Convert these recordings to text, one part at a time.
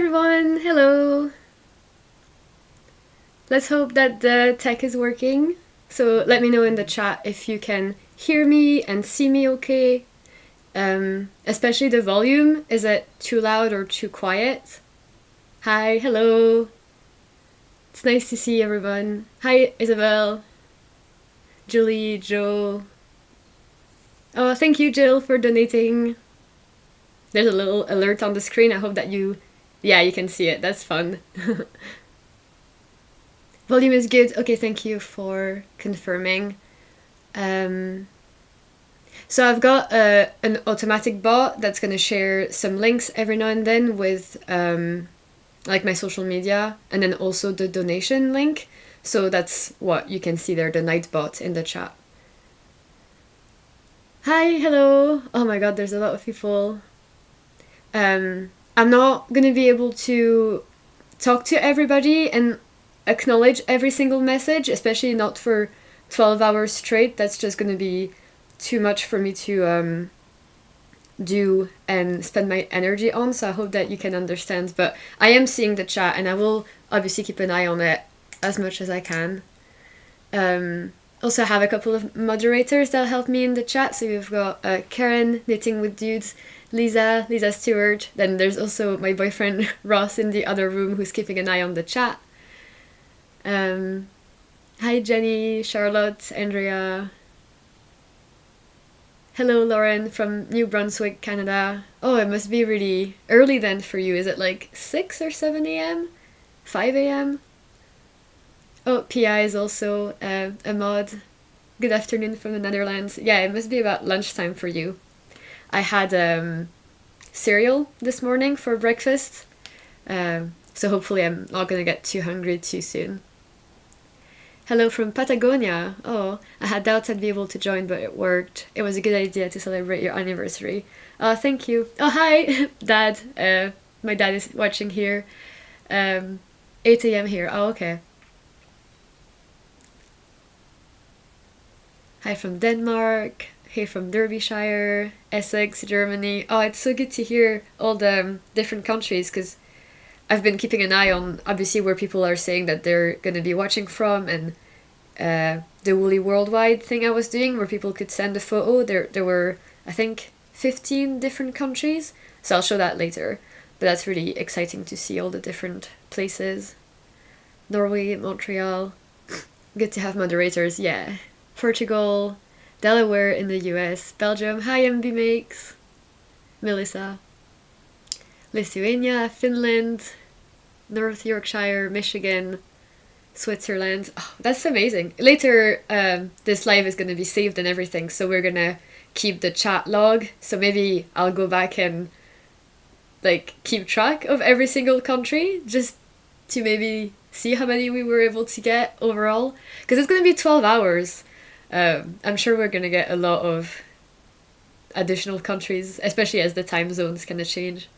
everyone! Hello! Let's hope that the tech is working. So let me know in the chat if you can hear me and see me okay. Especially the volume. Is it too loud or too quiet? Hi, hello! It's nice to see everyone. Hi, Isabel, Julie, Joe. Oh, thank you, Jill, for donating. There's a little alert on the screen. I hope that you can see it. That's fun. Volume is good. Okay, thank you for confirming. So I've got an automatic bot that's going to share some links every now and then with like my social media, and then also the donation link. So that's what you can see there, the night bot in the chat. Hi, hello. Oh my god, there's a lot of people. I'm not going to be able to talk to everybody and acknowledge every single message, especially not for 12 hours straight. That's just going to be too much for me to do and spend my energy on, so I hope that you can understand. But I am seeing the chat and I will obviously keep an eye on it as much as I can. Also have a couple of moderators that'll help me in the chat. So we've got Karen, Knitting with Dudes, Lisa Stewart. Then there's also my boyfriend Ross in the other room who's keeping an eye on the chat. Hi Jenny, Charlotte, Andrea. Hello Lauren from New Brunswick, Canada. Oh, it must be really early then for you. Is it like 6 or 7 a.m? 5 a.m? Oh, PI is also a mod. Good afternoon from the Netherlands. Yeah, it must be about lunchtime for you. I had cereal this morning for breakfast. So hopefully I'm not gonna get too hungry too soon. Hello from Patagonia. Oh, I had doubts I'd be able to join, but it worked. It was a good idea to celebrate your anniversary. Oh, thank you. Oh, hi, Dad. My dad is watching here. 8 a.m. here. Oh, okay. Hi from Denmark. Hey from Derbyshire, Essex, Germany. Oh, it's so good to hear all the different countries, because I've been keeping an eye on obviously where people are saying that they're going to be watching from, and the Woolly Worldwide thing I was doing where people could send a photo. There were, I think, 15 different countries, so I'll show that later. But that's really exciting to see all the different places. Norway, Montreal. Good to have moderators, yeah. Portugal, Delaware in the US, Belgium. Hi MB Makes. Melissa. Lithuania, Finland, North Yorkshire, Michigan, Switzerland. Oh, that's amazing. Later, this live is going to be saved and everything, so we're going to keep the chat log. So maybe I'll go back and like keep track of every single country, just to maybe see how many we were able to get overall. Because it's going to be 12 hours. I'm sure we're going to get a lot of additional countries, especially as the time zones kind of change.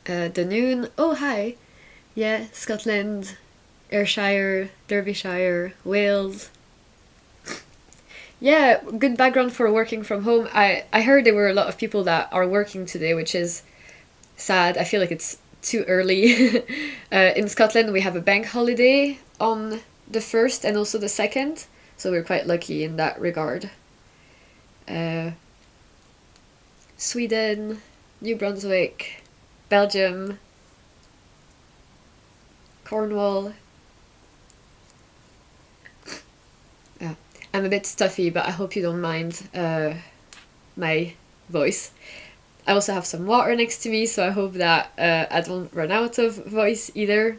The noon. Oh, hi. Yeah, Scotland, Ayrshire, Derbyshire, Wales. Yeah, good background for working from home. I heard there were a lot of people that are working today, which is sad. I feel like it's too early. In Scotland, we have a bank holiday on the 1st and also the 2nd, so we're quite lucky in that regard. Sweden, New Brunswick, Belgium, Cornwall. Yeah, I'm a bit stuffy, but I hope you don't mind my voice. I also have some water next to me, so I hope that I don't run out of voice either.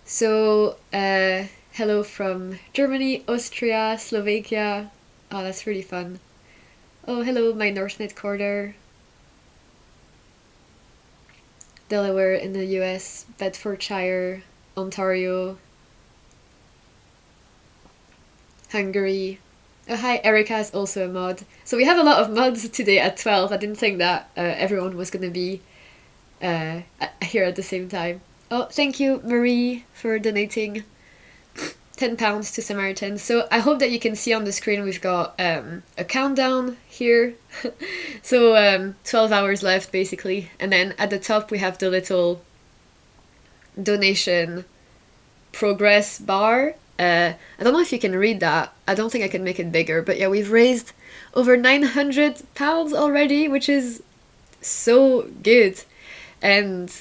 So, hello from Germany, Austria, Slovakia. Oh, that's really fun. Oh, hello, my North Knit quarter. Delaware in the US, Bedfordshire, Ontario, Hungary. Oh, hi, Erica is also a mod. So we have a lot of mods today at 12. I didn't think that everyone was going to be here at the same time. Oh, thank you, Marie, for donating. £10 to Samaritans. So I hope that you can see on the screen we've got a countdown here. So 12 hours left basically. And then at the top we have the little donation progress bar. I don't know if you can read that. I don't think I can make it bigger. But yeah, we've raised over £900 already, which is so good. And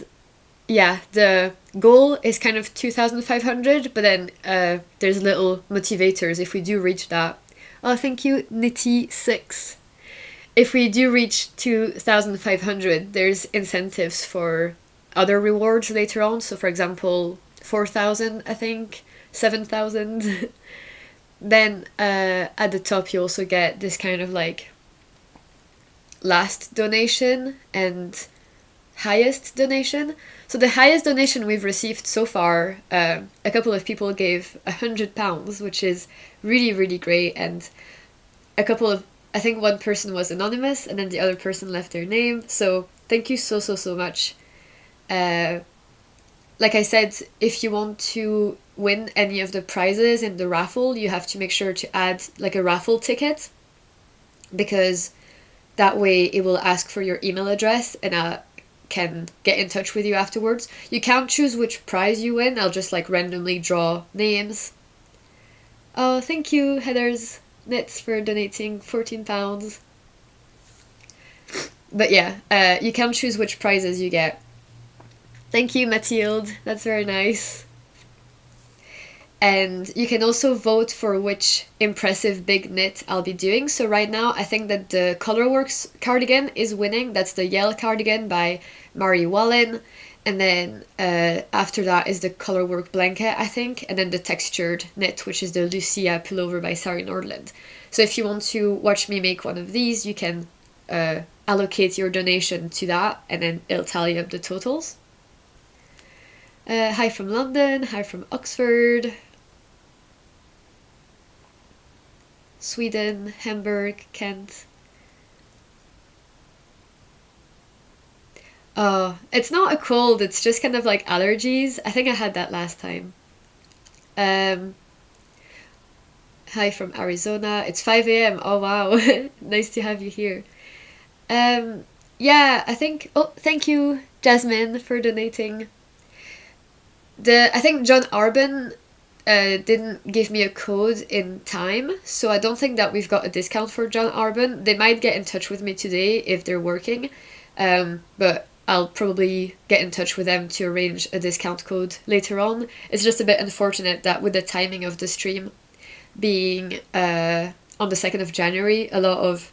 yeah, the goal is kind of 2,500, but then there's little motivators if we do reach that. Oh, thank you, Nitty6. If we do reach 2,500, there's incentives for other rewards later on. So, for example, 4,000, I think, 7,000. Then at the top, you also get this kind of like last donation and highest donation. So the highest donation we've received so far, a couple of people gave £100, which is really, really great. And a couple of, I think one person was anonymous and then the other person left their name. So thank you so, so, so much. Like I said, if you want to win any of the prizes in the raffle, you have to make sure to add like a raffle ticket, because that way it will ask for your email address and I can get in touch with you afterwards. You can't choose which prize you win. I'll just like randomly draw names. Oh, thank you, Heather's Knits, for donating £14. But yeah, you can't choose which prizes you get. Thank you, Mathilde. That's very nice. And you can also vote for which impressive big knit I'll be doing. So right now, I think that the Colorworks cardigan is winning. That's the Yale cardigan by Mari Wallen. And then after that is the Colorwork blanket, I think. And then the textured knit, which is the Lucia pullover by Sari Nordland. So if you want to watch me make one of these, you can allocate your donation to that, and then it'll tally up the totals. Hi from London, hi from Oxford, Sweden, Hamburg, Kent. Oh, it's not a cold, it's just kind of like allergies. I think I had that last time. Hi from Arizona. It's 5 a.m. Oh wow, nice to have you here. Yeah, I think. Oh, thank you, Jasmine, for donating. I think John Arbin didn't give me a code in time, so I don't think that we've got a discount for John Arbin. They might get in touch with me today if they're working, but I'll probably get in touch with them to arrange a discount code later on. It's just a bit unfortunate that with the timing of the stream being on the 2nd of January, a lot of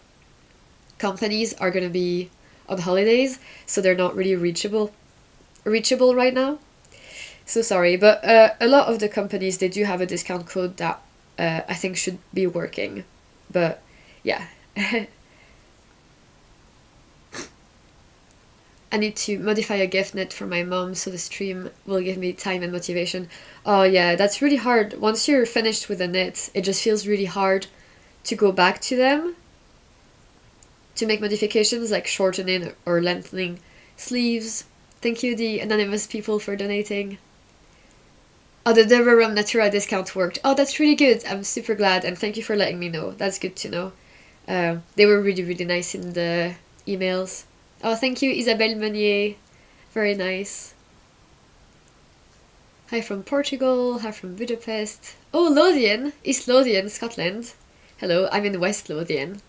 companies are going to be on holidays, so they're not really reachable right now. So sorry, but a lot of the companies, they do have a discount code that I think should be working. But yeah. I need to modify a gift net for my mom so the stream will give me time and motivation. Oh yeah, that's really hard. Once you're finished with a knit, it just feels really hard to go back to them to make modifications like shortening or lengthening sleeves. Thank you, the anonymous people, for donating. Oh, the Deverum Natura discount worked. Oh, that's really good. I'm super glad, and thank you for letting me know. That's good to know. They were really, really nice in the emails. Oh, thank you, Isabelle Meunier. Very nice. Hi from Portugal. Hi from Budapest. Oh, Lothian. East Lothian, Scotland. Hello, I'm in West Lothian.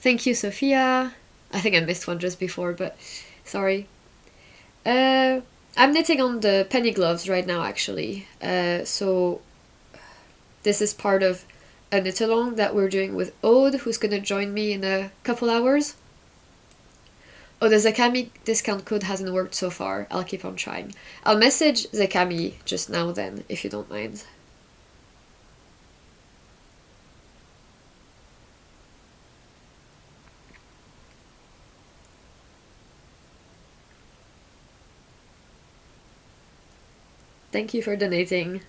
Thank you, Sophia. I think I missed one just before, but sorry. I'm knitting on the penny gloves right now, actually. So this is part of a knit along that we're doing with Aude, who's gonna join me in a couple hours. Oh, the Zakami discount code hasn't worked so far. I'll keep on trying. I'll message Zakami just now then, if you don't mind. Thank you for donating.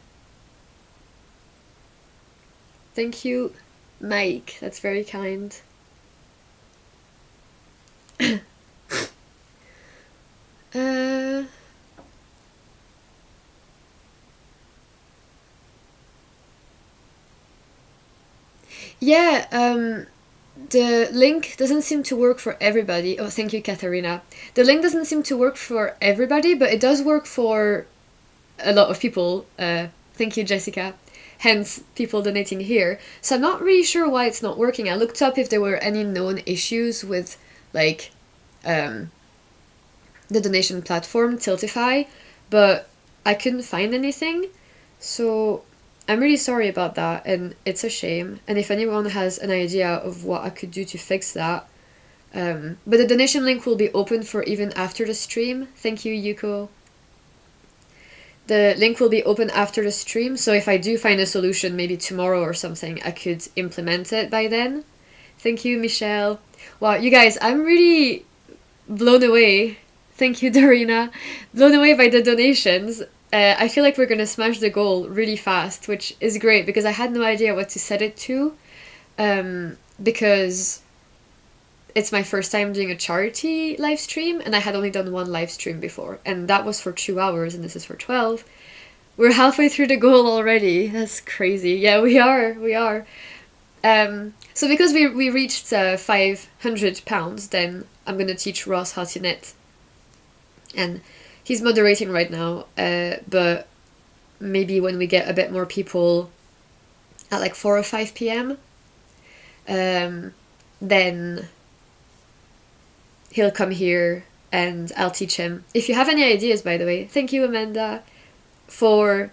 Thank you, Mike. That's very kind. Yeah, the link doesn't seem to work for everybody. Oh, thank you, Katharina. The link doesn't seem to work for everybody, but it does work for a lot of people. Thank you, Jessica. Hence, people donating here. So I'm not really sure why it's not working. I looked up if there were any known issues with, like, um, the donation platform, Tiltify, but I couldn't find anything. So I'm really sorry about that, and it's a shame. And if anyone has an idea of what I could do to fix that, but the donation link will be open for even after the stream. Thank you, Yuko. The link will be open after the stream, so if I do find a solution, maybe tomorrow or something, I could implement it by then. Thank you, Michelle. Wow, you guys, I'm really blown away. Thank you, Dorina. Blown away by the donations. I feel like we're gonna smash the goal really fast, which is great because I had no idea what to set it to. Because it's my first time doing a charity live stream, and I had only done one live stream before, and that was for 2 hours, and this is for 12. We're halfway through the goal already. That's crazy. Yeah, we are. So because we reached £500, then I'm gonna teach Ross how to knit, and he's moderating right now. But maybe when we get a bit more people at like 4 or 5 p.m., then he'll come here and I'll teach him. If you have any ideas, by the way, thank you, Amanda, for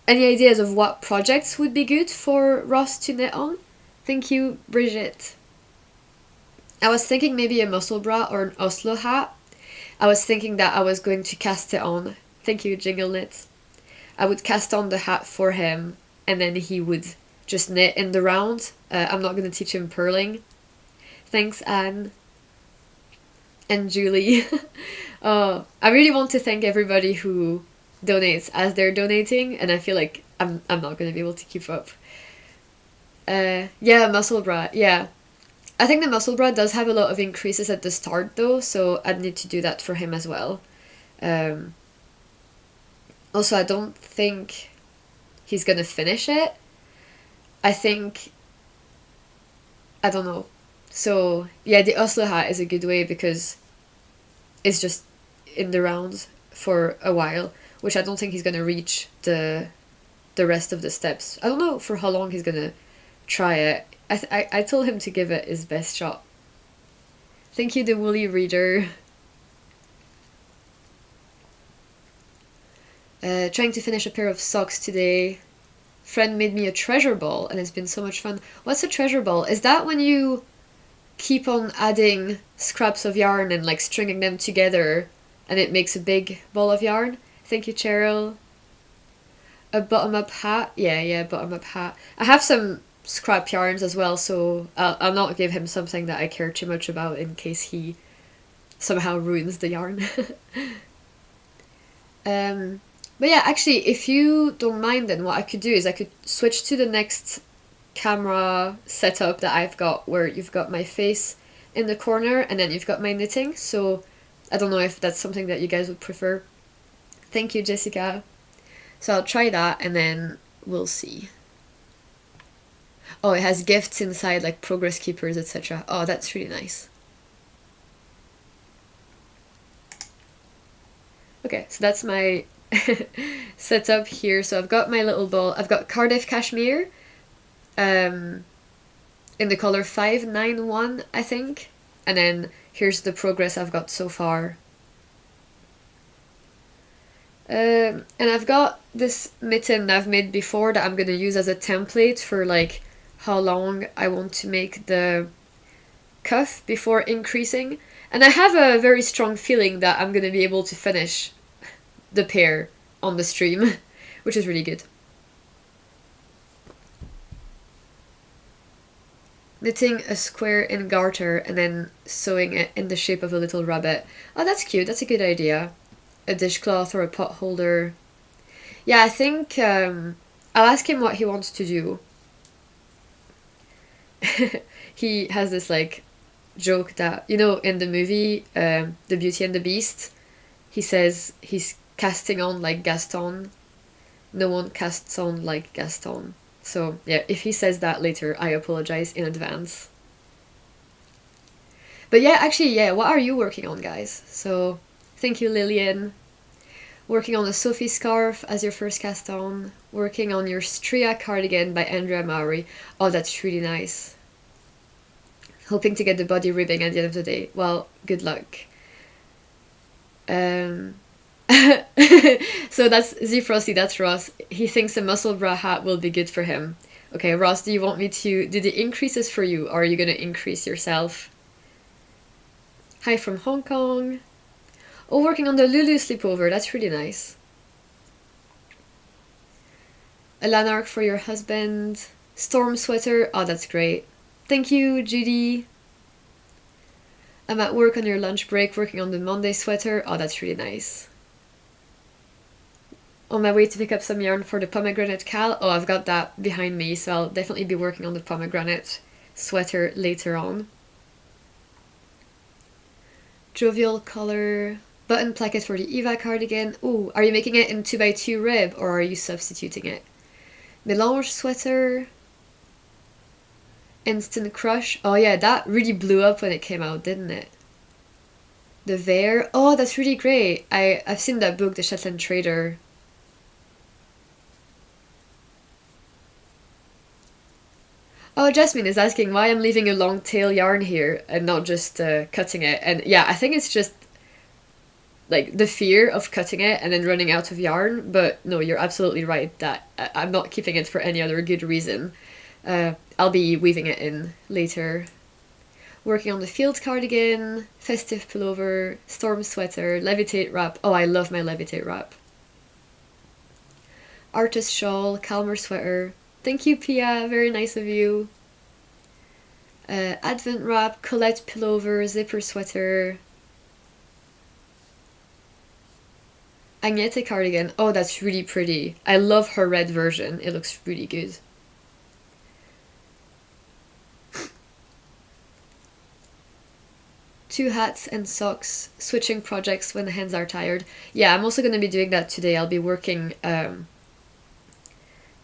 any ideas of what projects would be good for Ross to knit on. Thank you, Bridget. I was thinking maybe a muscle bra or an Oslo hat. I was thinking that I was going to cast it on. Thank you, Jingle Knits. I would cast on the hat for him, and then he would just knit in the round. I'm not going to teach him purling. Thanks, Anne. And Julie. Oh, I really want to thank everybody who donates as they're donating, and I feel like I'm not going to be able to keep up. Yeah, muscle bra, yeah. I think the muscle bra does have a lot of increases at the start though, so I'd need to do that for him as well. Also, I don't think he's gonna finish it. I don't know. So yeah, the Oslo hat is a good way because it's just in the rounds for a while, which I don't think he's gonna reach the rest of the steps. I don't know for how long he's gonna try it. I told him to give it his best shot. Thank you, the Woolly Reader. Trying to finish a pair of socks today. Friend made me a treasure ball and it's been so much fun. What's a treasure ball? Is that when you keep on adding scraps of yarn and like stringing them together and it makes a big ball of yarn? Thank you, Cheryl. A bottom-up hat? Yeah, bottom-up hat. I have some scrap yarns as well, so I'll not give him something that I care too much about in case he somehow ruins the yarn. But yeah, actually, if you don't mind, then what I could do is I could switch to the next camera setup that I've got, where you've got my face in the corner and then you've got my knitting. So I don't know if that's something that you guys would prefer. Thank you, Jessica. So I'll try that and then we'll see. Oh, it has gifts inside, like progress keepers, etc. Oh, that's really nice. Okay, so that's my setup here. So I've got my little ball. I've got Cardiff cashmere in the color 591, I think. And then here's the progress I've got so far. And I've got this mitten that I've made before that I'm going to use as a template for like how long I want to make the cuff before increasing. And I have a very strong feeling that I'm going to be able to finish the pair on the stream, which is really good. Knitting a square in garter and then sewing it in the shape of a little rabbit. Oh, that's cute. That's a good idea. A dishcloth or a pot holder. Yeah, I think I'll ask him what he wants to do. He has this like joke that, you know, in the movie The Beauty and the Beast, he says he's casting on like Gaston. No one casts on like Gaston. So yeah, if he says that later, I apologize in advance. But yeah, actually, yeah, what are you working on, guys? So thank you, Lillian. Working on a Sophie scarf as your first cast on. Working on your Stria cardigan by Andrea Mowry. Oh, that's really nice. Hoping to get the body ribbing at the end of the day. Well, good luck. So that's Z Frosty, that's Ross. He thinks a muscle bra hat will be good for him. Okay, Ross, do you want me to do the increases for you, or are you going to increase yourself? Hi from Hong Kong. Oh, working on the Lulu sleepover, that's really nice. A Lanark for your husband. Storm sweater, oh, that's great. Thank you, Judy. I'm at work on your lunch break working on the Monday sweater, oh, that's really nice. On my way to pick up some yarn for the pomegranate Cal. Oh, I've got that behind me, so I'll definitely be working on the pomegranate sweater later on. Jovial color. Button placket for the Eva cardigan. Ooh, are you making it in 2x2 rib, or are you substituting it? Melange sweater. Instant crush. Oh yeah, that really blew up when it came out, didn't it? The Veer. Oh, that's really great. I've seen that book, The Shetland Trader. Oh, Jasmine is asking why I'm leaving a long tail yarn here and not just cutting it. And yeah, I think it's just like the fear of cutting it and then running out of yarn. But no, you're absolutely right that I'm not keeping it for any other good reason. I'll be weaving it in later. Working on the field cardigan, festive pullover, storm sweater, levitate wrap. Oh, I love my levitate wrap. Artist shawl, calmer sweater. Thank you, Pia. Very nice of you. Advent wrap, Colette pullover, zipper sweater. Agnete cardigan. Oh, that's really pretty. I love her red version. It looks really good. Two hats and socks. Switching projects when the hands are tired. Yeah, I'm also going to be doing that today. I'll be working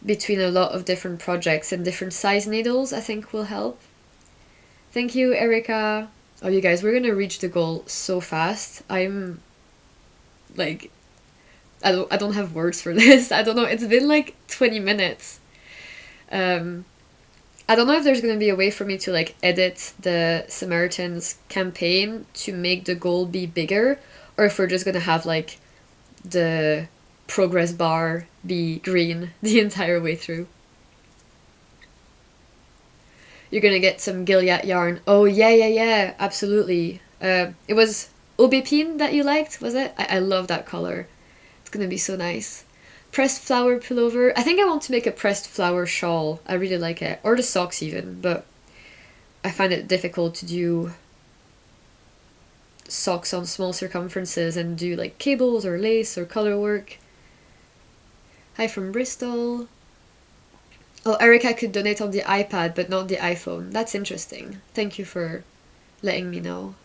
between a lot of different projects, and different size needles I think will help. Thank you, Erica. Oh, you guys, we're gonna reach the goal so fast. I'm like, I don't have words for this. I don't know. It's been like 20 minutes. I don't know if there's gonna be a way for me to like edit the Samaritans campaign to make the goal be bigger, or if we're just gonna have like the progress bar be green the entire way through. You're gonna get some Gilead yarn. Oh yeah, absolutely. It was Aubépine that you liked, was it? I love that color. It's gonna be so nice. Pressed flower pullover. I think I want to make a pressed flower shawl. I really like it. Or the socks even, but I find it difficult to do socks on small circumferences and do like cables or lace or color work. Hi from Bristol. Oh, Erica could donate on the iPad, but not the iPhone. That's interesting. Thank you for letting me know.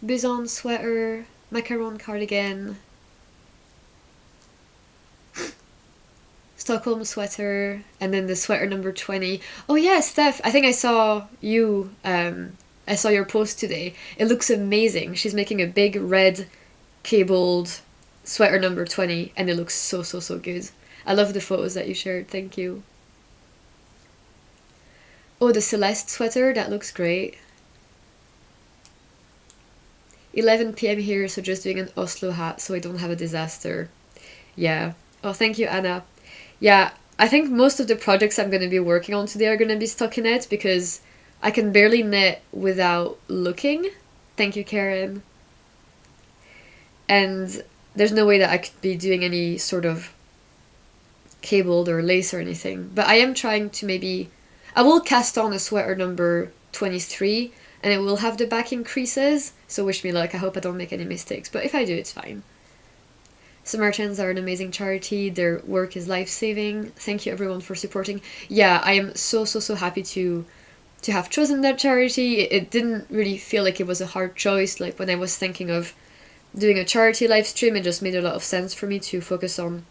Bison sweater, macaron cardigan, Stockholm sweater, and then the sweater number 20. Oh yeah, Steph, I think I saw you, I saw your post today. It looks amazing. She's making a big red cabled sweater number 20, and it looks so good. I love the photos that you shared. Thank you. Oh, the Celeste sweater. That looks great. 11 p.m. here, so just doing an Oslo hat so I don't have a disaster. Yeah. Oh, thank you, Anna. Yeah, I think most of the projects I'm going to be working on today are going to be stockinette because I can barely knit without looking. Thank you, Karen. And there's no way that I could be doing any sort of cabled or lace or anything. But I am trying to maybe... I will cast on a sweater number 23 and it will have the backing creases. So wish me luck. I hope I don't make any mistakes. But if I do, it's fine. Samaritans are an amazing charity. Their work is life-saving. Thank you everyone for supporting. Yeah, I am so happy to have chosen that charity. It didn't really feel like it was a hard choice. Like when I was thinking of doing a charity live stream, it just made a lot of sense for me to focus on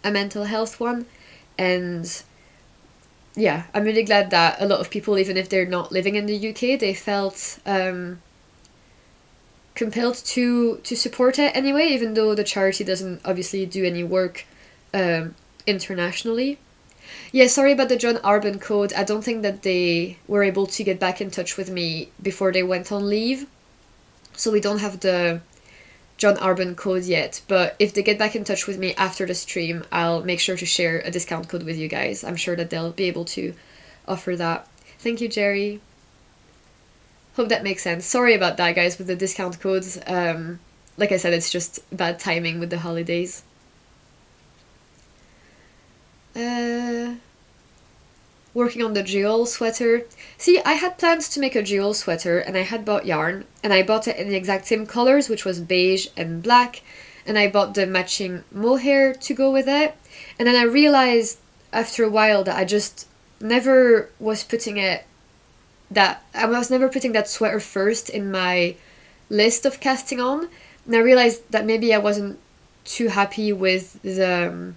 a mental health one. And yeah, I'm really glad that a lot of people, even if they're not living in the UK, they felt compelled to support it anyway, even though the charity doesn't obviously do any work internationally. Yeah, sorry about the John Arbon code. I don't think that they were able to get back in touch with me before they went on leave. So we don't have the John Arbon code yet. But if they get back in touch with me after the stream, I'll make sure to share a discount code with you guys. I'm sure that they'll be able to offer that. Thank you, Jerry. Hope that makes sense. Sorry about that, guys, with the discount codes. Like I said, it's just bad timing with the holidays. Working on the jewel sweater. See, I had plans to make a jewel sweater, and I had bought yarn, and I bought it in the exact same colors, which was beige and black, and I bought the matching mohair to go with it. And then I realized after a while that I just never was putting it I was never putting that sweater first in my list of casting on, and I realized that maybe I wasn't too happy with the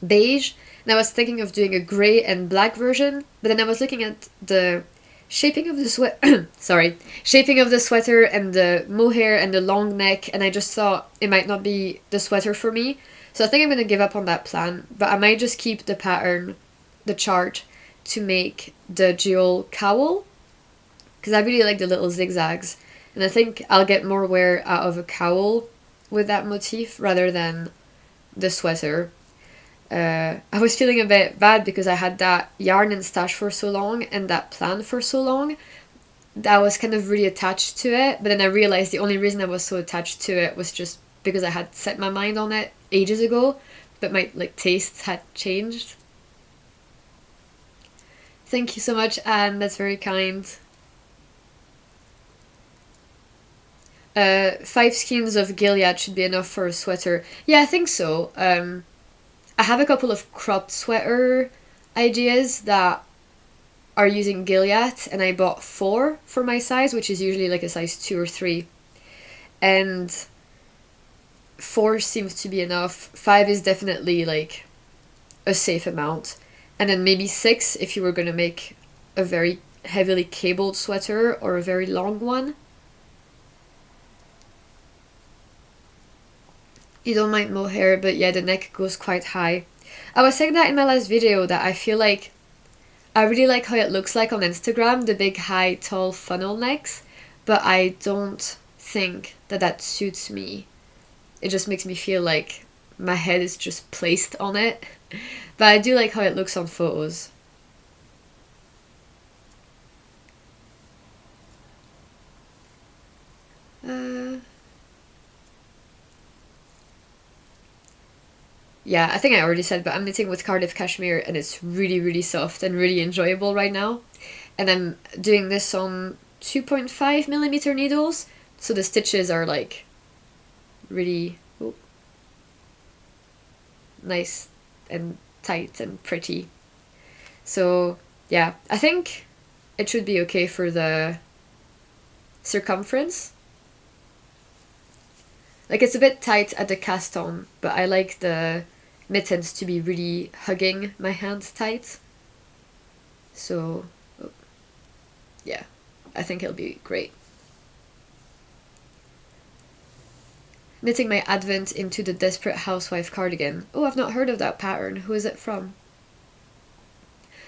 beige, and I was thinking of doing a grey and black version, but then I was looking at the shaping of the shaping of the sweater and the mohair and the long neck, and I just thought it might not be the sweater for me, so I think I'm going to give up on that plan, but I might just keep the pattern, the chart, to make the jewel cowl, because I really like the little zigzags, and I think I'll get more wear out of a cowl with that motif rather than the sweater. I was feeling a bit bad because I had that yarn and stash for so long and that plan for so long that I was kind of really attached to it, but then I realized the only reason I was so attached to it was just because I had set my mind on it ages ago, but my tastes had changed. Thank you so much, Anne. That's very kind. 5 skeins of Gilead should be enough for a sweater. Yeah, I think so. I have a couple of cropped sweater ideas that are using Gilead, and I bought 4 for my size, which is usually a size 2 or 3. And 4 seems to be enough. 5 is definitely a safe amount. And then maybe 6 if you were going to make a very heavily cabled sweater or a very long one. You don't mind mohair, but yeah, the neck goes quite high. I was saying that in my last video, that I feel like I really like how it looks like on Instagram, the big high tall funnel necks, but I don't think that suits me. It just makes me feel like my head is just placed on it. But I do like how it looks on photos. Yeah, I think I already said, but I'm knitting with Cardiff cashmere, and it's really, really soft and really enjoyable right now. And I'm doing this on 2.5mm needles, so the stitches are really nice and tight and pretty. So yeah, I think it should be okay for the circumference. It's a bit tight at the cast on, but I like the mittens to be really hugging my hands tight. So yeah, I think it'll be great. Knitting my Advent into the Desperate Housewife cardigan. Oh, I've not heard of that pattern. Who is it from?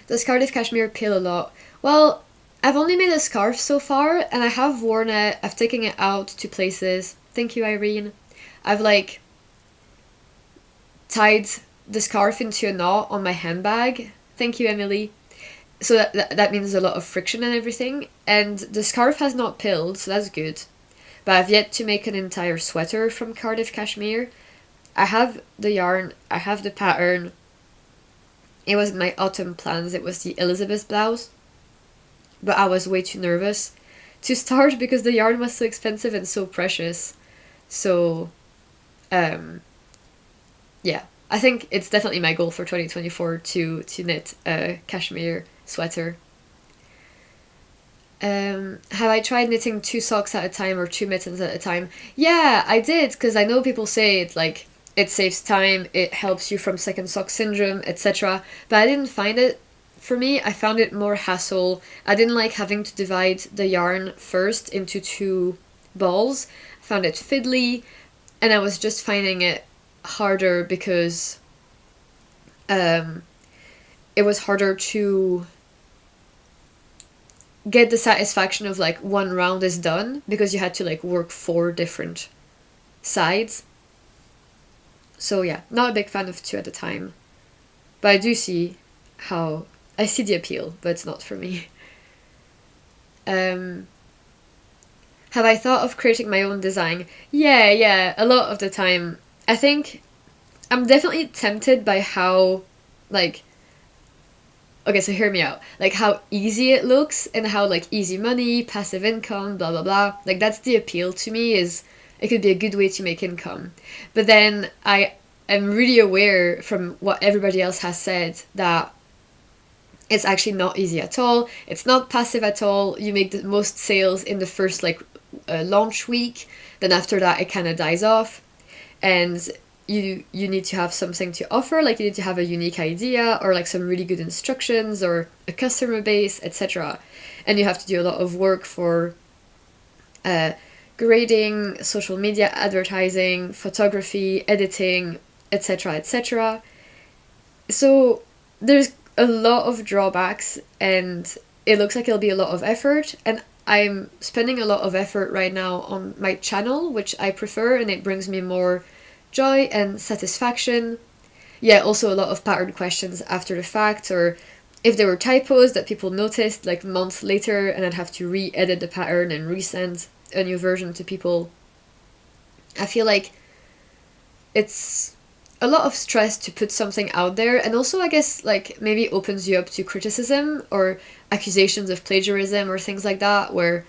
Does Cardiff cashmere peel a lot? Well, I've only made a scarf so far, and I have worn it. I've taken it out to places. Thank you, Irene. I've tied the scarf into a knot on my handbag. Thank you, Emily. So that means a lot of friction and everything. And the scarf has not pilled, so that's good. But I've yet to make an entire sweater from Cardiff cashmere. I have the yarn, I have the pattern. It was my autumn plans, it was the Elizabeth blouse. But I was way too nervous to start because the yarn was so expensive and so precious. So, yeah. I think it's definitely my goal for 2024 to knit a cashmere sweater. Have I tried knitting 2 socks at a time or 2 mittens at a time? Yeah, I did, because I know people say it's it saves time, it helps you from second sock syndrome, etc. But I didn't find it, for me, I found it more hassle. I didn't like having to divide the yarn first into two balls. I found it fiddly, and I was just finding it harder because it was harder to get the satisfaction of like one round is done, because you had to like work 4 different sides. So yeah, not a big fan of 2 at a time. But I do see how, I see the appeal, but it's not for me. Have I thought of creating my own design? Yeah, a lot of the time. I think I'm definitely tempted by how, like, okay, so hear me out. Like, how easy it looks, and how, like, easy money, passive income, blah, blah, blah. Like, that's the appeal to me, is it could be a good way to make income. But then I am really aware from what everybody else has said that it's actually not easy at all. It's not passive at all. You make the most sales in the first, like, launch week. Then after that, it kind of dies off. And you need to have something to offer, like you need to have a unique idea, or like some really good instructions, or a customer base, etc. And you have to do a lot of work for grading, social media advertising, photography, editing, etc., etc. So there's a lot of drawbacks, and it looks like it'll be a lot of effort, and I'm spending a lot of effort right now on my channel, which I prefer, and it brings me more joy and satisfaction. Yeah, also a lot of pattern questions after the fact, or if there were typos that people noticed like months later, and I'd have to re-edit the pattern and resend a new version to people. I feel like it's a lot of stress to put something out there, and also I guess like maybe opens you up to criticism or accusations of plagiarism or things like that, where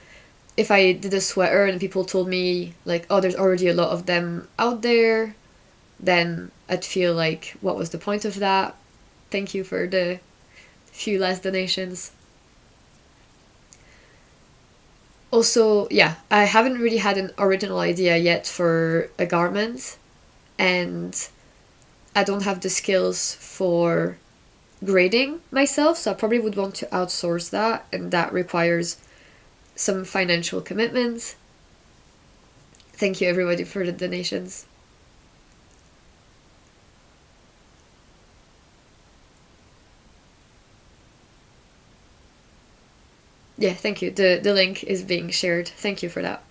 if I did a sweater and people told me like, oh, there's already a lot of them out there, then I'd feel like, what was the point of that? Thank you for the few last donations. Also, yeah, I haven't really had an original idea yet for a garment, and I don't have the skills for grading myself, so I probably would want to outsource that, and that requires some financial commitments. Thank you everybody for the donations. Yeah, thank you. The link is being shared. Thank you for that.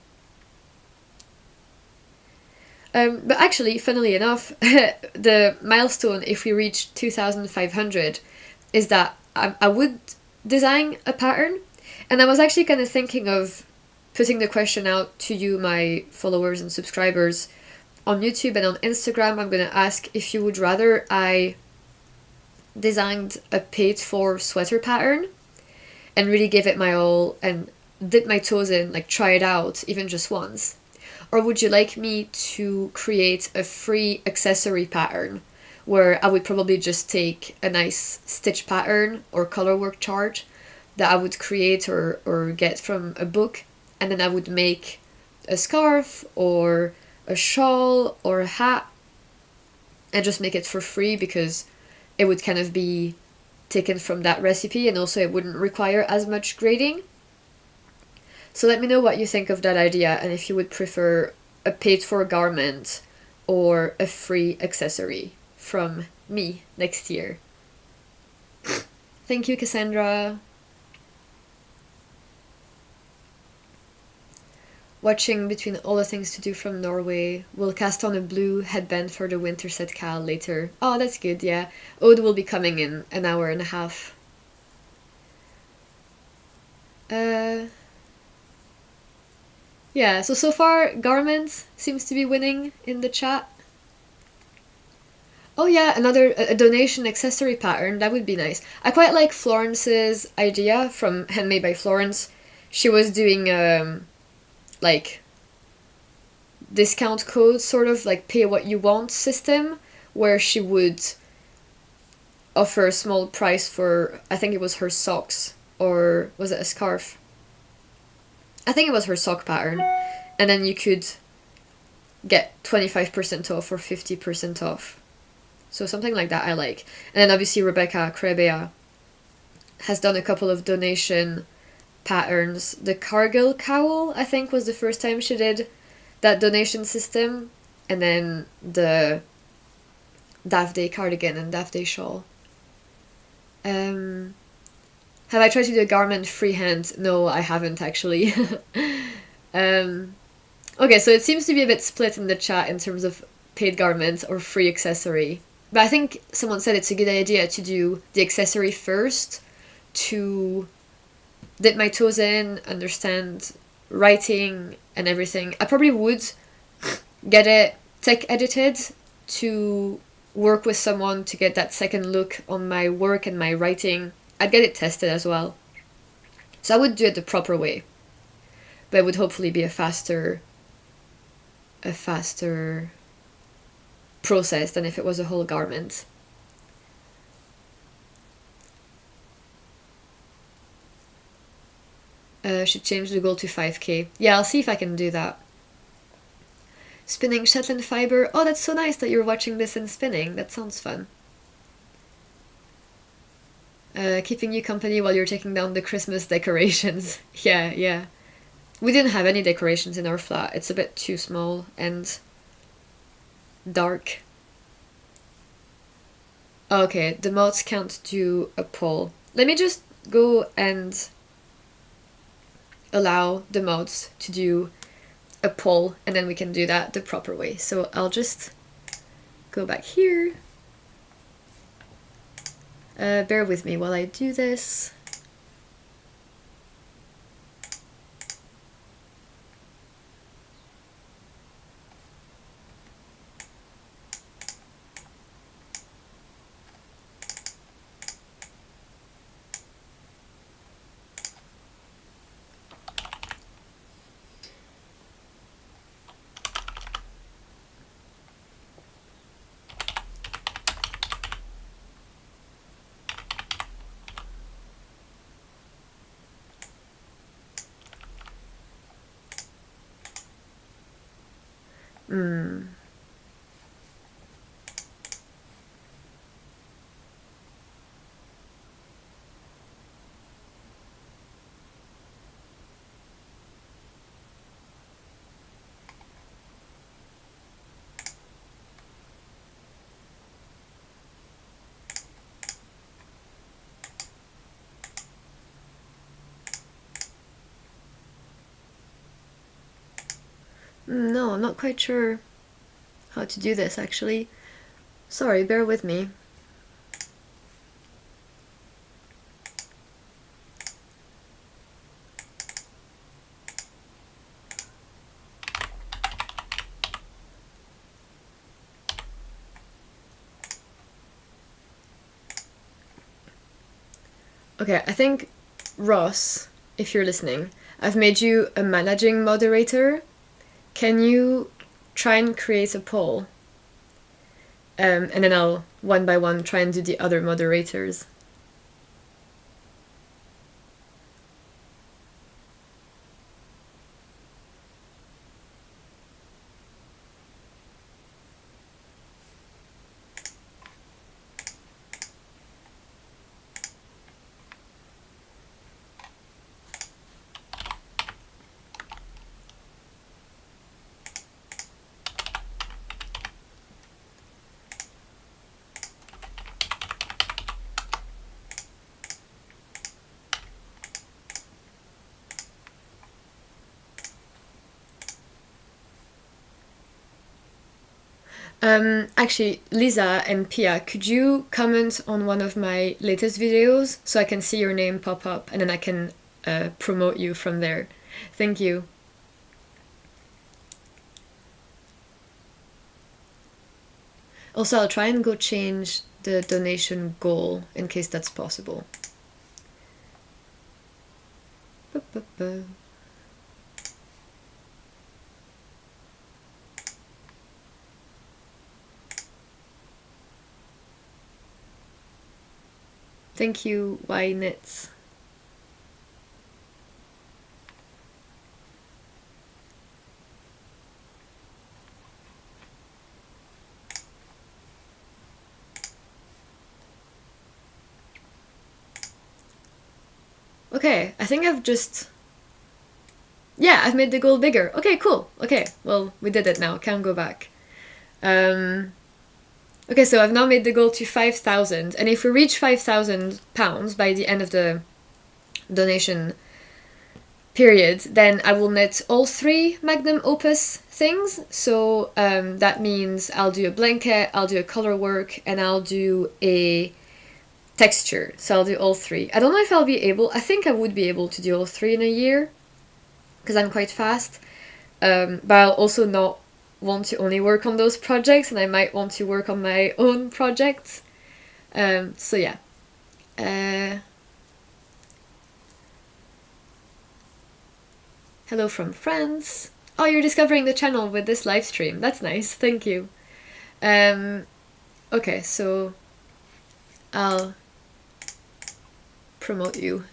But actually, funnily enough, the milestone, if we reach 2,500, is that I would design a pattern. And I was actually kind of thinking of putting the question out to you, my followers and subscribers, on YouTube and on Instagram. I'm going to ask if you would rather I designed a paid-for sweater pattern and really give it my all and dip my toes in, like try it out, even just once. Or would you like me to create a free accessory pattern where I would probably just take a nice stitch pattern or color work chart that I would create or get from a book, and then I would make a scarf or a shawl or a hat and just make it for free, because it would kind of be taken from that recipe, and also it wouldn't require as much grading. So let me know what you think of that idea, and if you would prefer a paid-for garment or a free accessory from me next year. Thank you, Cassandra. Watching Between All the Things to Do from Norway. We'll cast on a blue headband for the winter set KAL later. Oh, that's good, yeah. Aude will be coming in an hour and a half. Yeah, so far, garments seems to be winning in the chat. Oh yeah, another a donation accessory pattern, that would be nice. I quite like Florence's idea from Handmade by Florence. She was doing like discount code, sort of like pay what you want system, where she would offer a small price for, I think it was her socks, or was it a scarf? I think it was her sock pattern, and then you could get 25% off or 50% off. So something like that I like. And then obviously Rebecca Krebea has done a couple of donation patterns. The Cargill cowl, I think, was the first time she did that donation system. And then the Daphne cardigan and Daphne shawl. Have I tried to do a garment freehand? No, I haven't actually. Okay, so it seems to be a bit split in the chat in terms of paid garment or free accessory. But I think someone said it's a good idea to do the accessory first to dip my toes in, understand writing and everything. I probably would get it tech edited to work with someone to get that second look on my work and my writing. I'd get it tested as well. So I would do it the proper way. But it would hopefully be a faster process than if it was a whole garment. Should change the goal to 5k. Yeah, I'll see if I can do that. Spinning Shetland fiber. Oh, that's so nice that you're watching this and spinning. That sounds fun. Keeping you company while you're taking down the Christmas decorations. Yeah. We didn't have any decorations in our flat. It's a bit too small and dark. Okay, the mods can't do a poll. Let me just go and allow the mods to do a poll, and then we can do that the proper way. So I'll just go back here. Bear with me while I do this. No, I'm not quite sure how to do this actually. Sorry, bear with me. Okay, I think, Ross, if you're listening, I've made you a managing moderator. Can you try and create a poll? And then I'll, one by one, try and do the other moderators. Actually, Lisa and Pia, could you comment on one of my latest videos so I can see your name pop up and then I can promote you from there? Thank you. Also, I'll try and go change the donation goal in case that's possible. Thank you, Y-Knits. Okay, I think I've just... Yeah, I've made the goal bigger. Okay, cool. Okay, well, we did it now. Can't go back. Okay, so I've now made the goal to 5,000. And if we reach £5,000 by the end of the donation period, then I will knit all 3 Magnum Opus things. So that means I'll do a blanket, I'll do a color work, and I'll do a texture. So I'll do all 3. I don't know if I'll be able... I think I would be able to do all 3 in a year, because I'm quite fast. But I'll also not want to only work on those projects, and I might want to work on my own projects. So yeah. Hello from France. Oh, you're discovering the channel with this live stream. That's nice. Thank you. Okay, so I'll promote you.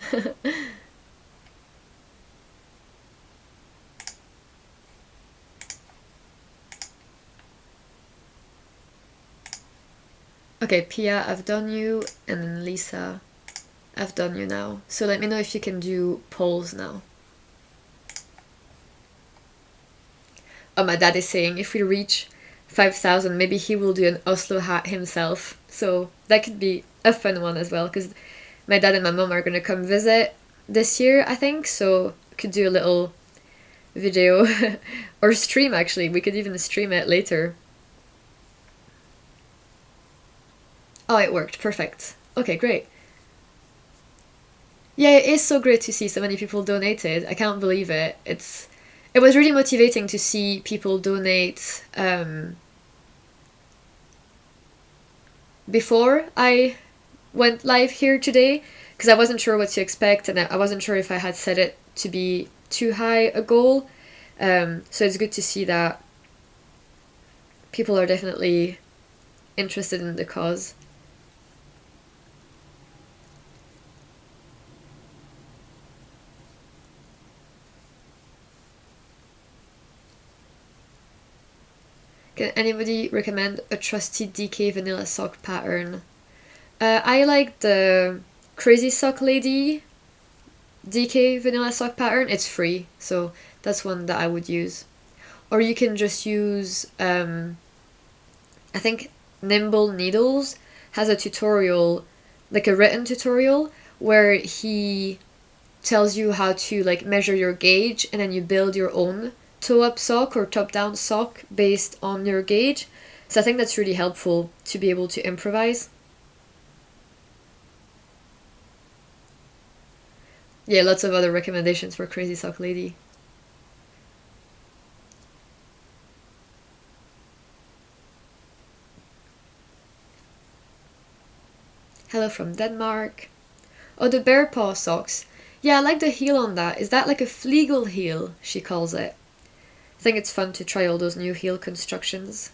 Okay, Pia, I've done you, and then Lisa, I've done you now. So let me know if you can do polls now. Oh, my dad is saying if we reach 5,000, maybe he will do an Oslo hat himself. So that could be a fun one as well, because my dad and my mom are going to come visit this year, I think. So could do a little video or stream, actually. We could even stream it later. Oh, it worked. Perfect. Okay, great. Yeah, it is so great to see so many people donated. I can't believe it. It was really motivating to see people donate before I went live here today, because I wasn't sure what to expect, and I wasn't sure if I had set it to be too high a goal. So it's good to see that people are definitely interested in the cause. Can anybody recommend a trusty DK vanilla sock pattern? I like the Crazy Sock Lady DK vanilla sock pattern. It's free, so that's one that I would use. Or you can just use, I think Nimble Needles has a tutorial, like a written tutorial, where he tells you how to like measure your gauge, and then you build your own toe-up sock or top-down sock based on your gauge. So I think that's really helpful to be able to improvise. Yeah, lots of other recommendations for Crazy Sock Lady. Hello from Denmark. Oh, the bear paw socks. Yeah, I like the heel on that. Is that like a Flegel heel, she calls it? I think it's fun to try all those new heel constructions.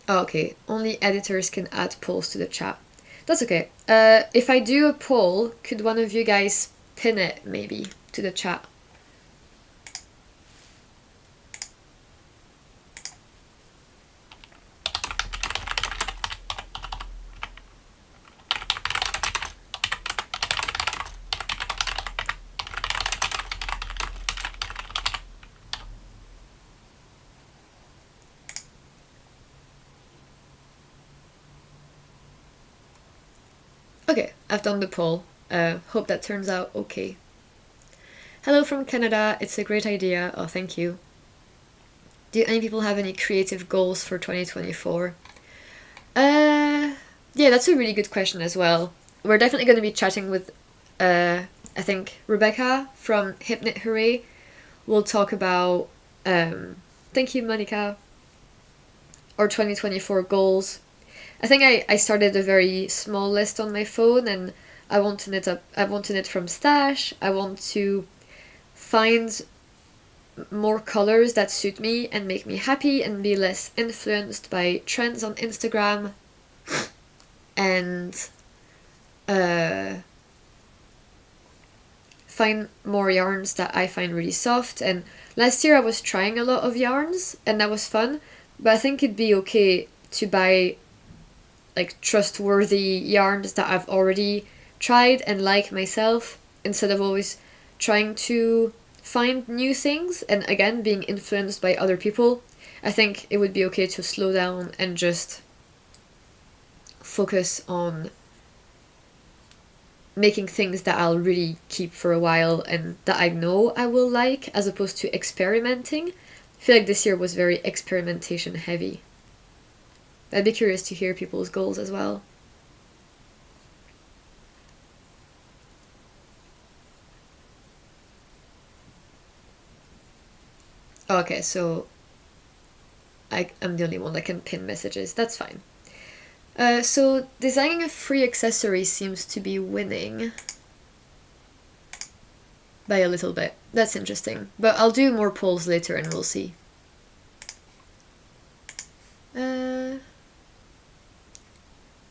Oh, okay, only editors can add polls to the chat. That's okay. If I do a poll, could one of you guys pin it, maybe, to the chat? Okay, I've done the poll. Hope that turns out okay. Hello from Canada. It's a great idea. Oh, thank you. Do any people have any creative goals for 2024? Yeah, that's a really good question as well. We're definitely going to be chatting with, I think, Rebecca from Hip Knit Hooray. We'll talk about, thank you, Monica, our 2024 goals. I think I started a very small list on my phone, and I want to knit from stash. I want to find more colors that suit me and make me happy and be less influenced by trends on Instagram. And find more yarns that I find really soft. And last year I was trying a lot of yarns and that was fun, but I think it'd be okay to buy like trustworthy yarns that I've already tried and like myself, instead of always trying to find new things and again being influenced by other people. I think it would be okay to slow down and just focus on making things that I'll really keep for a while and that I know I will like, as opposed to experimenting. I feel like this year was very experimentation heavy. I'd be curious to hear people's goals as well. Okay, so I'm the only one that can pin messages. That's fine. So designing a free accessory seems to be winning by a little bit. That's interesting. But I'll do more polls later and we'll see.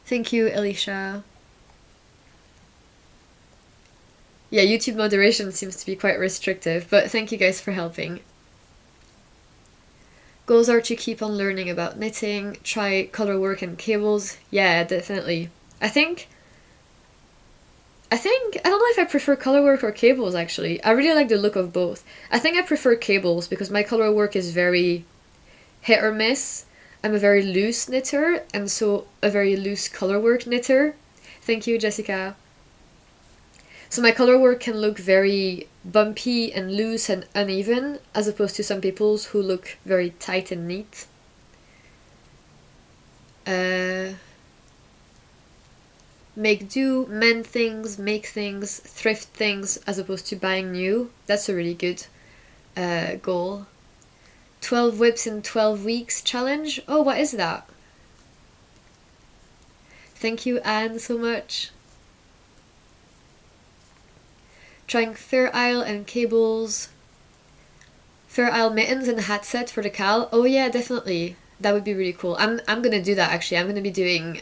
Thank you, Elisha. Yeah, YouTube moderation seems to be quite restrictive, but thank you guys for helping. Goals are to keep on learning about knitting, try color work and cables. Yeah, definitely. I don't know if I prefer color work or cables actually. I really like the look of both. I think I prefer cables because my color work is very hit or miss. I'm a very loose knitter and so a very loose color work knitter. Thank you, Jessica. So my color work can look very bumpy and loose and uneven, as opposed to some people's who look very tight and neat. Make do, mend things, make things, thrift things, as opposed to buying new. That's a really good goal. 12 whips in 12 weeks challenge. Oh, what is that? Thank you, Anne, so much. Trying Fair Isle and cables. Fair Isle mittens and hat set for the KAL. Oh yeah, definitely. That would be really cool. I'm gonna do that actually. I'm gonna be doing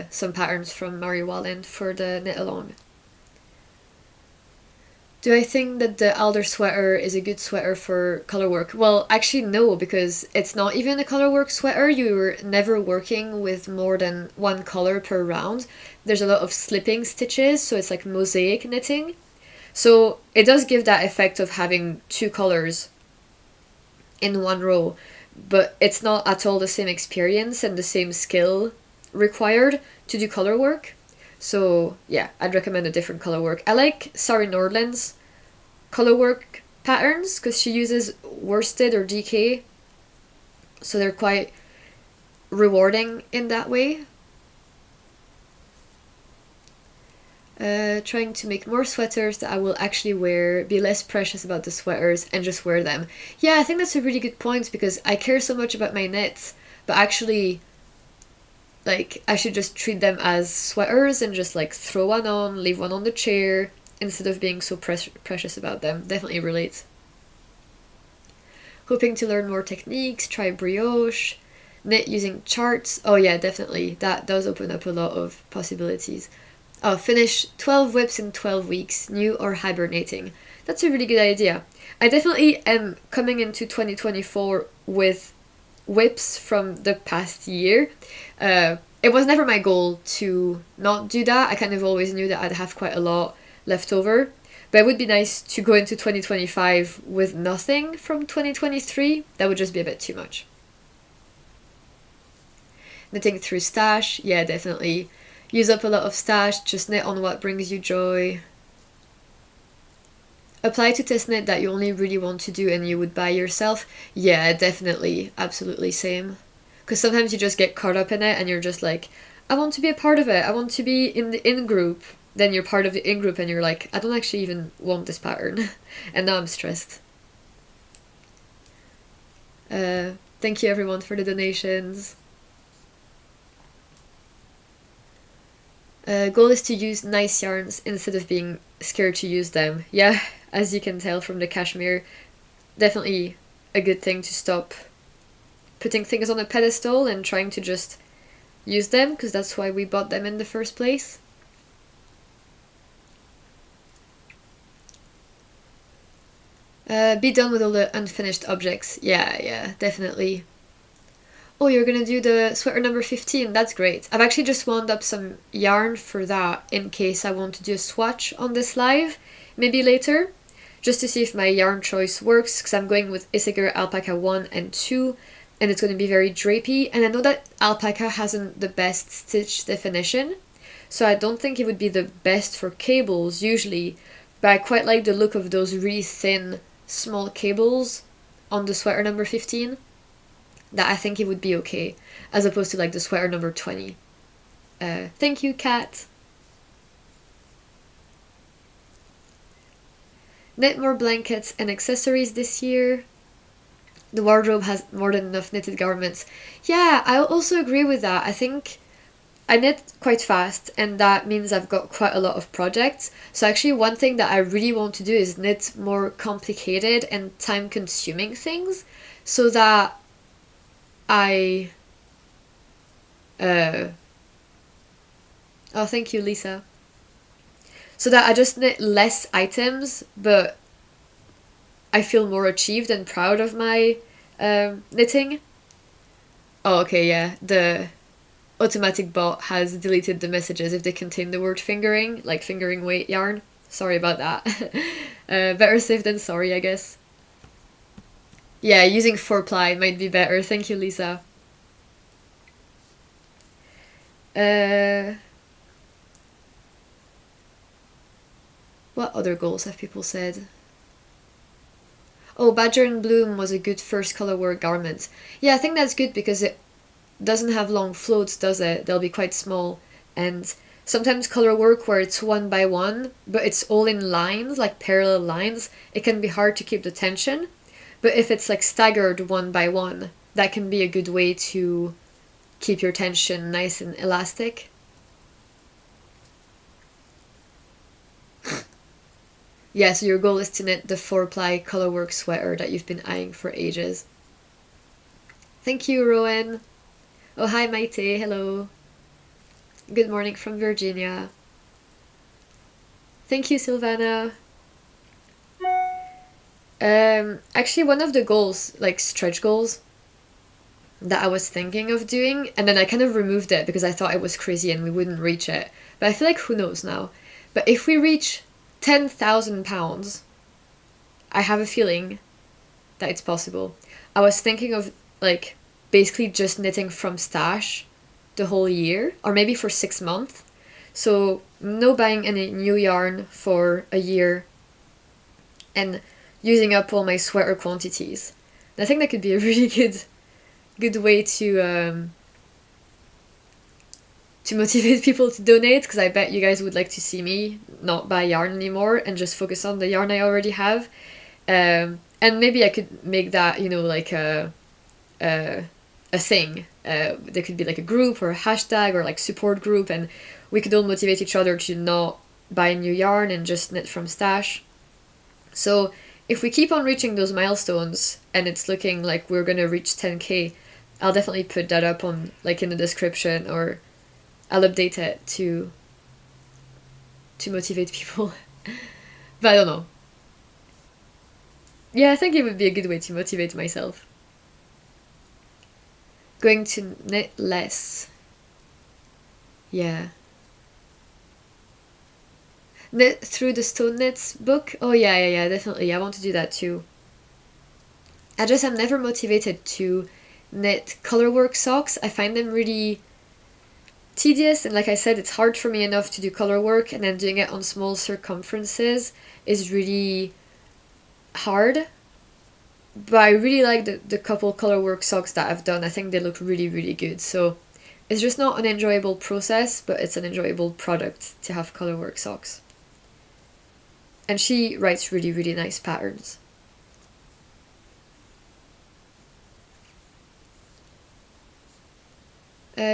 some patterns from Mari Wallen for the knit along. Do I think that the Alder sweater is a good sweater for color work? Well, actually no, because it's not even a color work sweater. You're never working with more than one color per round. There's a lot of slipping stitches, so it's like mosaic knitting. So it does give that effect of having two colors in one row, but it's not at all the same experience and the same skill required to do color work. So yeah, I'd recommend a different color work. I like Sari Nordland's color work patterns because she uses worsted or DK, so they're quite rewarding in that way. Trying to make more sweaters that I will actually wear, be less precious about the sweaters and just wear them. Yeah, I think that's a really good point because I care so much about my knits, but actually like I should just treat them as sweaters and just like throw one on, leave one on the chair instead of being so precious about them. Definitely relate. Hoping to learn more techniques, try brioche, knit using charts. Oh yeah, definitely. That does open up a lot of possibilities. Oh, finish 12 whips in 12 weeks, new or hibernating. That's a really good idea. I definitely am coming into 2024 with whips from the past year. It was never my goal to not do that. I kind of always knew that I'd have quite a lot left over. But it would be nice to go into 2025 with nothing from 2023. That would just be a bit too much. Knitting through stash, yeah, definitely. Use up a lot of stash, just knit on what brings you joy. Apply to test knit that you only really want to do and you would buy yourself. Yeah, definitely, absolutely same. Because sometimes you just get caught up in it and you're just like, I want to be a part of it, I want to be in the in-group. Then you're part of the in-group and you're like, I don't actually even want this pattern. And now I'm stressed. Thank you everyone for the donations. Goal is to use nice yarns instead of being scared to use them. Yeah, as you can tell from the cashmere, definitely a good thing to stop putting things on a pedestal and trying to just use them, because that's why we bought them in the first place. Be done with all the unfinished objects. Yeah, definitely. Oh, you're gonna do the sweater number 15. That's great. I've actually just wound up some yarn for that in case I want to do a swatch on this live, maybe later, just to see if my yarn choice works, because I'm going with Issachar Alpaca 1 and 2, and it's going to be very drapey, and I know that alpaca hasn't the best stitch definition, so I don't think it would be the best for cables usually, but I quite like the look of those really thin, small cables on the sweater number 15, that I think it would be okay, as opposed to like the sweater number 20. Thank you, Kat. Knit more blankets and accessories this year. The wardrobe has more than enough knitted garments. Yeah, I also agree with that. I think I knit quite fast, and that means I've got quite a lot of projects. So actually one thing that I really want to do is knit more complicated and time-consuming things, so that I... oh, thank you, Lisa. So that I just knit less items, but I feel more achieved and proud of my knitting. Oh, okay, yeah. The automatic bot has deleted the messages if they contain the word fingering, like fingering weight yarn. Sorry about that. Better safe than sorry, I guess. Yeah, using 4-ply might be better. Thank you, Lisa. What other goals have people said? Oh, Badger and Bloom was a good first colorwork garment. Yeah, I think that's good because it doesn't have long floats, does it? They'll be quite small. And sometimes colorwork where it's one by one, but it's all in lines, like parallel lines, it can be hard to keep the tension. But if it's like staggered one by one, that can be a good way to keep your tension nice and elastic. Yeah, so your goal is to knit the 4-ply colorwork sweater that you've been eyeing for ages. Thank you, Rowan. Oh, hi, Maite. Hello. Good morning from Virginia. Thank you, Silvana. Actually, one of the goals, like stretch goals, that I was thinking of doing, and then I kind of removed it because I thought it was crazy and we wouldn't reach it. But I feel like who knows now. But if we reach £10,000, I have a feeling that it's possible. I was thinking of like basically just knitting from stash the whole year, or maybe for 6 months. So no buying any new yarn for a year and using up all my sweater quantities. And I think that could be a really good way to motivate people to donate, because I bet you guys would like to see me not buy yarn anymore and just focus on the yarn I already have. And maybe I could make that, you know, like a thing. There could be like a group or a hashtag or like support group, and we could all motivate each other to not buy new yarn and just knit from stash. So if we keep on reaching those milestones and it's looking like we're gonna reach 10k, I'll definitely put that up on like in the description, or I'll update it to motivate people. But I don't know. Yeah, I think it would be a good way to motivate myself. Going to knit less. Yeah. Knit through the Stone Knits book? Oh yeah, definitely. I want to do that too. I just am never motivated to knit colorwork socks. I find them really tedious, and like I said, it's hard for me enough to do colorwork, and then doing it on small circumferences is really hard. But I really like the couple colorwork socks that I've done. I think they look really, really good. So it's just not an enjoyable process, but it's an enjoyable product to have colorwork socks. And she writes really, really nice patterns.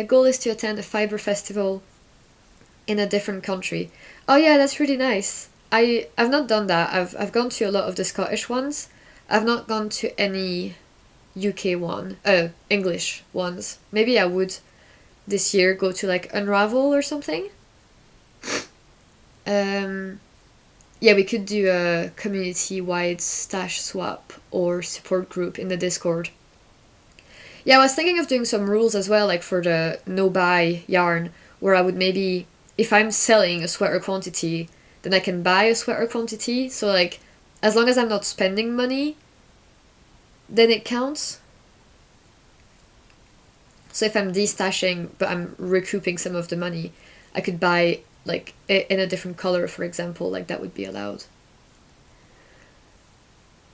Goal is to attend a fiber festival in a different country. Oh yeah, that's really nice. I've not done that. I've gone to a lot of the Scottish ones. I've not gone to any UK one, English ones. Maybe I would this year go to like Unravel or something. yeah, we could do a community-wide stash swap or support group in the Discord. Yeah, I was thinking of doing some rules as well, like for the no-buy yarn, where I would maybe, if I'm selling a sweater quantity, then I can buy a sweater quantity. So like, as long as I'm not spending money, then it counts. So if I'm destashing, but I'm recouping some of the money, I could buy like in a different color, for example, like that would be allowed.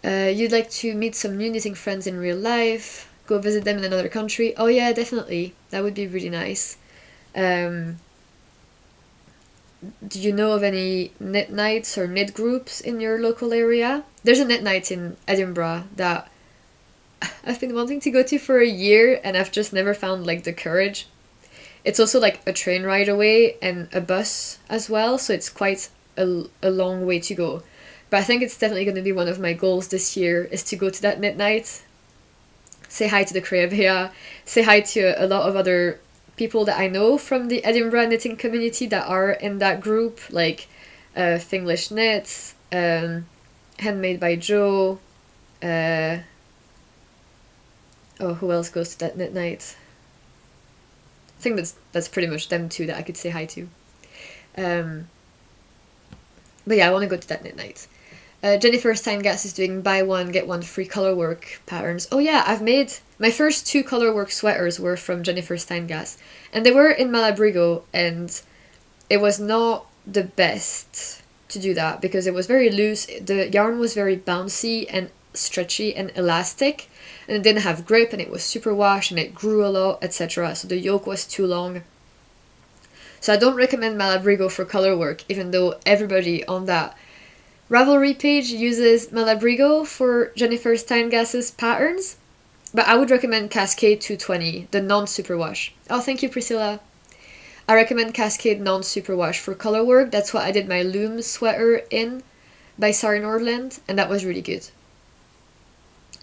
You'd like to meet some new knitting friends in real life, go visit them in another country. Oh yeah, definitely. That would be really nice. Do you know of any knit nights or knit groups in your local area? There's a knit night in Edinburgh that I've been wanting to go to for a year, and I've just never found like the courage. It's also like a train ride away and a bus as well, so it's quite a long way to go. But I think it's definitely going to be one of my goals this year, is to go to that knit night, say hi to the crib, yeah, say hi to a lot of other people that I know from the Edinburgh knitting community that are in that group, like Finglish Knits, Handmade by Joe, oh, who else goes to that knit night? I think that's pretty much them two that I could say hi to. But yeah, I want to go to that knit night. Jennifer Steingas is doing buy one, get one free colorwork patterns. Oh yeah, I've made... My first 2 colorwork sweaters were from Jennifer Steingas. And they were in Malabrigo, and it was not the best to do that because it was very loose. The yarn was very bouncy and stretchy and elastic, and it didn't have grip, and it was super wash, and it grew a lot, etc. So the yoke was too long. So I don't recommend Malabrigo for colorwork, even though everybody on that Ravelry page uses Malabrigo for Jennifer Steingas's patterns. But I would recommend Cascade 220, the non-superwash. Oh, thank you, Priscilla. I recommend Cascade non-superwash for colorwork. That's what I did my loom sweater in by Sarah Nordland, and that was really good.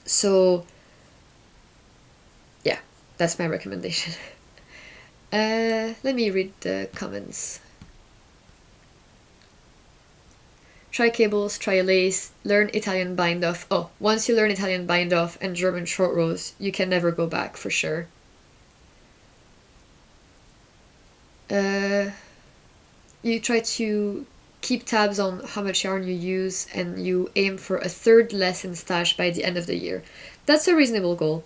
So, yeah, that's my recommendation. Let me read the comments. Try cables, try a lace, learn Italian bind off. Oh, once you learn Italian bind off and German short rows, you can never go back for sure. You try to keep tabs on how much yarn you use, and you aim for a third less in stash by the end of the year. That's a reasonable goal.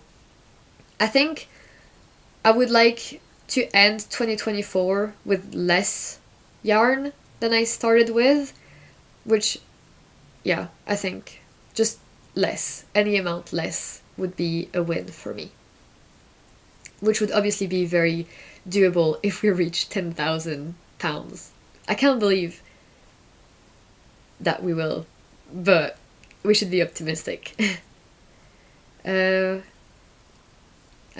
I think I would like to end 2024 with less yarn than I started with, which, yeah, I think just less, any amount less would be a win for me. Which would obviously be very doable if we reach £10,000. I can't believe that we will, but we should be optimistic. I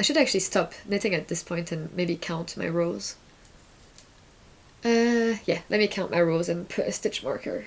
should actually stop knitting at this point and maybe count my rows. Yeah, let me count my rows and put a stitch marker.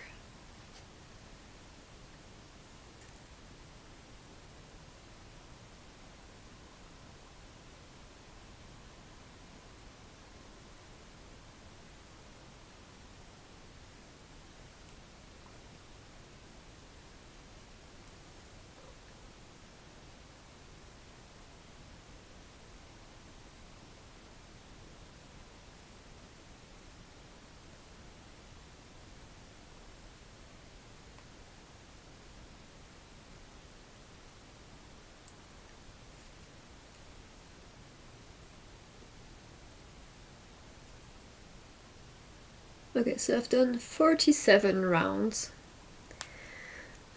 Okay, so I've done 47 rounds.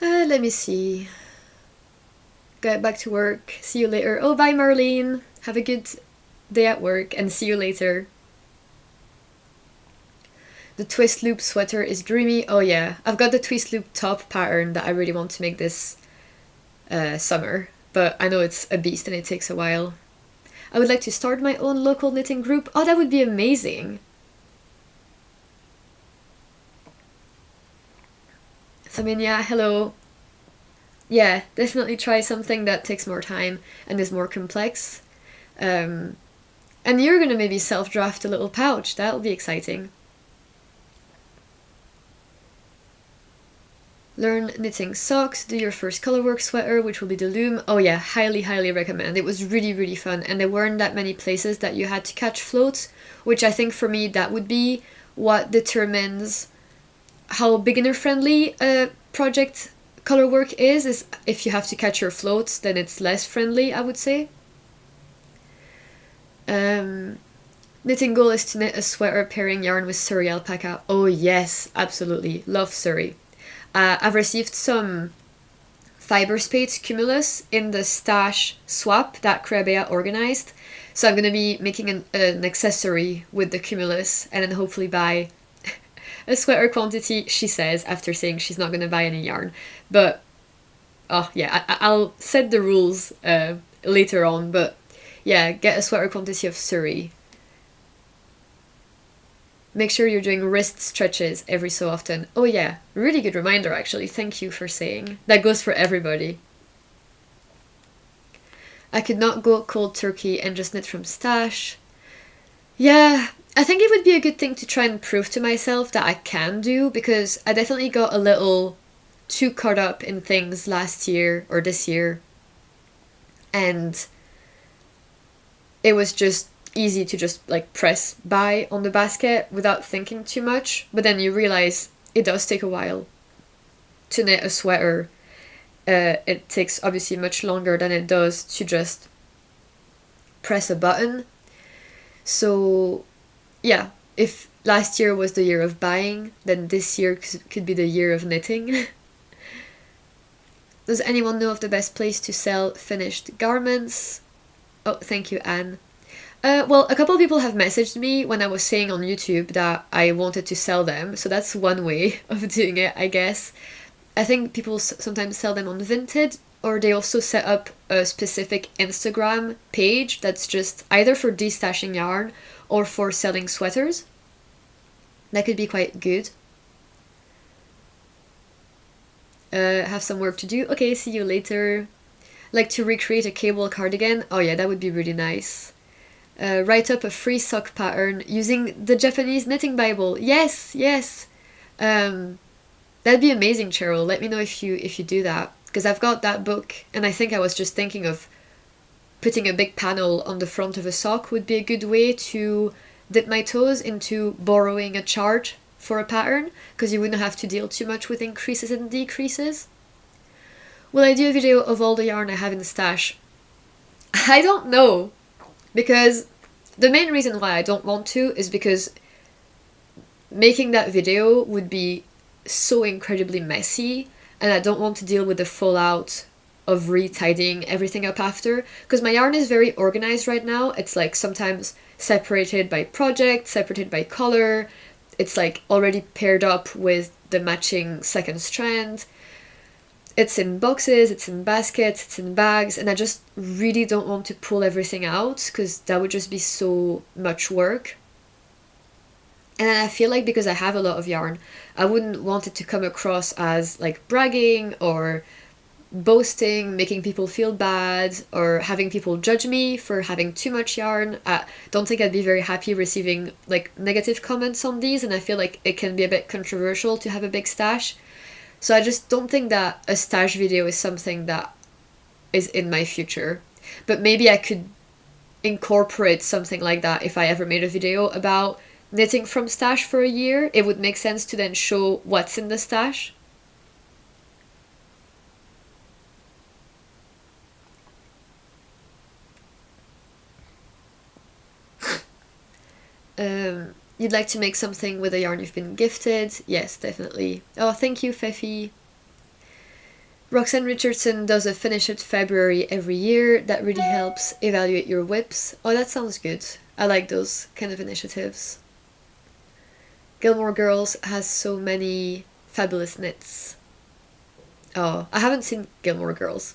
Let me see. Get back to work. See you later. Oh, bye, Marlene. Have a good day at work, and see you later. The twist loop sweater is dreamy. Oh yeah, I've got the twist loop top pattern that I really want to make this summer, but I know it's a beast and it takes a while. I would like to start my own local knitting group. Oh, that would be amazing. Saminia, hello. Yeah, definitely try something that takes more time and is more complex. And you're gonna maybe self-draft a little pouch. That'll be exciting. Learn knitting socks, do your first colorwork sweater, which will be the loom. Oh yeah, highly, highly recommend. It was really, really fun, and there weren't that many places that you had to catch floats, which I think for me that would be what determines how beginner friendly a project colorwork is if you have to catch your floats, then it's less friendly, I would say. Knitting goal is to knit a sweater pairing yarn with Surrey alpaca. Oh yes, absolutely, love Surrey. I've received some fiber spades cumulus in the stash swap that Crabea organized, so I'm gonna be making an accessory with the cumulus and then hopefully buy a sweater quantity, she says, after saying she's not gonna buy any yarn. But oh yeah, I'll set the rules later on, but yeah, get a sweater quantity of Surrey. Make sure you're doing wrist stretches every so often. Oh yeah, really good reminder actually, thank you for saying. That goes for everybody. I could not go cold turkey and just knit from stash. Yeah, I think it would be a good thing to try and prove to myself that I can do, because I definitely got a little too caught up in things last year or this year, and it was just easy to just like press buy on the basket without thinking too much, but then you realize it does take a while to knit a sweater. It takes obviously much longer than it does to just press a button. So yeah, if last year was the year of buying, then this year could be the year of knitting. Does anyone know of the best place to sell finished garments? Oh, thank you, Anne. Well, a couple of people have messaged me when I was saying on YouTube that I wanted to sell them, so that's one way of doing it, I guess. I think people sometimes sell them on Vinted, or they also set up a specific Instagram page that's just either for destashing yarn or for selling sweaters. That could be quite good. Have some work to do. Okay, see you later. Like to recreate a cable cardigan. Oh yeah, that would be really nice. Write up a free sock pattern using the Japanese knitting Bible. Yes, yes. That'd be amazing, Cheryl. Let me know if you do that, because I've got that book, and I think I was just thinking of putting a big panel on the front of a sock would be a good way to dip my toes into borrowing a chart for a pattern, because you wouldn't have to deal too much with increases and decreases. Will I do a video of all the yarn I have in the stash? I don't know, because the main reason why I don't want to is because making that video would be so incredibly messy, and I don't want to deal with the fallout of retidying everything up after, because my yarn is very organized right now. It's like sometimes separated by project, separated by color, it's like already paired up with the matching second strand. It's in boxes, it's in baskets, it's in bags, and I just really don't want to pull everything out, because that would just be so much work. And I feel like because I have a lot of yarn, I wouldn't want it to come across as like bragging or boasting, making people feel bad, or having people judge me for having too much yarn. I don't think I'd be very happy receiving like negative comments on these, and I feel like it can be a bit controversial to have a big stash. So I just don't think that a stash video is something that is in my future. But maybe I could incorporate something like that if I ever made a video about knitting from stash for a year. It would make sense to then show what's in the stash. You'd like to make something with a yarn you've been gifted? Yes, definitely. Oh, thank you, Fefi. Roxanne Richardson does a finish it February every year. That really helps evaluate your whips. Oh, that sounds good. I like those kind of initiatives. Gilmore Girls has so many fabulous knits. Oh, I haven't seen Gilmore Girls.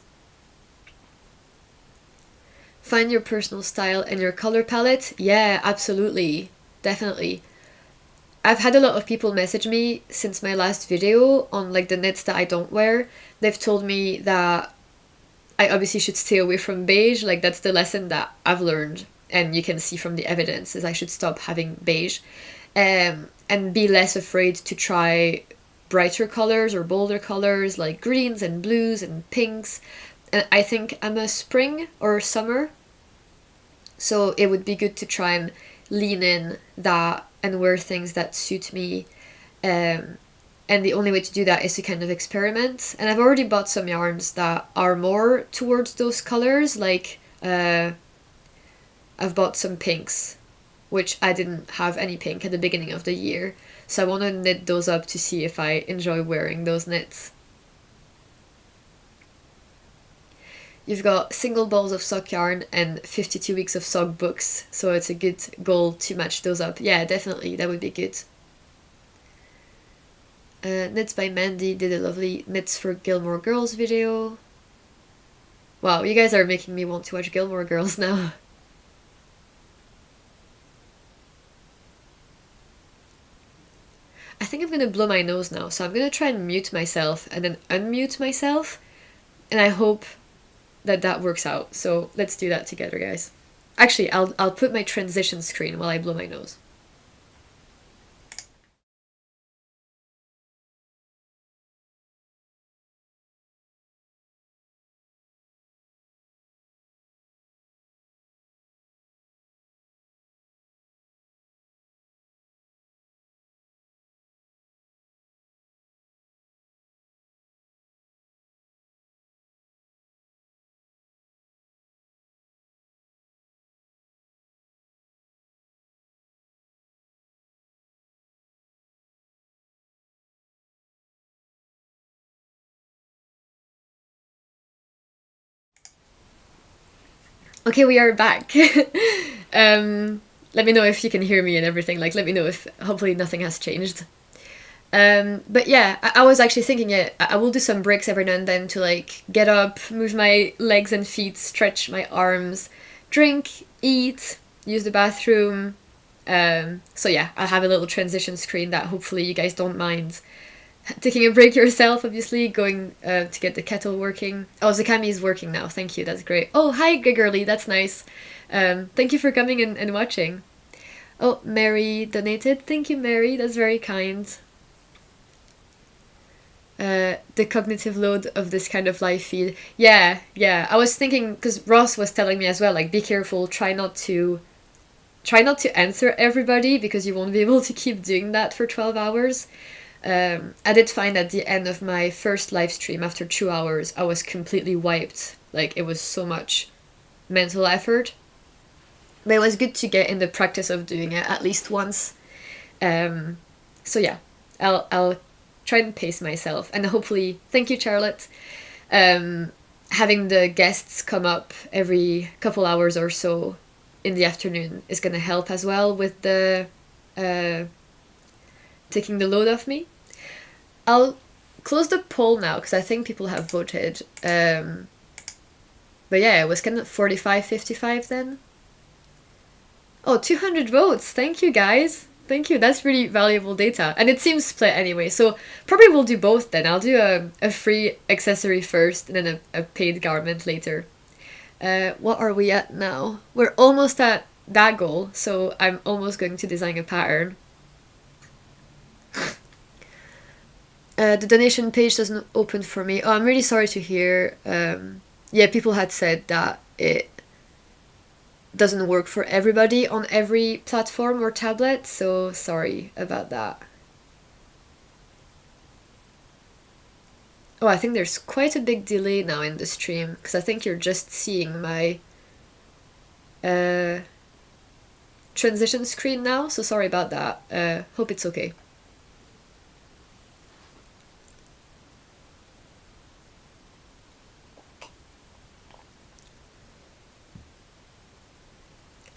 Find your personal style and your color palette? Yeah, absolutely. Definitely. I've had a lot of people message me since my last video on like the knits that I don't wear. They've told me that I obviously should stay away from beige. Like that's the lesson that I've learned, and you can see from the evidence, is I should stop having beige, and be less afraid to try brighter colors or bolder colors like greens and blues and pinks. And I think I'm a spring or summer, so it would be good to try and lean in that and wear things that suit me. And the only way to do that is to kind of experiment. And I've already bought some yarns that are more towards those colors, like I've bought some pinks, which I didn't have any pink at the beginning of the year. So I want to knit those up to see if I enjoy wearing those knits. You've got single balls of sock yarn and 52 weeks of sock books, so it's a good goal to match those up. Yeah, definitely, that would be good. Knits by Mandy did a lovely Knits for Gilmore Girls video. Wow, you guys are making me want to watch Gilmore Girls now. I think I'm gonna blow my nose now, so I'm gonna try and mute myself and then unmute myself, and I hope that works out. So let's do that together, guys. Actually, I'll put my transition screen while I blow my nose. Okay, we are back. Let me know if you can hear me and everything. Like, let me know if hopefully nothing has changed. But yeah, I was actually thinking, yeah, I will do some breaks every now and then to like get up, move my legs and feet, stretch my arms, drink, eat, use the bathroom. So yeah, I'll have a little transition screen that hopefully you guys don't mind. Taking a break yourself, obviously, going to get the kettle working. Oh, Zakami is working now. Thank you. That's great. Oh, hi, Giggerly. That's nice. Thank you for coming and watching. Oh, Mary donated. Thank you, Mary. That's very kind. The cognitive load of this kind of live feed. Yeah. I was thinking, because Ross was telling me as well, like, be careful. Try not to answer everybody because you won't be able to keep doing that for 12 hours. I did find at the end of my first live stream, after 2 hours, I was completely wiped. Like, it was so much mental effort. But it was good to get in the practice of doing it at least once. So yeah, I'll try and pace myself. And hopefully, thank you, Charlotte. Having the guests come up every couple hours or so in the afternoon is going to help as well with the taking the load off me. I'll close the poll now because I think people have voted. But yeah, it was kind of 45-55 then. Oh, 200 votes. Thank you, guys. Thank you. That's really valuable data. And it seems split anyway. So probably we'll do both then. I'll do a free accessory first and then a paid garment later. What are we at now? We're almost at that goal. So I'm almost going to design a pattern. The donation page doesn't open for me. Oh, I'm really sorry to hear. Yeah, people had said that it doesn't work for everybody on every platform or tablet, so sorry about that. Oh, I think there's quite a big delay now in the stream, because I think you're just seeing my transition screen now, so sorry about that. Hope it's okay.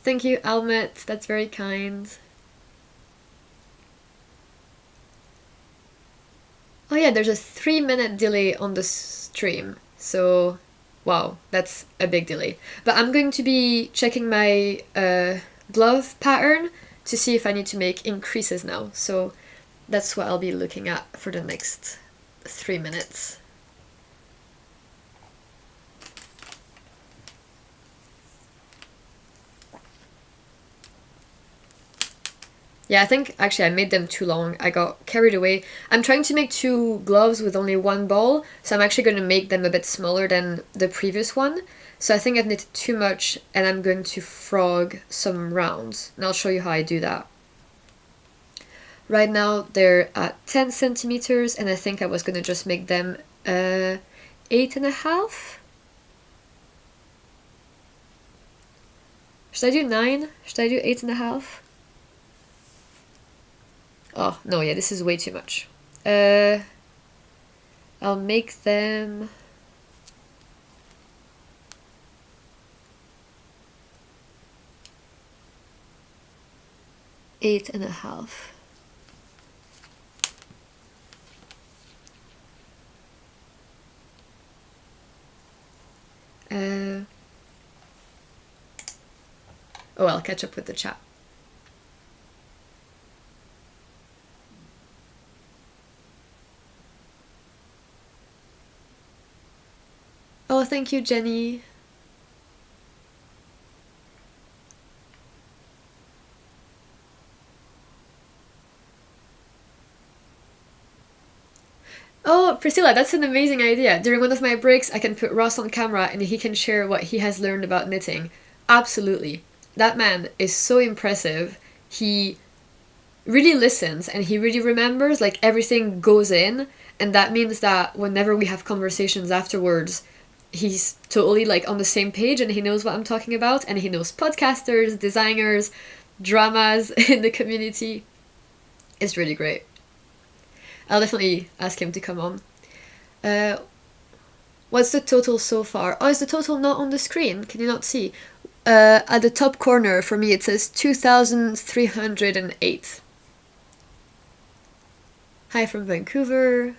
Thank you, Almet. That's very kind. Oh yeah, there's a 3-minute delay on the stream. So, wow, that's a big delay. But I'm going to be checking my glove pattern to see if I need to make increases now. So that's what I'll be looking at for the next 3 minutes. Yeah, I think actually I made them too long. I got carried away. I'm trying to make 2 gloves with only 1 ball, so I'm actually going to make them a bit smaller than the previous one. So I think I've knitted too much, and I'm going to frog some rounds. And I'll show you how I do that. Right now they're at 10 centimeters, and I think I was going to just make them 8.5. Should I do 9? Should I do 8.5? Oh, no, yeah, this is way too much. I'll make them... Eight and a half. Oh, I'll catch up with the chat. Oh, thank you, Jenny. Oh, Priscilla, that's an amazing idea. During one of my breaks, I can put Ross on camera and he can share what he has learned about knitting. Absolutely. That man is so impressive. He really listens and he really remembers, like everything goes in, and that means that whenever we have conversations afterwards, he's totally like on the same page and he knows what I'm talking about, and he knows podcasters, designers, dramas in the community. It's really great. I'll definitely ask him to come on. What's the total so far? Oh, is the total not on the screen? Can you not see? At the top corner for me it says 2,308. Hi from Vancouver.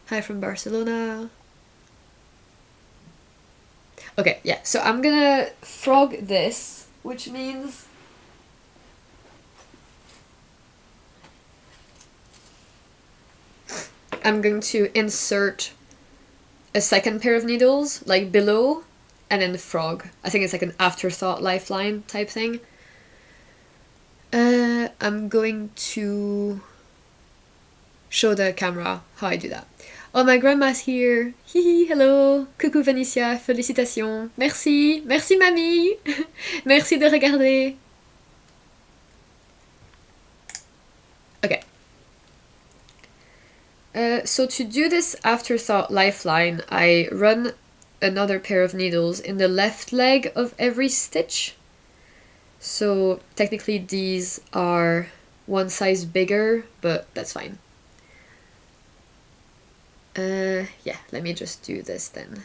Hi from Barcelona. Okay, yeah, so I'm gonna frog this, which means I'm going to insert a second pair of needles, like below, and then frog. I think it's like an afterthought lifeline type thing. I'm going to show the camera how I do that. Oh, my grandma's here. Hihi, hello. Coucou Vanissia, félicitations. Merci. Merci mamie. Merci de regarder. Okay. So to do this afterthought lifeline, I run another pair of needles in the left leg of every stitch. So technically these are one size bigger, but that's fine. Yeah, let me just do this then.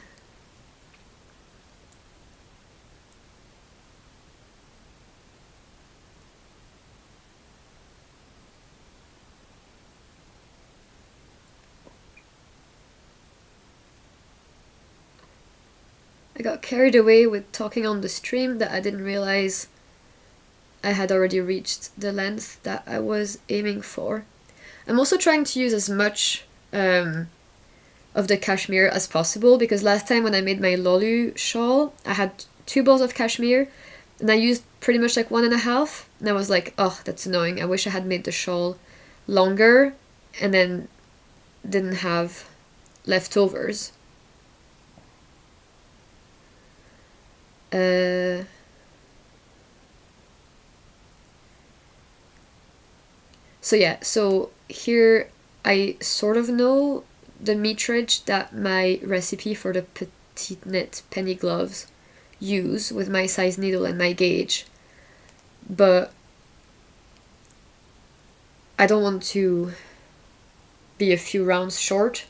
I got carried away with talking on the stream that I didn't realize I had already reached the length that I was aiming for. I'm also trying to use as much of the cashmere as possible, because last time when I made my Lolu shawl, I had 2 balls of cashmere and I used pretty much like 1.5, and I was like, oh, that's annoying. I wish I had made the shawl longer and then didn't have leftovers. So yeah, so here I sort of know the meterage that my recipe for the petite knit penny gloves use with my size needle and my gauge, but I don't want to be a few rounds short,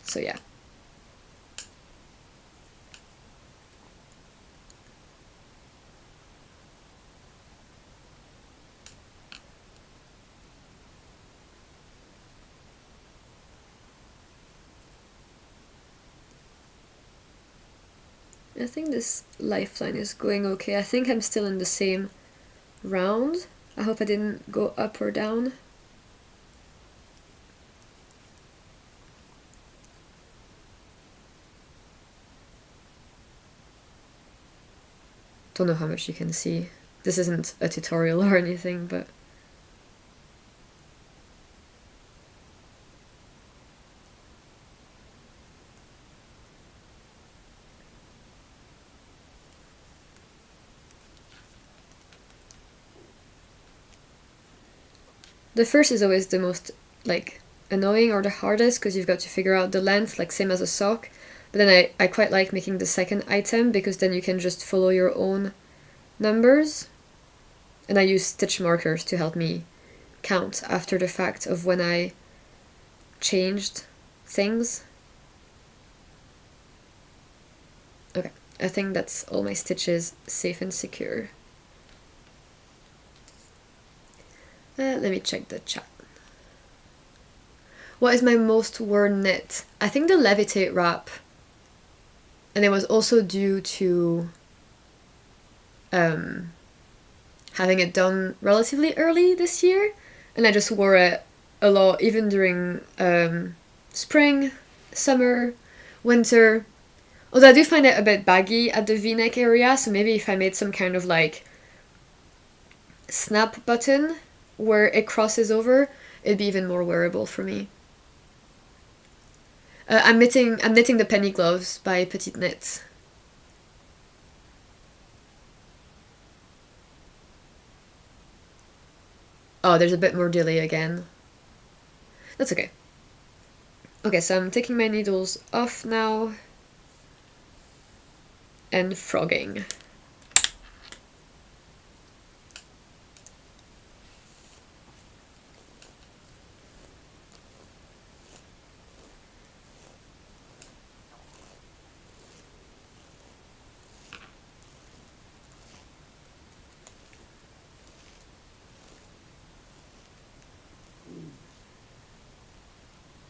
so yeah. I think this lifeline is going okay. I think I'm still in the same round. I hope I didn't go up or down. Don't know how much you can see. This isn't a tutorial or anything, but... The first is always the most, like, annoying or the hardest, because you've got to figure out the length, like same as a sock. But then I quite like making the second item, because then you can just follow your own numbers. And I use stitch markers to help me count after the fact of when I changed things. Okay, I think that's all my stitches safe and secure. Let me check the chat. What is my most worn knit? I think the Levitate wrap. And it was also due to having it done relatively early this year. And I just wore it a lot, even during spring, summer, winter. Although I do find it a bit baggy at the V-neck area, so maybe if I made some kind of like snap button where it crosses over, it'd be even more wearable for me. I'm knitting the penny gloves by Petite Knits. Oh, there's a bit more delay again. That's okay. Okay, so I'm taking my needles off now and frogging.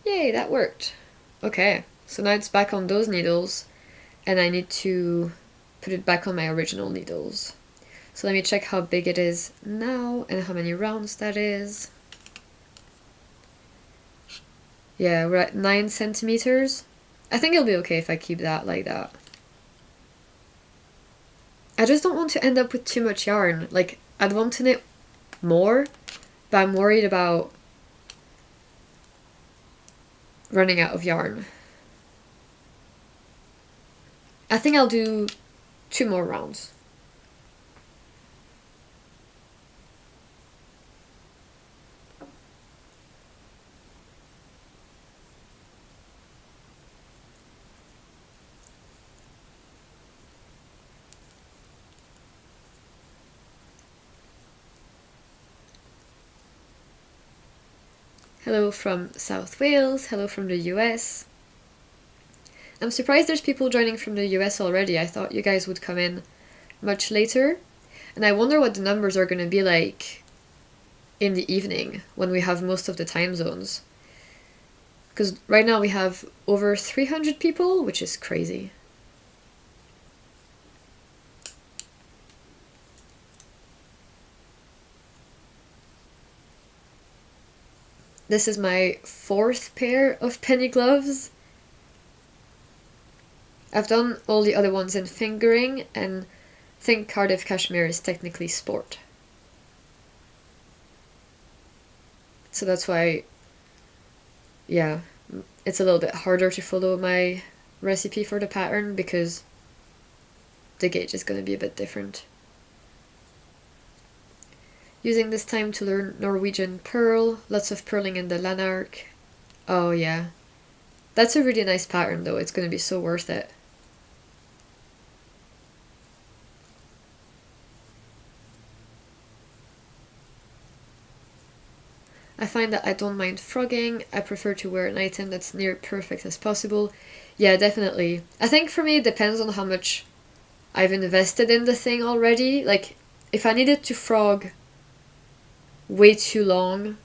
Yay, that worked. Okay, so now it's back on those needles, and I need to put it back on my original needles. So let me check how big it is now and how many rounds that is. Yeah, we're at 9 centimeters. I think it'll be okay if I keep that like that. I just don't want to end up with too much yarn. Like, I'd want to knit more, but I'm worried about running out of yarn. I think I'll do 2 more rounds. Hello from South Wales, hello from the US. I'm surprised there's people joining from the US already. I thought you guys would come in much later. And I wonder what the numbers are going to be like in the evening when we have most of the time zones. Because right now we have over 300 people, which is crazy. This is my 4th pair of penny gloves. I've done all the other ones in fingering, and I think Cardiff cashmere is technically sport. So that's why, yeah, it's a little bit harder to follow my recipe for the pattern because the gauge is going to be a bit different. Using this time to learn Norwegian purl, lots of purling in the Lanark. Oh yeah, that's a really nice pattern though, it's going to be so worth it. I find that I don't mind frogging, I prefer to wear an item that's near perfect as possible. Yeah, definitely. I think for me it depends on how much I've invested in the thing already. Like, if I needed to frog way too long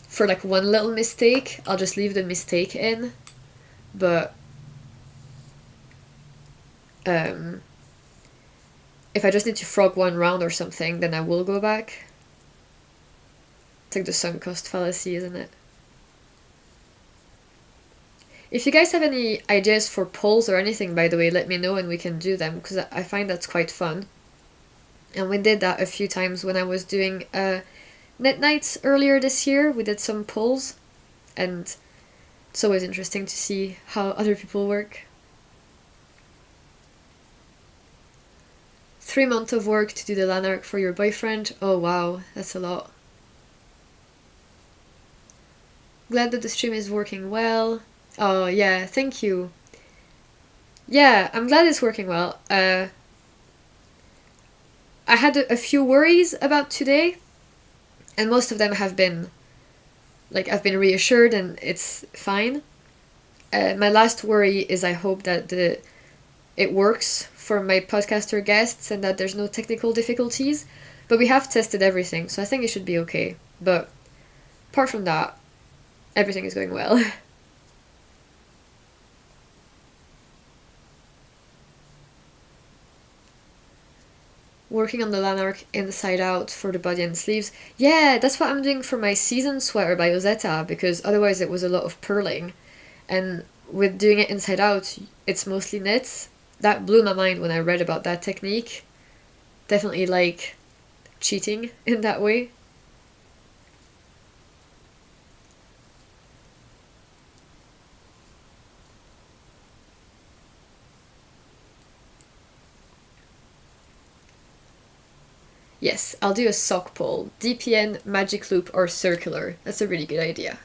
for like one little mistake, I'll just leave the mistake in. But if I just need to frog 1 round or something, then I will go back. It's like the sunk cost fallacy, isn't it? If you guys have any ideas for polls or anything, by the way, let me know and we can do them, because I find that's quite fun. And we did that a few times when I was doing knit nights earlier this year. We did some polls, and it's always interesting to see how other people work. 3 months of work to do the lanark for your boyfriend. Oh wow, that's a lot. Glad that the stream is working well. Oh yeah, thank you. Yeah, I'm glad it's working well. I had a few worries about today, and most of them have been, like, I've been reassured and it's fine. My last worry is I hope that it works for my podcaster guests and that there's no technical difficulties. But we have tested everything, so I think it should be okay. But apart from that, everything is going well. Working on the lanark inside out for the body and sleeves. Yeah, that's what I'm doing for my season sweater by Ozetta, because otherwise it was a lot of purling. And with doing it inside out, it's mostly knits. That blew my mind when I read about that technique. Definitely like cheating in that way. Yes, I'll do a sock pull. DPN, magic loop, or circular. That's a really good idea.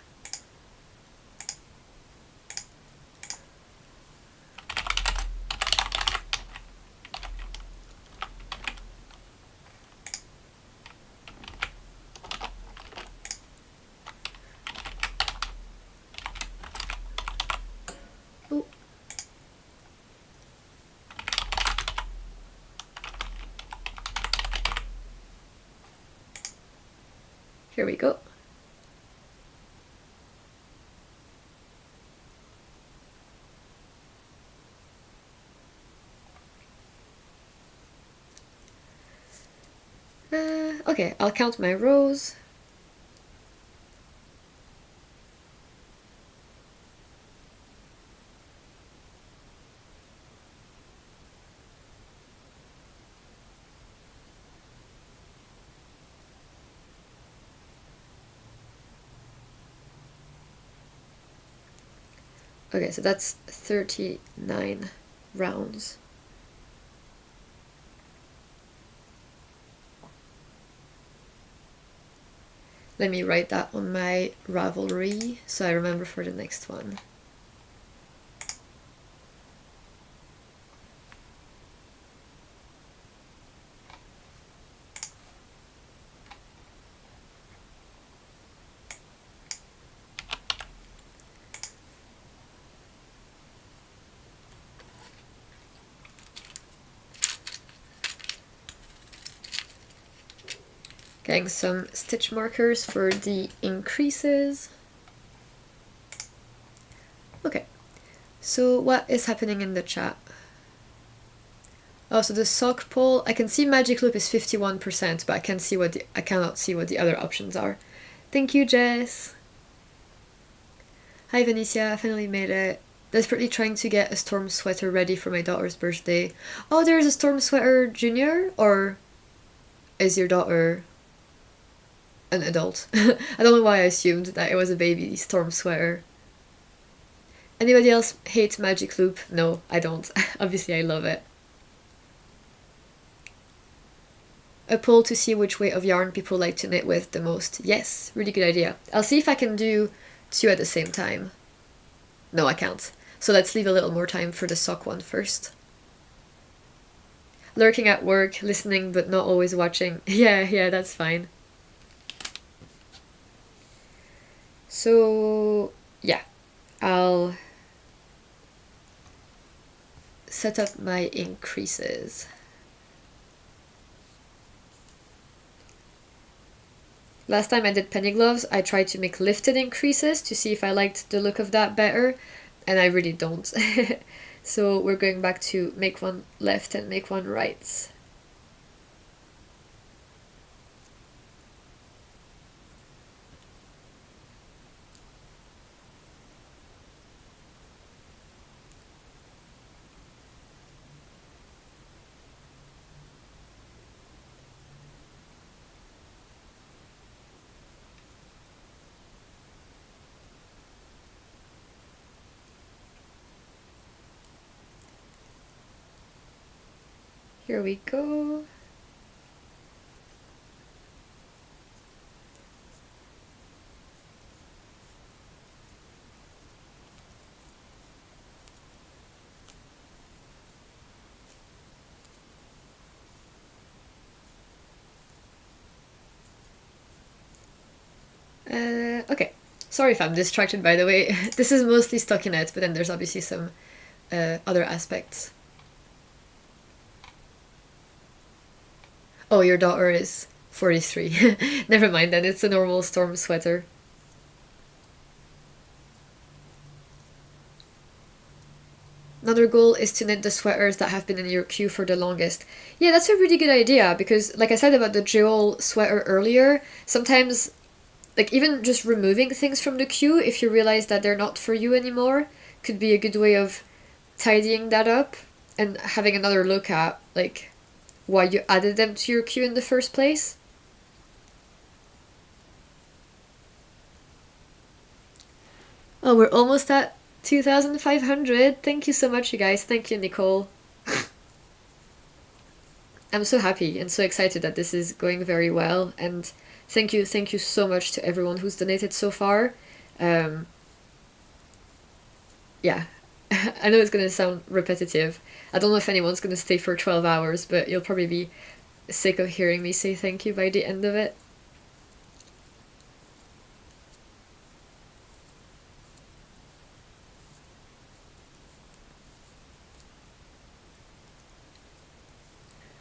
Oh. Here we go. Okay, I'll count my rows. Okay, so that's 39 rounds. Let me write that on my Ravelry so I remember for the next one. Getting some stitch markers for the increases. Okay, so what is happening in the chat? Oh, so the sock pull, I can see magic loop is 51%, but I cannot see what the other options are. Thank you, Jess. Hi, Vanissia, I finally made it. Desperately trying to get a storm sweater ready for my daughter's birthday. Oh, there's a storm sweater junior, or is your daughter an adult? I don't know why I assumed that it was a baby storm sweater. Anybody else hate magic loop? No, I don't. Obviously, I love it. A poll to see which weight of yarn people like to knit with the most. Yes, really good idea. I'll see if I can do 2 at the same time. No, I can't. So let's leave a little more time for the sock one first. Lurking at work, listening but not always watching. Yeah, that's fine. So, yeah, I'll set up my increases. Last time I did penny gloves, I tried to make lifted increases to see if I liked the look of that better, and I really don't. So we're going back to make one left and make one right. Here we go. Okay, sorry if I'm distracted, by the way. This is mostly stockinette, but then there's obviously some other aspects. Oh, your daughter is 43. Never mind then, it's a normal storm sweater. Another goal is to knit the sweaters that have been in your queue for the longest. Yeah, that's a really good idea, because like I said about the Joel sweater earlier, sometimes like even just removing things from the queue if you realize that they're not for you anymore could be a good way of tidying that up and having another look at like why you added them to your queue in the first place. Oh, we're almost at 2,500. Thank you so much, you guys. Thank you, Nicole. I'm so happy and so excited that this is going very well, and thank you so much to everyone who's donated so far. Yeah, I know it's gonna sound repetitive. I don't know if anyone's gonna stay for 12 hours, but you'll probably be sick of hearing me say thank you by the end of it.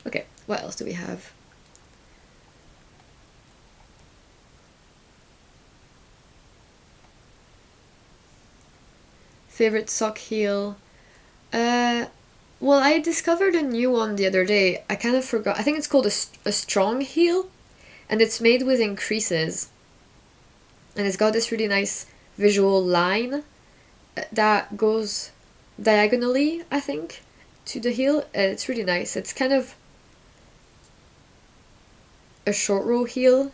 Okay, what else do we have? Favorite sock heel? Well, I discovered a new one the other day. I kind of forgot. I think it's called a strong heel, and it's made with increases. And it's got this really nice visual line that goes diagonally, I think, to the heel. It's really nice. It's kind of a short row heel,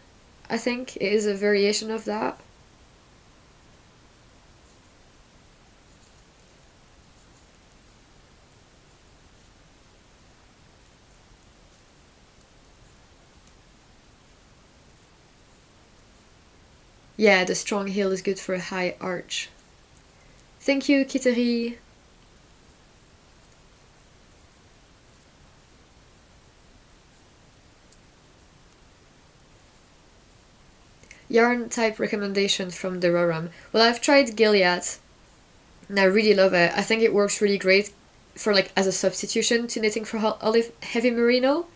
I think. It is a variation of that. Yeah, the strong heel is good for a high arch. Thank you, Kiteri. Yarn type recommendation from the Roram. Well, I've tried Gilead, and I really love it. I think it works really great for like as a substitution to knitting for olive heavy merino.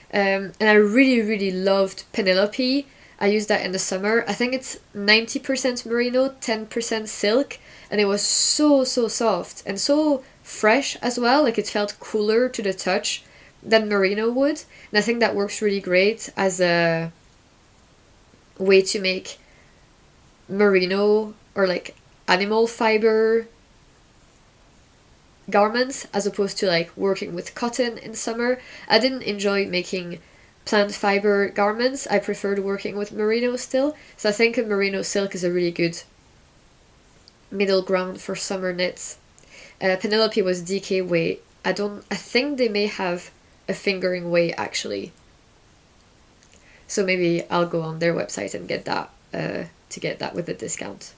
And I really loved Penelope. I used that in the summer. I think it's 90% merino, 10% silk, and it was so soft and so fresh as well. Like it felt cooler to the touch than merino would, and I think that works really great as a way to make merino or like animal fiber garments as opposed to like working with cotton in summer. I didn't enjoy making plant fiber garments. I preferred working with merino still. So I think a merino silk is a really good middle ground for summer knits. Penelope was DK weight. I think they may have a fingering weight actually. So maybe I'll go on their website and get that to get that with a discount.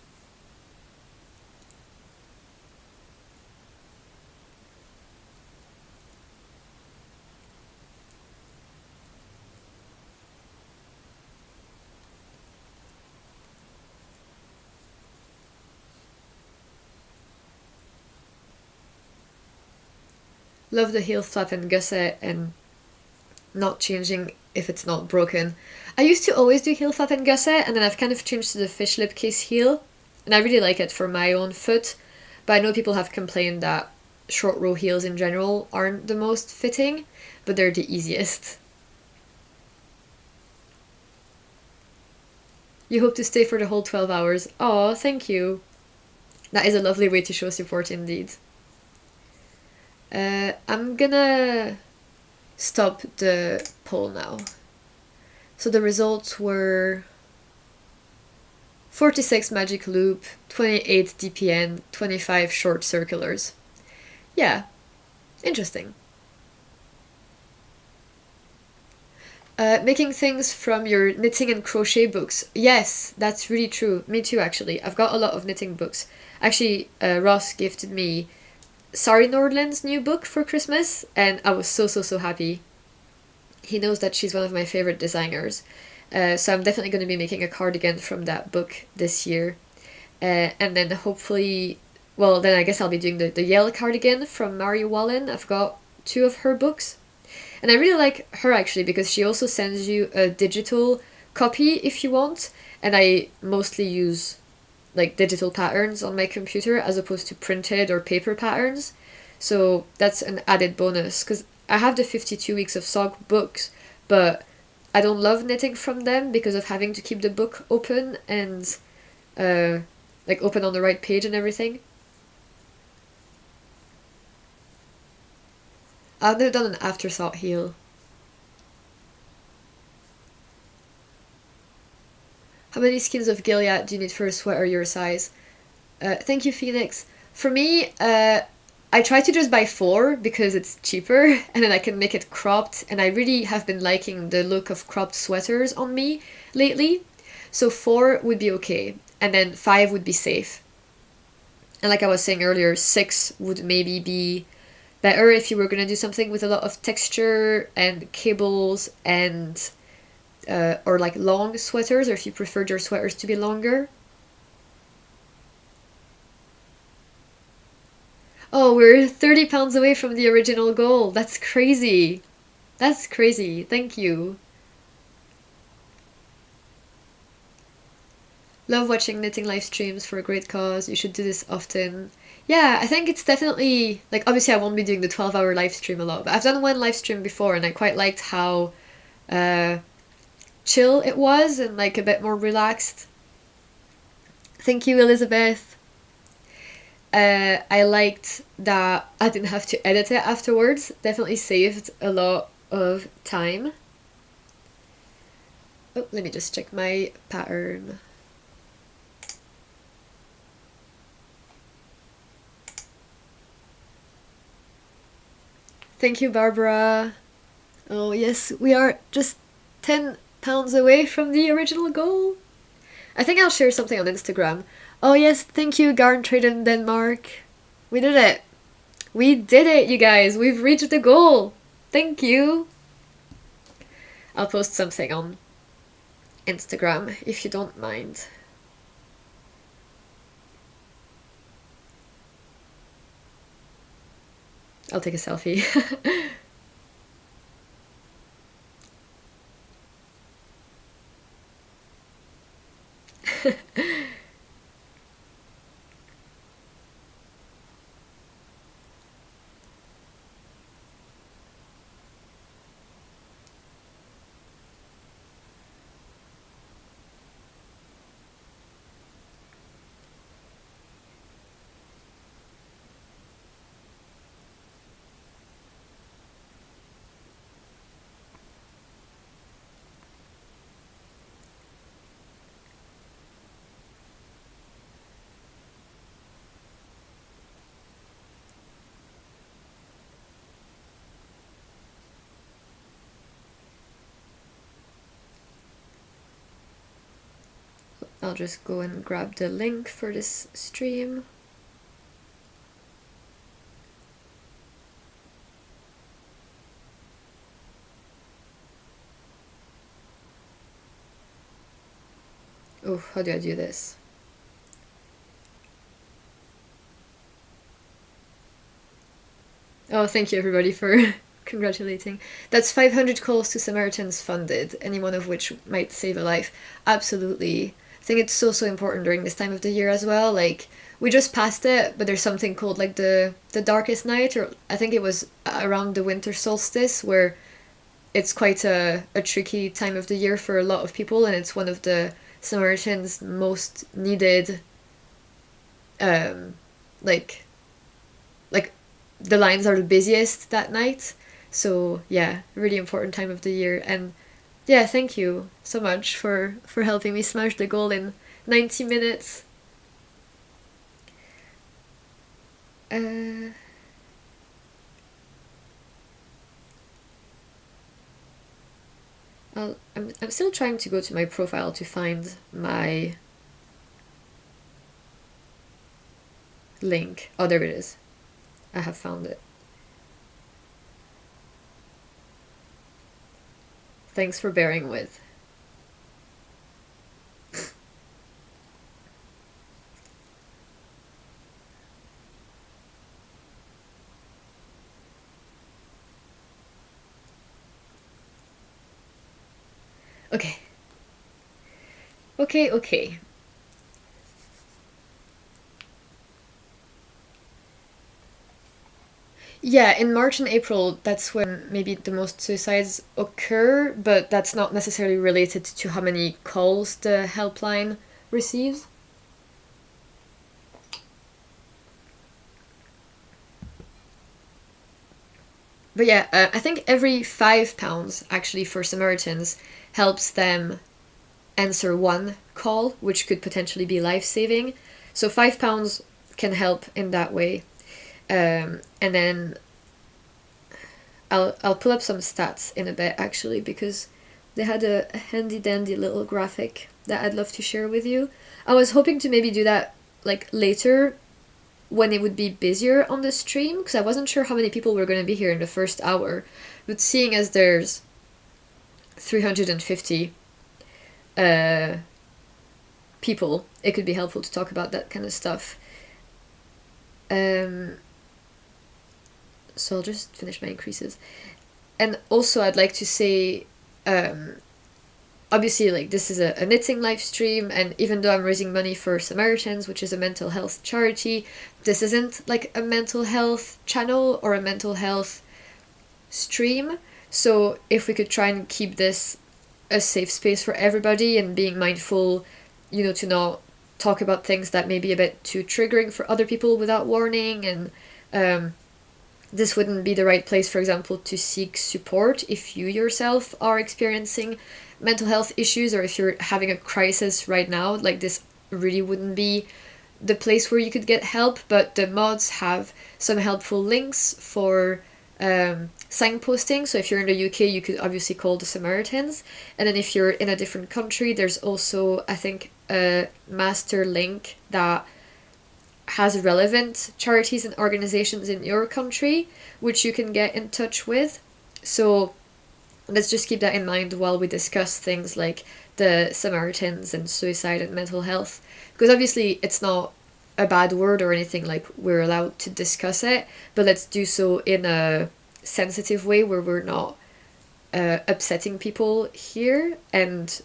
Love the heel flap and gusset and not changing if it's not broken. I used to always do heel flap and gusset, and then I've kind of changed to the fish lip case heel, and I really like it for my own foot, but I know people have complained that short row heels in general aren't the most fitting, but they're the easiest. You hope to stay for the whole 12 hours. Oh, thank you. That is a lovely way to show support indeed. I'm gonna stop the poll now. So the results were 46 magic loop, 28 DPN, 25 short circulars. Yeah, interesting. Making things from your knitting and crochet books. Yes, that's really true. Me too, actually. I've got a lot of knitting books. Actually, Ross gifted me Sari Nordland's new book for Christmas, and I was so, so, so happy. He knows that she's one of my favorite designers. So I'm definitely going to be making a cardigan from that book this year. And then hopefully, well, then I guess I'll be doing the Yale cardigan from Mary Wallen. I've got two of her books. And I really like her actually because she also sends you a digital copy if you want. And I mostly use like digital patterns on my computer as opposed to printed or paper patterns. So that's an added bonus because I have the 52 weeks of sock books, but I don't love knitting from them because of having to keep the book open and like open on the right page and everything. I've never done an afterthought heel. How many skeins of Gilead do you need for a sweater your size? Thank you, Phoenix. For me, I try to just buy 4 because it's cheaper and then I can make it cropped. And I really have been liking the look of cropped sweaters on me lately. So 4 would be okay. And then 5 would be safe. And like I was saying earlier, 6 would maybe be better if you were going to do something with a lot of texture and cables and or like long sweaters, or if you preferred your sweaters to be longer. Oh, we're 30 pounds away from the original goal. That's crazy. That's crazy. Thank you. Love watching knitting live streams for a great cause. You should do this often. Yeah, I think it's definitely like obviously I won't be doing the 12-hour live stream a lot, but I've done one live stream before and I quite liked how uh chill it was and like a bit more relaxed. Thank you, Elizabeth. I liked that I didn't have to edit it afterwards. Definitely saved a lot of time. Oh, let me just check my pattern. Thank you, Barbara. Oh, yes, we are just 10 pounds away from the original goal. I think I'll share something on Instagram. Oh, yes, thank you, Garn Trade in Denmark. We did it. We did it, you guys. We've reached the goal. Thank you. I'll post something on Instagram if you don't mind. I'll take a selfie. I'll just go and grab the link for this stream. Oh, how do I do this? Oh, thank you everybody for congratulating. That's 500 calls to Samaritans funded, any one of which might save a life. Absolutely. I think it's so, so important during this time of the year as well. Like, we just passed it, but there's something called like the darkest night, or I think it was around the winter solstice, where it's quite a tricky time of the year for a lot of people, and it's one of the Samaritans' most needed, um, like, like the lines are the busiest that night. So yeah, really important time of the year. And yeah, thank you so much for helping me smash the goal in 90 minutes. Uh, I'm still trying to go to my profile to find my link. Oh, there it is. I have found it. Thanks for bearing with. Okay. Okay. Yeah, in March and April, that's when maybe the most suicides occur, but that's not necessarily related to how many calls the helpline receives. But yeah, I think every £5 actually for Samaritans helps them answer one call, which could potentially be life-saving. So £5 can help in that way. And then I'll pull up some stats in a bit actually, because they had a handy dandy little graphic that I'd love to share with you. I was hoping to maybe do that like later when it would be busier on the stream, because I wasn't sure how many people were going to be here in the first hour. But seeing as there's 350 people, it could be helpful to talk about that kind of stuff. So I'll just finish my increases. And also I'd like to say, obviously, like, this is a knitting live stream, and even though I'm raising money for Samaritans, which is a mental health charity, this isn't like a mental health channel or a mental health stream. So if we could try and keep this a safe space for everybody and being mindful, you know, to not talk about things that may be a bit too triggering for other people without warning, and this wouldn't be the right place, for example, to seek support if you yourself are experiencing mental health issues, or if you're having a crisis right now. Like, this really wouldn't be the place where you could get help, but the mods have some helpful links for signposting. So if you're in the UK, you could obviously call the Samaritans, and then if you're in a different country, there's also, I think, a master link that has relevant charities and organizations in your country which you can get in touch with. So let's just keep that in mind while we discuss things like the Samaritans and suicide and mental health, because obviously it's not a bad word or anything, like, we're allowed to discuss it, but let's do so in a sensitive way where we're not upsetting people here, and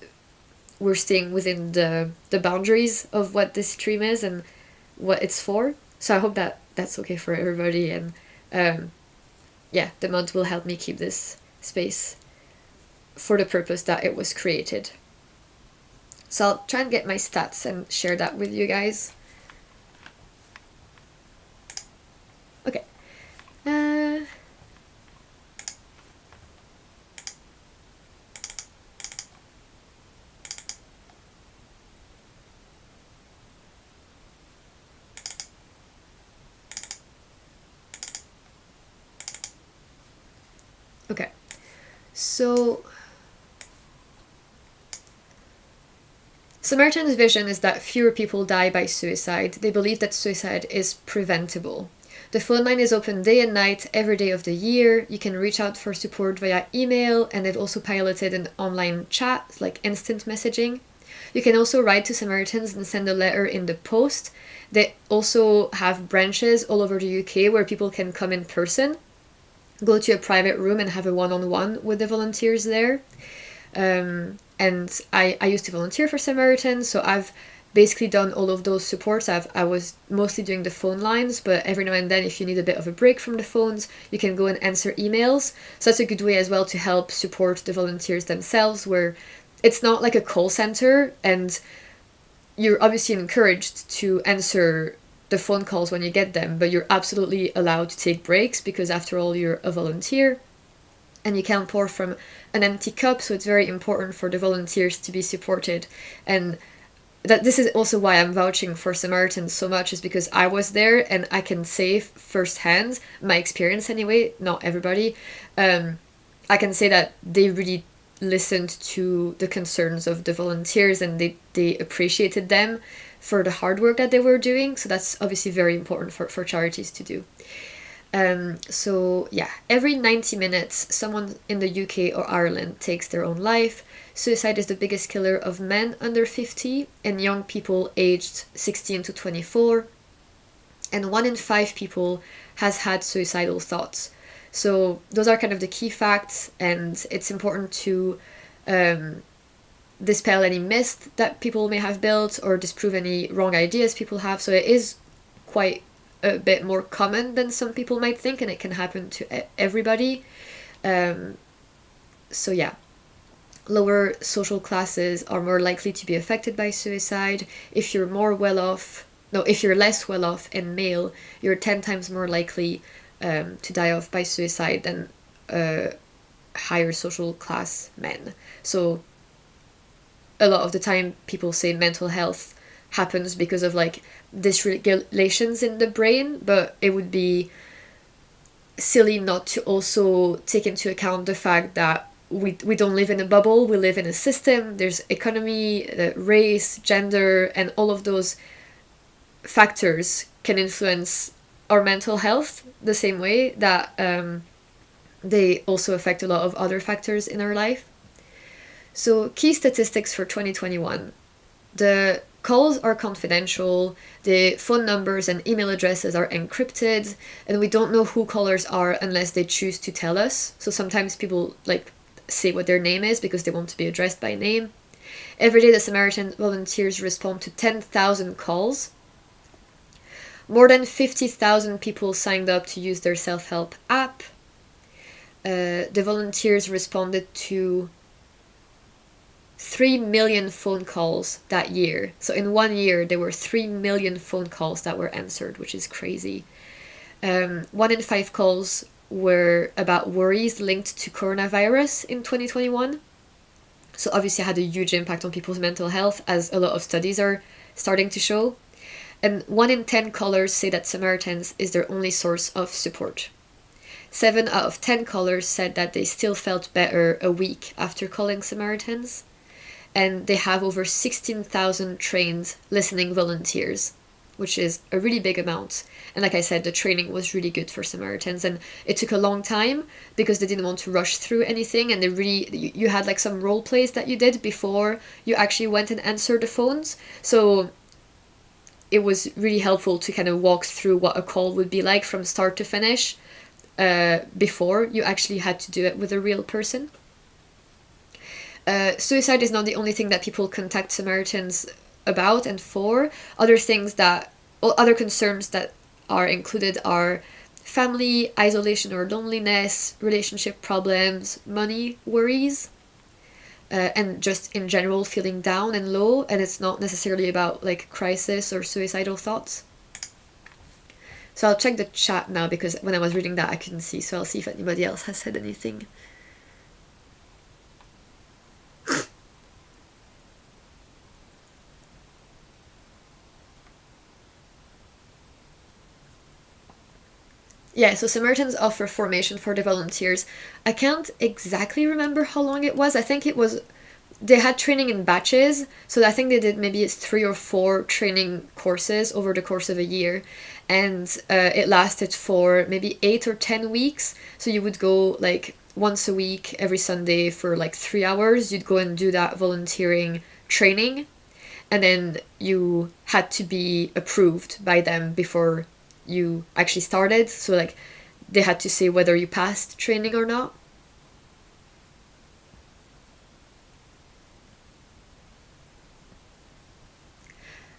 we're staying within the boundaries of what this stream is and what it's for. So I hope that that's okay for everybody, and yeah, the mods will help me keep this space for the purpose that it was created. So I'll try and get my stats and share that with you guys. Okay. Okay, so Samaritan's vision is that fewer people die by suicide. They believe that suicide is preventable. The phone line is open day and night, every day of the year. You can reach out for support via email, and they've also piloted an online chat, like instant messaging. You can also write to Samaritans and send a letter in the post. They also have branches all over the UK where people can come in person, go to a private room and have a one-on-one with the volunteers there. And I used to volunteer for Samaritans, so I've basically done all of those supports. I was mostly doing the phone lines, but every now and then, if you need a bit of a break from the phones, you can go and answer emails. So that's a good way as well to help support the volunteers themselves, where it's not like a call center, and you're obviously encouraged to answer the phone calls when you get them, but you're absolutely allowed to take breaks, because after all, you're a volunteer and you can't pour from an empty cup. So it's very important for the volunteers to be supported. And that this is also why I'm vouching for Samaritans so much, is because I was there and I can say firsthand, my experience anyway, not everybody, I can say that they really listened to the concerns of the volunteers, and they appreciated them for the hard work that they were doing. So that's obviously very important for charities to do. So yeah, every 90 minutes, someone in the UK or Ireland takes their own life. Suicide is the biggest killer of men under 50 and young people aged 16 to 24. And 1 in 5 people has had suicidal thoughts. So those are kind of the key facts, and it's important to dispel any myths that people may have built or disprove any wrong ideas people have. So it is quite a bit more common than some people might think, and it can happen to everybody. So yeah, lower social classes are more likely to be affected by suicide. If you're if you're less well off and male, you're 10 times more likely to die off by suicide than higher social class men. So a lot of the time people say mental health happens because of like dysregulations in the brain, but it would be silly not to also take into account the fact that we don't live in a bubble, we live in a system. There's economy, race, gender, and all of those factors can influence our mental health the same way that they also affect a lot of other factors in our life. So key statistics for 2021. The calls are confidential, the phone numbers and email addresses are encrypted, and we don't know who callers are unless they choose to tell us. So sometimes people like say what their name is because they want to be addressed by name. Every day the Samaritan volunteers respond to 10,000 calls. More than 50,000 people signed up to use their self-help app. The volunteers responded to 3 million phone calls that year. So in 1 year, there were 3 million phone calls that were answered, which is crazy. 1 in 5 calls were about worries linked to coronavirus in 2021. So obviously it had a huge impact on people's mental health, as a lot of studies are starting to show. And 1 in 10 callers say that Samaritans is their only source of support. 7 out of 10 callers said that they still felt better a week after calling Samaritans. And they have over 16,000 trained listening volunteers, which is a really big amount. And like I said, the training was really good for Samaritans, and it took a long time because they didn't want to rush through anything, and you had like some role plays that you did before you actually went and answered the phones. So it was really helpful to kind of walk through what a call would be like from start to finish before you actually had to do it with a real person. Suicide is not the only thing that people contact Samaritans about and for. Other concerns that are included are family, isolation or loneliness, relationship problems, money worries, and just in general feeling down and low. And it's not necessarily about like crisis or suicidal thoughts. So I'll check the chat now because when I was reading that I couldn't see, so I'll see if anybody else has said anything. Yeah, so Samaritans offer formation for the volunteers. I can't exactly remember how long it was. I think they had training in batches, so I think they did maybe 3 or 4 training courses over the course of a year, and it lasted for maybe 8 or 10 weeks. So you would go like once a week, every Sunday for like 3 hours. You'd go and do that volunteering training, and then you had to be approved by them before you actually started. So like they had to say whether you passed training or not.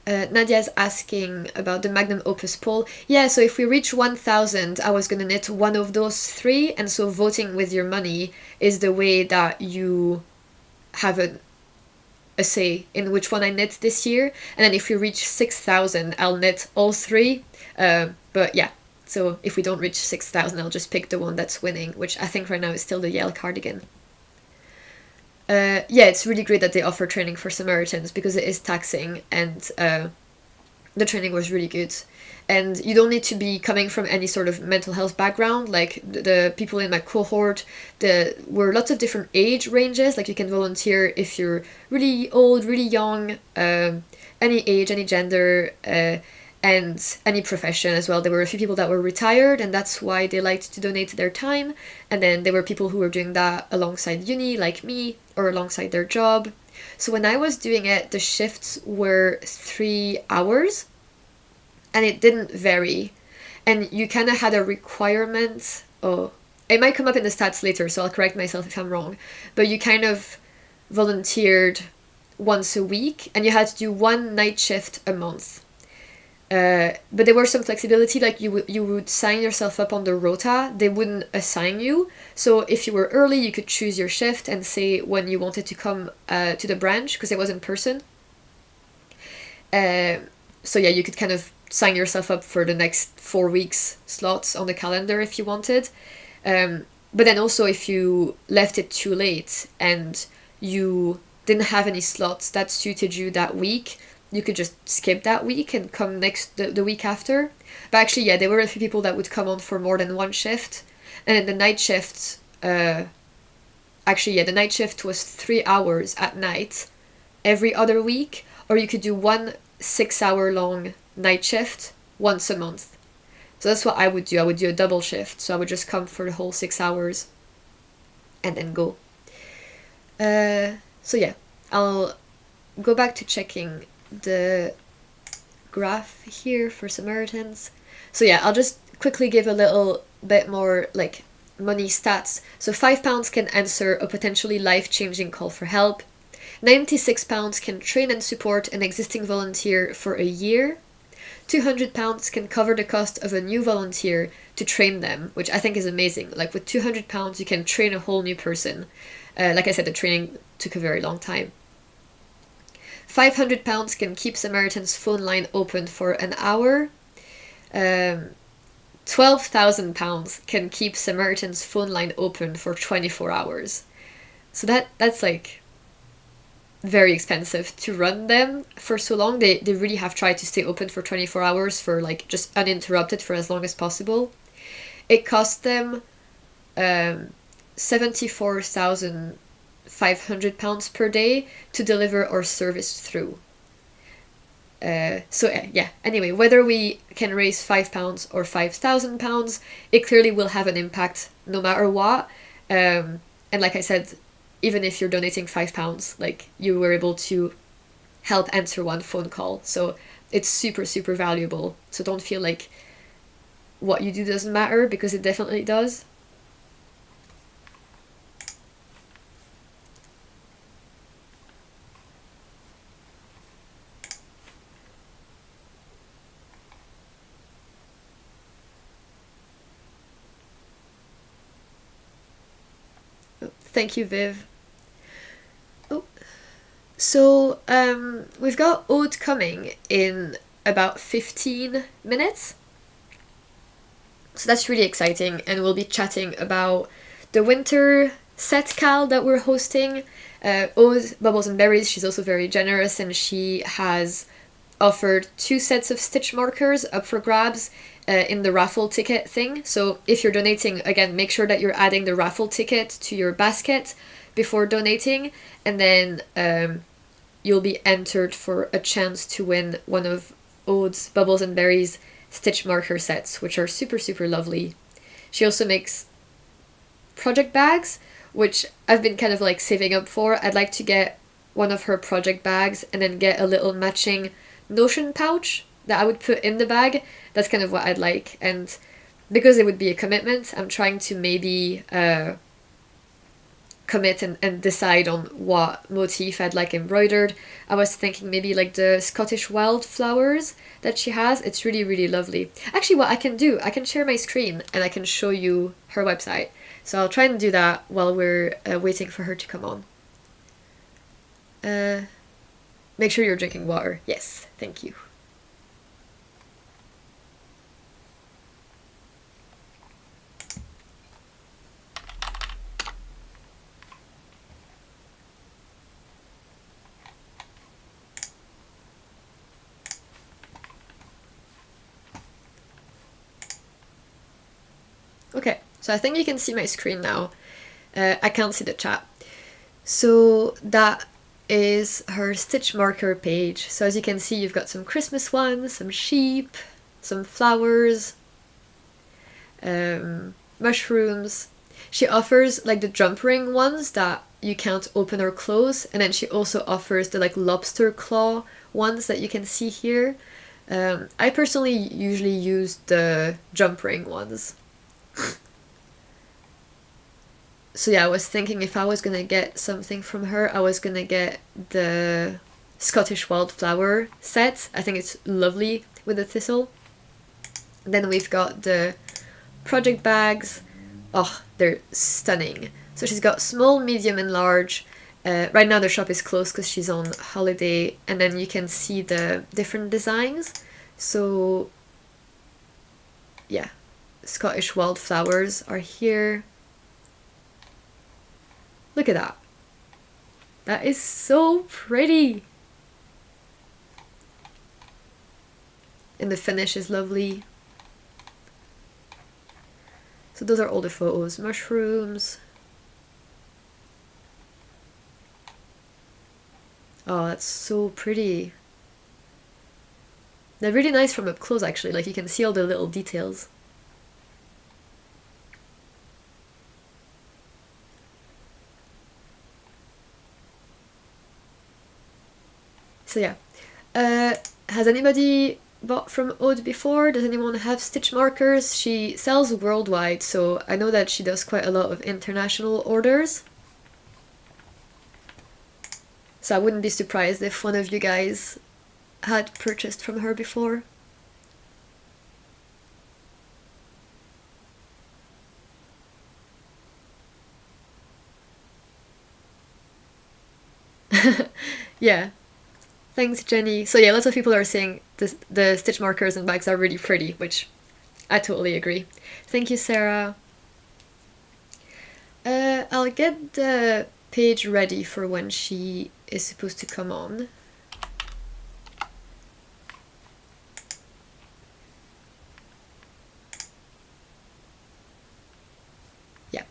Nadia's asking about the Magnum Opus poll. Yeah, so if we reach 1,000, I was gonna knit one of those 3, and so voting with your money is the way that you have a say in which one I knit this year. And then if we reach 6,000, I'll knit all 3. But yeah, so if we don't reach 6,000, I'll just pick the one that's winning, which I think right now is still the Yale cardigan. Yeah, it's really great that they offer training for Samaritans because it is taxing, and the training was really good. And you don't need to be coming from any sort of mental health background. Like the people in my cohort, there were lots of different age ranges. Like you can volunteer if you're really old, really young, any age, any gender, and any profession as well. There were a few people that were retired, and that's why they liked to donate their time. And then there were people who were doing that alongside uni, like me, or alongside their job. So when I was doing it, the shifts were 3 hours, and it didn't vary. And you kind of had a requirement. Oh, it might come up in the stats later, so I'll correct myself if I'm wrong. But you kind of volunteered once a week, and you had to do one night shift a month. But there was some flexibility, like you would sign yourself up on the rota, they wouldn't assign you. So if you were early, you could choose your shift and say when you wanted to come to the branch, because it was in person. So yeah, you could kind of sign yourself up for the next 4 weeks slots on the calendar if you wanted. But then also if you left it too late and you didn't have any slots that suited you that week, you could just skip that week and come the week after. But actually, yeah, there were a few people that would come on for more than one shift. And the night shift, the night shift was 3 hours at night every other week, or you could do one 6-hour long night shift once a month. So that's what I would do. I would do a double shift. So I would just come for the whole 6 hours and then go. So yeah, I'll go back to checking the graph here for Samaritans. So yeah, I'll just quickly give a little bit more like money stats. So £5 can answer a potentially life-changing call for help. £96 can train and support an existing volunteer for a year. £200 can cover the cost of a new volunteer to train them, which I think is amazing. Like with £200 you can train a whole new person. Like I said, the training took a very long time. £500 can keep Samaritan's phone line open for an hour. £12,000 can keep Samaritan's phone line open for 24 hours. So that's like very expensive to run them for so long. They really have tried to stay open for 24 hours for like just uninterrupted for as long as possible. It cost them £74,500 per day to deliver our service through. So yeah, anyway, whether we can raise £5 or £5,000, it clearly will have an impact no matter what. And like I said, even if you're donating £5, like you were able to help answer one phone call. So it's super, super valuable. So don't feel like what you do doesn't matter, because it definitely does. Thank you, Viv. Oh, so we've got Aude coming in about 15 minutes. So that's really exciting, and we'll be chatting about the winter set KAL that we're hosting. Aude, Bubbles and Berries, she's also very generous, and she has offered 2 sets of stitch markers up for grabs in the raffle ticket thing. So if you're donating, again, make sure that you're adding the raffle ticket to your basket before donating, and then you'll be entered for a chance to win one of Aude's Bubbles and Berries stitch marker sets, which are super, super lovely. She also makes project bags, which I've been kind of like saving up for. I'd like to get one of her project bags and then get a little matching Notion pouch that I would put in the bag. That's kind of what I'd like, and because it would be a commitment, I'm trying to maybe commit and decide on what motif I'd like embroidered. I was thinking maybe like the Scottish wildflowers that she has. It's really, really lovely. Actually, what I can do, I can share my screen and I can show you her website. So I'll try and do that while we're waiting for her to come on. Make sure you're drinking water. Yes, thank you. Okay, so I think you can see my screen now. I can't see the chat. So that is her stitch marker page. So as you can see, you've got some Christmas ones, some sheep, some flowers, mushrooms. She offers like the jump ring ones that you can't open or close, and then she also offers the like lobster claw ones that you can see here. I personally usually use the jump ring ones. So yeah, I was thinking if I was gonna get something from her, I was gonna get the Scottish wildflower set. I think it's lovely with the thistle. Then we've got the project bags. Oh, they're stunning. So she's got small, medium, and large. Right now the shop is closed because she's on holiday, and then you can see the different designs. So yeah, Scottish wildflowers are here. Look at that. That is so pretty. And the finish is lovely. So those are all the photos. Mushrooms. Oh, that's so pretty. They're really nice from up close actually, like you can see all the little details. So yeah. Has anybody bought from Aude before? Does anyone have stitch markers? She sells worldwide, so I know that she does quite a lot of international orders. So I wouldn't be surprised if one of you guys had purchased from her before. Yeah. Thanks, Jenny. So yeah, lots of people are saying the stitch markers and bags are really pretty, which I totally agree. Thank you, Sarah. I'll get the page ready for when she is supposed to come on. Yeah.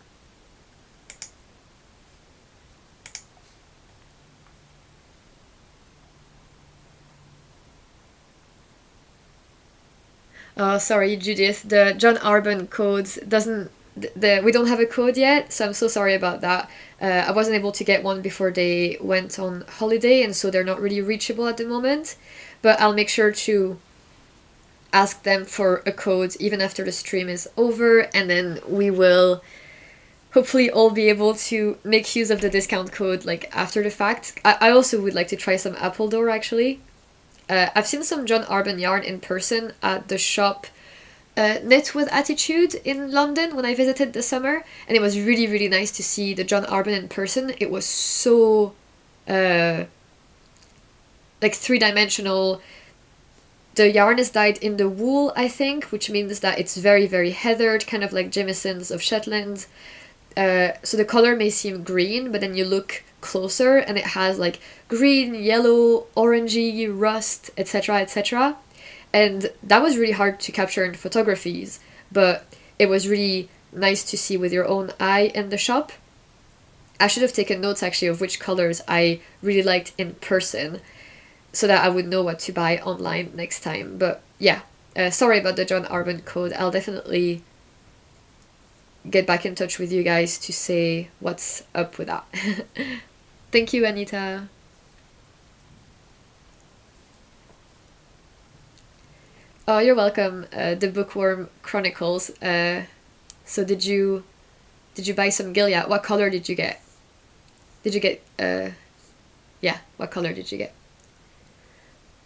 Oh, sorry, Judith. The John Arbon codes doesn't. We don't have a code yet, so I'm so sorry about that. I wasn't able to get one before they went on holiday, and so they're not really reachable at the moment. But I'll make sure to ask them for a code even after the stream is over, and then we will hopefully all be able to make use of the discount code like after the fact. I also would like to try some Appledore actually. I've seen some John Arbon yarn in person at the shop Knit with Attitude in London when I visited this summer, and it was really, really nice to see the John Arbon in person. It was so like three-dimensional. The yarn is dyed in the wool, I think, which means that it's very, very heathered, kind of like Jamison's of Shetland. So the color may seem green, but then you look closer and it has like green, yellow, orangey, rust, etc., etc. And that was really hard to capture in photographies, but it was really nice to see with your own eye in the shop. I should have taken notes actually of which colors I really liked in person, so that I would know what to buy online next time. But yeah, sorry about the John Arbon code. I'll definitely get back in touch with you guys to say what's up with that. Thank you, Anita. Oh, you're welcome. The Bookworm Chronicles. So did you buy some Gilead? What color did you get? Did you get yeah, what color did you get?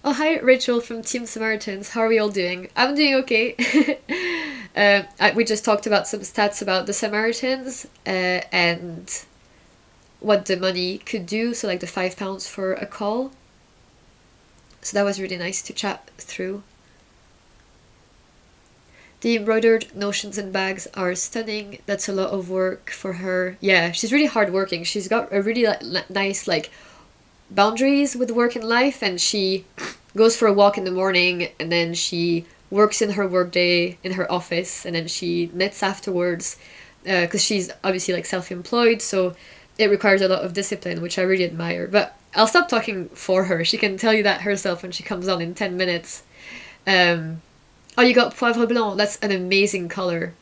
Oh, hi, Rachel from Team Samaritans. How are we all doing? I'm doing okay. We just talked about some stats about the Samaritans and what the money could do. So like the £5 for a call. So that was really nice to chat through. The embroidered notions and bags are stunning. That's a lot of work for her. Yeah, she's really hardworking. She's got a really nice like boundaries with work and life, and she goes for a walk in the morning and then she works in her workday in her office, and then she knits afterwards, because she's obviously like self-employed, so it requires a lot of discipline, which I really admire. But I'll stop talking for her. She can tell you that herself when she comes on in 10 minutes. Oh, you got Poivre Blanc. That's an amazing color.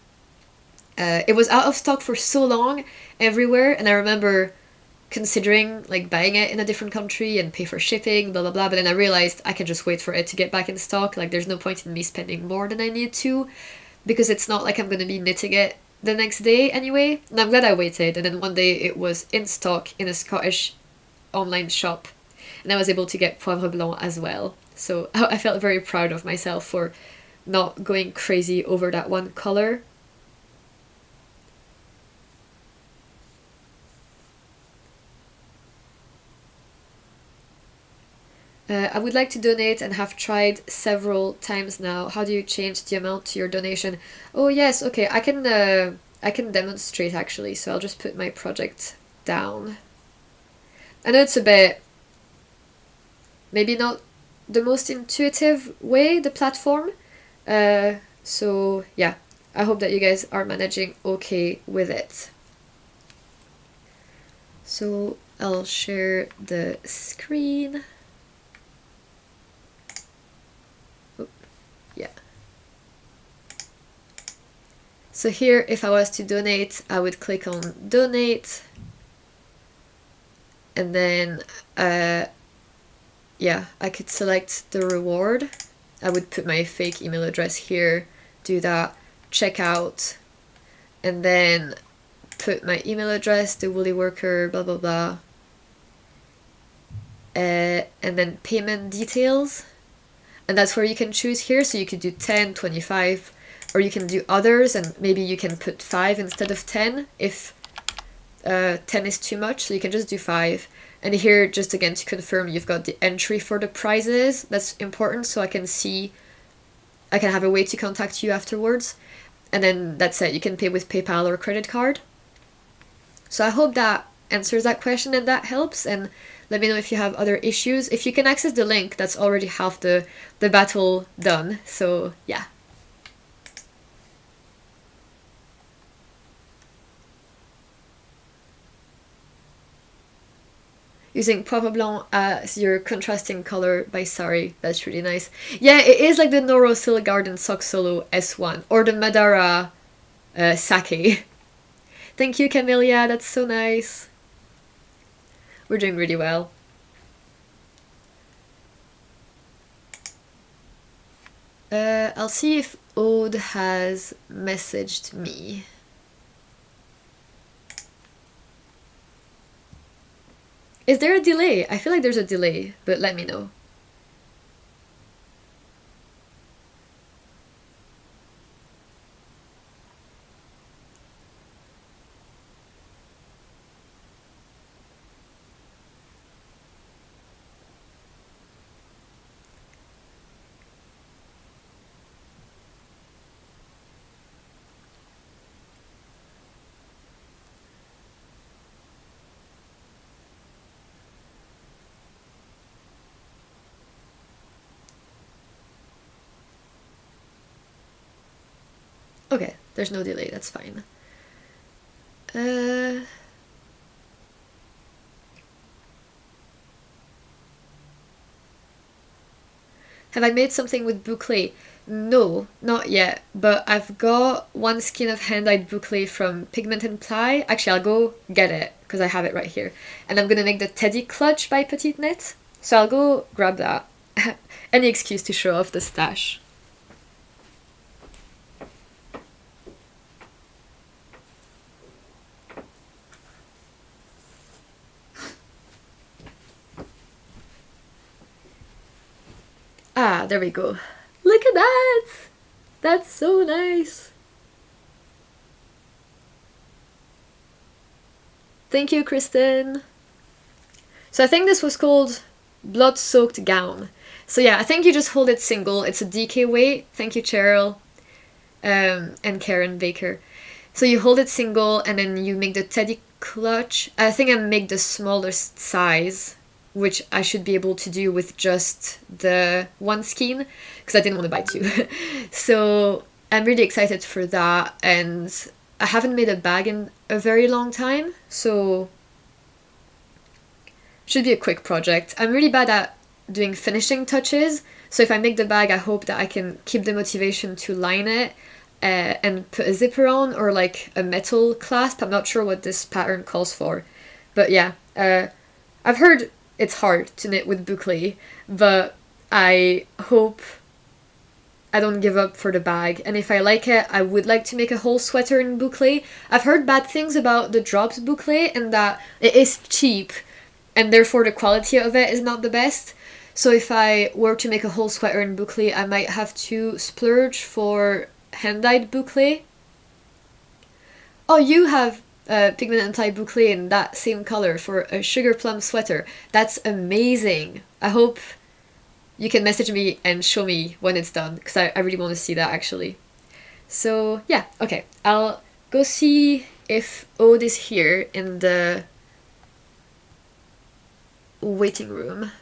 It was out of stock for so long everywhere, and I remember considering like buying it in a different country and pay for shipping, blah blah blah, but then I realized I can just wait for it to get back in stock. Like there's no point in me spending more than I need to, because it's not like I'm gonna be knitting it the next day anyway. And I'm glad I waited, and then one day it was in stock in a Scottish online shop, and I was able to get Poivre Blanc as well. So I felt very proud of myself for not going crazy over that one color. I would like to donate and have tried several times now. How do you change the amount to your donation? Oh yes, okay, I can demonstrate actually, so I'll just put my project down. I know it's a bit, maybe not the most intuitive way, the platform. So yeah, I hope that you guys are managing okay with it. So I'll share the screen. Yeah. So here, if I was to donate, I would click on donate, and then yeah, I could select the reward. I would put my fake email address here, do that, check out, and then put my email address, the woolly worker, blah blah blah, and then payment details. And that's where you can choose here, so you could do 10, 25, or you can do others, and maybe you can put 5 instead of 10 if 10 is too much, so you can just do 5. And here, just again to confirm, you've got the entry for the prizes. That's important, so I can see, I can have a way to contact you afterwards. And then that's it, you can pay with PayPal or credit card. So I hope that answers that question and that helps, and let me know if you have other issues. If you can access the link, that's already half the battle done, so yeah. Using Poivre Blanc as your contrasting color by Sari, that's really nice. Yeah, it is like the Noro Silk Garden Sock Solo S1, or the Madara Sake. Thank you, Camellia, that's so nice. We're doing really well. I'll see if Aude has messaged me. Is there a delay? I feel like there's a delay, but let me know. Okay, there's no delay, that's fine. Have I made something with boucle? No, not yet, but I've got one skein of hand-dyed boucle from Pigment and Ply. Actually, I'll go get it, because I have it right here. And I'm gonna make the Teddy Clutch by Petite Knit, so I'll go grab that. Any excuse to show off the stash. Ah, there we go. Look at that! That's so nice! Thank you, Kristen! So I think this was called Blood-Soaked Gown. So yeah, I think you just hold it single. It's a DK weight. Thank you, Cheryl. And Karen Baker. So you hold it single, and then you make the teddy clutch. I think I make the smallest size. which I should be able to do with just the one skein, because I didn't want to buy two. So I'm really excited for that, and I haven't made a bag in a very long time, so should be a quick project. I'm really bad at doing finishing touches, so if I make the bag, I hope that I can keep the motivation to line it and put a zipper on, or like a metal clasp. I'm not sure what this pattern calls for, but yeah, I've heard it's hard to knit with boucle, but I hope I don't give up for the bag, and if I like it, I would like to make a whole sweater in boucle. I've heard bad things about the drops boucle, and that it is cheap, and therefore the quality of it is not the best. So if I were to make a whole sweater in boucle, I might have to splurge for hand-dyed boucle. Oh, you have pigment and tie boucle in that same color for a sugar plum sweater. That's amazing. I hope you can message me and show me when it's done, because I really want to see that actually. So yeah, okay. I'll go see if Aude is here in the waiting room.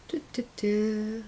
Do, do, do.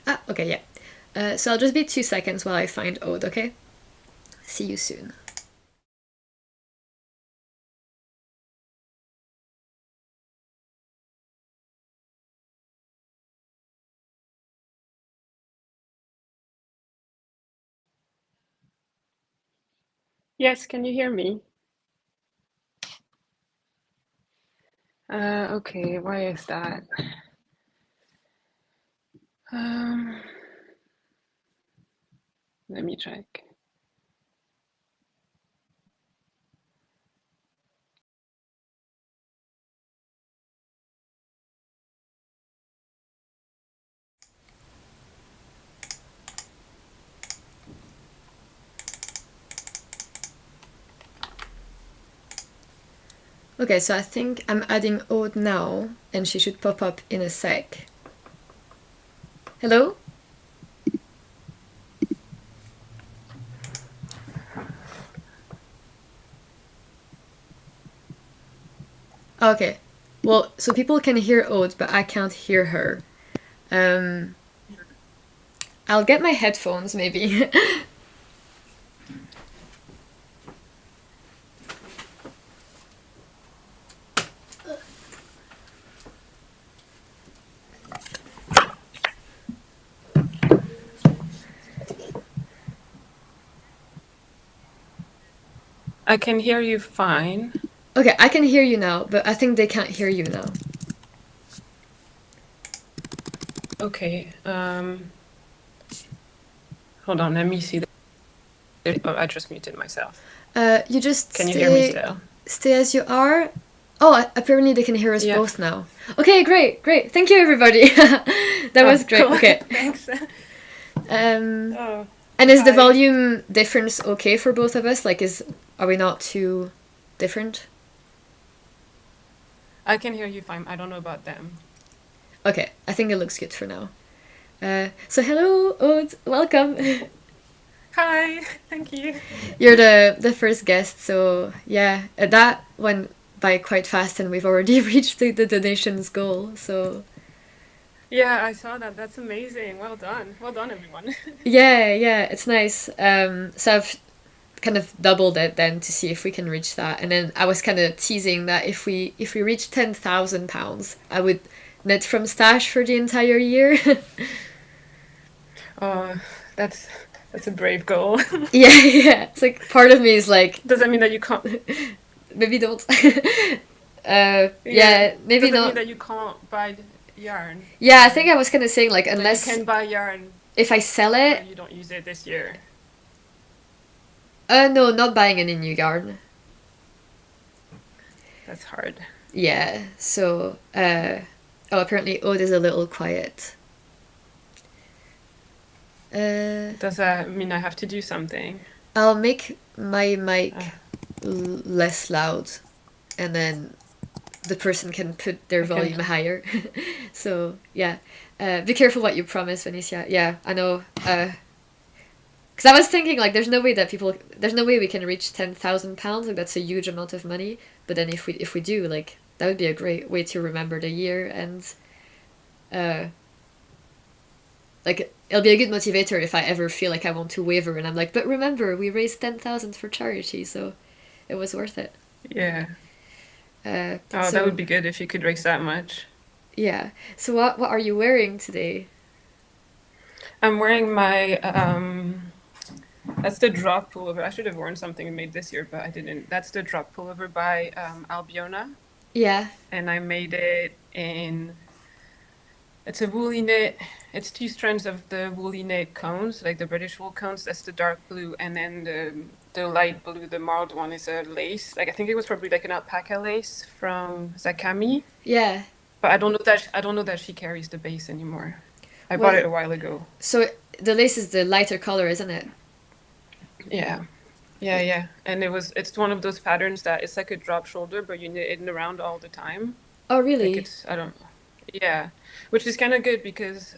Ah, okay, yeah. So I'll just be 2 seconds while I find Aude, okay? See you soon. Yes, can you hear me? Okay, why is that? Um, Let me check. Okay, so I think I'm adding Aude now, and she should pop up in a sec. Hello? Okay. Well, so people can hear Aude, but I can't hear her. I'll get my headphones, maybe. I can hear you fine. Okay, I can hear you now, but I think they can't hear you now. Okay, hold on, let me see. Oh, I just muted myself. You just Can you hear me still? Stay as you are. Oh, apparently they can hear us Yeah. both now. Okay, great. Thank you, everybody. That Oh, was great. cool. Okay. Thanks. Um, Oh, and is the hi. volume difference okay for both of us? Like, are we not too different? I can hear you fine. I don't know about them. Okay, I think it looks good for now. So hello, Aude, welcome. Hi, thank you. You're the first guest, so yeah, that went by quite fast, and we've already reached the donations goal. So Yeah, I saw that. That's amazing. Well done. Well done, everyone. yeah, yeah, it's nice. So I've kind of doubled it then to see if we can reach that, and then I was kind of teasing that if we reach £10,000, I would knit from stash for the entire year. Oh, that's that's a brave goal. Yeah, yeah. It's like part of me is like, Does that mean that you can't? maybe don't. Yeah. Yeah, maybe Does that mean not. that you can't buy yarn, Yeah, I think I was kind of saying like, that you unless can buy yarn, if I sell but it. you don't use it this year? No, not buying any new yarn. That's hard. Yeah, so oh, apparently Aude is a little quiet. Uh, Does that mean I have to do something? I'll make my Uh, mic less loud, and then the person can put their I can. volume higher. So yeah, be careful what you promise, Vanissia. Yeah, I know. Because I was thinking like, there's no way we can reach £10,000. Like that's a huge amount of money. But then if we do, like that would be a great way to remember the year, and uh, like it'll be a good motivator if I ever feel like I want to waver, and I'm like, but remember we raised 10,000 for charity, so it was worth it. Yeah. Oh, that would So be good if you could raise that much. yeah. So what are you wearing today? I'm wearing my that's the drop pullover. I should have worn something made this year, but I didn't. That's the drop pullover by Albiona, Yeah. and I made it in. It's a woolly knit. It's two strands of the woolly knit cones, like the British wool cones. That's the dark blue, and then the light blue, the marled one, is a lace. Like I think it was probably like an alpaca lace from Zakami, Yeah. but I don't know that she carries the base anymore. I bought Well, it a while ago. so the lace is the lighter color, isn't it? Yeah. Yeah, yeah. And it's one of those patterns that it's like a drop shoulder, but you knit it around all the time. Oh, Like really? it's, I don't, yeah. Which is kind of good because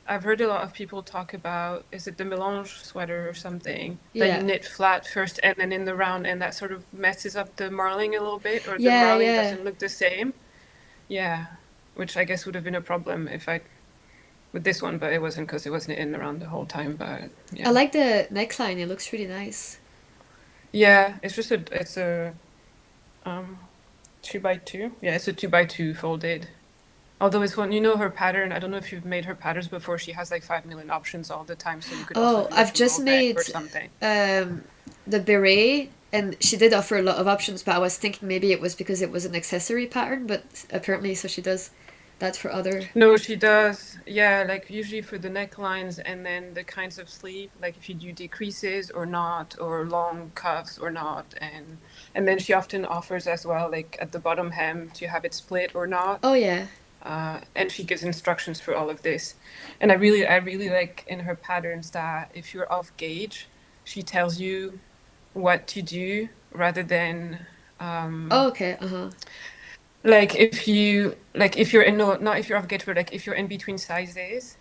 I've heard a lot of people talk about, is it the melange sweater or something, that you Yeah. knit flat first and then in the round, and that sort of messes up the marling a little bit, or the Yeah, marling yeah. doesn't look the same. Yeah. Which I guess would have been a problem if I, with this one, but it wasn't because it wasn't in around the whole time, but I yeah. like the neckline. It looks really nice. Yeah, it's a um 2 by 2. Yeah, it's a 2 by 2 folded. Although it's one, you know her pattern. I don't know if you've made her patterns before. She has like 5 million options all the time, so you could also Oh, do like I've a just roll neck made or something. um the beret, and she did offer a lot of options, but I was thinking maybe it was because it was an accessory pattern, but apparently so she does that for other. No, she does. Yeah, like usually for the necklines and then the kinds of sleeve, like if you do decreases or not, or long cuffs or not, and then she often offers as well, like at the bottom hem to have it split or not. Oh yeah. And she gives instructions for all of this. And I really like in her patterns that if you're off gauge, she tells you what to do rather than Oh, okay. Uh-huh. like if you're in no not if you're off gauge, but like if you're in between sizes,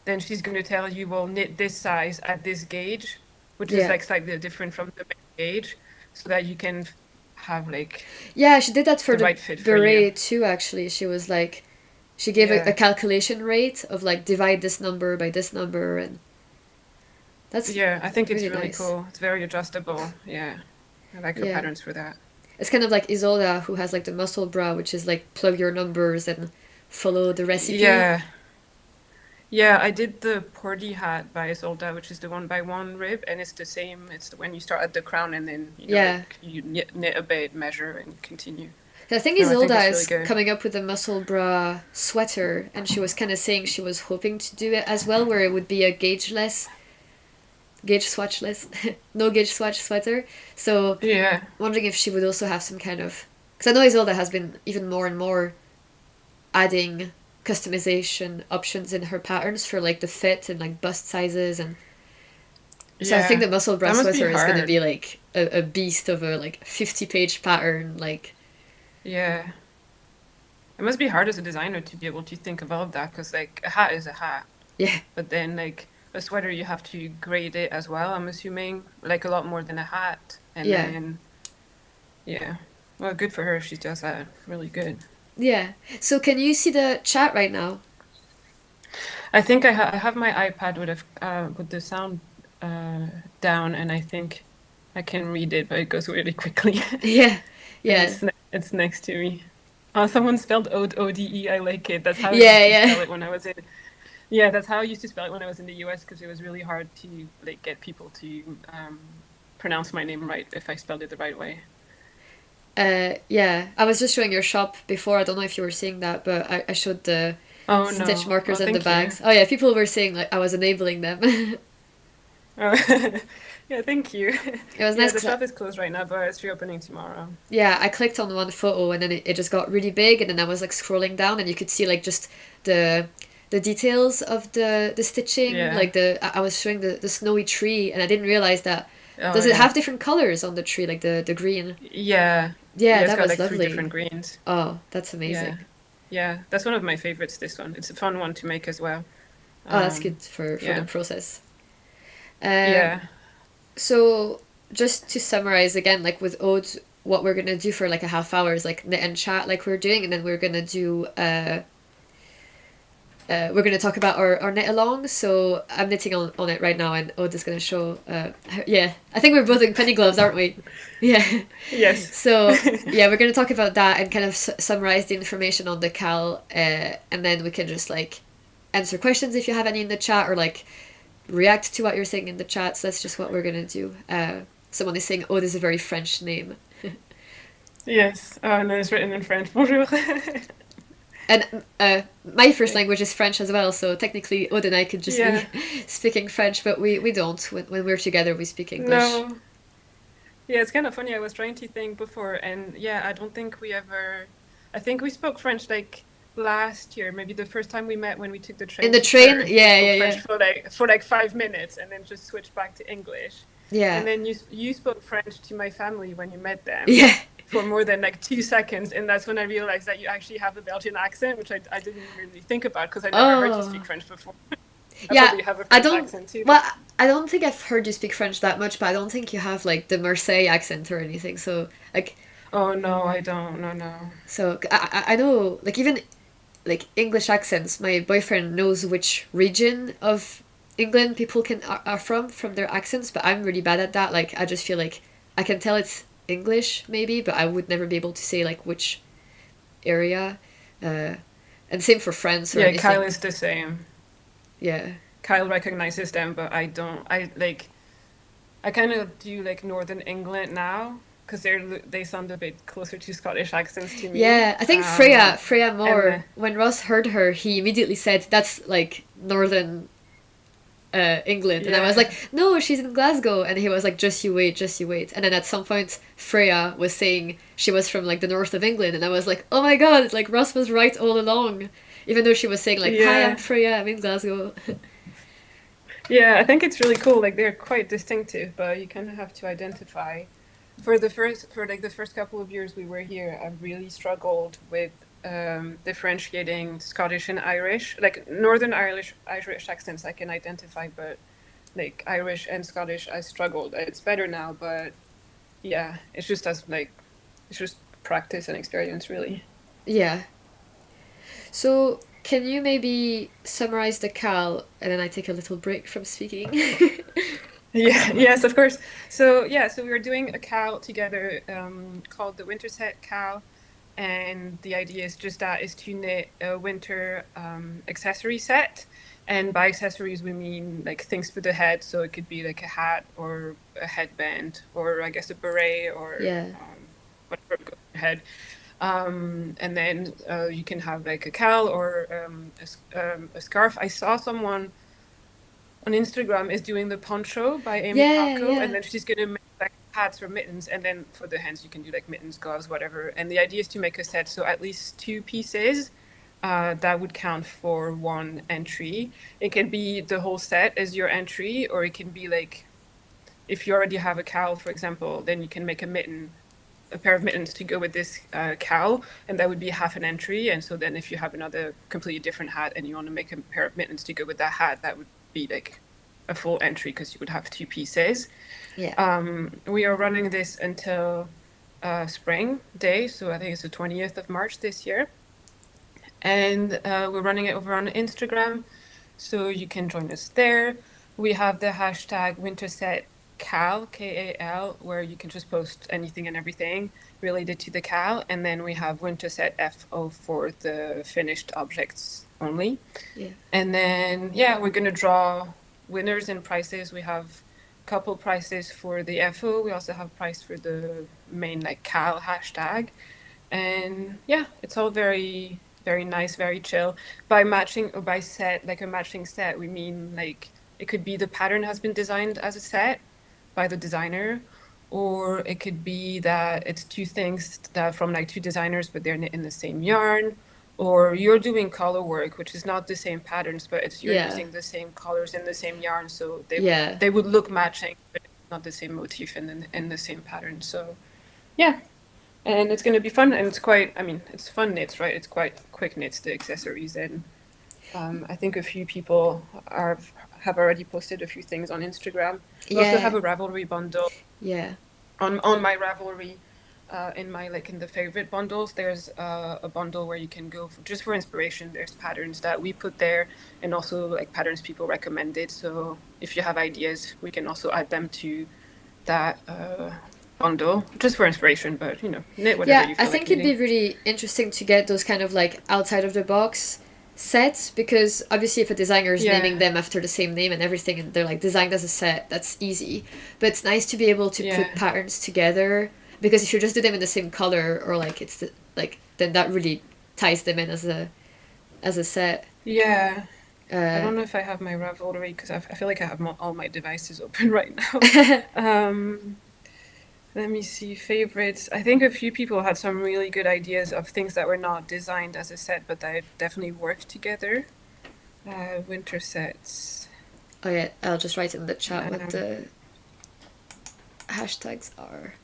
then she's going to tell you, well, knit this size at this gauge, which is Yeah. like slightly different from the main gauge, so that you can have like Yeah, she did that for the the right fit for you. beret too, actually. She was like, she gave a Yeah. calculation rate of like divide this number by this number, and that's Yeah, I think it's really really nice. cool. It's very adjustable. Yeah. I like her Yeah. patterns for that. It's kind of like Isolda, who has like the muscle bra, which is like plug your numbers and follow the recipe. Yeah. Yeah, I did the Porty hat by Isolda, which is the 1 by 1 rib, and it's the same. It's when you start at the crown and then, Yeah. like you knit a bit, measure, and continue. I think No, I think Isolda it's really is good. coming up with a muscle bra sweater, and she was kind of saying she was hoping to do it as well, where it would be a gauge swatchless, no gauge swatch sweater. So, Yeah. wondering if she would also have some kind of. Because I know Isolda has been even more and more adding customization options in her patterns for like the fit and like bust sizes. And so I think Yeah, the muscle that breast must be sweater is going to hard. be like a beast of a like 50-page pattern. Like, Yeah. It must be hard as a designer to be able to think about that because like a hat is a hat, yeah, but then like a sweater you have to grade it as well, I'm assuming, like a lot more than a hat. And yeah, then yeah. Well, good for her if she does that. Really good. yeah. So can you see the chat right now? I think I have my iPad with the sound uh, down, and I think I can read it, but it goes really quickly. Yeah, And yeah, it's next to me. Someone spelled Ode, O-D-E. I like it. That's how I yeah, used to yeah. spell it when I was in. Yeah, that's how I used to spell it when I was in the US because it was really hard to like get people to pronounce my name right if I spelled it the right way. Yeah, I was just showing your shop before. I don't know if you were seeing that, but I showed the Oh stitch no. markers Well, and the thank you. bags. Oh yeah, people were saying like I was enabling them. It Oh, yeah, thank you. was Yeah, nice the because shop is closed right now, but it's reopening tomorrow. yeah, I clicked on one photo and then it just got really big, and then I was like scrolling down and you could see like just the the details of the stitching. Yeah. Like I was showing the snowy tree, and I didn't realize that. Oh Does it yeah. have different colors on the tree, like the green? Yeah. Yeah, Yeah, it's that got was like three lovely. different greens. Oh, that's Yeah. amazing. Yeah. That's one of my favorites, this one. It's a fun one to make as well. Oh, that's good for the Yeah. process. Um, Yeah. so just to summarize again, like with Aude, what we're gonna do for like a half hour is like knit and chat like we're doing, and then we're gonna do we're gonna talk about our knit along. So I'm knitting on it right now, and Aude is gonna show. Yeah, I think we're both in penny gloves, aren't we? Yeah. Yes. So yeah, we're gonna talk about that and kind of summarize the information on the Cal, and then we can just like answer questions if you have any in the chat, or like react to what you're saying in the chat. So that's just what we're gonna do. Someone is saying, "Oh, this is a very French name," Yes. Oh, and then it's written in French. Bonjour. and my first language is French as well. So technically, Aude and I could just be Yeah. speaking French, but we don't. When we're together, we speak English. No. Yeah, it's kind of funny. I was trying to think before, and yeah, I don't think we ever. I think we spoke French like last year, maybe the first time we met when we took the In train the to train, Perth. We yeah, spoke yeah, French yeah, for like 5 minutes, and then just switched back to English. yeah, And then you spoke French to my family when you met them yeah. for more than like 2 seconds, and that's when I realized that you actually have a Belgian accent, which I didn't really think about because I never heard you speak Oh, French before. I yeah. probably have a I French don't. accent too. Well, I don't think I've heard you speak French that much, but I don't think you have like the Marseille accent or anything. So like, Oh no, I don't. No, no. so I know like even like English accents. My boyfriend knows which region of England people are from their accents, but I'm really bad at that. Like I just feel like I can tell it's English maybe, but I would never be able to say like which area. Uh, and same for France or Yeah, Kyle anything. is the same. Yeah. Kyle recognizes them, but I don't. I like. I kind of do like Northern England now because they sound a bit closer to Scottish accents to me. Yeah, I think Freya And Moore, when Ross heard her, he immediately said that's like northern England, and I was yeah, like, no, she's in Glasgow, and he was like, just you wait. And then at some point, Freya was saying she was from like the north of England, and I was like, oh my god, like Ross was right all along, even though she was saying like, hi, I'm yeah, Freya, I'm in Glasgow. yeah. I think it's really cool. Like they're quite distinctive, but you kind of have to identify. For like the first couple of years we were here, I really struggled with differentiating Scottish and Irish. Like Northern Irish accents I can identify, but like Irish and Scottish I struggled. It's better now, but yeah, it's just practice and experience really. Yeah. So can you maybe summarize the Cal, and then I take a little break from speaking? Yeah, yes, of course. So yeah, so we were doing a cow together called the Winterset cow, and the idea is just that is to knit a winter accessory set. And by accessories we mean like things for the head, so it could be like a hat or a headband or I guess a beret or Yeah. whatever goes on your head. And then you can have like a cowl or a scarf. I saw someone on Instagram is doing the poncho by Amy Yeah, Paco, and yeah. then she's gonna make like hats or mittens, and then for the hands you can do like mittens, gloves, whatever. And the idea is to make a set, so at least two pieces, that would count for one entry. It can be the whole set as your entry, or it can be like, if you already have a cowl, for example, then you can make a pair of mittens to go with this cowl, and that would be half an entry. And so then if you have another completely different hat and you want to make a pair of mittens to go with that hat, that would be like a full entry because you would have two pieces. Yeah. We are running this until spring day, so I think it's the 20th of March this year. And we're running it over on Instagram, so you can join us there. We have the hashtag WintersetKAL, K-A-L, where you can just post anything and everything related to the KAL. And then we have WintersetFO for the finished objects only. Yeah. And then, yeah, we're going to draw winners and prizes. We have a couple prizes for the FO. We also have prize for the main like KAL hashtag. And yeah, it's all very, very nice, very chill. By matching or by set, like a matching set, we mean like it could be the pattern has been designed as a set by the designer, or it could be that it's two things that from like two designers, but they're knit in the same yarn, or you're doing color work, which is not the same patterns, but it's you're Yeah. using the same colors in the same yarn, so Yeah. they would look matching, but it's not the same motif in the same pattern. So yeah, and it's going to be fun, and it's quite, I mean, it's fun knits, right? It's quite quick knits, the accessories, and I think a few people have already posted a few things on Instagram. We also have Yeah. a Ravelry bundle Yeah. on my Ravelry. In my like in the favorite bundles, there's a bundle where you can go just for inspiration. There's patterns that we put there, and also like patterns people recommended. So if you have ideas, we can also add them to that bundle just for inspiration. But you know, knit whatever Yeah, you I feel like think it'd be knitting. really interesting to get those kind of like outside of the box sets because obviously if a designer is naming Yeah, them after the same name and everything and they're like designed as a set, that's easy. But it's nice to be able to yeah, put patterns together because if you just do them in the same color or like it's the, like then that really ties them in as a set. yeah. I Uh, don't know if I have my Ravelry because I feel like I have all my devices open right now. Um, Let me see, favorites. I think a few people had some really good ideas of things that were not designed as a set, but that definitely worked together. Winter sets. oh yeah, I'll just write in the chat what Um, the hashtags are.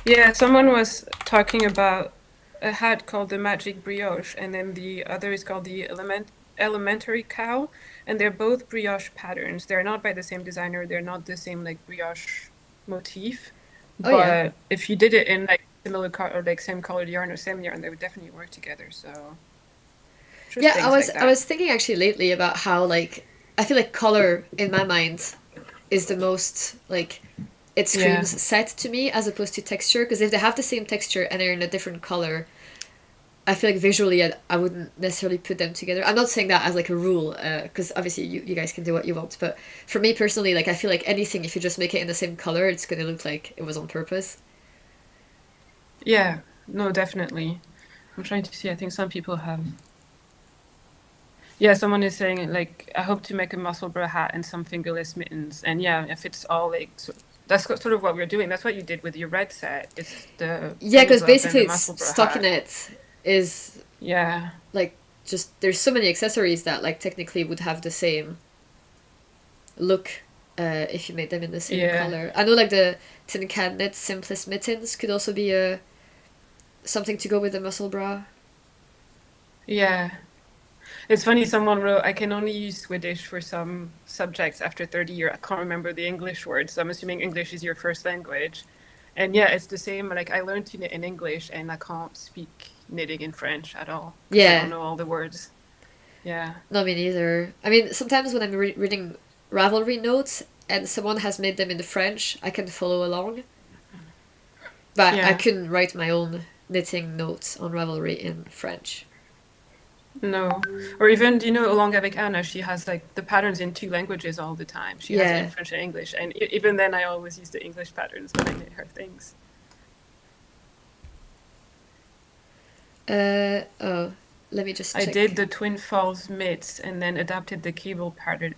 yeah, someone was talking about a hat called the Magic Brioche, and then the other is called the Elementary Cow, and they're both brioche patterns. They're not by the same designer. They're not the same like brioche motif, Oh yeah. but if you did it in like similar or like same colored yarn or same yarn, they would definitely work together. So just Yeah, things like I that. was thinking actually lately about how like I feel like color in my mind is the most like it screams Yeah, set to me as opposed to texture because if they have the same texture and they're in a different color, I feel like visually I wouldn't necessarily put them together. I'm not saying that as like a rule because obviously you guys can do what you want, but for me personally, like I feel like anything if you just make it in the same color, it's gonna look like it was on purpose. yeah, no, definitely. I'm trying to see. I think some people have. Yeah, someone is saying like, I hope to make a muscle bra hat and some fingerless mittens. And yeah, if it's all like, that's sort of what we're doing. That's what you did with your red set. It's the Yeah, penny because glove and basically the it's muscle bra hat. stockinette is Yeah, like just there's so many accessories that like technically would have the same look if you made them in the same yeah, color. I know like the tin can knit simplest mittens could also be a something to go with the muscle bra. yeah. It's funny, someone wrote, I can only use Swedish for some subjects after 30 years. I can't remember the English word, so I'm assuming English is your first language. And yeah, it's the same. Like, I learned to knit in English, and I can't speak knitting in French at all because I don't Yeah, know all the words. Yeah, no, me neither. I mean, sometimes when I'm reading Ravelry notes and someone has made them in the French, I can follow along, but I yeah. couldn't write my own knitting notes on Ravelry in French. No. Or even, do you know, along avec Anna, she has like the patterns in two languages all the time. She has it in Yeah. French and English. And even then, I always use the English patterns when I knit her things. Oh, let me just I did check. the Twin Falls mitts and then adapted the cable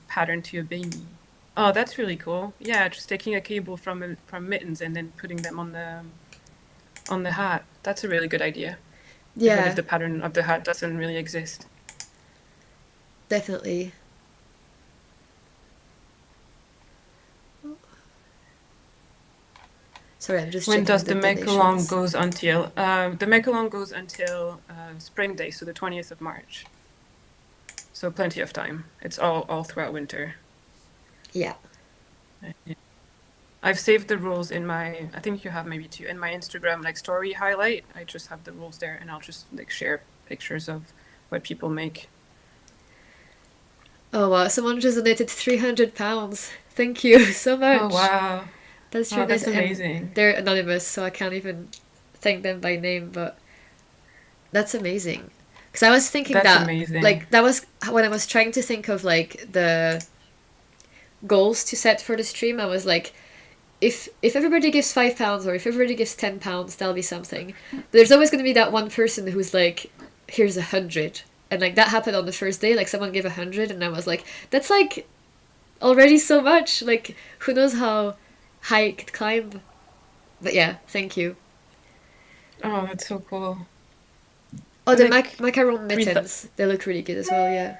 pattern to a baby. Oh, that's really cool. Yeah, just taking a cable from mittens and then putting them on the hat. That's a really good idea. Even if Yeah, the pattern of the hat doesn't really exist. definitely. Sorry, I'm just When checking does the the make-along donations. goes until? The make-along goes until Spring Day, so the 20th of March. So plenty of time. It's all throughout winter. Yeah. I've saved the rules in my, I think you have maybe too, in my Instagram like story highlight. I just have the rules there, and I'll just like share pictures of what people make. Oh wow, someone just donated £300. Thank you so Oh much. wow. That's Oh, really nice. that's And amazing. they're anonymous, so I can't even thank them by name, but that's amazing. Because I was thinking That's that, amazing. like, that was when I was trying to think of, like, the goals to set for the stream. I was like, if everybody gives £5 or if everybody gives £10, that'll be something. There's always going to be that one person who's like, here's 100. And, like, that happened on the first day. Like, someone gave 100, and I was like, that's, like, already so much. Like, who knows how high it could climb. But yeah, thank you. Oh, that's so cool. Oh, the Like macaron three. mittens. They look really good as well, yeah.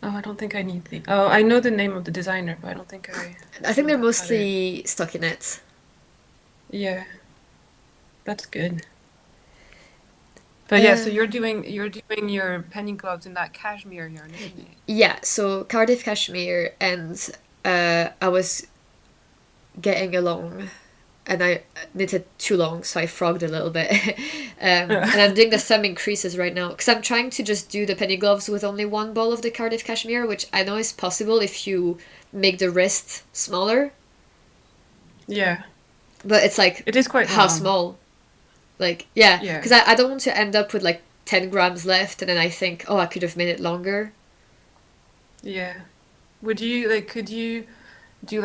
Oh, I don't think I need the. Oh, I know the name of the designer, but I don't think I I think know they're that pattern. mostly stockinette. Yeah, that's good. But yeah, so Uh, you're doing your penny gloves in that cashmere yarn, isn't it? yeah, so Cardiff Cashmere, and I was getting along, and I knitted too long, so I frogged a little bit. And I'm doing the thumb increases right now because I'm trying to just do the penny gloves with only one ball of the Cardiff Cashmere, which I know is possible if you make the wrist smaller, Yeah, but it's like, it is quite how long. small? Like, yeah, Yeah, because I don't want to end up with like 10 grams left, and then I think, oh, I could have made it longer. yeah. Would you like? Could you do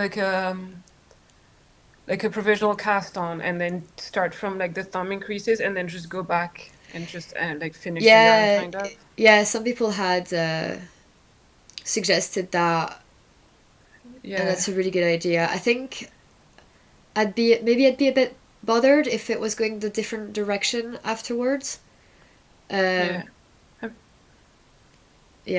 like a provisional cast on and then start from like the thumb increases and then just go back and just like finish the yarn Yeah, kind of? yeah, some people had suggested that, and Yeah, that's a really good idea. I think maybe I'd be a bit bothered if it was going the different direction afterwards. yeah. Um,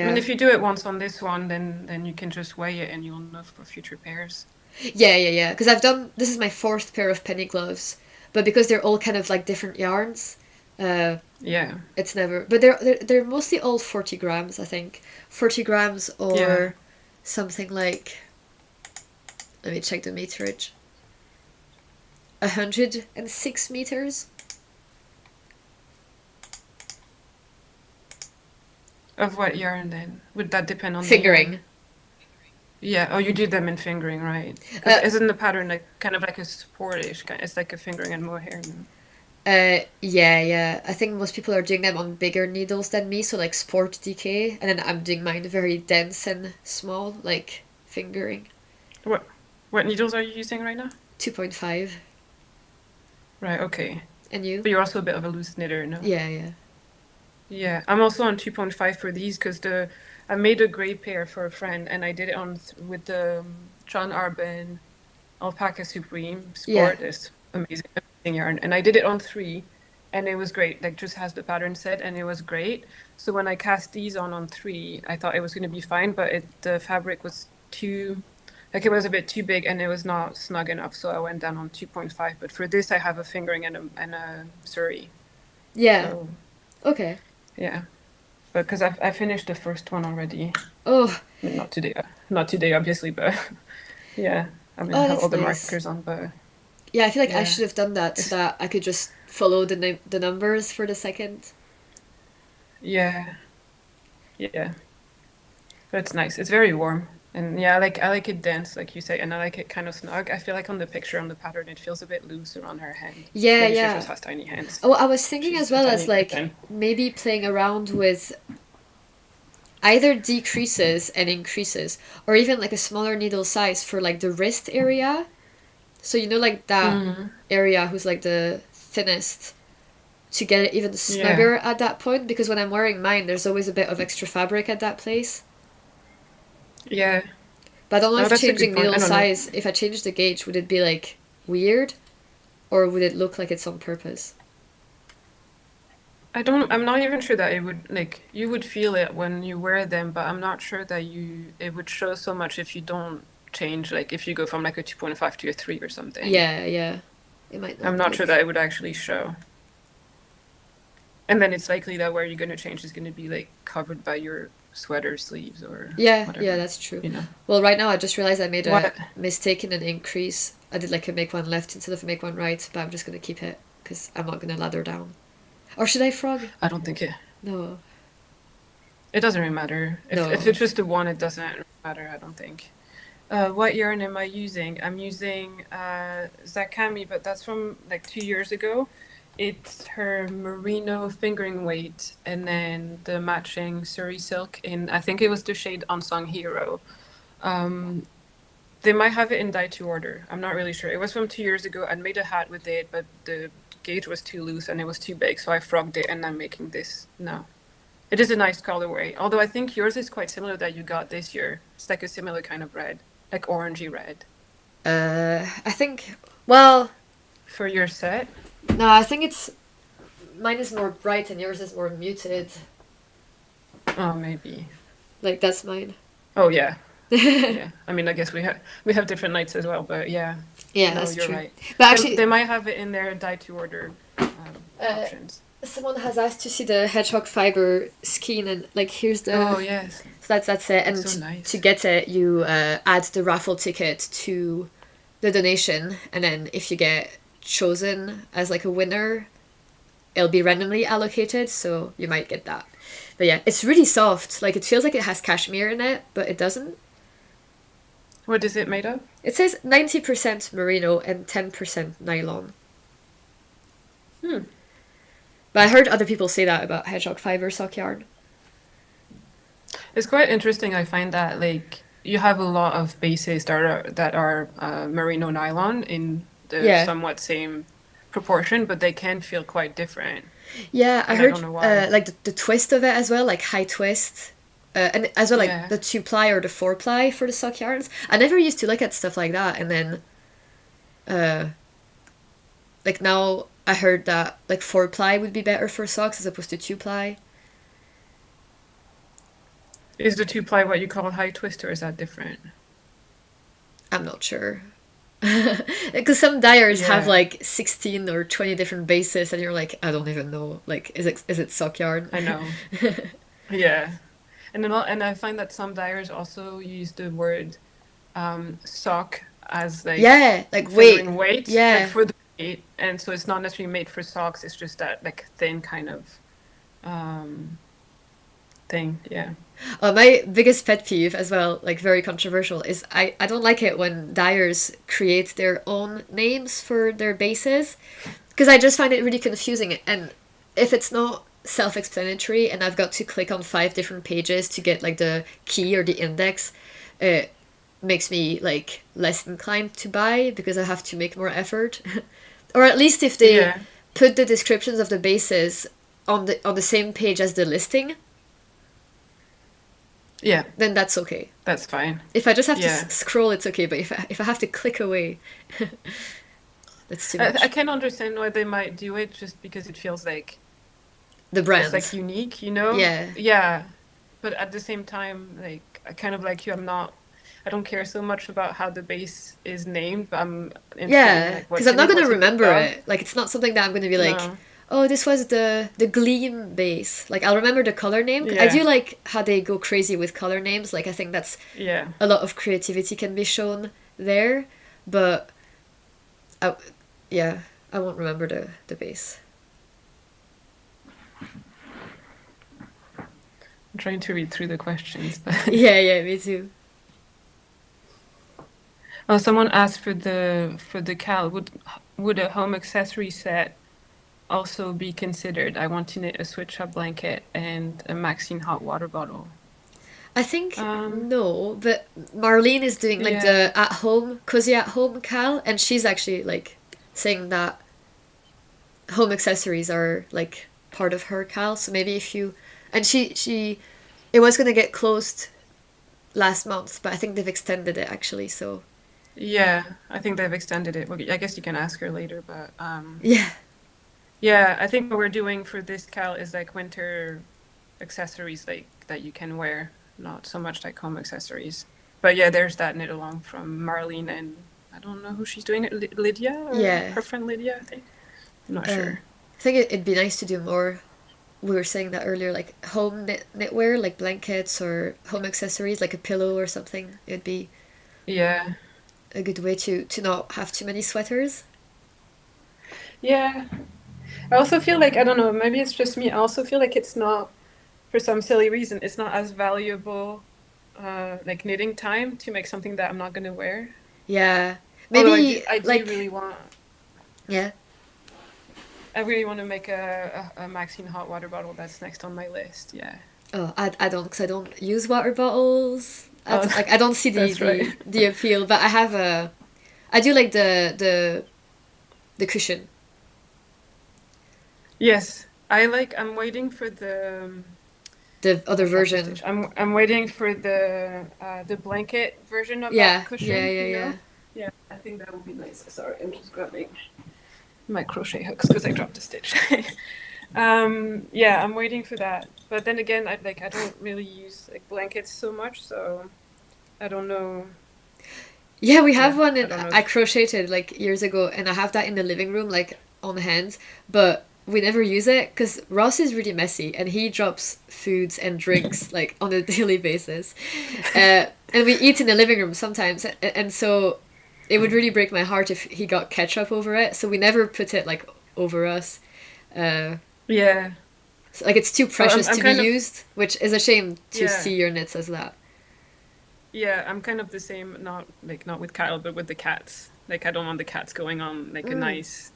I mean, yeah, if you do it once on this one, then you can just weigh it and you'll know for future pairs. yeah. Because I've done this is my fourth pair of penny gloves, but because they're all kind of like different yarns, uh, Yeah, it's never. But they're mostly all 40 grams. I think 40 grams yeah. or something like. Let me check the meterage. 106 meters. Of what yarn then? Would that depend on the yarn? Fingering. Yeah. Oh, you do them in fingering, right? Because Uh, isn't the pattern like kind of like a sportish kind? It's like a fingering and mohair. No? yeah. I think most people are doing them on bigger needles than me, so like Sport DK, and then I'm doing mine very dense and small, like fingering. What what needles are you using right now? 2.5. Right. Okay. And you? But you're also a bit of a loose knitter, no? Yeah. Yeah, I'm also on 2.5 for these because the I made a gray pair for a friend and I did it on with the John Arbin Alpaca Supreme Yeah. Sport. It's amazing, amazing yarn, and I did it on three, and it was great. Like just has the pattern set, and it was great. So when I cast these on three, I thought it was going to be fine, but the fabric was too like it was a bit too big and it was not snug enough. So I went down on 2.5. But for this, I have a fingering and a suri. Yeah. So Okay. yeah. But because I finished the first one already. Oh, I mean, not today, obviously, but yeah. I mean, I oh, have all that's the nice. markers on, but Yeah, I feel like I yeah, should have done that so it's that I could just follow the numbers for the second. yeah, yeah. But it's nice. It's very warm, and yeah, I like it dense, like you say, and I like it kind of snug. I feel like on the picture on the pattern, it feels a bit loose around her hand. Yeah, Maybe she yeah. just has tiny hands. Oh, I was thinking as She's a well as tiny like person. maybe playing around with either decreases and increases, or even like a smaller needle size for like the wrist area. So you know, like that Mm, area who's like the thinnest, to get it even yeah, snugger at that point. Because when I'm wearing mine, there's always a bit of extra fabric at that place. yeah. But I don't know Oh, if that's a good changing point. needle I don't know. size, if I change the gauge, would it be like weird? or would it look like it's on purpose? I'm not even sure that it would, like, you would feel it when you wear them, but I'm not sure that it would show so much if you don't change, like, if you go from like a 2.5 to a 3 or something. Yeah, yeah. It might I'm not not sure look. that it would actually show. And then it's likely that where you're going to change is going to be like covered by your sweater sleeves or Yeah, yeah, whatever, that's true. you know. Well, right now I just realized I made a What? mistake in an increase. I did like a make one left instead of a make one right, but I'm just gonna keep it because I'm not gonna lather down. Or should I frog? I don't think No, it doesn't really matter. If no. it's just the one, it doesn't matter, I don't think. What yarn am I using? I'm using Zakami, but that's from like 2 years ago. It's her merino fingering weight and then the matching Surrey silk in, I think it was the shade Unsung Hero. Um, they might have it in dye to order. I'm not really sure. It was from 2 years ago. I'd made a hat with it, but the gauge was too loose and it was too big, so I frogged it and I'm making this now. It is a nice colorway, although I think yours is quite similar that you got this year. It's like a similar kind of red, like orangey red. I think. Well, For your set? no, I think it's mine is more bright and yours is more muted. Oh, maybe. Like that's mine. Oh, yeah. Yeah. I mean, I guess we have different nights as well, but yeah. Yeah, No, that's you're true. right. But They, actually, they might have it in their dye to order uh, options. someone has asked to see the hedgehog fiber skein, and like here's Oh, the. yes. So that's it. That's And so to nice. get it, you add the raffle ticket to the donation, and then if you get chosen as like a winner, it'll be randomly allocated, so you might get that. But yeah, it's really soft. Like it feels like it has cashmere in it, but it doesn't. What is it made of? It says 90% merino and 10% nylon. Hmm. But I heard other people say that about hedgehog fiber sock yarn. It's quite interesting. I find that like you have a lot of bases that are merino nylon in the Yeah. somewhat same proportion, but they can feel quite different, Yeah, I and I don't heard know why. like the twist of it as well, like high twist. And as well, like Yeah. the 2-ply or the 4-ply for the sock yarns. I never used to look at stuff like that, and then uh, like now I heard that like 4-ply would be better for socks as opposed to 2-ply. Is the two ply what you call high twist, or is that different? I'm not sure. Because some dyers have Yeah, like 16 or 20 different bases, and you're like, I don't even know. Like, is it sock yarn? I know. Yeah. And I find that some dyers also use the word sock as like Yeah, like weight. fingering weight, like Yeah. for the weight, and so it's not necessarily made for socks. It's just that like thin kind of um, thing. Yeah. My biggest pet peeve as well, like very controversial, is I don't like it when dyers create their own names for their bases because I just find it really confusing. And if it's not self-explanatory and I've got to click on 5 different pages to get like the key or the index, it makes me like less inclined to buy because I have to make more effort. Or at least if they Yeah. put the descriptions of the bases on the same page as the listing, Yeah. then that's okay. That's fine. If I just have to Yeah. scroll, it's okay. But if I have to click away, that's too I much. can understand why they might do it just because it feels like The it's like brand, unique, you know? yeah, Yeah. But at the same time, like I kind of like you, I don't care so much about how the base is named, but I'm interested in yeah. like Because I'm not gonna what's it made remember of. it. Like it's not something that I'm gonna be like, No. oh, this was the Gleam base. Like I'll remember the color name. I do Yeah. like how they go crazy with color names. Like I think that's Yeah. a lot of creativity can be shown there. But I, yeah, I won't remember the base. I'm trying to read through the questions, but Yeah, yeah, me too. oh, someone asked for the Cal. Would a home accessory set also be considered? I want to knit a switch up blanket and a Maxine hot water bottle. I think Um, no, but Marlene is doing like yeah. the at home, cozy at home Cal, and she's actually like saying that home accessories are like part of her Cal. So maybe if you, and she, it was gonna get closed last month, but I think they've extended it actually. So Yeah, I think they've extended it. Well, I guess you can ask her later, but Yeah. yeah, I think what we're doing for this Cal is like winter accessories like that you can wear, not so much like home accessories. But yeah, there's that knit along from Marlene and I don't know who she's doing it, Lydia or Yeah. her friend Lydia, I think. I'm not Uh, sure. I think it'd be nice to do more. We were saying that earlier, like home knitwear, like blankets or home accessories, like a pillow or something. It'd be Yeah. a good way to not have too many sweaters. Yeah. I also feel like, I don't know, maybe it's just me. I also feel like it's not, for some silly reason, it's not as valuable like knitting time to make something that I'm not going to wear. Yeah. Although Maybe I do like really want, yeah. I really want to make a Maxine hot water bottle. That's next on my list. Yeah. Oh, I don't because I don't use water bottles. Oh, Like I don't see that's right. the appeal, but I have a I do like the cushion. Yes, I like. I'm waiting for the. The other Gosh, what's the version. stitch? I'm waiting for the blanket version of that Yeah, yeah, cushion. yeah, You know. yeah. Yeah, I think that would be nice. Sorry, I'm just grabbing my crochet hooks because I dropped a stitch. Yeah, I'm waiting for that. But then again, I don't really use like blankets so much, so I don't know. Yeah, we Yeah, have one I in don't know I if. crocheted like years ago, and I have that in the living room, like on hand. But we never use it because Ross is really messy, and he drops foods and drinks like on a daily basis. And we eat in the living room sometimes, and so it would really break my heart if he got ketchup over it. So we never put it like over us. Uh, Yeah, so, like it's too precious I'm to be kind of. used, which is a shame to Yeah, see your knits as that. yeah, I'm kind of the same. Not with Kyle, but with the cats. Like I don't want the cats going on like a Mm. nice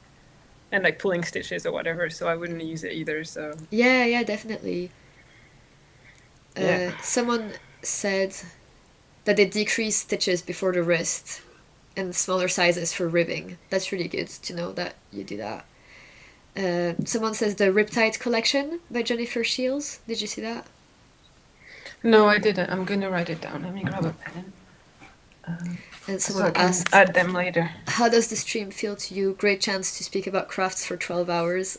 and like pulling stitches or whatever. So I wouldn't use it either. So Yeah, yeah, definitely. yeah. Someone said that they decrease stitches before the wrist and smaller sizes for ribbing. That's really good to know that you do that. Someone says the Riptide collection by Jennifer Shields. Did you see that? No, I didn't. I'm gonna write it down. Let me grab a pen And so someone I can asked, add them later. how does the stream feel to you? Great chance to speak about crafts for 12 hours.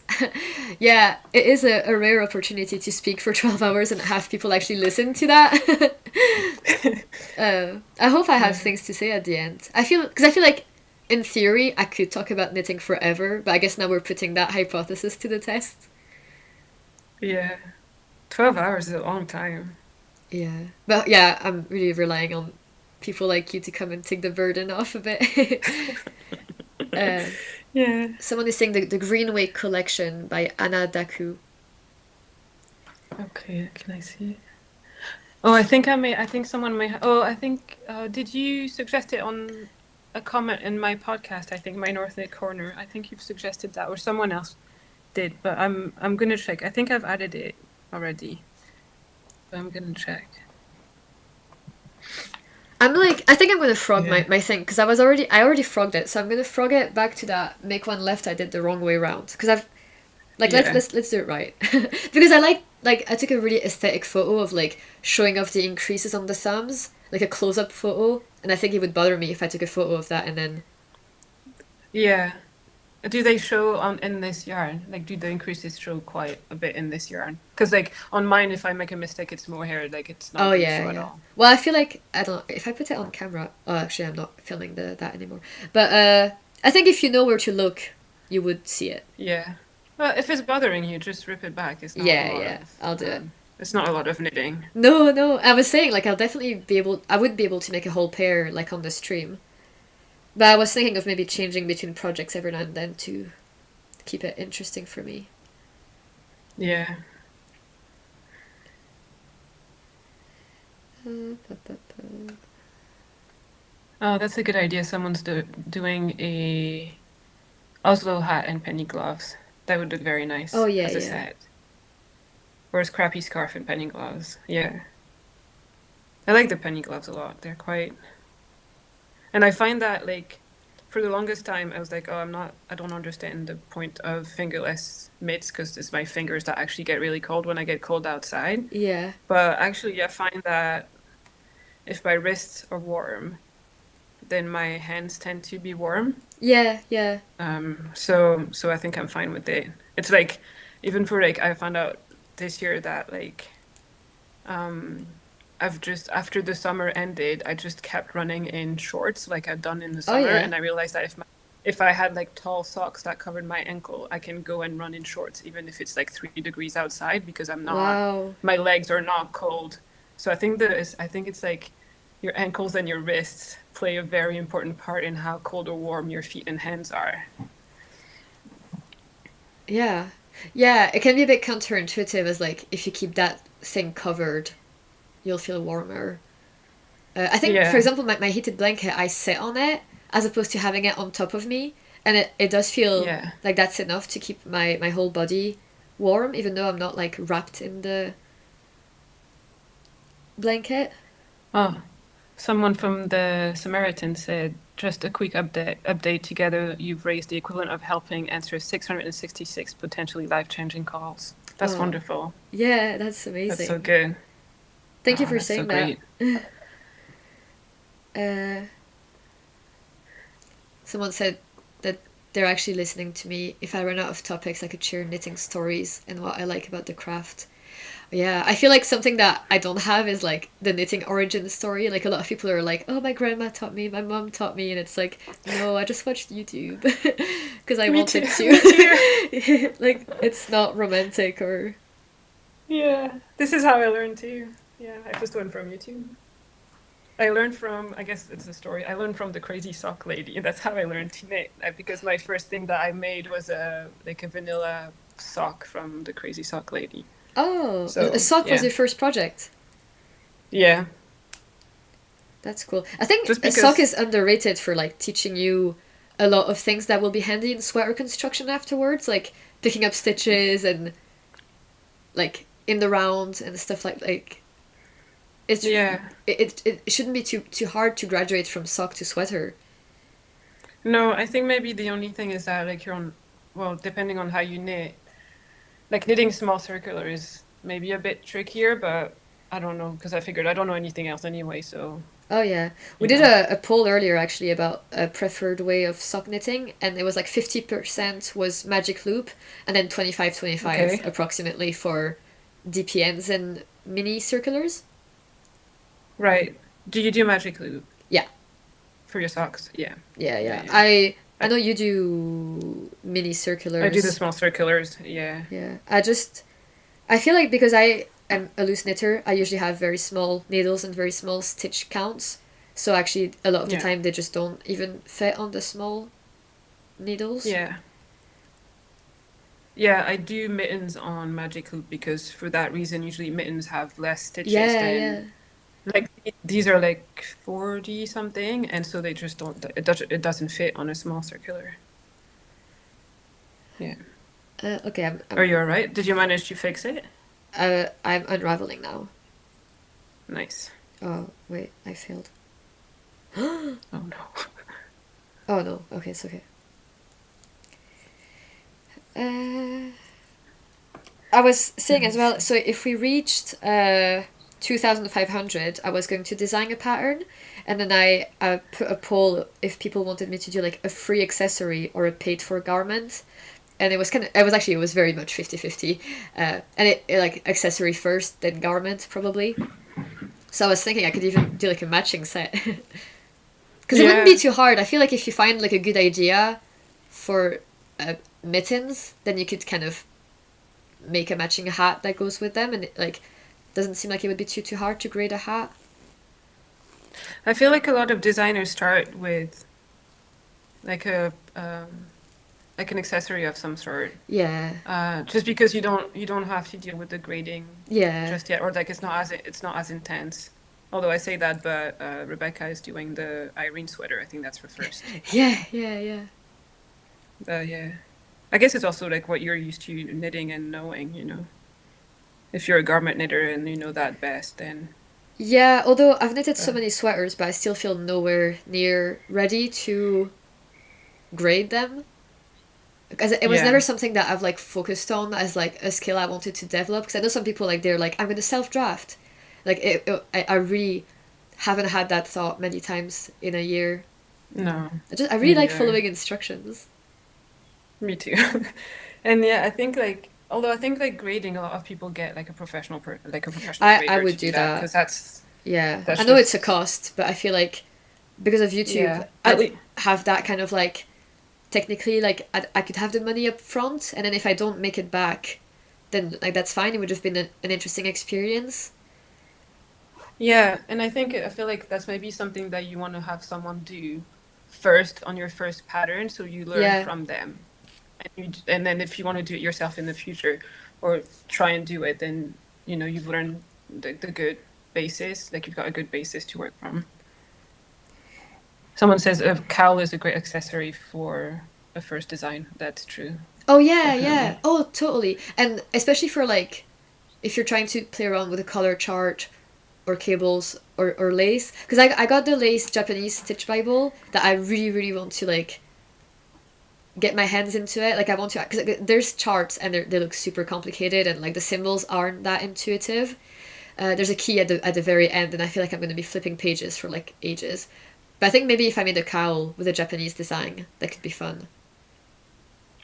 Yeah, it is a rare opportunity to speak for 12 hours and have people actually listen to that. I hope I have Yeah. things to say at the end. Because I feel like, in theory, I could talk about knitting forever, but I guess now we're putting that hypothesis to the test. Yeah. 12 hours is a long time. Yeah. But yeah, I'm really relying on people like you to come and take the burden off a bit. uh, Yeah. Someone is saying the Greenway collection by Anna Daku. Okay, can I see it? Oh, I think I may. I think someone may. Oh, I think. Did you suggest it on a comment in my podcast? I think my North Knit Corner. I think you've suggested that, or someone else did. But I'm gonna check. I think I've added it already. But I'm gonna check. I'm like, I think I'm gonna frog Yeah. my thing because I already frogged it, so I'm gonna frog it back to that make one left I did the wrong way round because I've like Yeah. let's do it right because I like I took a really aesthetic photo of like showing off the increases on the thumbs, like a close up photo, and I think it would bother me if I took a photo of that and then Yeah. Do they show on in this yarn? Like, do the increases show quite a bit in this yarn? Because like on mine, if I make a mistake, it's mohair. Like it's not oh gonna yeah show at yeah. all. Well, I feel like I don't know if I put it on camera. Oh, actually, I'm not filming that anymore. But I think if you know where to look, you would see it. Yeah. Well, if it's bothering you, just rip it back. It's not a Yeah lot yeah, of I'll do it. it's not a lot of knitting. No, no. I was saying like I'll definitely be able. I would be able to make a whole pair like on the stream. But I was thinking of maybe changing between projects every now and then to keep it interesting for me. Yeah. Oh, that's a good idea. Someone's doing a Oslo hat and penny gloves. That would look very Oh nice yeah, as a yeah. set. Or a scrappy scarf and penny gloves. Yeah. I like the penny gloves a lot. They're quite. And I find that like for the longest time I was like, oh, I don't understand the point of fingerless mitts because it's my fingers that actually get really cold when I get cold outside. Yeah. But actually I find that if my wrists are warm, then my hands tend to be warm. Yeah, yeah. So I think I'm fine with it. It's like even for like I found out this year that like I've just after the summer ended, I just kept running in shorts like I'd done in the Oh summer, yeah. and I realized that if I had like tall socks that covered my ankle, I can go and run in shorts even if it's like 3 degrees outside because Wow. my legs are not cold. So I think it's like your ankles and your wrists play a very important part in how cold or warm your feet and hands are. Yeah. Yeah, it can be a bit counterintuitive as like if you keep that thing covered, you'll feel warmer. I think, for Yeah, example, my heated blanket, I sit on it as opposed to having it on top of me, and it does feel yeah. like that's enough to keep my whole body warm, even though I'm not like wrapped in the blanket. Oh, someone from the Samaritans said, just a quick update together, you've raised the equivalent of helping answer 666 potentially life-changing calls. That's Oh, wonderful. yeah, that's That's so amazing. good. Thank you Oh, for that's so saying that. great. Uh, Someone said that they're actually listening to me. If I run out of topics, I could share knitting stories and what I like about the craft. Yeah, I feel like something that I don't have is like the knitting origin story. Like a lot of people are like, "Oh, my grandma taught me, my mom taught me," and it's like, no, I just watched YouTube because I Me too. wanted Me too. to. Like it's not romantic or. Yeah. This is how I learned too. Yeah, I just learned from YouTube. I learned from, I guess it's a story. I learned from the crazy sock lady. That's how I learned to knit. Because my first thing that I made was a vanilla sock from the crazy sock lady. Oh, a So sock was yeah, your first project. yeah. That's cool. I think Just a sock because, is underrated for like teaching you a lot of things that will be handy in sweater construction afterwards, like picking up stitches and like in the round and stuff like it's yeah. it shouldn't be too hard to graduate from sock to sweater. No, I think maybe the only thing is that like you're on, well, depending on how you knit, like knitting small circular is maybe a bit trickier, but I don't know because I figured I don't know anything else anyway, so Oh yeah, we you did know. a poll earlier actually about a preferred way of sock knitting, and it was like 50% was magic loop, and then 25-25 Okay. approximately for DPNs and mini circulars. Right. Do you do magic loop Yeah, for your socks? Yeah. yeah, Yeah, yeah. yeah. I I, know you do mini I do the circulars. small circulars. Yeah. Yeah, I feel like because I am a loose knitter, I usually have very small needles and very small stitch counts. So actually, a lot of the Yeah. time they just don't even fit on the small needles. Yeah. Yeah, I do mittens on magic loop because for that reason, usually mittens have less stitches Yeah, yeah. than like these are like 40 something, and so they just don't it doesn't fit on a small circular. Yeah. Okay, Are you all right? Did you manage to fix it? I'm unraveling now. Nice. Oh wait, I failed. Oh no. Oh no. Okay, it's okay. Uh, I was saying Let as me well. see. So if we reached 2,500, I was going to design a pattern, and then I put a poll if people wanted me to do like a free accessory or a paid for garment, and it was very much 50-50, and it like accessory first, then garment probably. So I was thinking I could even do like a matching set. Because it wouldn't be Yeah. too hard. I feel like if you find like a good idea for mittens, then you could kind of make a matching hat that goes with them, and it like doesn't seem like it would be too hard to grade a hat. I feel like a lot of designers start with like a like an accessory of some sort. Yeah, Just because you don't have to deal with the grading yeah, just yet, or like it's not as intense. Although I say that, but Rebecca is doing the Irene sweater. I think that's her first. yeah, yeah, yeah. Yeah, I guess it's also like what you're used to knitting and knowing. You know, if you're a garment knitter and you know that best, then Yeah, although I've knitted so uh, many sweaters, but I still feel nowhere near ready to grade them. Because it was never yeah, something that I've like focused on as like a skill I wanted to develop. Because I know some people like they're like I'm gonna self draft, like I really haven't had that thought many times in a year. No, I really me like neither. following instructions. Me too. And yeah, I think like although I think like grading, a lot of people get like a professional I grader would to do do that that. because Yeah, I that's know it's a just cost, but I feel like because of YouTube, yeah. At I'd least have that kind of like technically like I could have the money up front, and then if I don't make it back, then like that's fine. It would have been an interesting experience. yeah, and I feel like that's maybe something that you want to have someone do first on your first pattern, so you learn Yeah. from them, and then if you want to do it yourself in the future or try and do it, then you've learned the good basis, like you've got a good basis to work from. Someone says a cowl is a great accessory for a first design. That's true, Oh yeah, yeah. definitely. Oh, totally. And especially for like if you're trying to play around with a color chart or cables or lace, because I got the lace Japanese stitch Bible that I really really want to like get my hands into it. Like I want to because there's charts and they look super complicated and like the symbols aren't that intuitive. There's a key at the very end, and I feel like I'm going to be flipping pages for like ages. But I think maybe if I made a cowl with a Japanese design, that could be fun.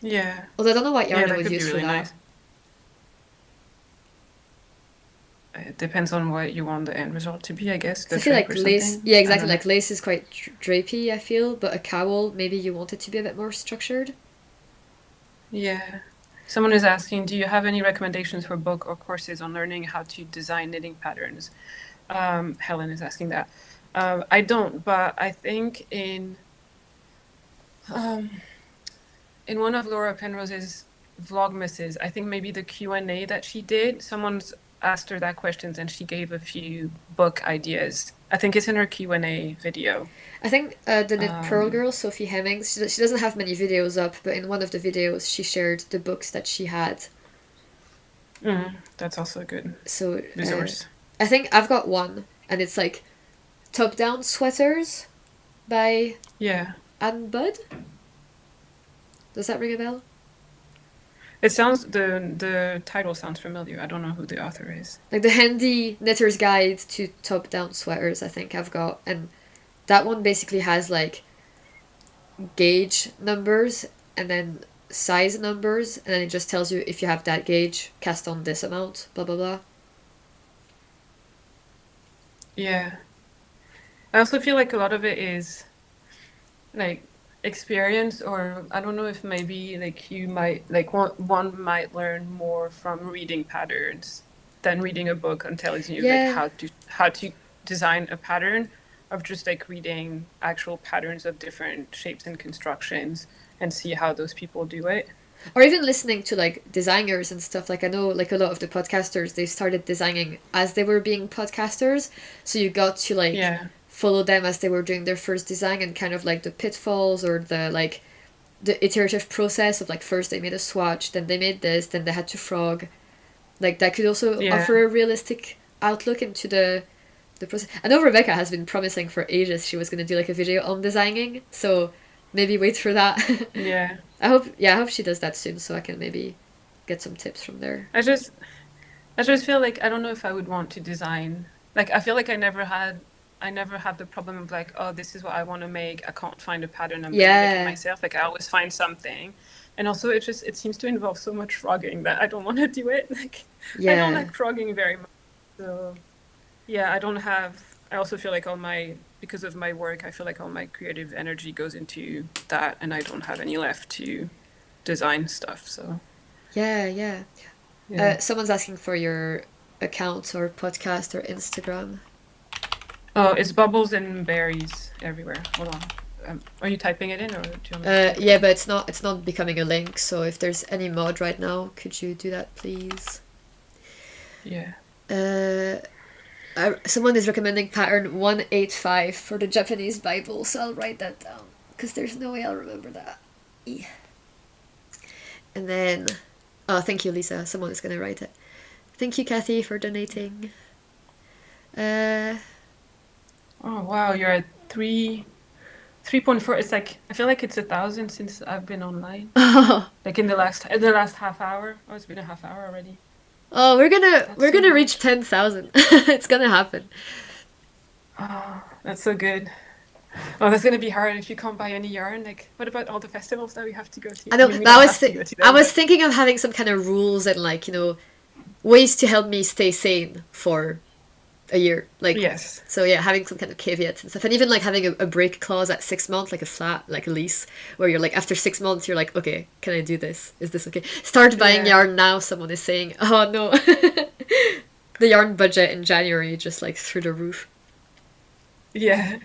Yeah, Although I don't know what yeah, yarn I that would could be use for really that. nice. It depends on what you want the end result to be, I guess. Because The I feel drape like or lace, something. yeah, I exactly. don't know. Like lace is quite drapey, I feel, but a cowl, maybe you want it to be a bit more structured. Yeah. Someone is asking, do you have any recommendations for book or courses on learning how to design knitting patterns? Helen is asking that. I don't, but I think um, in one of Laura Penrose's vlogmases, I think maybe the Q&A that she did, someone's asked her that questions and she gave a few book ideas. I think it's in her Q&A video. I think the Knit Pearl Um, girl, Sophie Hemmings, she doesn't have many videos up, but in one of the videos she shared the books that she had. that's also a good So resource. I think I've got one, and it's like Top Down Sweaters by Yeah. Anne Budd. Does that ring a bell? It sounds the title sounds familiar. I don't know who the author is. Like the handy knitter's guide to top down sweaters, I think I've got. And that one basically has like gauge numbers and then size numbers, and then it just tells you if you have that gauge, cast on this amount, blah blah blah. Yeah. I also feel like a lot of it is like experience, or I don't know if maybe like you might like one might learn more from reading patterns than reading a book and telling you like Yeah. how to design a pattern of just like reading actual patterns of different shapes and constructions and see how those people do it. Or even listening to like designers and stuff. Like I know like a lot of the podcasters they started designing as they were being podcasters. So you got to like Yeah. follow them as they were doing their first design and kind of like the pitfalls or the like the iterative process of like first they made a swatch, then they made this, then they had to frog. Like that could also Yeah. offer a realistic outlook into the process. I know Rebecca has been promising for ages she was going to do like a video on designing, so maybe wait for that. Yeah. I hope she does that soon so I can maybe get some tips from there. I just I just feel like I don't know if I would want to design. Like I feel like I never had the problem of like, oh, this is what I want to make. I can't find a pattern. I'm gonna make it Yeah, myself. Like I always find something. And also it seems to involve so much frogging that I don't want to do it. Like I don't yeah, like frogging very much. So yeah, I also feel like all my because of my work, I feel like all my creative energy goes into that and I don't have any left to design stuff. So yeah, yeah. yeah. Someone's asking for your account or podcast or Instagram. Oh, it's bubbles and berries everywhere. Hold on. Are you typing it in, or do you want me to type it Yeah, in? but it's not becoming a link. So if there's any mod right now, could you do that, please? Yeah. Uh, Someone is recommending pattern 185 for the Japanese Bible, so I'll write that down because there's no way I'll remember that. Yeah. And then, oh, thank you, Lisa. Someone is gonna write it. Thank you, Kathy, for donating. Uh, Oh wow, you're at 3.4. It's like I feel like it's 1,000 since I've been online. oh, Like in the last half hour. Oh, it's been a half hour already. That's we're so gonna reach good. 10,000. It's gonna happen. Oh, that's so good. Oh, that's gonna be hard if you can't buy any yarn. Like, what about all the festivals that we have to go to? I I know, mean, we but don't have to go to I them, was but thinking of having some kind of rules and like, ways to help me stay sane for a year. Like, yes, so yeah, having some kind of caveats and stuff, and even like having a break clause at 6 months, like a flat, like a lease, where you're like after 6 months, you're like, okay, can I do this? Is this okay? Start buying yeah, yarn now. Someone is saying, oh no, the yarn budget in January just like through the roof. yeah,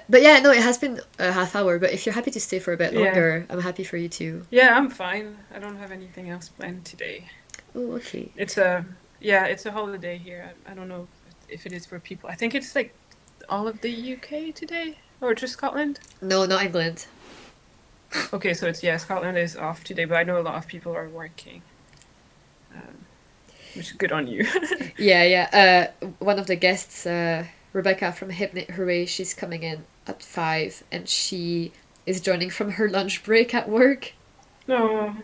But yeah, no, it has been a half hour. But if you're happy to stay for a bit yeah, longer, I'm happy for you to. yeah. I'm fine. I don't have anything else planned today. Oh, okay. It's a yeah, it's a holiday here. I don't know if it is for people. I think it's like all of the UK today, or just Scotland. No, not England. Okay, so it's yeah, Scotland is off today, but I know a lot of people are working, um, which is good on you. Yeah, yeah. One of the guests, Rebecca from Hypnot Hooray, she's coming in at 5, and she is joining from her lunch break at work. No,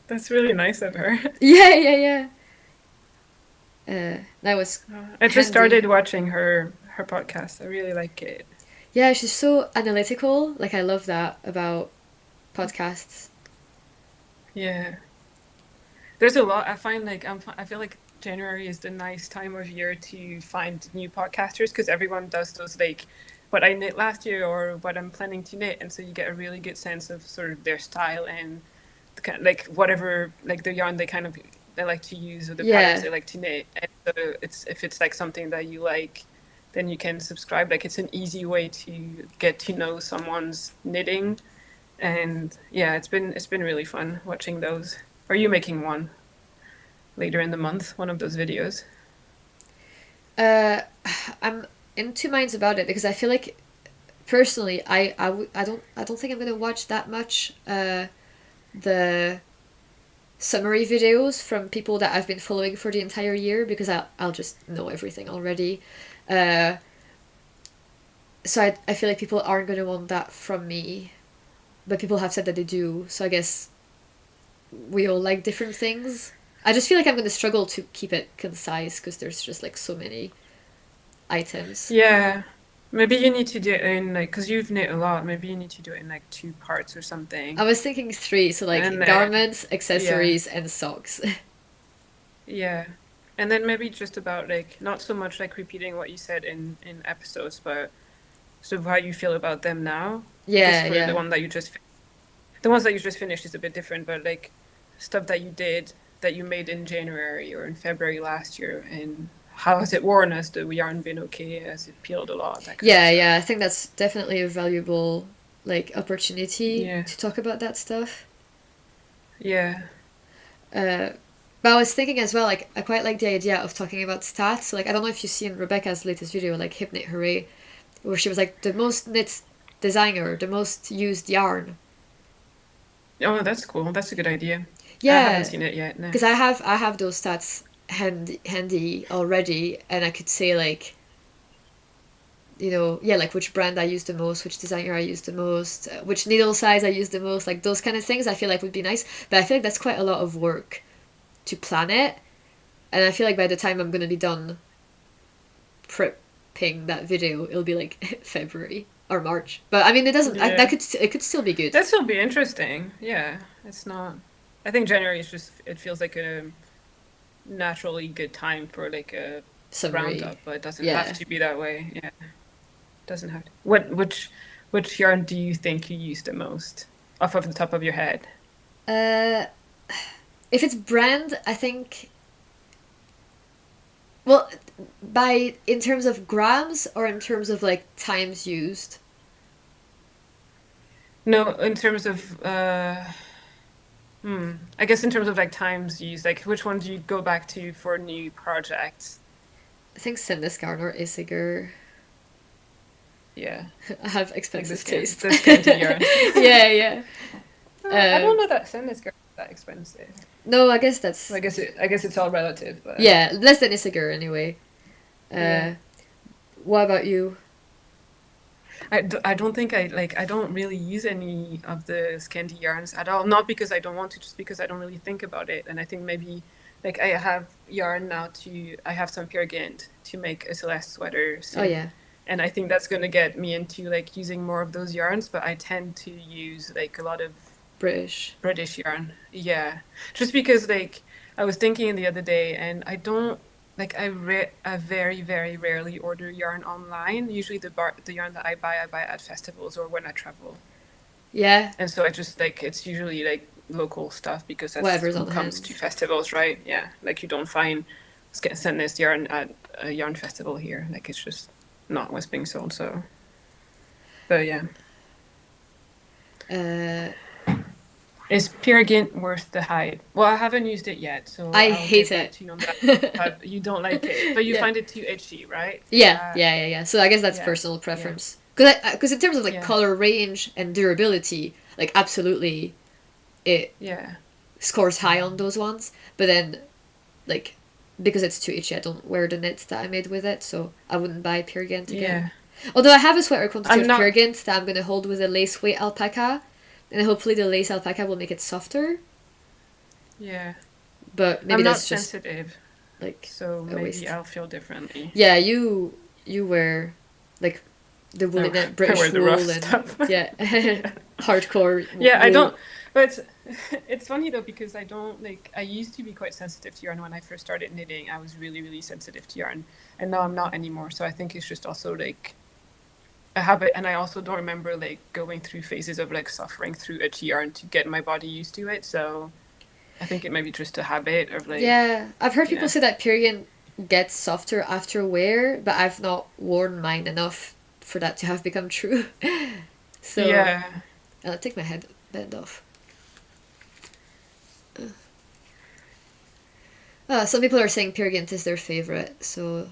that's really nice of her. Yeah, yeah, yeah. That was I just handy. started watching her podcast. I really like it. Yeah, she's so analytical. Like I love that about podcasts. Yeah, there's a lot. I find like I feel like January is the nice time of year to find new podcasters because everyone does those like what I knit last year or what I'm planning to knit, and so you get a really good sense of sort of their style and the kind like whatever like the yarn they like to use or the patterns Yeah, they like to knit. And so it's if it's like something that you like, then you can subscribe. Like it's an easy way to get to know someone's knitting, and yeah, it's been really fun watching those. Are you making one later in the month? One of those videos? uh, I'm in two minds about it because I feel like personally, I don't think I'm gonna watch that much. The summary videos from people that I've been following for the entire year because I'll just know everything already. Uh, so I feel like people aren't going to want that from me, but people have said that they do. So I guess we all like different things. I just feel like I'm going to struggle to keep it concise because there's just like so many items. Yeah. Maybe you need to do it in like, because you've knit a lot, maybe you need to do it in like two parts or I something. was thinking three, so And like then, garments, yeah, accessories, and socks. yeah. And then maybe just about like, not so much like repeating what you said in episodes, but sort of how you feel about them now. Because Yeah, for yeah. the ones that you just finished is a bit different, but like stuff that you did that you made in January or in February last year, and how has it worn? Has the yarn been okay? Has it peeled a lot? That kind of Yeah, stuff. yeah. I think that's definitely a valuable like opportunity Yeah, to talk about that stuff. yeah, Uh, but I was thinking as well, like I quite like the idea of talking about stats. So, like I don't know if you've seen Rebecca's latest video, like Hip Knit Hooray, where she was like the most knit designer, the most used yarn. oh, that's cool. That's a good idea. I haven't Yeah, seen it yet. No. because I have those stats handy already, and I could say like yeah, like which brand I use the most, which designer I use the most, which needle size I use the most, like those kind of things. I feel like would be nice, but I feel like that's quite a lot of work to plan it, and I feel like by the time I'm gonna be done prepping that video, it'll be like February or March. But I mean, it doesn't. Yeah, It could still be good. that still be interesting. Yeah, it's not. I think January is just. It feels like a naturally good time for like a Summary. roundup, but it doesn't have Yeah. to be that way. Yeah, it doesn't have to. Which yarn do you think you use the most off of the top of your head? Uh, if it's brand, I think. Well, by in terms of grams or in terms of like times used. No, in terms of I guess in terms of like times used, like which one do you go back to for new projects? I think Sindisgarn or Isiger. Yeah, I have like expensive taste. the scanty yarn. Yeah, yeah. I Uh, don't know that sand is that expensive. no, I guess Well, that's I guess it's all relative, but yeah, less than Isiger anyway. yeah. Uh, what about you? I don't think I don't really use any of the scanty yarns at all. Not because I don't want to, just because I don't really think about it. And I think maybe like I have some Peer Gynt to make a Celeste sweater Oh soon. yeah, and I think that's going to get me into like using more of those yarns, but I tend to use like a lot of British. British yarn. Yeah. Just because like I was thinking the other day and I don't like I very very rarely order yarn online. Usually the yarn that I buy at festivals or when I travel. Yeah, And so I just like it's usually like local stuff because that's whatever's who on comes to hand. festivals, right? Yeah. Like you don't find send this yarn at a yarn festival here. Like it's just not what's being sold, so but yeah. Uh, Is Peergynt worth the hype? Well, I haven't used it yet, so I I'll hate get back it. to you on that. You don't like it, but you Yeah. find it too itchy, right? Is Yeah, that yeah, yeah, yeah. So I guess that's yeah, personal yeah, preference. Because in terms of like yeah, color range and durability, like absolutely, it yeah, scores high on those ones. But then, like, because it's too itchy, I don't wear the knits that I made with it, so I wouldn't buy Pure Gint again. yeah? Although I have a sweater quantity I'm of Pure not. Gint that I'm gonna hold with a lace weight alpaca, and hopefully the lace alpaca will make it softer. Yeah, But maybe I'm not that's just sensitive, like so a maybe waste. I'll feel differently. Yeah, you wear like the woolly I, knit I wear British the rough wool and stuff. yeah, Yeah, hardcore yeah. I wool. don't. But it's funny though because I don't like. I used to be quite sensitive to yarn when I first started knitting. I was really, really sensitive to yarn, and now I'm not anymore. So I think it's just also like a habit, and I also don't remember like going through phases of like suffering through itchy yarn to get my body used to it. So I think it may be just a habit of like, Yeah, I've heard people yeah, say that period gets softer after wear, but I've not worn mine enough for that to have become true. So yeah, I'll take my headband off. Some people are saying Purgant is their favorite, so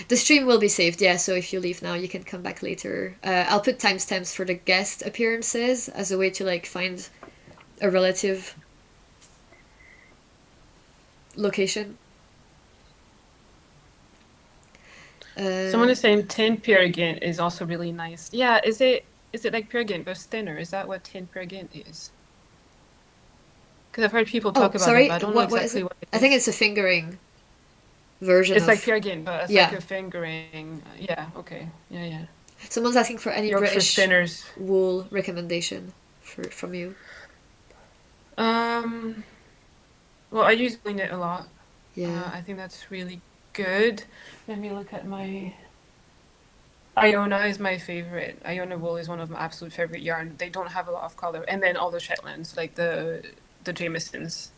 the stream will be saved, yeah, so if you leave now, you can come back later. I'll put timestamps for the guest appearances as a way to like find a relative location. someone Uh, is saying tin Peergynt is also really nice. Yeah, is it like Peergynt but thinner? Is that what tin Peergynt is? Because I've heard people oh, talk about it, sorry, but I don't know what is exactly it? what it I think is. it's a fingering version It's like of, Peergynt, but it's like yeah. a fingering. Yeah, okay. Yeah, yeah. Someone's asking for any Yorkshire British spinners. wool recommendation from you. Um, well, I use knit a lot. Yeah. I think that's really good. Let me look at my Iona is my favorite. Iona wool is one of my absolute favorite yarn. They don't have a lot of color, and then all the Shetlands, like the Jamesons,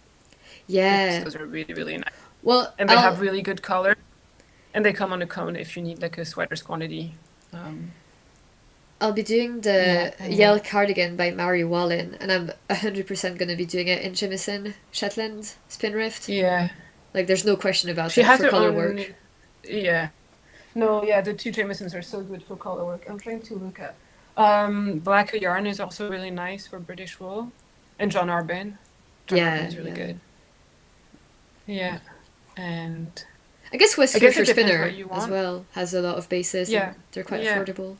Yeah. those are really really nice, Well, and they have really good color, and they come on a cone if you need like a sweater's quantity. I'll be doing Yeah, the and Yell cardigan by Mary Wallin, and I'm 100% going to be doing it in Jameson Shetland Spinrift. yeah, Like, there's no question about she that has for her color work. own. Yeah, no, yeah, the two Jamesons are so good for color work. I'm trying to look at. Black yarn is also really nice for British wool, and John Arbin. John Arbin Yeah, is really yeah. good. Yeah, and I guess West I guess Yorkshire it depends what Spinner you as want. well has a lot of bases, Yeah, and they're quite yeah, affordable.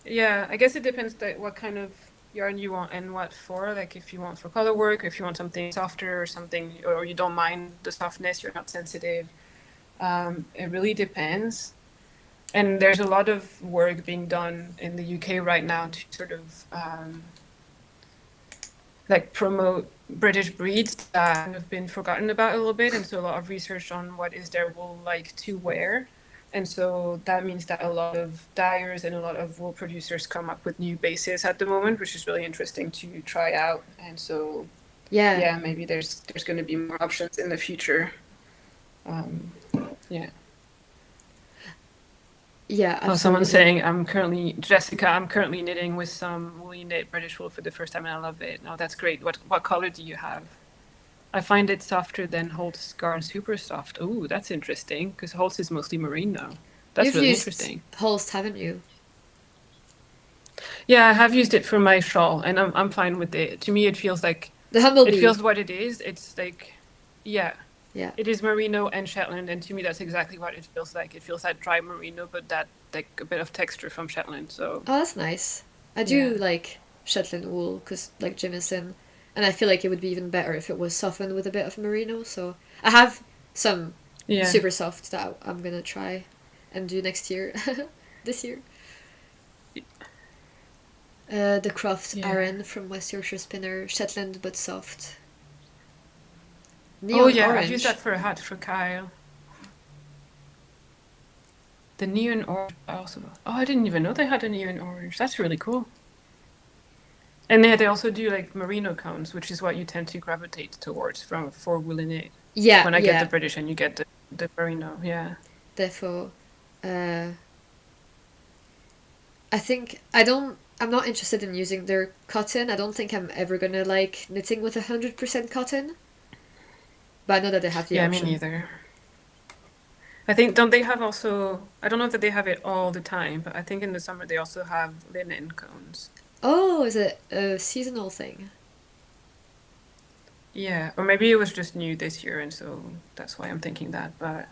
yeah. I guess it depends like what kind of yarn you want and what for. Like if you want for color work, if you want something softer or something, or you don't mind the softness, you're not sensitive. It really depends. And there's a lot of work being done in the UK right now to sort of like promote British breeds that have been forgotten about a little bit. And so a lot of research on what is their wool like to wear. And so that means that a lot of dyers and a lot of wool producers come up with new bases at the moment, which is really interesting to try out. And so, Yeah, yeah, maybe there's going to be more options in the future. Um, yeah. yeah, Oh, someone's absolutely. saying I'm currently knitting with some woolly knit British wool for the first time and I love it. Oh, that's great. What color do you have? I find it softer than Holt's Garn Super Soft. Oh, that's interesting because Holt's is mostly merino. That's You've really used interesting. Holst, haven't you? Yeah, I have used it for my shawl and I'm fine with it. To me, The it Humblebee. feels what it is. It's like, yeah, Yeah. it is merino and Shetland, and to me, that's exactly what it feels like. It feels like dry merino, but that like a bit of texture from Shetland. So Oh, that's nice. I do yeah, like Shetland wool because, like Jimison, and I feel like it would be even better if it was softened with a bit of merino. So I have some yeah, super soft that I'm gonna try. and do next year, this year. The Croft Yeah. Aran from West Yorkshire Spinner, Shetland but soft. Oh Neon yeah, I've used orange. that for a hat for Kyle. The neon orange also. Oh, I didn't even know they had a neon orange. That's really cool. And they also do like merino cones, which is what you tend to gravitate towards from for woolen knit. Yeah, When I get the yeah, British and you get the merino, yeah. therefore. Uh, I think I'm not interested in using their cotton. I don't think I'm ever gonna like knitting with 100% cotton. But I know that they have the Yeah, me option. neither. I think don't they have also? I don't know that they have it all the time, but I think in the summer they also have linen cones. Oh, is it a seasonal thing? Yeah, or maybe it was just new this year, and so that's why I'm thinking that. But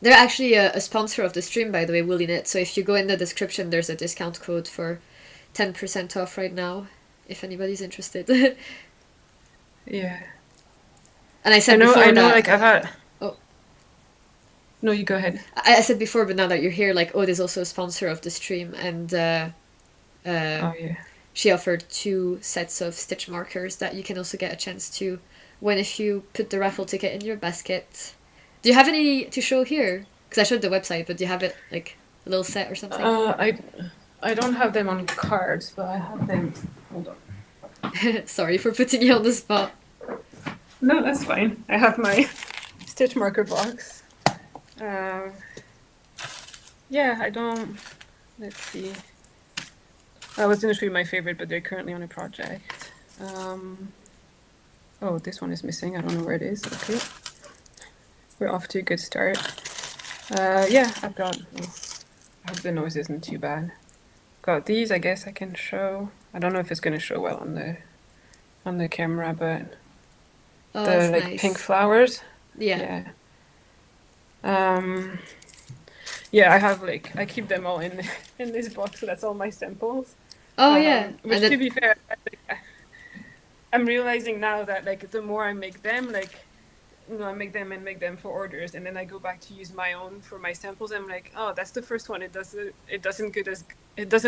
They're actually a sponsor of the stream, by the way, Woolly Knit. So if you go in the description, there's a discount code for 10% off right now, if anybody's interested. yeah, And I I said know. I before know. that. Like I've had. Oh, No, you go ahead. I said before, but now that you're here, like, Aude is also a sponsor of the stream, and uh, Oh yeah. she offered 2 sets of stitch markers that you can also get a chance to win if you put the raffle ticket in your basket. Do you have any to show here? Because I showed the website, but do you have it like a little set or something? Uh, I I don't have them on cards, but I have them. Hold on. Sorry for putting you on the spot. No, that's fine. I have my stitch marker box. Um, yeah, I don't. Let's see. I was going to show you my favorite, but they're currently on a project. Oh, this one is missing. I don't know where it is. Okay, we're off to a good start. Yeah, I've got. I hope the noise isn't too bad. Got these. I guess I can show. I don't know if it's going to show well on the camera, but Oh, the that's like pink nice. flowers. Yeah. Yeah. Um, yeah, I have like I keep them all in in this box, so that's all my samples. Oh, yeah. And Which to then, be fair, I'm realizing now that like the more I make them, like I make them and make them for orders, and then I go back to use my own for my samples. I'm like, oh, that's the first one. It doesn't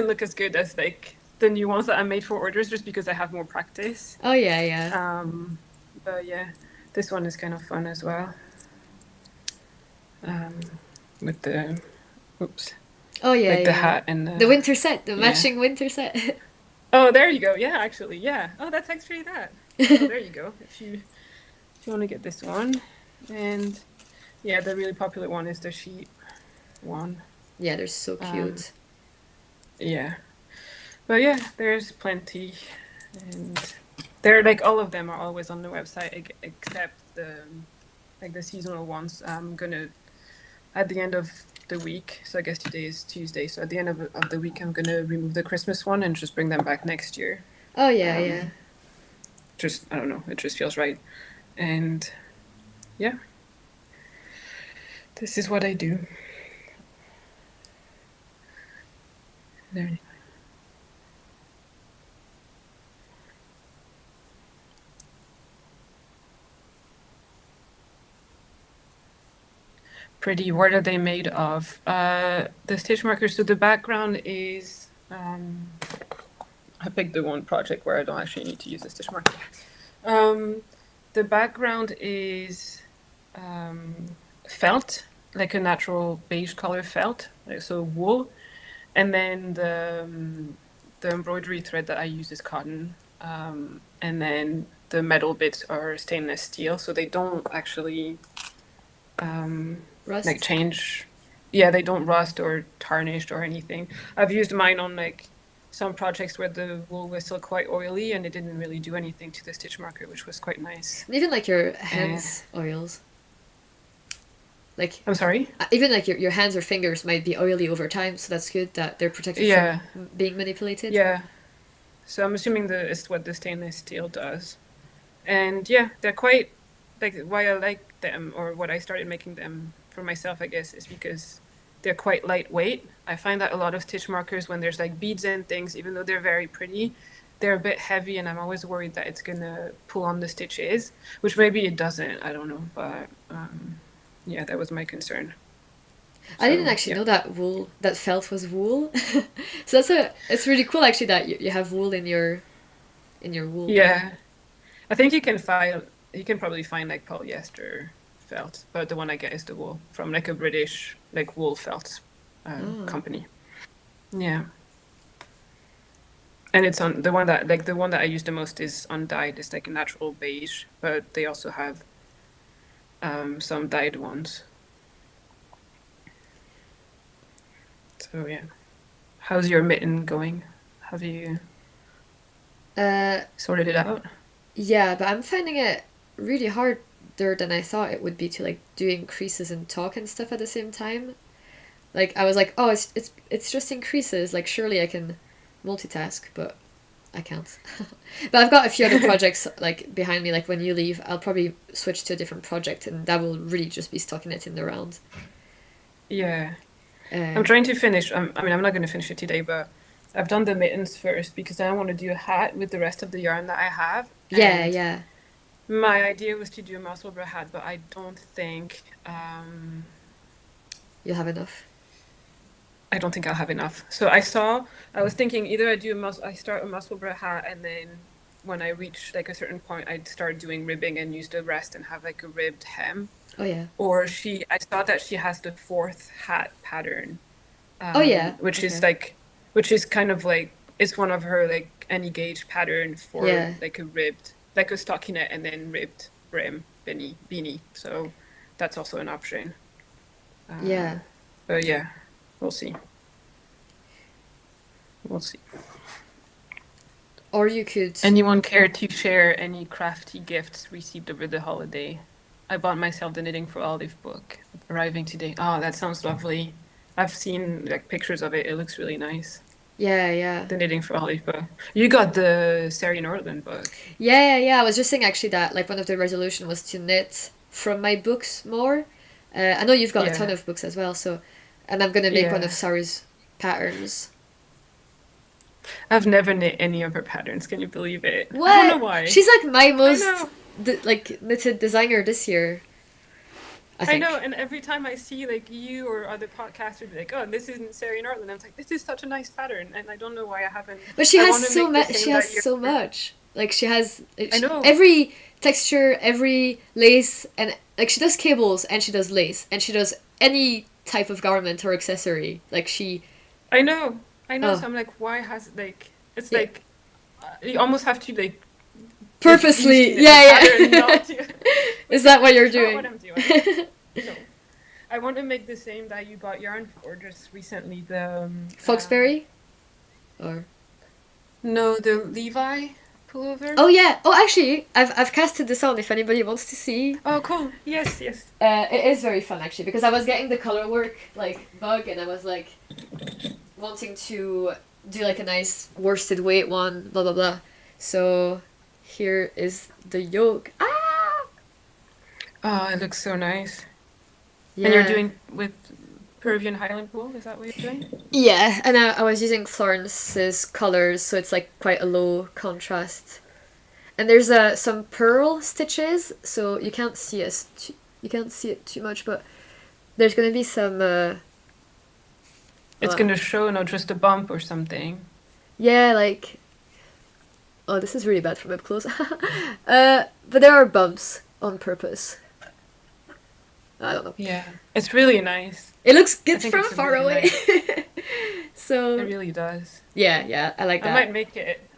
look as good as like the new ones that I made for orders, just because I have more practice. oh, yeah, yeah. Um, but yeah, this one is kind of fun as well. Um, with the oops, Oh, yeah, like the yeah. hat and The the winter set, the yeah. matching winter set. Oh, there you go. Yeah, actually, yeah. Oh, that's actually that. So there you go. If you want to get this one, and yeah, the really popular one is the sheep one. Yeah, they're so Um, cute. yeah, but yeah, there's plenty, and they're like all of them are always on the website except the like the seasonal ones. I'm gonna at the end of the week. So I guess today is Tuesday. So at the end of the week, I'm gonna remove the Christmas one and just bring them back next year. Oh, yeah, yeah. Um, just I don't know. It just feels right, and yeah, this is what I do. There. Pretty. What are they made of? The stitch markers. So the background is. I picked the one project where I don't actually need to use a stitch marker. Um, the background is felt, like a natural beige color felt, like so wool, and then the embroidery thread that I use is cotton, and then the metal bits are stainless steel, so they don't actually like Rust? change. Yeah, they don't rust or tarnish or anything. I've used mine on like some projects where the wool was still quite oily and it didn't really do anything to the stitch marker, which was quite nice. And even like your And hands oils. Like, I'm sorry. even like your hands or fingers might be oily over time, so that's good that they're protected from Yeah, being manipulated. yeah. So I'm assuming that it's what the stainless steel does. And yeah, they're quite like why I like them or what I started making them for myself, I guess, is because they're quite lightweight. I find that a lot of stitch markers, when there's like beads and things, even though they're very pretty, they're a bit heavy, and I'm always worried that it's gonna pull on the stitches, which maybe it doesn't. I don't know, but yeah, that was my concern. I didn't So actually yeah, know that felt was wool. So it's really cool actually that you have wool in your wool bag. yeah. I think you can probably find like polyester felt, but the one I get is the wool from like a British like wool felt Oh. company. Yeah, and it's on the one that I use the most is undyed. It's like a natural beige, but they also have some dyed ones. So yeah, how's your mitten going? Have you Uh, sorted it out? yeah, but I'm finding it really harder than I thought it would be to like doing creases and talk and stuff at the same time. Like I was like, oh, it's just increases. Like surely I can multitask, but I can't. But I've got a few other projects like behind me. Like when you leave, I'll probably switch to a different project, and that will really just be stuck in it in the round. Yeah, Uh, I'm trying to finish. I mean, I'm not going to finish it today, but I've done the mittens first because then I want to do a hat with the rest of the yarn that I have. yeah, And yeah, my idea was to do a mouse wilbur hat, but I don't think you'll have enough. I'll have enough. So I was thinking either I start a mouse wilbur hat, and then when I reach like a certain point, I'd start doing ribbing and use the rest and have like a ribbed hem. Oh yeah, Or I saw that she has the fourth hat pattern, oh yeah. which is Okay, like, which is kind of like, it's one of her like any gauge pattern for yeah, like a ribbed, like a stockinette and then ribbed brim beanie. So that's also an option. yeah. But yeah, we'll see. We'll see. Or you could. Anyone care to share any crafty gifts received over the holiday? I bought myself the Knitting for Olive book, arriving today. Oh, that sounds lovely. I've seen like pictures of it. It looks really nice. Yeah, yeah. The Knitting for Olive book. You got the Sarah Norland book. Yeah, yeah, yeah. I was just saying actually that like one of the resolution was to knit from my books more. I know you've got a ton Yeah, of books as well, so and I'm gonna make one of yeah. Sarah's patterns. I've never knit any of her patterns. Can you believe it? I don't know What? why. She's like my I most know. like knitted designer this year, I I know, think. and every time I see like you or other podcasters be like, "Oh, this isn't Sarah Norland," I'm like, "This is such a nice pattern," and I don't know why I haven't. But she I has want to so make the much. She same has that you're. so much. Like she has I know. every texture, every lace, and like she does cables and she does lace and she does any type of garment or accessory. Like she, I know. I know. oh So I'm like, why has like it's yeah, like you almost have to like used to purposely. knit the Yeah, pattern, yeah. not to, Is which that what you're is not what doing? I'm doing. No, I want to make the same that you bought yarn for just recently. Foxberry, or No, the Levi pullover. oh yeah. Oh, actually, I've casted this on if anybody wants to see. Oh, cool. Yes, yes. It is very fun actually because I was getting the color work like bug and I was like wanting to do like a nice worsted weight one, blah blah blah. So here is the yoke. Ah, Oh, it looks so nice. And you're yeah, doing with Peruvian Highland wool. Is that what you're doing? yeah. And I was using Florence's colors, so it's like quite a low contrast. And there's some pearl stitches, so you can't see it too much, but there's gonna be some It's uh, gonna show not just a bump or something. yeah, like oh, this is really bad from up close. But there are bumps on purpose. I don't know. Yeah, it's really nice. It looks I good think from it's a far really away. nice. It So really does. yeah, yeah, I like I that. might make it.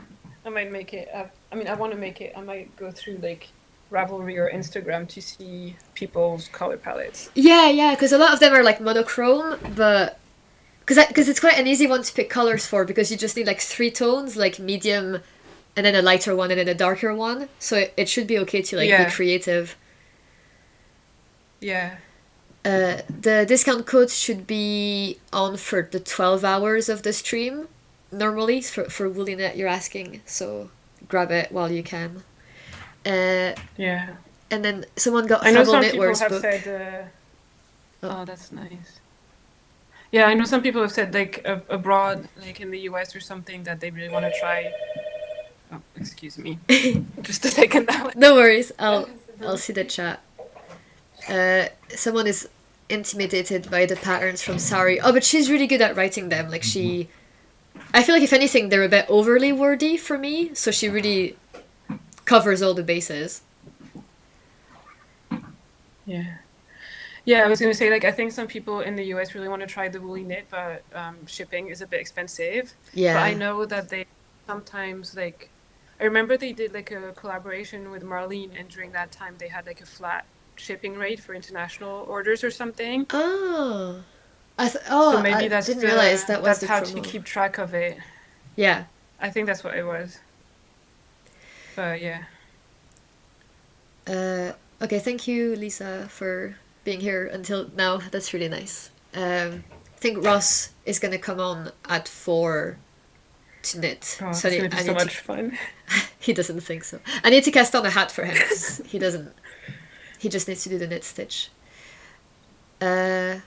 I might make it. I mean, I want to make it. I might go through like Ravelry or Instagram to see people's color palettes. Yeah, yeah, because a lot of them are like monochrome, but because it's quite an easy one to pick colors for because you just need like three tones, like medium, and then a lighter one, and then a darker one. So it should be okay to like be Yeah, creative. yeah, The discount code should be on for the 12 hours of the stream, normally, for Woolynet you're asking, so grab it while you can. Uh, yeah. and then someone got I know Fable some people Knitwear's have book. said. Oh, Oh, that's nice. Yeah, I know some people have said like abroad, like in the US or something, that they really want to try. Oh, excuse me, just a second. That no worries, that I'll was see the chat. Someone is intimidated by the patterns from Sari. Oh, but she's really good at writing them. Like I feel like if anything, they're a bit overly wordy for me. So she really covers all the bases. Yeah. Yeah, I was gonna say, like, I think some people in the US really want to try the woolly knit, but shipping is a bit expensive. But I Yeah. know that they sometimes, like, I remember they did like a collaboration with Marlene, and during that time they had like a flat shipping rate for international orders or something. Oh. So I maybe didn't realize that was that's the how to promo. keep track of it. Yeah. I think that's what it was. But yeah. Uh, okay, thank you, Lisa, for being here until now. That's really nice. I think Ross is gonna come on at 4 to knit, Oh, so it's gonna be I so need to. much fun. He doesn't think so. I need to cast on a hat for him because he doesn't. He just needs to do the knit stitch. Uh,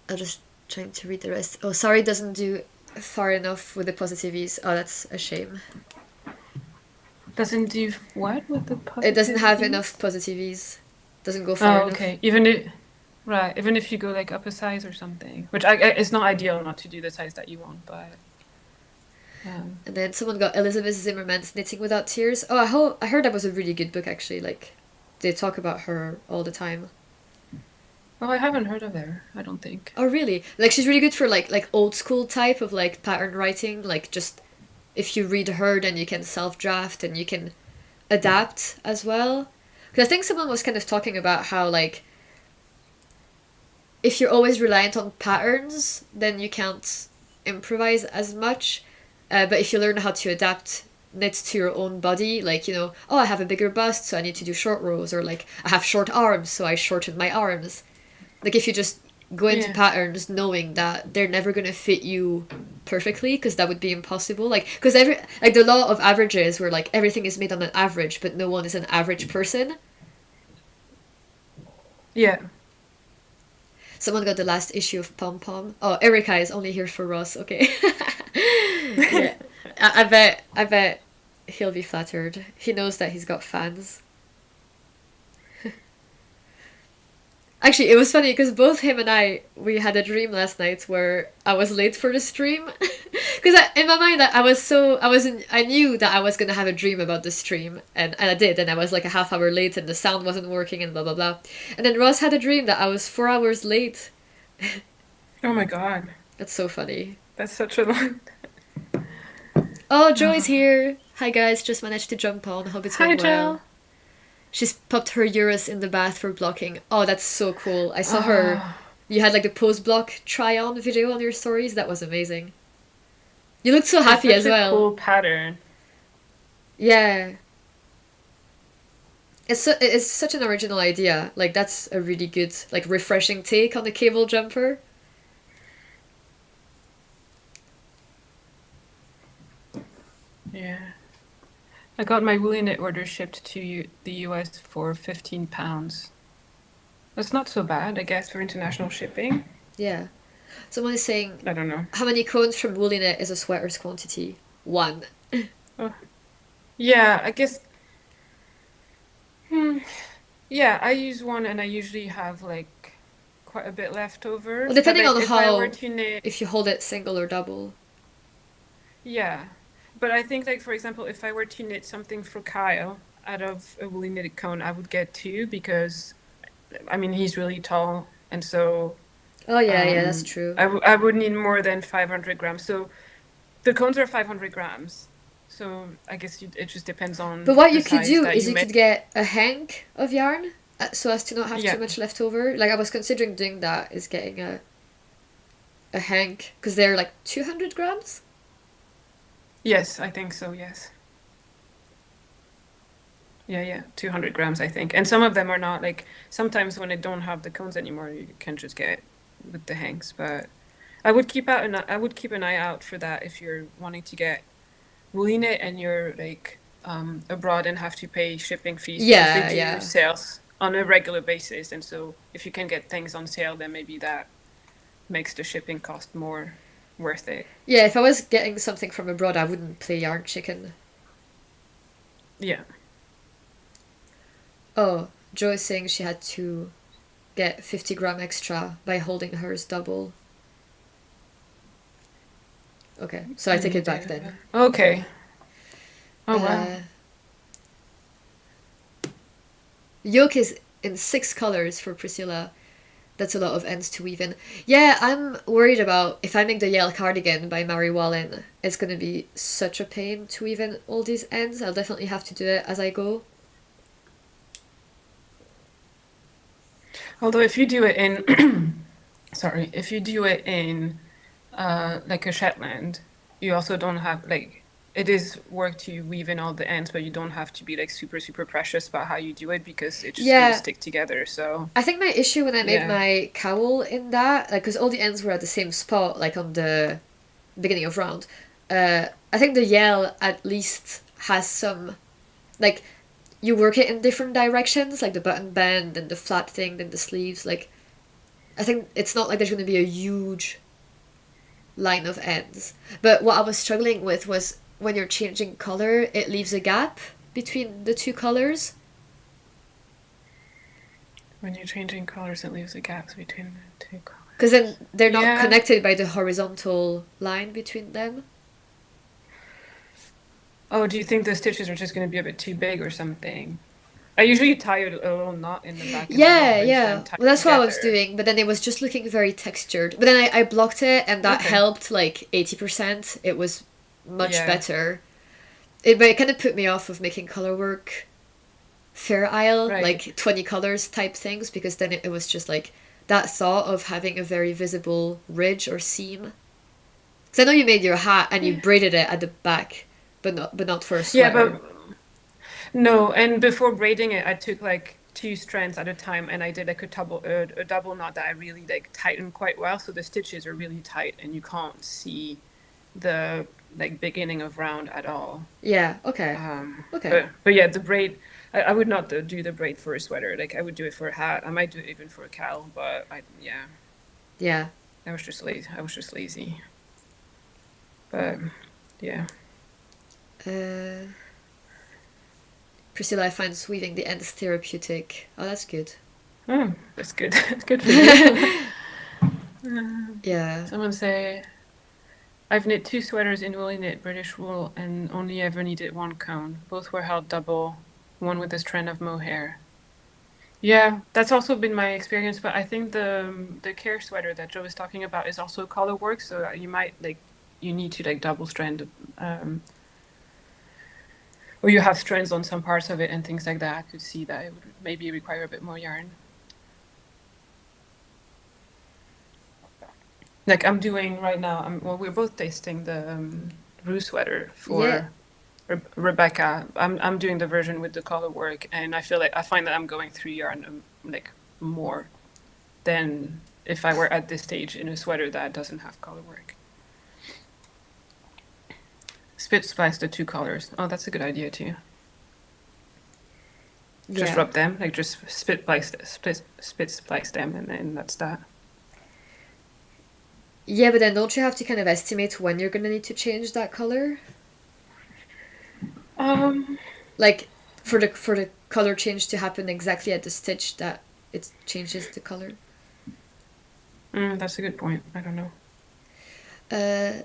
I'm just trying to read the rest. Oh, sorry, doesn't do far enough with the positivities. Oh, that's a shame. Doesn't do what with the It doesn't have positivities? enough positivities. Doesn't go far Oh, enough. okay. Even if right, even if you go like up a size or something, which it's not ideal not to do the size that you want, but And then someone got Elizabeth Zimmerman's Knitting Without Tears. Oh, I heard that was a really good book actually. Like, they talk about her all the time. oh, I haven't heard of her. I don't think. Oh, really? Like, she's really good for like old school type of like pattern writing. Like, just if you read her, then you can self draft and you can adapt as well. Because I think someone was kind of talking about how like if you're always reliant on patterns, then you can't improvise as much. But if you learn how to adapt knit to your own body, like, oh, I have a bigger bust, so I need to do short rows, or like, I have short arms, so I shorten my arms. Like, if you just go into Yeah. patterns knowing that they're never going to fit you perfectly, because that would be impossible. Like, because like, the law of averages, where like everything is made on an average, but no one is an average person. Yeah. Someone got the last issue of Pom Pom. Oh, Erica is only here for Ross. Okay. Yeah, I bet he'll be flattered. He knows that he's got fans. Actually, it was funny because both him and we had a dream last night where I was late for the stream. Because in my mind, I knew that I was gonna have a dream about the stream, and I did, and I was like a half hour late, and the sound wasn't working, and blah blah blah. And then Ross had a dream that I was 4 hours late. Oh my God, That's so funny. that's such a long. Oh, Joy's here. Hi guys, just managed to jump on. Hope it's Hi, going well. Jill. She's popped her Urus in the bath for blocking. Oh, that's so cool. I saw her. Oh, You had like the post block try on video on your stories. That was amazing. You looked so it's happy such as a well. cool pattern. Yeah. It's such an original idea. Like, that's a really good, like, refreshing take on the cable jumper. Yeah. I got my woolly knit order shipped to the US for £15. That's not so bad, I guess, for international shipping. Yeah. Someone is saying, I don't know. how many cones from woolly knit is a sweater's quantity? One. Oh, yeah, I guess. Hmm. Yeah, I use one and I usually have like quite a bit left over. Well, But depending like on if I were how, to knit, if you hold it single or double. yeah. But I think like for example, if I were to knit something for Kyle out of a woolly knitted cone, I would get two because I mean he's really tall and so Oh, yeah, that's true. I would need more than 500 grams. So the cones are 500 grams. So I guess it just depends But on what the you could size do that is you you make. could get a hank of yarn so as to not have too Yeah. much left over. Like, I was considering doing that, is getting a hank, because they're like 200 grams. Yes, I think so, yes. Yeah, yeah, 200 grams, I think. And some of them are not like sometimes when I don't have the cones anymore, you can just get with the hanks. But I would keep an eye out for that if you're wanting to get woolly knit and you're like abroad and have to pay shipping fees because they Yeah, do yeah. sales on a regular basis. And so if you can get things on sale, then maybe that makes the shipping cost more worth it. Yeah, if I was getting something from abroad, I wouldn't play yarn chicken. Yeah. Oh, Joy is saying she had two get 50 gram extra by holding hers double. Okay, so I take it back then. Okay. Oh wow. Uh, Yoke is in 6 colors for Priscilla. That's a lot of ends to weave in. Yeah, I'm worried about if I make the Yale cardigan by Mary Wallen, it's going to be such a pain to weave in all these ends. I'll definitely have to do it as I go. Although if you do it in, sorry, if you do it in like a Shetland, you also don't have like it is work to weave in all the ends, but you don't have to be like super super precious about how you do it because it's just gonna Yeah, stick together. So I think my issue when I made yeah, my cowl in that, like, because all the ends were at the same spot, like on the beginning of round, I think the Yale at least has some, like, you work it in different directions, like the button bend and the flat thing, then the sleeves. Like, I think it's not like there's going to be a huge line of ends. But what I was struggling with was when you're changing color, it leaves a gap between the two colors. when you're changing colors, it leaves the gaps between the two colors. Because then they're not Yeah. connected by the horizontal line between them. Oh, do you think the stitches are just going to be a bit too big or something? I usually tie a little knot in the back and the Yeah, yarns, then yeah. tie Well, it that's what I was together. doing, but then it was just looking very textured. But then I blocked it, and that Okay. helped like 80%. It was much Yeah. better. But it kind of put me off of making color work Fair Isle, Right. like 20 colors type things, because then it was just like that thought of having a very visible ridge or seam. Because I know you made your hat and you Yeah. braided it at the back, but not for a Yeah, sweater. but no. And before braiding it, I took like two strands at a time, and I did like a double knot that I really like tightened quite well. So the stitches are really tight, and you can't see the like beginning of round at all. Yeah, okay. Okay. But yeah, the braid. I would not do the braid for a sweater. Like I would do it for a hat. I might do it even for a cowl. But I yeah, Yeah. I was just lazy. I was just lazy. But yeah. Uh, Priscilla finds weaving the ends therapeutic. Oh, that's good. Oh, that's good. Good for you. Yeah. Someone say I've knit two sweaters in woolly knit British wool and only ever needed one cone. Both were held double, one with a strand of mohair. Yeah, that's also been my experience, but I think the care sweater that Joe was talking about is also color work, so you might like you need to like double strand or you have strands on some parts of it and things like that. I could see that it would maybe require a bit more yarn. Like I'm doing right now. Well, we're both tasting the Rue sweater Yeah. for Rebecca. I'm doing the version with the color work, and I feel like I find that I'm going through yarn like more than if I were at this stage in a sweater that doesn't have color work. Spit splice the two colors. Oh, that's a good idea too. Just Yeah. rub them, like just spit splice them, and then that's that. Yeah, but then don't you have to kind of estimate when you're gonna need to change that color? Um, Like for the color change to happen exactly at the stitch that it changes the color. that's a good point. I don't know. Uh,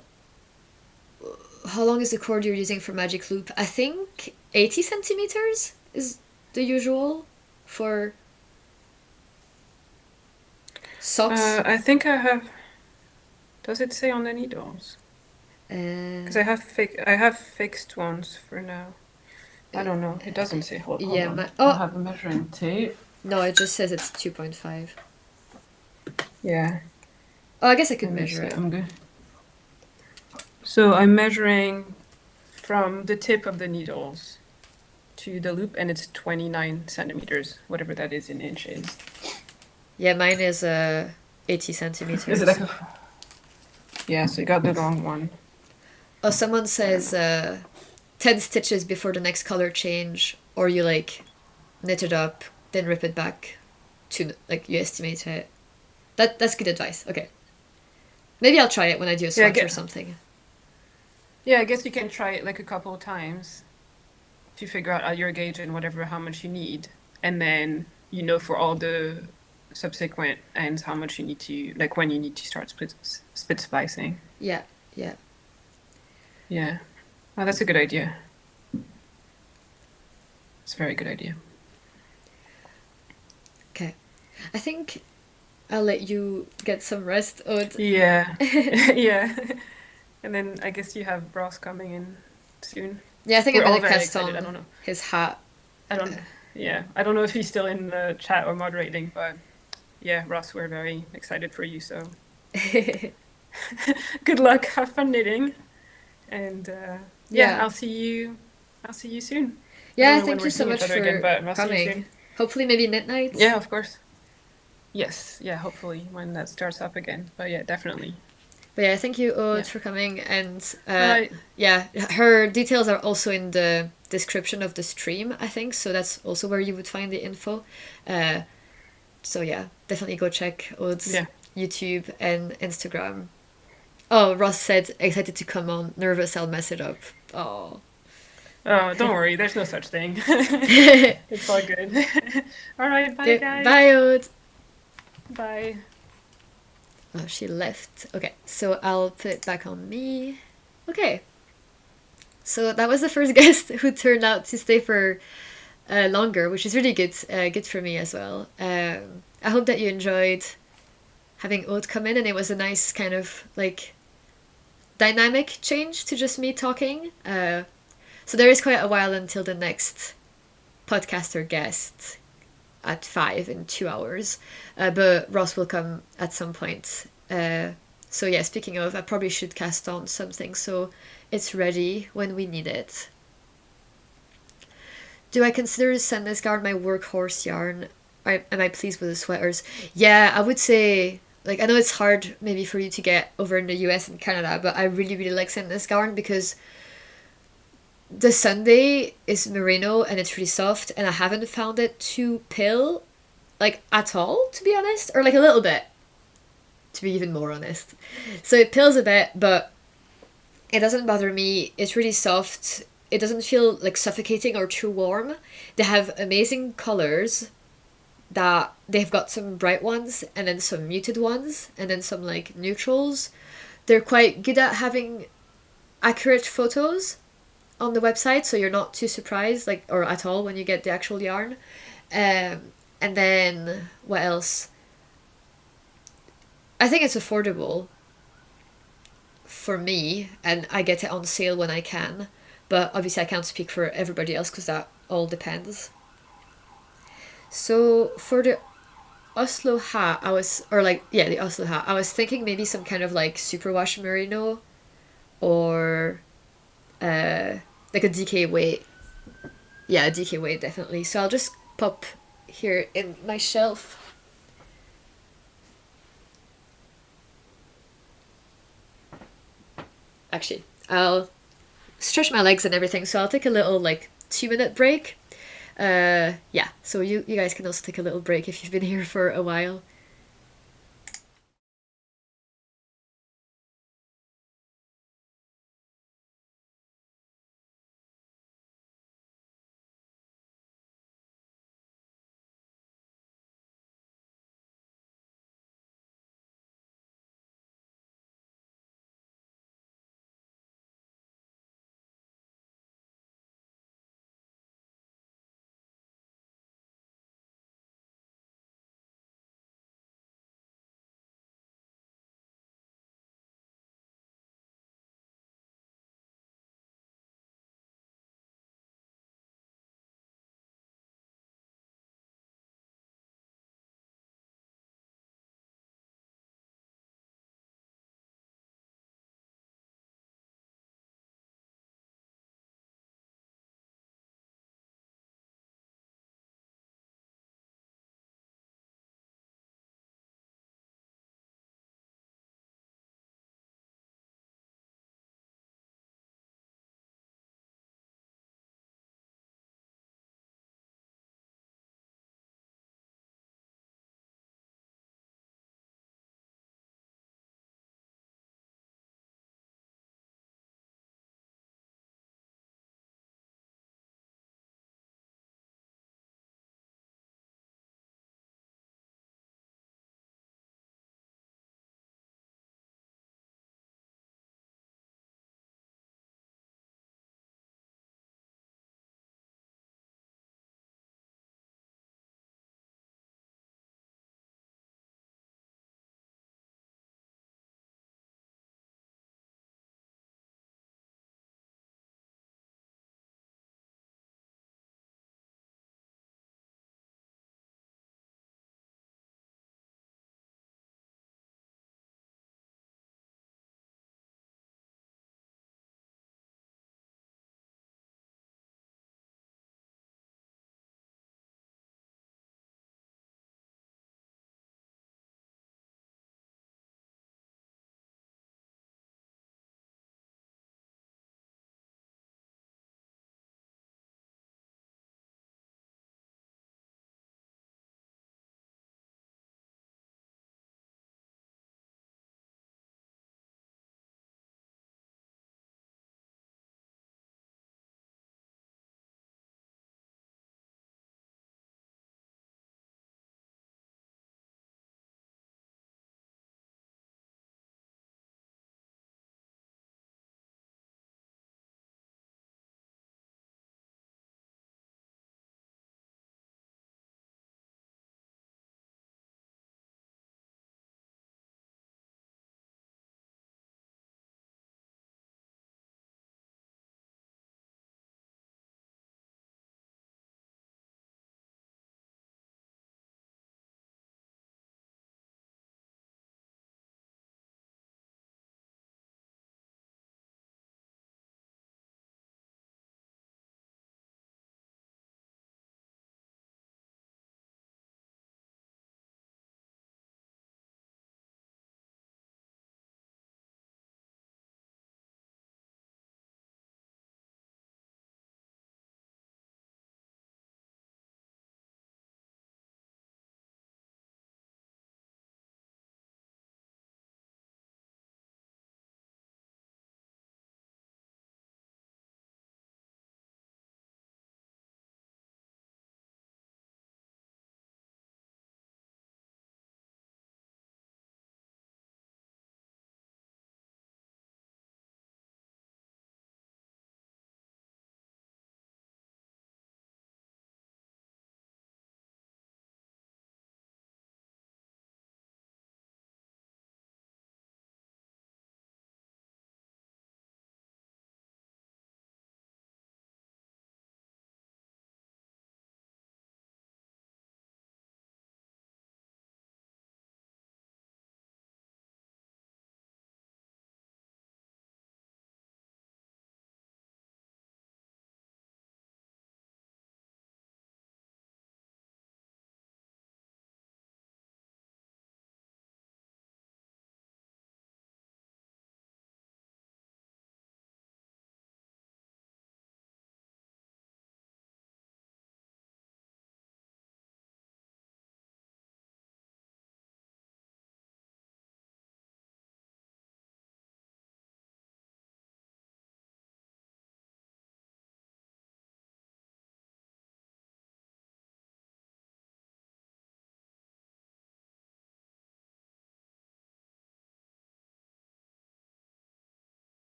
how long is the cord you're using for Magic Loop? I think 80 centimeters is the usual for socks. I think I have. Does it say on the needles? Uh, Because I have fixed ones for now. I don't know. It doesn't say. Hold yeah, on. I oh, have a measuring tape. no, it just says it's 2.5. Yeah. Oh, I guess I could Let me measure see. it. I'm good. So I'm measuring from the tip of the needles to the loop, and it's 29 centimeters, whatever that is in inches. Yeah, mine is 80 Is centimeters. it like a? Yeah. So you got the wrong one. Oh, someone I don't says know. 10 stitches before the next color change, or you like knit it up, then rip it back to like you estimate it. That's good advice. Okay. Maybe I'll try it when I do a Yeah. swatch or something. Yeah. I guess you can try it like a couple of times to figure out at your gauge and whatever how much you need, and then for all the subsequent and how much you need to, like when you need to start split splicing. Yeah, yeah. Yeah. Oh, that's a good idea. It's a very good idea. Okay. I think I'll let you get some rest, Aude. Yeah. Yeah. And then I guess you have Ross coming in soon. Yeah, I think I'm We're all gonna very cast excited. I on don't know. his hat. I don't, yeah. I don't know if he's still in the chat or moderating, but yeah, Ross, we're very excited for you. So good luck. Have fun knitting. And yeah, Yeah. I'll see you soon. I don't Yeah, know when thank you we're so seeing each much other again, for but I'll see you coming. soon. Hopefully, maybe knit nights. Yeah, of course. Yes, yeah, hopefully when that starts up again. But yeah, definitely. But yeah, thank you, Aude, Yeah. for coming. And All right. yeah, her details are also in the description of the stream, I think. So that's also where you would find the info. Uh, so yeah, definitely go check Aude's Yeah. YouTube and Instagram. Oh, Ross said excited to come on. Nervous, I'll mess it up. Oh. Oh, don't worry. There's no such thing. It's all good. All right. Bye, Okay, bye, guys. Aude. Bye. Oh, she left. Okay, so I'll put it back on me. Okay, so that was the first guest who turned out to stay for longer, which is really good. Good for me as well. I hope that you enjoyed having Aude come in, and it was a nice kind of like dynamic change to just me talking. So there is quite a while until the next podcaster guest at 5 in 2 hours, but Ross will come at some point. So yeah, speaking of, I probably should cast on something so it's ready when we need it. Do I consider Sandnes Guard my workhorse yarn? Am I pleased with the sweaters? Yeah, I would say, like, I know it's hard maybe for you to get over in the US and Canada, but I really, really like Sandnes Guard because the Sunday is merino and it's really soft, and I haven't found it to pill, like, at all, to be honest, or like a little bit, to be even more honest. So it pills a bit, but it doesn't bother me. It's really soft. It doesn't feel like suffocating or too warm. They have amazing colors that they've got some bright ones and then some muted ones and then some like neutrals. They're quite good at having accurate photos on the website, so you're not too surprised, like, or at all when you get the actual yarn. And then what else? I think it's affordable for me, and I get it on sale when I can. But obviously, I can't speak for everybody else because that all depends. So for the Oslo hat, I was, or like, yeah, the Oslo hat, I was thinking maybe some kind of like superwash merino or uh, like a DK weight. Yeah, a DK weight definitely. So I'll just pop here in my shelf. Actually, I'll stretch my legs and everything, so I'll take a little like 2 minute break. Yeah, so you guys can also take a little break if you've been here for a while.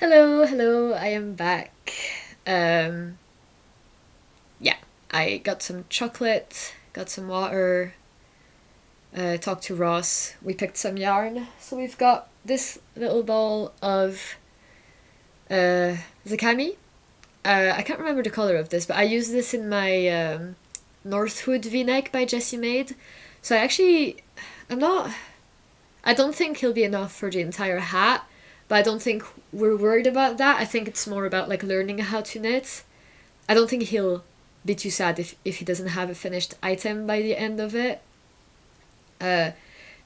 Hello, hello, I am back. Um, yeah, I got some chocolate, got some water, talked to Ross. We picked some yarn. So we've got this little ball of zakami. I can't remember the color of this, but I used this in my Northwood V-neck by Jessie Maid. So I'm not, I don't think he'll be enough for the entire hat, but I don't think we're worried about that. I think it's more about like learning how to knit. I don't think he'll be too sad if he doesn't have a finished item by the end of it. Uh,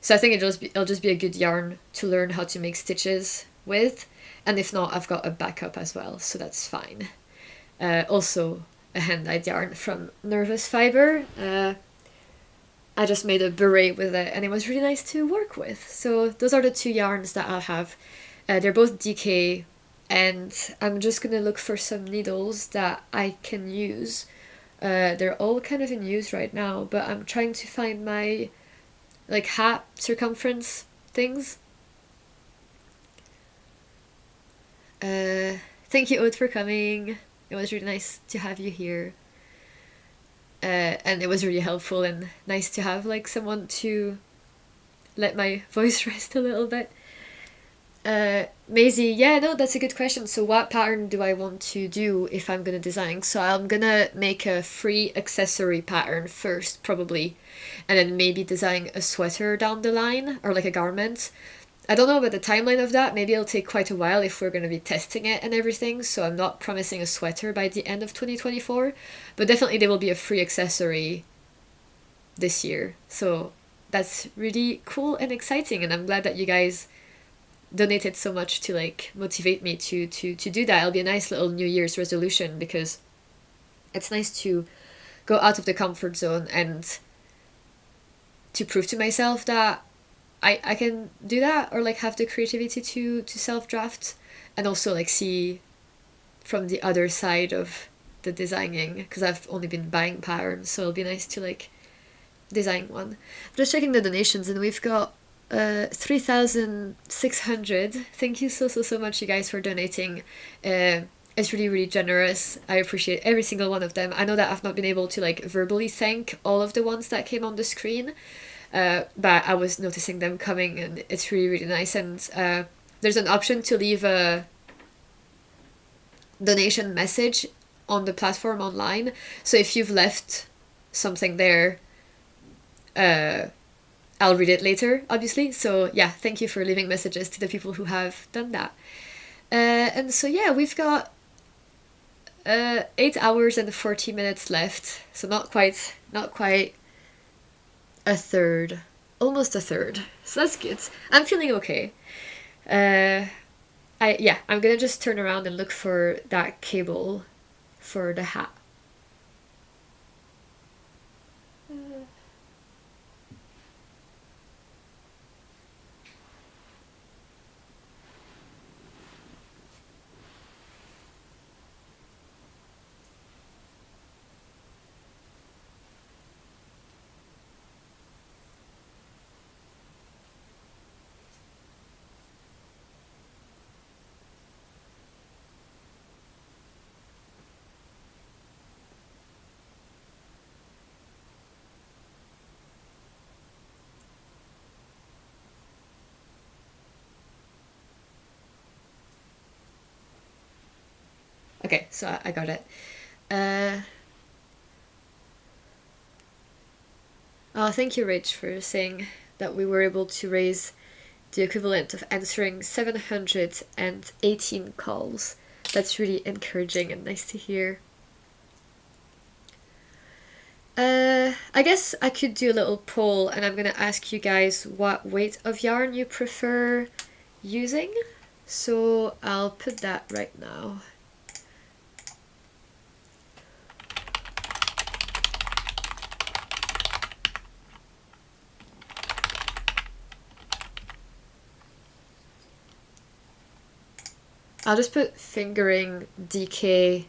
so I think it'll just be a good yarn to learn how to make stitches with, and if not, I've got a backup as well, so that's fine. Also, a hand-dyed yarn from Nervous Fiber. I just made a beret with it, and it was really nice to work with. So those are the two yarns that I'll have. They're both DK, and I'm just gonna look for some needles that I can use. They're all kind of in use right now, but I'm trying to find my like hat circumference things. Thank you, Aude, for coming. It was really nice to have you here. And it was really helpful and nice to have like someone to let my voice rest a little bit. Maisie, yeah, no, that's a good question. So what pattern do I want to do if I'm gonna design? So I'm gonna make a free accessory pattern first, probably, and then maybe design a sweater down the line or like a garment. I don't know about the timeline of that. Maybe it'll take quite a while if we're going to be testing it and everything, so I'm not promising a sweater by the end of 2024, but definitely there will be a free accessory this year. So that's really cool and exciting, and I'm glad that you guys donated so much to like motivate me to do that. It'll be a nice little New Year's resolution because it's nice to go out of the comfort zone and to prove to myself that I can do that or like have the creativity to self draft and also like see from the other side of the designing because I've only been buying patterns, so it'll be nice to like design one. I'm just checking the donations and we've got 3,600. Thank you so much, you guys, for donating. It's really, really generous. I appreciate every single one of them. I know that I've not been able to like verbally thank all of the ones that came on the screen, but I was noticing them coming and it's really, really nice. And there's an option to leave a donation message on the platform online. So if you've left something there, I'll read it later, obviously. So yeah, thank you for leaving messages to the people who have done that. And so yeah, we've got 8 hours and 40 minutes left. So not quite a third, almost a third. So that's good. I'm feeling okay. I'm gonna just turn around and look for that cable for the hat. Okay, so I got it. Oh, thank you, Rich, for saying that we were able to raise the equivalent of answering 718 calls. That's really encouraging and nice to hear. I guess I could do a little poll and I'm gonna ask you guys what weight of yarn you prefer using. So I'll put that right now. I'll just put fingering, DK,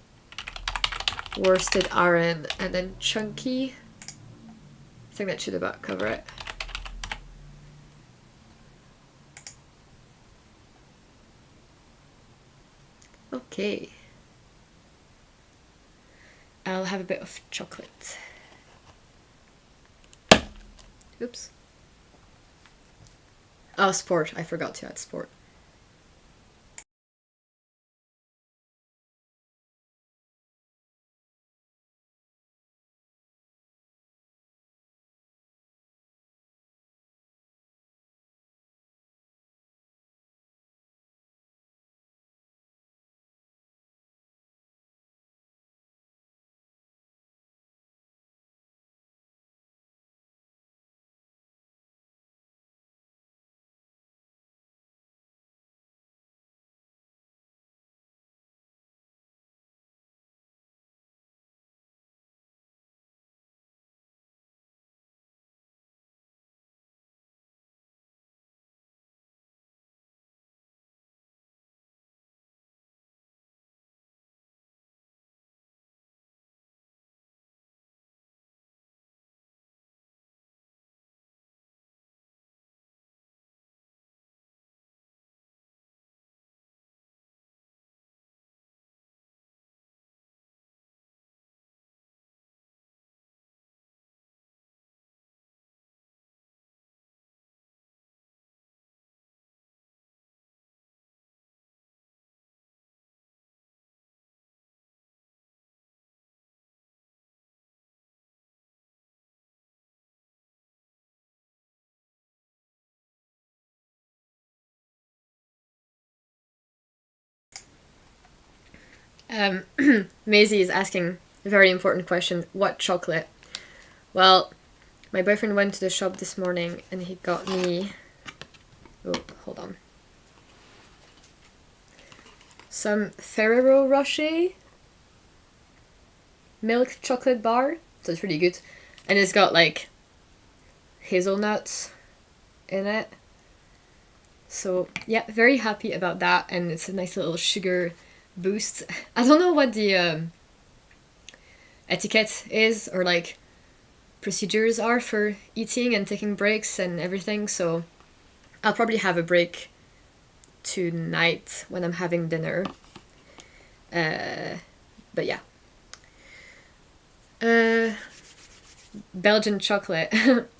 worsted Aran, and then chunky. I think that should about cover it. Okay. I'll have a bit of chocolate. Oops. Oh, sport. I forgot to add sport. Maisie is asking a very important question. What chocolate? Well, my boyfriend went to the shop this morning and he got me... Oh, hold on. Some Ferrero Rocher milk chocolate bar. So it's really good. And it's got like hazelnuts in it. So yeah, very happy about that. And it's a nice little sugar boost. I don't know what the etiquette is or like procedures are for eating and taking breaks and everything, so I'll probably have a break tonight when I'm having dinner. But yeah. Belgian chocolate.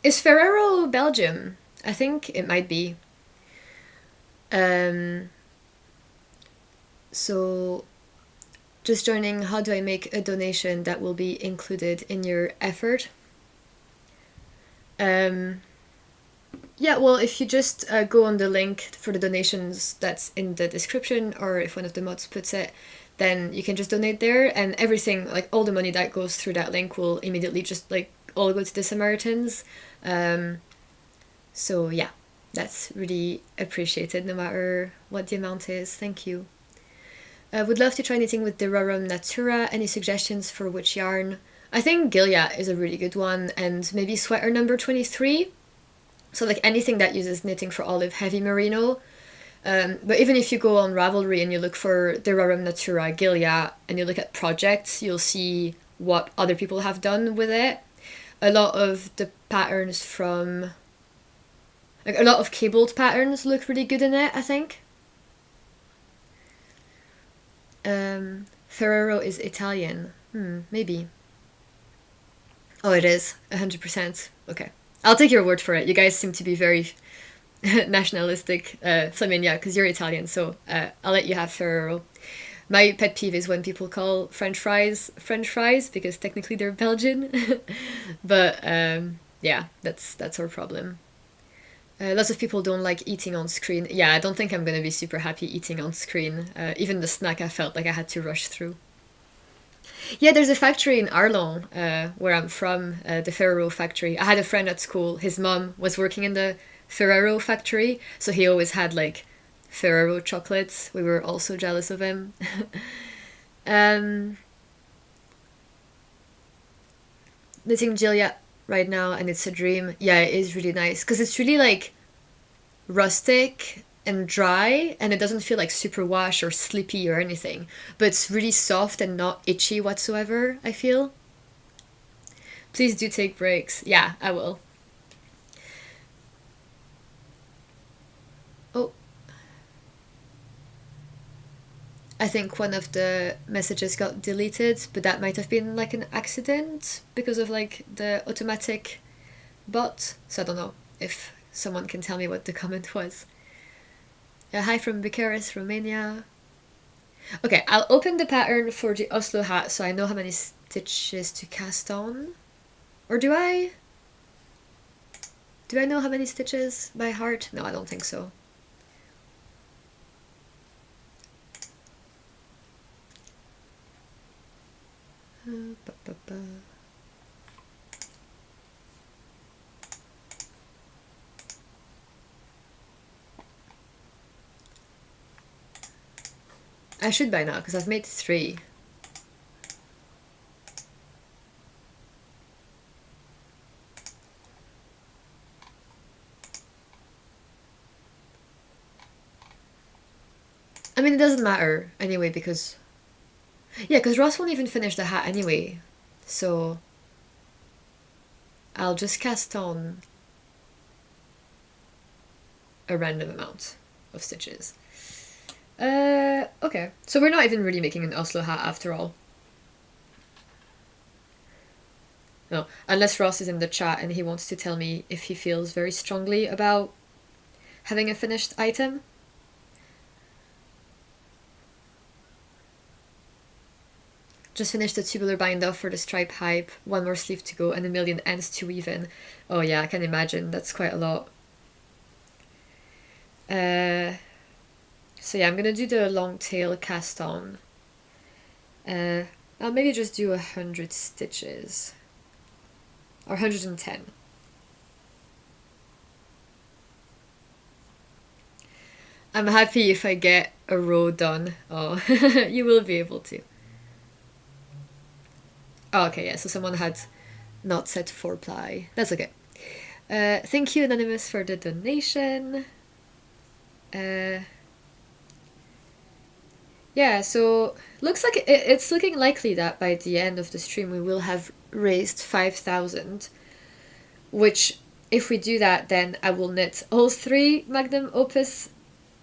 Is Ferrero Belgium? I think it might be. So just joining, how do I make a donation that will be included in your effort? Yeah, well, if you just go on the link for the donations that's in the description, or if one of the mods puts it, then you can just donate there, and everything, like all the money that goes through that link will immediately just like all go to the Samaritans. So yeah, that's really appreciated no matter what the amount is. Thank you. Would love to try knitting with the Rarum Natura. Any suggestions for which yarn? I think Gilead is a really good one, and maybe sweater number 23. So like anything that uses knitting for olive, heavy merino. But even if you go on Ravelry and you look for the Rarum Natura Gilead and you look at projects, you'll see what other people have done with it. A lot of the patterns from... Like a lot of cabled patterns look really good in it, I think. Ferrero is Italian. Maybe. Oh, it is. 100%. Okay. I'll take your word for it. You guys seem to be very nationalistic. Flamin, yeah, because you're Italian, so I'll let you have Ferrero. My pet peeve is when people call French fries because technically they're Belgian. But yeah, that's our problem. Lots of people don't like eating on screen. Yeah, I don't think I'm gonna be super happy eating on screen. Even the snack I felt like I had to rush through. Yeah, there's a factory in Arlon, where I'm from, the Ferrero factory. I had a friend at school. His mom was working in the Ferrero factory, so he always had like Ferrero chocolates. We were also jealous of him. um, Knitting Julia right now, and it's a dream. Yeah, it is really nice because it's really like rustic and dry, and it doesn't feel like super wash or slippy or anything, but it's really soft and not itchy whatsoever, I feel. Please do take breaks. Yeah, I will. Oh, I think one of the messages got deleted, but that might have been like an accident because of like the automatic bot. So I don't know if someone can tell me what the comment was. Hi from Bucharest, Romania. Okay, I'll open the pattern for the Oslo hat so I know how many stitches to cast on. Or do I? Do I know how many stitches by heart? No, I don't think so. I should by now, because I've made 3. I mean, it doesn't matter anyway, because... Yeah, because Ross won't even finish the hat anyway. So... I'll just cast on a random amount of stitches. Okay. So we're not even really making an Oslo hat after all. No, unless Ross is in the chat and he wants to tell me if he feels very strongly about having a finished item. Just finished the tubular bind off for the stripe hype, 1 more sleeve to go and 1,000,000 ends to weave in. Oh yeah, I can imagine, that's quite a lot. So yeah, I'm gonna do the long tail cast on. I'll maybe just do 100 stitches. Or 110. I'm happy if I get a row done. Oh, you will be able to. Oh, okay, yeah, so someone had not said 4-ply. That's okay. Thank you, Anonymous, for the donation. Yeah, so looks like it's looking likely that by the end of the stream we will have raised 5,000, which if we do that, then I will knit all 3 Magnum Opus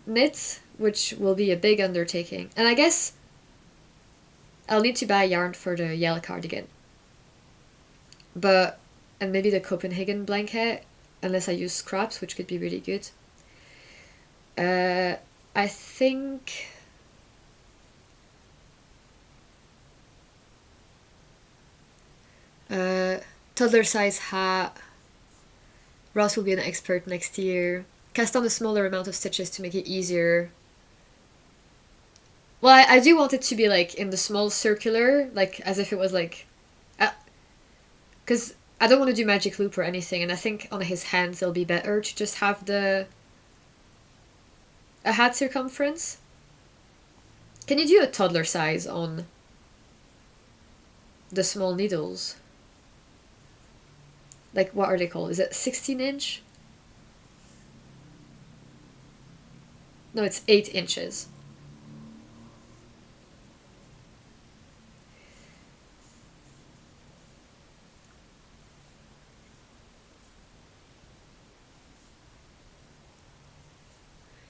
knits, which will be a big undertaking. And I guess I'll need to buy yarn for the yellow cardigan. And maybe the Copenhagen blanket, unless I use scraps, which could be really good. I think... toddler size hat. Ross will be an expert next year. Cast on a smaller amount of stitches to make it easier. Well, I do want it to be like in the small circular, like as if it was like... Because I don't want to do magic loop or anything, and I think on his hands it'll be better to just have a hat circumference. Can you do a toddler size on the small needles? Like, what are they called? Is it 16 inch? No, it's 8 inches.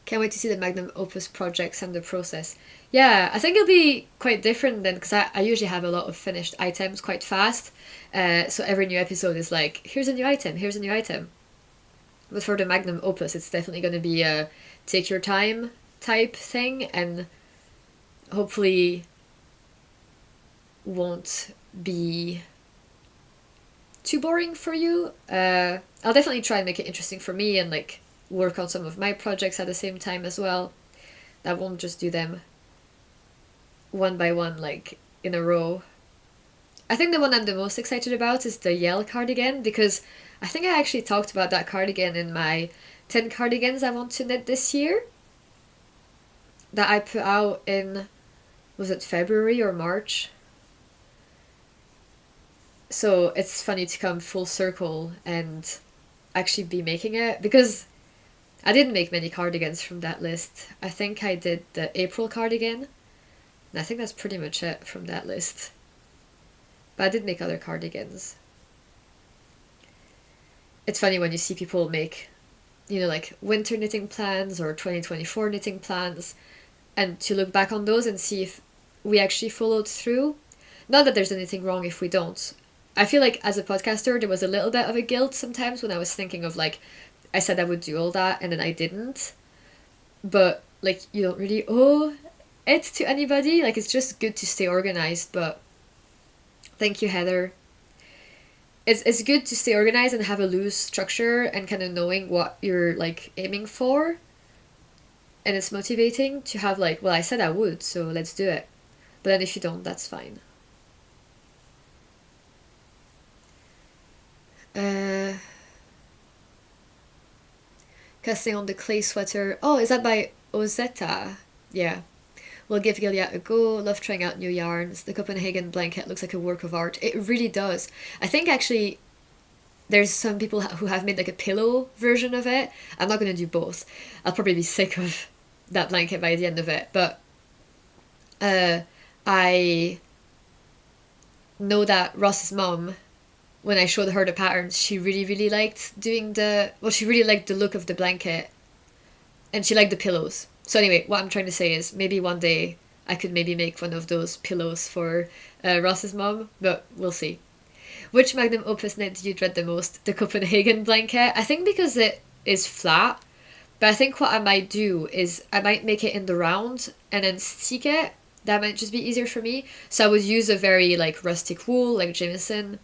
Can't wait to see the Magnum Opus projects and the process. Yeah, I think it'll be quite different then, because I usually have a lot of finished items quite fast. So every new episode is like, here's a new item, here's a new item. But for the Magnum Opus, it's definitely going to be a take your time type thing, and hopefully won't be too boring for you. I'll definitely try and make it interesting for me and like work on some of my projects at the same time as well. I won't just do them one by one, like in a row. I think the one I'm the most excited about is the Yell cardigan, because I think I actually talked about that cardigan in my 10 cardigans I want to knit this year that I put out in, was it February or March? So it's funny to come full circle and actually be making it, because I didn't make many cardigans from that list. I think I did the April cardigan, and I think that's pretty much it from that list. But I did make other cardigans. It's funny when you see people make, like winter knitting plans or 2024 knitting plans, and to look back on those and see if we actually followed through. Not that there's anything wrong if we don't. I feel like as a podcaster, there was a little bit of a guilt sometimes when I was thinking of like, I said I would do all that and then I didn't. But like, you don't really owe it to anybody. Like, it's just good to stay organized. But thank you, Heather. It's good to stay organized and have a loose structure and kind of knowing what you're like aiming for. And it's motivating to have like, well, I said I would, so let's do it. But then if you don't, that's fine. Casting on the clay sweater. Oh, is that by Ozetta? Yeah. We'll give Gilead a go. Love trying out new yarns. The Copenhagen blanket looks like a work of art. It really does. I think actually there's some people who have made like a pillow version of it. I'm not going to do both. I'll probably be sick of that blanket by the end of it. But I know that Ross's mom, when I showed her the patterns, she really, really liked doing she really liked the look of the blanket. And she liked the pillows. So anyway, what I'm trying to say is maybe one day I could maybe make one of those pillows for Ross's mom, but we'll see. Which Magnum Opus knit do you dread the most? The Copenhagen blanket? I think because it is flat, but I think what I might do is I might make it in the round and then stick it. That might just be easier for me. So I would use a very like rustic wool, like Jameson,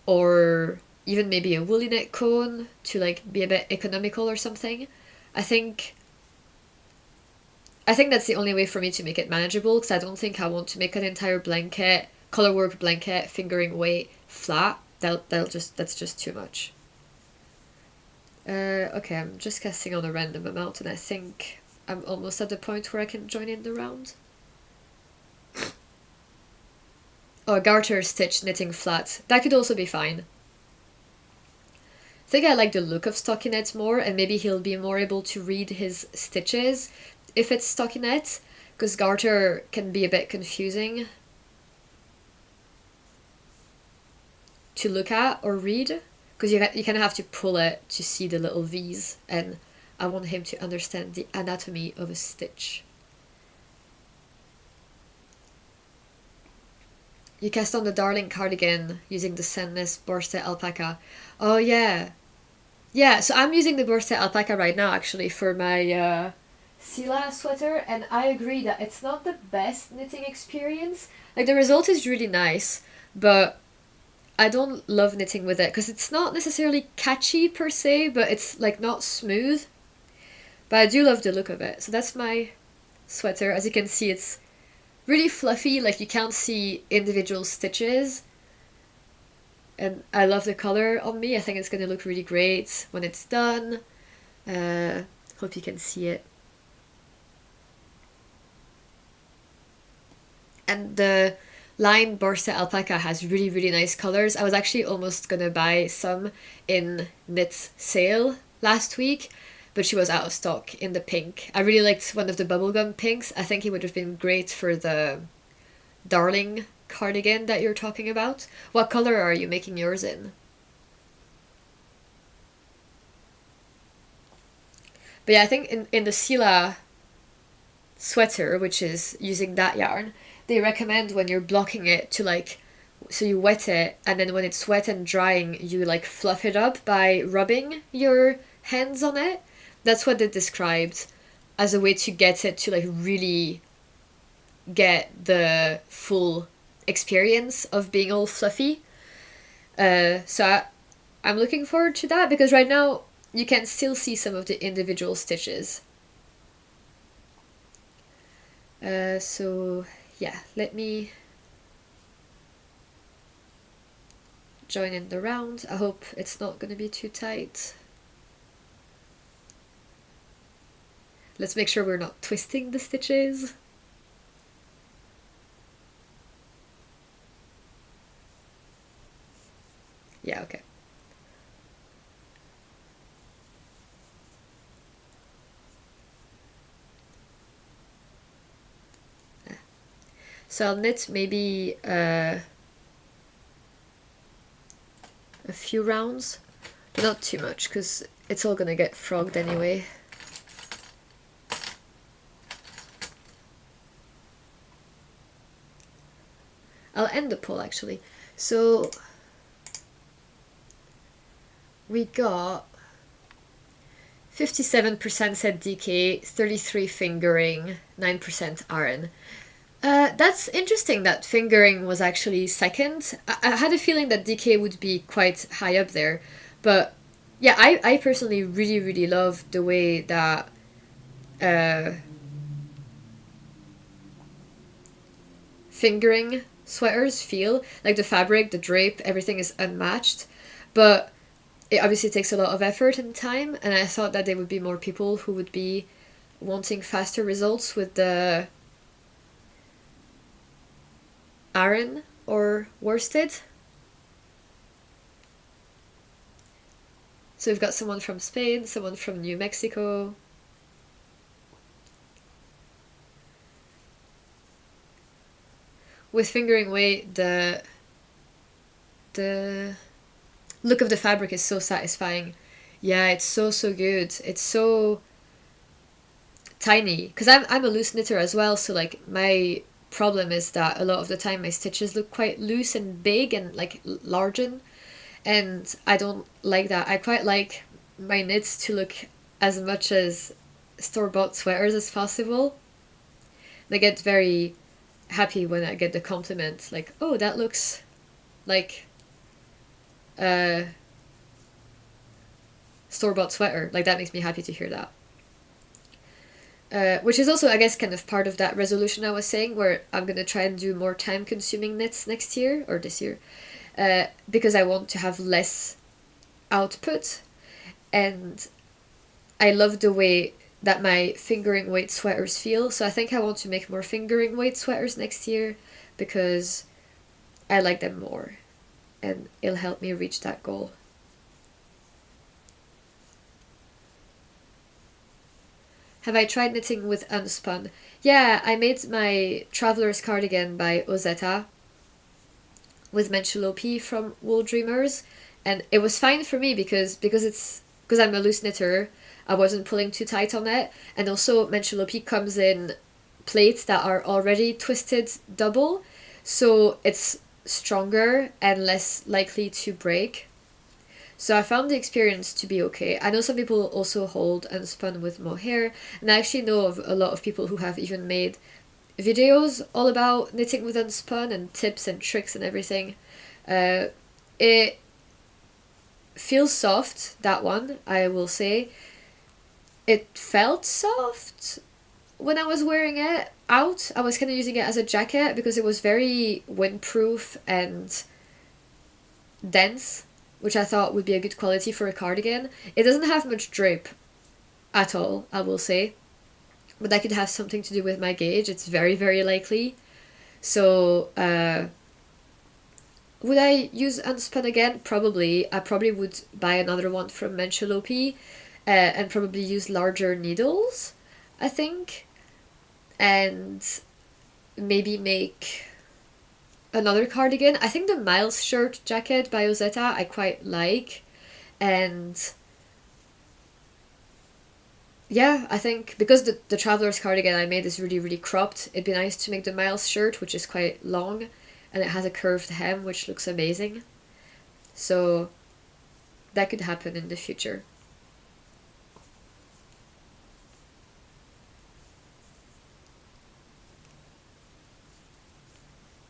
or even maybe a woolly knit cone to like be a bit economical or something. I think that's the only way for me to make it manageable, because I don't think I want to make an entire blanket, colorwork blanket, fingering weight, flat. That's just too much. Okay, I'm just casting on a random amount, and I think I'm almost at the point where I can join in the round. Or garter stitch knitting flat. That could also be fine. I think I like the look of stockinette more, and maybe he'll be more able to read his stitches if it's stockinette, because garter can be a bit confusing to look at or read, because you kind of have to pull it to see the little V's, and I want him to understand the anatomy of a stitch. You cast on the Darling cardigan using the Sandness Borsted alpaca. Oh yeah. Yeah, so I'm using the Borsted alpaca right now actually for my Sila sweater, and I agree that it's not the best knitting experience. Like the result is really nice, but I don't love knitting with it because it's not necessarily catchy per se, but it's like not smooth. But I do love the look of it. So that's my sweater. As you can see, it's really fluffy, like you can't see individual stitches. And I love the color on me. I think it's going to look really great when it's done. Hope you can see it. And the line Borsted alpaca has really, really nice colors. I was actually almost going to buy some in Knit's sale last week, but she was out of stock in the pink. I really liked one of the bubblegum pinks. I think it would have been great for the Darling cardigan that you're talking about. What color are you making yours in? But yeah, I think in the Sila sweater, which is using that yarn, they recommend when you're blocking it to like, so you wet it, and then when it's wet and drying, you like fluff it up by rubbing your hands on it. That's what they described as a way to get it to like really get the full experience of being all fluffy. I'm looking forward to that, because right now you can still see some of the individual stitches. So yeah, let me join in the round. I hope it's not going to be too tight. Let's make sure we're not twisting the stitches. Yeah, okay. So I'll knit maybe a few rounds, but not too much, because it's all gonna get frogged anyway. I'll end the poll actually. So we got 57% said DK, 33 fingering, 9% RN. That's interesting that fingering was actually second. I had a feeling that DK would be quite high up there. But yeah, I personally really, really love the way that fingering sweaters feel. Like the fabric, the drape, everything is unmatched. But it obviously takes a lot of effort and time. And I thought that there would be more people who would be wanting faster results with the Aran or worsted. So we've got someone from Spain, someone from New Mexico. With fingering weight, the look of the fabric is so satisfying. Yeah, it's so good. It's so tiny because I'm a loose knitter as well, so like my problem is that a lot of the time my stitches look quite loose and big and like largen, and I don't like that. I quite like my knits to look as much as store-bought sweaters as possible. I get very happy when I get the compliment like, oh, that looks like a store-bought sweater. Like that makes me happy to hear that. Which is also, I guess, kind of part of that resolution I was saying, where I'm going to try and do more time-consuming knits next year, or this year, because I want to have less output. And I love the way that my fingering weight sweaters feel, so I think I want to make more fingering weight sweaters next year, because I like them more, and it'll help me reach that goal. Have I tried knitting with unspun? Yeah, I made my traveler's cardigan by Ozetta with Menchelope from Wool Dreamers, and it was fine for me because I'm a loose knitter. I wasn't pulling too tight on it, and also Menchelope comes in plates that are already twisted double, so it's stronger and less likely to break. So I found the experience to be okay. I know some people also hold unspun with mohair, and I actually know of a lot of people who have even made videos all about knitting with unspun and tips and tricks and everything. It feels soft, that one, I will say. It felt soft when I was wearing it out. I was kind of using it as a jacket because it was very windproof and dense, which I thought would be a good quality for a cardigan. It doesn't have much drape at all, I will say, but that could have something to do with my gauge. It's very, very likely. So, would I use unspun again? Probably. I probably would buy another one from Menchelope, and probably use larger needles, I think, and maybe make another cardigan. I think the Miles shirt jacket by Ozetta I quite like, and yeah, I think because the traveler's cardigan I made is really, really cropped, it'd be nice to make the Miles shirt, which is quite long, and it has a curved hem, which looks amazing. So that could happen in the future.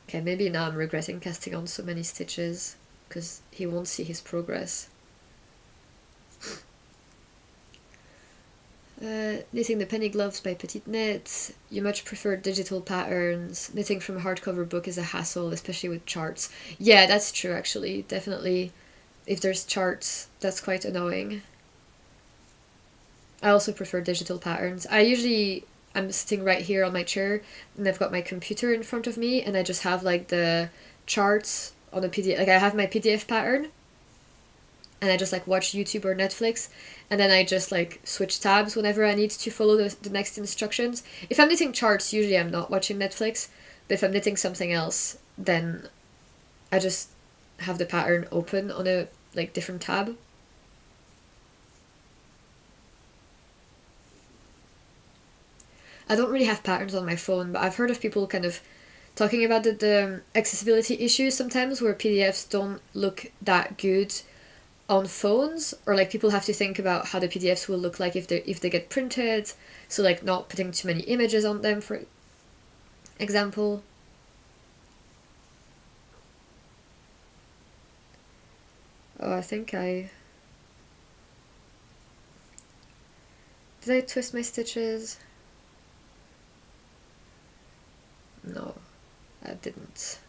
Okay, maybe now I'm regretting casting on so many stitches, because he won't see his progress. Knitting the penny gloves by Petite Knit. You much prefer digital patterns. Knitting from a hardcover book is a hassle, especially with charts. Yeah, that's true actually. Definitely, if there's charts, that's quite annoying. I also prefer digital patterns. I'm sitting right here on my chair, and I've got my computer in front of me, and I just have like the charts on a PDF. Like I have my PDF pattern, and I just like watch YouTube or Netflix, and then I just like switch tabs whenever I need to follow the next instructions. If I'm knitting charts, usually I'm not watching Netflix, but if I'm knitting something else, then I just have the pattern open on a like different tab. I don't really have patterns on my phone, but I've heard of people kind of talking about the accessibility issues sometimes where PDFs don't look that good on phones, or like people have to think about how the PDFs will look like if they get printed, so like not putting too many images on them, for example. Oh, I think did I twist my stitches? No, I didn't.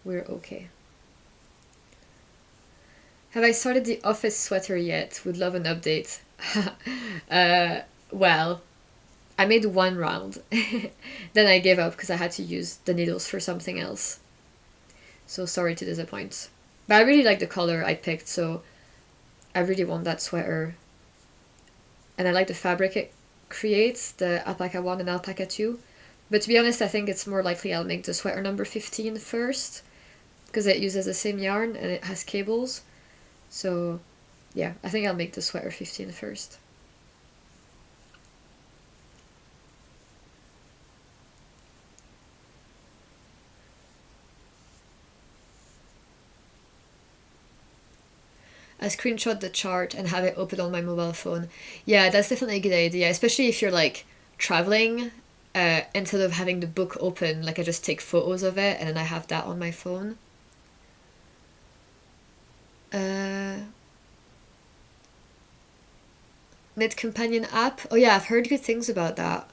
We're okay. Have I started the office sweater yet? Would love an update. Well, I made one round. Then I gave up because I had to use the needles for something else. So sorry to disappoint. But I really like the color I picked, so I really want that sweater. And I like the fabric it creates, the alpaca 1 and alpaca 2. But to be honest, I think it's more likely I'll make the sweater number 15 first, because it uses the same yarn and it has cables. So yeah, I think I'll make the sweater 15 first. I screenshot the chart and have it open on my mobile phone. Yeah, that's definitely a good idea, especially if you're like traveling. Instead of having the book open, like I just take photos of it and then I have that on my phone. Knit Companion app. Oh yeah, I've heard good things about that.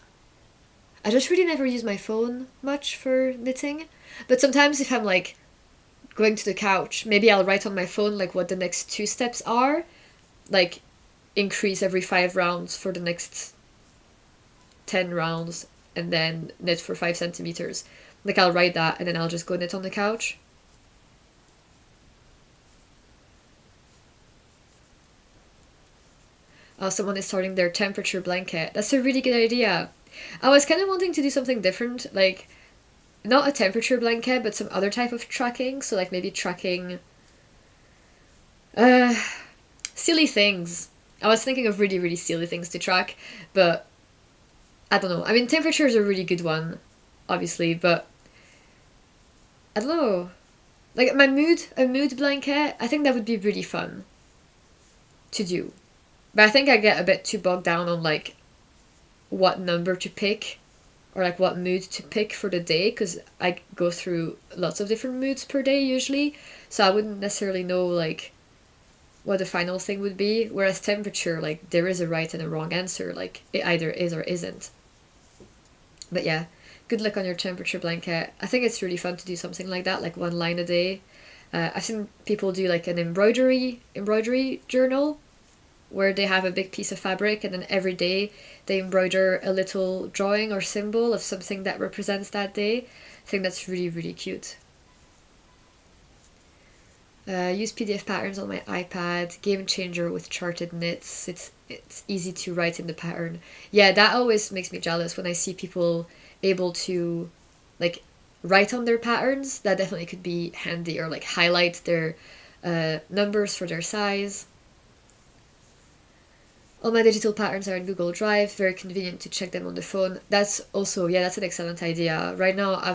I just really never use my phone much for knitting, but sometimes if I'm like going to the couch, maybe I'll write on my phone like what the next 2 steps are, like increase every 5 rounds for the next 10 rounds, and then knit for 5 centimeters. Like I'll write that and then I'll just go knit on the couch. Someone is starting their temperature blanket. That's a really good idea. I was kind of wanting to do something different, like not a temperature blanket, but some other type of tracking. So like maybe tracking uh silly things. I was thinking of really, really silly things to track, but I don't know. I mean, temperature is a really good one, obviously, but I don't know. Like a mood blanket, I think that would be really fun to do. But I think I get a bit too bogged down on like what number to pick or like what mood to pick for the day, because I go through lots of different moods per day usually, so I wouldn't necessarily know like what the final thing would be. Whereas temperature, like there is a right and a wrong answer, like it either is or isn't. But yeah, good luck on your temperature blanket. I think it's really fun to do something like that, like 1 line a day. I've seen people do like an embroidery journal where they have a big piece of fabric and then every day they embroider a little drawing or symbol of something that represents that day. I think that's really, really cute. Use PDF patterns on my iPad. Game changer with charted knits. It's easy to write in the pattern. Yeah, that always makes me jealous when I see people able to like write on their patterns. That definitely could be handy, or like highlight their numbers for their size. All my digital patterns are in Google Drive. Very convenient to check them on the phone. That's also, yeah, that's an excellent idea. Right now I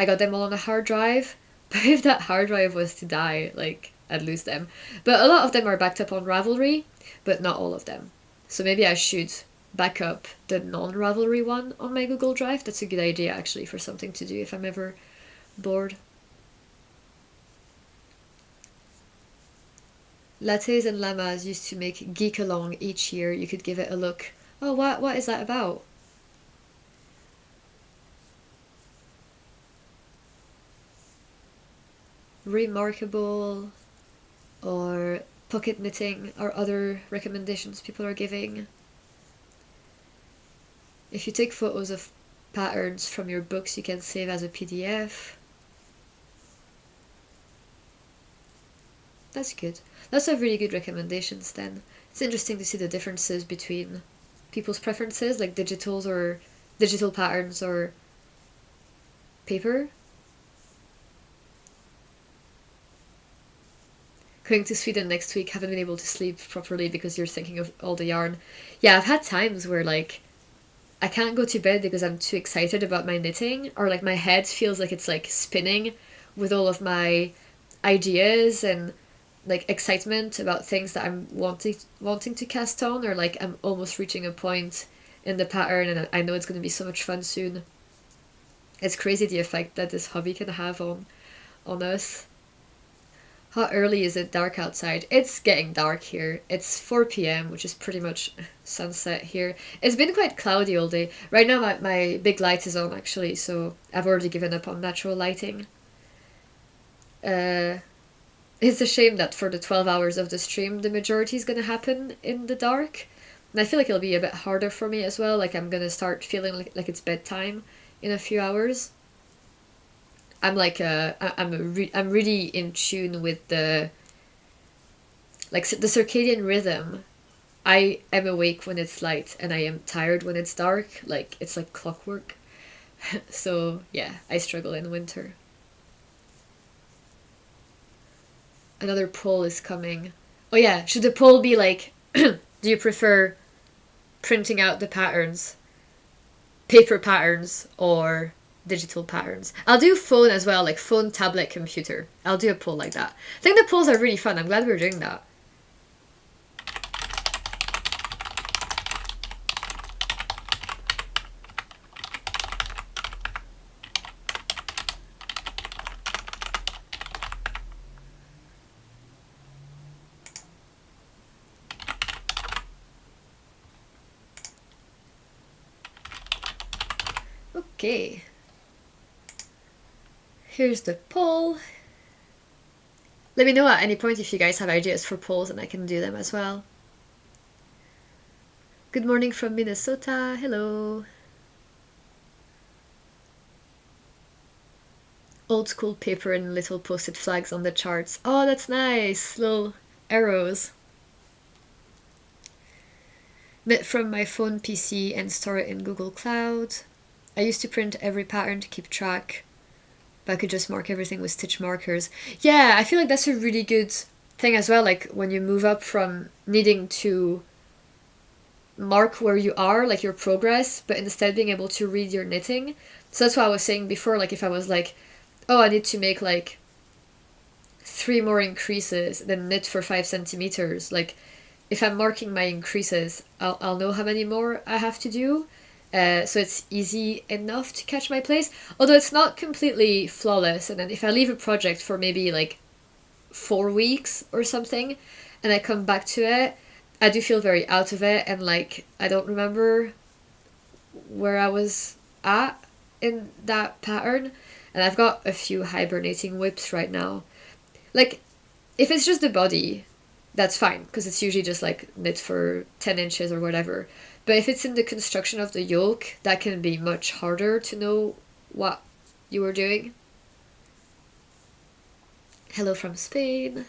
got them all on a hard drive. But if that hard drive was to die, like I'd lose them. But a lot of them are backed up on Ravelry, but not all of them. So maybe I should back up the non-Ravelry one on my Google Drive. That's a good idea actually for something to do if I'm ever bored. Lattes and llamas used to make Geek Along each year. You could give it a look. Oh, what is that about? Remarkable or pocket knitting or other recommendations people are giving. If you take photos of patterns from your books, you can save as a PDF. That's good. Lots of really good recommendations then. It's interesting to see the differences between people's preferences, like digitals or digital patterns or paper. Going to Sweden next week, haven't been able to sleep properly because you're thinking of all the yarn. Yeah, I've had times where like I can't go to bed because I'm too excited about my knitting, or like my head feels like it's like spinning with all of my ideas and like excitement about things that I'm wanting to cast on, or like I'm almost reaching a point in the pattern and I know it's going to be so much fun soon. It's crazy the effect that this hobby can have on us. How early is it dark outside? It's getting dark here. It's 4 p.m., which is pretty much sunset here. It's been quite cloudy all day. Right now my big light is on actually, so I've already given up on natural lighting. Uh, it's a shame that for the 12 hours of the stream, the majority is going to happen in the dark. And I feel like it'll be a bit harder for me as well. Like I'm going to start feeling like it's bedtime in a few hours. I'm like I'm really in tune with the like the circadian rhythm. I am awake when it's light and I am tired when it's dark. Like it's like clockwork. So yeah, I struggle in winter. Another poll is coming. Oh yeah, should the poll be like, do you prefer printing out the patterns, paper patterns, or digital patterns? I'll do phone as well, like phone, tablet, computer. I'll do a poll like that. I think the polls are really fun. I'm glad we're doing that. Okay. Here's the poll. Let me know at any point if you guys have ideas for polls and I can do them as well. Good morning from Minnesota. Hello. Old school paper and little post-it flags on the charts. Oh, that's nice. Little arrows. Knit from my phone PC and store it in Google Cloud. I used to print every pattern to keep track, but I could just mark everything with stitch markers. Yeah, I feel like that's a really good thing as well, like when you move up from needing to mark where you are, like your progress, but instead being able to read your knitting. So that's what I was saying before, like if I was like, oh, I need to make like 3 more increases, then knit for 5 centimeters. Like if I'm marking my increases, I'll know how many more I have to do. So it's easy enough to catch my place, although it's not completely flawless. And then if I leave a project for maybe like 4 weeks or something, and I come back to it, I do feel very out of it, and like I don't remember where I was at in that pattern. And I've got a few hibernating whips right now. Like, if it's just the body, that's fine, because it's usually just like knit for 10 inches or whatever. But if it's in the construction of the yoke, that can be much harder to know what you were doing. Hello from Spain.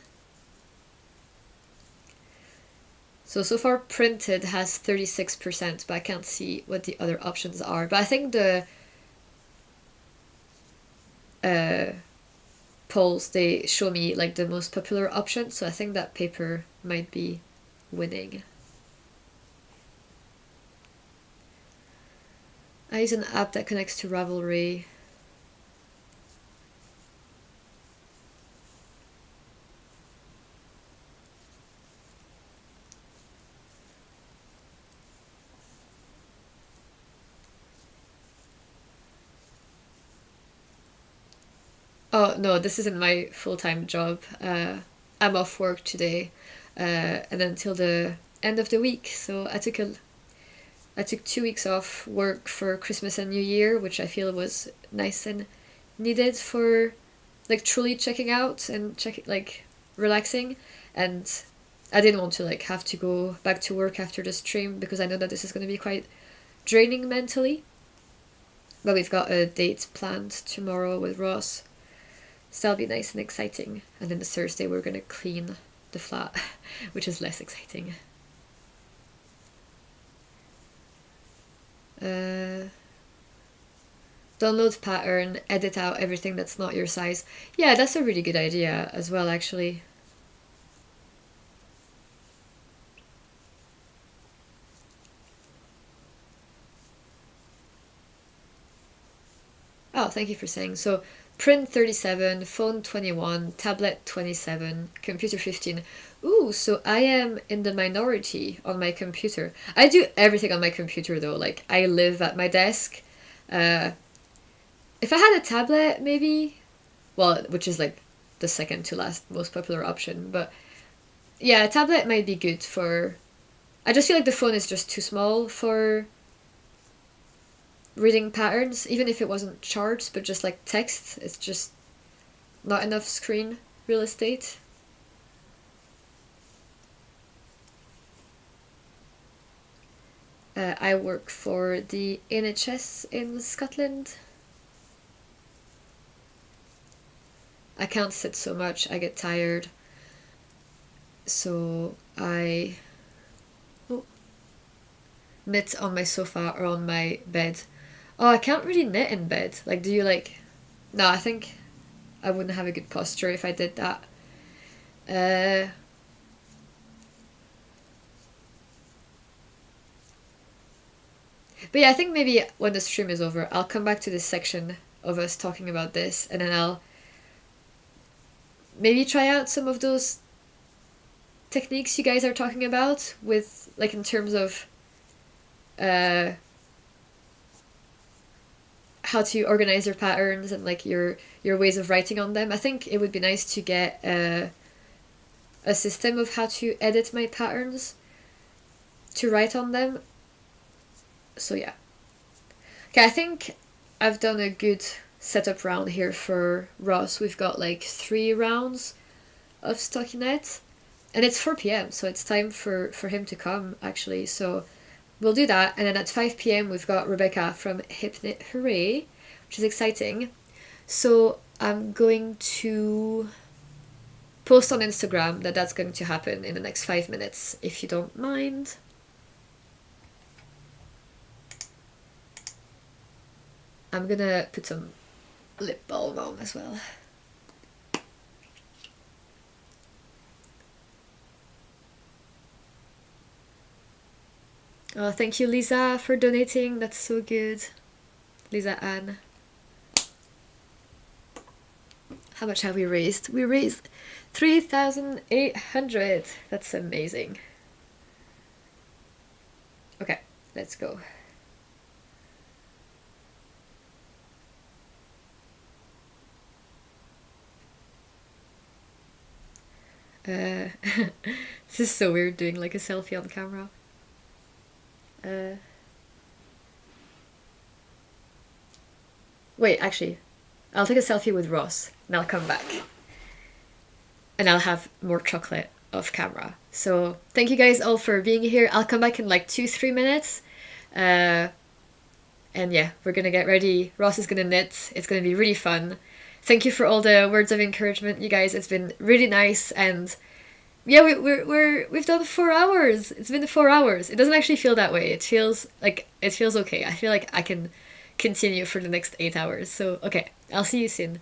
So far printed has 36%, but I can't see what the other options are. But I think the polls, they show me like the most popular option, so I think that paper might be winning. I use an app that connects to Ravelry. Oh no, this isn't my full-time job. I'm off work today, and until the end of the week. So I took 2 weeks off work for Christmas and New Year, which I feel was nice and needed for like truly checking out and like relaxing. And I didn't want to like have to go back to work after the stream because I know that this is going to be quite draining mentally. But we've got a date planned tomorrow with Ross, so that'll be nice and exciting. And then the Thursday we're gonna clean the flat, which is less exciting. Download pattern, edit out everything that's not your size. Yeah, that's a really good idea as well, actually. wow, thank you for saying. So print 37, phone 21, tablet 27, computer 15. Ooh, so I am in the minority on my computer. I do everything on my computer though. Like I live at my desk. Uh, if I had a tablet, maybe, well, which is like the second to last most popular option, but yeah, a tablet might be good for. I just feel like the phone is just too small for reading patterns, even if it wasn't charts, but just like text. It's just not enough screen real estate. I work for the NHS in Scotland. I can't sit so much, I get tired. So I knit on my sofa or on my bed. Oh, I can't really knit in bed. Like, do you like. No, I think I wouldn't have a good posture if I did that. Uh, but yeah, I think maybe when the stream is over, I'll come back to this section of us talking about this, and then I'll maybe try out some of those techniques you guys are talking about with, like, in terms of uh, how to organize your patterns and like your ways of writing on them. I think it would be nice to get a system of how to edit my patterns to write on them. So yeah. Okay, I think I've done a good setup round here for Ross. We've got like 3 rounds of stockinette. And it's 4 p.m., so it's time for him to come, actually. So we'll do that. And then at 5 p.m., we've got Rebecca from Hip Knit Hooray, which is exciting. So I'm going to post on Instagram that that's going to happen in the next 5 minutes, if you don't mind. I'm gonna put some lip balm on as well. Oh, thank you, Lisa, for donating. That's so good. Lisa Ann. How much have we raised? We raised 3,800. That's amazing. Okay, let's go. This is so weird doing like a selfie on camera. Wait, actually, I'll take a selfie with Ross and I'll come back. And I'll have more chocolate off camera. So thank you guys all for being here. I'll come back in like 2-3 minutes. And yeah, we're gonna get ready. Ross is gonna knit. It's gonna be really fun. Thank you for all the words of encouragement, you guys. It's been really nice, and yeah, we've done 4 hours. It's been 4 hours. It doesn't actually feel that way. It feels okay. I feel like I can continue for the next 8 hours. So okay, I'll see you soon.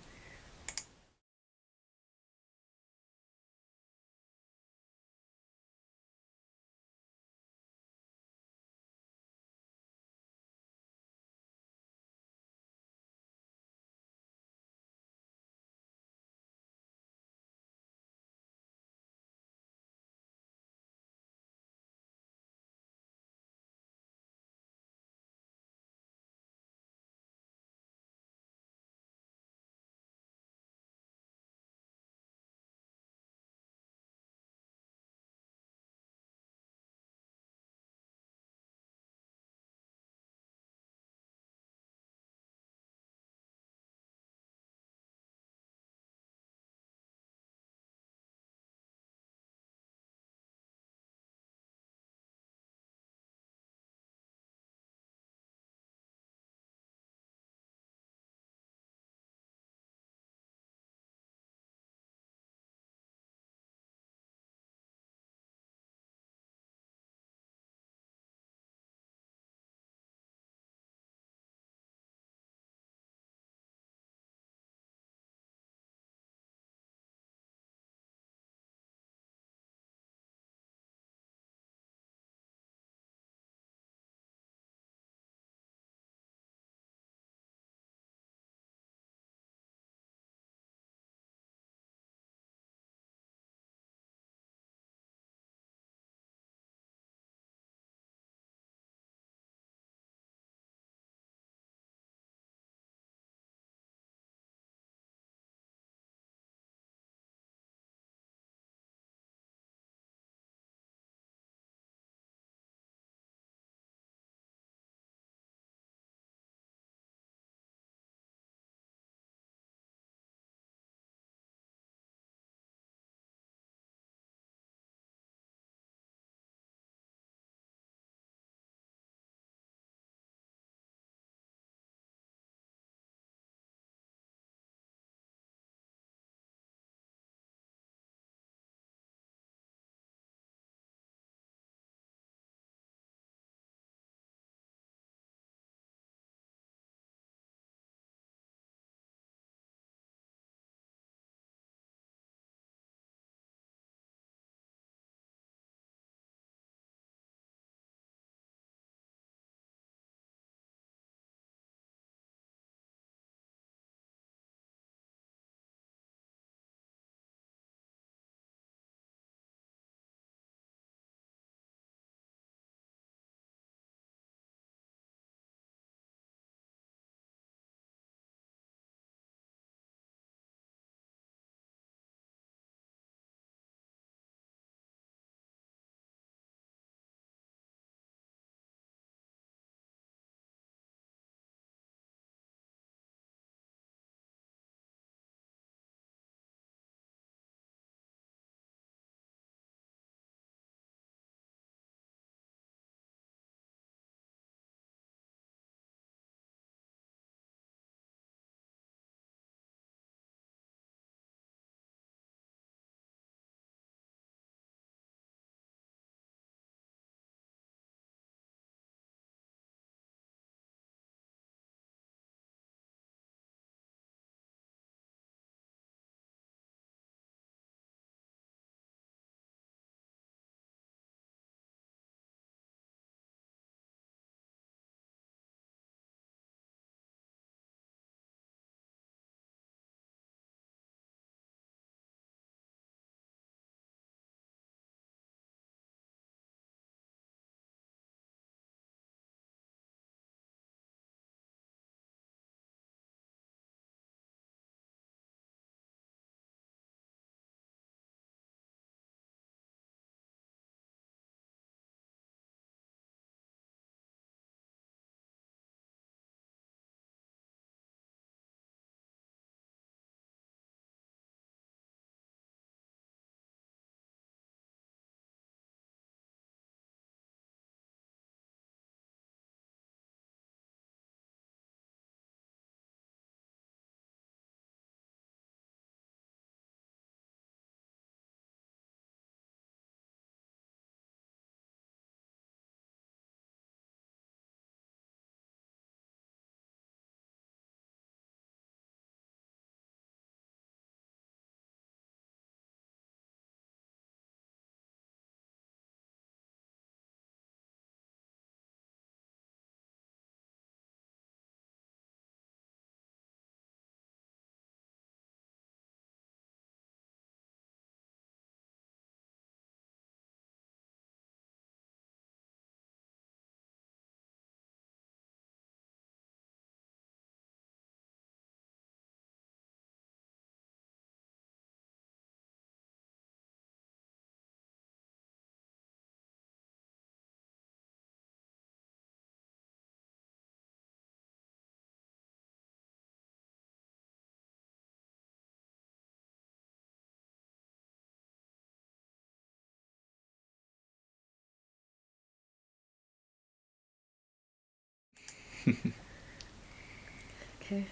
Okay.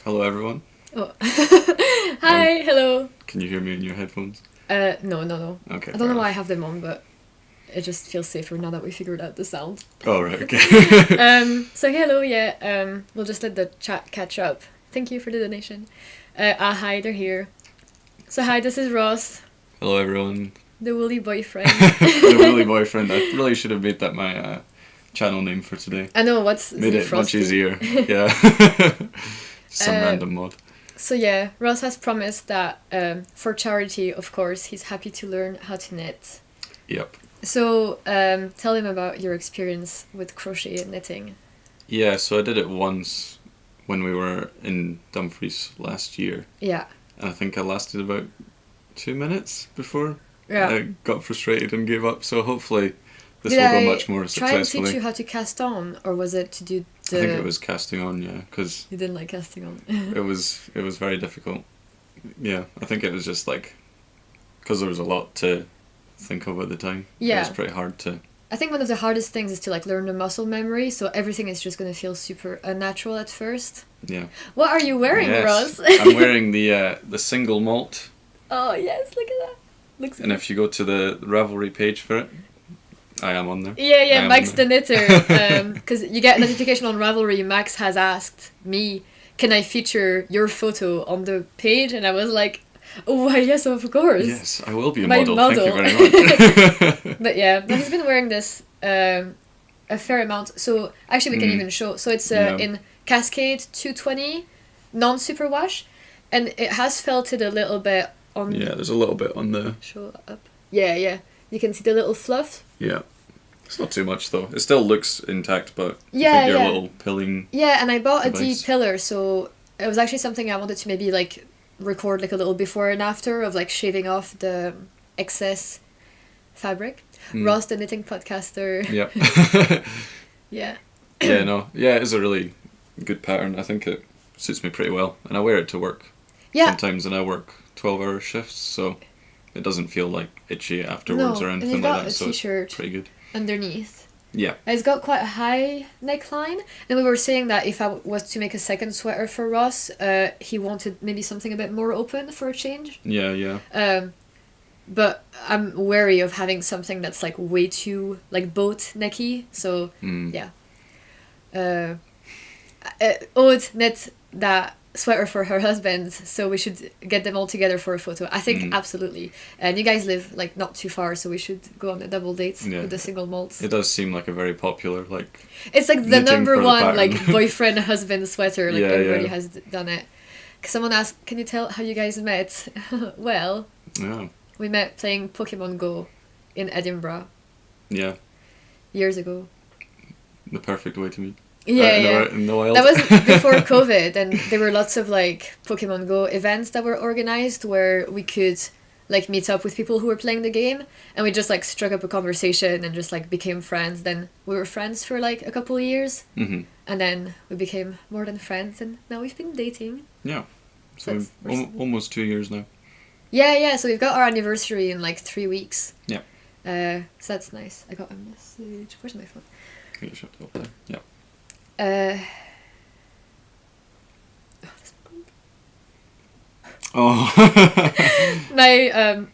Hello, everyone. Oh. Hi, hello. Can you hear me in your headphones? No. Okay. I don't know why I have them on, but it just feels safer now that we figured out the sound. Oh, right, okay. So hello, yeah. We'll just let the chat catch up. Thank you for the donation. Hi, they're here. So hi, this is Ross, Hello, everyone. the woolly boyfriend. The woolly boyfriend. I really should have made that my channel name for today. I know, what's Made the it much Frosty? easier. Yeah. Some random mod. So yeah, Ross has promised that for charity, of course, he's happy to learn how to knit. Yep. So tell him about your experience with crochet and knitting. Yeah, so I did it once when we were in Dumfries last year. Yeah. And I think I lasted about 2 minutes before Yeah. I got frustrated and gave up. So hopefully this Did will I go much more try and teach successfully. you how to cast on, or was it to do the... I think it was casting on, yeah, because You didn't like casting on. it was very difficult. Yeah, I think it was just like because there was a lot to think of at the time. Yeah. It was pretty hard to. I think one of the hardest things is to like learn the muscle memory, so everything is just going to feel super unnatural at first. Yeah. What are you wearing, Yes, Ross? I'm wearing the single malt, Oh yes, look at that. Looks and if you go to the Ravelry page for it, I am on there. I Yeah, am Max on the there. Knitter. Because you get a notification on Ravelry. Max has asked me, "Can I feature your photo on the page?" And I was like, "Oh, why, yes, of course." Yes, I will be a My model. model. Thank you very much. But yeah, but he's been wearing this a fair amount. So actually, we can even show. So it's Yeah. in Cascade 220, non-superwash, and it has felted a little bit on. Yeah, there's a little bit on the. Show up. Yeah. You can see the little fluff. Yeah. It's not too much though. It still looks intact, but Yeah, I think your yeah. little pilling. Yeah, and I bought a Device. D-pillar, so it was actually something I wanted to maybe like record like a little before and after of like shaving off the excess fabric. Ross, the knitting podcaster. Yeah. Yeah. Yeah, no. Yeah, it is a really good pattern. I think it suits me pretty well. And I wear it to work. Yeah. Sometimes, and I work 12-hour shifts, so it doesn't feel like itchy afterwards No, or and anything you've like got that. a So it's t-shirt pretty good. underneath. Yeah. It's got quite a high neckline, and we were saying that if I was to make a second sweater for Ross, he wanted maybe something a bit more open for a change. Yeah. But I'm wary of having something that's like way too like boat necky. So yeah. Aude knit that sweater for her husband, so we should get them all together for a photo. I think absolutely. And you guys live like not too far, so we should go on a double date with the single malts. It does seem like a very popular like. It's like the knitting number for the one pattern. like boyfriend husband sweater. Like Yeah, everybody yeah. has done it. Someone asked, "Can you tell how you guys met?" Well, Yeah. we met playing Pokemon Go in Edinburgh Yeah. years ago. The perfect way to meet. Yeah. In the wild. That was before COVID, and there were lots of like Pokemon Go events that were organized where we could like meet up with people who were playing the game, and we just like struck up a conversation and just like became friends. Then we were friends for like a couple of years, Mm-hmm. and then we became more than friends, and now we've been dating. Yeah. So That's- almost 2 years now. Yeah. So we've got our anniversary in like 3 weeks. Yeah. So that's nice. I got a message. Where's my phone? I think it should be up there. Yeah. Oh. My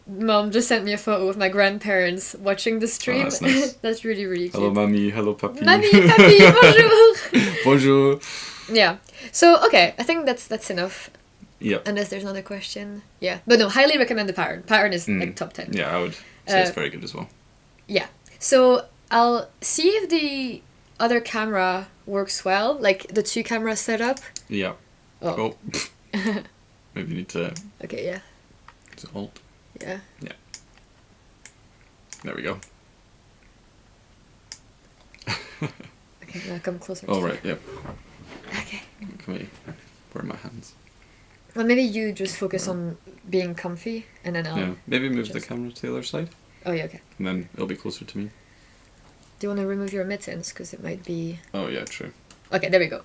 mom just sent me a photo of my grandparents watching the stream. Oh, that's nice. That's really, really cute. Hello, mommy. Hello, papi. Mamie, papi, bonjour. Bonjour. Yeah. So okay, I think that's enough. Yep. Unless there's another question. Yeah, but no, highly recommend the pattern. Pattern is like top 10. Yeah, I would say it's very good as well. Yeah. So I'll see if the other camera works well, like the 2 camera setup. Yeah. Oh. Maybe you need to. Okay. Yeah. Is it Alt? Yeah. Yeah. There we go. Okay. Now come closer. Oh to right. Yep. Okay. Can we? Where are my hands? Well, maybe you just focus on being comfy, and then I'll. Yeah. Maybe move the adjust. camera to the other side, Oh yeah. Okay. and then it'll be closer to me. Do you want to remove your mittens because it might be? Oh yeah, true. Okay. There we go.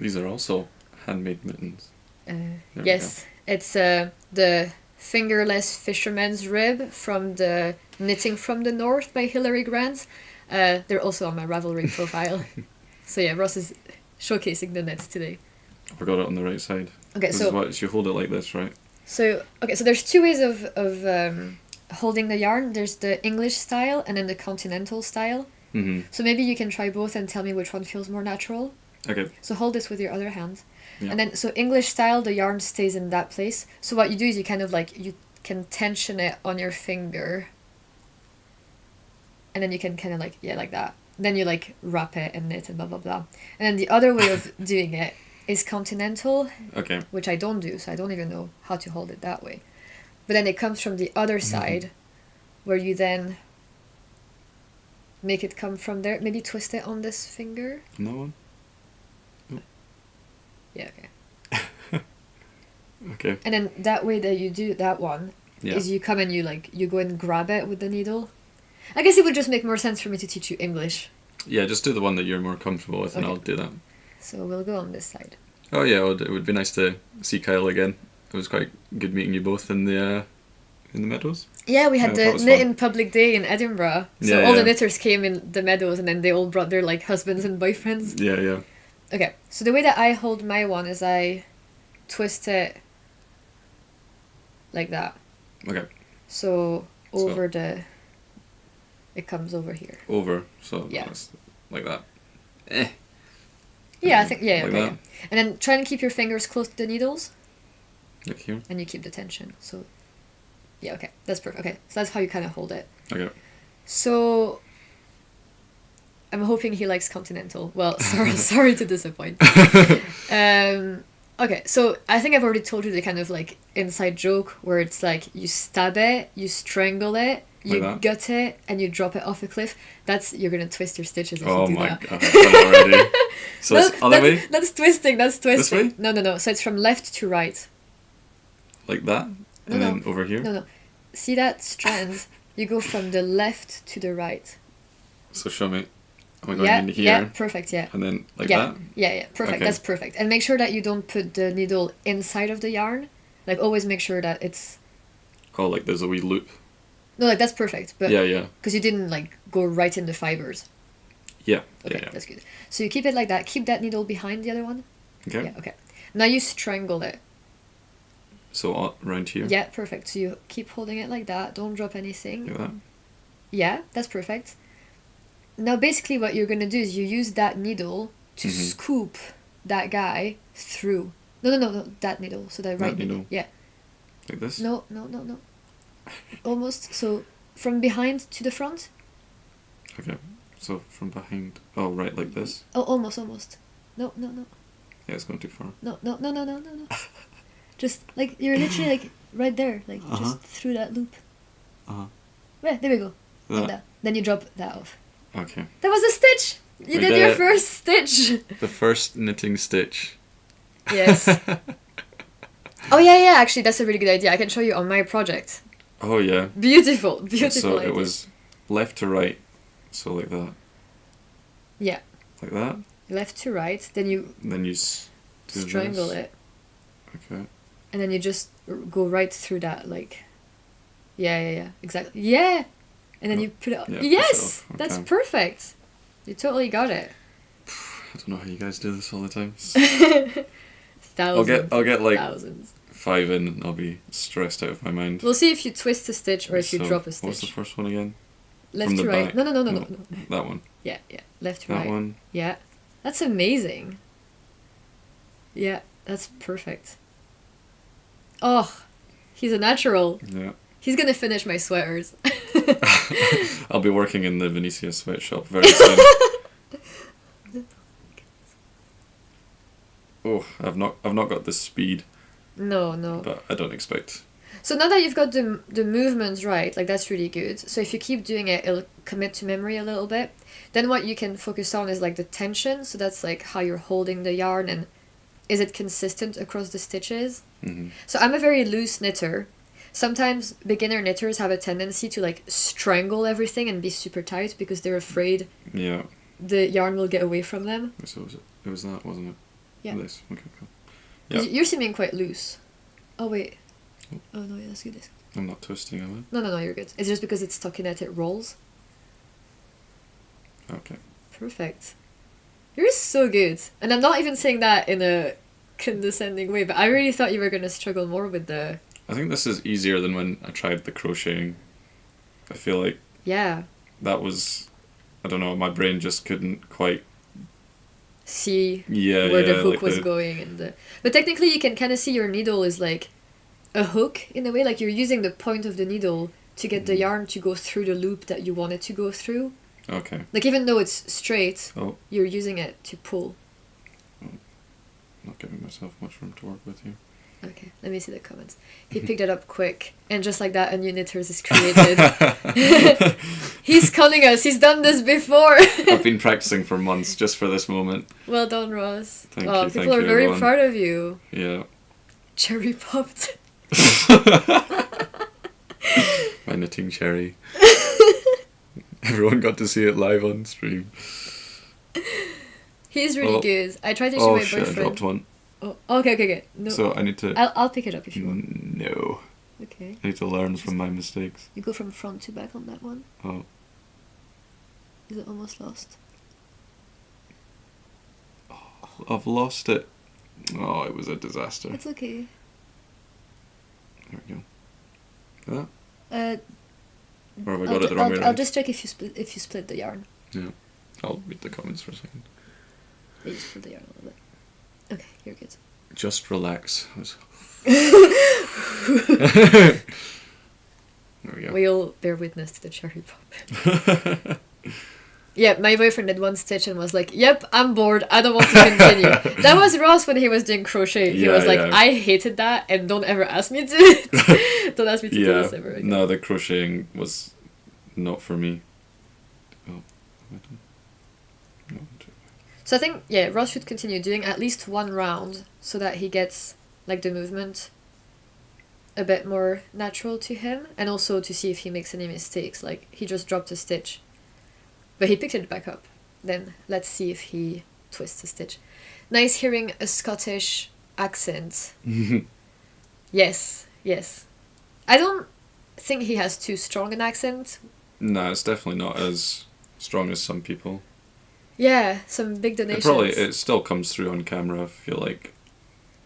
These are also handmade mittens. There we Yes, it's the fingerless fisherman's rib from the Knitting from the North by Hilary Grant. They're also on my Ravelry profile. So yeah, Ross is showcasing the knits today. I got it on the right side. Okay, This so is what you hold it like this, right? so there's two ways of holding the yarn. There's the English style and then the continental style. Mm-hmm. So maybe you can try both and tell me which one feels more natural. Okay. So hold this with your other hand. Yeah. And then, so English style, the yarn stays in that place. So what you do is you kind of like, you can tension it on your finger. And then you can kind of like, yeah, like that. Then you like wrap it and knit and blah, blah, blah. And then the other way of doing it is continental, Okay. which I don't do, so I don't even know how to hold it that way. But then it comes from the other side, where you then make it come from there. Maybe twist it on this finger. No one? Yeah, okay. Okay. And then that way that you do that one Yeah. is you come and you go and grab it with the needle. I guess it would just make more sense for me to teach you English. Yeah, just do the one that you're more comfortable with, and Okay. I'll do that. So we'll go on this side. Oh yeah, it would be nice to see Kyle again. It was quite good meeting you both in the meadows. Yeah, we had Yeah, that the was knit fun. in public day in Edinburgh. So Yeah, all yeah. the knitters came in the meadows and then they all brought their like husbands and boyfriends. Yeah, yeah. Okay, so the way that I hold my one is I twist it like that. Okay. So over it comes over here. Over, so Yeah. that's like that. Yeah, I think, yeah, Like okay, that? yeah. And then try and keep your fingers close to the needles Like here. and you keep the tension. So, yeah, okay, that's perfect. Okay, so that's how you kind of hold it. Okay. So, I'm hoping he likes continental. Well, sorry to disappoint. Okay, so I think I've already told you the kind of like inside joke where it's like you stab it, you strangle it, you Like that? gut it, and you drop it off a cliff. You're gonna twist your stitches if Oh you do my that. god, I've done it already. So No, it's other way? That's twisting, that's twisting. way? No. So it's from left to right. Like that? No, And no. then over here? No. See that strand? You go from the left to the right. So show me. Am I going Yeah, in here? yeah, perfect, yeah. And then like yeah, that? yeah, perfect. Okay. That's perfect. And make sure that you don't put the needle inside of the yarn. Like always make sure that it's Oh, like there's a wee loop. no, like that's perfect. But Yeah. because you didn't like go right in the fibers. Yeah. Okay, Yeah. that's good. So you keep it like that. Keep that needle behind the other one. Okay. Yeah. Okay. Now you strangle it. So around here. Yeah, perfect. So you keep holding it like that. Don't drop anything. Like that. Yeah, that's perfect. Now basically what you're gonna do is you use that needle to Mhm. scoop that guy through. No, that needle. So that right needle. Yeah. Like this? No. Almost. So from behind to the front. Okay. So from behind. Oh, right, like this. Oh, almost. No. Yeah, it's going too far. No. Just like you're literally like right there, like Uh-huh. just through that loop. Uh-huh. Yeah, there we go. Like That. that. Then you drop that off. Okay. That was a stitch. You We did did your it. first stitch. The first knitting stitch. Yes. Oh yeah. Actually, that's a really good idea. I can show you on my project. Oh, yeah. Beautiful So idea. it was left to right. So like that. Yeah. Like that. Left to right. Then you And then you do strangle this. it, Okay. and then you just go right through that. Like, yeah. Exactly. Yeah. And then Oh, you put it. yeah, push it Yes, off. that's Okay. perfect. You totally got it. I don't know how you guys do this all the time. Thousands. I'll get like thousands. 5 in and I'll be stressed out of my mind. We'll see if you twist a stitch or if you So, drop a What's the stitch. first one again? Left from to the right. back? No. No. That one. Yeah. Left to That right. one. Yeah. That's amazing. Yeah, that's perfect. Oh, he's a natural. Yeah. He's gonna finish my sweaters. I'll be working in the Vanissia sweatshop very soon. Oh, I've not got the speed, No. but I don't expect. So now that you've got the movements right, like that's really good. So if you keep doing it, it'll commit to memory a little bit. Then what you can focus on is like the tension. So that's like how you're holding the yarn and is it consistent across the stitches? Hmm. So I'm a very loose knitter. Sometimes beginner knitters have a tendency to like strangle everything and be super tight because they're afraid Yeah. the yarn will get away from them. So it was that, wasn't it? Yeah. This. Okay, cool. 'Cause Yeah. You're seeming quite loose. Oh wait. Oh no, yeah, that's good. I'm not twisting, am No, you're good. It's just because it's stuck in it rolls. I? Okay. Perfect. You're so good. And I'm not even saying that in a condescending way, but I really thought you were going to struggle more with the... I think this is easier than when I tried the crocheting. I feel like Yeah. that was, I don't know, my brain just couldn't quite See yeah where yeah the hook like was going. But technically you can kind of see your needle is like a hook in a way, like you're using the point of the needle to get the yarn to go through the loop that you want it to go through. Okay. Like even though it's straight, Oh, you're using it to pull. not giving myself much room to work with here. Okay, let me see the comments. He picked it up quick, and just like that, a new knitters is created. He's calling us. He's done this before. I've been practicing for months just for this moment. Well done, Ross. Thank Oh, you, people thank are you, very everyone. proud of you. Yeah. Cherry popped. My knitting cherry. Everyone got to see it live on stream. He's really Oh. good. I tried to show Oh my shit, I boyfriend. dropped one. Oh, okay. No, So I need to... I'll pick it up if you want. No. Okay. I need to learn from my mistakes. You go from front to back on that one. Oh. Is it almost lost? I've lost it. Oh, it was a disaster. It's okay. There we go. That? Uh, Or have I got it the wrong way I'll around? just check if you split the yarn. Yeah. I'll read the comments for a second. Yeah, you split the yarn a little bit. Okay, you're good. Just relax. There we go. We'll bear witness to the cherry pop. Yeah, my boyfriend did one stitch and was like, "Yep, I'm bored. I don't want to continue." That was Ross when he was doing crochet. He Yeah, was like, yeah. "I hated that, and don't ever ask me to do it. Don't ask me to do Yeah. this ever again." No, the crocheting was not for me. Oh, have I done? No, So I think, yeah, Ross should continue doing at least one round so that he gets, like, the movement a bit more natural to him, and also to see if he makes any mistakes. Like, he just dropped a stitch, but he picked it back up. Then let's see if he twists a stitch. Nice hearing a Scottish accent. Yes. I don't think he has too strong an accent. No, it's definitely not as strong as some people. Yeah, some big donations. It still comes through on camera, I feel like.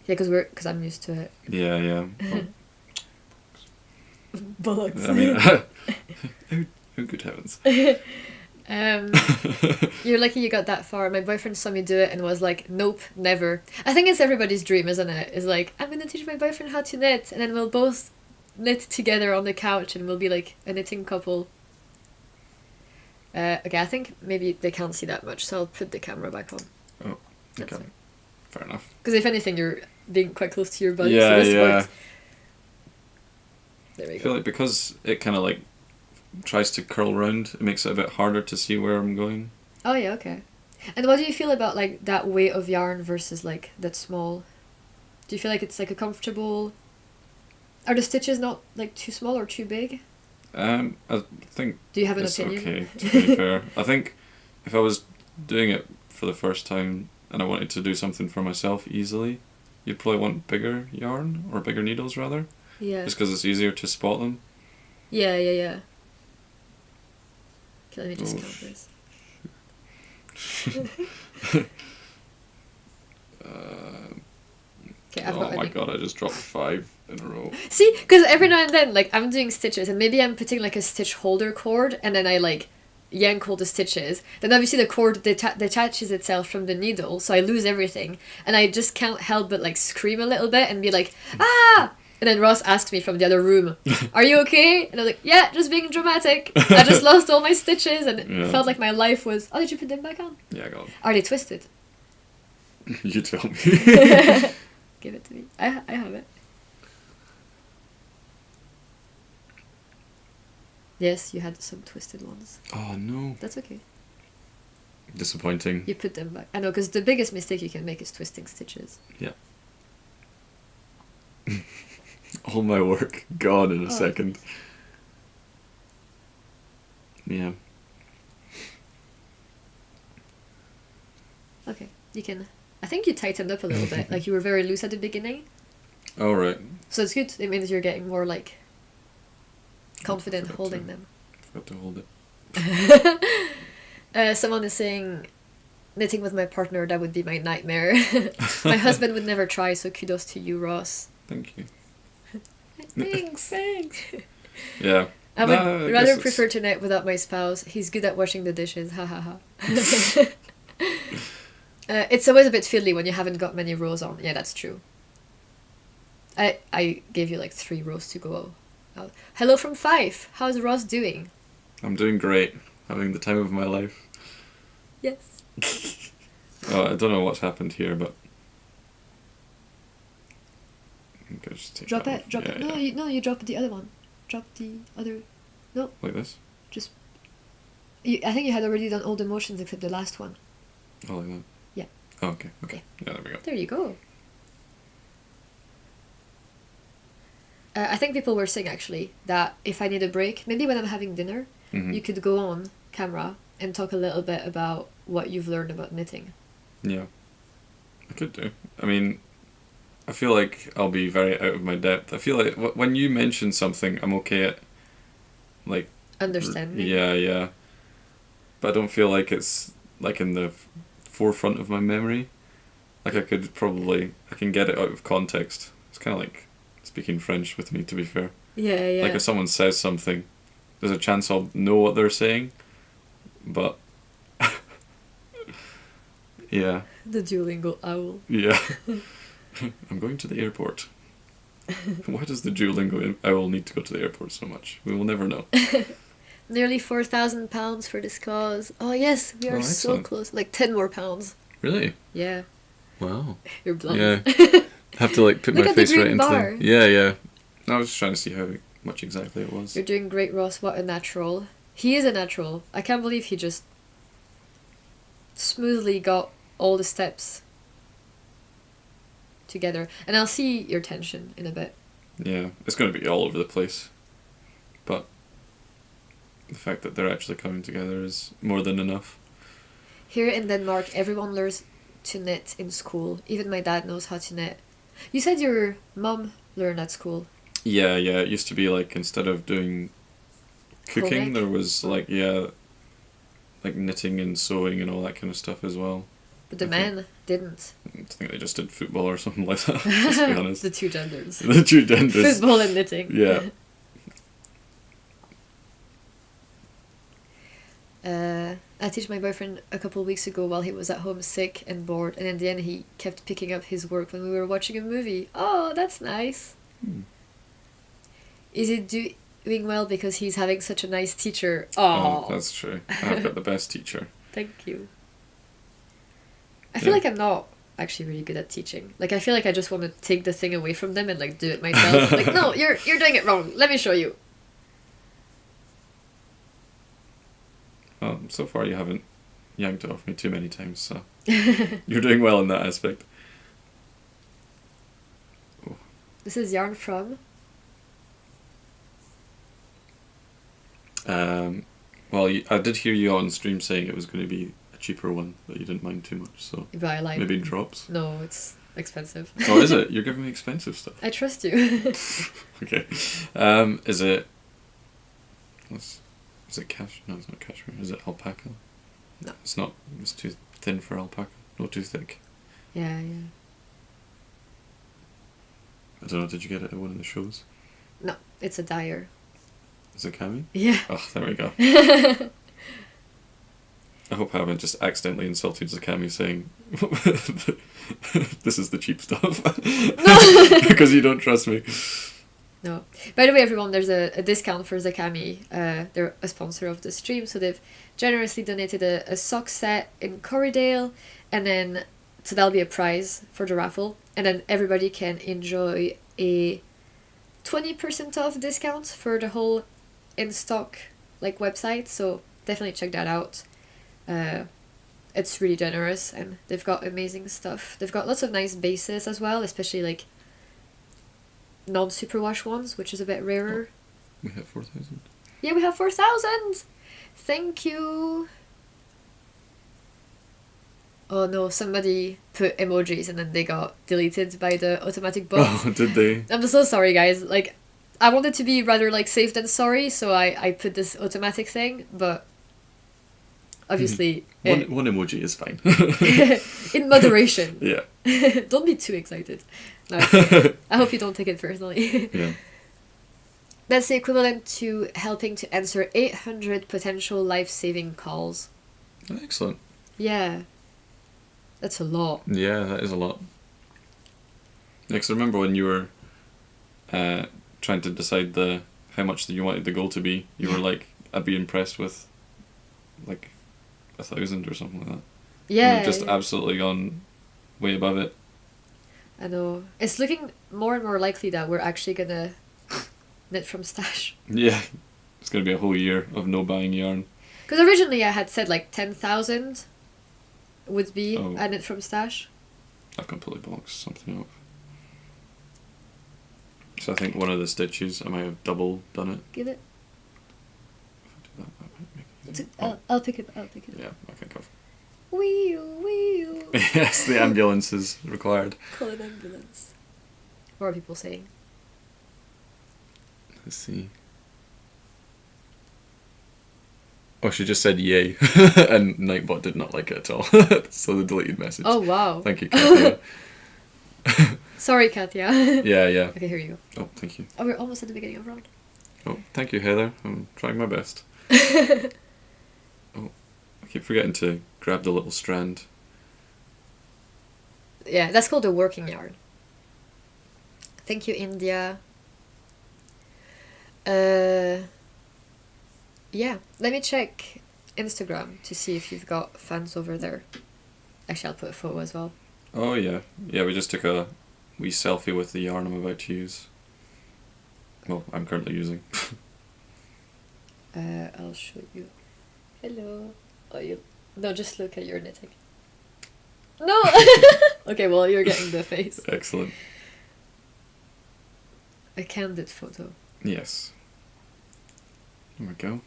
Yeah, because I'm used to it. Yeah. Well, Bollocks. I mean, oh good heavens. You're lucky you got that far. My boyfriend saw me do it and was like, "Nope, never." I think it's everybody's dream, isn't it? Is like, I'm gonna teach my boyfriend how to knit, and then we'll both knit together on the couch, and we'll be like a knitting couple. Okay, I think maybe they can't see that much, so I'll put the camera back on. Oh, okay. Fair enough. Because if anything, you're being quite close to your body, Yeah, so this yeah. works. There we I go. feel like because it kind of like tries to curl round, it makes it a bit harder to see where I'm going. Oh yeah, okay. And what do you feel about like that weight of yarn versus like that small? Do you feel like it's like a comfortable? Are the stitches not like too small or too big? I think Do you have an it's opinion? okay, to be fair. I think if I was doing it for the first time and I wanted to do something for myself easily, you'd probably want bigger yarn, or bigger needles rather, Yeah. just because it's easier to spot them. Yeah. Okay, let me just Oh, count this. Okay, I've Oh got my any. god, I just dropped 5 in a row. See, because every now and then, like, I'm doing stitches, and maybe I'm putting, like, a stitch holder cord, and then I, like, yank all the stitches. Then obviously the cord detaches itself from the needle, so I lose everything. And I just can't help but, like, scream a little bit and be like, "Ah!" And then Ross asked me from the other room, "Are you okay?" And I was like, "Yeah, just being dramatic. I just lost all my stitches, and it Yeah. felt like my life was..." Oh, did you put them back on? Yeah, I got it. Are they twisted? You tell me. Give it to me. I have it. Yes, you had some twisted ones. Oh no. That's okay. Disappointing. You put them back. I know, because the biggest mistake you can make is twisting stitches. Yeah. All my work gone in a Oh. second. Yeah. Okay, you can... I think you tightened up a little bit. Like, you were very loose at the beginning. All right. So it's good. It means you're getting more, like, confident Forgot holding to- them. Forgot to hold it. Someone is saying knitting with my partner, that would be my nightmare. My husband would never try, so kudos to you, Ross. Thank you. Thanks. Yeah. I would No, I rather guess prefer to knit without my spouse. He's good at washing the dishes. Ha ha ha. It's always a bit fiddly when you haven't got many rows on. Yeah, that's true. I gave you like 3 rows to go out. Hello from Fife. How's Ross doing? I'm doing great. Having the time of my life. Yes. Oh, I don't know what's happened here, but I'm gonna just take Drop that it. off. Drop Yeah, it. No, yeah. you drop the other one. Drop the other. No, Like this? just. I think you had already done all the motions except the last one. Oh, like that? Yeah. Oh, okay. Okay. Yeah, there we go. There you go. I think people were saying actually that if I need a break, maybe when I'm having dinner, Mhm. you could go on camera and talk a little bit about what you've learned about knitting. Yeah. I could do. I mean, I feel like I'll be very out of my depth. I feel like when you mention something, I'm okay at, like... Understanding. Yeah, yeah. But I don't feel like it's, like, in the forefront of my memory. Like, I can get it out of context. It's kind of like speaking French with me, to be fair. Yeah, yeah. Like, if someone says something, there's a chance I'll know what they're saying, but... yeah. The Duolingo owl. Yeah. I'm going to the airport. Why does the Duolingo owl need to go to the airport so much? We will never know. Nearly £4,000 for this cause. Oh yes, we are so excellent. close. Like 10 more pounds. Really? Yeah. Wow. You're blind. Yeah. Have to like put Look my at the face right green into bar. the... Yeah, yeah. I was just trying to see how much exactly it was. You're doing great, Ross. What a natural. He is a natural. I can't believe he just smoothly got all the steps together. And I'll see your tension in a bit. Yeah, it's going to be all over the place. But the fact that they're actually coming together is more than enough. Here in Denmark, everyone learns to knit in school. Even my dad knows how to knit. You said your mum learned at school. Yeah, yeah. It used to be like instead of doing cooking, Home there ec? was like, yeah, like knitting and sewing and all that kind of stuff as well. But the Okay. men didn't. I think they just did football or something like that, let's be honest. The two genders. The two genders. Football and knitting. Yeah. I teach my boyfriend a couple of weeks ago while he was at home sick and bored, and in the end he kept picking up his work when we were watching a movie. Oh, that's nice. Hmm. Is he doing well because he's having such a nice teacher? Oh, Oh, that's true. I've got the best teacher. thank you. I feel Yeah. like I'm not actually really good at teaching. Like, I feel like I just want to take the thing away from them and like do it myself. Like, no, you're doing it wrong. Let me show you. Well, so far you haven't yanked it off me too many times, so you're doing well in that aspect. This is yarn from... Well, I did hear you on stream saying it was going to be a cheaper one, but you didn't mind too much, so But I like... maybe drops. No, it's expensive. Oh, is it? You're giving me expensive stuff. I trust you. Okay. Is it... Is it cash? No, it's not cashmere. Is it alpaca? No. It's not. It's too thin for alpaca. No, too thick. Yeah, yeah. I don't know, did you get it at one of the shows? No, it's a dyer. Is it cami? Yeah. Oh, there we go. I hope I haven't just accidentally insulted Zakami saying, this is the cheap stuff. No! Because you don't trust me. No. By the way, everyone, there's a discount for Zakami. They're a sponsor of the stream, so they've generously donated a sock set in Corriedale, and then, so that'll be a prize for the raffle, and then everybody can enjoy a 20% off discount for the whole in-stock like website, so definitely check that out. It's really generous, and they've got amazing stuff. They've got lots of nice bases as well, especially like non-superwash ones, which is a bit rarer. We hit 4,000. Yeah, we have 4,000! Thank you! Oh no, somebody put emojis and then they got deleted by the automatic bot. Oh, did they? I'm so sorry, guys. Like, I wanted to be rather like safe than sorry, so I put this automatic thing, but Obviously, one emoji is fine. in moderation. Yeah. Don't be too excited. No, it's okay. I hope you don't take it personally. Yeah. That's the equivalent to helping to answer 800 potential life-saving calls. Excellent. Yeah. That's a lot. Yeah, that is a lot. Yeah, 'cause I remember when you were trying to decide how much that you wanted the goal to be, you were like, I'd be impressed with like 1,000 or something like that. Yeah. And we've just yeah. absolutely gone way above it. I know. It's looking more and more likely that we're actually gonna knit from stash. Yeah. It's going to be a whole year of no buying yarn. Because originally I had said like 10,000 would be a knit from stash. I've completely boxed something up. So I think one of the stitches, I might have double done it. Give it. If I do that, that might make it. I'll pick it. I'll pick it. Yeah, I think I've... Wee-oo. Yes, the ambulance is required. Call an ambulance. What are people saying? Let's see. Oh, she just said yay, and Nightbot did not like it at all. So the deleted message. Oh, wow. Thank you, Katia. Sorry, Katya. Yeah, yeah. Okay, here you go. Oh, thank you. Oh, we're almost at the beginning of round. Oh, thank you, Heather. I'm trying my best. Oh, I keep forgetting to grab the little strand. Yeah, that's called a working yarn. Thank you, India. Yeah, let me check Instagram to see if you've got fans over there. Actually, I'll put a photo as well. Oh, yeah. Yeah, we just took a wee selfie with the yarn I'm about to use. Well, I'm currently using. I'll show you. Hello. Oh, you... No, just look at your knitting. No! Okay, well, you're getting the face. Excellent. A candid photo. Yes. There we go.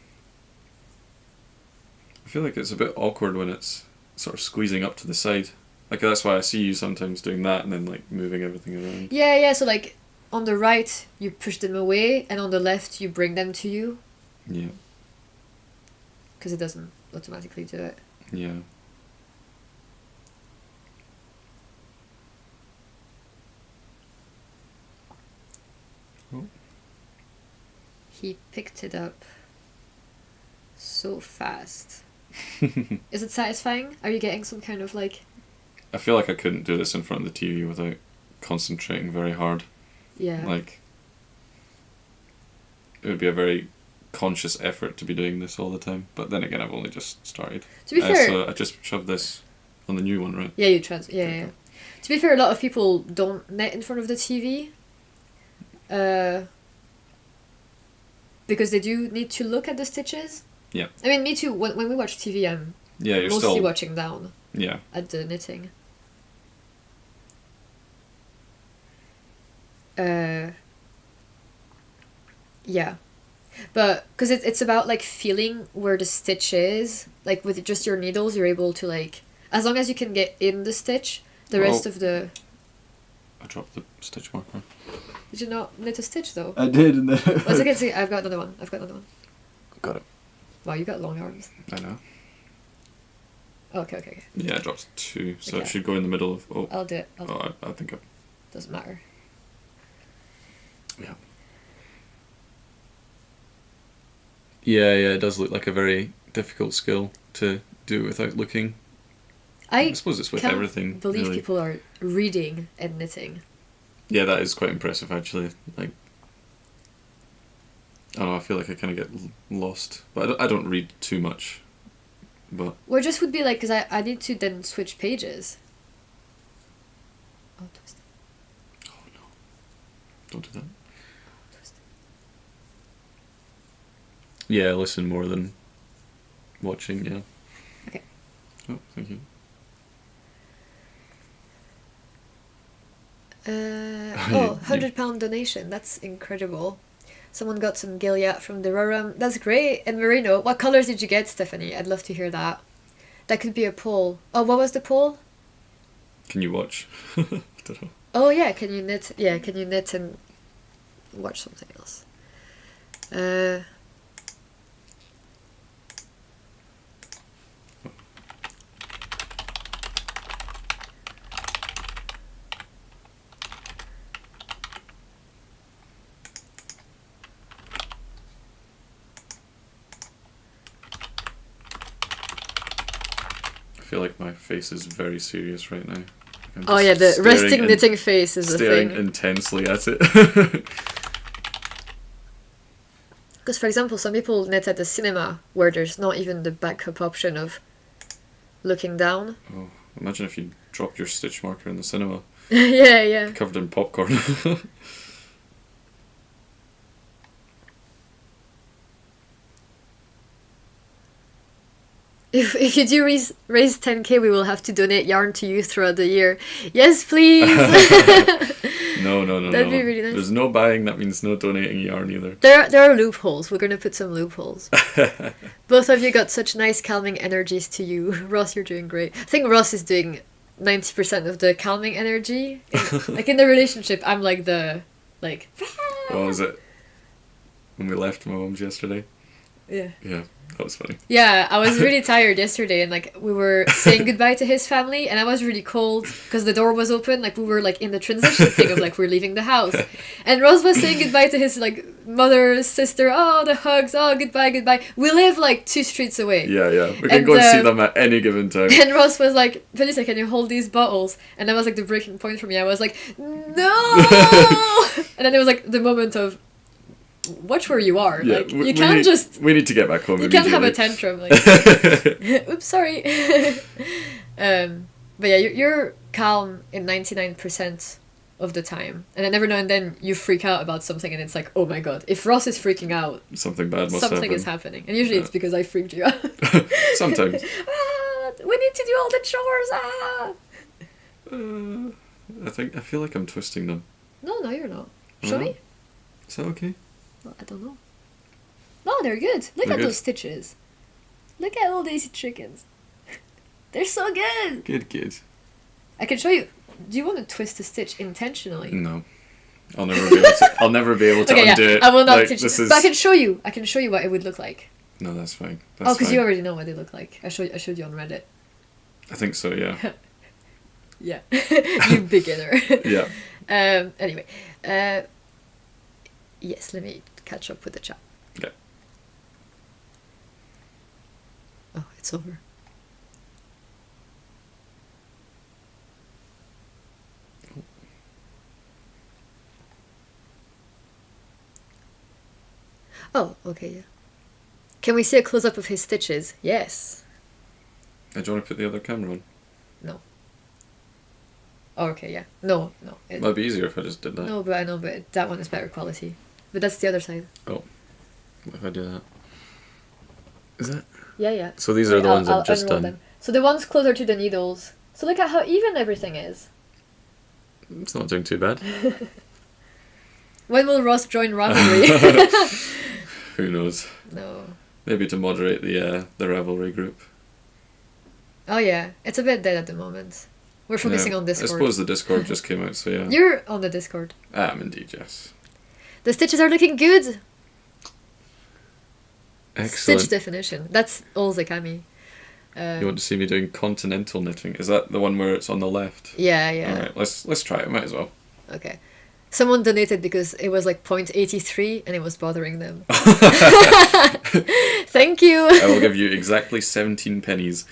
I feel like it's a bit awkward when it's sort of squeezing up to the side. Like, that's why I see you sometimes doing that and then, like, moving everything around. Yeah, so, like, on the right, you push them away, and on the left, you bring them to you. Yeah. Because it doesn't automatically do it. Yeah. Oh. He picked it up so fast. Is it satisfying? Are you getting some kind of, like... I feel like I couldn't do this in front of the TV without concentrating very hard. Yeah. Like, it would be a very conscious effort to be doing this all the time. But then again, I've only just started. To be fair... So I just shoved this on the new one, right? Yeah, yeah. To be fair, a lot of people don't knit in front of the TV. Because they do need to look at the stitches. Yeah. I mean, me too. When we watch TV, I'm you're mostly still watching down. Yeah. At the knitting. Yeah. But, because it's about, like, feeling where the stitch is. Like, with just your needles, you're able to, like... As long as you can get in the stitch, the rest of the... I dropped the stitch marker. Did you not knit a stitch, though? I did, and then... Once again, see, I've got another one. Got it. Wow, you got long arms. I know. Oh, okay. Yeah, I dropped 2, so Okay. it should go in the middle of... Oh, I'll do it. I think I... Doesn't matter. Yeah. Yeah, it does look like a very difficult skill to do without looking. I suppose it's with can't everything. Believe really. people are reading and knitting. Yeah, that is quite impressive, actually. Like, I don't know, I feel like I kind of get lost, but I don't read too much. But Or just would be like, because I need to then switch pages. Oh, twist it. oh no, don't do that. Twist it. Yeah, listen more than watching. Yeah. Okay. Oh, thank you. £100 donation. That's incredible. Someone got some Gilead from the Roram. That's great. And Merino, what colours did you get, Stephanie? I'd love to hear that. That could be a poll. Oh, what was the poll? Can you watch? I don't know. Oh yeah, can you knit? Yeah, can you knit and watch something else? feel like my face is very serious right now. I'm Oh just yeah, the staring resting knitting face is a staring thing. intensely at it. Because, for example, some people knit at the cinema where there's not even the backup option of looking down. Oh, imagine if you dropped your stitch marker in the cinema, Yeah, yeah. covered in popcorn. If you do raise 10k, we will have to donate yarn to you throughout the year. Yes, please. No. That'd be really nice. There's no buying. That means no donating yarn either. There are loopholes. We're gonna put some loopholes. Both of you got such nice calming energies to you. Ross, you're doing great. I think Ross is doing 90% of the calming energy. Like in the relationship, I'm like the like. What was it? When we left my mum's yesterday. Yeah. Yeah, that was funny. Yeah, I was really tired yesterday, and like we were saying goodbye to his family, and I was really cold because the door was open. Like we were like in the transition thing of like we're leaving the house, and Ross was saying goodbye to his like mother, sister. Oh, the hugs. Oh, goodbye. We live like 2 streets away. Yeah. We can go and see them at any given time. And Ross was like, Vanessa, can you hold these bottles? And that was like the breaking point for me. I was like, no. And then there was like the moment of, watch where you are. Yeah, like you can't just. We need to get back home. You can't have a tantrum. Like, oops, sorry. But yeah, you're calm in 99% of the time, and then every now and then you freak out about something, and it's like, oh my god, if Ross is freaking out, something bad must something happen. is happening, and usually it's because I freaked you out. Sometimes. We need to do all the chores. I feel like I'm twisting them. No, you're not. Show me. Is that okay? Well, I don't know. No, they're good. Look They're at good. those stitches. Look at all these chickens. They're so good. Good. I can show you. Do you want to twist a stitch intentionally? No. I'll never be able to. I'll never be able to Okay, undo yeah, it. I will not Like, teach this you. is... But I can show you. I can show you what it would look like. No, that's fine. Oh, because you already know what they look like. I showed you on Reddit. I think so. Yeah. Yeah, you beginner. Yeah. Anyway, yes. Let me catch up with the chat. Okay. Oh, it's over. Oh, okay, yeah. Can we see a close-up of his stitches? Yes. Do you want to put the other camera on? No. Oh, okay, yeah. No. It might be easier if I just did that. No, but I know, but that one is better quality. But that's the other side. Oh. What if I do that? Is that? Yeah. So these are the ones I've just unroll done. them. So the ones closer to the needles. So look at how even everything is. It's not doing too bad. When will Ross join Ravelry? Who knows? No. Maybe to moderate the Ravelry group. Oh yeah, it's a bit dead at the moment. We're focusing Yeah. on Discord. I suppose the Discord just came out, so yeah. You're on the Discord. I am indeed, yes. The stitches are looking good. Excellent. Stitch definition. That's all Zekami. You want to see me doing continental knitting? Is that the one where it's on the left? Yeah. Alright, let's try it. Might as well. Okay. Someone donated because it was like 0.83 and it was bothering them. Thank you. I will give you exactly 17 pennies.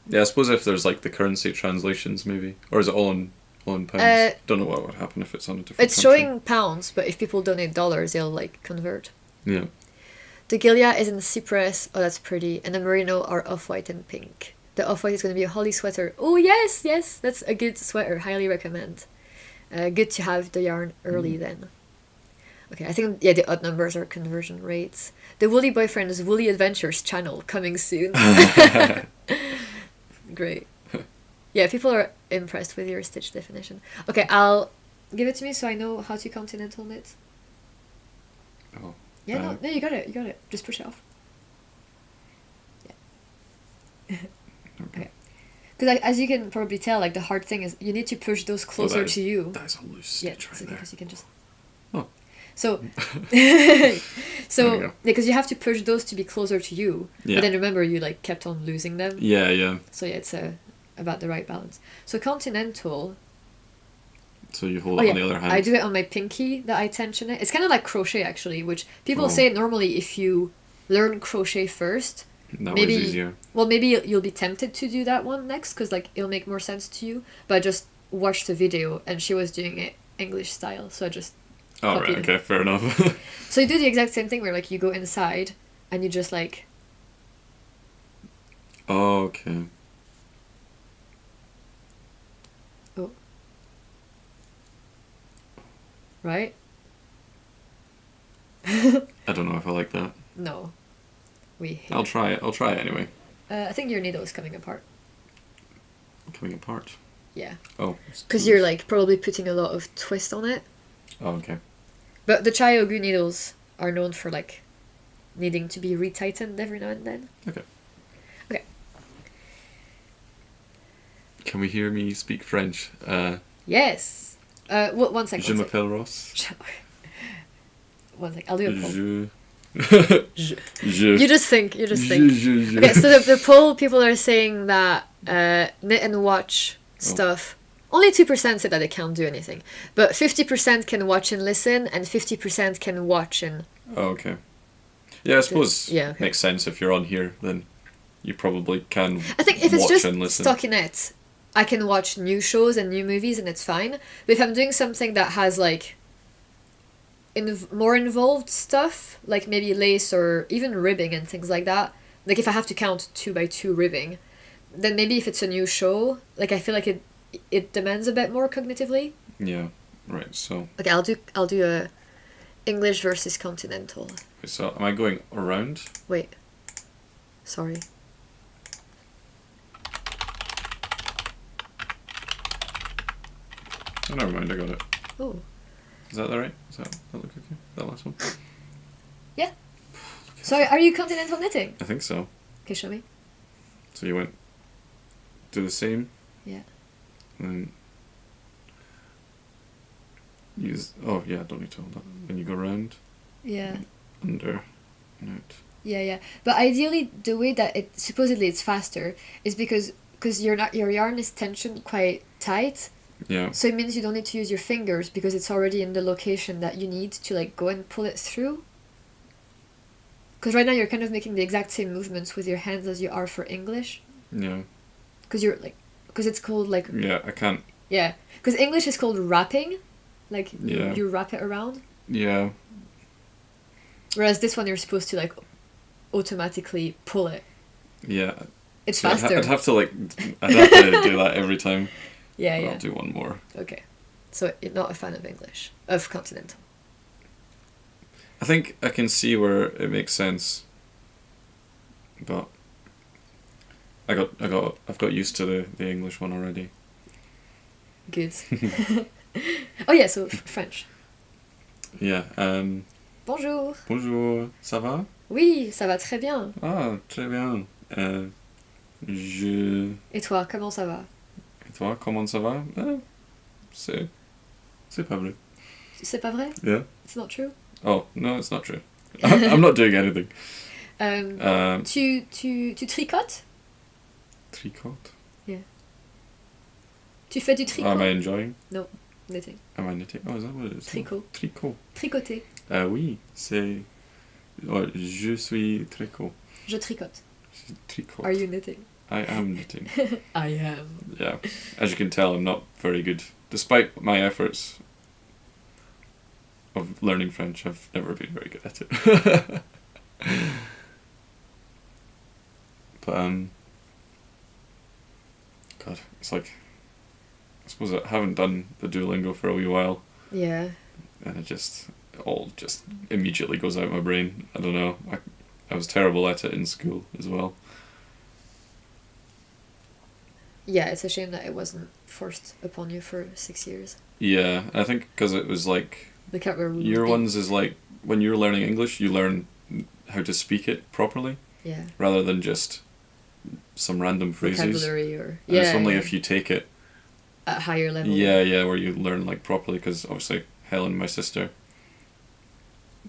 Yeah, I suppose if there's like the currency translations, maybe, or is it all in pounds? Don't know what would happen if it's on a different. It's country. showing pounds, but if people donate dollars, they'll like convert. Yeah. The Gilia is in cypress. Oh, that's pretty. And the merino are off-white and pink. The off-white is going to be a holly sweater. Oh, yes. That's a good sweater. Highly recommend. Good to have the yarn early then. Okay, I think, yeah, the odd numbers are conversion rates. The Woolly Boyfriend's Woolly Adventures channel coming soon. Great. Yeah, people are impressed with your stitch definition. Okay, I'll give it to me so I know how to continental knit. Oh. Yeah, no, you got it. Just push it off. Yeah. Okay. Because as you can probably tell, like the hard thing is you need to push those closer to you. That's a loose stitch right there. Because you can just. Oh. So, go. because you have to push those to be closer to you. Yeah. But then remember, you like kept on losing them. Yeah. So yeah, it's about the right balance. So continental. So you hold it on the other hand. I do it on my pinky that I tension it. It's kind of like crochet actually, which people say normally if you learn crochet first, That maybe was easier. well, maybe you'll be tempted to do that one next because like it'll make more sense to you. But I just watched the video and she was doing it English style, so I just Oh, copied right, it. okay, fair enough. So you do the exact same thing where like you go inside and you just like Oh, okay. right. I don't know if I like that. No, we hate. I'll try it. I'll try it anyway. I think your needle is coming apart. Coming apart. Yeah, Oh. because you're like probably putting a lot of twist on it. Oh, okay. But the Chayogu needles are known for like needing to be retightened every now and then. Okay. Okay. Can we hear me speak French? Yes. One second. Je m'appelle Ross. One sec. I'll do a poll. Je. Je. Je. You just think. You just think. Je. Okay, so the poll people are saying that knit and watch stuff. Only 2% say that they can't do anything, but 50% can watch and listen, and 50% can watch and. Oh, okay. Yeah, I suppose Yeah, okay. makes sense if you're on here, then you probably can I think if it's watch just and listen. stockinette, I can watch new shows and new movies and it's fine. But if I'm doing something that has like more involved stuff, like maybe lace or even ribbing and things like that, like if I have to count 2x2 ribbing, then maybe if it's a new show, like I feel like it demands a bit more cognitively. Yeah, right. So, Okay, I'll do a English versus continental. am I going around? Wait. Sorry. Oh, never mind. I got it. Oh. Is that right? Does that look okay? That last one? Yeah. Sorry, are you continental knitting? I think so. Okay, show me. So you went do the same. Yeah. And then use. Oh yeah, don't need to hold that. Then you go around, Yeah. under, and out. Yeah, yeah. But ideally, the way that it supposedly it's faster is because your yarn is tensioned quite tight, Yeah. so it means you don't need to use your fingers because it's already in the location that you need to like go and pull it through. Because right now you're kind of making the exact same movements with your hands as you are for English. Yeah. Because it's called like Yeah. I can't. yeah. Because English is called wrapping, like Yeah. you wrap it around. Yeah. Whereas this one you're supposed to like automatically pull it. Yeah. It's So faster. I'd have to do that every time. Yeah, But yeah. I'll do one more. Okay. So you're not a fan of English, of continental. I think I can see where it makes sense, but I've got used to the English one already. Good. Oh yeah, so French. Yeah. Bonjour. Bonjour. Ça va? Oui, ça va très bien. Ah, très bien. Je. Et toi, comment ça va? Et toi, comment ça va? C'est pas vrai. C'est pas vrai? Yeah. It's not true. Oh no, it's not true. I'm not doing anything. Tu tricotes? Tricote. Tu fais du tricot? Am I enjoying? Knitting. Am I knitting? Oh, is that what it is? Tricot. Tricot. Tricoter. Oui, c'est. Oh, je suis tricot. Je tricote. Je tricote. Are you knitting? I am knitting. I am. Yeah. As you can tell, I'm not very good. Despite my efforts of learning French, I've never been very good at it. But, God, it's like, I suppose I haven't done the Duolingo for a wee while, Yeah. and it all just immediately goes out my brain. I don't know. I was terrible at it in school as well. Yeah, it's a shame that it wasn't forced upon you for 6 years. Yeah, I think because it was like, The cat were year ones is like, when you're learning English, you learn how to speak it properly, Yeah. rather than just some random phrases. Vocabulary or And it's only yeah. if you take it, At higher level. yeah, where you learn like properly. Because obviously Helen, my sister,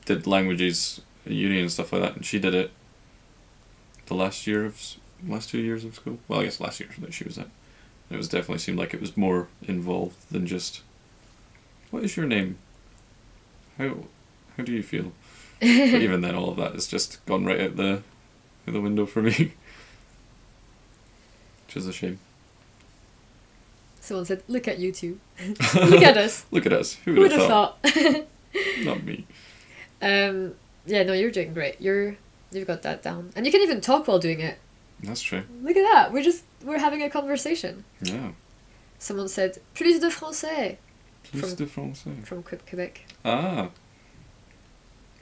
did languages at uni and stuff like that, and she did it the last 2 years of school. Well, I guess last year that she was at. It was definitely seemed like it was more involved than just. What is your name? How do you feel? But even then, all of that is just gone right out in the window for me. Which is a shame. Someone said, "Look at you two. Look at us. Look at us. Who Who would would have have thought? thought?" Not me. Yeah, no, you're doing great. You've got that down, and you can even talk while doing it. That's true. Look at that. We're having a conversation. Yeah. Someone said, "Plus de français." Plus de français. From Quebec. Ah.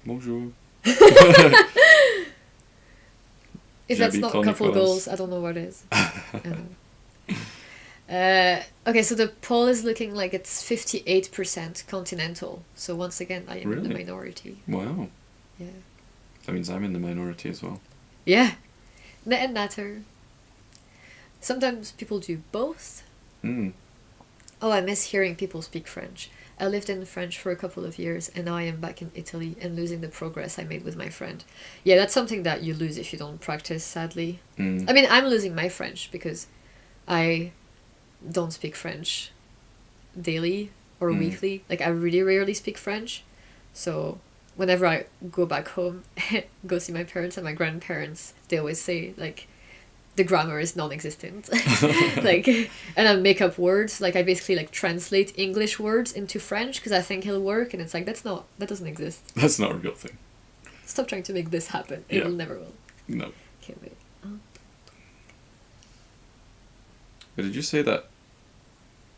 Bonjour. If that's J'habite not en couple Écosse. goals, I don't know what is. Okay, so the poll is looking like it's 58% continental. So once again, I am in the Really? minority. Wow. Yeah. That means I'm in the minority as well. Yeah. Net and natter. Sometimes people do both. Mm. Oh, I miss hearing people speak French. I lived in French for a couple of years, and now I am back in Italy and losing the progress I made with my friend. Yeah, that's something that you lose if you don't practice, sadly. Mm. I mean, I'm losing my French because I don't speak French daily or weekly. Like, I really rarely speak French. So whenever I go back home, go see my parents and my grandparents, they always say, like, the grammar is non-existent. Like, and I make up words. Like, I basically, like, translate English words into French because I think it'll work. And it's like, that doesn't exist. That's not a real thing. Stop trying to make this happen. It Yeah. will never will. No. Can't wait. Oh. But did you say that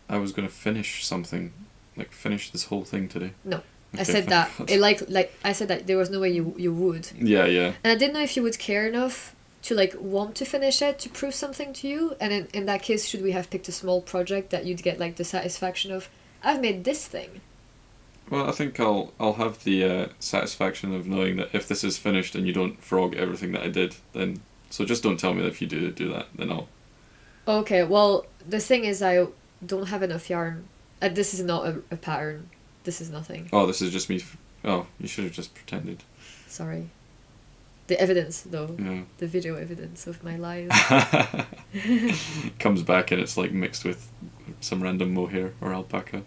I was going to finish something? Like, finish this whole thing today? No. I Okay, said that. It, like I said that there was no way you would. Yeah, yeah. And I didn't know if you would care enough to, like, want to finish it, to prove something to you. And in that case, should we have picked a small project that you'd get, like, the satisfaction of, I've made this thing. Well, I think I'll have the satisfaction of knowing that if this is finished and you don't frog everything that I did, then... So just don't tell me that if you do that, then I'll... Okay, well, the thing is I don't have enough yarn. This is not a pattern. This is nothing. Oh, this is just me... Oh, you should have just pretended. Sorry. The evidence, though. Yeah. The video evidence of my lies. Comes back and it's like mixed with some random mohair or alpaca.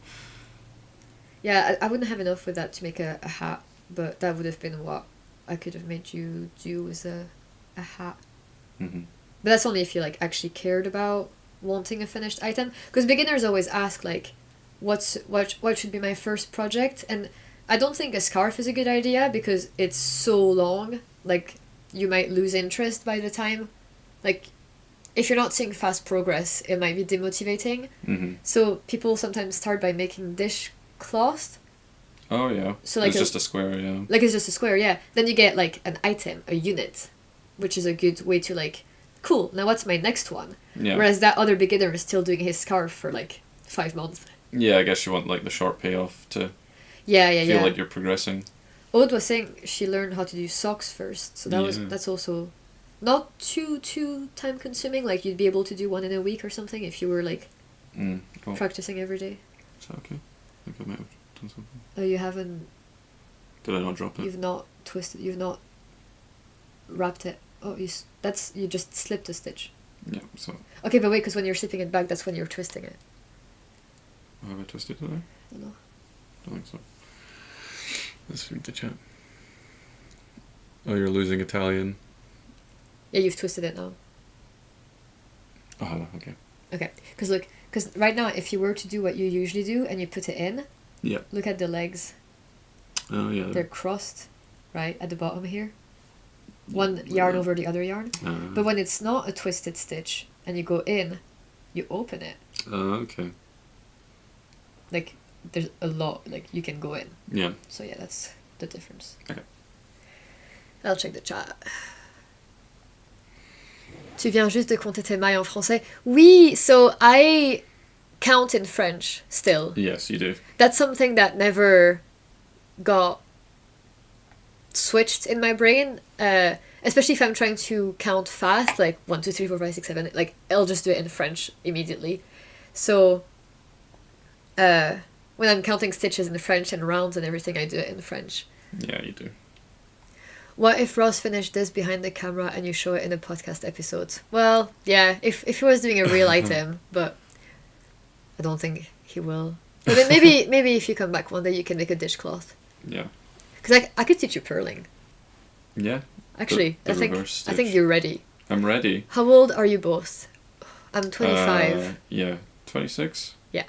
Yeah, I wouldn't have enough with that to make a hat, but that would have been what I could have made you do as a hat. Mm-hmm. But that's only if you, like, actually cared about wanting a finished item. Because beginners always ask, like, what should be my first project? And I don't think a scarf is a good idea because it's so long. Like, you might lose interest by the time. Like, if you're not seeing fast progress, it might be demotivating. Mm-hmm. So people sometimes start by making dishcloth. Oh, yeah. So, like, it's just a square, yeah. Like, it's just a square, yeah. Then you get, like, an item, a unit, which is a good way to, like, cool, now what's my next one? Yeah. Whereas that other beginner is still doing his scarf for, like, 5 months. Yeah, I guess you want, like, the short payoff to Yeah. feel like you're progressing. Aude was saying she learned how to do socks first, so that's also not too time consuming. Like, you'd be able to do one in a week or something if you were, like, Cool. practicing every day. Is that okay? I think I might have done something. Oh, you haven't... Did I not drop it? You've not twisted... You've not wrapped it. Oh, you just slipped a stitch. Yeah, so... Okay, but wait, because when you're slipping it back, that's when you're twisting it. Oh, have I twisted it there? I don't know. I don't think so. Let's read the chat. Oh, you're losing Italian. Yeah, you've twisted it now. Oh, okay. Okay, because right now, if you were to do what you usually do and you put it in, Yeah. look at the legs. Oh, yeah. They're crossed, right, at the bottom here. One yarn over the other yarn. But when it's not a twisted stitch and you go in, you open it. Oh, okay. Like, there's a lot, like, you can go in. Yeah. So yeah, that's the difference. Okay. I'll check the chat. Tu viens juste de compter tes mailles en français. Oui, so I count in French still. Yes, you do. That's something that never got switched in my brain. Especially if I'm trying to count fast, like 1, 2, 3, 4, 5, 6, 7. Like, I'll just do it in French immediately. So, when I'm counting stitches in French and rounds and everything, I do it in French. Yeah, you do. What if Ross finished this behind the camera and you show it in a podcast episode? Well, yeah, if he was doing a real item, but I don't think he will. But then maybe if you come back one day, you can make a dishcloth. Yeah. Because I could teach you purling. Yeah. Actually, The I think reverse I think stitch. you're ready. I'm ready. How old are you both? I'm 25. Yeah, 26. Yeah.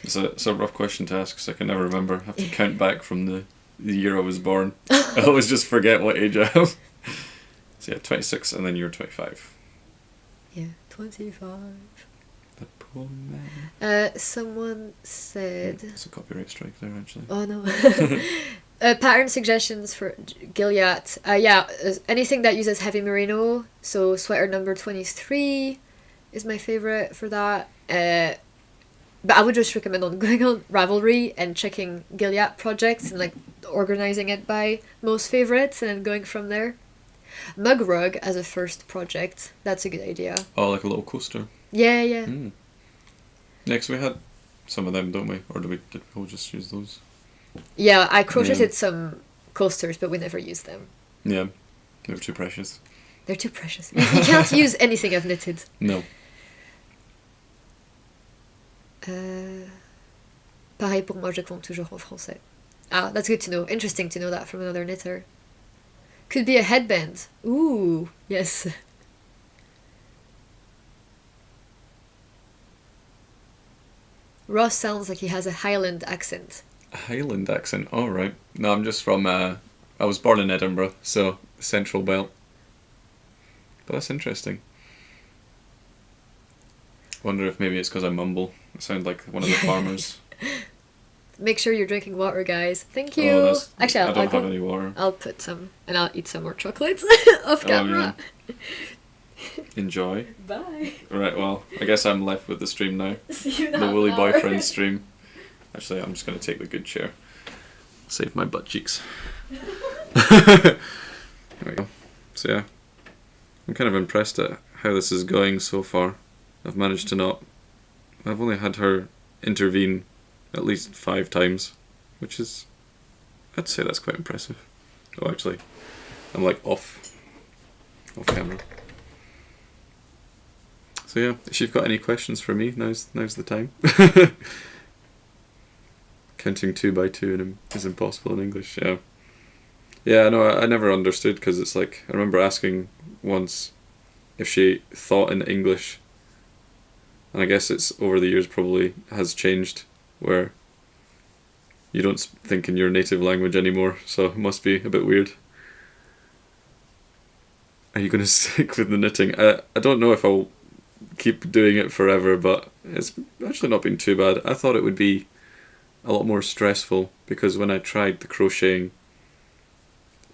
It's a rough question to ask because I can never remember. I have to count back from the year I was born. I always just forget what age I am. So yeah, 26, and then you're 25. Yeah, 25. The poor man. Someone said... It's a copyright strike there, actually. Oh no. Pattern suggestions for Gilead. Anything that uses heavy merino. So sweater number 23 is my favorite for that. But I would just recommend on going on Ravelry and checking Gilead projects and like organizing it by most favorites and then going from there. Mug rug as a first project. That's a good idea. Oh, like a little coaster. Yeah, yeah. Mm. Next, we had some of them, don't we? Or did we all just use those? Yeah, I crocheted some coasters, but we never used them. Yeah, they were too precious. They're too precious. You can't use anything I've knitted. No. Pareil pour moi, je compte toujours en français. Ah, that's good to know. Interesting to know that from another knitter. Could be a headband. Ooh, yes. Ross sounds like he has a Highland accent. A Highland accent, alright. No, I'm just from, I was born in Edinburgh, so Central Belt. But that's interesting. Wonder if maybe it's because I mumble. I sound like one of the farmers. Make sure you're drinking water, guys. Thank you. Oh, Actually, I don't have any water. I'll put some, and I'll eat some more chocolates off camera. Yeah. Enjoy. Bye. Right, well, I guess I'm left with the stream now. See you in The half Woolly an hour. Boyfriend stream. Actually, I'm just going to take the good chair. Save my butt cheeks. There we go. So yeah, I'm kind of impressed at how this is going so far. I've managed to not... I've only had her intervene at least 5 times, which is... I'd say that's quite impressive. Oh, actually, I'm like off camera. So yeah, if you've got any questions for me, now's the time. Counting 2 by 2 is impossible in English. Yeah. Yeah, no, I never understood because it's like I remember asking once if she thought in English, and I guess it's over the years probably has changed where you don't think in your native language anymore, so it must be a bit weird. Are you going to stick with the knitting? I don't know if I'll keep doing it forever, but it's actually not been too bad. I thought it would be a lot more stressful because when I tried the crocheting,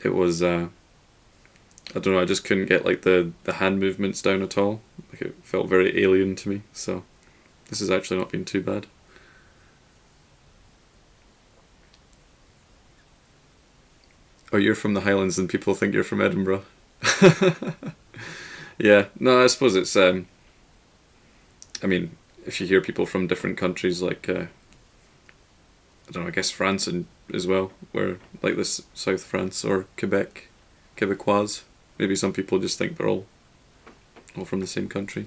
it was I don't know, I just couldn't get like the hand movements down at all. Like it felt very alien to me, so this has actually not been too bad. Oh, you're from the Highlands and people think you're from Edinburgh. Yeah, no, I suppose it's I mean, if you hear people from different countries like I don't know, I guess France and as well, where like this South France or Quebec, Quebecois, maybe some people just think they're all from the same country.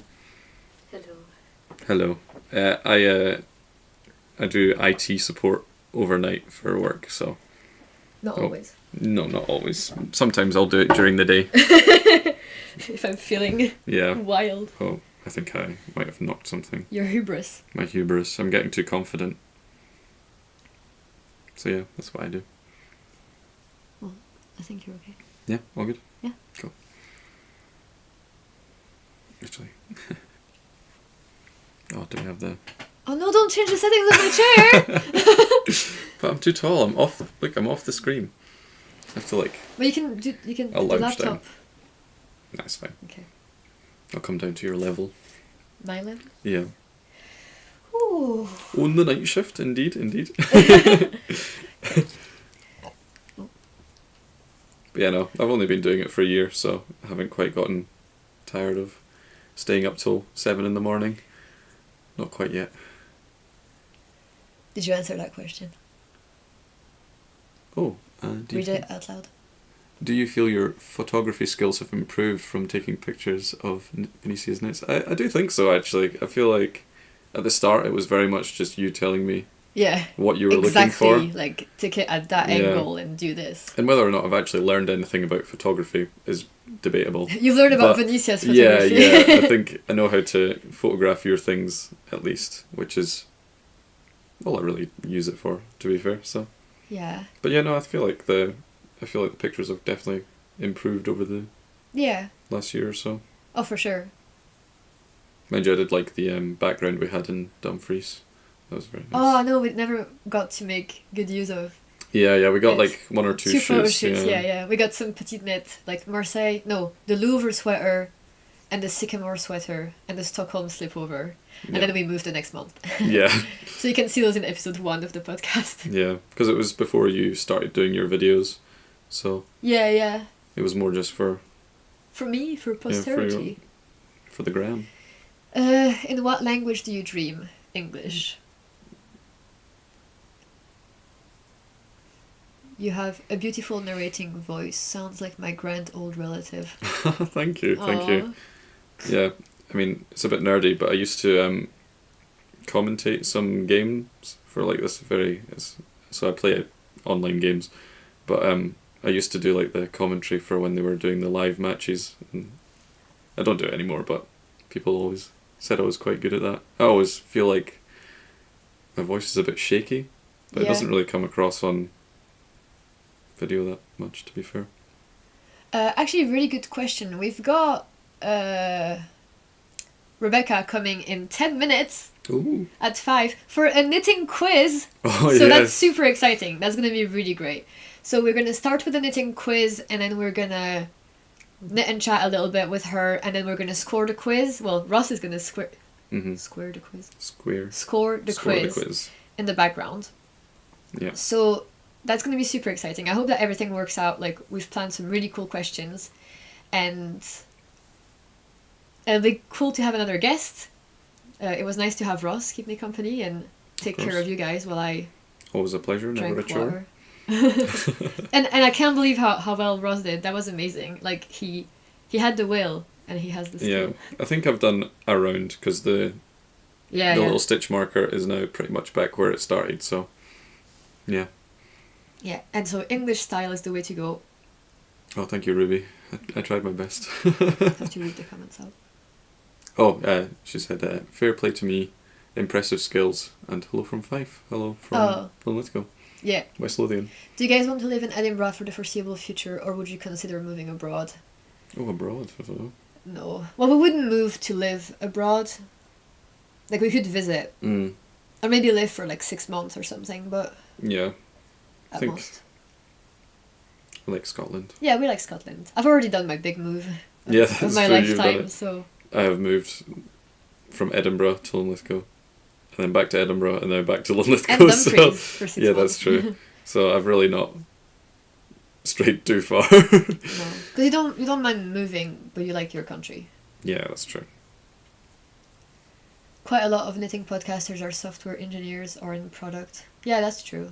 Hello. I do IT support overnight for work, so. Not always. No, not always. Sometimes I'll do it during the day. If I'm feeling wild. Oh, I think I might have knocked something. Your hubris. My hubris. I'm getting too confident. So yeah, that's what I do. Well, I think you're okay. Yeah, all good? Yeah. Cool. Actually. Oh, do we have the... Oh no, don't change the settings of my chair! But I'm too tall, I'm off the screen. I have to like... But you can do I'll the lounge laptop. down. That's fine. Okay. I'll come down to your level. My level? Yeah. Ooh. On the night shift, indeed. But yeah, no, I've only been doing it for a year, so I haven't quite gotten tired of staying up till 7 in the morning. Not quite yet. Did you answer that question? Oh, Read it out loud. Do you feel your photography skills have improved from taking pictures of Vanissia's knits? I do think so, actually. I feel like at the start it was very much just you telling me Yeah. what you were Exactly. looking for. Like, take it at that Yeah. angle and do this. And whether or not I've actually learned anything about photography is debatable. You've learned about But Vanissia's yeah, photography. yeah. I think I know how to photograph your things at least, which is all I really use it for, to be fair. So. Yeah. But yeah, no, I feel like the pictures have definitely improved over the Yeah. last year or so. Oh, for sure. Mind you, I did like the background we had in Dumfries. That was very nice. Oh, no, we never got to make good use of. Yeah, we got It's like one or two photo shoots. shoots, yeah. We got some petite knit, like Marseille, no, the Louvre sweater, and the Sycamore sweater, and the Stockholm slipover. And Yeah. then we moved the next month. Yeah, So you can see those in episode 1 of the podcast. yeah, because it was before you started doing your videos, so Yeah. it was more just for For me, for posterity. for the gram. In what language do you dream? English. You have a beautiful narrating voice. Sounds like my grand old relative. Thank you. Aw. Yeah, I mean it's a bit nerdy, but I used to commentate some games for like this so I play online games, but I used to do like the commentary for when they were doing the live matches, and I don't do it anymore, but people always said I was quite good at that. I always feel like my voice is a bit shaky, but it Yeah. doesn't really come across on video that much, to be fair. Actually, really good question. We've got Rebecca coming in 10 minutes Ooh. at 5 for a knitting quiz. Oh, So yes. that's super exciting. That's going to be really great. So we're going to start with a knitting quiz, and then we're going to knit and chat a little bit with her, and then we're going to score the quiz. Well, Ross is going to square the quiz. Score the quiz in the background. Yeah. So that's going to be super exciting. I hope that everything works out. Like, we've planned some really cool questions, and it'll be cool to have another guest. It was nice to have Ross keep me company and take care of you guys while I Always a pleasure, never a drank chore. water. and I can't believe how well Ross did. That was amazing. Like, he had the will and he has the skill. Yeah, I think I've done a round because the little stitch marker is now pretty much back where it started. So, yeah. Yeah, and so English style is the way to go. Oh, thank you, Ruby. I tried my best. Have to read the comments out. She said, fair play to me, impressive skills, and hello from Fife. Hello from Linlithgow, Yeah. West Lothian. Do you guys want to live in Edinburgh for the foreseeable future, or would you consider moving abroad? Oh, abroad? I don't know. No. Well, we wouldn't move to live abroad. Like, we could visit. Mm. Or maybe live for like 6 months or something, but Yeah, at think- most. I like Scotland. Yeah, we like Scotland. I've already done my big move Yeah, of that's my true, you've done lifetime, it. so... I have moved from Edinburgh to Linlithgow, and then back to Edinburgh, and then back to Linlithgow. And So, Dumfries for 6 yeah, months. that's true. So I've really not strayed too far. No. Because you don't mind moving, but you like your country. Yeah, that's true. Quite a lot of knitting podcasters are software engineers or in product. Yeah, that's true.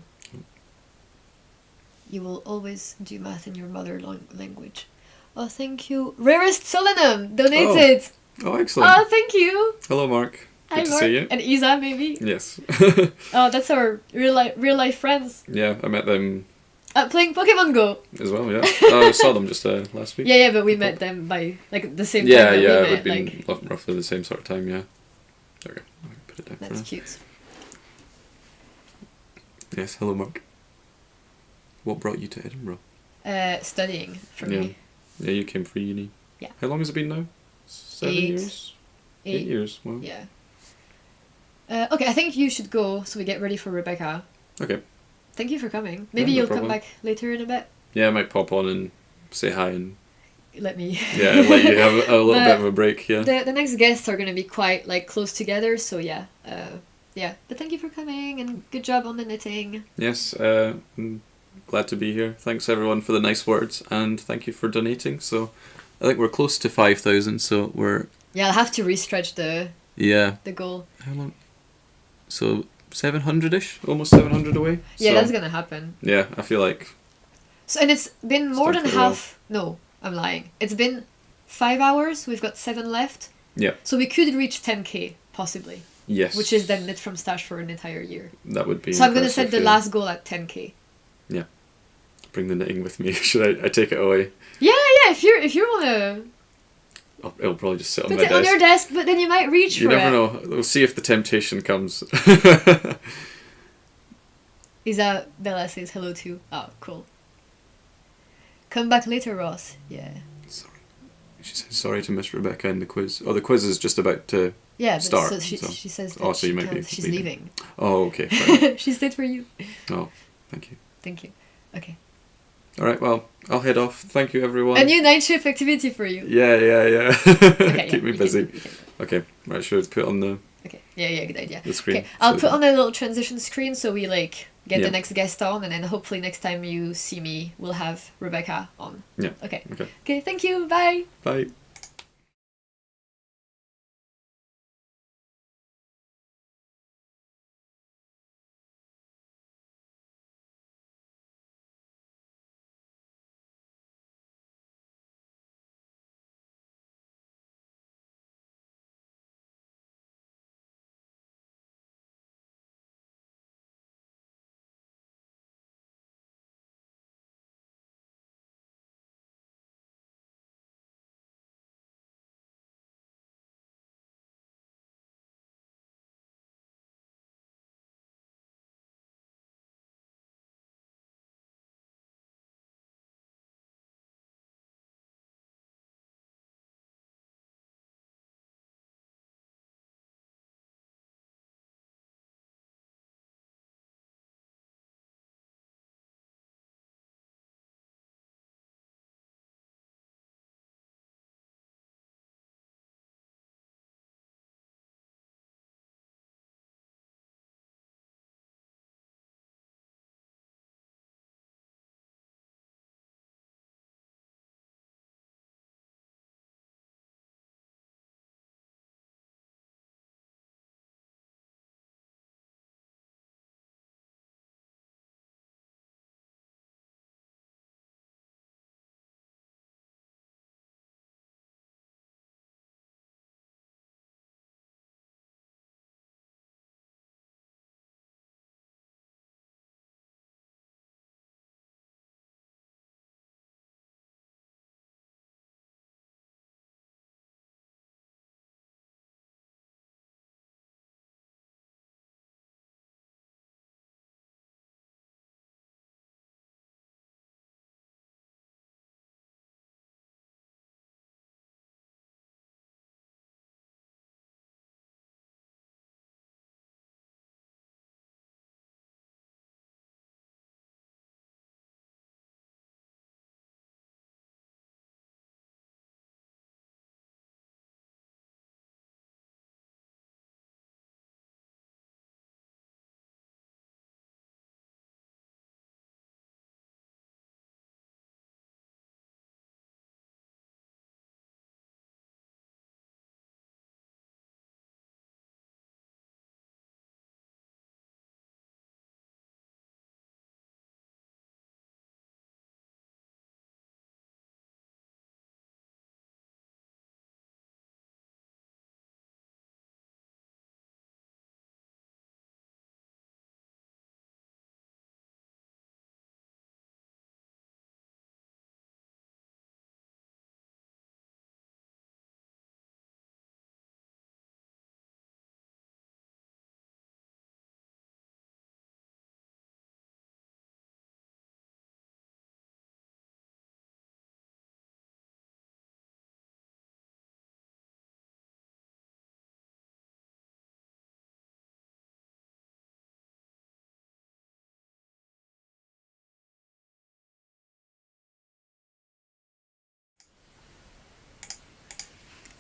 You will always do math in your mother language. Oh, thank you. Rarest Solenum donated! Oh, excellent. Oh, thank you! Hello, Mark. Good Hi, to Mark. see you. And Isa, maybe? Yes. Oh, that's our real life friends. Yeah, I met them Playing Pokemon Go. as well, yeah. I saw them just last week. Yeah, but we met them by like the same time Yeah, that yeah, we it would met. be roughly the same sort of time, yeah. There we go. I can put it down for That's now. cute. Yes, hello, Mark. What brought you to Edinburgh? Studying for Yeah. me. Yeah, you came for uni. Yeah. How long has it been now? 7 8. years? 8 years, wow. Yeah. Okay, I think you should go so we get ready for Rebecca. Okay. Thank you for coming. Maybe no you'll problem. come back later in a bit. Yeah, I might pop on and say hi and Let me. yeah, let you have a little bit of a break, yeah. The next guests are going to be quite like close together, so yeah. Yeah. But thank you for coming and good job on the knitting. Yes, I'm glad to be here. Thanks everyone for the nice words and thank you for donating. So I think we're close to 5,000, so we're... Yeah, I'll have to restretch the goal. How long? So 700-ish? Almost 700 away? Yeah, So, that's going to happen. yeah, I feel like... So, and it's been more done than pretty well. half... No, I'm lying. It's been 5 hours. We've got 7 left. Yeah. So we could reach 10k, possibly. Yes. Which is then knit from stash for an entire year. That would be. So I'm going to set impressive, the yeah. last goal at 10k. Yeah. Bring the knitting with me. Should I take it away? Yeah. If you want to It'll probably just sit on put my it desk. on your desk, but then you might reach You for never it. know. We'll see if the temptation comes. Isabella says hello too. Oh, cool. Come back later, Ross. Yeah. Sorry. She says sorry to miss Rebecca in the quiz. Oh, the quiz is just about to Yeah, but start. so she says that Oh, so she you might be can't- she's leaving. leaving. Oh, okay. Fine. She stayed for you. Oh, thank you. Thank you. Okay. All right, well, I'll head off. Thank you, everyone. A new night shift activity for you. Yeah. Okay, Keep me you busy. can- Okay, right, should I put on the Okay. Yeah, good idea. screen? Okay, I'll So put on a little transition screen so we like get Yeah. the next guest on, and then hopefully next time you see me, we'll have Rebecca on. Yeah. Okay. Okay. Okay. Thank you. Bye. Bye.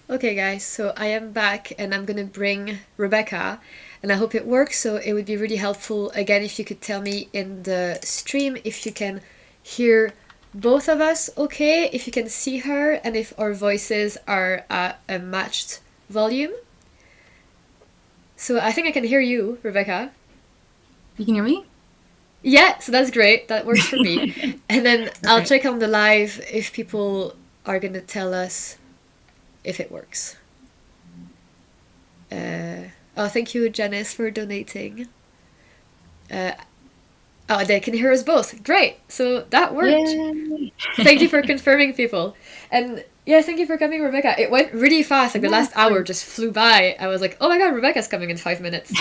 Okay, guys, so I am back and I'm gonna bring Rebecca, and I hope it works. So it would be really helpful again if you could tell me in the stream if you can hear both of us okay, if you can see her, and if our voices are at a matched volume. So I think I can hear you, Rebecca. You can hear me? Yeah, so that's great. That works for me. And then I'll Okay. check on the live if people are gonna tell us if it works. Oh, thank you, Janice, for donating. Oh, they can hear us both. Great. So that worked. Yay! Thank you for confirming, people. And yeah, thank you for coming, Rebecca. It went really fast. Like the Yeah, last hour just flew by. I was like, oh my god, Rebecca's coming in 5 minutes.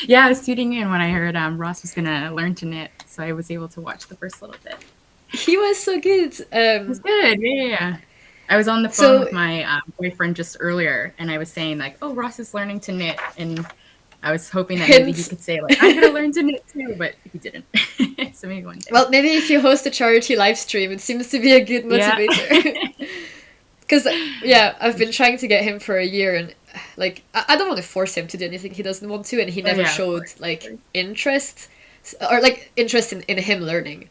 Yeah, I was tuning in when I heard Ross was gonna learn to knit, so I was able to watch the first little bit. He was so good. It was good. Yeah. I was on the phone So with my boyfriend just earlier, and I was saying like, "Oh, Ross is learning to knit," and I was hoping that maybe he hints. could say like, "I'm gonna learn to knit too," but he didn't. So maybe one day. Well, maybe if you host a charity live stream, it seems to be a good Yeah. motivator. Because yeah, I've been trying to get him for a year, and like I don't want to force him to do anything he doesn't want to, and he Oh, never yeah, of showed course. like interest or like interest in him learning.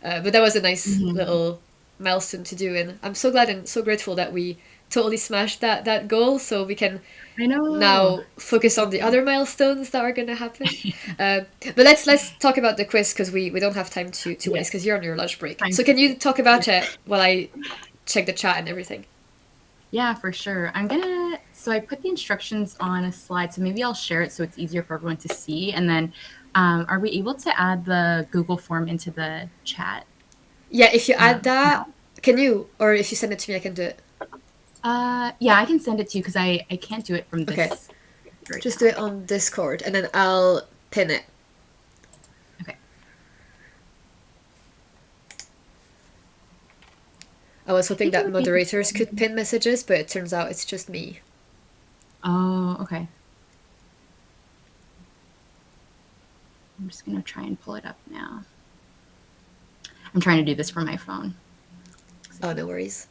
But that was a nice Mhm. little milestone to do, and I'm so glad and so grateful that we totally smashed that goal, so we can I know. now focus on the other milestones that are going to happen. But let's talk about the quiz because we don't have time to waste Yes. because you're on your lunch break. Time So can you talk about it while I check the chat and everything? Yeah, for sure. So I put the instructions on a slide, so maybe I'll share it so it's easier for everyone to see. And then, are we able to add the Google form into the chat? Yeah, if you add that, Now? can you? Or if you send it to me, I can do it. Yeah, I can send it to you because I can't do it from this. Okay. Right Just now. do it on Discord and then I'll pin it. Okay. I was hoping think it that would be moderators good. could pin messages, but it turns out it's just me. Oh, okay. I'm just gonna try and pull it up now. I'm trying to do this from my phone. Oh, no worries.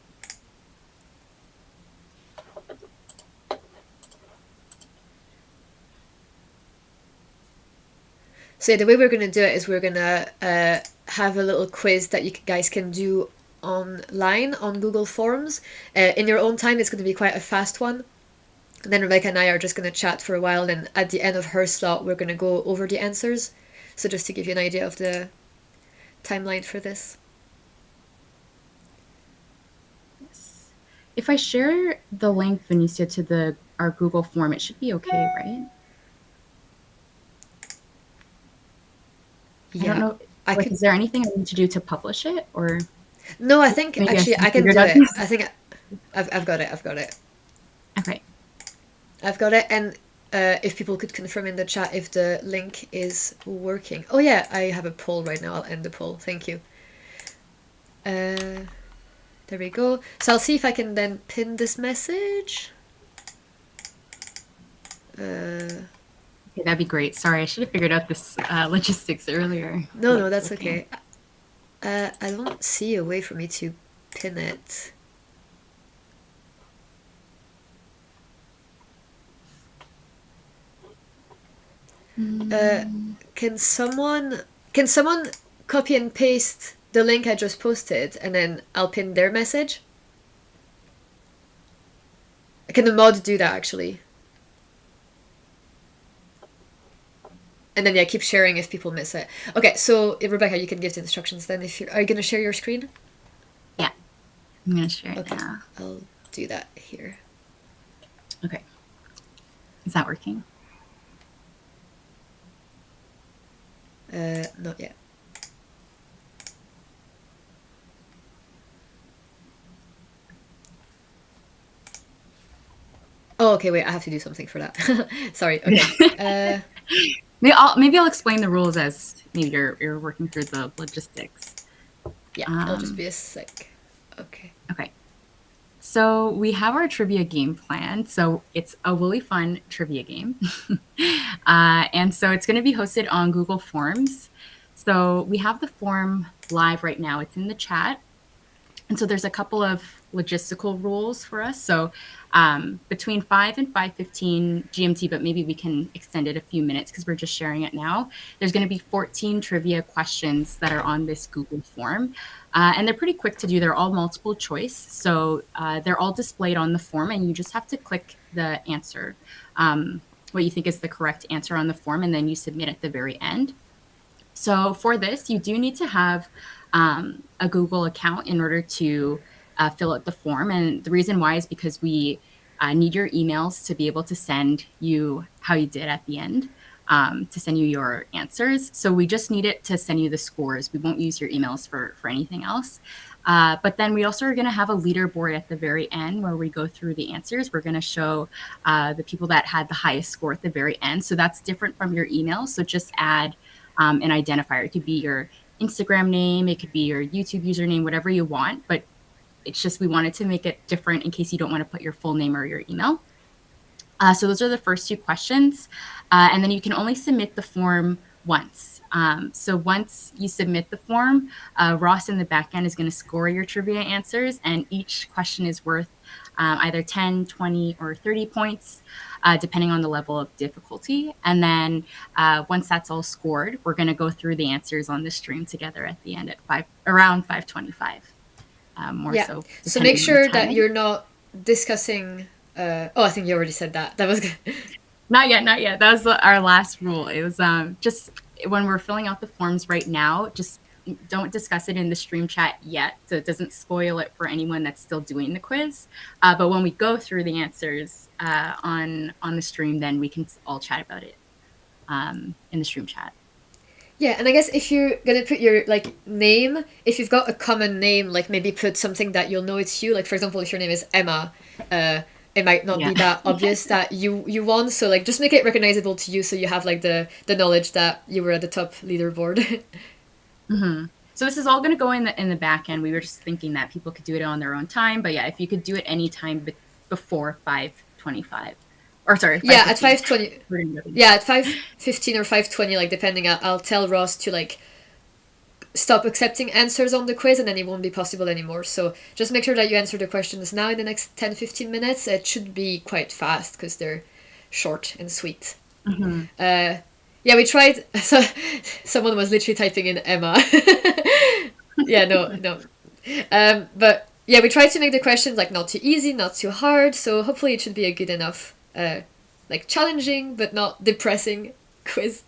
So yeah, the way we're going to do it is we're going to have a little quiz that you guys can do online on Google Forms. In your own time, it's going to be quite a fast one. And then Rebecca and I are just going to chat for a while, and at the end of her slot, we're going to go over the answers. So just to give you an idea of the timeline for this. Yes. If I share the link, Vanissia, to our Google form, it should be okay, right? Yeah. I don't know. Like, is there anything I need to do to publish it, or No, I think maybe actually I can figure do out it. these? I think I've got it. I've got it. Okay. I've got it. And if people could confirm in the chat if the link is working. Oh yeah, I have a poll right now. I'll end the poll. Thank you. There we go. So I'll see if I can then pin this message. Okay, that'd be great. Sorry, I should have figured out this logistics earlier. No, that's okay. I don't see a way for me to pin it. Can someone copy and paste the link I just posted and then I'll pin their message? Can the mod do that actually? And then yeah, keep sharing if people miss it. Okay, so Rebecca, you can give the instructions then. Are you gonna share your screen? Yeah, I'm gonna share it Okay, now. I'll do that here. Okay, is that working? Not yet. Oh, okay, wait, I have to do something for that. Sorry, okay. Maybe I'll explain the rules as maybe you're working through the logistics. Yeah, it'll just be a sec. Okay. Okay. So we have our trivia game planned. So it's a really fun trivia game. And so it's going to be hosted on Google Forms. So we have the form live right now. It's in the chat. And so there's a couple of logistical rules for us. So between 5 and 5:15 GMT, but maybe we can extend it a few minutes because we're just sharing it now. There's going to be 14 trivia questions that are on this Google form. And they're pretty quick to do. They're all multiple choice. So they're all displayed on the form, and you just have to click the answer, what you think is the correct answer on the form, and then you submit at the very end. So for this, you do need to have a Google account in order to fill out the form. And the reason why is because we need your emails to be able to send you how you did at the end to send you your answers. So we just need it to send you the scores. We won't use your emails for anything else. But then we also are going to have a leaderboard at the very end where we go through the answers. We're going to show the people that had the highest score at the very end. So that's different from your email. So just add an identifier. It could be your Instagram name, it could be your YouTube username, whatever you want. But it's just we wanted to make it different in case you don't want to put your full name or your email. So those are the first 2 questions. And then you can only submit the form once. So once you submit the form, Ross in the back end is going to score your trivia answers, and each question is worth either 10, 20, or 30 points, depending on the level of difficulty. And then once that's all scored, we're going to go through the answers on the stream together at the end at around 5:25. So make sure that you're not discussing. I think you already said that. That was good. Not yet. That was our last rule. It was just when we're filling out the forms right now, just don't discuss it in the stream chat yet, so it doesn't spoil it for anyone that's still doing the quiz. But when we go through the answers on the stream, then we can all chat about it in the stream chat. Yeah, and I guess if you're gonna put your name, if you've got a common name, maybe put something that you'll know it's you. Like for example, if your name is Emma, it might not be that obvious that you won. So just make it recognizable to you, so you have the knowledge that you were at the top leaderboard. Mm-hmm. So this is all going to go in the back end. We were just thinking that people could do it on their own time, but yeah, if you could do it any time before 5:25. Or sorry, 5:15. Yeah, at 5:20. Yeah, at 5:15 or 5:20, depending. I'll tell Ross to stop accepting answers on the quiz, and then it won't be possible anymore. So just make sure that you answer the questions now in the next 10-15 minutes. It should be quite fast because they're short and sweet. Mm-hmm. Yeah, we tried. So someone was literally typing in Emma. Yeah, no. But yeah, we tried to make the questions not too easy, not too hard. So hopefully it should be a good enough, challenging but not depressing quiz.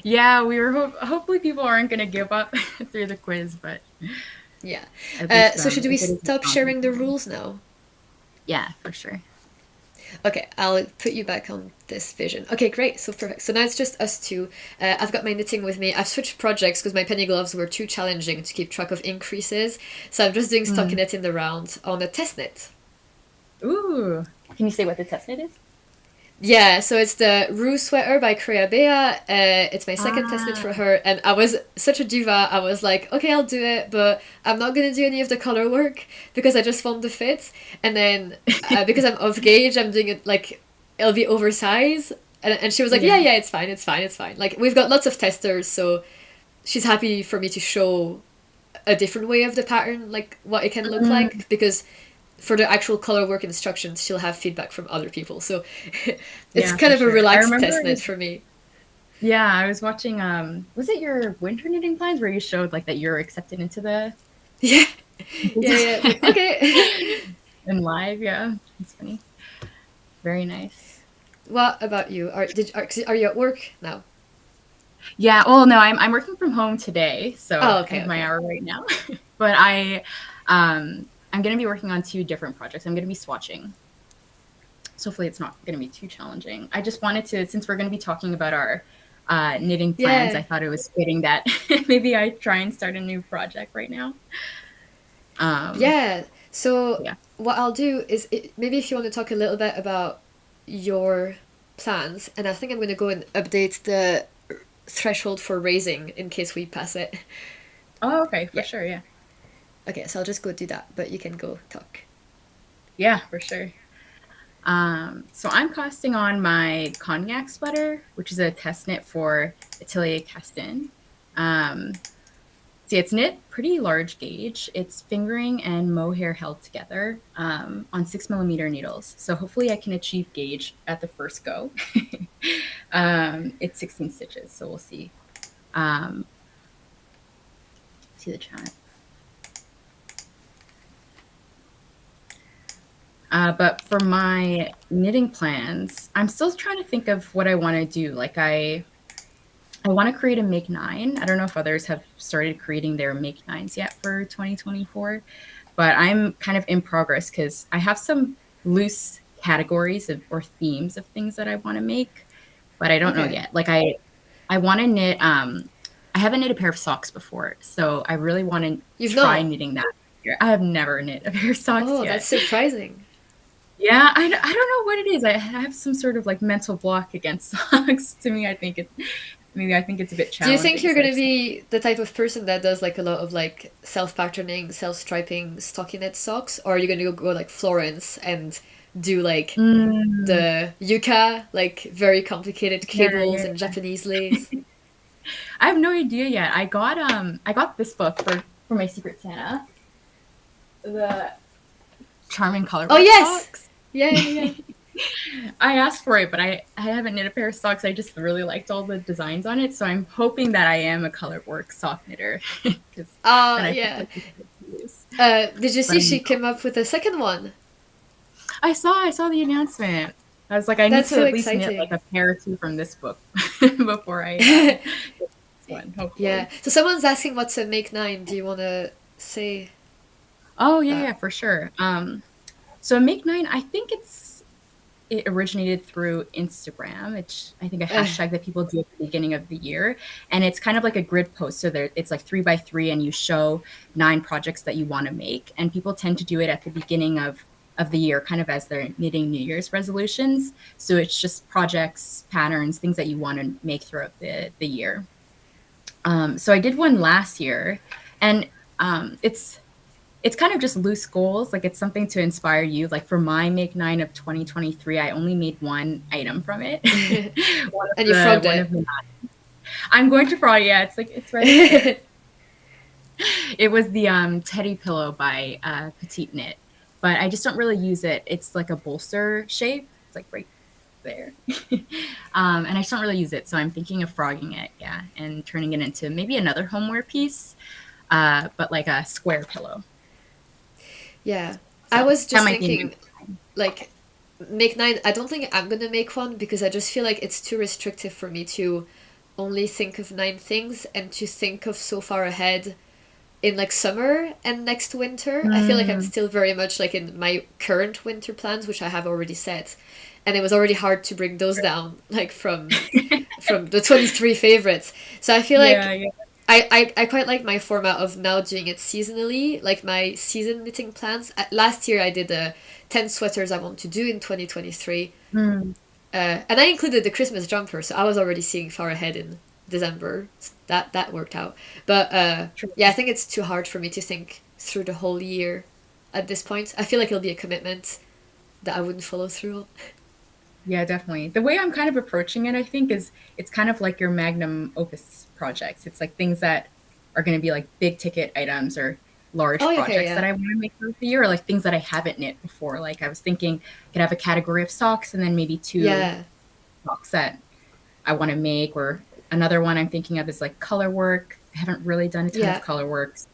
Yeah, we were hopefully people aren't going to give up through the quiz, but yeah. Least, so should we stop sharing the rules now? Yeah, for sure. Okay, I'll put you back on this vision. Okay, great. So perfect. So now it's just us two. I've got my knitting with me. I've switched projects because my penny gloves were too challenging to keep track of increases. So I'm just doing stockinette in the round on a test knit. Ooh. Can you say what the test knit is? Yeah, so it's the Rue sweater by Crea Bea. It's my second test knit for her, and I was such a diva. I was like, okay, I'll do it, but I'm not gonna do any of the color work because I just found the fit. And then because I'm off gauge, I'm doing it it'll be oversized. And she was like, yeah, it's fine. We've got lots of testers, so she's happy for me to show a different way of the pattern, what it can look like, because for the actual color work instructions, she'll have feedback from other people. So it's kind of a relaxed test knit for me. Yeah, I was watching, was it your winter knitting plans where you showed that you're accepted into the... Yeah. Okay. In live, yeah. It's funny. Very nice. What about you? Are you at work now? Yeah, well, no, I'm working from home today, so I have my hour right now. But I'm going to be working on 2 different projects. I'm going to be swatching. So hopefully it's not going to be too challenging. I just wanted to, since we're going to be talking about our knitting plans, I thought it was fitting that maybe I try and start a new project right now. So what I'll do is, maybe if you want to talk a little bit about your plans, and I think I'm going to go and update the threshold for raising in case we pass it. Oh, okay, for sure, yeah. Okay, so I'll just go do that, but you can go talk. Yeah, for sure. So I'm casting on my cognac sweater, which is a test knit for Atelier Castin. See, it's knit pretty large gauge. It's fingering and mohair held together on 6mm needles. So hopefully I can achieve gauge at the first go. It's 16 stitches, so we'll see. See the chat. But for my knitting plans, I'm still trying to think of what I want to do. I want to create a Make 9. I don't know if others have started creating their Make 9s yet for 2024, but I'm kind of in progress because I have some loose categories or themes of things that I want to make. but I don't know Okay. yet. Like I want to knit. I haven't knit a pair of socks before, so I really want to You've try not? knitting that this year. I have never knit a pair of socks Oh, that's yet. surprising. Yeah, I don't know what it is. I have some sort of like mental block against socks. To me, I think it's a bit Do you think challenging. you're So I gonna just be the type of person that does like a lot of like self-patterning, self-striping stockinette socks, or are you gonna go like Florence and do like mm, the yucca, like very complicated yeah, cables yeah. and Japanese lace? I have no idea yet. I got this book for my Secret Santa, the Charming Oh Colorwork yes, socks. yeah, yeah, yeah. I asked for it, but I haven't knit a pair of socks. I just really liked all the designs on it, so I'm hoping that I am a colorwork sock knitter because then I put Yeah. the to use. Did you But see she came up with a second one? I saw the announcement. I was like, I need That's to so at least knit like exciting. a pair or two from this book before I get this one, Yeah. hopefully. So someone's asking what's a make nine. Do you want to say Oh yeah, that? yeah, for sure. So Make Nine, I think it originated through Instagram. It's I think a Uh, hashtag that people do at the beginning of the year, and it's kind of like a grid post. So there, it's like 3 by 3, and you show 9 projects that you want to make. And people tend to do it at the beginning of the year, kind of as they're knitting New Year's resolutions. So it's just projects, patterns, things that you want to make throughout the year. So I did one last year, and it's kind of just loose goals. Like it's something to inspire you. Like for my Make Nine of 2023, I only made one item from it. and you frogged One it. of the I'm going to frog. Yeah, it's like it's right up there. It was the teddy pillow by Petite Knit, but I just don't really use it. It's like a bolster shape. It's like right there, and I just don't really use it. So I'm thinking of frogging it, yeah, and turning it into maybe another homeware piece, but like a square pillow. Yeah. I So was that just might be new. thinking, like, make nine. I don't think I'm gonna make one because I just feel like it's too restrictive for me to only think of 9 things and to think of so far ahead in like summer and next winter. I feel like I'm Mm, still very much like in my current winter plans, which I have already set. And it was already hard to bring those down, like from the 23 favorites. So I feel yeah, like yeah. I quite like my format of now doing it seasonally, like my season knitting plans. Last year I did 10 sweaters I want to do in 2023. Mm, And I included the Christmas jumper, so I was already seeing far ahead in December. That worked out. But true. yeah, I think it's too hard for me to think through the whole year at this point. I feel like it'll be a commitment that I wouldn't follow through on. Yeah, definitely. The way I'm kind of approaching it, I think, is it's kind of like your Magnum Opus projects. It's like things that are going to be like big ticket items or Oh, large okay, projects that yeah. I want to make throughout the year, or like things that I haven't knit before. Like I was thinking I could have a category of socks and then maybe two Yeah. socks that I want to make, or another one I'm thinking of is like color work. I haven't really done a ton of Yeah. color work, so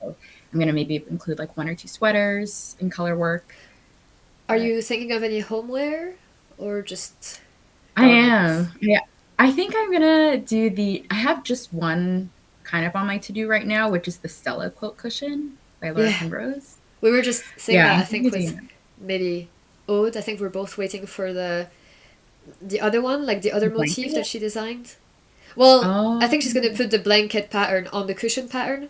I'm going to maybe include like 1 or 2 sweaters in color work. Are But you thinking of any homeware or just I garments? am. Yeah. I think I'm gonna do I have just one kind of on my to do right now, which is the Stella quilt cushion by Laura Yeah. Penrose. We were just saying Yeah, that I I'm thinking think of doing with that. maybe Aude. I think we're both waiting for the other one, like the other motif that Blanket? she designed. Well, I Oh, think she's gonna put the blanket pattern on the cushion pattern.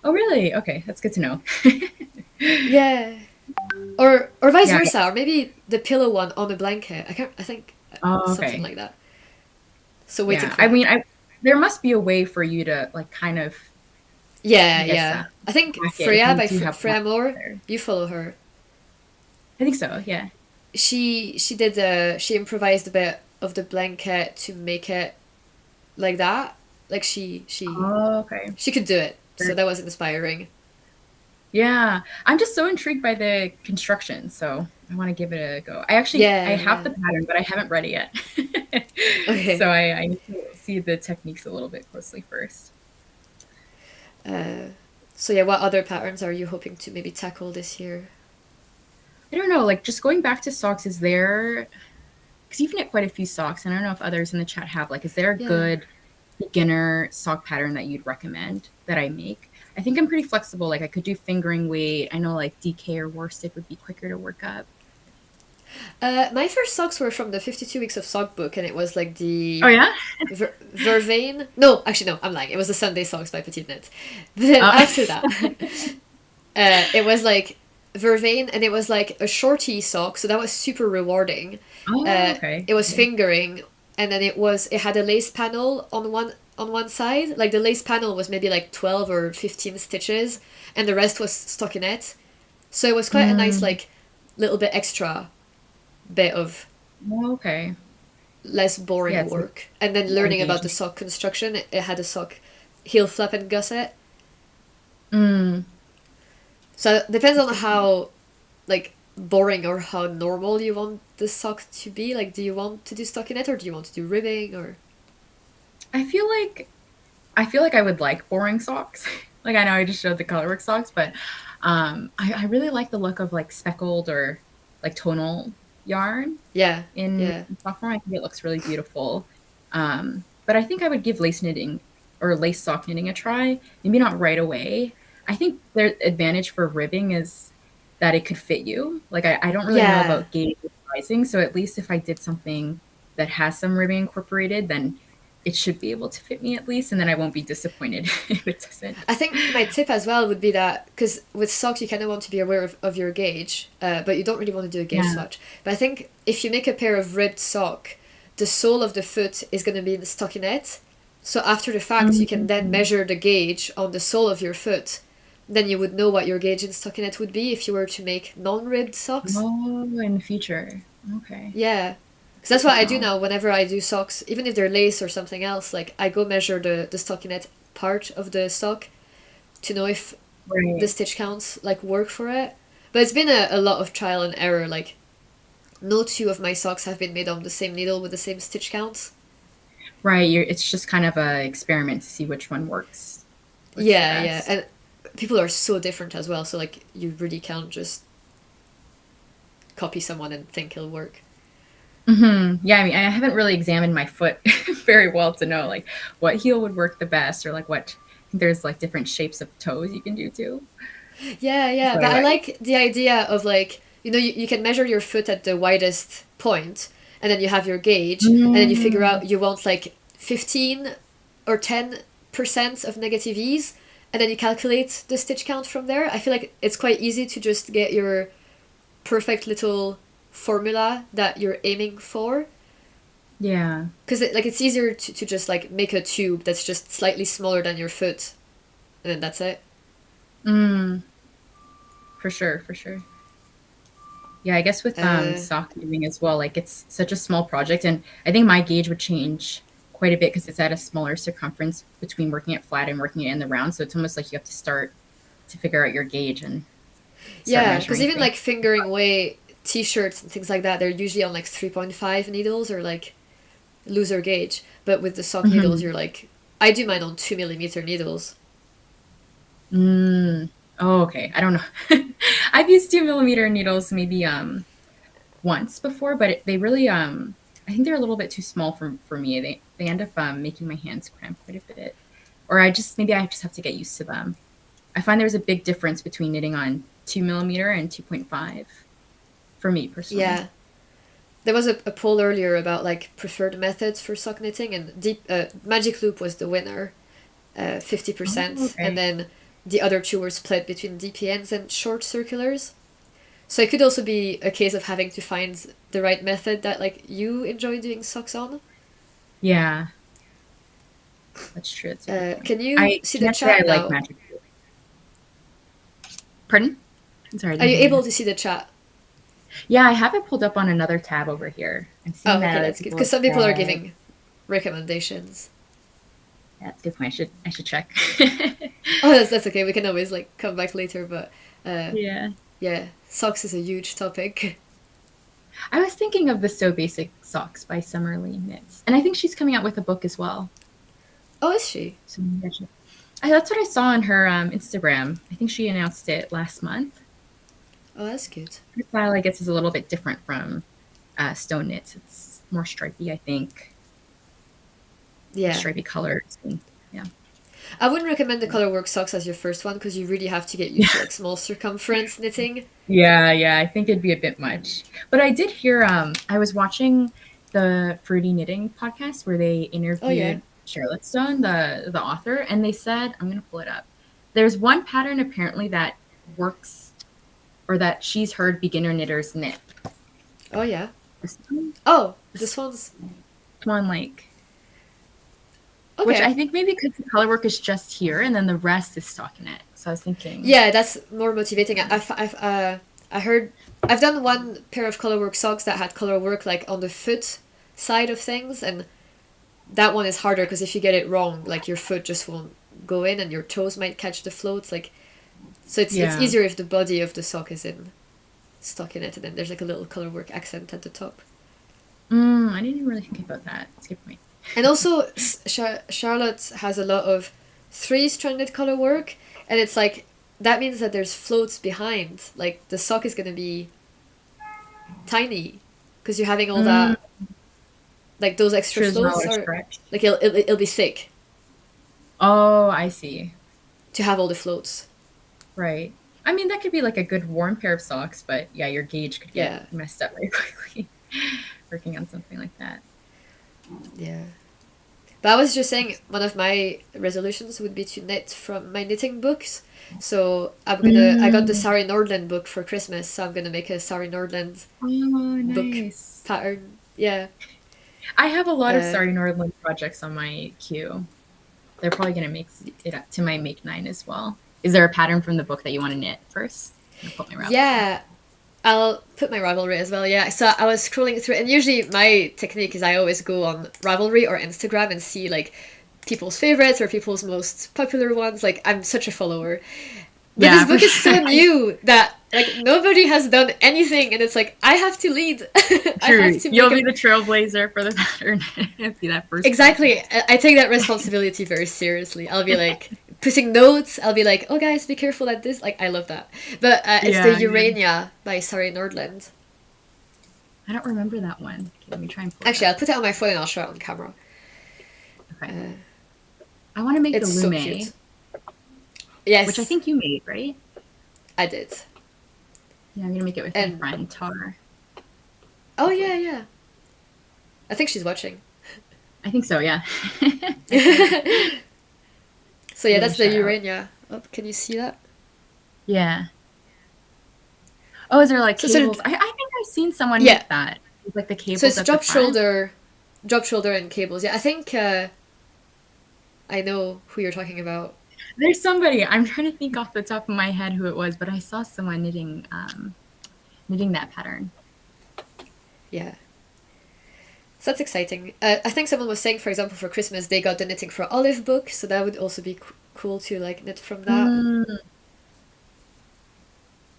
oh, really? Okay, that's good to know. Yeah. Or vice Yeah. versa, or maybe the pillow one on the blanket. I can't. I think Oh, something okay. like that. So waiting Yeah. for I that. mean, there must be a way for you to like kind of, Yeah, I guess, yeah. I think hack it if Freya you by do have one Freya Moore. there. You follow her. I think so. Yeah. She did she improvised a bit of the blanket to make it like that. Like Oh, okay. she could do it. So that was inspiring. Yeah, I'm just so intrigued by the construction, so I want to give it a go. I Yeah, have yeah. the pattern, but I haven't read it yet. Okay. So I need to see the techniques a little bit closely first. Uh, so yeah, what other patterns are you hoping to maybe tackle this year? I don't know, like just going back to socks, is there, because you've knit quite a few socks, and I don't know if others in the chat have, like, is there a Yeah. good beginner sock pattern that you'd recommend that I make? I think I'm pretty flexible. Like I could do fingering weight. I know like DK or worsted would be quicker to work up. My first socks were from the 52 Weeks of Sock book, and it was like Oh the yeah. Vervain. No, actually, no, I'm lying. It was the Sunday Socks by Petite Knit. Then Oh. after that, it was like Vervain, and it was like a shorty sock, so that was super rewarding. Oh, okay. It was Okay. fingering, and then it had a lace panel on one side. Like the lace panel was maybe like 12 or 15 stitches, and the rest was stockinette. So it was quite a nice Mm, like little bit extra bit of okay. less Yeah, boring it's like work. And then more learning about the engaging. sock construction, it had a sock heel flap and gusset. Mm, So it depends that's on good to know. how like boring or how normal you want the sock to be. Like, do you want to do stockinette or do you want to do ribbing or? I feel like I would like boring socks. Like I know I just showed the colorwork socks, but I really like the look of like speckled or like tonal yarn Yeah, yeah, in sock form. I think it looks really beautiful. But I think I would give lace knitting or lace sock knitting a try. Maybe not right away. I think the advantage for ribbing is that it could fit you. Like I don't really know yeah. about gauge sizing, so at least if I did something that has some ribbing incorporated, then it should be able to fit me at least, and then I won't be disappointed if it doesn't. I think my tip as well would be that because with socks you kind of want to be aware of your gauge, but you don't really want to do a gauge Yeah. swatch. But I think if you make a pair of ribbed sock, the sole of the foot is going to be in the stockinette. So after the fact, you can then Mm. measure the gauge on the sole of your foot. Then you would know what your gauge in stockinette would be if you were to make non-ribbed socks. Oh, in the future. Okay. Yeah. Because that's Good to what I do know. now whenever I do socks, even if they're lace or something else, like I go measure the stockinette part of the sock to know if the Right. stitch counts like work for it. But it's been a lot of trial and error. Like no two of my socks have been made on the same needle with the same stitch counts. Right. It's just kind of a experiment to see which one works the Yeah, yeah. best. And people are so different as well, so like you really can't just copy someone and think it'll work. Yeah, I mean, I haven't really examined my foot very well to know like what heel would work the best, or like what I think there's like different shapes of toes you can do too. Yeah, yeah. So But I I like the idea of like, you can measure your foot at the widest point and then you have your gauge and then you figure mm, out you want like 15 or 10% of negative ease and then you calculate the stitch count from there. I feel like it's quite easy to just get your perfect little formula that you're aiming for yeah. because it's easier to just like make a tube that's just slightly smaller than your foot and then that's it. Mm, for sure, for sure. Yeah, I guess with Uh, sock weaving as well, like it's such a small project, and I think my gauge would change quite a bit because it's at a smaller circumference between working it flat and working it in the round. So it's almost like you have to start to figure out your gauge and start Yeah, because measuring even things. like fingering away t-shirts and things like that, they're usually on like 3.5 needles or like looser gauge. But with the sock needles, Mhm. you're like, I do mine on 2 millimeter needles. Mm. Oh, okay. I don't know. I've used 2 millimeter needles maybe once before, but they really I think they're a little bit too small for me. They end up making my hands cramp quite a bit, or maybe I just have to get used to them. I find there's a big difference between knitting on 2 millimeter and 2.5 for me personally. Yeah. There was a poll earlier about like preferred methods for sock knitting, and Magic Loop was the winner, Oh, 50%, and okay. then the other two were split between DPNs and short circulars. So it could also be a case of having to find the right method that like you enjoy doing socks on. Yeah, that's true. That's a good point. Can you I see the can't say I chat like now? magic. Pardon? I'm sorry, I Are didn't you hear able you. to see the chat? Yeah, I have it pulled up on another tab over here. I'm seeing Oh, that okay, other that's good. people Because have some people are said, giving recommendations. yeah, that's a good point. I should check. Oh, that's okay. We can always like come back later. But uh, Yeah. yeah, socks is a huge topic. I was thinking of the So Basic Socks by Marlene Knits. And I think she's coming out with a book as well. Oh, is she? So maybe that's what I saw on her Instagram. I think she announced it last month. Oh, that's good. Her style, I guess, is a little bit different from Stone Knits. It's more stripy, I think, Yeah, stripy colors. And, yeah. I wouldn't recommend the colorwork socks as your first one because you really have to get used to like small circumference knitting. Yeah, I think it'd be a bit much. But I did hear I was watching the Fruity Knitting podcast where they Oh yeah. interviewed Charlotte Stone, the author, and they said, I'm gonna pull it up. There's one pattern apparently that works or that she's heard beginner knitters knit. Oh yeah. This one, Oh, this one's like okay. which I think maybe because the color work is just here and then the rest is stockinette. So I was thinking, Yeah, that's more motivating. I heard I've done one pair of colorwork socks that had color work like on the foot side of things, and that one is harder because if you get it wrong, like your foot just won't go in and your toes might catch the floats. Like, so it's Yeah. easier if the body of the sock is in stockinette, and then there's like a little colorwork accent at the top. I didn't even really think about that. That's a good point. And also, Charlotte has a lot of three-stranded color work, and it's like that means that there's floats behind. Like the sock is gonna be tiny because you're having all that, like those extra Sure, floats smaller are stretch. like it'll be thick Oh, I see. to have all the floats. Right. I mean, that could be like a good warm pair of socks, but yeah, your gauge could get Yeah. messed up very quickly working on something like that. Yeah. But I was just saying one of my resolutions would be to knit from my knitting books. So I got the Sari Nordland book for Christmas, so I'm gonna make a Sari Nordland Oh, book nice. pattern. Yeah. I have a lot of Uh, Sari Nordland projects on my queue. They're probably going to make it up to my Make 9 as well. Is there a pattern from the book that you want to knit first? I'm gonna put my ravelry. Yeah, I'll put my Ravelry as well. Yeah, so I was scrolling through, and usually my technique is I always go on Ravelry or Instagram and see like people's favorites or people's most popular ones. Like I'm such a follower, but Yeah, this book for is so sure. new that like nobody has done anything, and it's like I have to lead. I True. have to You'll make be the trailblazer for the pattern. Be that first. exactly. I take that responsibility very seriously. I'll be like putting notes. I'll be like, oh guys, be careful at this. Like I love that. But it's Yeah, the yeah. Urania by Sari Nordland. I don't remember that one. Okay, let me try and pull Actually, it I'll put it on my phone and I'll show it on camera. up. Okay. I want to make the It's so Lume, cute. Yes, which I think you made, right? I did. Yeah, I'm going to make it with And- my friend Tar. Oh yeah, yeah. I think she's watching. I think so, yeah. So yeah, that's the Shout out. Urania. Oh, can you see that? Yeah. Oh, is there like So sort of- cables? I think I've seen someone Yeah. make that. With, like the cables So it's at the drop front. shoulder, and cables. Yeah, I think I know who you're talking about. There's somebody. I'm trying to think off the top of my head who it was, but I saw someone knitting that pattern. Yeah. So that's exciting. I think someone was saying, for example, for Christmas they got the Knitting for Olive book, so that would also be cool to like knit from that.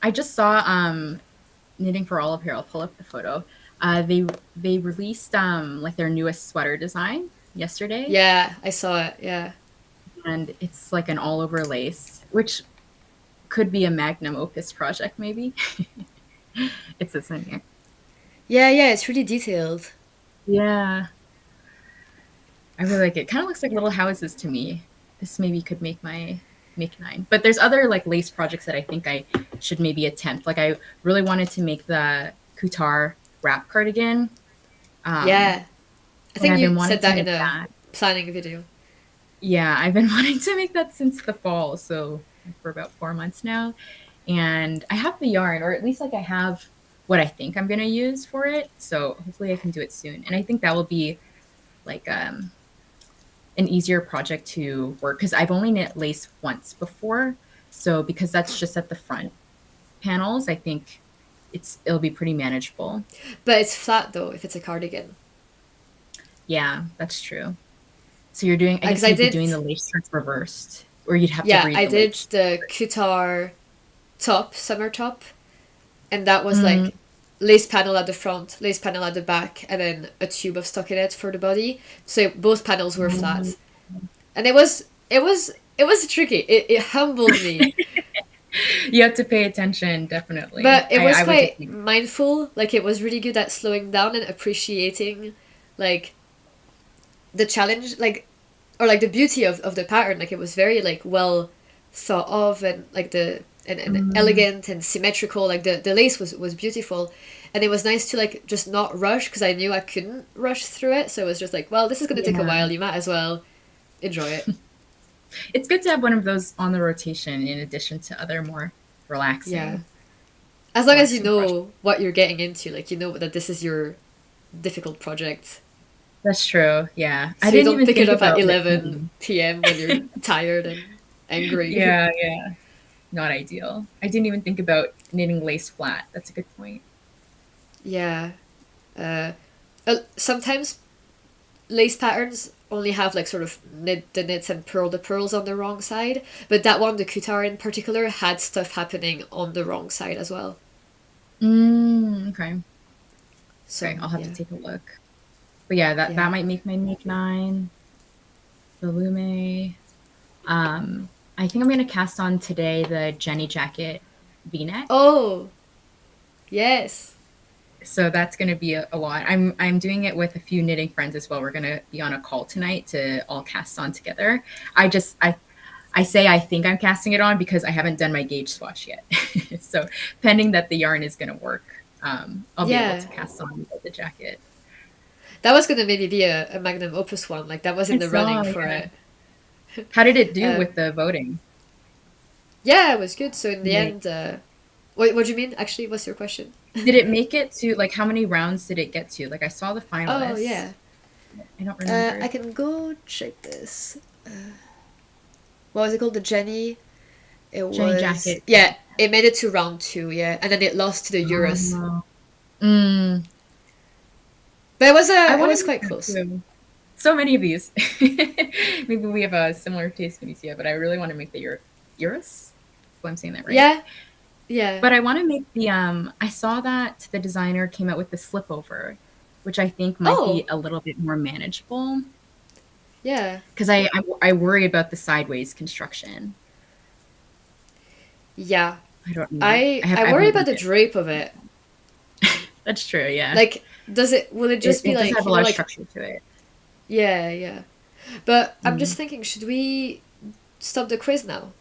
I just saw Knitting for Olive here. I'll pull up the photo. They released like their newest sweater design yesterday. Yeah, I saw it. Yeah. And it's like an all over lace, which could be a Magnum Opus project maybe. It's this one here. Yeah, it's really detailed. Yeah. I really like it. Kind of looks like little houses to me. This maybe could make my Make 9. But there's other like lace projects that I think I should maybe attempt. Like I really wanted to make the Kutar wrap cardigan. Yeah. I think I've been you wanting said that to in make a that. planning video. Yeah, I've been wanting to make that since the fall, so for about 4 months now. And I have the yarn, or at least like I have what I think I'm gonna use for it. So hopefully I can do it soon. And I think that will be like an easier project to work because I've only knit lace once before. So because that's just at the front panels, I think it'll be pretty manageable. But it's flat though if it's a cardigan. Yeah, that's true. So you're doing, I Because guess I you'd be did- doing the lace strips reversed, or you'd have Yeah, to read I the did lace. the Kutar top, summer top, and that was like lace panel at the front, lace panel at the back, and then a tube of stockinette for the body. So both panels were flat, and it was tricky. It humbled me, You have to pay attention, definitely. but it was I would quite just think- mindful. Like it was really good at slowing down and appreciating, like the challenge. Like or like the beauty of the pattern, like it was very like well thought of, and like and Mm, elegant and symmetrical, like the lace was beautiful, and it was nice to like just not rush, because I knew I couldn't rush through it, so it was just like, well, this is going to take a yeah. while, you might as well enjoy it. It's good to have one of those on the rotation in addition to other more Yeah, relaxing, as long as you relaxing projects. know what you're getting into, like you know that this is your difficult project, That's true. Yeah. I so you didn't don't even pick it think up at about it. 11 p.m. when you're tired and angry. Yeah, yeah. Not ideal. I didn't even think about knitting lace flat. That's a good point. Yeah. uh, Sometimes lace patterns only have like sort of knit the knits and purl the pearls on the wrong side, but that one, the kutar in particular, had stuff happening on the wrong side as well. Okay. Okay, So I'll have to yeah, take a look. But yeah, that yeah. might make my make nine. The Lume. I think I'm gonna cast on today the Jenny jacket V-neck. Oh yes. So that's gonna be a lot. I'm doing it with a few knitting friends as well. We're gonna be on a call tonight to all cast on together. I say I think I'm casting it on because I haven't done my gauge swatch yet. So pending that the yarn is gonna work, I'll be able Yeah, to cast on the jacket. that was gonna maybe be a Magnum Opus one, like that was I in the running saw, for yeah. it. How did it do uh, with the voting? yeah, it was good. So in the Did end, what do you mean, actually, what's your question? it make it to like how many rounds did it get to? Like I saw the Oh finalists. yeah. I don't remember. I can go check this. What was it called? The Jenny. It Jenny was, jacket. yeah. It made it to round two, yeah, and then it lost to the Eurus. Oh. Mm, But I it want to was make quite that close. too. So many of these. Maybe we have a similar taste, Vanissia, but I really want to make the Eurus. If I'm saying that right. Yeah, yeah, But I want to make the I saw that the designer came out with the slip over, which I think might be oh, a little bit more manageable yeah, because I worry about the sideways construction. yeah. I don't know. I I worry haven't about made the it. drape of it. That's true. Yeah, Like, will it just be it does like, have a lot of like, structure to it. yeah, yeah. But I'm just Mm. thinking, should we stop the quiz now?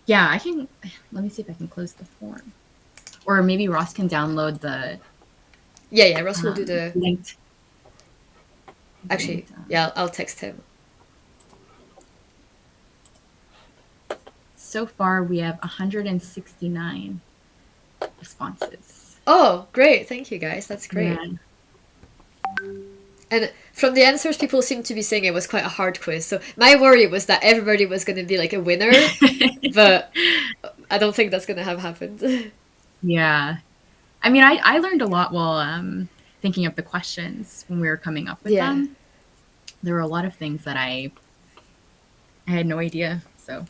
Yeah, I can. Let me see if I can close the form, or maybe Ross can download the Yeah, yeah. Russ will do the. linked. Actually, linked yeah, I'll text him. So far, we have 169 responses. Oh, great! Thank you, guys. That's Yeah. great. And from the answers, people seem to be saying it was quite a hard quiz. So my worry was that everybody was going to be like a winner, but I don't think that's going to have happened. Yeah. I mean, I learned a lot while thinking of the questions when we were coming up with Yeah. them. There were a lot of things that I had no idea. So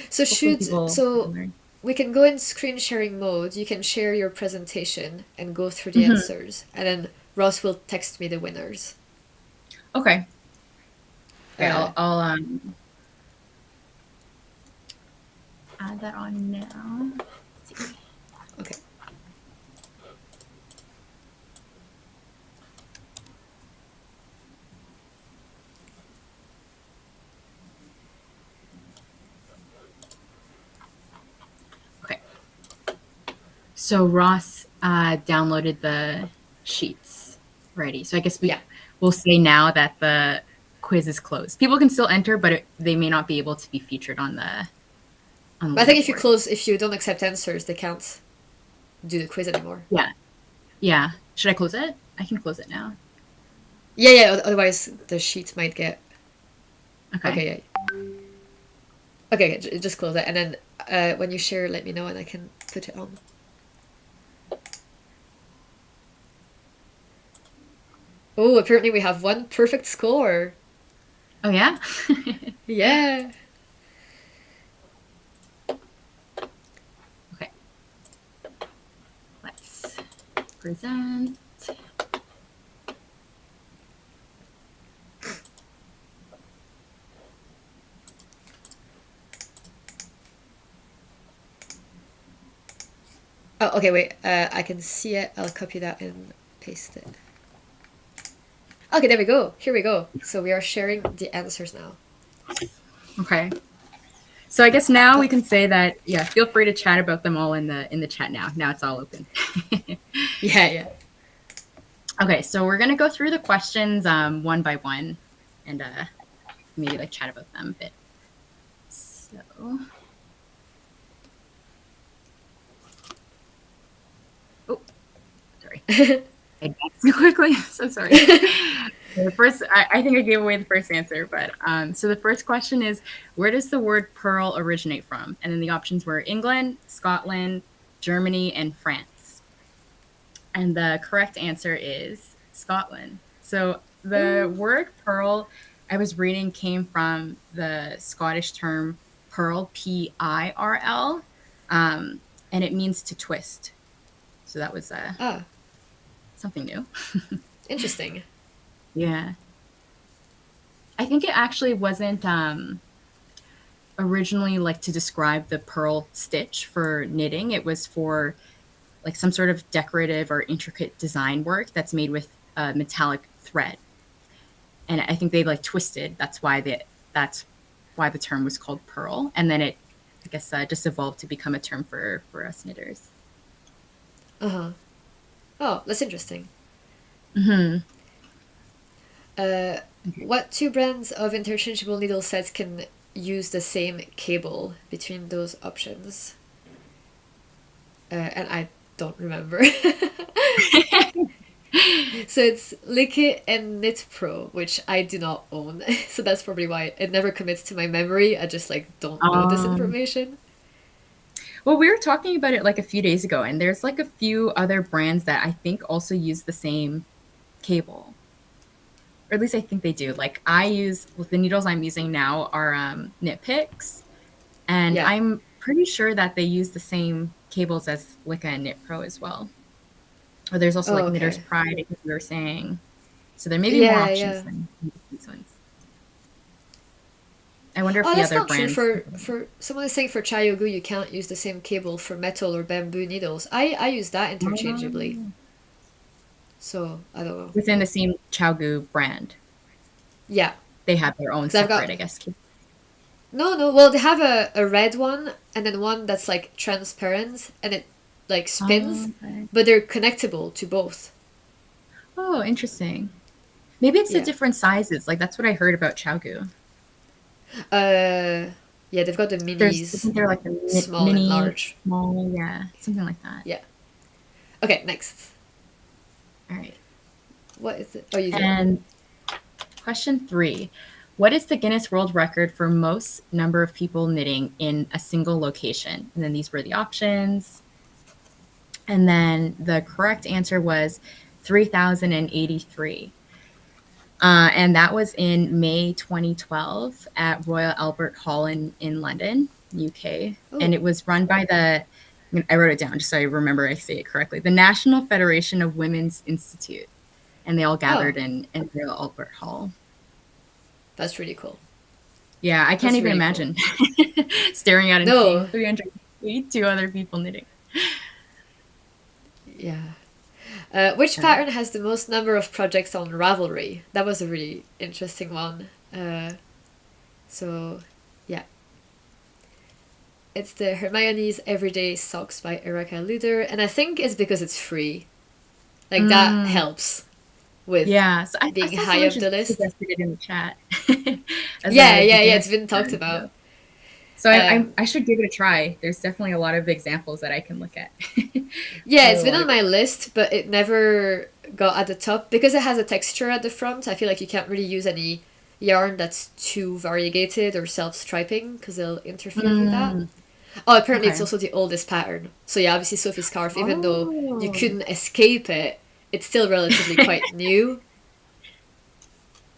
So hopefully should people so can learn. we can go in screen sharing mode. You can share your presentation and go through the Mhm. answers, and then Ross will text me the winners. Okay. Okay. Uh, I'll add that on now. Let's see. okay. Okay. So Ross downloaded the sheets already. So I guess Yeah. we'll say now that the quiz is closed. People can still enter, but they may not be able to be featured on the But I think leaderboard. if you don't accept answers, they can't do the quiz anymore. Yeah. Yeah. Should I close it? I can close it now. Yeah, yeah. Otherwise, the sheet might get. Okay. Okay, yeah. Okay, just close it, and then when you share, let me know, and I can put it on. Oh, apparently we have one perfect score. Oh yeah. Yeah. Okay. Let's present. Oh, okay, wait. I can see it. I'll copy that and paste it. Okay, there we go. Here we go. So we are sharing the answers now. Okay. So I guess now we can say that, yeah, feel free to chat about them all in the chat now. Now it's all open. Yeah. Okay, so we're gonna go through the questions one by one, and maybe like chat about them a bit. So, oh, sorry, I advanced too quickly. So sorry. The first, I think I gave away the first answer, but so the first question is, where does the word pearl originate from? And then the options were England, Scotland, Germany, and France. And the correct answer is Scotland. So the word pearl, I was reading, came from the Scottish term pearl, P-I-R-L, and it means to twist. So that was something new. Interesting. Yeah. I think it actually wasn't originally like to describe the pearl stitch for knitting. It was for like some sort of decorative or intricate design work that's made with metallic thread. And I think they like twisted. That's why the term was called pearl. And then it, I guess, just evolved to become a term for us knitters. Oh, that's interesting. Mm-hmm. What two brands of interchangeable needle sets can use the same cable between those options? And I don't remember. So it's Yiqi and Knit Pro, which I do not own. So that's probably why it never commits to my memory. I just like don't know this information. Well, we were talking about it like a few days ago, and there's like a few other brands that I think also use the same cable. Or at least I think they do. Like the needles I'm using now are Knit Picks, and Yeah. I'm pretty sure that they use the same cables as Wicca and Knit Pro as well. Or there's also like Knitter's Pride, I think we were saying. So there may be more options than these ones. I wonder if the other brands... For someone is saying for Chayogu you can't use the same cable for metal or bamboo needles. I use that interchangeably. So I don't know. Within the same Chaogu brand. Yeah. They have their own separate, I guess. No. Well, they have a red one and then one that's like transparent and it like spins, but they're connectable to both. Oh, interesting. Maybe it's the different sizes. Like that's what I heard about Chaogu. Yeah, they've got the minis. They're like the small mini, and large. Small, yeah, something like that. Yeah. Okay, next. All right. What is it? Oh, you did. And question 3. What is the Guinness World Record for most number of people knitting in a single location? And then these were the options. And then the correct answer was 3,083. And that was in May 2012 at Royal Albert Hall in London, UK. Ooh. And it was run by I wrote it down just so I remember I say it correctly, the National Federation of Women's Institute. And they all gathered in Royal Albert Hall. That's really cool. Yeah, I can't even imagine staring at it and seeing 382 other people knitting. Yeah. Which pattern has the most number of projects on Ravelry? That was a really interesting one. So, yeah. It's the Hermione's Everyday Socks by Erika Luder, and I think it's because it's free. Like, that helps with so being high up the list. Suggested it in the chat. Yeah, it's been talked about. So I should give it a try. There's definitely a lot of examples that I can look at. Yeah, it's been on my list, but it never got at the top. Because it has a texture at the front, I feel like you can't really use any yarn that's too variegated or self-striping, because it'll interfere with that. Oh, apparently it's also the oldest pattern. So yeah, obviously Sophie's Scarf, even though you couldn't escape it, it's still relatively quite new.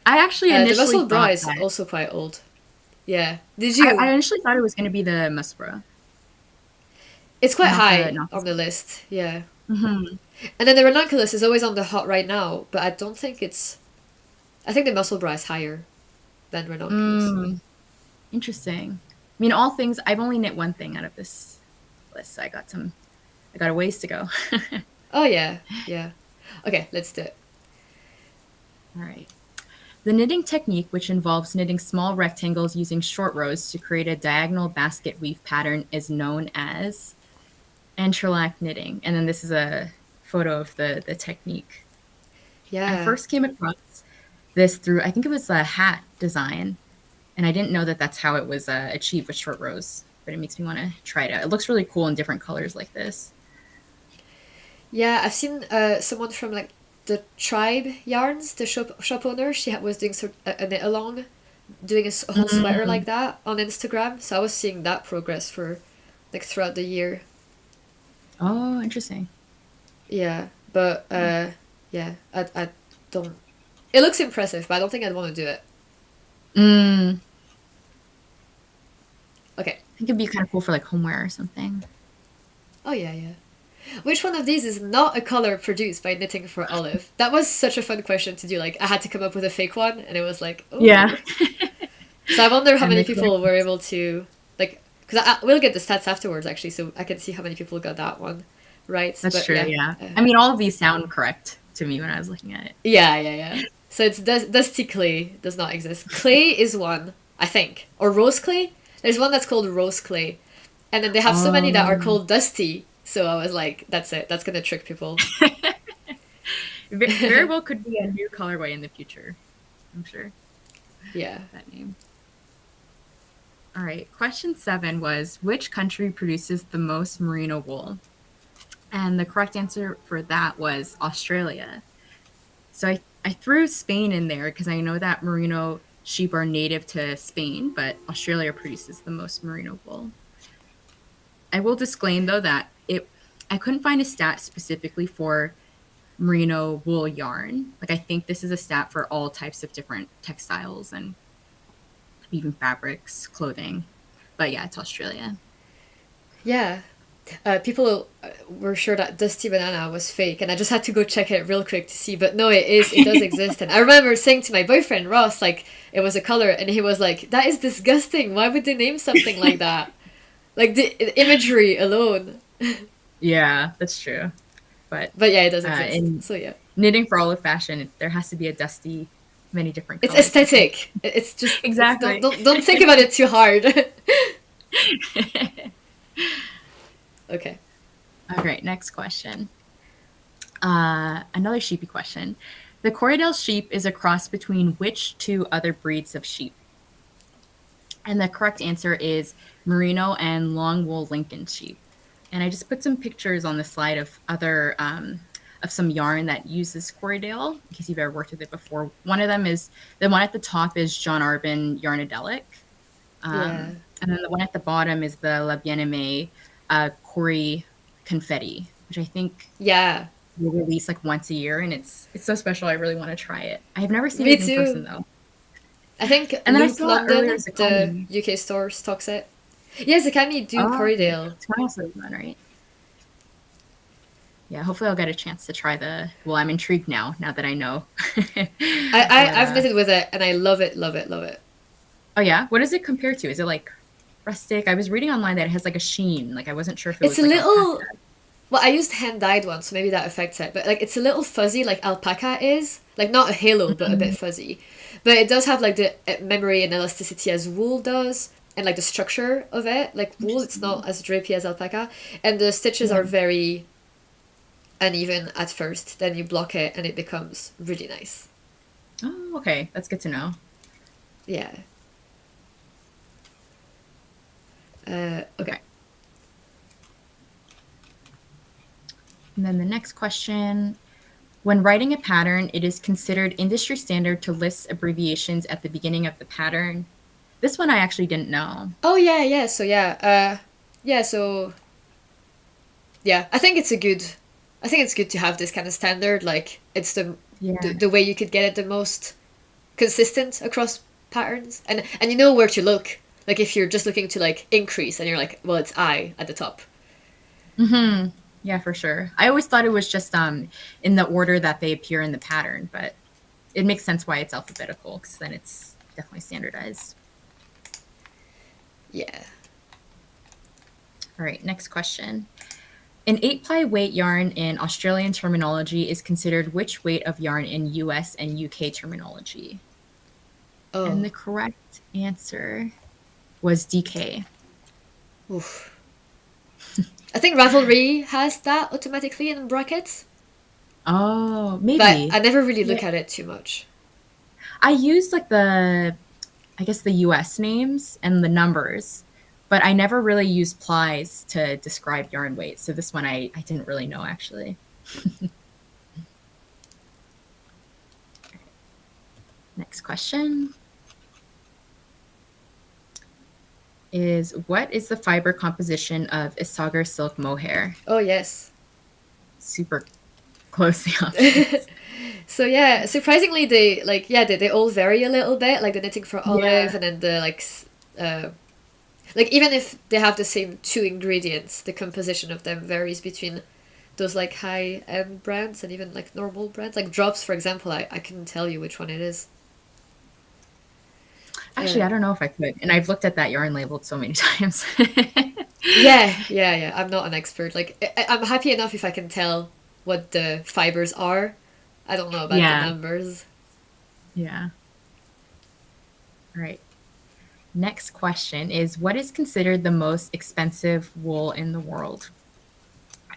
I actually initially the Muscle Bra is that. Also quite old. Yeah. Did you? I initially thought it was going to be the Muscle Bra. It's quite high on the list, yeah. Mm-hmm. And then the Ranunculus is always on the hot right now, but I don't think it's... I think the Muscle Bra is higher than Ranunculus. Interesting. I mean, all things... I've only knit one thing out of this list. I got a ways to go. Oh, yeah. Okay, let's do it. All right. The knitting technique, which involves knitting small rectangles using short rows to create a diagonal basket weave pattern, is known as entrelac knitting. And then this is a photo of the technique. I Yeah. first came across this through, I think it was a hat design. And I didn't know that that's how it was achieved with short rows. But it makes me want to try it out. It looks really cool in different colors like this. Yeah, I've seen someone from like the Tribe Yarns, the shop owner. She was doing a knit along, doing a whole sweater like that on Instagram. So I was seeing that progress for like throughout the year. Oh, interesting. Yeah, but yeah, I don't. It looks impressive, but I don't think I'd want to do it. I Okay. think it'd be kind of cool for like homeware or something. Oh yeah, yeah. Which one of these is not a color produced by knitting for Olive? That was such a fun question to do. Like, I had to come up with a fake one, and it was like, oh. Yeah. So I wonder how And many the people were correct- able to, like, because we'll get the stats afterwards, actually, so I can see how many people got that one right. That's But true, yeah. yeah. I mean, all of these sound correct to me when I was looking at it. Yeah, yeah, yeah. So it's dusty clay does not exist. Clay is one, I think. Or rose clay? There's one that's called rose clay. And then they have so many that are Oh. called dusty. So I was like, that's it. That's gonna trick people. Very well could be a new colorway in the future, I'm sure, Yeah. that name. All right, question 7 was, which country produces the most merino wool? And the correct answer for that was Australia. So I threw Spain in there because I know that merino sheep are native to Spain, but Australia produces the most merino wool. I will disclaim though that I couldn't find a stat specifically for merino wool yarn. Like I think this is a stat for all types of different textiles and even fabrics, clothing. But yeah, it's Australia. Yeah. People were sure that Dusty Banana was fake, and I just had to go check it real quick to see. But no, it is. It does exist. And I remember saying to my boyfriend Ross, like, it was a color, and he was like, "That is disgusting. Why would they name something like that? Like the imagery alone." Yeah, that's true. But But yeah, it does exist. in So yeah, knitting for all of fashion, there has to be a dusty, many different it's colors. aesthetic. It's just Exactly. don't think about it too hard. Okay. All right, next question. Another sheepy question. The Corriedale sheep is a cross between which two other breeds of sheep? And the correct answer is merino and long wool Lincoln sheep. And I just put some pictures on the slide of other of some yarn that uses Corriedale, in case you've ever worked with it before. One of them is the one at the top is John Arbin Yarnadelic. Yeah. And then the one at the bottom is the La Bien-Aimée Corrie Confetti, which I think Yeah. will release like once a year, and it's so special. I really want to try it. I have never seen Me it in too. person though. I think And then I Loop saw it earlier London, as a the comedy. UK store, stocks it. Yes, Zakami do Corriedale. It's also fun, right? Yeah, hopefully I'll get a chance to try the. Well, I'm intrigued now that I know. I've knitted with it and I love it, love it, love it. Oh yeah, what does it compare to? Is it like rustic? I was reading online that it has like a sheen. Like I wasn't sure if it It's was a like little. alpaca. Well, I used hand dyed one, so maybe that affects it. But like, it's a little fuzzy, like alpaca is. Like not a halo, but a bit fuzzy. But it does have like the memory and elasticity as wool does, and like the structure of it. Like wool, it's not as drapey as alpaca, and the stitches are very uneven at first. Then you block it, and it becomes really nice. Oh, okay, that's good to know. Yeah. Okay. And then the next question. When writing a pattern, it is considered industry standard to list abbreviations at the beginning of the pattern. This one I actually didn't know. Oh yeah, yeah. So yeah, yeah. I think it's good to have this kind of standard. Like it's Yeah. the way you could get it the most consistent across patterns, and you know where to look. Like if you're just looking to like increase, and you're like, well, it's I at the top. Mm-hmm. Yeah, for sure. I always thought it was just in the order that they appear in the pattern, but it makes sense why it's alphabetical because then it's definitely standardized. Yeah. All right, next question. An 8-ply weight yarn in Australian terminology is considered which weight of yarn in US and UK terminology? And Oh, the correct answer was DK. oof. I think Ravelry has that automatically in brackets, Oh, but maybe. I never really Yeah. look at it too much. I used like I guess the US names and the numbers, but I never really used plies to describe yarn weight. So this one I didn't really know actually. Next question is what is the fiber composition of Isagar silk mohair? Oh, yes. Super close the options. So yeah, surprisingly they all vary a little bit, like the knitting for Yeah. olive and then the like even if they have the same two ingredients, the composition of them varies between those like high end brands and even like normal brands. Like Drops, for example, I couldn't tell you which one it is. Actually, I don't know if I could. And I've looked at that yarn labeled so many times. Yeah. I'm not an expert. Like I'm happy enough if I can tell what the fibers are. I don't know about the Yeah. numbers. Yeah. All right. Next question is what is considered the most expensive wool in the world?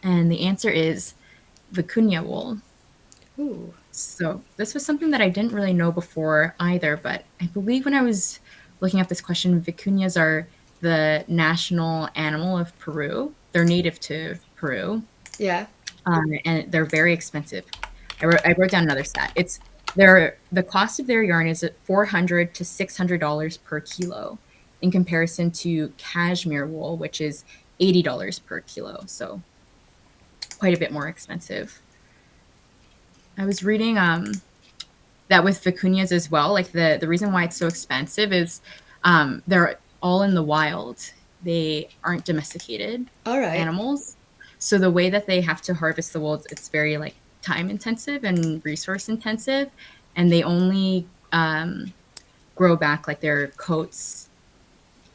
And the answer is vicuña wool. Ooh. So this was something that I didn't really know before either, but I believe when I was looking at this question, vicuñas are the national animal of Peru. They're native to Peru, Yeah. and they're very expensive. I wrote down another stat. The cost of their yarn is at $400 to $600 per kilo, in comparison to cashmere wool, which is $80 per kilo. So quite a bit more expensive. I was reading that with vicuñas as well. Like the reason why it's so expensive is they're all in the wild. They aren't domesticated All right. animals. So the way that they have to harvest the wool, it's very like time intensive and resource intensive, and they only grow back like their coats.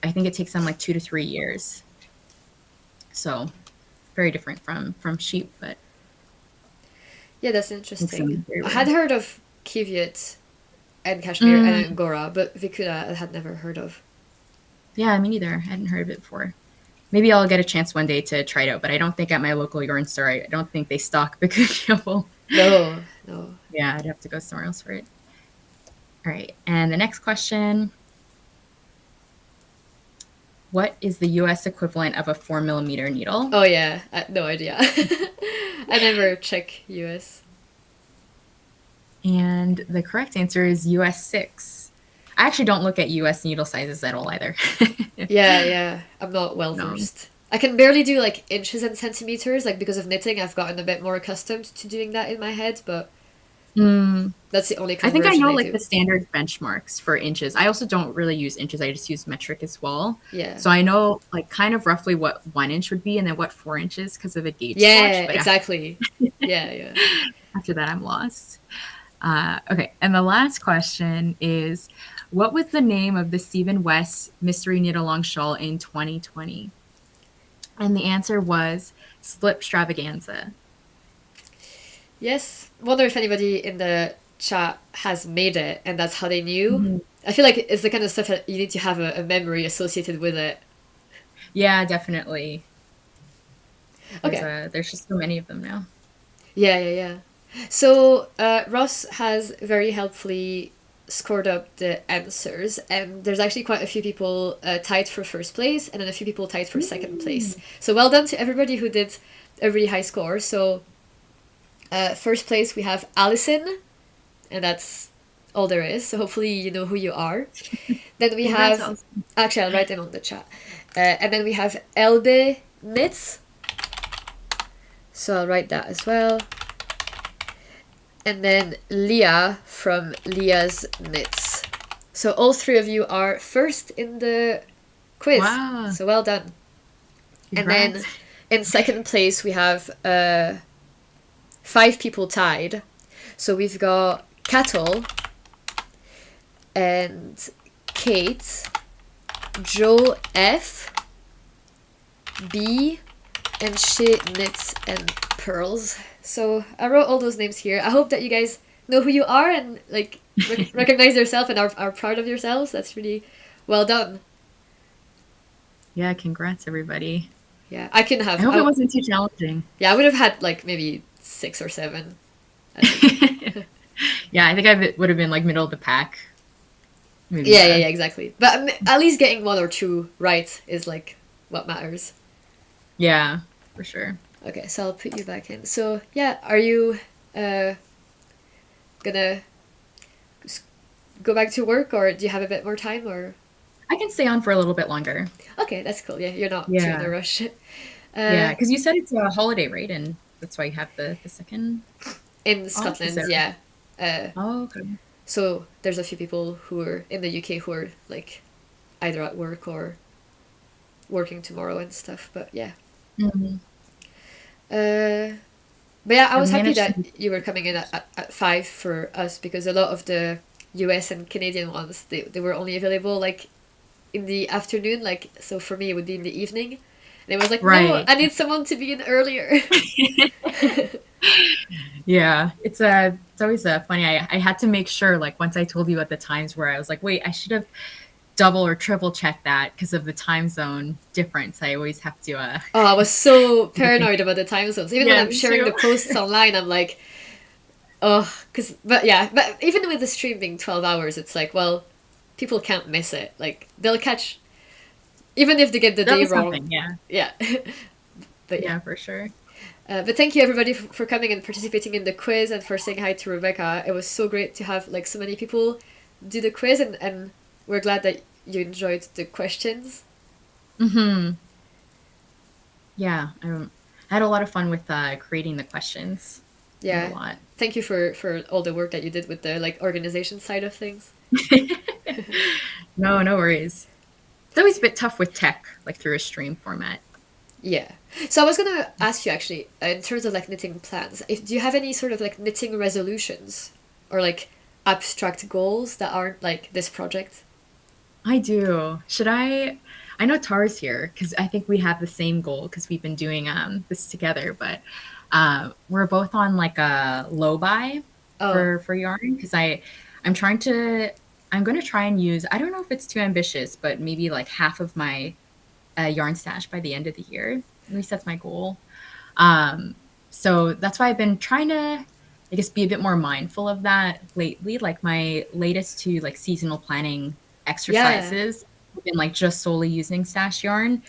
I think it takes them like 2 to 3 years. So very different from sheep, but Yeah, that's makes interesting. them very I had rare. heard of Kivyat and Kashmir and Angora, but Vicuña I had never heard of. Yeah, me neither. I hadn't heard of it before. Maybe I'll get a chance one day to try it out, but I don't think at my local yarn store, I don't think they stock vicuña wool. No. Yeah, I'd have to go somewhere else for it. All right, and the next question. What is the US equivalent of a 4 millimeter needle? Oh yeah, no idea. I never check US. And the correct answer is US 6. I actually don't look at US needle sizes at all either. Yeah. I'm not well No. versed. I can barely do like inches and centimeters, like because of knitting, I've gotten a bit more accustomed to doing that in my head, but that's the only I think I conversion know I like do. the standard benchmarks for inches. I also don't really use inches. I just use metric as well. Yeah. So I know like kind of roughly what 1 inch would be and then what 4 inches because of a gauge Yeah, swatch. But exactly. Yeah. after that, I'm lost. Okay, and the last question is, what was the name of the Stephen West Mystery Knit Along shawl in 2020? And the answer was Slipstravaganza. Yes. Wonder if anybody in the chat has made it and that's how they knew. I feel like it's the kind of stuff that you need to have a memory associated with it. Yeah, definitely. Okay. There's just so many of them now. Yeah. So Ross has very helpfully scored up the answers, and there's actually quite a few people tied for first place, and then a few people tied for second place. So well done to everybody who did a really high score. So first place we have Allison, and that's all there is. So hopefully you know who you are. Then we Congrats, have Allison. actually I'll write them on the chat, and then we have Elbe Knits. So I'll write that as well. And then Leah from Leah's Knits. So all three of you are first in the quiz. Wow. So well done. Congrats. And then in second place we have 5 people tied. So we've got Cattle and Kate, Joe F, B, and she knits and purls. So I wrote all those names here. I hope that you guys know who you are and like recognize yourself and are proud of yourselves. That's really well done. Yeah, congrats everybody. Yeah, I can have. I hope it wasn't too challenging. Yeah, I would have had like maybe 6 or 7. Yeah, I think I would have been like middle of the pack. Maybe Yeah, exactly. But at least getting 1 or 2 right is like what matters. Yeah, for sure. Okay, so I'll put you back in. So yeah, are you gonna go back to work, or do you have a bit more time, or? I can stay on for a little bit longer. Okay, that's cool. Yeah, you're not too in a rush. Yeah, because you said it's a holiday, right? And that's why you have the second In off, is Scotland, that yeah. right? Oh, okay. So there's a few people who are in the UK who are like either at work or working tomorrow and stuff. But yeah. Mhm. But yeah, I was I've happy managed that you were coming in at 5 for us, because a lot of the US and Canadian ones, they were only available like in the afternoon, like, so for me it would be in the evening. And it was like, no, Right. I need someone to be in earlier. Yeah, it's always funny. I had to make sure, like, once I told you at the times where I was like, wait, I should have double or triple checked that because of the time zone difference. I always have to Oh, I was so paranoid about the time zones. Even when Yeah, I'm me sharing the too. posts online, I'm like, oh, but even with the stream being 12 hours, it's like, well, people can't miss it. Like, they'll catch, even if they get the That'll day be wrong. something, yeah. Yeah. But yeah. Yeah, for sure. But thank you everybody for coming and participating in the quiz, and for saying hi to Rebecca. It was so great to have like so many people do the quiz, and we're glad that you enjoyed the questions. Mm-hmm. Yeah, I had a lot of fun with creating the questions. Learned Yeah. a lot. Thank you for all the work that you did with the like organization side of things. No worries. It's always a bit tough with tech, like through a stream format. Yeah. So I was gonna ask you actually, in terms of like knitting plans, do you have any sort of like knitting resolutions or like abstract goals that aren't like this project? I do. Should I? I know Tara's here because I think we have the same goal because we've been doing this together. But we're both on like a low buy Oh, for yarn because I'm trying to I'm going to try and use. I don't know if it's too ambitious, but maybe like half of my yarn stash by the end of the year. At least that's my goal. So that's why I've been trying to, I guess, be a bit more mindful of that lately. Like my latest 2 like seasonal planning yeah. exercises have been like just solely using stash yarn.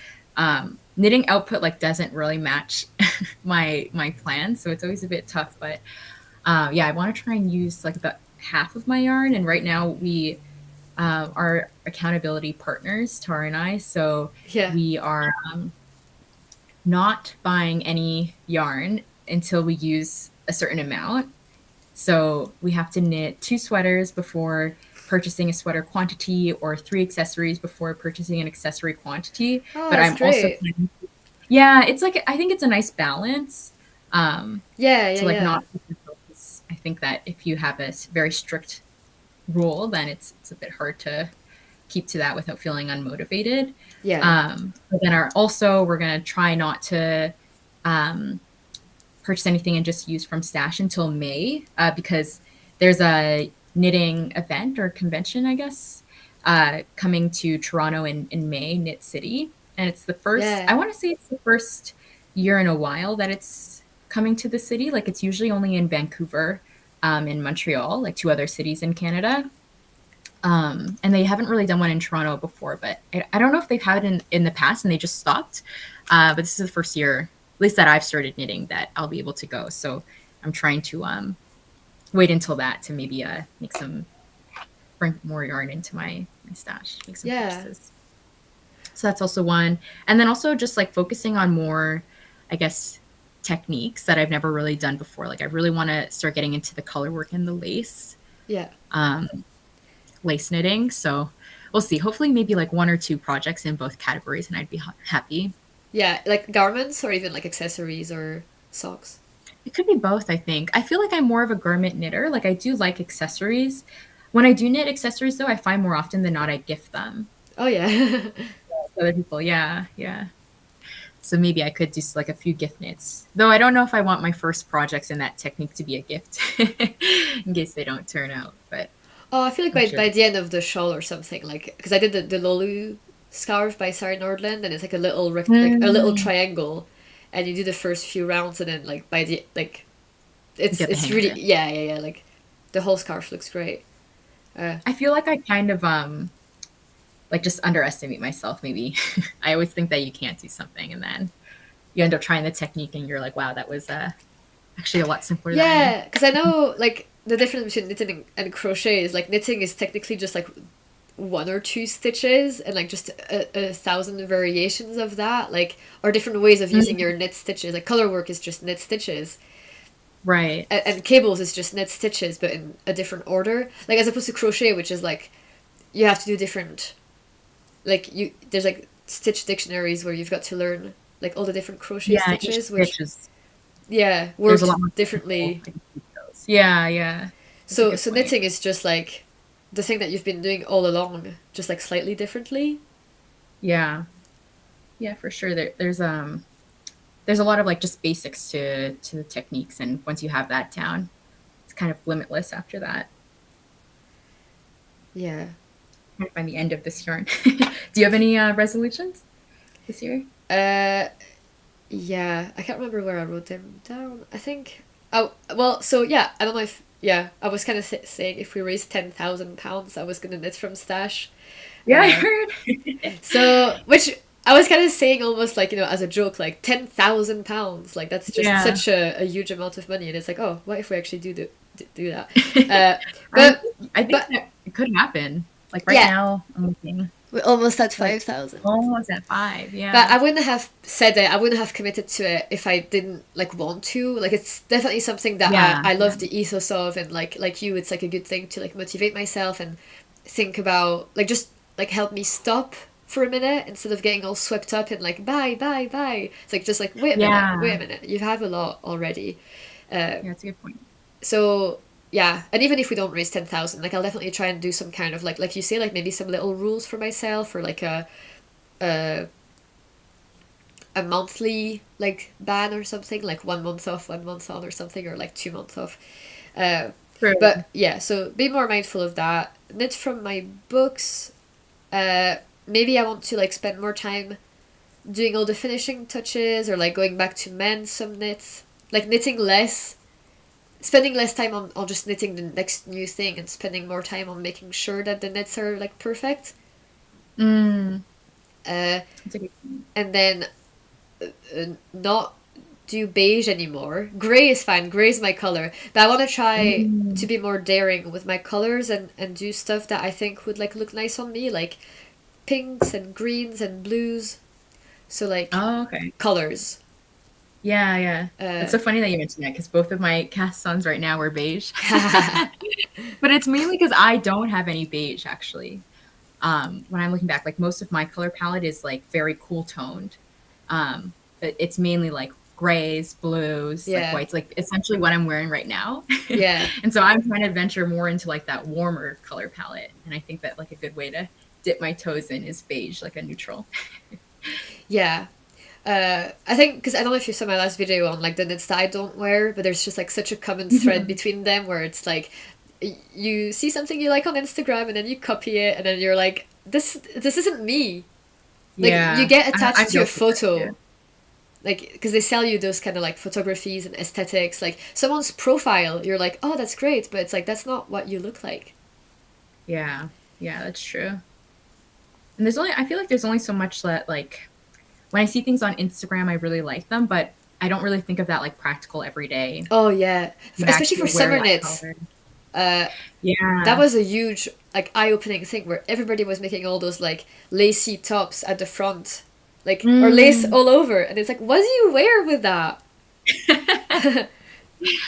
Knitting output like doesn't really match my plan, so it's always a bit tough. But yeah, I want to try and use like about half of my yarn. And right now we are accountability partners, Tara and I. So Yeah. we are not buying any yarn until we use a certain amount. So we have to knit 2 sweaters before purchasing a sweater quantity, or 3 accessories before purchasing an accessory quantity. Oh, But that's I'm also great. yeah, it's like I think it's a nice balance Yeah, to yeah, like yeah. not. I think that if you have a very strict rule, then it's a bit hard to keep to that without feeling unmotivated. Yeah. But then we're going to try not to purchase anything and just use from stash until May because there's a knitting event or convention, I guess, coming to Toronto in May, Knit City. And it's the first, Yeah. I want to say it's the first year in a while that it's coming to the city. Like it's usually only in Vancouver and Montreal, like 2 other cities in Canada. And they haven't really done one in Toronto before, but I don't know if they've had it in the past and they just stopped. But this is the first year, at least that I've started knitting, that I'll be able to go. So I'm trying to wait until that to maybe bring more yarn into my stash, make some Yeah. purchases. So that's also one. And then also just like focusing on more, I guess, techniques that I've never really done before. Like I really want to start getting into the color work and the lace. Yeah. Lace knitting. So we'll see. Hopefully, maybe like 1 or 2 projects in both categories, and I'd be happy. Yeah, like garments or even like accessories or socks. It could be both, I think. I feel like I'm more of a garment knitter. Like I do like accessories. When I do knit accessories, though, I find more often than not I gift them Oh yeah. to other people. Yeah. So maybe I could do like a few gift knits. Though I don't know if I want my first projects in that technique to be a gift in case they don't turn out. But Oh, I feel like I'm sure. by the end of the shawl or something, like because I did the Lolu scarf by Sarah Nordland, and it's like a little like a little Mm, triangle, and you do the first few rounds, and then like by the like get the it's hang of really it. yeah, like the whole scarf looks great. I feel like I kind of like just underestimate myself maybe. I always think that you can't do something and then you end up trying the technique and you're like, wow, that was actually a lot simpler than I. Yeah, because I know like the difference between knitting and crochet is like knitting is technically just like one or two stitches and like just a thousand variations of that, like or different ways of using Mm, your knit stitches. Like color work is just knit stitches, right. and cables is just knit stitches but in a different order. Like as opposed to crochet, which is like you have to do different. Like you, there's like stitch dictionaries where you've got to learn like all the different crochet Yeah, each stitches, which stitch is yeah there's a worked lot more technical differently. like, details. Yeah, yeah. That's a So good so point. knitting is just like the thing that you've been doing all along, just like slightly differently. Yeah. Yeah, for sure. There's a lot of like just basics to the techniques and once you have that down, it's kind of limitless after that. Yeah. Trying to find the end of this yarn. Do you have any resolutions this year? Uh, yeah. I can't remember where I wrote them down. I think. Oh well. So yeah. I don't know if yeah. I was kind of saying if we raised £10,000, I was gonna knit from stash. Yeah, I Uh, heard. so which I was kind of saying almost like as a joke, like £10,000. Like that's just Yeah. such a huge amount of money, and it's like, oh, what if we actually do that? Uh, I but I think but that it could happen. Like right yeah, now, I'm looking we're almost at like 5,000. almost at 5. But Yeah. I wouldn't have said it. I wouldn't have committed to it if I didn't like want to. Like it's definitely something that Yeah. I Yeah. love the ethos of, and like you, it's like a good thing to like motivate myself and think about like just like help me stop for a minute instead of getting all swept up in like buy. It's like just like wait Yeah. a minute. You have a lot already. Uh, Yeah, that's a good point. so yeah, and even if we don't raise 10,000, like I'll definitely try and do some kind of like you say, like maybe some little rules for myself or like a a monthly like ban or something, like 1 month off, 1 month on or something, or like 2 months off. Uh, True. but yeah, so be more mindful of that. Knit from my books. Uh, maybe I want to like spend more time doing all the finishing touches or like going back to mend some knits. Like knitting less, spending less time on just knitting the next new thing and spending more time on making sure that the knits are like perfect. Mm, Uh, that's a good point. and then not do beige anymore. Gray is fine. Gray is my color. But I want to try to Mm. be more daring with my colors and do stuff that I think would like look nice on me, like pinks and greens and blues. So like Oh, okay. colors. Yeah, yeah. It's Uh, so funny that you mentioned that because both of my cast ons right now are beige. But it's mainly because I don't have any beige actually. When I'm looking back, like most of my color palette is like very cool toned. It's mainly like grays, blues, like yeah, whites, like essentially what I'm wearing right now. yeah, And so I'm trying to venture more into like that warmer color palette. And I think that like a good way to dip my toes in is beige, like a neutral. yeah. I think because I don't know if you saw my last video on like the knits that I don't wear, but there's just like such a common thread between them where it's like you see something you like on Instagram and then you copy it and then you're like this isn't me. Like you Yeah, get I'm attached to a guilty of that photo too. like because they sell you those kind of like photographies and aesthetics like someone's profile you're like oh that's great but it's like that's not what you look like. Yeah, yeah, that's true. And there's only, I feel like there's only so much that like when I see things on Instagram, I really like them, but I don't really think of that like practical everyday. Oh yeah, You especially for actually wear summer that knits. color. uh that Yeah. was a huge like eye-opening thing where everybody was making all those like lacy tops at the front like or lace Mm. all over and it's like what do you wear with that?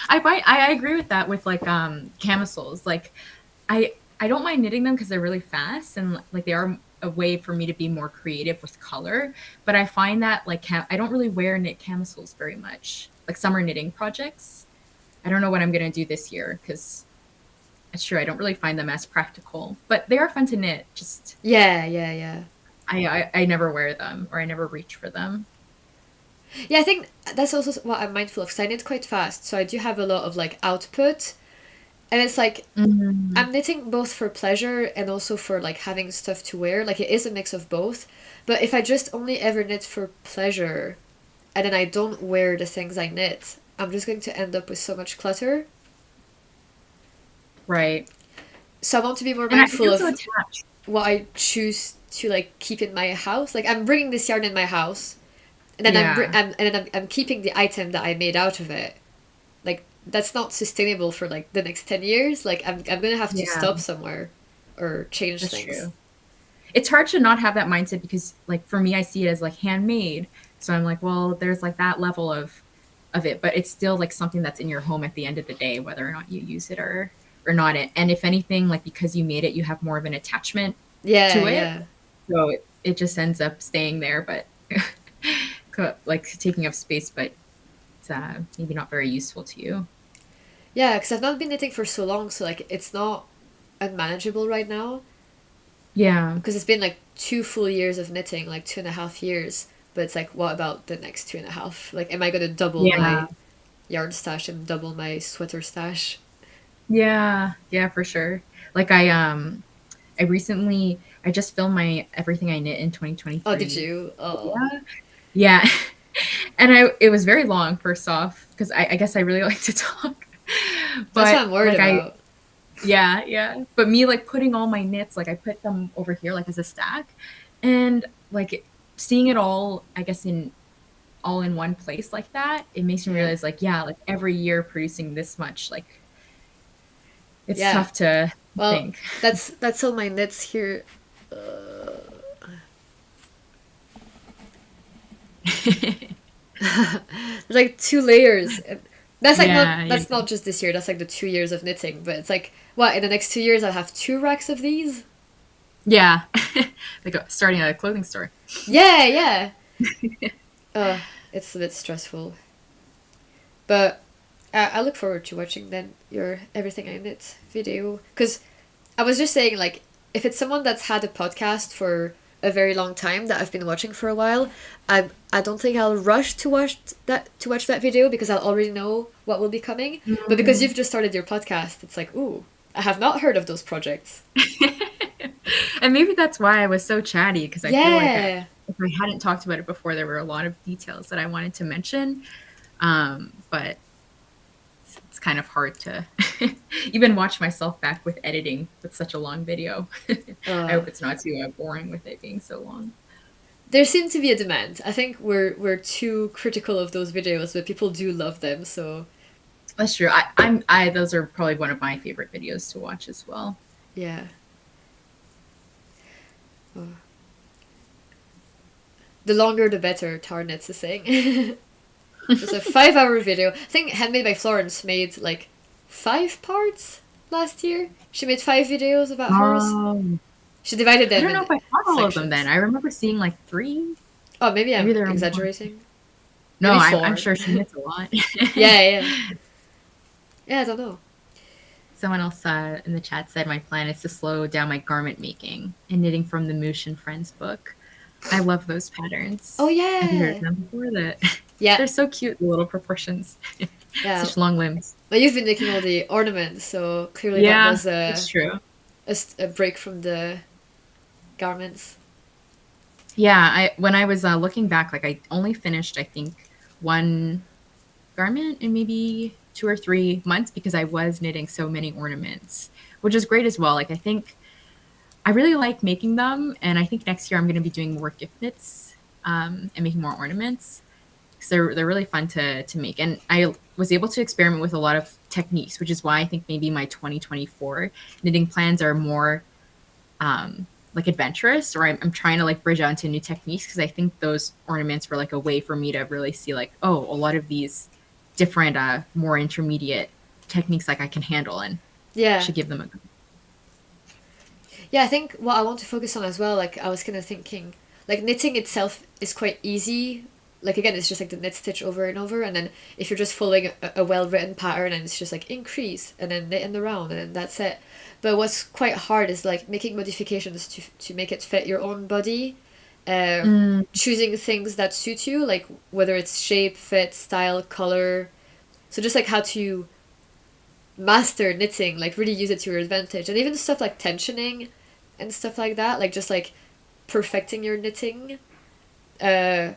I agree with that with like camisoles. Like I don't mind knitting them because they're really fast and like they are a way for me to be more creative with color. But I find that like I don't really wear knit camisoles very much. Like summer knitting projects. I don't know what I'm gonna do this year because it's true I don't really find them as practical. But they are fun to knit. Just Yeah. I never wear them or I never reach for them. Yeah, I think that's also what I'm mindful of because I knit quite fast, so I do have a lot of like output, and it's like Mm, I'm knitting both for pleasure and also for like having stuff to wear. Like it is a mix of both. But if I just only ever knit for pleasure and then I don't wear the things I knit, I'm just going to end up with so much clutter. right. So I want to be more And I mindful feel so of attached. what I choose to like keep in my house. Like I'm bringing this yarn in my house, and then Yeah. I'm keeping the item that I made out of it. Like that's not sustainable for like the next 10 years. Like I'm gonna have to Yeah, stop somewhere or change that's things. true. It's hard to not have that mindset because like for me I see it as like handmade. So I'm like, well, there's like that level of it, but it's still like something that's in your home at the end of the day, whether or not you use it or not it. And if anything, like because you made it, you have more of an attachment Yeah, to it. yeah. So it just ends up staying there, but like taking up space, but it's maybe not very useful to you. Yeah, because I've not been knitting for so long, so like it's not unmanageable right now. Yeah. Because it's been like 2 full years of knitting, like 2.5 years. But it's like, what about the next 2.5? Like, am I gonna double Yeah. my yarn stash and double my sweater stash? Yeah. Yeah, for sure. Like I recently I just filmed my everything I knit in Oh, did 2023. you? Oh, Yeah. Yeah. And it was very long first off because I guess I really like to talk. that's what But I'm worried like I about. yeah, yeah. But me like putting all my knits, like I put them over here like as a stack and like seeing it all, I guess in all in one place like that, it makes me Yeah, realize like yeah, like every year producing this much, like it's yeah. tough to Well, think. that's all my knits here. Uh, there's like 2 layers. That's like not. Yeah, yeah. That's not just this year. That's like the 2 years of knitting. But it's like, what in the next 2 years I'll have 2 racks of these. Yeah. Like starting a clothing store. Yeah, yeah. Uh, it's a bit stressful. But I look forward to watching then your Everything I Knit video. Because I was just saying, like, if it's someone that's had a podcast for a very long time that I've been watching for a while, I don't think I'll rush to watch that video because I'll already know what will be coming. But because Mm. you've just started your podcast, it's like, ooh, I have not heard of those projects. And maybe that's why I was so chatty because I feel like Yeah. if I hadn't talked about it before, there were a lot of details that I wanted to mention. But it's kind of hard to even watch myself back with editing with such a long video. I Uh, hope it's not too boring with it being so long. there seems to be a demand. I think we're too critical of those videos, but people do love them. So That's true. I those are probably one of my favorite videos to watch as well. yeah. Oh. The longer the better, Tarnet's is saying. It's a 5 hour video. I think Handmade by Florence made like 5 parts last year. She made 5 videos about hers. Um, She divided I them don't know in if I caught all of them then. sections. I remember seeing like three. Oh, maybe Maybe I'm there are more. exaggerating. No, Maybe I'm four. sure she knits a lot. Yeah, yeah. Yeah, I don't know. Someone else in the chat said my plan is to slow down my garment making and knitting from the Moosh and Friends book. I love those Oh, patterns. Have you heard of yeah. them before? That Yeah, they're so cute, the little proportions, yeah. such long limbs. Well, you've been making all the ornaments, so clearly that Yeah, was that's true. a break from the garments. Yeah, I when I was looking back, like I only finished I think one garment in maybe 2 or 3 months because I was knitting so many ornaments, which is great as well. Like I think I really like making them, and I think next year I'm going to be doing more gift knits and making more ornaments because they're really fun to make. And I was able to experiment with a lot of techniques, which is why I think maybe my 2024 knitting plans are more like adventurous, or I'm trying to like bridge out into new techniques because I think those ornaments were like a way for me to really see like, oh, a lot of these different more intermediate techniques like I can handle and Yeah. should give them a go. Yeah, I think what I want to focus on as well, like I was kind of thinking, like knitting itself is quite easy. Like again, it's just like the knit stitch over and over, and then if you're just following a well written pattern, and it's just like increase and then knit in the round, and then that's it. But what's quite hard is like making modifications to make it fit your own body, choosing things that suit you, like whether it's shape, fit, style, color. So just like how to master knitting, like really use it to your advantage, and even stuff like tensioning and stuff like that, like just like perfecting your knitting. Because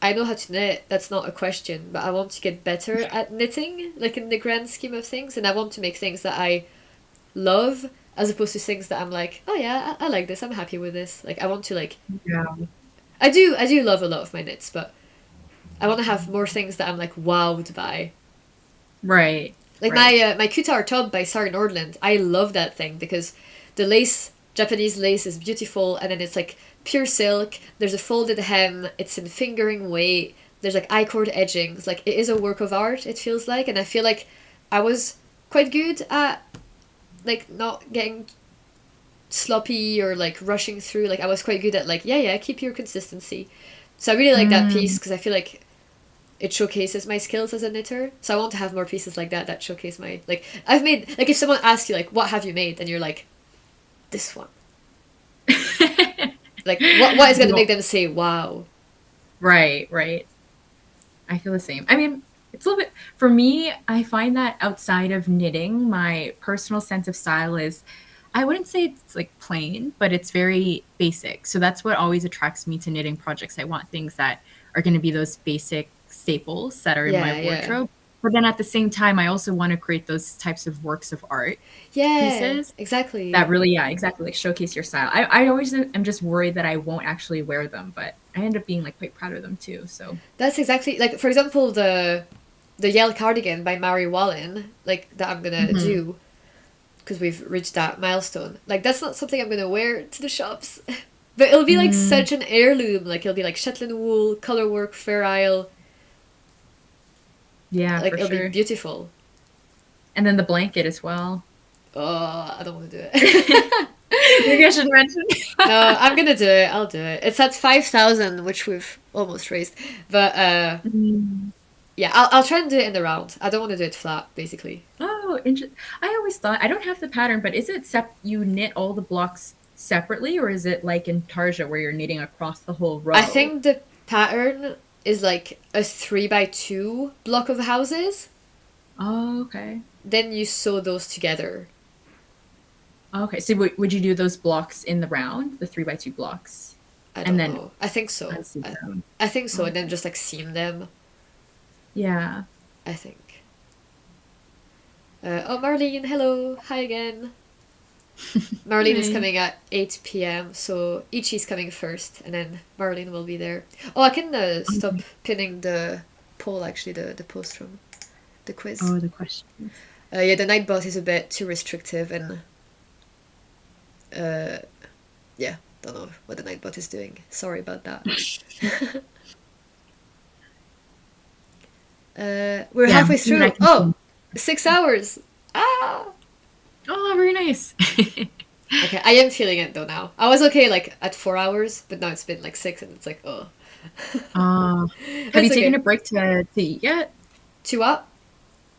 I know how to knit, that's not a question, but I want to get better at knitting, like in the grand scheme of things, and I want to make things that I love as opposed to things that I'm like, oh yeah, I like this, I'm happy with this. Like I want to like Yeah. I do love a lot of my knits, but I want to have more things that I'm like wowed by. Right. Like Right. my Kutar tub by Sarah Nordland, I love that thing because the lace, Japanese lace, is beautiful, and then it's like pure silk. There's a folded hem. It's in fingering weight. There's like I-cord edgings. Like it is a work of art. It feels like, and I feel like I was quite good at like not getting sloppy or like rushing through. Like I was quite good at like yeah, keep your consistency. So I really like that piece because I feel like it showcases my skills as a knitter. So I want to have more pieces like that that showcase my like I've made like if someone asks you like what have you made and you're like this one. Like what is going to make them say wow? Right, right. I feel the same. I mean, it's a little bit for me, I find that outside of knitting, my personal sense of style is I wouldn't say it's like plain, but it's very basic. So that's what always attracts me to knitting projects. I want things that are going to be those basic staples that are in my Yeah. wardrobe. But then at the same time, I also want to create those types of works of art Yeah, pieces exactly. that really, yeah, exactly, like showcase your style. I always am just worried that I won't actually wear them, but I end up being like quite proud of them too. So That's exactly like for example the Yale cardigan by Mary Wallen, like that I'm gonna do because we've reached that milestone. Like that's not something I'm gonna wear to the shops, but it'll be like such an heirloom. Like it'll be like Shetland wool, color work, Fair Isle. yeah, Like for it'll be sure. beautiful. And then the blanket as well. Oh, I don't want to do it. Maybe I should mention. No, I'm gonna do it. I'll do it. It's at 5,000, which we've almost raised. But yeah, I'll try and do it in the round. I don't want to do it flat, basically. Oh, I always thought I don't have the pattern, but is it you knit all the blocks separately, or is it like in Tarja where you're knitting across the whole row? I think the pattern is like a 3x2 block of houses. Oh, okay. Then you sew those together. Okay, so would you do those blocks in the round, the 3x2 blocks? I And don't then know. I think so. unseam them? I think so, and then Okay. just like seam them. Yeah. I think. Oh, Marlene, hello. Hi again. Marlene is Hey. coming at 8 p.m., so Ichi's coming first, and then Marlene will be there. Oh, I can stop pinning the poll, actually, the post from the quiz. Oh, the question. Yeah, the Nightbot is a bit too restrictive, and yeah, don't know what the Nightbot is doing. Sorry about that. We're Yeah, halfway even I through. can Oh, see. 6 hours. Ah! Oh, very nice. Okay, I am feeling it though now. I was okay like at 4 hours, but now it's been like 6 and it's like, oh. Have That's you taken okay. a break to eat yet? To what?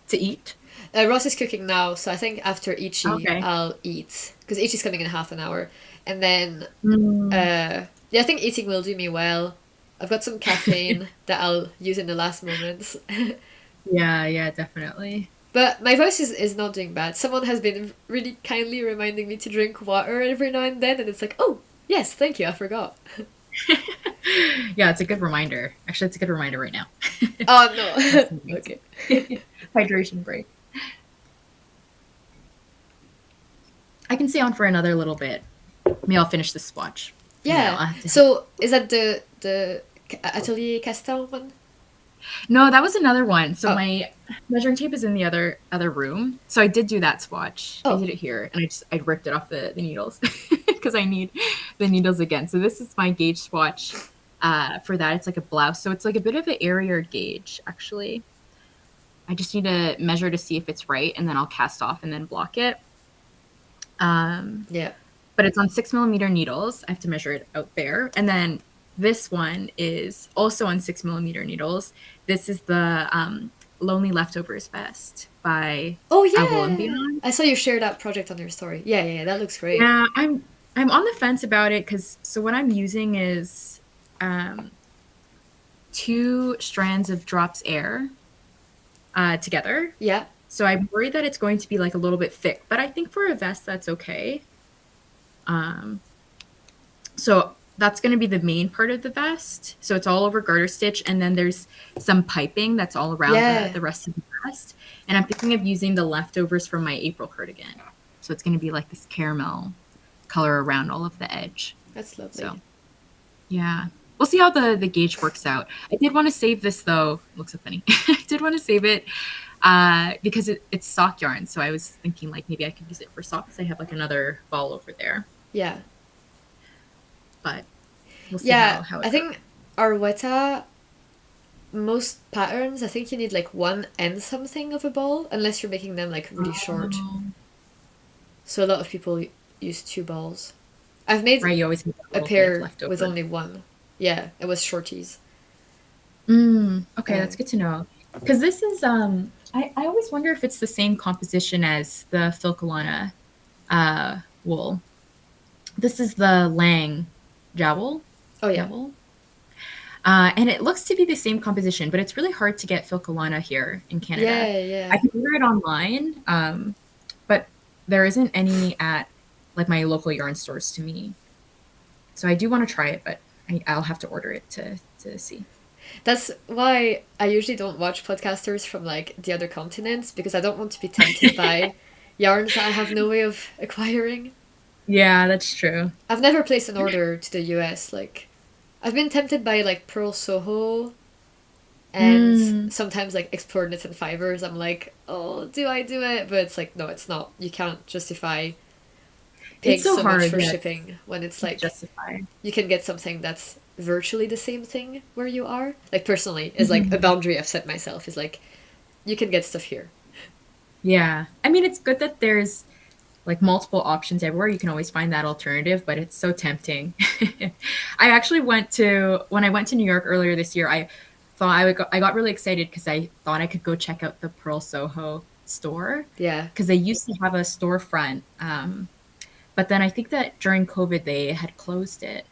To eat? Ross is cooking now, so I think after Ichi Okay. I'll eat. Because Ichi's coming in half an hour. And then, Mm. yeah, I think eating will do me well. I've got some caffeine that I'll use in the last moments. Yeah, yeah, definitely. But my voice is not doing bad. Someone has been really kindly reminding me to drink water every now and then, and it's like, oh, yes, thank you, I forgot. Yeah, it's a good reminder. Actually, it's a good reminder right now. Oh, no. Okay. Hydration break. I can stay on for another little bit. Maybe I'll finish this swatch. And then I'll Yeah. have to- So, is that the Atelier Castel one? No, that was another one. So Oh. my measuring tape is in the other room. So I did do that swatch. Oh. I did it here, and I ripped it off the needles because I need the needles again. So this is my gauge swatch for that. It's like a blouse, so it's like a bit of an airier gauge actually. I just need to measure to see if it's right, and then I'll cast off and then block it. Yeah. But it's on 6mm needles. I have to measure it out there, and then this one is also on 6mm needles. This is the Lonely Leftovers vest by Oh, Aude and yeah. Beyond. I saw you share that project on your story. Yeah, that looks great. Yeah, I'm I'm on the fence about it because what I'm using is 2 strands of drops air together. Yeah. So I'm worried that it's going to be like a little bit thick, but I think for a vest that's okay. So that's going to be the main part of the vest. So it's all over garter stitch, and then there's some piping that's all around Yeah. the rest of the vest. And I'm thinking of using the leftovers from my April cardigan. So it's going to be like this caramel color around all of the edge. That's lovely. So yeah, we'll see how the gauge works out. I did want to save this though. It looks so funny. I did want to save it because it's sock yarn. So I was thinking like maybe I could use it for socks. I have like another ball over there, Yeah. but we'll see Yeah, how it I goes. think Arwetta, most patterns, I think you need like one and something of a ball, unless you're making them like really short. So a lot of people use 2 balls. I've made Right, you always have a pair with only one. Yeah, it was shorties. Okay, that's good to know. Because this is I always wonder if it's the same composition as the Filcolana wool. This is the Lang jowl. Oh yeah. Jowl. And it looks to be the same composition, but it's really hard to get Filcolana here in Canada. Yeah. I can order it online, but there isn't any at like my local yarn stores to me. So I do want to try it, but I'll have to order it to see. That's why I usually don't watch podcasters from like the other continents, because I don't want to be tempted by yarns that I have no way of acquiring. Yeah, that's true. I've never placed an order to the US. Like, I've been tempted by like Pearl Soho and sometimes like Explore Knits and Fibers. I'm like, oh, do I do it? But it's like, no, it's not. You can't justify paying It's so so hard, much for yeah, shipping when it's like justify. you can get something that's virtually the same thing where you are. Like, personally, is like a boundary I've set myself, is like, you can get stuff here. Yeah. I mean, it's good that there's like multiple options everywhere. You can always find that alternative, but it's so tempting. I actually when I went to New York earlier this year, I thought I got really excited because I thought I could go check out the Pearl Soho store. Yeah. Because they used to have a storefront. But then I think that during COVID, they had closed it.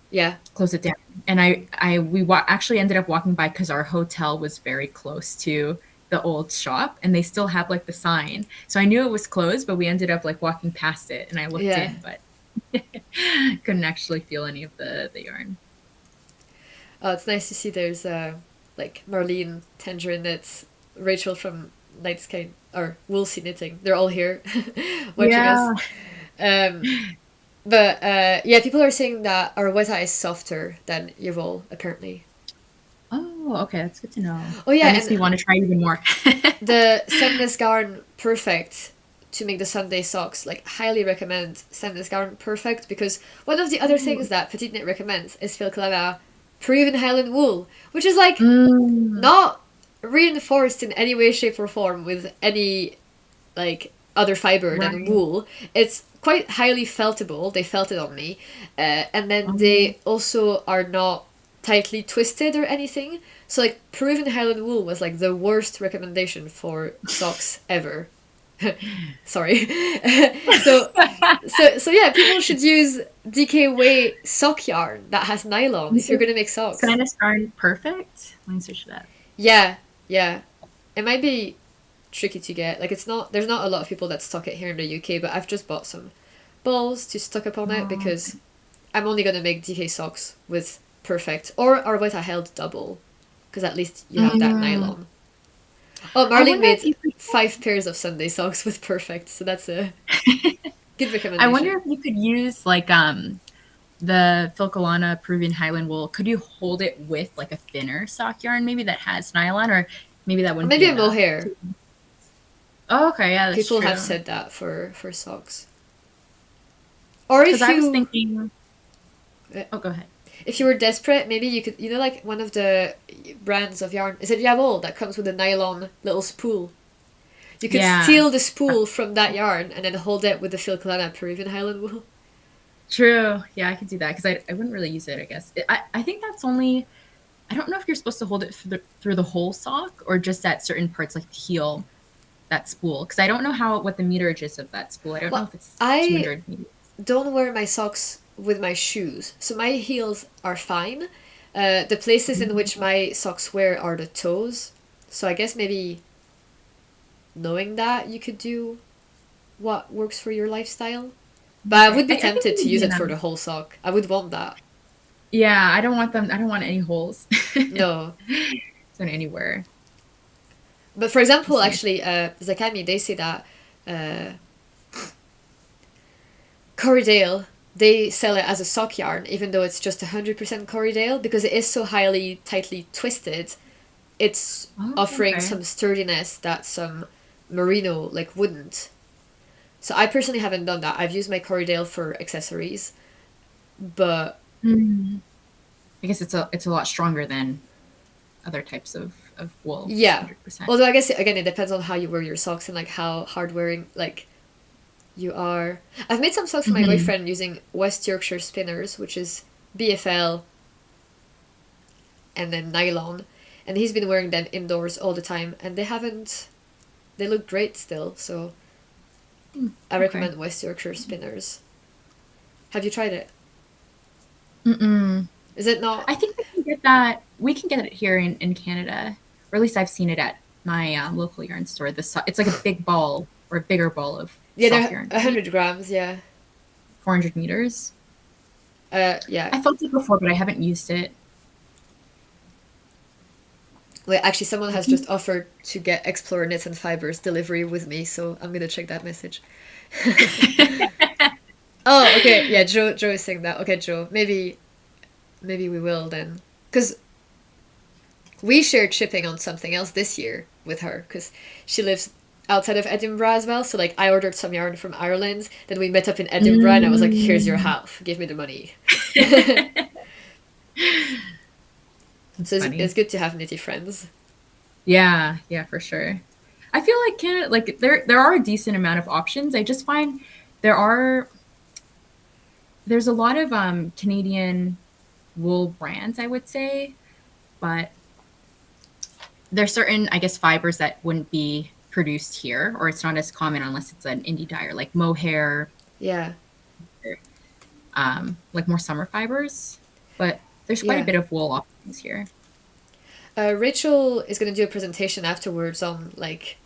Yeah. Closed it down. And we actually ended up walking by because our hotel was very close to the old shop, and they still have like the sign. So I knew it was closed, but we ended up like walking past it, and I looked in, but couldn't actually feel any of the yarn. Oh, it's nice to see there's like Marlene, Tangerine Knits, Rachel from Night Skein or Woolsey Knitting. They're all here watching us. But yeah, people are saying that Arwetta is softer than Yvol, apparently. Oh, okay, that's good to know. Oh yeah, that makes me want to try even more. The Seamless Garn Perfect to make the Sunday socks, like, highly recommend Seamless Garn Perfect, because one of the other things that Petite Knit recommends is Filcolana Peruvian Highland Wool, which is like not reinforced in any way, shape, or form with any like other fiber than wool. It's quite highly feltable. They felt it on me, and then they also are not tightly twisted or anything. So like Peruvian Highland Wool was like the worst recommendation for socks ever. Sorry. so yeah, people should use DK Way sock yarn that has nylon if you're gonna make socks. Seamless Garn Perfect. Let me search that. Yeah. It might be tricky to get. Like, it's not. There's not a lot of people that stock it here in the UK, but I've just bought some balls to stock up on it because I'm only gonna make DK socks with Perfect or Arwetta held double, because at least you have that nylon. Oh, Marlene made 5 pairs of Sunday socks with Perfect, so that's a good recommendation. I wonder if you could use like the Filcolana Peruvian Highland Wool. Could you hold it with like a thinner sock yarn, maybe that has nylon, or maybe that wouldn't. Maybe a mohair. Oh, okay, yeah, that's people true. have said that for socks. Or if I was thinking. Oh, go ahead. If you were desperate, maybe you could, like one of the brands of yarn, is it Yavol, that comes with a nylon little spool? You could steal the spool from that yarn and then hold it with the Filcolana Peruvian Highland Wool. True. Yeah, I could do that because I wouldn't really use it, I guess. I think that's only, I don't know if you're supposed to hold it through the whole sock or just at certain parts like the heel, that spool. Because I don't know what the meterage is of that spool. I don't know if it's 200 meters. don't wear my socks with my shoes. So my heels are fine. The places in which my socks wear are the toes. So I guess maybe knowing that you could do what works for your lifestyle. But I would be I think tempted to use it yeah. for the whole sock. I would want that. Yeah, I don't want them. I don't want any holes. No. So anywhere. But for example, See. actually, Zakami, they say that Corriedale, they sell it as a sock yarn, even though it's just 100% Corriedale, because it is so highly, tightly twisted. It's Oh, offering okay. some sturdiness that some merino like wouldn't. So I personally haven't done that. I've used my Corriedale for accessories, but Mm. I guess it's a lot stronger than other types of wool. yeah. 100%. Although I guess again it depends on how you wear your socks and like how hard wearing like you are. I've made some socks for my Mhm. boyfriend using West Yorkshire spinners, which is BFL and then nylon, and he's been wearing them indoors all the time, and they look great still. So I Okay. recommend West Yorkshire spinners. Have you tried it? Mm-mm. Is it not? I think we can get that. We can get it here in Canada, or at least I've seen it at my local yarn store. It's like a big ball or a bigger ball of Yeah, soft they're yarn, 100 grams. Yeah. 400 meters. Yeah. I felt it before, but I haven't used it. Wait, actually, someone I has think just offered to get Explorer Knits and Fibers delivery with me, so I'm gonna check that message. Oh, okay. Yeah, Joe is saying that. Okay, Joe, maybe we will then, because we shared shipping on something else this year with her, because she lives outside of Edinburgh as well. So like, I ordered some yarn from Ireland, then we met up in Edinburgh, and I was like, "Here's your Mm. half. Give me the money." That's So it's funny. good to have knitty friends. Yeah, yeah, for sure. I feel like Canada, like there are a decent amount of options. I just find there are there's a lot of Canadian wool brands, I would say, but there's certain, I guess, fibers that wouldn't be produced here, or it's not as common unless it's an indie dyer, like mohair, Yeah, like more summer fibers. But there's quite a yeah. bit of wool options here. Rachel is gonna do a presentation afterwards on like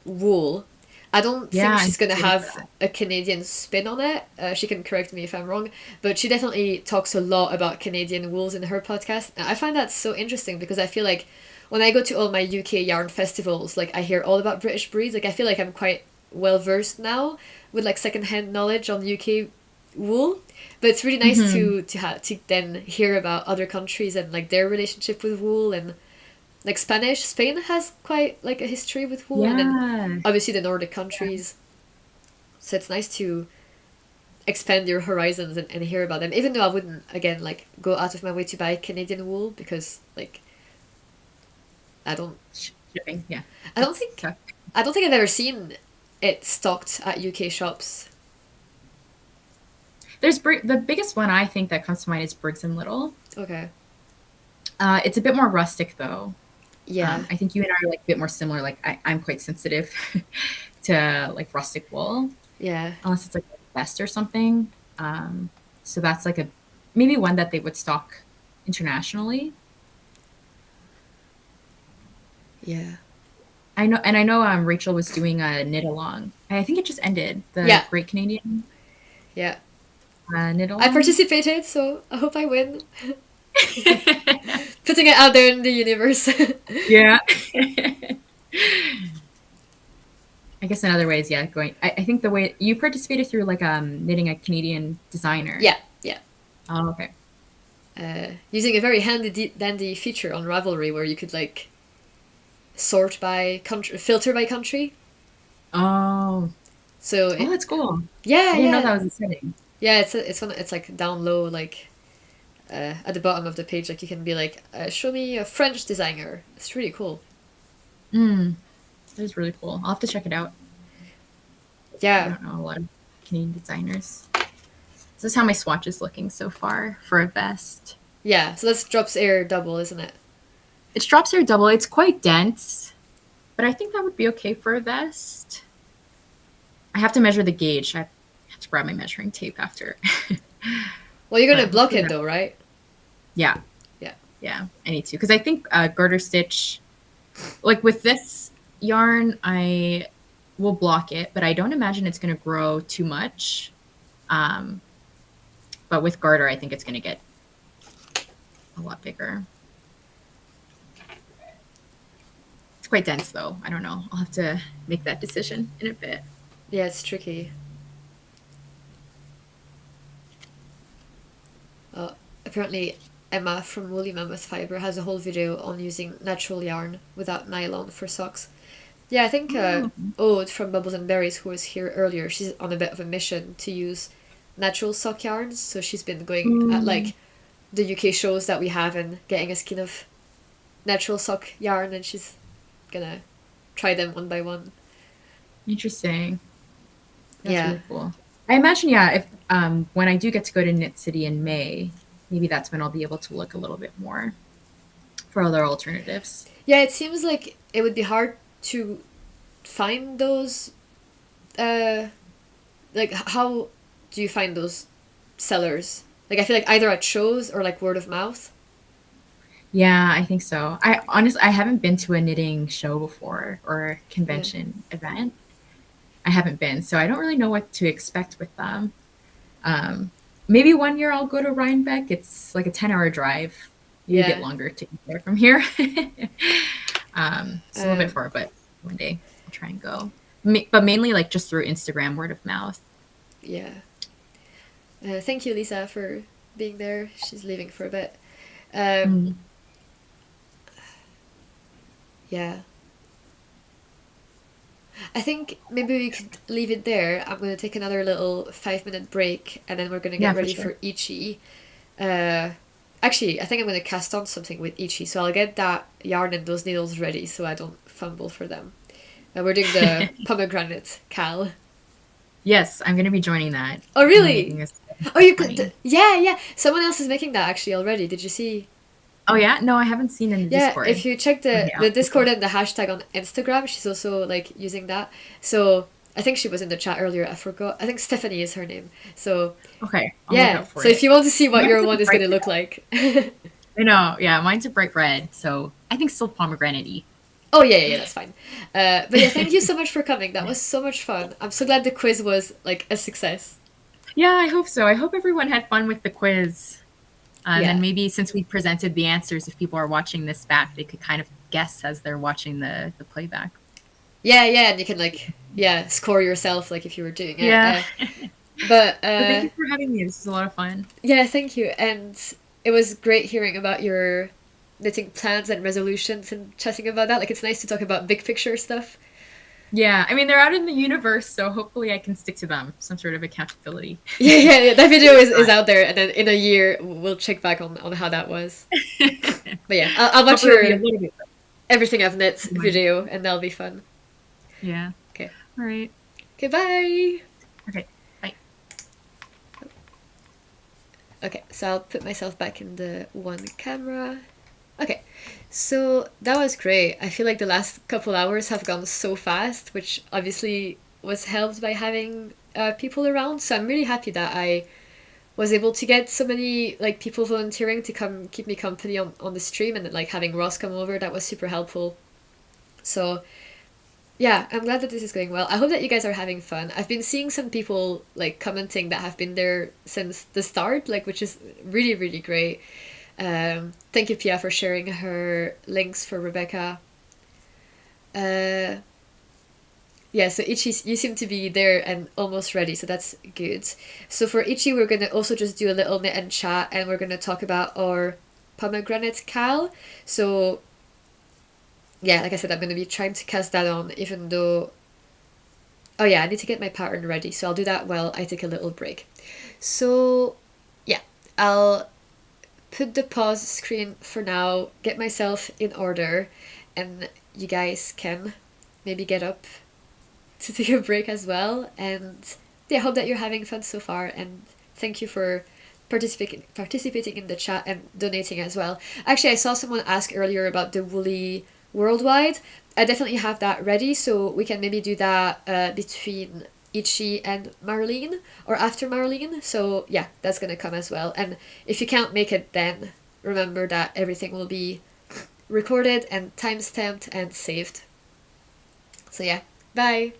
wool. I don't Yeah, think I'm she's gonna excited for have that. a Canadian spin on it. She can correct me if I'm wrong, but she definitely talks a lot about Canadian wools in her podcast. And I find that so interesting because I feel like when I go to all my UK yarn festivals, like I hear all about British breeds. Like I feel like I'm quite well versed now with like secondhand knowledge on UK wool. But it's really nice Hmm. to then hear about other countries and like their relationship with wool and like Spanish. Spain has quite like a history with wool, and then Yeah. obviously the Nordic countries. So it's nice to expand your horizons and hear about them. Even though I wouldn't again like go out of my way to buy Canadian wool because like I don't Shipping. Yeah. I don't That's think tough. I don't think I've ever seen it stocked at UK shops. The biggest one I think that comes to mind is Briggs and Little. Okay. It's a bit more rustic though. Yeah. I think you and I are like a bit more similar. Like I'm quite sensitive to like rustic wool, Yeah. unless it's like a vest or something. So that's like a maybe one that they would stock internationally. Yeah. I know Rachel was doing a knit along. I think it just ended, the Yeah. Great Canadian Yeah. knit I along. participated, so I hope I win. Putting it out there in the universe. Yeah. I guess in other ways, yeah, I think the way you participated through like knitting a Canadian designer. Yeah. Yeah. Oh, okay. Using a very handy dandy feature on Ravelry where you could like sort by country, filter by country. Oh. So Oh, that's cool. yeah, I didn't know yeah, that was a setting. yeah. It's like down low, like at the bottom of the page, like you can be like, show me a French designer. It's really cool. Mm. That is really cool. I'll have to check it out. I Yeah, don't know a lot of Canadian designers. This is how my swatch is looking so far for a vest. yeah. So that's drops air double, isn't it? It's drops hair double. It's quite dense, but I think that would be okay for a vest. I have to measure the gauge. I have to grab my measuring tape after. Well, you're gonna But block hopefully it though, right? Yeah. Yeah. Yeah, I need to. Because I think garter stitch, like with this yarn, I will block it, but I don't imagine it's going to grow too much. But with garter, I think it's going to get a lot bigger. It's quite dense, though. I don't know. I'll have to make that decision in a bit. Yeah, it's tricky. Apparently, Emma from Woolly Mammoth Fiber has a whole video on using natural yarn without nylon for socks. Yeah, I think Aude from Bubbles and Berries, who was here earlier, she's on a bit of a mission to use natural sock yarns. So she's been going at like the UK shows that we have and getting a skein of natural sock yarn, and she's gonna try them one by one. Interesting. That's Yeah. really cool. I imagine, yeah, if when I do get to go to Knit City in May, maybe that's when I'll be able to look a little bit more for other alternatives. Yeah, it seems like it would be hard to find those. Like, how do you find those sellers? Like, I feel like either at shows or like word of mouth. Yeah, I think so. I haven't been to a knitting show before or convention event. I haven't been, so I don't really know what to expect with them. Maybe one year I'll go to Rhinebeck. It's like a 10-hour drive. Maybe a bit longer to get there from here. It's a little bit far, but one day I'll try and go. But mainly like just through Instagram, word of mouth. Yeah. Thank you, Lisa, for being there. She's leaving for a bit. Yeah. I think maybe we could leave it there. I'm going to take another little 5-minute break, and then we're going to get ready for Yiqi. Actually, I think I'm going to cast on something with Yiqi, so I'll get that yarn and those needles ready so I don't fumble for them. We're doing the pomegranate KAL. Yes, I'm going to be joining that. Oh, really? Oh, you could. Yeah. Someone else is making that actually already. Did you see? Oh, yeah? No, I haven't seen in the Discord. Yeah, if you check the Discord and the hashtag on Instagram, she's also like using that. So I think she was in the chat earlier. I forgot. I think Stephanie is her name. So okay, I'll look out for so it. if you want to see what your one is going to look like. I know. Yeah, mine's a bright red, so I think still pomegranate-y. Oh yeah, that's fine. But yeah, thank you so much for coming. That was so much fun. I'm so glad the quiz was like a success. Yeah, I hope so. I hope everyone had fun with the quiz. And maybe since we presented the answers, if people are watching this back, they could kind of guess as they're watching the playback. Yeah, and you can like score yourself like if you were doing it. Yeah. But thank you for having me. This was a lot of fun. Yeah, thank you. And it was great hearing about your knitting plans and resolutions and chatting about that. Like, it's nice to talk about big picture stuff. Yeah, I mean, they're out in the universe, so hopefully I can stick to them. Some sort of accountability. Yeah. That video is out there, and then in a year we'll check back on how that was. But yeah, I'll watch your Everything I've Knit video, and that'll be fun. Yeah. Okay. All right. Okay, bye. Okay, bye. Okay, so I'll put myself back in the one camera. Okay, so that was great. I feel like the last couple hours have gone so fast, which obviously was helped by having people around. So I'm really happy that I was able to get so many like people volunteering to come keep me company on the stream, and like having Ross come over. That was super helpful. So yeah, I'm glad that this is going well. I hope that you guys are having fun. I've been seeing some people like commenting that have been there since the start, like, which is really, really great. Thank you, Pia, for sharing her links for Rebecca. Yeah, so Yiqi, you seem to be there and almost ready, so that's good. So for Yiqi, we're going to also just do a little knit and chat, and we're going to talk about our pomegranate KAL. So yeah, like I said, I'm going to be trying to cast that on, even though... Oh yeah, I need to get my pattern ready, so I'll do that while I take a little break. So yeah, I'll put the pause screen for now, get myself in order, and you guys can maybe get up to take a break as well. And yeah, I hope that you're having fun so far, and thank you for participating in the chat and donating as well. Actually, I saw someone ask earlier about the Worlwide. I definitely have that ready, so we can maybe do that between Yiqi and Marlene, or after Marlene. So yeah, that's gonna come as well. And if you can't make it then, remember that everything will be recorded and time-stamped and saved. So yeah, bye!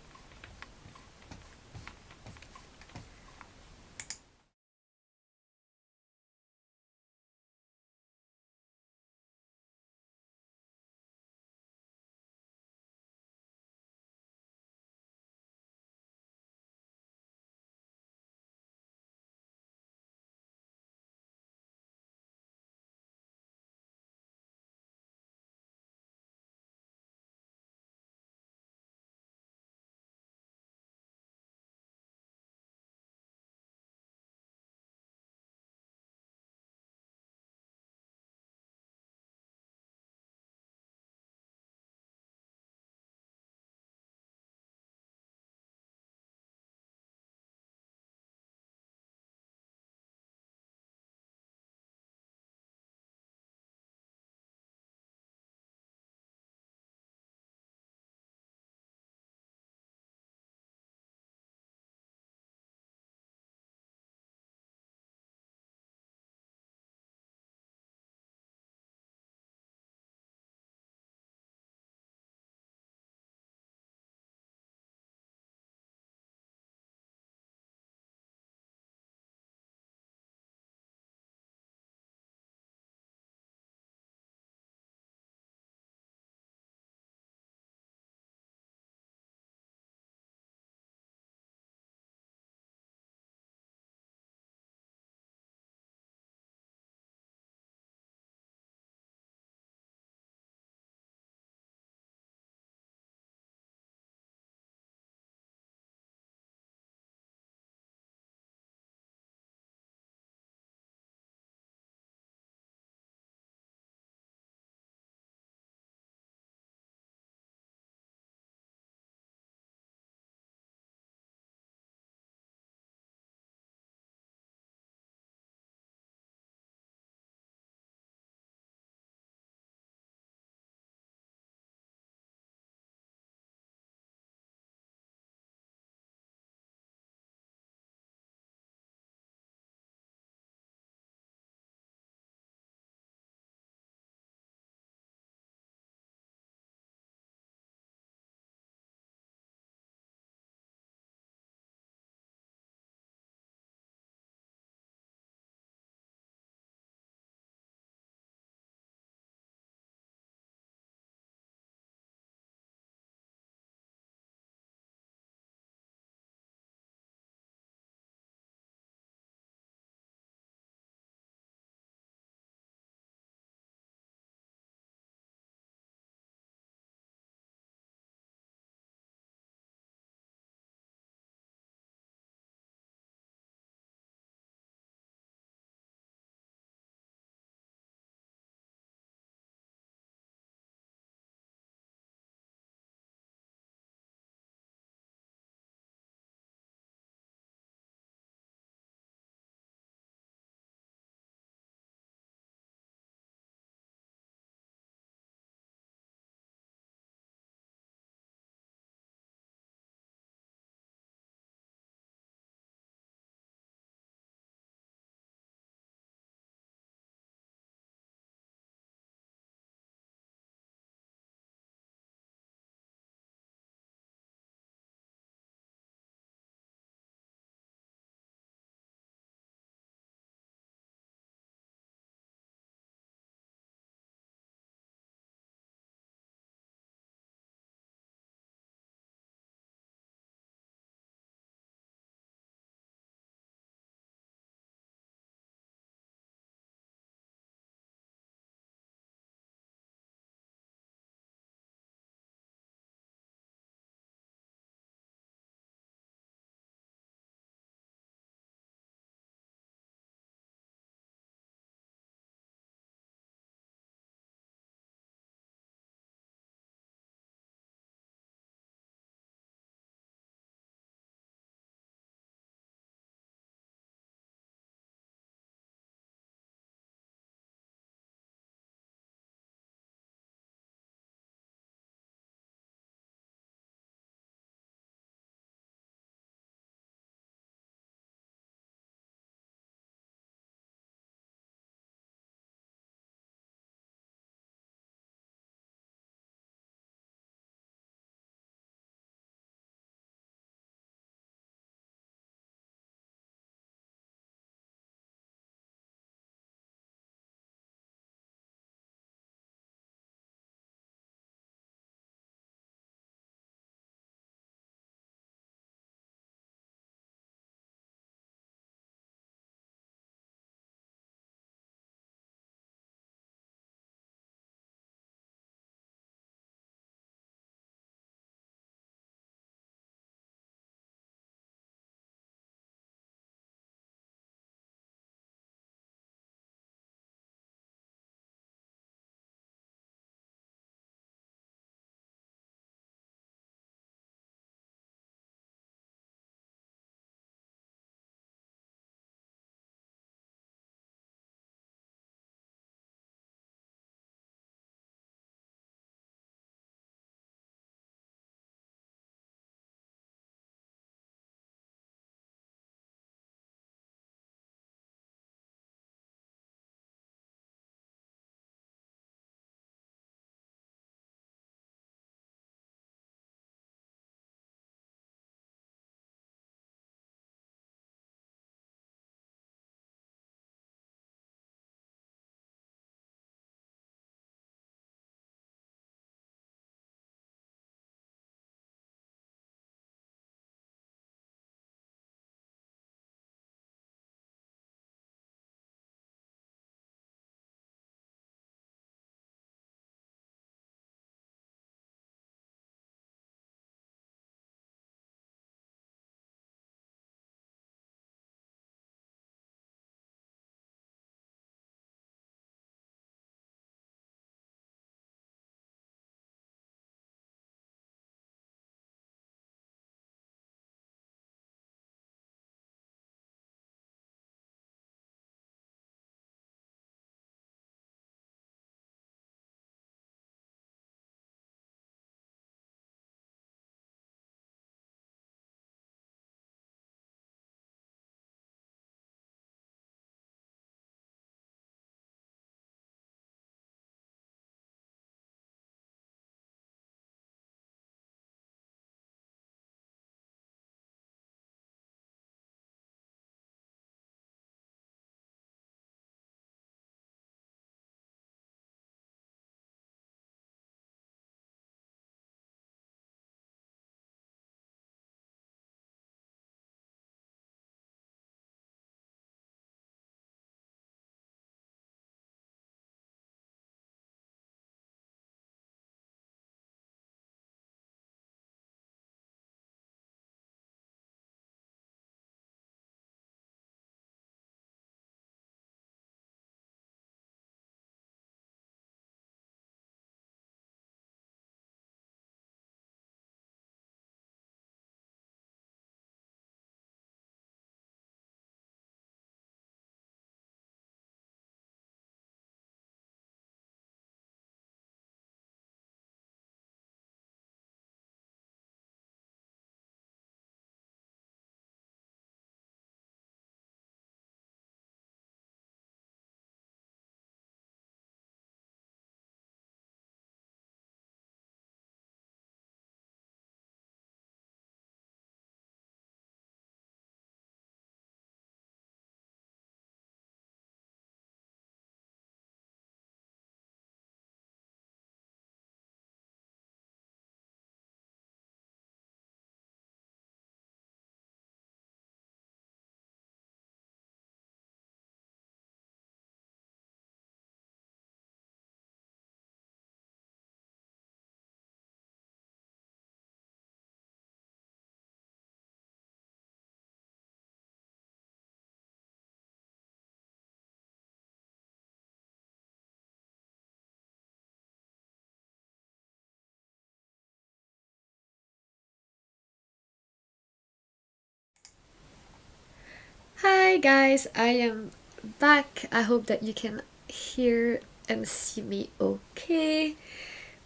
Hi guys, I am back. I hope that you can hear and see me okay.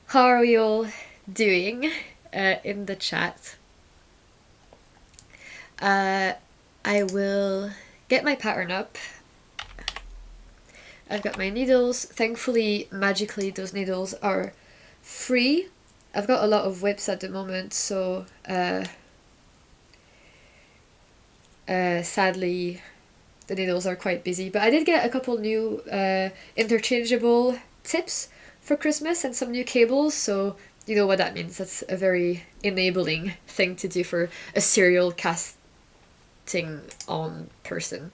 How are you all doing in the chat? I will get my pattern up. I've got my needles. Thankfully, magically, those needles are free. I've got a lot of whips at the moment, so sadly the needles are quite busy. But I did get a couple new interchangeable tips for Christmas and some new cables, so you know what that means. That's a very enabling thing to do for a serial casting on person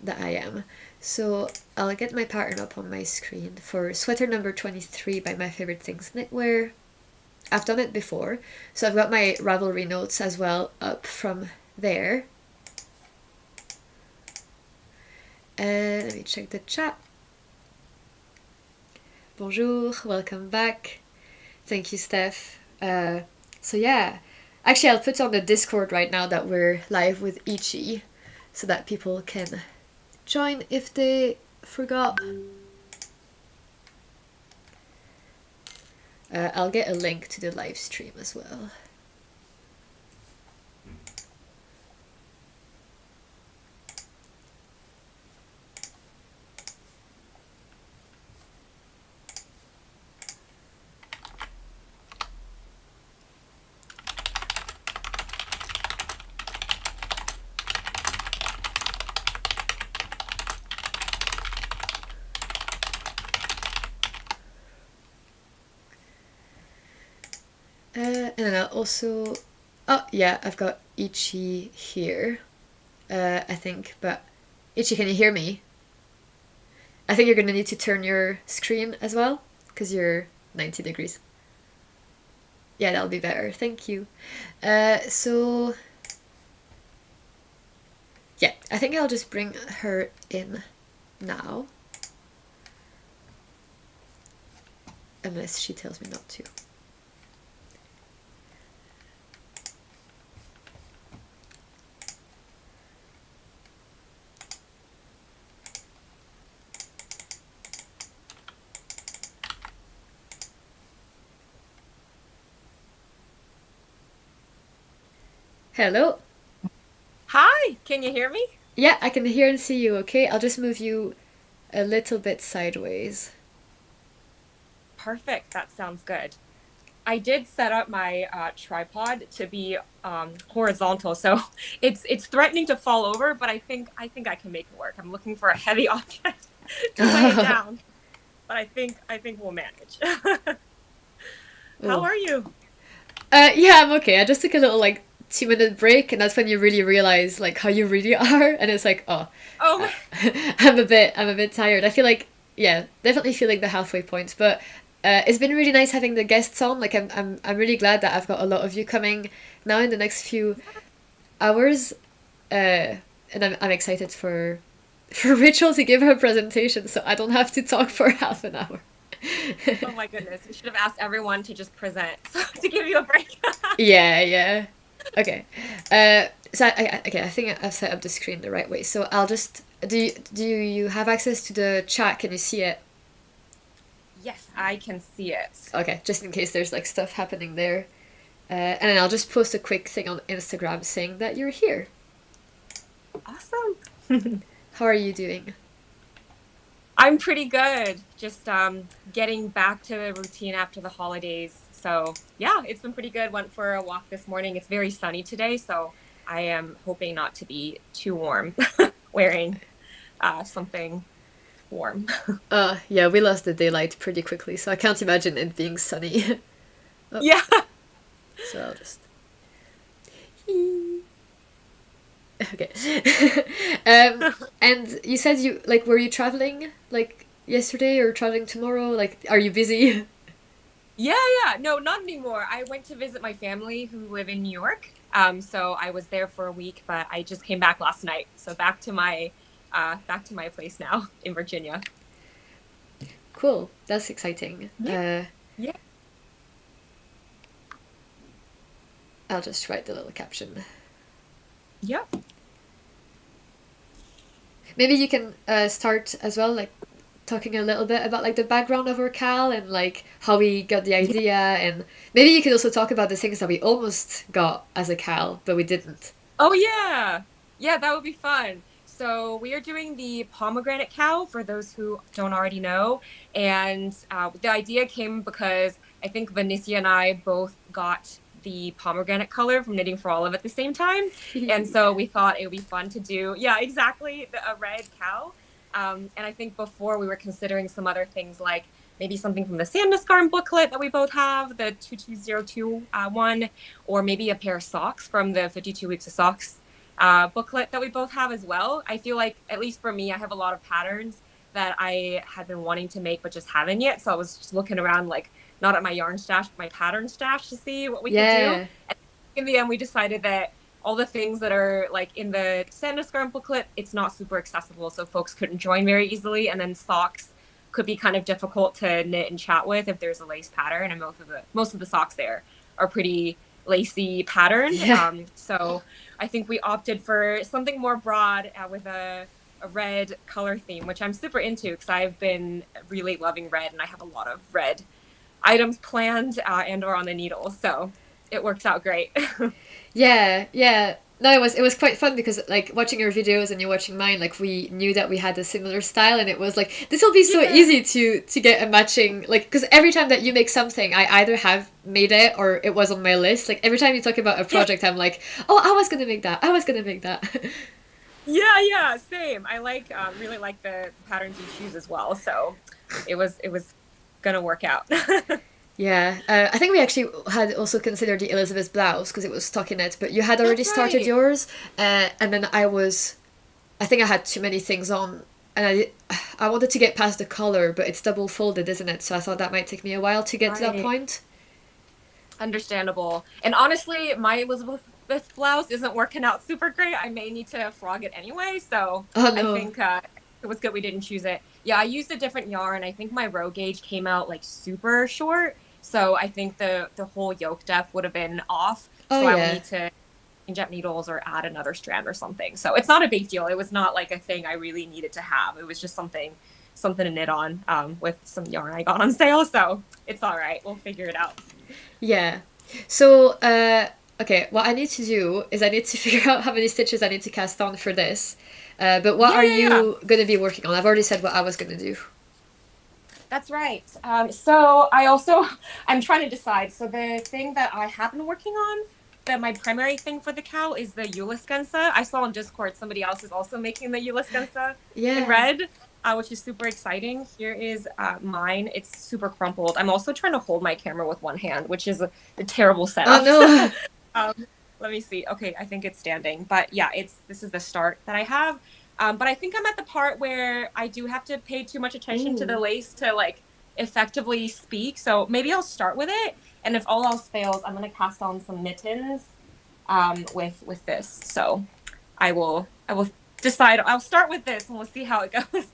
that I am. So I'll get my pattern up on my screen for sweater number 23 by My Favorite Things Knitwear. I've done it before, so I've got my Ravelry notes as well up from there. Let me check the chat. Bonjour, welcome back. Thank you, Steph. So yeah, actually I'll put on the Discord right now that we're live with Yiqi, so that people can join if they forgot. I'll get a link to the live stream as well. And then I'll also... Oh, yeah, I've got Yiqi here, I think. But, Yiqi, can you hear me? I think you're going to need to turn your screen as well, because you're 90 degrees. Yeah, that'll be better. Thank you. So... Yeah, I think I'll just bring her in now. Unless she tells me not to. Hello? Hi, can you hear me? Yeah, I can hear and see you, okay? I'll just move you a little bit sideways. Perfect, that sounds good. I did set up my tripod to be horizontal, so it's threatening to fall over, but I think I can make it work. I'm looking for a heavy object to weigh it down, but I think we'll manage. How are you? Yeah, I'm okay. I just took a little 2-minute break, and that's when you really realize how you really are, and it's like, oh, Oh, I'm a bit tired. I feel like, yeah, definitely feel like the halfway point, but it's been really nice having the guests on. Like I'm really glad that I've got a lot of you coming now in the next few hours, and I'm excited for Rachel to give her presentation, so I don't have to talk for half an hour. oh my goodness, we should have asked everyone to just present to give you a break. Yeah. Okay. So I think I've set up the screen the right way. So I'll just do you have access to the chat? Can you see it? Yes, I can see it. Okay, just in case there's stuff happening there. And then I'll just post a quick thing on Instagram saying that you're here. Awesome. How are you doing? I'm pretty good. Just getting back to the routine after the holidays. So yeah, it's been pretty good. Went for a walk this morning. It's very sunny today, so I am hoping not to be too warm wearing something warm. Yeah, we lost the daylight pretty quickly, so I can't imagine it being sunny. Oh, Yeah. so I'll just... Okay. And you said were you traveling yesterday or traveling tomorrow? Are you busy? Yeah. No, not anymore. I went to visit my family who live in New York. So I was there for a week, but I just came back last night. So back to my place now in Virginia. Cool. That's exciting. Yeah. I'll just write the little caption. Yep. maybe you can start as well, like talking a little bit about like the background of our KAL and like how we got the idea, and maybe you could also talk about the things that we almost got as a KAL but we didn't. Oh yeah. Yeah, that would be fun. So we are doing the pomegranate KAL for those who don't already know. And the idea came because I think Vanissia and I both got the pomegranate color from Knitting for Olive at the same time. And so we thought it would be fun to do, yeah, exactly, a red KAL. And I think before we were considering some other things like maybe something from the Sandnesgarn booklet that we both have, the 2202 one, or maybe a pair of socks from the 52 Weeks of Socks booklet that we both have as well. I feel like, at least for me, I have a lot of patterns that I had been wanting to make but just haven't yet. So I was just looking around, like, not at my yarn stash, but my pattern stash to see what we could do. And in the end, we decided that all the things that are like in the Sandnesgarn booklet, it's not super accessible, so folks couldn't join very easily. And then socks could be kind of difficult to knit and chat with if there's a lace pattern, and most of the socks there are pretty lacy pattern. So I think we opted for something more broad with a red color theme, which I'm super into because I've been really loving red, and I have a lot of red items planned and or on the needle, so it works out great. Yeah. No, it was quite fun because like watching your videos and you watching mine, like we knew that we had a similar style, and it was like this will be so easy to get a matching, like, because every time that you make something, I either have made it or it was on my list. Like every time you talk about a project, I'm like, oh, I was gonna make that. Yeah, same. I like really like the patterns you choose as well, so it was gonna work out. Yeah, I think we actually had also considered the Elizabeth blouse because it was stockinette, but you had already started yours, and then I think I had too many things on, and I wanted to get past the collar, but it's double folded, isn't it? So I thought that might take me a while to get to that point. Understandable. And honestly, my Elizabeth blouse isn't working out super great. I may need to frog it anyway, so I think it was good we didn't choose it. Yeah, I used a different yarn. I think my row gauge came out like super short, so I think the whole yoke depth would have been off. So I would need to change up needles or add another strand or something. So it's not a big deal. It was not like a thing I really needed to have. It was just something to knit on with some yarn I got on sale. So it's all right. We'll figure it out. Yeah. So okay, what I need to do is I need to figure out how many stitches I need to cast on for this. But what are you going to be working on? I've already said what I was going to do. That's right. So I'm trying to decide. So the thing that I have been working on, that my primary thing for the KAL is the Julaskensa. I saw on Discord somebody else is also making the Julaskensa in red, which is super exciting. Here is mine. It's super crumpled. I'm also trying to hold my camera with one hand, which is a terrible setup. Oh no. Let me see. Okay, I think it's standing. But yeah, this is the start that I have. But I think I'm at the part where I do have to pay too much attention to the lace to like effectively speak. So maybe I'll start with it. And if all else fails, I'm going to cast on some mittens with this. So I will decide. I'll start with this and we'll see how it goes.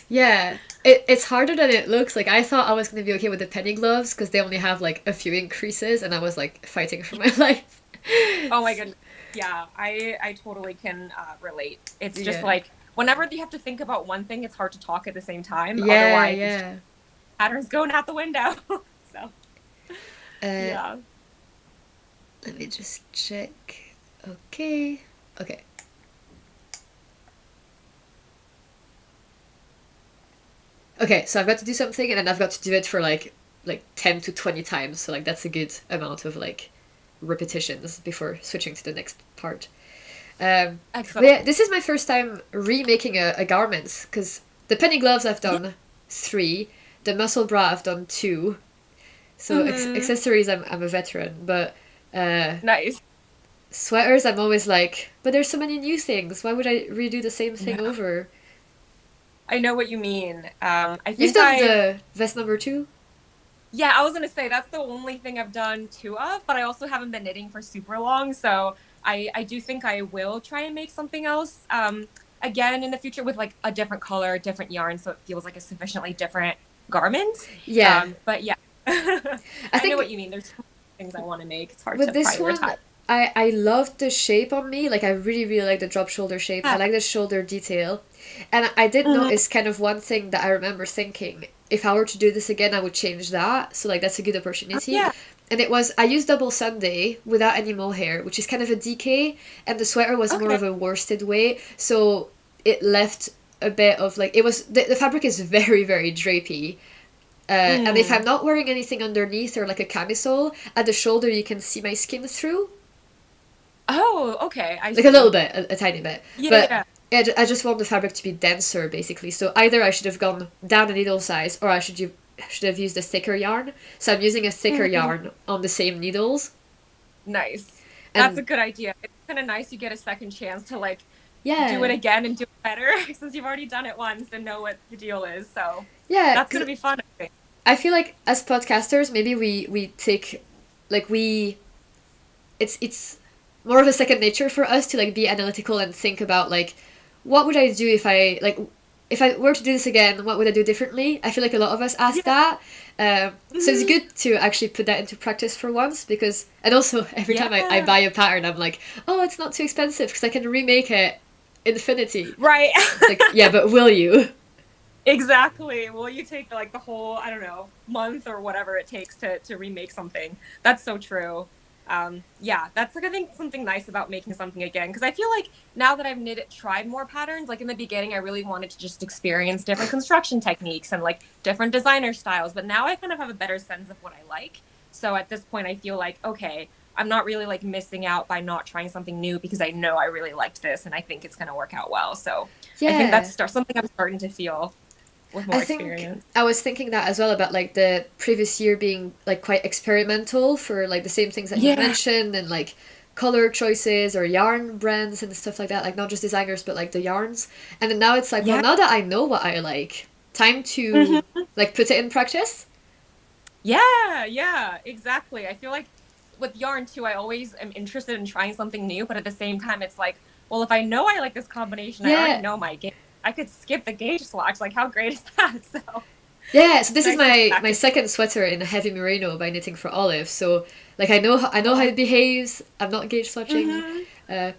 Yeah, it's harder than it looks. Like I thought I was going to be okay with the penny gloves because they only have like a few increases, and I was like fighting for my life. Oh my goodness. Yeah, I totally can relate. It's just like whenever you have to think about one thing, it's hard to talk at the same time. Otherwise, patterns going out the window. So, yeah. Let me just check. Okay. Okay, so I've got to do something, and then I've got to do it for like 10 to 20 times. So like that's a good amount of like repetitions before switching to the next part. Excellent. Yeah, this is my first time remaking a garment because the penny gloves I've done 3, the muscle bra I've done 2, so accessories I'm a veteran, but nice sweaters I'm always like, but there's so many new things, why would I redo the same thing over? I know what you mean. I think you've done the vest number 2? Yeah, I was gonna say that's the only thing I've done 2 of, but I also haven't been knitting for super long, so I do think I will try and make something else again in the future with like a different color, different yarn, so it feels like a sufficiently different garment. But yeah, I know what you mean. There's so many things I want to make. It's hard to prioritize. I loved the shape on me. Like I really, really like the drop shoulder shape. I Yeah. like the shoulder detail. And I did Mhm. notice kind of one thing that I remember thinking, if I were to do this again, I would change that. So like that's a good opportunity. Yeah. And it was I used double Sunday without any mohair, which is kind of a DK, and the sweater was more Okay. of a worsted weight, so it left a bit of like it was the fabric is very, very drapey. And if I'm Mm. not wearing anything underneath or like a camisole, at the shoulder you can see my skin through, Oh, okay. I like a little see. bit, a tiny bit. Yeah, But yeah. yeah, I just want the fabric to be denser, basically. So either I should have gone down a needle size, or I should have used a thicker yarn. So I'm using a thicker Mhm. yarn on the same needles, Nice. That's a and good idea. It's kind of nice you get a second chance to like do it yeah, again and do it better since you've already done it once and know what the deal is. So yeah. that's 'Cause gonna be fun, I think. I feel like as podcasters, maybe we take like we it's more of a second nature for us to like be analytical and think about like what would I do if I were to do this again, what would I do differently? I feel like a lot of us ask Yeah. that. So it's Mhm. good to actually put that into practice for once because, and also every time I Yeah. buy a pattern, I'm like, oh, it's not too expensive because I can remake it infinity. Right. It's like, yeah, but will you? Exactly. Will you take like the whole, I don't know, month or whatever it takes to remake something? That's so true. Yeah, that's like I think something nice about making something again because I feel like now that I've tried more patterns, like in the beginning I really wanted to just experience different construction techniques and like different designer styles, but now I kind of have a better sense of what I like. So at this point I feel like okay, I'm not really like missing out by not trying something new because I know I really liked this and I think it's going to work out well. So I think Yeah. that's something I'm starting to feel with I more think experience. I was thinking that as well about like the previous year being like quite experimental for like the same things that you've Yeah. mentioned and like color choices or yarn brands and stuff like that, like not just designers but like the yarns. And then now it's like, well, Yeah. now that I know what I like, time to Mhm. like put it in practice. Yeah, yeah, exactly. I feel like with yarn too, I always am interested in trying something new, but at the same time, it's like, well, if I know I like this combination, I already Yeah. know my gauge. I could skip the gauge swatch. Like, how great is that? So Yeah, so it's this is nice to get my back to. second sweater in heavy merino by Knitting for Olive. So like I know how Oh, it behaves. I'm not gauge swatching. hmm.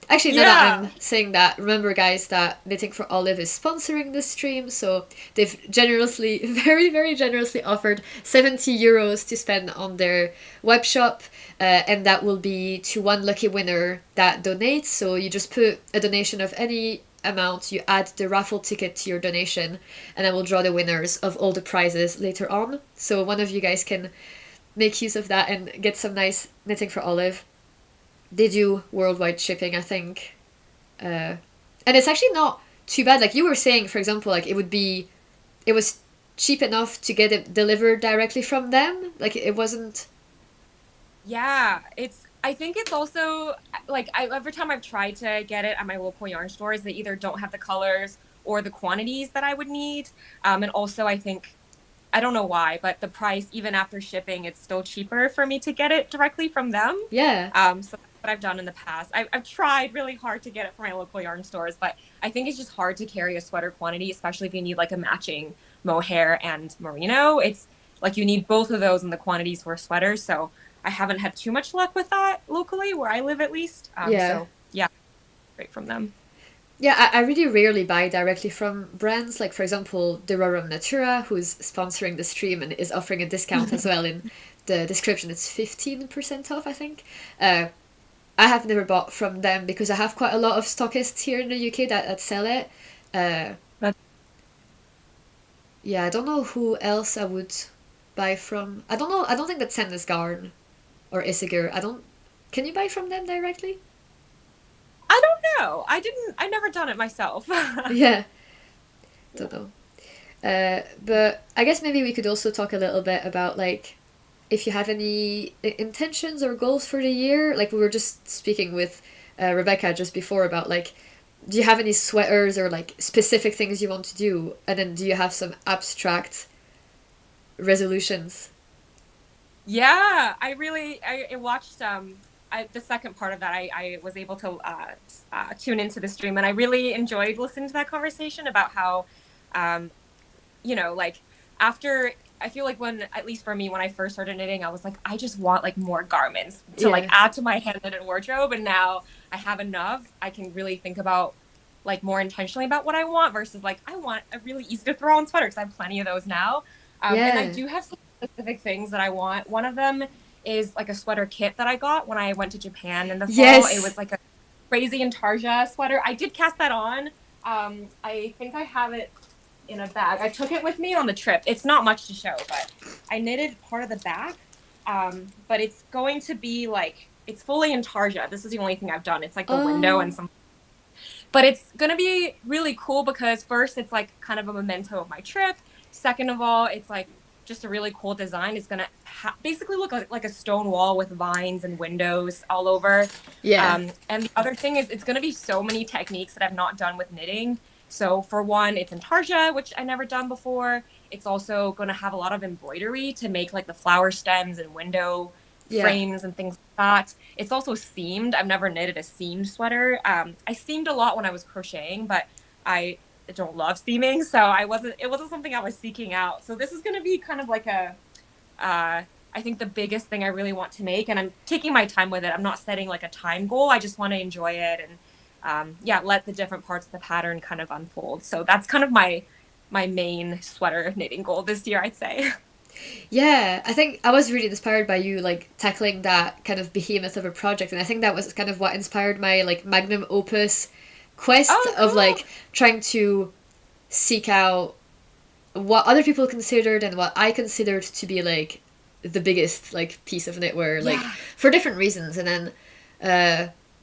Actually, now that Yeah. I'm saying that, remember guys that Knitting for Olive is sponsoring this stream. So they've generously, very very generously offered 70 euros to spend on their web shop, and that will be to one lucky winner that donates. So you just put a donation of any amount, you add the raffle ticket to your donation, and I will draw the winners of all the prizes later on. So one of you guys can make use of that and get some nice Knitting for Olive. They do worldwide shipping, I think. And it's actually not too bad. Like you were saying, for example, like it was cheap enough to get it delivered directly from them. Like it wasn't. Yeah, I think it's also like every time I've tried to get it at my local yarn stores, they either don't have the colors or the quantities that I would need. And also, I think I don't know why, but the price, even after shipping, it's still cheaper for me to get it directly from them. Yeah. So that's what I've done in the past. I've tried really hard to get it from my local yarn stores, but I think it's just hard to carry a sweater quantity, especially if you need like a matching mohair and merino. It's like you need both of those in the quantities for sweaters. So I haven't had too much luck with that locally, where I live at least. Yeah. So yeah, great from them. Yeah, I really rarely buy directly from brands. Like, for example, the Roram Natura, who's sponsoring the stream and is offering a discount as well in the description. It's 15% off, I think. I have never bought from them because I have quite a lot of stockists here in the UK that sell it. Uh, But yeah, I don't know who else I would buy from. I don't know. I don't think that's Sandnes Garn or Isager. I don't. Can you buy from them directly? I don't know. I never done it myself. Yeah, don't know. But I guess maybe we could also talk a little bit about like if you have any intentions or goals for the year. Like we were just speaking with Rebecca just before about like, do you have any sweaters or like specific things you want to do, and then do you have some abstract resolutions? Yeah, I watched the second part of that. I was able to tune into the stream, and I really enjoyed listening to that conversation about how, you know, like after I feel like when, at least for me, when I first started knitting, I was like, I just want like more garments to Yeah. like add to my hand knitted wardrobe. And now I have enough. I can really think about like more intentionally about what I want versus like, I want a really easy to throw on sweater because I have plenty of those now. And I Yeah. do have some specific things that I want. One of them is like a sweater kit that I got when I went to Japan in the fall. Yes. It was like a crazy intarsia sweater. I did cast that on. I think I have it in a bag. I took it with me on the trip. It's not much to show, but I knitted part of the back. But it's going to be like, it's fully intarsia. This is the only thing I've done. It's like a window and some, but it's going to be really cool because first it's like kind of a memento of my trip. Second of all, it's like just a really cool design. It's going to basically look like a stone wall with vines and windows all over. Yeah. And the other thing is it's going to be so many techniques that I've not done with knitting. So for one, it's intarsia, which I never done before. It's also going to have a lot of embroidery to make like the flower stems and window frames and things like that. It's also seamed. I've never knitted a seamed sweater. I seamed a lot when I was crocheting, but I don't love seaming, so it wasn't something I was seeking out. So this is going to be kind of like I think the biggest thing I really want to make, and I'm taking my time with it. I'm not setting like a time goal. I just want to enjoy it and let the different parts of the pattern kind of unfold. So that's kind of my main sweater knitting goal this year, I'd say. Yeah, I think I was really inspired by you like tackling that kind of behemoth of a project, and I think that was kind of what inspired my like Magnum Opus quest of like trying to seek out what other people considered and what I considered to be like the biggest like piece of knitwear, like for different reasons. And then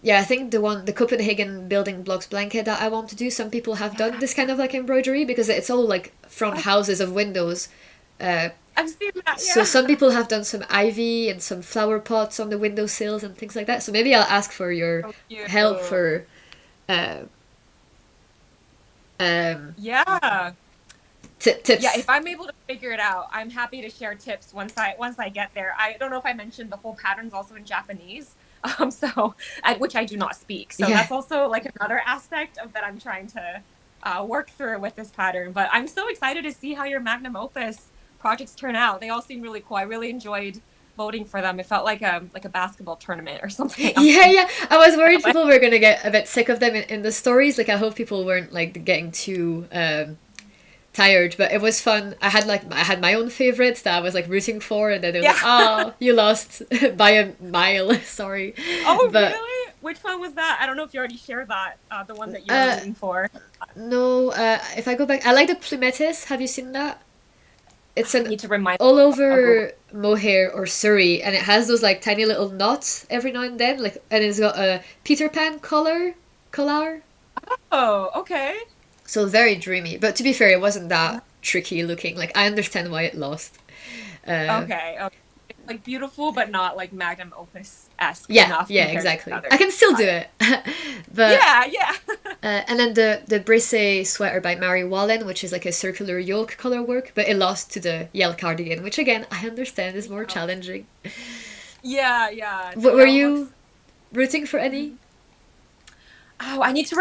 I think the Copenhagen building blocks blanket that I want to do, some people have done this kind of like embroidery because it's all like front houses of windows. I've seen that, So some people have done some ivy and some flower pots on the windowsills and things like that. So maybe I'll ask for your help for tips. Yeah, if I'm able to figure it out, I'm happy to share tips once I get there. I don't know if I mentioned the whole pattern's also in Japanese, which I do not speak. So that's also like another aspect of that I'm trying to work through with this pattern. But I'm so excited to see how your Magnum Opus projects turn out. They all seem really cool. I really enjoyed voting for them. It felt like a basketball tournament or something. Yeah. I was worried people were gonna get a bit sick of them in the stories. Like I hope people weren't like getting too tired, but it was fun. I had my own favorites that I was like rooting for, and then it was like, oh, you lost by a mile. Sorry. Oh, really? Which one was that? I don't know if you already shared that. The one that you were rooting for. No. If I go back, I like the plumetis. Have you seen that? It's I need to remind all over mohair or Surrey, and it has those like tiny little knots every now and then, like, and it's got a Peter Pan collar. Oh, okay. So very dreamy, but to be fair, it wasn't that tricky looking. Like I understand why it lost. Okay. It's like beautiful, but not like Magnum Opus-esque enough. Yeah, exactly. I can still do it. But yeah. And then the Brisset sweater by Mary Wallen, which is like a circular yoke color work, but it lost to the Yell cardigan, which again I understand is more challenging. Yeah. Were you rooting for any? Oh, I need to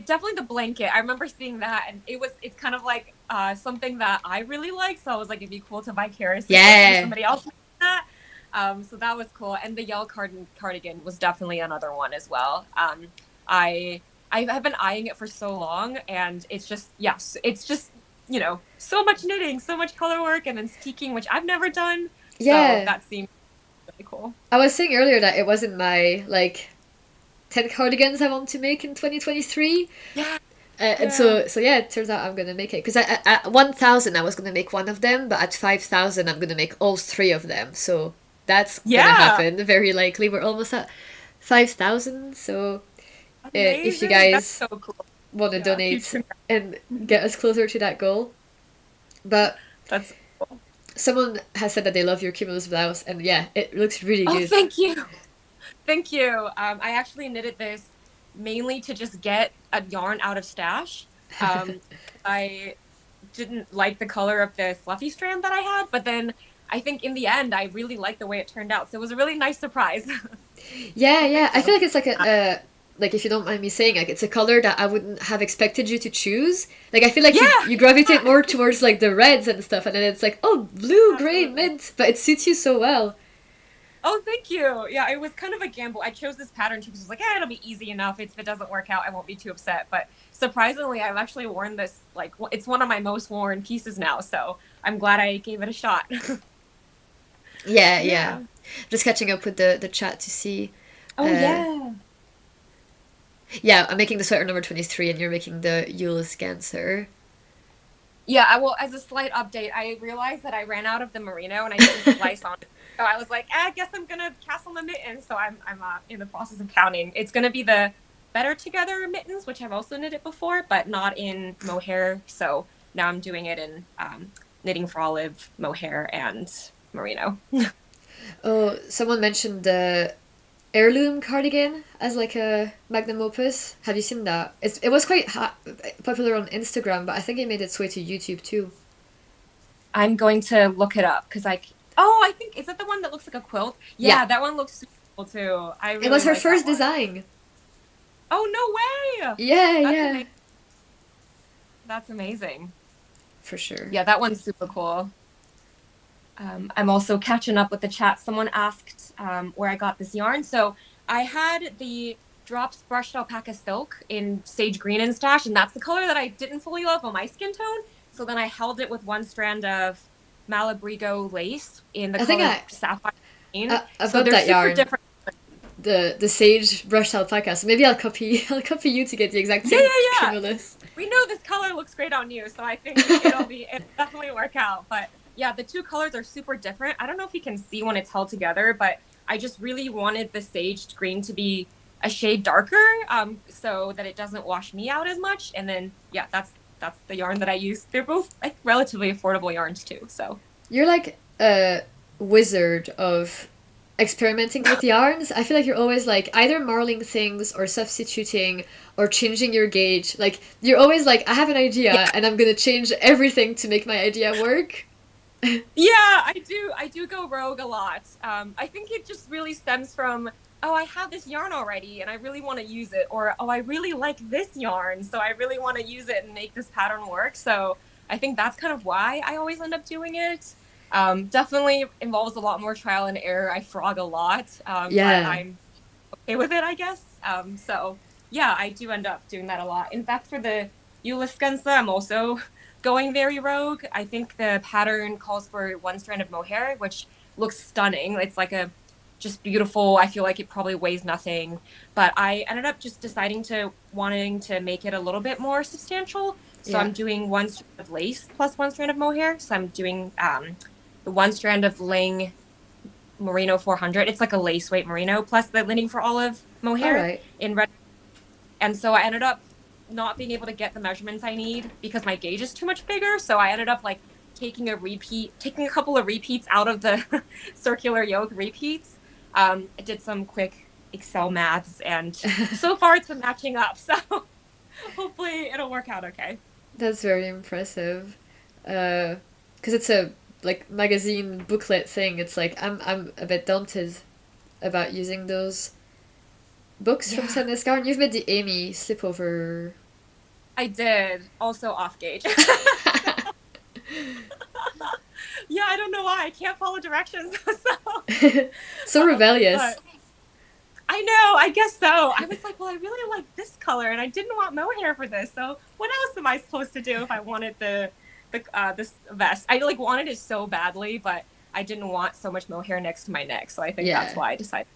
definitely the blanket. I remember seeing that, and it's kind of like something that I really like. So I was like, it'd be cool to vicariously see somebody else like that. So that was cool. And the Yell cardigan was definitely another one as well. I have been eyeing it for so long, and it's just so much knitting, so much color work, and then steeking, which I've never done. Yeah. So that seemed really cool. I was saying earlier that it wasn't my like 10 cardigans I want to make in 2023. Yeah. And so it turns out I'm gonna make it because at 1,000 I was gonna make one of them, but at 5,000 I'm gonna make all three of them. So that's gonna happen very likely. We're almost at 5,000. So if you guys want to donate and get us closer to that goal, but that's cool. Someone has said that they love your cumulus blouse, and it looks really good. Oh, thank you. I actually knitted this mainly to just get a yarn out of stash. I didn't like the color of the fluffy strand that I had, but then I think in the end I really liked the way it turned out. So it was a really nice surprise. I feel like it's like like, if you don't mind me saying, like, it's a color that I wouldn't have expected you to choose. Like, I feel like Yeah. you gravitate more towards, like, the reds and stuff, and then it's like, oh, blue, gray, Absolutely. mint, but it suits you so well. Oh, thank you. Yeah, it was kind of a gamble. I chose this pattern because I was like, it'll be easy enough. If it doesn't work out, I won't be too upset. But surprisingly, I've actually worn this, like, it's one of my most worn pieces now. So I'm glad I gave it a shot. Yeah. Just catching up with the chat to see. Oh, yeah. Yeah, I'm making the sweater number 23, and you're making the Euless Ganser. Yeah, well, as a slight update, I realized that I ran out of the merino and I didn't slice on it. So I was like, I guess I'm gonna cast on the mittens. So I'm in the process of counting. It's gonna be the Better Together mittens, which I've also knitted before, but not in mohair. So now I'm doing it in knitting for olive, mohair, and merino. Oh, someone mentioned the heirloom cardigan as like a Magnum Opus. Have you seen that? It was quite popular on Instagram, but I think it made its way to YouTube too. I'm going to look it up because I think, is that the one that looks like a quilt? Yeah. That one looks super cool too. It was her first design. Oh, no way! Yeah. That's amazing. For sure. Yeah, that one's super cool. I'm also catching up with the chat. Someone asked where I got this yarn. So I had the Drops Brushed Alpaca Silk in Sage Green in stash, and that's the color that I didn't fully love on my skin tone. So then I held it with one strand of Malabrigo lace in the color Sapphire Green. I've so got they're that super yarn. different. The Sage Brushed Alpaca. So maybe I'll copy you to get the exact same cumulus. We know this color looks great on you, so I think it'll definitely work out. But yeah, the two colors are super different. I don't know if you can see when it's held together, but I just really wanted the Sage Green to be a shade darker, so that it doesn't wash me out as much. And then yeah, that's the yarn that I use. They're both relatively affordable yarns too. So you're like a wizard of experimenting with yarns. I feel like you're always like either marling things or substituting or changing your gauge. Like you're always like, I have an idea and I'm gonna change everything to make my idea work. Yeah, I do go rogue a lot. I think it just really stems from, oh, I have this yarn already and I really want to use it, or oh, I really like this yarn, so I really want to use it and make this pattern work. So I think that's kind of why I always end up doing it. Definitely involves a lot more trial and error. I frog a lot, but I'm okay with it, I guess. So yeah, I do end up doing that a lot. In fact, for the Euless Ganser, I'm also going very rogue. I think the pattern calls for one strand of mohair, which looks stunning. It's like a just beautiful. I feel like it probably weighs nothing, but I ended up just wanting to make it a little bit more substantial. So I'm doing one strand of lace plus one strand of mohair. So I'm doing the one strand of Ling Merino 400. It's like a lace weight merino plus the Knitting for Olive mohair in red. And so I ended up not being able to get the measurements I need because my gauge is too much bigger. So I ended up like taking a couple of repeats out of the circular yoke repeats. I did some quick Excel maths and so far it's been matching up. So hopefully it'll work out okay. That's very impressive. Because it's a like magazine booklet thing. It's like I'm a bit daunted about using those books from Sandnes Garden. You've made the Amy slipover. I did. Also off gauge. Yeah, I don't know why. I can't follow directions. So rebellious. I know, I guess so. I was like, well, I really like this color and I didn't want mohair for this. So what else am I supposed to do if I wanted this vest? I like wanted it so badly, but I didn't want so much mohair next to my neck. So I think that's why I decided.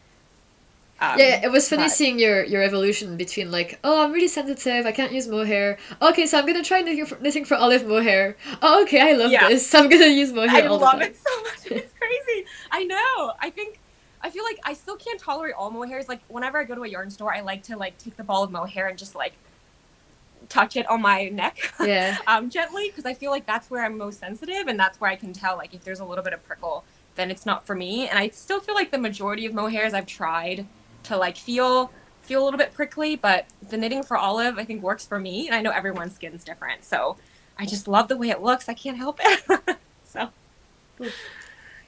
It was funny seeing your evolution between like, oh, I'm really sensitive, I can't use mohair. Okay, so I'm gonna try knitting for olive mohair. Oh, okay, I love this, so I'm gonna use mohair all the time. I love it so much. It's crazy. I know. I feel like I still can't tolerate all mohairs. Like whenever I go to a yarn store, I like to like take the ball of mohair and just like touch it on my neck, gently, because I feel like that's where I'm most sensitive, and that's where I can tell like if there's a little bit of prickle, then it's not for me. And I still feel like the majority of mohairs I've tried to like feel a little bit prickly, but the Knitting for Olive I think works for me, and I know everyone's skin's different, so I just love the way it looks. I can't help it. So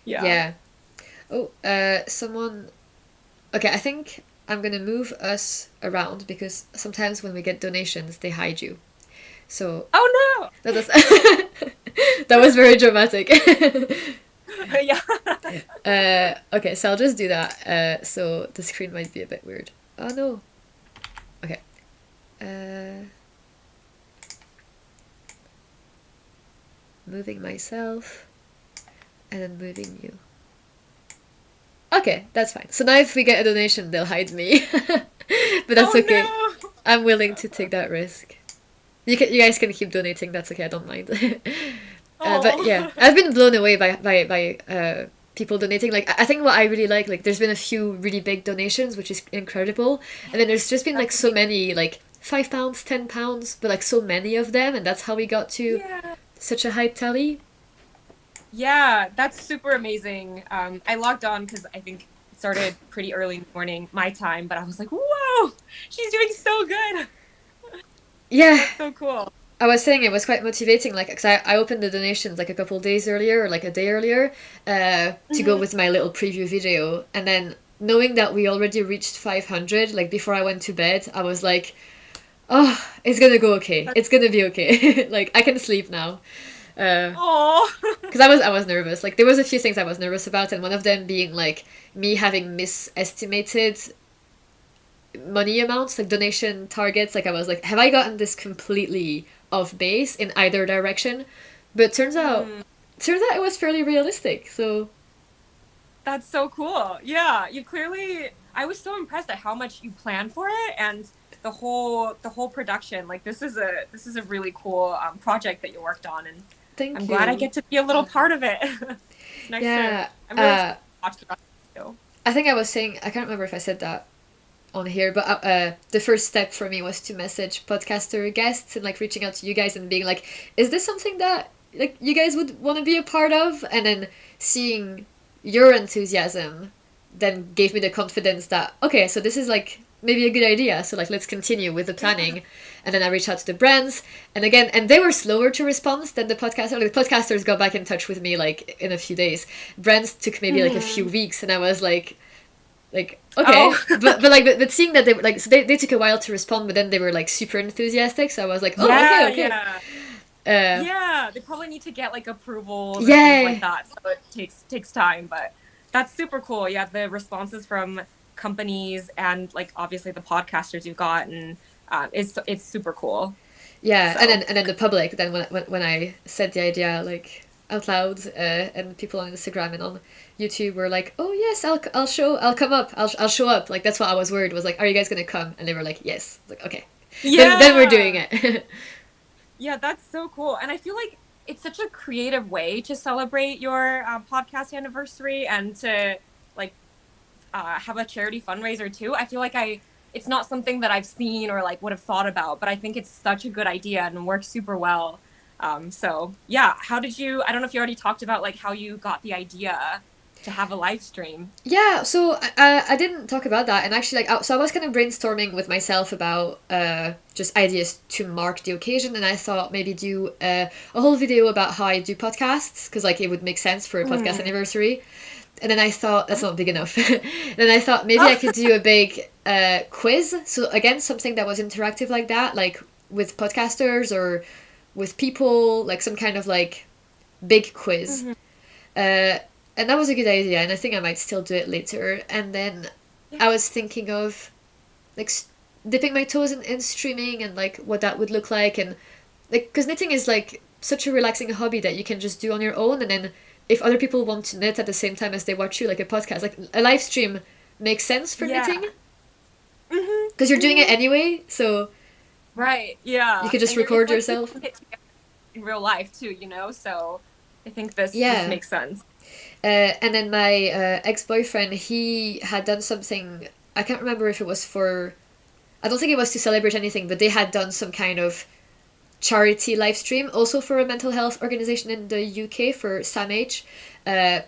yeah. Oh, someone. Okay, I think I'm gonna move us around because sometimes when we get donations, they hide you. So Oh no, that's that was very dramatic. no! Yeah. Okay, so I'll just do that. So the screen might be a bit weird. Oh no. Okay. Moving myself and then moving you. Okay, that's fine. So now if we get a donation, they'll hide me. But that's okay. No. I'm willing to take that risk. You guys can keep donating. That's okay. I don't mind. But yeah, I've been blown away by people donating. Like I think what I really like there's been a few really big donations, which is incredible, and then there's just been like so many like £5, £10, but like so many of them, and that's how we got to Yeah. such a high tally. Yeah, that's super amazing. I logged on because I think it started pretty early in the morning, my time, but I was like, whoa, she's doing so good. Yeah, That's so cool. I was saying it was quite motivating, like, because I opened the donations like a couple of days earlier, or like a day earlier, to go with my little preview video, and then knowing that we already reached 500, like before I went to bed, I was like, oh, it's gonna go okay. It's gonna be okay. Like I can sleep now. Oh. Because I was nervous. Like there was a few things I was nervous about, and one of them being like me having misestimated money amounts, like donation targets. Like I was like, have I gotten this completely off base in either direction? But turns out it was fairly realistic. So That's so cool. Yeah, you clearly. I was so impressed at how much you planned for it and the whole production. Like this is a really cool project that you worked on, and thank I'm you. glad I get to be a little part of it. It's nice Yeah, I'm really excited to watch the rest of the video. I think I was saying, I can't remember if I said that on here, but the first step for me was to message podcaster guests and like reaching out to you guys and being like, is this something that like you guys would want to be a part of? And then seeing your enthusiasm then gave me the confidence that okay, so this is like maybe a good idea, so like let's continue with the planning. And then I reached out to the brands, and again, and they were slower to respond than the podcaster. Like the podcasters got back in touch with me like in a few days. Brands took maybe like a few weeks, and I was like okay. Oh. but seeing that they were like, so they took a while to respond, but then they were like super enthusiastic, so I was like, oh, okay. Yeah, they probably need to get like approvals and Yeah. things like that, so it takes time, but that's super cool. Yeah, the responses from companies and like obviously the podcasters you've got, and it's super cool. Yeah, So. and then the public. Then when I said the idea like out loud, and people on Instagram and on YouTube were like, "Oh yes, I'll come up. I'll show up." Like that's what I was worried was like, "Are you guys gonna come?" And they were like, "Yes." I was like, okay, Yeah. then we're doing it. Yeah, that's so cool, and I feel like it's such a creative way to celebrate your podcast anniversary and to like have a charity fundraiser too. I feel like it's not something that I've seen or like would have thought about, but I think it's such a good idea and works super well. So yeah, how did you? I don't know if you already talked about like how you got the idea to have a live stream. Yeah, so I didn't talk about that, and actually, like, so I was kind of brainstorming with myself about just ideas to mark the occasion, and I thought maybe do a whole video about how I do podcasts, because like it would make sense for a podcast anniversary. And then I thought that's not big enough. Then I thought maybe I could do a big quiz. So again, something that was interactive like that, like with podcasters or with people, like some kind of like big quiz. And that was a good idea, and I think I might still do it later. And then I was thinking of like dipping my toes in streaming and like what that would look like, and like because knitting is like such a relaxing hobby that you can just do on your own, and then if other people want to knit at the same time as they watch you, like a podcast, like a live stream makes sense for knitting because you're doing it anyway, so right, yeah, you could just and record it's like yourself in real life too, you know. So I think this makes sense. And then my ex-boyfriend, he had done something, I can't remember if it was for, I don't think it was to celebrate anything, but they had done some kind of charity live stream, also for a mental health organization in the UK, for SAMH.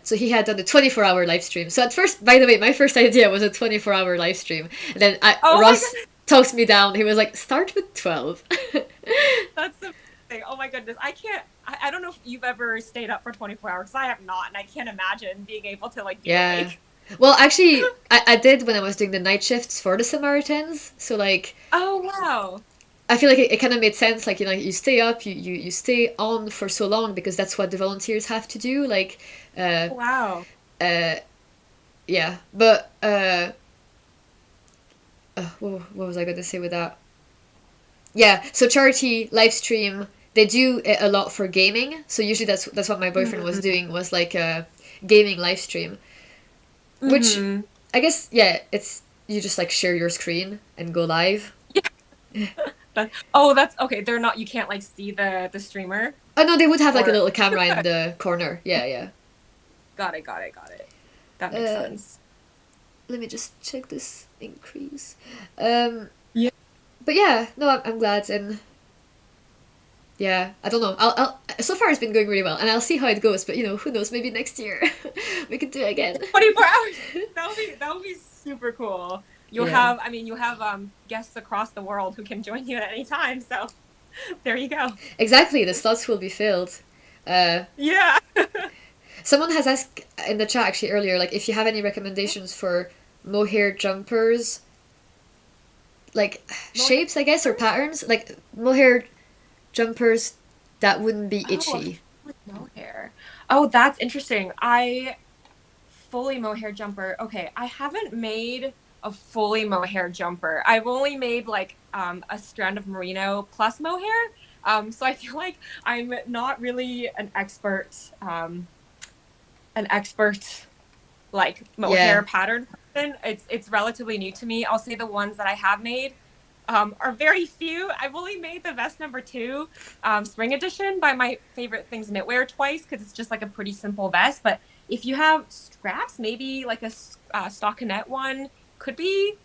So he had done a 24-hour live stream. So at first, by the way, my first idea was a 24-hour live stream. And then Ross talked me down. He was like, start with 12. That's the thing. Oh my goodness. I don't know if you've ever stayed up for 24 hours. I have not, and I can't imagine being able to like be awake. Well, actually, I did when I was doing the night shifts for the Samaritans. So like, Oh wow. I feel like it kind of made sense. Like, you stay up, you stay on for so long because that's what the volunteers have to do. Like, uh, Wow. uh, yeah. But what was I going to say with that? Yeah. So charity live stream. They do it a lot for gaming. So usually that's what my boyfriend was Mm-hmm. doing, was like a gaming live stream, which Mm-hmm. I guess, yeah, it's you just like share your screen and go live. Oh, that's okay. They're not. You can't like see the streamer. Oh no, they would have like a Or little camera in the corner. Yeah, yeah. got it. Got it. Got it. That makes Uh, sense. Let me just check this increase. Um, Yeah. but yeah, no, I'm glad, and yeah, I don't know. I'll so far it's been going really well, and I'll see how it goes. But who knows? Maybe next year we could do it again. 24 hours. That would be super cool. You'll Yeah, have. I mean, you have guests across the world who can join you at any time. So there you go. exactly. The slots will be filled. Uh, Yeah. Someone has asked in the chat actually earlier, like if you have any recommendations for mohair jumpers, like shapes, I guess, or patterns, like mohair jumpers that wouldn't be Oh, itchy. with mohair. Oh, that's interesting. I fully mohair jumper. Okay, I haven't made a fully mohair jumper. I've only made like a strand of merino plus mohair. So I feel like I'm not really an expert like mohair Yeah. pattern person. It's relatively new to me. I'll say the ones that I have made are very few. I've only made the vest number 2, spring edition by My Favorite Things Knitwear twice because it's just like a pretty simple vest. But if you have straps, maybe like a stockinette one could be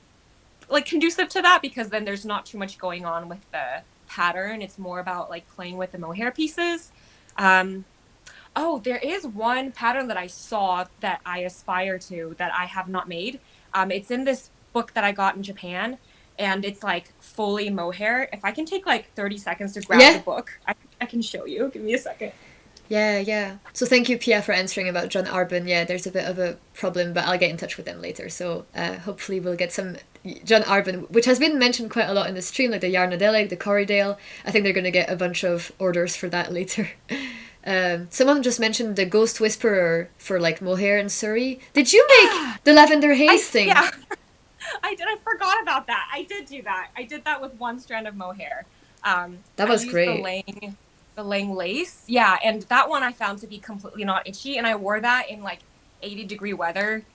like conducive to that because then there's not too much going on with the pattern. It's more about like playing with the mohair pieces. Um, Oh, there is one pattern that I saw that I aspire to that I have not made. It's in this book that I got in Japan, and it's like fully mohair. If I can take like 30 seconds to grab the Yeah. book, I can show you. Give me a second. Yeah, yeah. So thank you, Pia, for answering about John Arbon. Yeah, there's a bit of a problem, but I'll get in touch with them later. So hopefully we'll get some John Arbon, which has been mentioned quite a lot in the stream, like the Yarnadelic, the Corriedale. I think they're going to get a bunch of orders for that later. Someone just mentioned the Ghost Whisperer for like mohair in Surrey. Did you make the lavender haze thing? Yeah, I did. I forgot about that. I did do that. I did that with one strand of mohair. That I was used great. the Lang lace. Yeah, and that one I found to be completely not itchy, and I wore that in like 80-degree weather,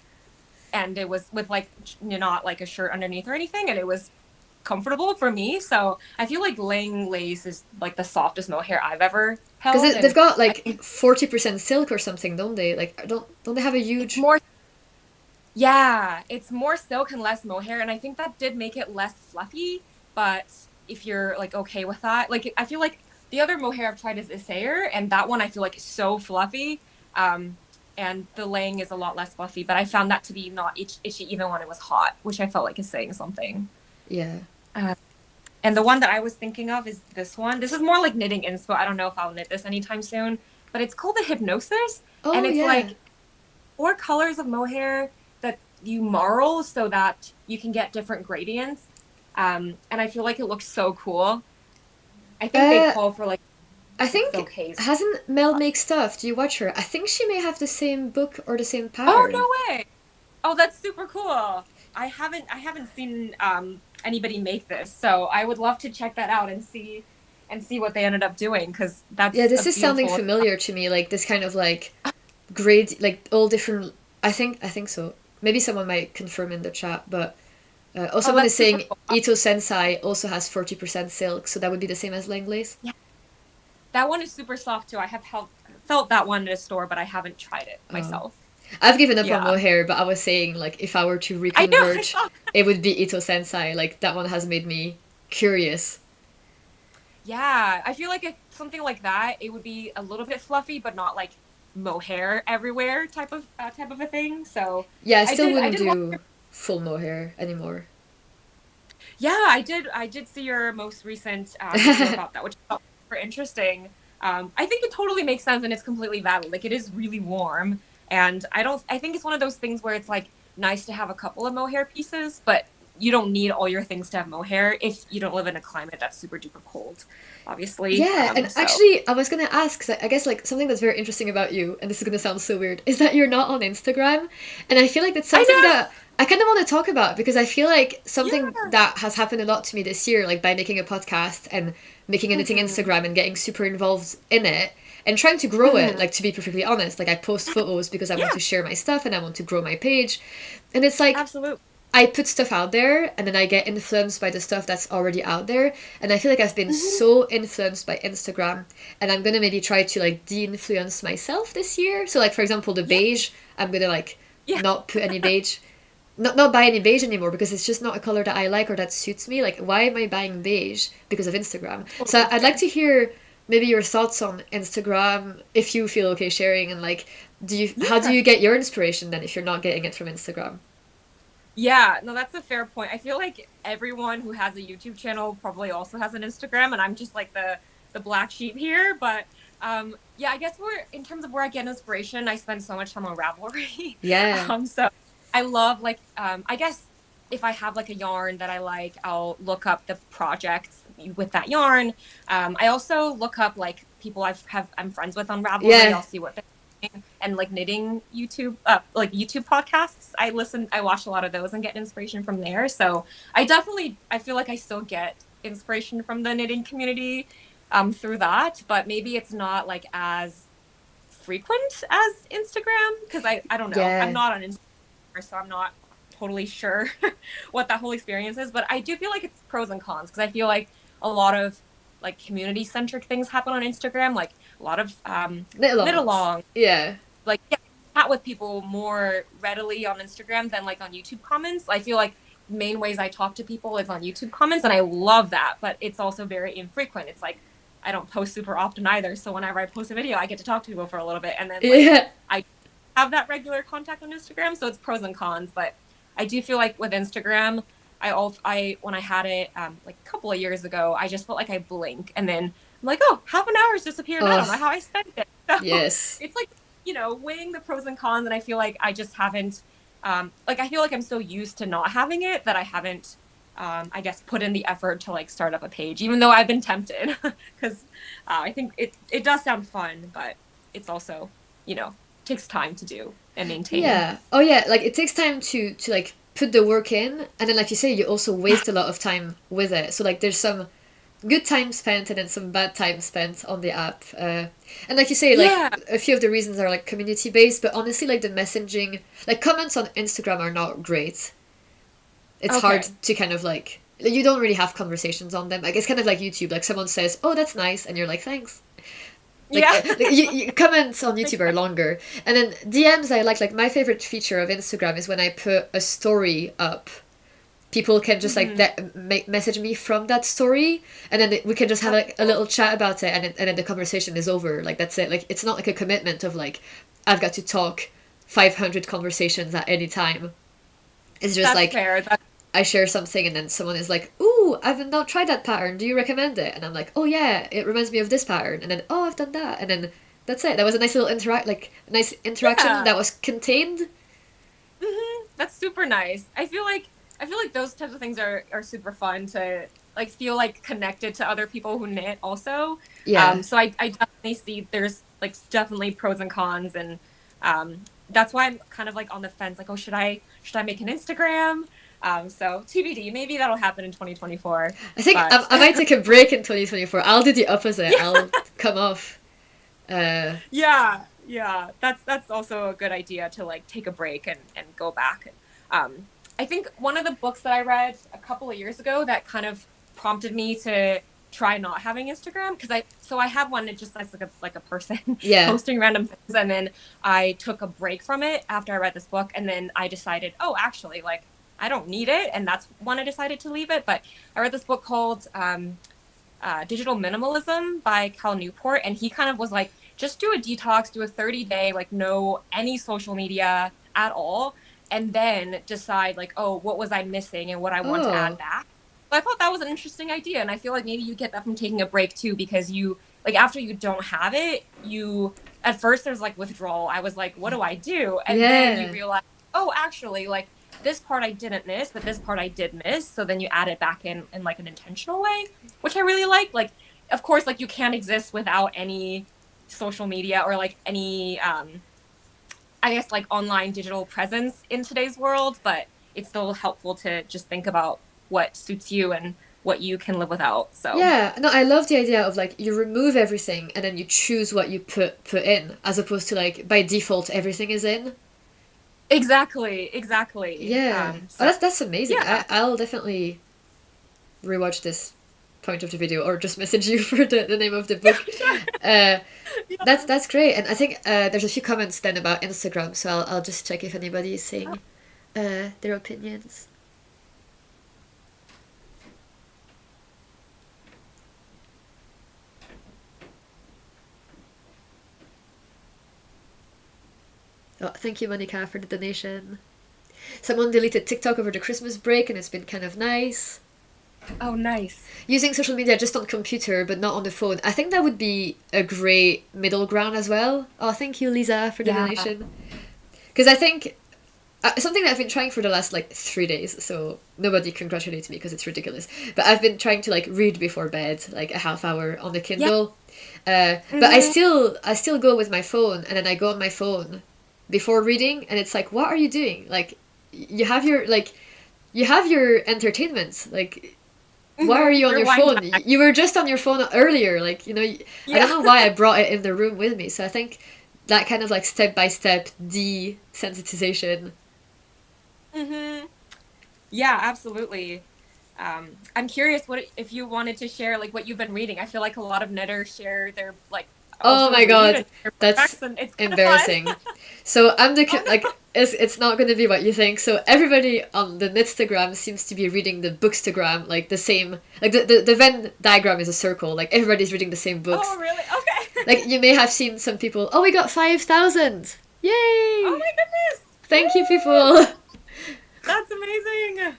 and it was with like not like a shirt underneath or anything, and it was comfortable for me. So I feel like Lang lace is like the softest mohair I've ever held, Because they've and got I like think 40% silk or something, don't they? Like, don't they have a it's huge. more. Yeah, it's more silk and less mohair, and I think that did make it less fluffy. But if you're like okay with that, like I feel like the other mohair I've tried is Isair, and that one I feel like is so fluffy. And the Lang is a lot less fluffy, but I found that to be not itchy even when it was hot, which I felt like is saying something. Yeah. Uh, and the one that I was thinking of is this one. This is more like knitting inspo. I don't know if I'll knit this anytime soon, but it's called the Hypnosis, and Oh, it's yeah. like 4 colors of mohair that you marl so that you can get different gradients. And I feel like it looks so cool. I think they Uh, call for like I silk think, haze. hasn't Mel Make Stuff? Do you watch her? I think she may have the same book or the same Oh pattern. no way! Oh, that's super cool. I haven't seen anybody make this, so I would love to check that out and see what they ended up doing because Yeah, that's a this is sounding beautiful. familiar to me. Like this kind of like grade, like all different. I think so. Maybe someone might confirm in the chat, but Oh, someone is that's super saying cool. Ito Sensai also has 40% silk, so that would be the same as Langley's. Yeah, that one is super soft too. I have felt that one at a store, but I haven't tried it Oh. myself. I've given up on Yeah, mohair, but I was saying like if I were to I know. I reconvert, saw. it would be Ito Sensai. Like that one has made me curious. Yeah, I feel like if something like that, it would be a little bit fluffy, but not like mohair everywhere type of a thing. So Yeah, I still I wouldn't did watch. do full mohair anymore. Yeah, I did see your most recent video about that, which I thought super interesting. I think it totally makes sense and it's completely valid. Like it is really warm, and I don't. I think it's one of those things where it's like nice to have a couple of mohair pieces, but you don't need all your things to have mohair if you don't live in a climate that's super duper cold, obviously. Yeah, and So actually, I was gonna ask, because I guess like something that's very interesting about you, and this is gonna sound so weird, is that you're not on Instagram, and I feel like that's I something know. that I kind of want to talk about because I feel like something Yeah. that has happened a lot to me this year, like by making a podcast and making a knitting Instagram and getting super involved in it and trying to grow it. Like to be perfectly honest, like I post photos because I want Yeah, to share my stuff and I want to grow my page, and it's like absolutely. I put stuff out there and then I get influenced by the stuff that's already out there. And I feel like I've been so influenced by Instagram and I'm gonna maybe try to like de-influence myself this year. So like for example the Yeah. beige, I'm gonna like Yeah. not put any beige, not buy any beige anymore because it's just not a color that I like or that suits me. Like why am I buying beige? Because of Instagram. So Totally I'd like fair. to hear maybe your thoughts on Instagram if you feel okay sharing, and like how do Yeah. you get your inspiration then if you're not getting it from Instagram? Yeah, no, that's a fair point. I feel like everyone who has a YouTube channel probably also has an Instagram, and I'm just like the black sheep here. But yeah, I guess we're in terms of where I get inspiration. I spend so much time on Ravelry. Yeah. So I love like I guess if I have like a yarn that I like, I'll look up the projects with that yarn. I also look up like people I'm friends with on Ravelry. Yeah. I'll see what they're doing, and like knitting YouTube like YouTube podcasts. I watch a lot of those and get inspiration from there. So I feel like I still get inspiration from the knitting community through that, but maybe it's not like as frequent as Instagram because I don't know. Yeah. I'm not on Instagram, so I'm not totally sure what that whole experience is, but I do feel like it's pros and cons because I feel like a lot of like community centric things happen on Instagram, like a lot of knit along, Yeah. like yeah, chat with people more readily on Instagram than like on YouTube comments. I feel like main ways I talk to people is on YouTube comments, and I love that, but it's also very infrequent. It's like I don't post super often either, so whenever I post a video, I get to talk to people for a little bit, and then like Yeah. I have that regular contact on Instagram, so it's pros and cons. But I do feel like with Instagram, I when I had it like a couple of years ago, I just felt like I blink and then I'm like, oh, half an hour's disappeared. I don't know how I spent it. So Yes. it's like, weighing the pros and cons, and I feel like I just haven't like I feel like I'm so used to not having it that I haven't I guess put in the effort to like start up a page, even though I've been tempted because I think it does sound fun, but it's also takes time to do and maintain. Yeah. Oh yeah, like it takes time to like put the work in, and then like you say you also waste a lot of time with it. So like there's some good time spent and then some bad time spent on the app. And like you say, like Yeah. a few of the reasons are like community based, but honestly like the messaging, like comments on Instagram are not great. It's Okay. hard to kind of like you don't really have conversations on them. Like it's kind of like YouTube. Like someone says, "Oh, that's nice," and you're like, "Thanks." Like, Yeah. comments on YouTube are longer, and then DMs I like my favorite feature of Instagram is when I put a story up. People can just like message me from that story, and then we can just have like a little chat about it, and then the conversation is over. Like that's it. Like it's not like a commitment of like I've got to talk 500 conversations at any time. It's just That's like fair. I share something and then someone is like, "Ooh, I've not tried that pattern. Do you recommend it?" And I'm like, "Oh yeah, it reminds me of this pattern." And then, "Oh, I've done that." And then that's it. That was a nice little nice interaction Yeah. that was contained. That's super nice. I feel like those types of things are super fun to like feel like connected to other people who knit also. Yeah. So I definitely see there's like definitely pros and cons, and that's why I'm kind of like on the fence. Like, oh, should I make an Instagram? So TBD. Maybe that'll happen in 2024. I think but- I might take a break in 2024. I'll do the opposite. Yeah. I'll come off. Yeah, that's also a good idea to like take a break and go back. I think one of the books that I read a couple of years ago that kind of prompted me to try not having Instagram, because I had one that just as like a person Yeah. posting random things, and then I took a break from it after I read this book, and then I decided, oh, actually, like I don't need it, and that's when I decided to leave it. But I read this book called Digital Minimalism by Cal Newport, and he kind of was like, just do a detox, do a 30-day, like no any social media at all, and then decide like, oh, what was I missing and what I want to Oh. add back. But I thought that was an interesting idea, and I feel like maybe you get that from taking a break too, because you like after you don't have it, you at first there's like withdrawal. I was like, what do I do? And then Yeah. you realize, oh, oh, actually, like this part I didn't miss, but this part I did miss. So then you add it back in like an intentional way, which I really like. Like, of course, like you can't exist without any social media or like any, I guess, like online digital presence in today's world, but it's still helpful to just think about what suits you and what you can live without. So Yeah, no, I love the idea of like you remove everything and then you choose what you put in, as opposed to like by default everything is in. exactly. Yeah. So Oh, that's amazing. yeah. I'll definitely rewatch this point of the video or just message you for the name of the book. Uh, Yeah. that's great. And I think there's a few comments then about Instagram, so I'll just check if anybody is saying their opinions. Oh, thank you, Monica, for the donation. Someone deleted TikTok over the Christmas break, and it's been kind of nice. Oh, nice. Using social media just on computer, but not on the phone. I think that would be a great middle ground as well. Oh, thank you, Lisa, for the Yeah. donation. Because I think something that I've been trying for the last like 3 days, so nobody congratulates me because it's ridiculous. But I've been trying to like read before bed, like a half hour on the Kindle. But I still go with my phone, and then I go on my phone before reading, and it's like, what are you doing? Like, you have your entertainment. Like, why are you on your Rewind phone? back. You were just on your phone earlier. Like, I Yeah. don't know why I brought it in the room with me. So I think that kind of like step by step desensitization. Yeah, absolutely. I'm curious what if you wanted to share like what you've been reading. I feel like a lot of knitters share their like. Oh also my read God, and their that's books, and it's kind of embarrassing. fun. So I'm the Oh, like no. it's not going to be what you think. So everybody on the Knitstagram seems to be reading the Bookstagram, like the same, like the Venn diagram is a circle. Like everybody's reading the same books. Oh, really? Okay. Like you may have seen some people. Oh, we got 5,000! Yay! Oh my goodness! Thank you, Woo! people. That's amazing.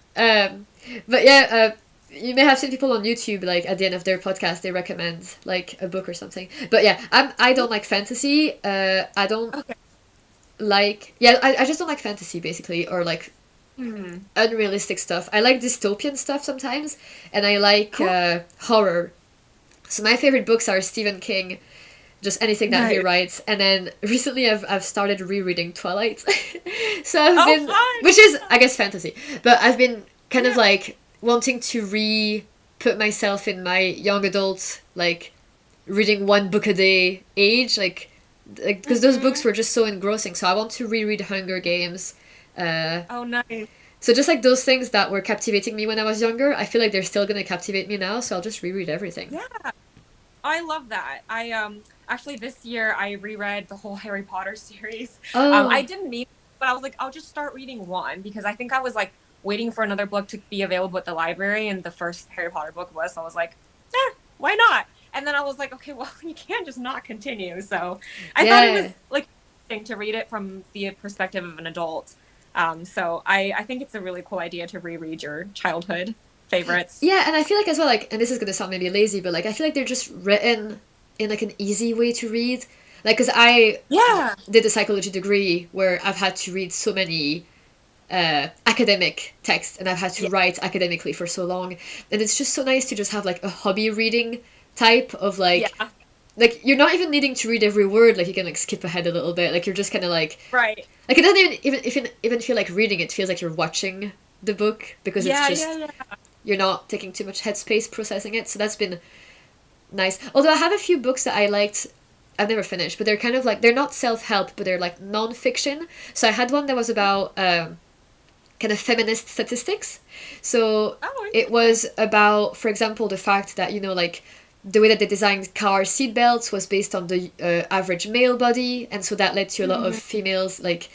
But yeah, you may have seen people on YouTube like at the end of their podcast they recommend like a book or something. But yeah, I don't like fantasy. I don't Okay. like I just don't like fantasy basically, or like Hmm. unrealistic stuff. I like dystopian stuff sometimes, and I like Cool. horror. So my favorite books are Stephen King, just anything that he Nice. writes. And then recently I've started rereading Twilight. So I've Oh, been, which is fun. I guess fantasy, but I've been kind of Yeah. like wanting to put myself in my young adult like reading one book a day age, like because those books were just so engrossing. So I want to reread Hunger Games. Oh, nice. So just like those things that were captivating me when I was younger, I feel like they're still gonna captivate me now. So I'll just reread everything. Yeah. I love that. I actually this year I reread the whole Harry Potter series. I Oh, didn't mean, but I was like, I'll just start reading one because I think I was like waiting for another book to be available at the library, and the first Harry Potter book was. So I was like, why not? And then I was like, okay, well, you can't just not continue. So I thought it yeah. was like interesting to read it from the perspective of an adult. So I think it's a really cool idea to reread your childhood favorites. Yeah, and I feel like as well, like, and this is gonna sound maybe lazy, but like, I feel like they're just written in like an easy way to read. Like, because I Yeah. did a psychology degree where I've had to read so many academic texts, and I've had to Yeah. write academically for so long, and it's just so nice to just have like a hobby reading type of Yeah. like you're not even needing to read every word. Like you can like skip ahead a little bit. Like you're just kind of Right. like it doesn't even feel like reading. It feels like you're watching the book because it's Yeah. just Yeah. you're not taking too much headspace processing it. So that's been nice. Although I have a few books that I liked. I've never finished, but they're kind of like they're not self-help, but they're like non-fiction. So I had one that was about kind of feminist statistics. So Oh, it was about, for example, the fact that like the way that they designed car seatbelts was based on the average male body, and so that led to a lot of females like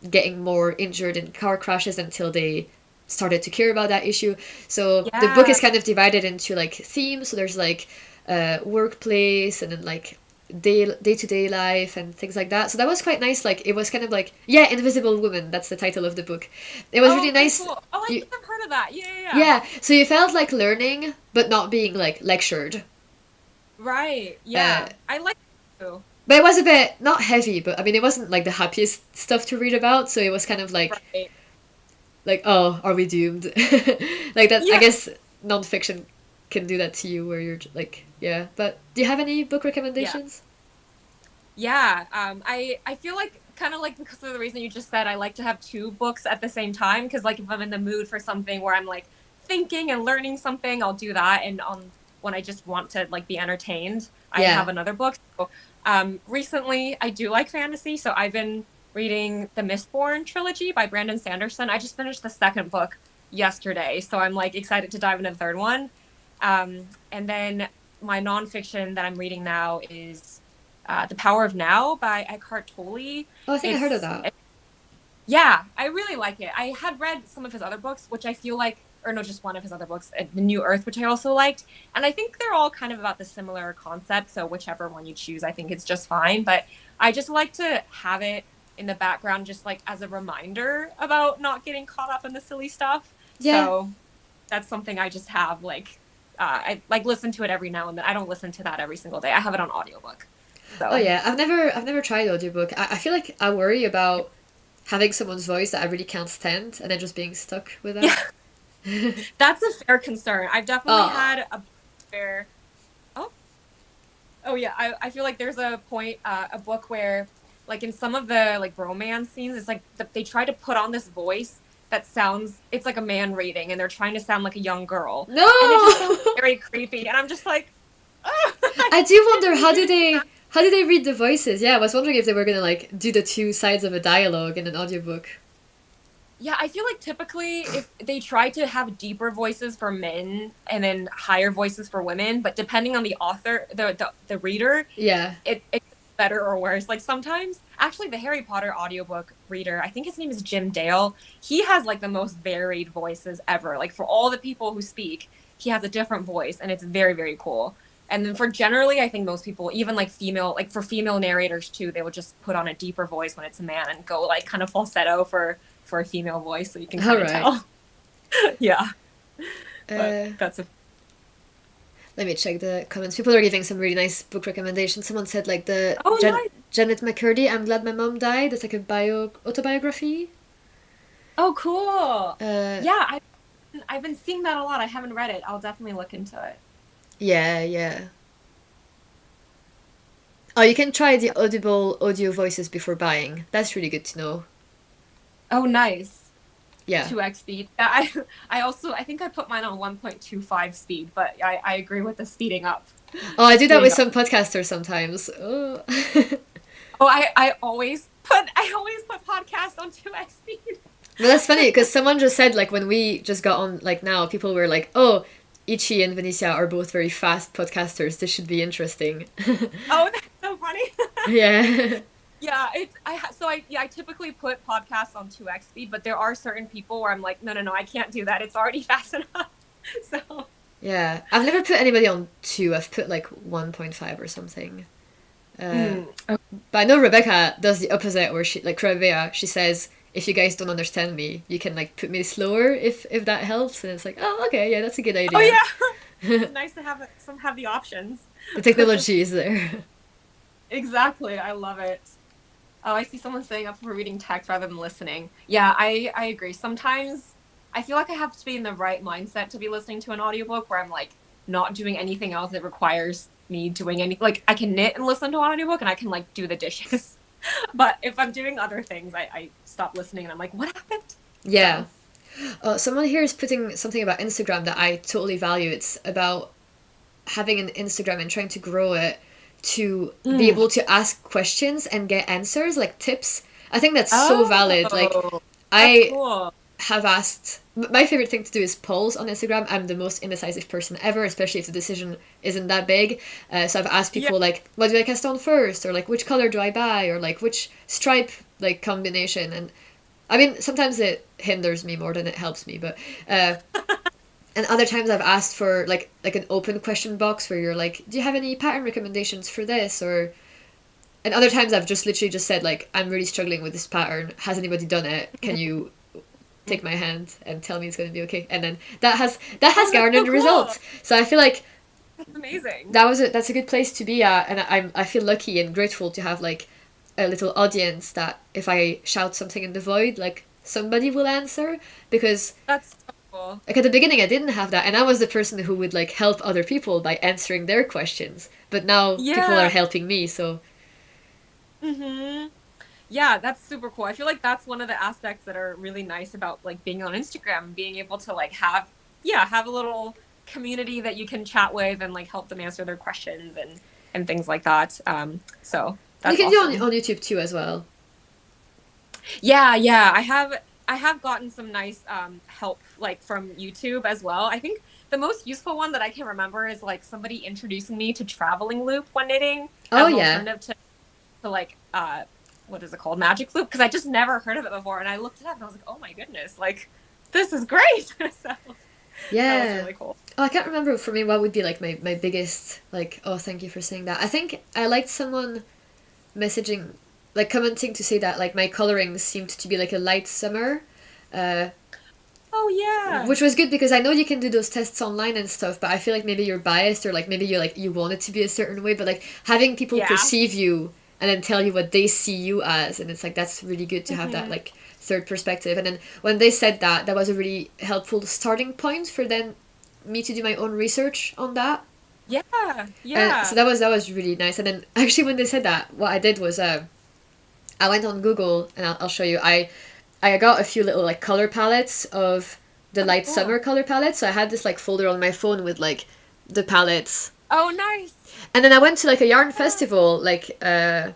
getting more injured in car crashes until they started to care about that issue. So the book yeah. is kind of divided into like themes. So there's like workplace, and then like day-to-day life and things like that. So that was quite nice. Like it was kind of like, yeah, Invisible Woman, that's the title of the book. It was Oh, really okay, nice. cool. Oh, I You, think I've heard of that. Yeah. yeah, so you felt like learning but not being like lectured. Right. uh, Yeah. I like it too. But it was a bit not heavy, but I mean it wasn't like the happiest stuff to read about, so it was kind of Right. like, oh, are we doomed? Like that. I Yeah. guess nonfiction can do that to you, where you're like, yeah. But do you have any book recommendations? Yeah. I feel like kind of like because of the reason you just said, I like to have two books at the same time because like if I'm in the mood for something where I'm like thinking and learning something, I'll do that, and when I just want to like be entertained, I Yeah. have another book. So, recently, I do like fantasy, so I've been reading the Mistborn trilogy by Brandon Sanderson. I just finished the second book yesterday, so I'm like excited to dive into the third one. And then my nonfiction that I'm reading now is The Power of Now by Eckhart Tolle. Oh, I think I heard of that. Yeah, I really like it. I had read some of his other books, which I feel like, or no, just one of his other books, The New Earth, which I also liked. And I think they're all kind of about the similar concept. So whichever one you choose, I think it's just fine. But I just like to have it in the background, just like as a reminder about not getting caught up in the silly stuff. Yeah. So that's something I just have like, I like listen to it every now and then. I don't listen to that every single day. I have it on audiobook. So. Oh yeah, I've never tried audiobook. I feel like I worry about having someone's voice that I really can't stand and then just being stuck with that. Yeah. That's a fair concern. I've definitely Oh. had a where oh yeah, I feel like there's a point a book where like in some of the like romance scenes it's like they try to put on this voice that sounds it's like a man reading and they're trying to sound like a young girl. No. And it just sounds very creepy and I'm just like I do wonder how do they read the voices? Yeah, I was wondering if they were gonna like do the two sides of a dialogue in an audiobook. Yeah, I feel like typically if they try to have deeper voices for men and then higher voices for women, but depending on the author, the reader, Yeah. it's better or worse. Like sometimes, actually, the Harry Potter audiobook reader, I think his name is Jim Dale. He has like the most varied voices ever. Like for all the people who speak, he has a different voice, and it's very, very cool. And then for generally, I think most people, even like female, like for female narrators too, they will just put on a deeper voice when it's a man and go like kind of falsetto for a female voice, so you can kind of tell. Yeah. But that's a. Let me check the comments. People are giving some really nice book recommendations. Someone said like the Nice. Janet McCurdy, I'm Glad My Mom Died. It's like a autobiography. Oh, cool. Yeah, I've been seeing that a lot. I haven't read it. I'll definitely look into it. yeah. Oh, you can try the Audible audio voices before buying. That's really good to know. Oh, nice. Yeah. 2x speed. Yeah, I think I put mine on 1.25 speed, but I agree with the speeding up. Oh, I do that with some podcasters sometimes. Oh. Oh, I always put podcasts on 2x speed. But that's funny because someone just said like when we just got on like now people were like, oh, Yiqi and Vanissia are both very fast podcasters. This should be interesting. Oh, that's so funny. Yeah. Yeah, I typically put podcasts on 2x speed, but there are certain people where I'm like, no, I can't do that. It's already fast enough. So. Yeah, I've never put anybody on 2. I've put like 1.5 or something. Okay. But I know Rebecca does the opposite, where she like Rebecca. She says, if you guys don't understand me, you can like put me slower if that helps. And it's like, oh, okay, yeah, that's a good idea. Oh yeah, it's nice to have the options. The technology is there. Exactly, I love it. Oh, I see someone saying up for reading text rather than listening. Yeah, I agree. Sometimes I feel like I have to be in the right mindset to be listening to an audiobook where I'm like not doing anything else that requires me doing any like I can knit and listen to an audiobook and I can like do the dishes. But if I'm doing other things, I stop listening and I'm like, what happened? Yeah. Someone here is putting something about Instagram that I totally value. It's about having an Instagram and trying to grow it to be able to ask questions and get answers, like tips. I think that's so valid. Like, I cool. have asked... My favorite thing to do is polls on Instagram. I'm the most indecisive person ever, especially if the decision isn't that big. So I've asked people, like, what do I cast on first? Or, like, which color do I buy? Or, like, which stripe, like, combination? And, I mean, sometimes it hinders me more than it helps me, but... And other times I've asked for like an open question box where you're like, do you have any pattern recommendations for this? Or, and other times I've just literally just said like, I'm really struggling with this pattern. Has anybody done it? Can you take my hand and tell me it's going to be okay? And then that has garnered results. So I feel like That's amazing. That's a good place to be at, and I feel lucky and grateful to have like a little audience that if I shout something in the void, like somebody will answer, because That's so cool. like at the beginning I didn't have that, and I was the person who would like help other people by answering their questions, but now people are Yeah. helping me, so Mm-hmm. Yeah, that's super cool. I feel like that's one of the aspects that are really nice about like being on Instagram, being able to like have a little community that you can chat with and like help them answer their questions and things like that. So you that's can do awesome. on YouTube too as well. Yeah. I have gotten some nice help like from YouTube as well. I think the most useful one that I can remember is like somebody introducing me to traveling loop when knitting Oh as an yeah. alternative to like what is it called, magic loop, because I just never heard of it before, and I looked it up and I was like, oh my goodness, like this is great. So that was Yeah. really cool. Oh, I can't remember for me what would be like my biggest like, oh, thank you for saying that. I think I liked someone messaging, like commenting to say that like my coloring seemed to be like a light summer, uh, Oh yeah. which was good because I know you can do those tests online and stuff, but I feel like maybe you're biased, or like maybe you want it to be a certain way, but like having people Yeah. perceive you and then tell you what they see you as, and it's like that's really good to have that Mhm. like third perspective. And then when they said that, that was a really helpful starting point for then me to do my own research on that. Yeah. So Yeah. that was really nice. And then actually when they said that, what I did was I went on Google, and I'll show you. I got a few little like color palettes of the Oh, light cool. summer color palette. So I had this like folder on my phone with like the palettes. Oh nice. And then I went to like a yarn Yeah. festival, like of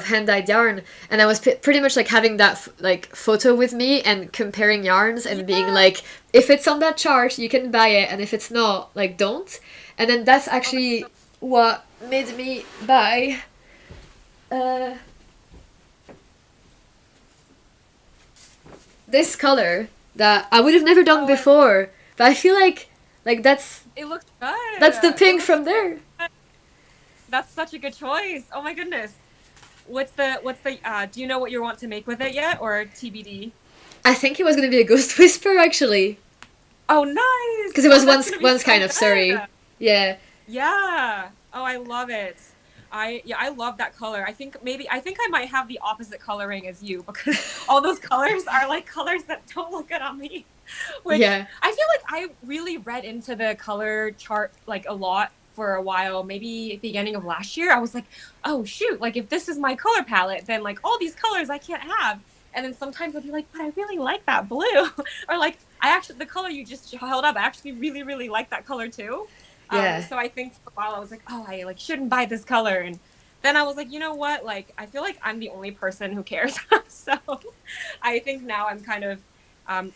hand dyed yarn, and I was pretty much like having that like photo with me and comparing yarns and being Yeah. like, if it's on that chart, you can buy it, and if it's not, like don't. And then that's Oh, that's actually so what made me buy uh, this color that I would have never done oh before. But I feel like it looks good. that's the It pink looks from there. good. That's such a good choice. Oh my goodness. What's the do you know what you want to make with it yet, or TBD? I think it was gonna be a ghost whisper actually, Oh nice. because it Oh, was that's gonna be once so kind of good. Surrey. Yeah, Yeah. Oh, I love it. I love that color. I think I might have the opposite coloring as you, because all those colors are like colors that don't look good on me. Which yeah, I feel like I really read into the color chart like a lot for a while, maybe beginning of last year. I was like, oh shoot, like if this is my color palette, then like all these colors I can't have. And then sometimes I'd be like, but I really like that blue. Or like the color you just held up, I actually really, really like that color too. yeah. So I think for a while I was like, oh, I like shouldn't buy this color. And then I was like, you know what? Like, I feel like I'm the only person who cares. So I think now I'm kind of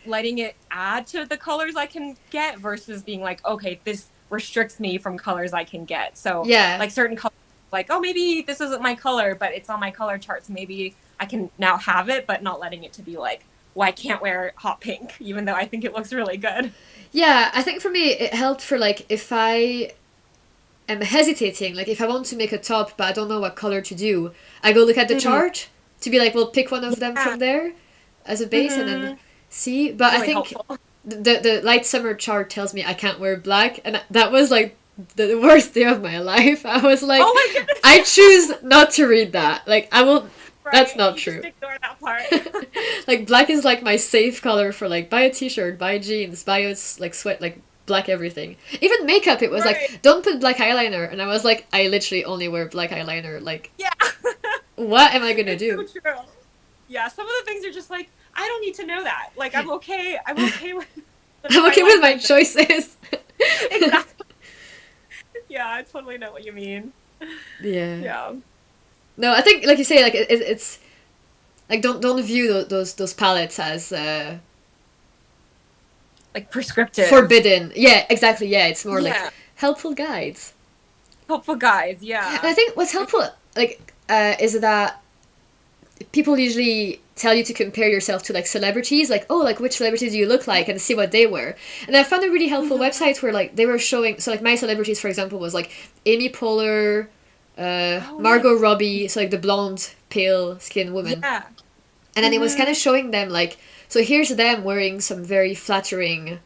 letting it add to the colors I can get versus being like, okay, this restricts me from colors I can get. So Yeah. like certain colors, like, oh, maybe this isn't my color, but it's on my color charts. Maybe I can now have it, but not letting it to be like, well, I can't wear hot pink, even though I think it looks really good. Yeah, I think for me it helped for like if I am hesitating, like if I want to make a top but I don't know what color to do, I go look at the Mhm. chart to be like, well, pick one of them Yeah. from there as a base and then Mhm. see. But I Really think helpful. the light summer chart tells me I can't wear black, and that was like the worst day of my life. I was like, Oh my goodness. I choose not to read that. Like I will. That's Right, not you true. Just ignore that part. Like black is like my safe color for like buy a t-shirt, buy jeans, buy a like sweat, like black everything. Even makeup, it was Right. like don't put black eyeliner, and I was like, I literally only wear black eyeliner. Like Yeah. what am I gonna It's do? so true. Yeah, some of the things are just like, I don't need to know that. Like I'm okay. I'm okay with I'm okay with my choices. Exactly. Yeah, I totally know what you mean. Yeah. Yeah. No, I think like you say, like it's like don't view those palettes as Like prescriptive. forbidden. Yeah, exactly. Yeah, it's more like Yeah. helpful guides. Helpful guys, And yeah. I think what's helpful, like, is that people usually tell you to compare yourself to like celebrities, like, oh, like which celebrities do you look like, and see what they wear. And I found a really helpful Mhm. website where like they were showing, so like my celebrities, for example, was like Amy Poehler, Margot nice. Robbie, so like the blonde, pale skin woman. Yeah. And then it was kind Mhm. of showing them like, so here's them wearing some very flattering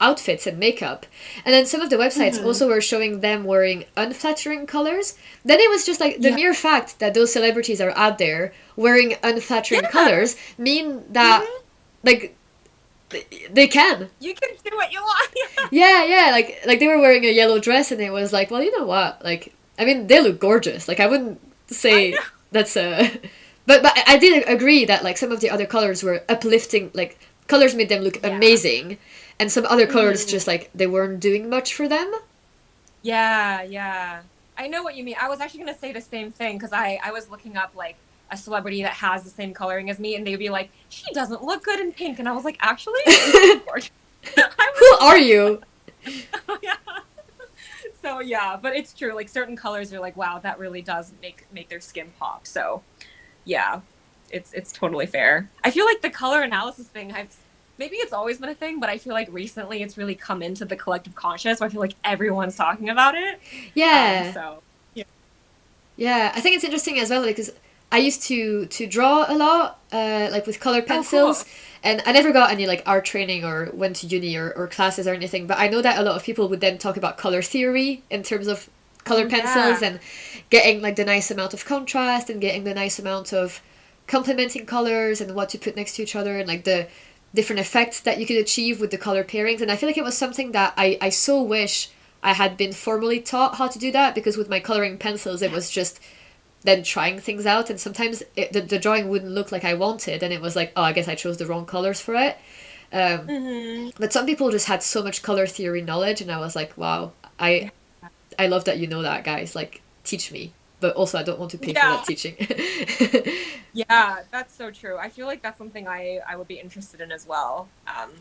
outfits and makeup. And then some of the websites also were showing them wearing unflattering colors. Then it was just like the mere fact that those celebrities are out there wearing unflattering colors mean that like they can. You can do what you want. Yeah, like they were wearing a yellow dress and it was like, well, you know what? Like, I mean, they look gorgeous. Like, I wouldn't say that's a... But I did agree that, like, some of the other colors were uplifting, like, colors made them look amazing, and some other colors just, like, they weren't doing much for them. Yeah. I know what you mean. I was actually going to say the same thing, because I was looking up, like, a celebrity that has the same coloring as me, and they'd be like, she doesn't look good in pink. And I was like, actually? Who are you? Yeah. So, yeah, but it's true. Like, certain colors are like, wow, that really does make their skin pop. So, yeah, it's totally fair. I feel like the color analysis thing, maybe it's always been a thing, but I feel like recently it's really come into the collective conscious. I feel like everyone's talking about it. Yeah. Yeah, I think it's interesting as well because I used to draw a lot, like with colored pencils, cool. and I never got any like art training or went to uni or classes or anything. But I know that a lot of people would then talk about color theory in terms of colored pencils and getting like the nice amount of contrast and getting the nice amount of complementing colors and what to put next to each other and like the different effects that you could achieve with the color pairings. And I feel like it was something that I so wish I had been formally taught how to do that, because with my coloring pencils it was just then trying things out, and sometimes the drawing wouldn't look like I wanted, and it was like, oh, I guess I chose the wrong colors for it. But some people just had so much color theory knowledge, and I was like, wow, I love that you know that, guys. Like, teach me. But also, I don't want to pay for that teaching. Yeah, that's so true. I feel like that's something I would be interested in as well.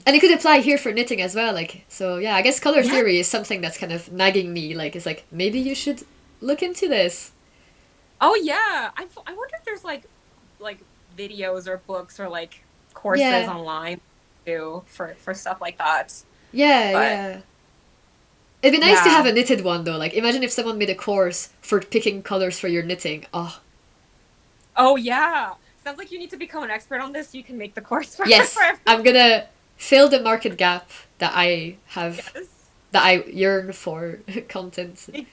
And it could apply here for knitting as well. Like, so yeah, I guess color theory is something that's kind of nagging me. Like, it's like, maybe you should look into this. Oh yeah, I wonder if there's like videos or books or like courses online too for stuff like that. Yeah. It'd be nice to have a knitted one though. Like, imagine if someone made a course for picking colors for your knitting. Oh yeah, sounds like you need to become an expert on this so you can make the course for yes, for everyone. I'm gonna fill the market gap that I have, that I yearn for content.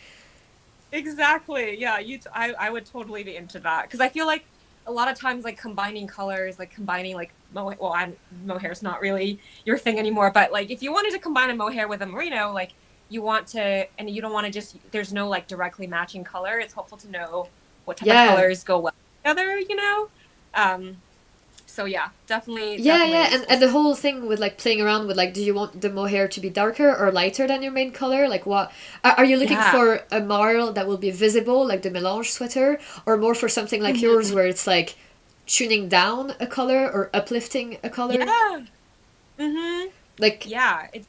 Exactly. Yeah, I would totally be into that, because I feel like a lot of times like combining colors, like combining like mohair's not really your thing anymore, but like if you wanted to combine a mohair with a merino, like you want to, and you don't want to just, there's no like directly matching color. It's helpful to know what type of colors go well together, you know? So yeah, definitely. And the whole thing with like playing around with like, do you want the mohair to be darker or lighter than your main color? Like, what are you looking for? A marl that will be visible, like the melange sweater, or more for something like yours where it's like tuning down a color or uplifting a color? Like, it's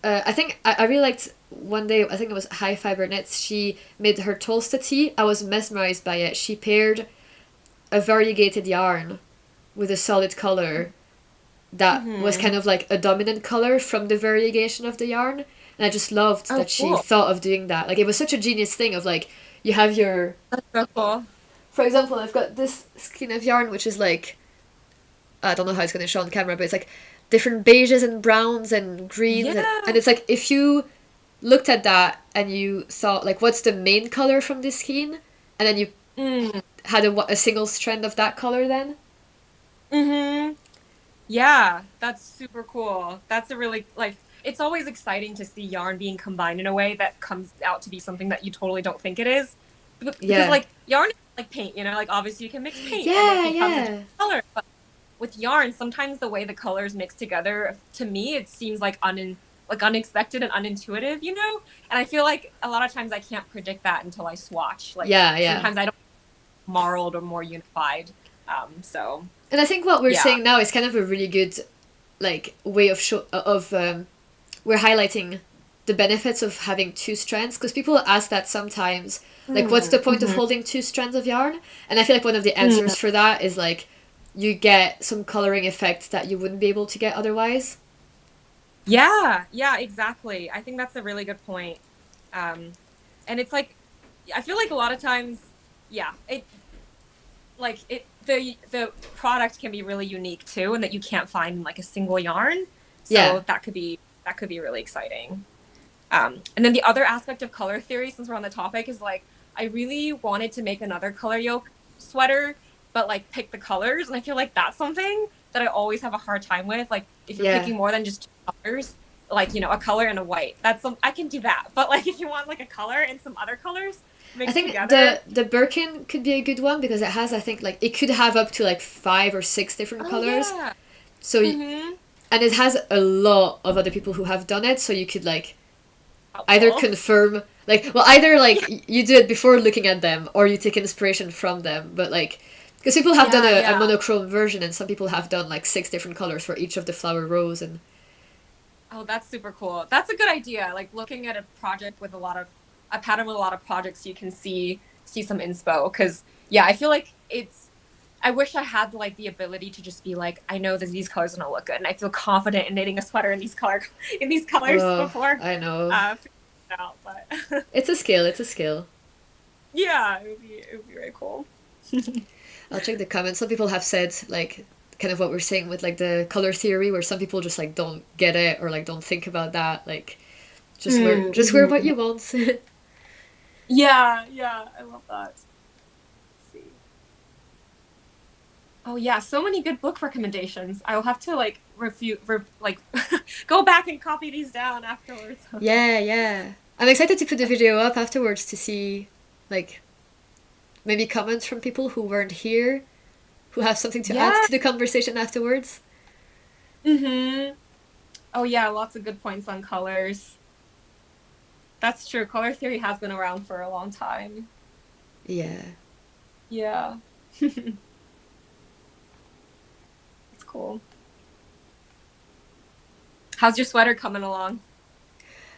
I think I really liked one day, I think it was High Fiber Knits, she made her Tolsta tea. I was mesmerized by it. She paired a variegated yarn with a solid color that was kind of like a dominant color from the variegation of the yarn, and I just loved that she thought of doing that. Like, it was such a genius thing of like, you have your... That's so cool. For example, I've got this skein of yarn which is like, I don't know how it's going to show on camera, but it's like different beiges and browns and greens, and it's like, if you looked at that and you thought like, what's the main color from this skein, and then you had a single strand of that color then. Yeah, that's super cool. That's a really, like, it's always exciting to see yarn being combined in a way that comes out to be something that you totally don't think it is. Because like, yarn is like paint, you know, like obviously you can mix paint and it becomes a color, but with yarn, sometimes the way the colors mix together, to me, it seems like unexpected and unintuitive, you know? And I feel like a lot of times I can't predict that until I swatch. Like, sometimes I don't marled or more unified. So. And I think what we're saying now is kind of a really good, like, way of we're highlighting the benefits of having two strands, because people ask that sometimes, like, what's the point of holding two strands of yarn? And I feel like one of the answers for that is like, you get some coloring effects that you wouldn't be able to get otherwise. Yeah, exactly. I think that's a really good point. And it's like, I feel like a lot of times, the product can be really unique too, and that you can't find in like a single yarn. So that could be that could be really exciting. And then the other aspect of color theory, since we're on the topic, is like I really wanted to make another color yoke sweater, but like pick the colors, and I feel like that's something that I always have a hard time with. Like if you're picking more than just 2 colors, like, you know, a color and a white, I can do that. But like if you want like a color and some other colors mixed I think together, the Birkin could be a good one because it has, I think, like it could have up to like 5 or 6 different colors. Yeah. So and it has a lot of other people who have done it, so you could like either confirm, like, well, either like you do it before looking at them or you take inspiration from them, but like because people have done a monochrome version, and some people have done like 6 different colors for each of the flower rows. And oh, that's super cool. That's a good idea. Like looking at a project with a pattern with a lot of projects, you can see some inspo. Because yeah, I feel like I wish I had like the ability to just be like, I know that these colors are gonna look good, and I feel confident in knitting a sweater in these colors before. I know. Out, but it's a skill. It's a skill. Yeah, it would be very cool. I'll check the comments. Some people have said like kind of what we're saying with like the color theory, where some people just like don't get it or like don't think about that. Like just wear what you want. Yeah, I love that. Let's see. Oh yeah, so many good book recommendations. I will have to like go back and copy these down afterwards. Yeah. I'm excited to put the video up afterwards to see like maybe comments from people who weren't here, who have something to add to the conversation afterwards. Oh yeah, lots of good points on colors. That's true. Color theory has been around for a long time. Yeah. It's cool. How's your sweater coming along?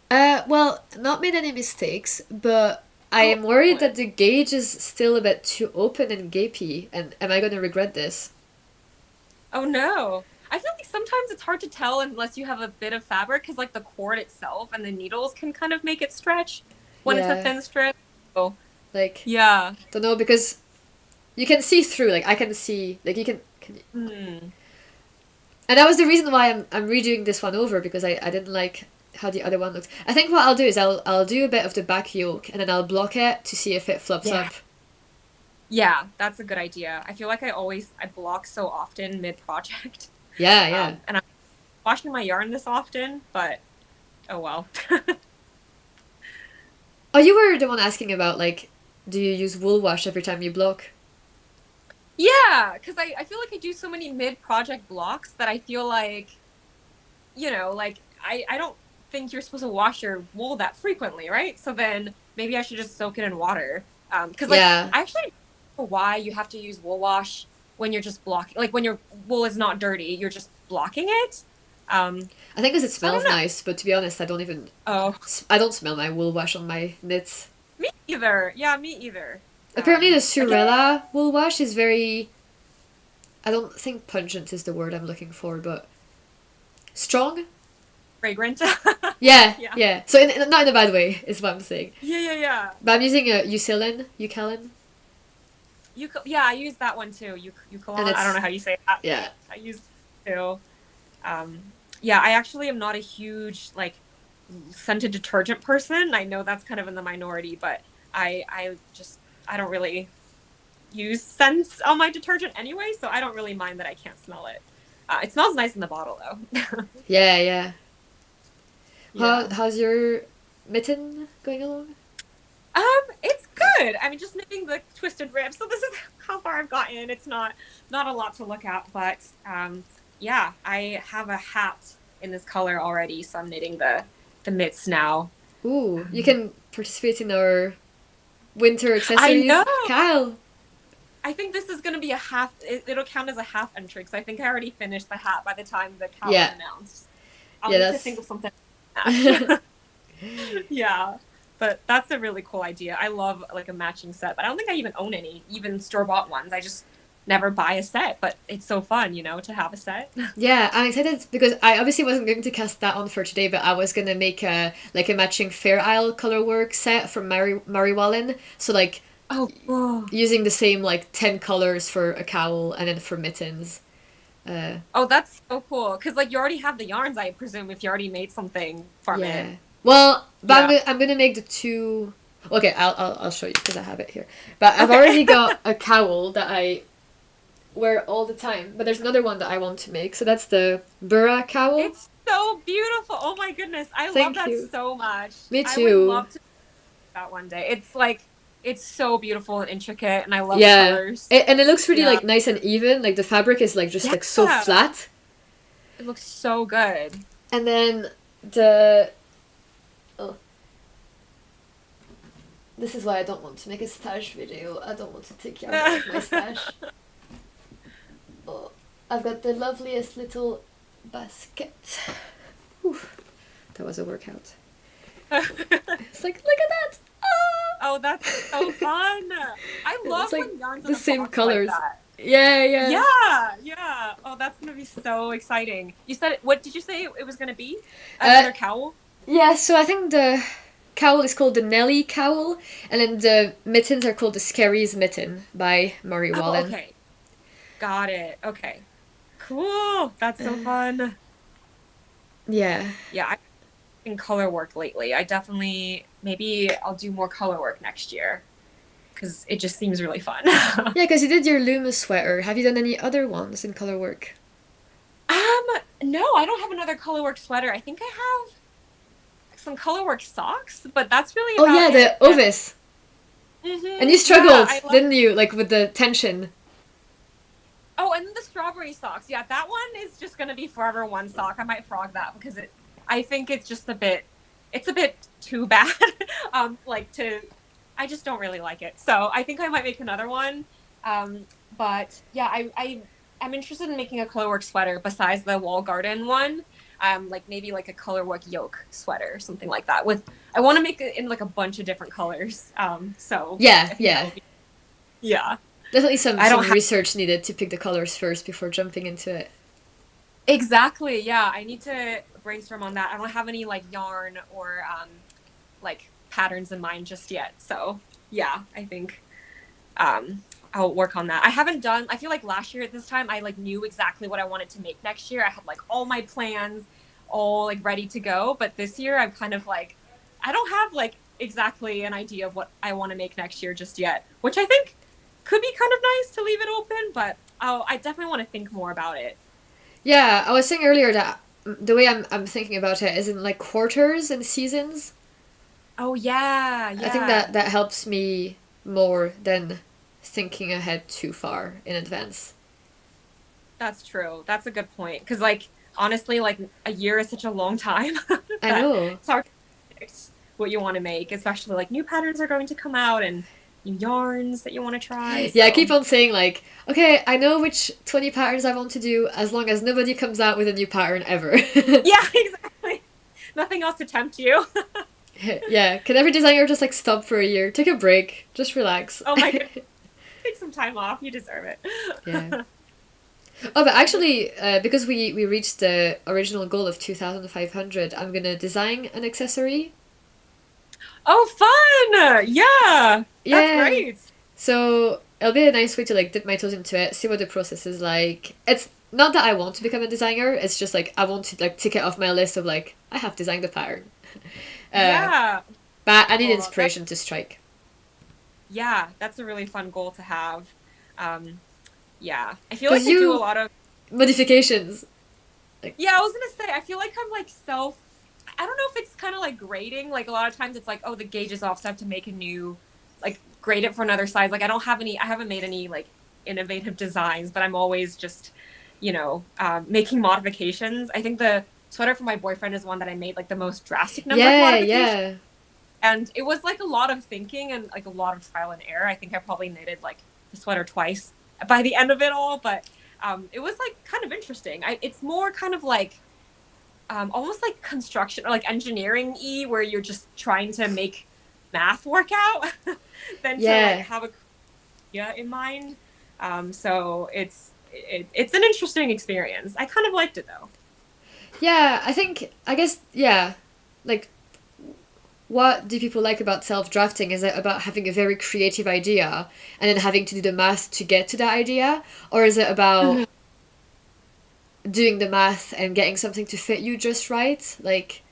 Well, not made any mistakes, but I am worried that the gauge is still a bit too open and gapey, and am I going to regret this? Oh no. I feel like sometimes it's hard to tell unless you have a bit of fabric, because like the cord itself and the needles can kind of make it stretch when it's a thin strip. So, like, don't know, because you can see through, like I can see, like you can and that was the reason why I'm redoing this one over, because I didn't like how the other one looked. I think what I'll do is I'll do a bit of the back yoke and then I'll block it to see if it flops up. Yeah, that's a good idea. I feel like I block so often mid-project. Yeah. And I'm washing my yarn this often, but oh well. Oh, you were the one asking about, like, do you use wool wash every time you block? Yeah, because I feel like I do so many mid-project blocks that I feel like, you know, like, I don't think you're supposed to wash your wool that frequently, right? So then maybe I should just soak it in water. Because, like, I actually don't know why you have to use wool wash when you're just blocking. Like, when your wool is not dirty, you're just blocking it. I think because it smells nice, but to be honest, I don't smell my wool wash on my knits. Me either. Yeah, me either. Apparently the Surella wool wash is very, I don't think pungent is the word I'm looking for, but strong? Fragrant. Yeah. So not in a bad way is what I'm saying. Yeah. But I'm using a Eucalin. I use that one too. Eucalin. I don't know how you say that. Yeah. I use it too. I actually am not a huge like scented detergent person. I know that's kind of in the minority, but I don't really use scents on my detergent anyway, so I don't really mind that I can't smell it. It smells nice in the bottle though. Yeah. How's your mitten going along? It's good. I mean, just knitting the twisted rib. So this is how far I've gotten. It's not a lot to look at, but I have a hat in this color already, so I'm knitting the mitts now. Ooh, you can participate in our winter accessories. I know. Kyle. I think this is going to be a half. It'll count as a half entry because I think I already finished the hat by the time the Cal was announced. I'll need to think of something. Yeah, but that's a really cool idea. I love like a matching set, but I don't think I even own any, even store-bought ones. I just never buy a set, but it's so fun, to have a set. Yeah, I'm excited because I obviously wasn't going to cast that on for today, but I was going to make a matching Fair Isle colorwork set from Mary Wallen. So like using the same like 10 colors for a cowl and then for mittens. Oh, that's so cool. Because like you already have the yarns, I presume, if you already made something from Yeah. it. Well, but Yeah. I'm gonna make the two. Okay, I'll show you because I have it here. But I've Okay. already got a cowl that I wear all the time. But there's another one that I want to make. So that's the Burra cowl. It's so beautiful. Oh my goodness. I love Thank that you. so much. Me I too. would love to do that one day. It's like, it's so beautiful and intricate, and I love the Yeah, colors. and it looks really Yeah. like nice and even. Like the fabric is like just like so Yeah. flat. It looks so good. And then the this is why I don't want to make a stash video. I don't want to take yarn out of my stash. Oh, I've got the loveliest little basket. Whew. That was a workout. It's like, look at that! Ah! Oh, that's so fun. I love It's like when yarns the in a same box colors. like that. Yeah, yeah. Yeah. Oh, that's gonna be so exciting. You said, what did you say it was gonna be? Another cowl? Yeah, so I think the cowl is called the Nelly cowl, and then the mittens are called the Scary's mitten by Murray Oh, Wallen. okay. Got it. Okay. Cool. That's so fun. Yeah. Yeah, I've been color work lately. I definitely, maybe I'll do more color work next year because it just seems really fun. Yeah, because you did your Loomis sweater. Have you done any other ones in color work? No, I don't have another color work sweater. I think I have some color work socks, but that's really Oh about yeah, it. the Ovis. Mhm. And you struggled, Yeah, didn't you? Like with the tension. Oh, and then the strawberry socks. Yeah, that one is just gonna be forever one sock. I might frog that because I think it's just it's a bit too bad. I just don't really like it. So I think I might make another one. But yeah, I'm interested in making a colorwork sweater besides the wall garden one. Like maybe like a colorwork yoke sweater or something like that. I want to make it in like a bunch of different colors. So Yeah, I think yeah. Yeah. Definitely some I don't have- research needed to pick the colors first before jumping into it. Exactly. Yeah, I need to brainstorm on that. I don't have any like yarn or like patterns in mind just yet. So yeah, I think I'll work on that. I feel like last year at this time I like knew exactly what I wanted to make next year. I had like all my plans all like ready to go, but this year I'm kind of like I don't have like exactly an idea of what I want to make next year just yet, which I think could be kind of nice to leave it open, but I definitely want to think more about it. Yeah, I was saying earlier that the way I'm thinking about it is in like quarters and seasons. Oh yeah. I think that helps me more than thinking ahead too far in advance. That's true. That's a good point. Because, like, honestly, like, a year is such a long time. I know. It's hard to predict what you want to make, especially, like, new patterns are going to come out and new yarns that you want to try. Yeah, I so- keep on saying like, okay, I know which 20 patterns I want to do as long as nobody comes out with a new pattern ever. Yeah, exactly. Nothing else to tempt you. Yeah, can every designer just like stop for a year, take a break, just relax? Oh my goodness. Take some time off. You deserve it. Yeah. Oh, but actually, because we reached the original goal of 2,500, I'm gonna design an accessory. Oh, fun! Yeah, that's Yeah. great. So it'll be a nice way to like dip my toes into it, see what the process is like. It's not that I want to become a designer, it's just like I want to like tick it off my list of like, I have designed a pattern. Yeah. But I need Cool. inspiration to strike. Yeah, that's a really fun goal to have. Yeah, I feel like 'Cause I do you- a lot of. Modifications. Yeah, I was gonna say, I feel like I'm like I don't know if it's kind of like grading. Like a lot of times it's like, oh, the gauge is off, so I have to make a new, like grade it for another size. Like I haven't made any like innovative designs, but I'm always just, making modifications. I think the sweater for my boyfriend is one that I made like the most drastic number of Yeah, modifications. yeah. And it was like a lot of thinking and like a lot of trial and error. I think I probably knitted like the sweater twice by the end of it all, but it was like kind of interesting. It's more kind of like almost like construction or like engineering-y, where you're just trying to make math work out than to like have a idea in mind. So it's an interesting experience. I kind of liked it though. Yeah, I guess, like, what do people like about self-drafting? Is it about having a very creative idea and then having to do the math to get to that idea? Or is it about doing the math and getting something to fit you just right. Like,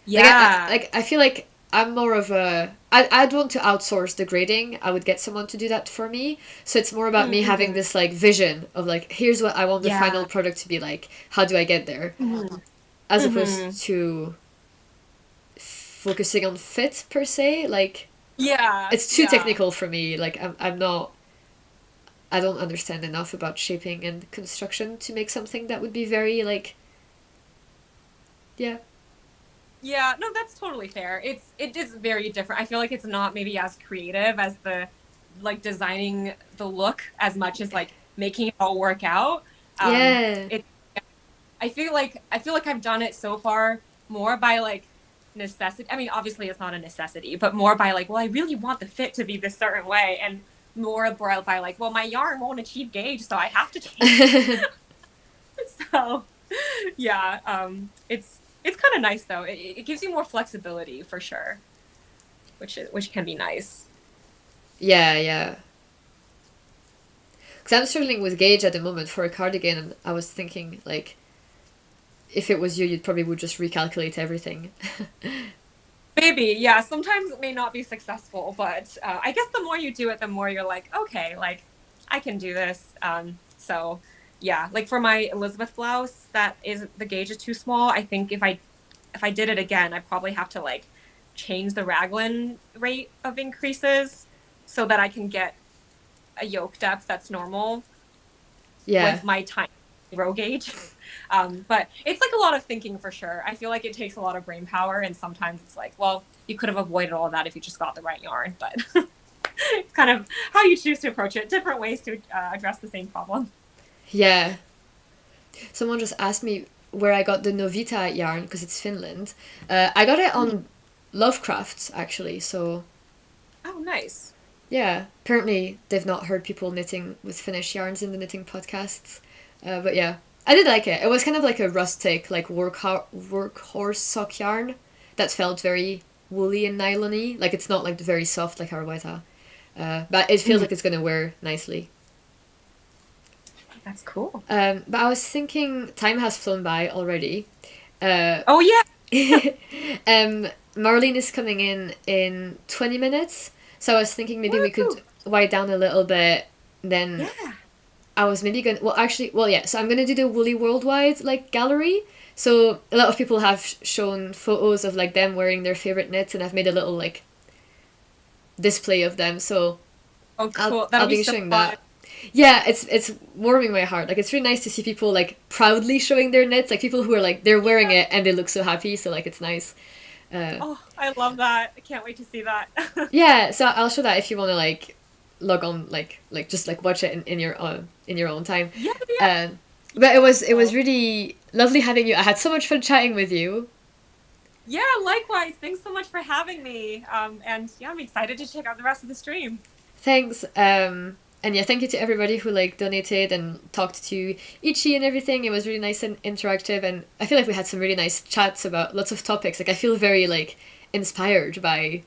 Yeah. I feel like I'm more of a I'd want to outsource the grading. I would get someone to do that for me. So it's more about me having this like vision of like, here's what I want the final Yeah. product to be like. How do I get there? As opposed to focusing on fit per se. Like, Yeah. it's too Yeah. technical for me. Like, I'm not. I don't understand enough about shaping and construction to make something that would be very like. Yeah. Yeah, no, that's totally fair. It is very different. I feel like it's not maybe as creative as the like designing the look as much as like making it all work out. Yeah. It I feel like I've done it so far more by like necessity. I mean, obviously it's not a necessity, but more by like, well, I really want the fit to be this certain way, and more by like, well, my yarn won't achieve gauge, so I have to change. So yeah, it's kind of nice though. It gives you more flexibility for sure, which can be nice. Yeah, yeah. Because I'm struggling with gauge at the moment for a cardigan, and I was thinking, like, if it was you, you'd probably would just recalculate everything. Maybe, yeah. Sometimes it may not be successful, but I guess the more you do it, the more you're like, okay, like I can do this. So yeah, like for my Elizabeth blouse, the gauge is too small. I think if I did it again, I probably have to like change the raglan rate of increases so that I can get a yoke depth that's normal Yeah. with my tiny row gauge. But it's like a lot of thinking for sure. I feel like it takes a lot of brain power, and sometimes it's like, well, you could have avoided all of that if you just got the right yarn. But it's kind of how you choose to approach it. Different ways to address the same problem. Yeah. Someone just asked me where I got the Novita yarn, because it's Finland. I got it on Lovecraft, actually, so Oh, nice. yeah. Apparently, they've not heard people knitting with Finnish yarns in the knitting podcasts. But yeah, I did like it. It was kind of like a rustic, like workhorse sock yarn that felt very woolly and nylon-y. Like, it's not like very soft like Arweta. But it feels like it's gonna wear nicely. That's cool. But I was thinking, time has flown by already. Oh yeah. Marlene is coming in 20 minutes. So I was thinking maybe we could Woo! wind down a little bit. Then Yeah. I was maybe gonna, yeah. So I'm gonna do the Woolly Worldwide like gallery. So a lot of people have shown photos of like them wearing their favorite knits, and I've made a little like display of them. So Oh, cool. I'll That'll be be so showing fun. that. Yeah, it's warming my heart. Like, it's really nice to see people like proudly showing their knits, like people who are like they're wearing it and they look so happy. So like, it's nice. Oh, I love that. I can't wait to see that. Yeah, so I'll show that if you want to like log on, like just like watch it in your own time. Yeah, yeah. But it was really lovely having you. I had so much fun chatting with you. Yeah, likewise. Thanks so much for having me. And yeah, I'm excited to check out the rest of the stream. Thanks. And yeah, thank you to everybody who like donated and talked to Yiqi and everything. It was really nice and interactive, and I feel like we had some really nice chats about lots of topics. Like, I feel very like inspired by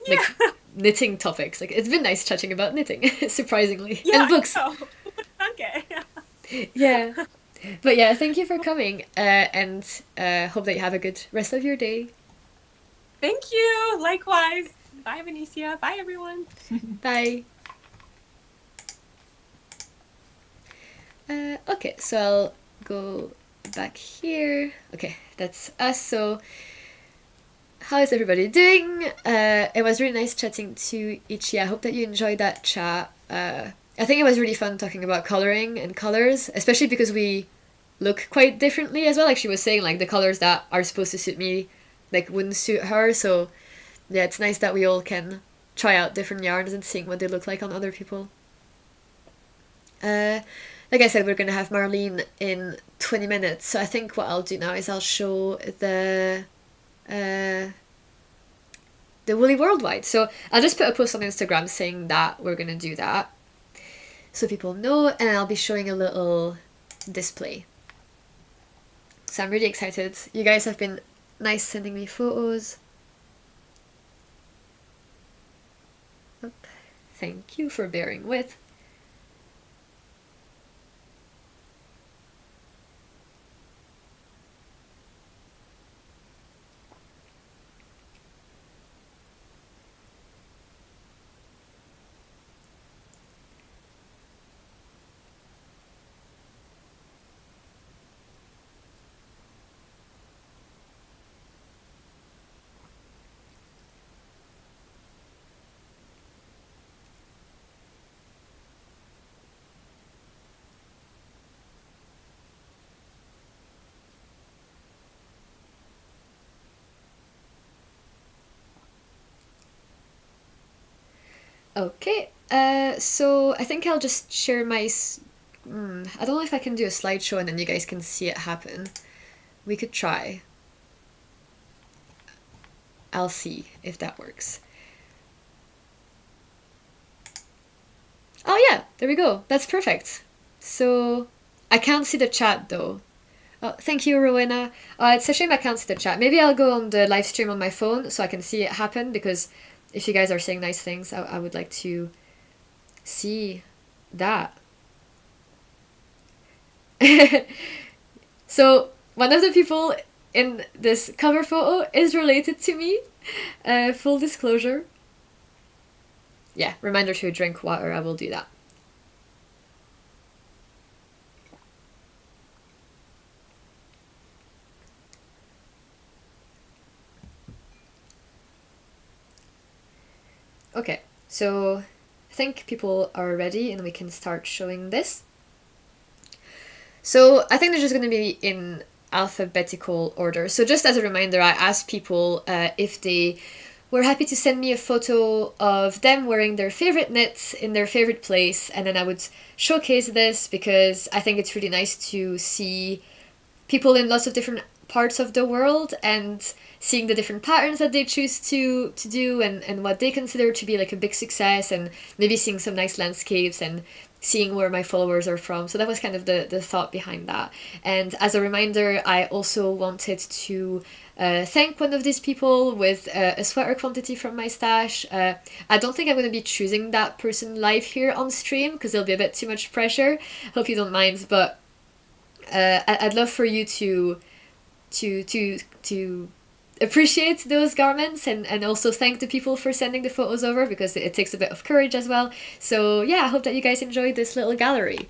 like Yeah. knitting topics. Like, it's been nice chatting about knitting, surprisingly, Yeah, and books. I know. Okay. Yeah. But yeah, thank you for coming, and hope that you have a good rest of your day. Thank you. Likewise. Bye, Vanissia. Bye, everyone. Bye. Okay, so I'll go back here. Okay, that's us. So, how is everybody doing? It was really nice chatting to Yiqi. I hope that you enjoyed that chat. I think it was really fun talking about coloring and colors, especially because we look quite differently as well. Like she was saying, like the colors that are supposed to suit me, like wouldn't suit her. So, yeah, it's nice that we all can try out different yarns and seeing what they look like on other people. Like I said, we're going to have Marlene in 20 minutes. So I think what I'll do now is I'll show the Woolly Worldwide. So I'll just put a post on Instagram saying that we're going to do that, so people know, and I'll be showing a little display. So I'm really excited. You guys have been nice sending me photos. Oh, thank you for bearing with. Okay, so I think I'll just share my... I don't know if I can do a slideshow and then you guys can see it happen. We could try. I'll see if that works. Oh yeah, there we go. That's perfect. So I can't see the chat though. Oh, thank you, Rowena. It's a shame I can't see the chat. Maybe I'll go on the live stream on my phone so I can see it happen, because if you guys are saying nice things, I would like to see that. So one of the people in this cover photo is related to me. Full disclosure. Yeah, reminder to drink water. I will do that. Okay, so I think people are ready and we can start showing this. So I think they're just going to be in alphabetical order. So just as a reminder, I asked people if they were happy to send me a photo of them wearing their favorite knits in their favorite place, and then I would showcase this, because I think it's really nice to see people in lots of different parts of the world and seeing the different patterns that they choose to do, and what they consider to be like a big success, and maybe seeing some nice landscapes and seeing where my followers are from. So that was kind of the thought behind that. And as a reminder, I also wanted to thank one of these people with a sweater quantity from my stash. I don't think I'm going to be choosing that person live here on stream, because it'll be a bit too much pressure. Hope you don't mind, but I'd love for you to appreciate those garments, and also thank the people for sending the photos over, because it takes a bit of courage as well. So yeah, I hope that you guys enjoyed this little gallery.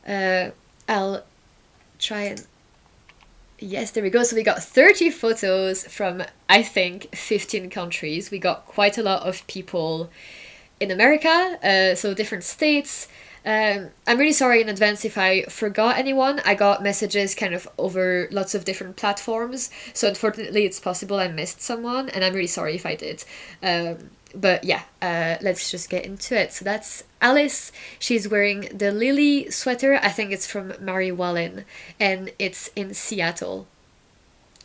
I'll try and... Yes, there we go. So we got 30 photos from, I think, 15 countries. We got quite a lot of people in America, so different states. I'm really sorry in advance if I forgot anyone. I got messages kind of over lots of different platforms, so unfortunately it's possible I missed someone, and I'm really sorry if I did. But yeah, let's just get into it. So that's Alice. She's wearing the Lily sweater. I think it's from Mary Wallen, and it's in Seattle.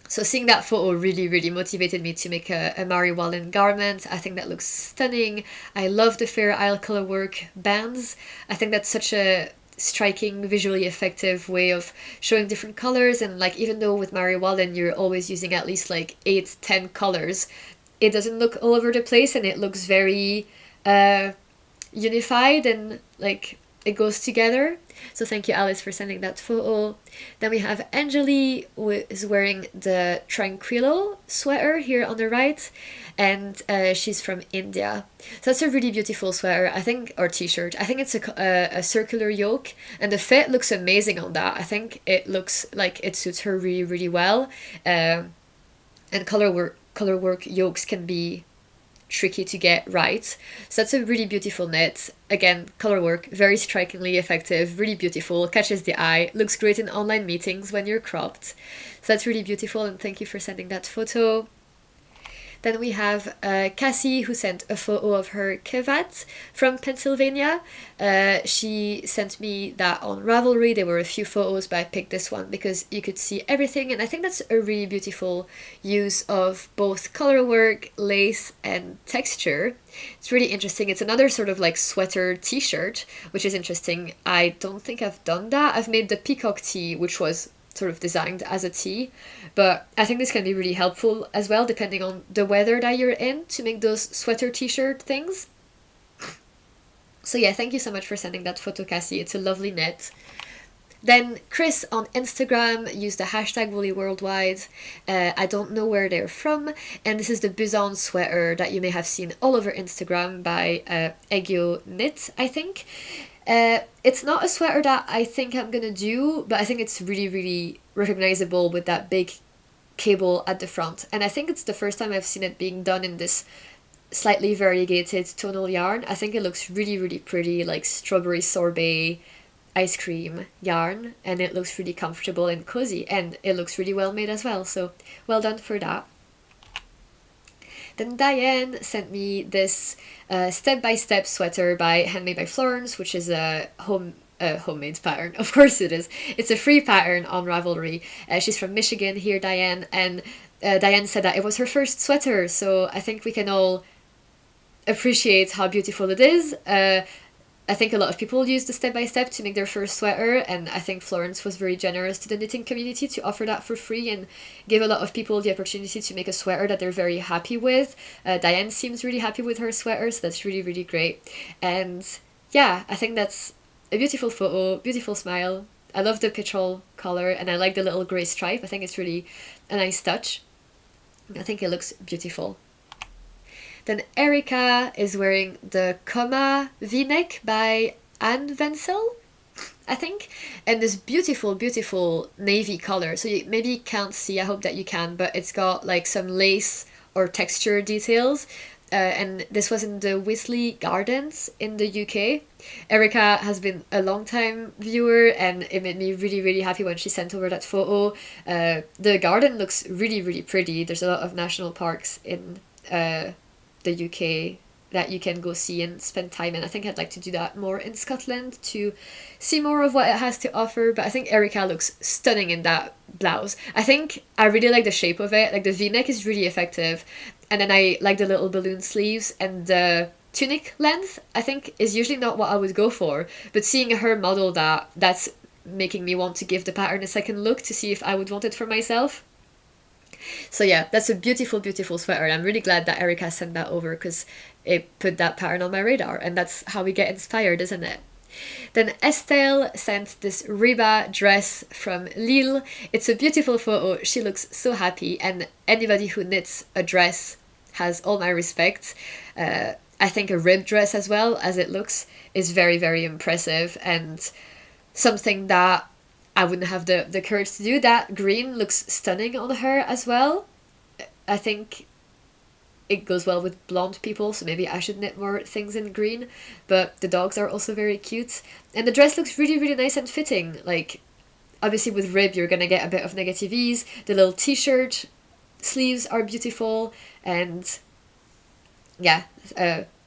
So seeing that photo really, really motivated me to make a Mary Wallen garment. I think that looks stunning. I love the Fair Isle colorwork bands. I think that's such a striking, visually effective way of showing different colors. And like, even though with Mary Wallen you're always using at least like 8-10 colors, it doesn't look all over the place, and it looks very unified, and like it goes together. So thank you, Alice, for sending that photo. Then we have Angeli, who is wearing the Tranquillo sweater here on the right, and she's from India. So that's a really beautiful sweater, I think, or t-shirt. I think it's a circular yoke, and the fit looks amazing on that. I think it looks like it suits her really, really well. And colorwork yokes can be tricky to get right. So that's a really beautiful knit. Again, color work, very strikingly effective, really beautiful, catches the eye, looks great in online meetings when you're cropped. So that's really beautiful, and thank you for sending that photo. Then we have Cassie, who sent a photo of her kevat from Pennsylvania. She sent me that on Ravelry. There were a few photos, but I picked this one because you could see everything. And I think that's a really beautiful use of both color work, lace, and texture. It's really interesting. It's another sort of like sweater t-shirt, which is interesting. I don't think I've done that. I've made the peacock tee, which was sort of designed as a tee, but I think this can be really helpful as well, depending on the weather that you're in, to make those sweater t-shirt things. So yeah, thank you so much for sending that photo, Cassie. It's a lovely knit. Then Chris on Instagram used the hashtag Worlwide. I don't know where they're from, and this is the Busan sweater that you may have seen all over Instagram by Egyo Knit, I think. It's not a sweater that I think I'm gonna do, but I think it's really, really recognizable with that big cable at the front. And I think it's the first time I've seen it being done in this slightly variegated tonal yarn. I think it looks really, really pretty, like strawberry sorbet ice cream yarn, and it looks really comfortable and cozy, and it looks really well made as well. So well done for that. Then Diane sent me this step-by-step sweater by Handmade by Florence, which is a homemade pattern. Of course it is. It's a free pattern on Ravelry. She's from Michigan here, Diane, and Diane said that it was her first sweater, so I think we can all appreciate how beautiful it is. I think a lot of people use the step-by-step to make their first sweater, and I think Florence was very generous to the knitting community to offer that for free and give a lot of people the opportunity to make a sweater that they're very happy with. Diane seems really happy with her sweater, so that's really, really great. And yeah, I think that's a beautiful photo, beautiful smile. I love the petrol color, and I like the little grey stripe. I think it's really a nice touch. I think it looks beautiful. Then Erica is wearing the Coma V-neck by Anne Wenzel, I think, and this beautiful, beautiful navy color. So you maybe can't see, I hope that you can, but it's got like some lace or texture details. And this was in the Wisley Gardens in the UK. Erica has been a long time viewer, and it made me really, really happy when she sent over that photo. The garden looks really, really pretty. There's a lot of national parks in the UK that you can go see and spend time in. I think I'd like to do that more in Scotland to see more of what it has to offer, but I think Erica looks stunning in that blouse. I think I really like the shape of it. Like the V-neck is really effective, and then I like the little balloon sleeves, and the tunic length I think is usually not what I would go for, but seeing her model that's making me want to give the pattern a second look to see if I would want it for myself. So yeah, that's a beautiful, beautiful sweater. I'm really glad that Erica sent that over because it put that pattern on my radar, and that's how we get inspired, isn't it? Then Estelle sent this Riba dress from Lille. It's a beautiful photo. She looks so happy, and anybody who knits a dress has all my respect. I think a rib dress as well as it looks is very, very impressive, and something that I wouldn't have the courage to do. That green looks stunning on her as well. I think it goes well with blonde people, so maybe I should knit more things in green. But the dogs are also very cute. And the dress looks really, really nice and fitting. Like, obviously with rib, you're going to get a bit of negative ease. The little t-shirt sleeves are beautiful. And yeah,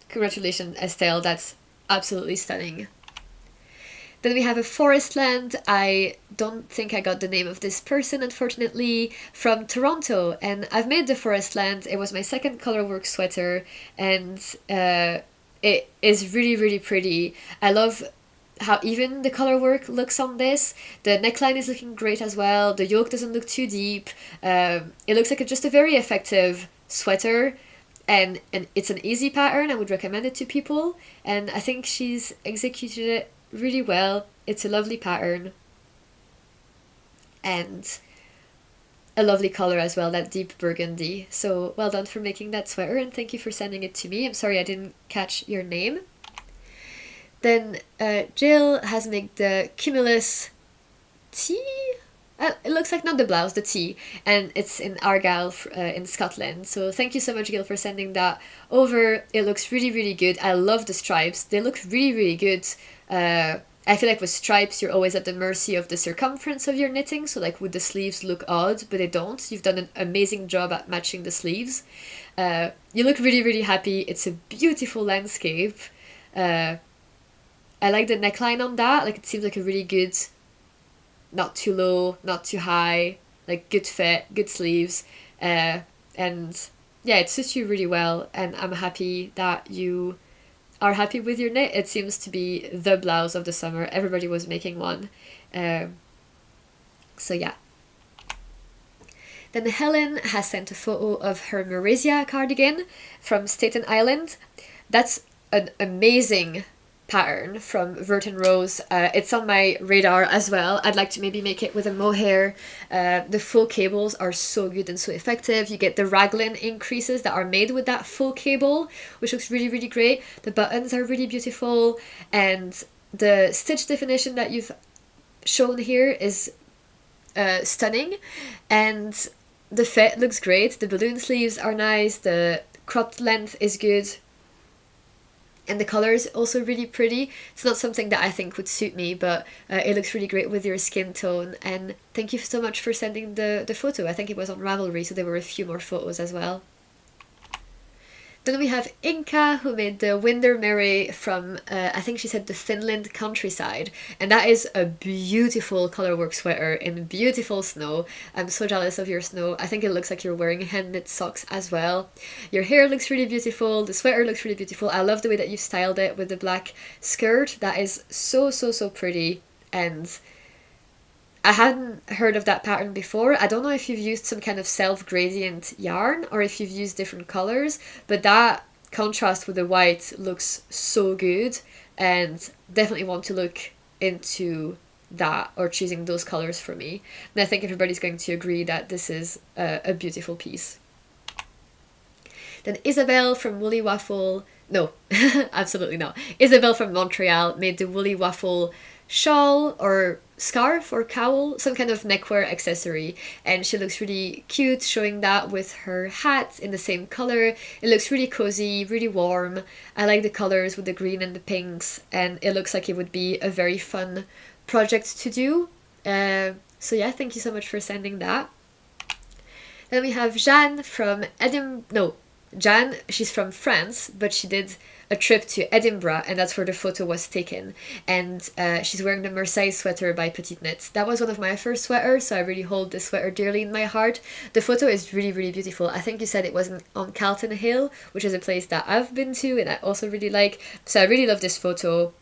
congratulations, Estelle. That's absolutely stunning. Then we have a Forestland. I don't think I got the name of this person, unfortunately, from Toronto. And I've made the Forestland. It was my second colorwork sweater, and it is really, really pretty. I love how even the colorwork looks on this. The neckline is looking great as well. The yoke doesn't look too deep. It looks like just a very effective sweater. And it's an easy pattern. I would recommend it to people. And I think she's executed it really well. It's a lovely pattern and a lovely color as well, that deep burgundy. So well done for making that sweater, and thank you for sending it to me. I'm sorry I didn't catch your name. Then Jill has made the Cumulus tee. It looks like not the blouse, the tee, and it's in Argyll in Scotland. So thank you so much, Jill, for sending that over. It looks really, really good. I love the stripes. They look really, really good. I feel like with stripes, you're always at the mercy of the circumference of your knitting. So like, would the sleeves look odd? But they don't. You've done an amazing job at matching the sleeves. You look really, really happy. It's a beautiful landscape. I like the neckline on that. Like, it seems like a really good, not too low, not too high, like good fit, good sleeves. And yeah, it suits you really well. And I'm happy that you are happy with your knit. It seems to be the blouse of the summer. Everybody was making one. So yeah. Then Helen has sent a photo of her Maresia cardigan from Staten Island. That's an amazing pattern from Verton Rose. It's on my radar as well. I'd like to maybe make it with a mohair. The faux cables are so good and so effective. You get the raglan increases that are made with that faux cable, which looks really, really great. The buttons are really beautiful, and the stitch definition that you've shown here is stunning, and the fit looks great. The balloon sleeves are nice. The cropped length is good. And the colour is also really pretty. It's not something that I think would suit me, but it looks really great with your skin tone. And thank you so much for sending the photo. I think it was on Ravelry, so there were a few more photos as well. Then we have Inka, who made the Windermere from, I think she said, the Finland countryside. And that is a beautiful colorwork sweater in beautiful snow. I'm so jealous of your snow. I think it looks like you're wearing hand-knit socks as well. Your hair looks really beautiful. The sweater looks really beautiful. I love the way that you styled it with the black skirt. That is so, so, so pretty. And I hadn't heard of that pattern before. I don't know if you've used some kind of self-gradient yarn or if you've used different colors, but that contrast with the white looks so good, and definitely want to look into that or choosing those colors for me. And I think everybody's going to agree that this is a beautiful piece. Then Isabelle from Woolly Waffle, no, absolutely not. Isabelle from Montreal made the Woolly Waffle shawl or scarf or cowl, some kind of neckwear accessory, and she looks really cute showing that with her hat in the same color. It looks really cozy, really warm. I like the colors with the green and the pinks, and it looks like it would be a very fun project to do. So yeah, thank you so much for sending that. Then we have Jeanne from Jan, she's from France, but she did a trip to Edinburgh, and that's where the photo was taken. And she's wearing the Marseille sweater by Petite Knit. That was one of my first sweaters, so I really hold this sweater dearly in my heart. The photo is really, really beautiful. I think you said it was on Calton Hill, which is a place that I've been to and I also really like. So I really love this photo.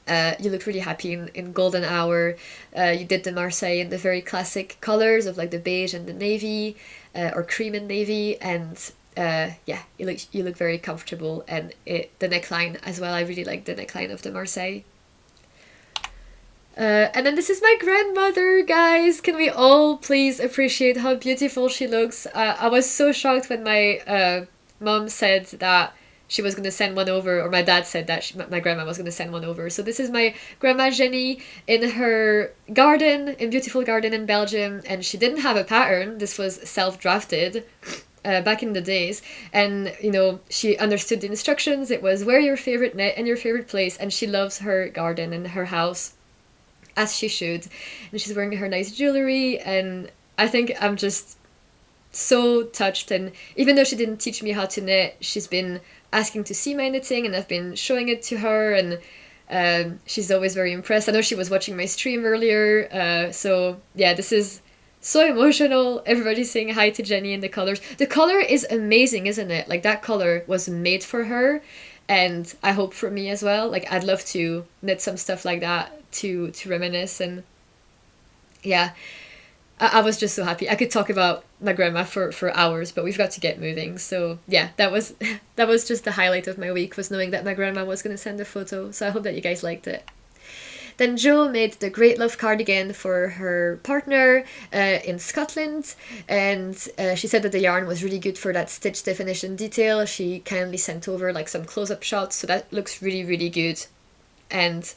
You look really happy in golden hour. You did the Marseille in the very classic colors of like the beige and the navy, or cream and navy, and yeah, you look very comfortable, and the neckline as well. I really like the neckline of the Marseille. And then this is my grandmother, guys. Can we all please appreciate how beautiful she looks? I was so shocked when my mom said that she was going to send one over, or my dad said that my grandma was going to send one over. So this is my grandma Jenny in her garden, in beautiful garden in Belgium, and she didn't have a pattern. This was self-drafted. Back in the days, and you know, she understood the instructions. It was wear your favorite knit in your favorite place, and she loves her garden and her house, as she should. And she's wearing her nice jewelry, and I think I'm just so touched. And even though she didn't teach me how to knit, she's been asking to see my knitting, and I've been showing it to her, and she's always very impressed. I know she was watching my stream earlier, so yeah, this is so emotional. Everybody's saying hi to Jenny in the colors. The color is amazing, isn't it? Like, that color was made for her, and I hope for me as well. Like, I'd love to knit some stuff like that to reminisce. And yeah, I was just so happy. I could talk about my grandma for hours, but we've got to get moving. So yeah, that was just the highlight of my week, was knowing that my grandma was going to send a photo. So I hope that you guys liked it. Then Jo made the Great Love cardigan for her partner in Scotland, and she said that the yarn was really good for that stitch definition detail. She kindly sent over like some close-up shots, so that looks really, really good. And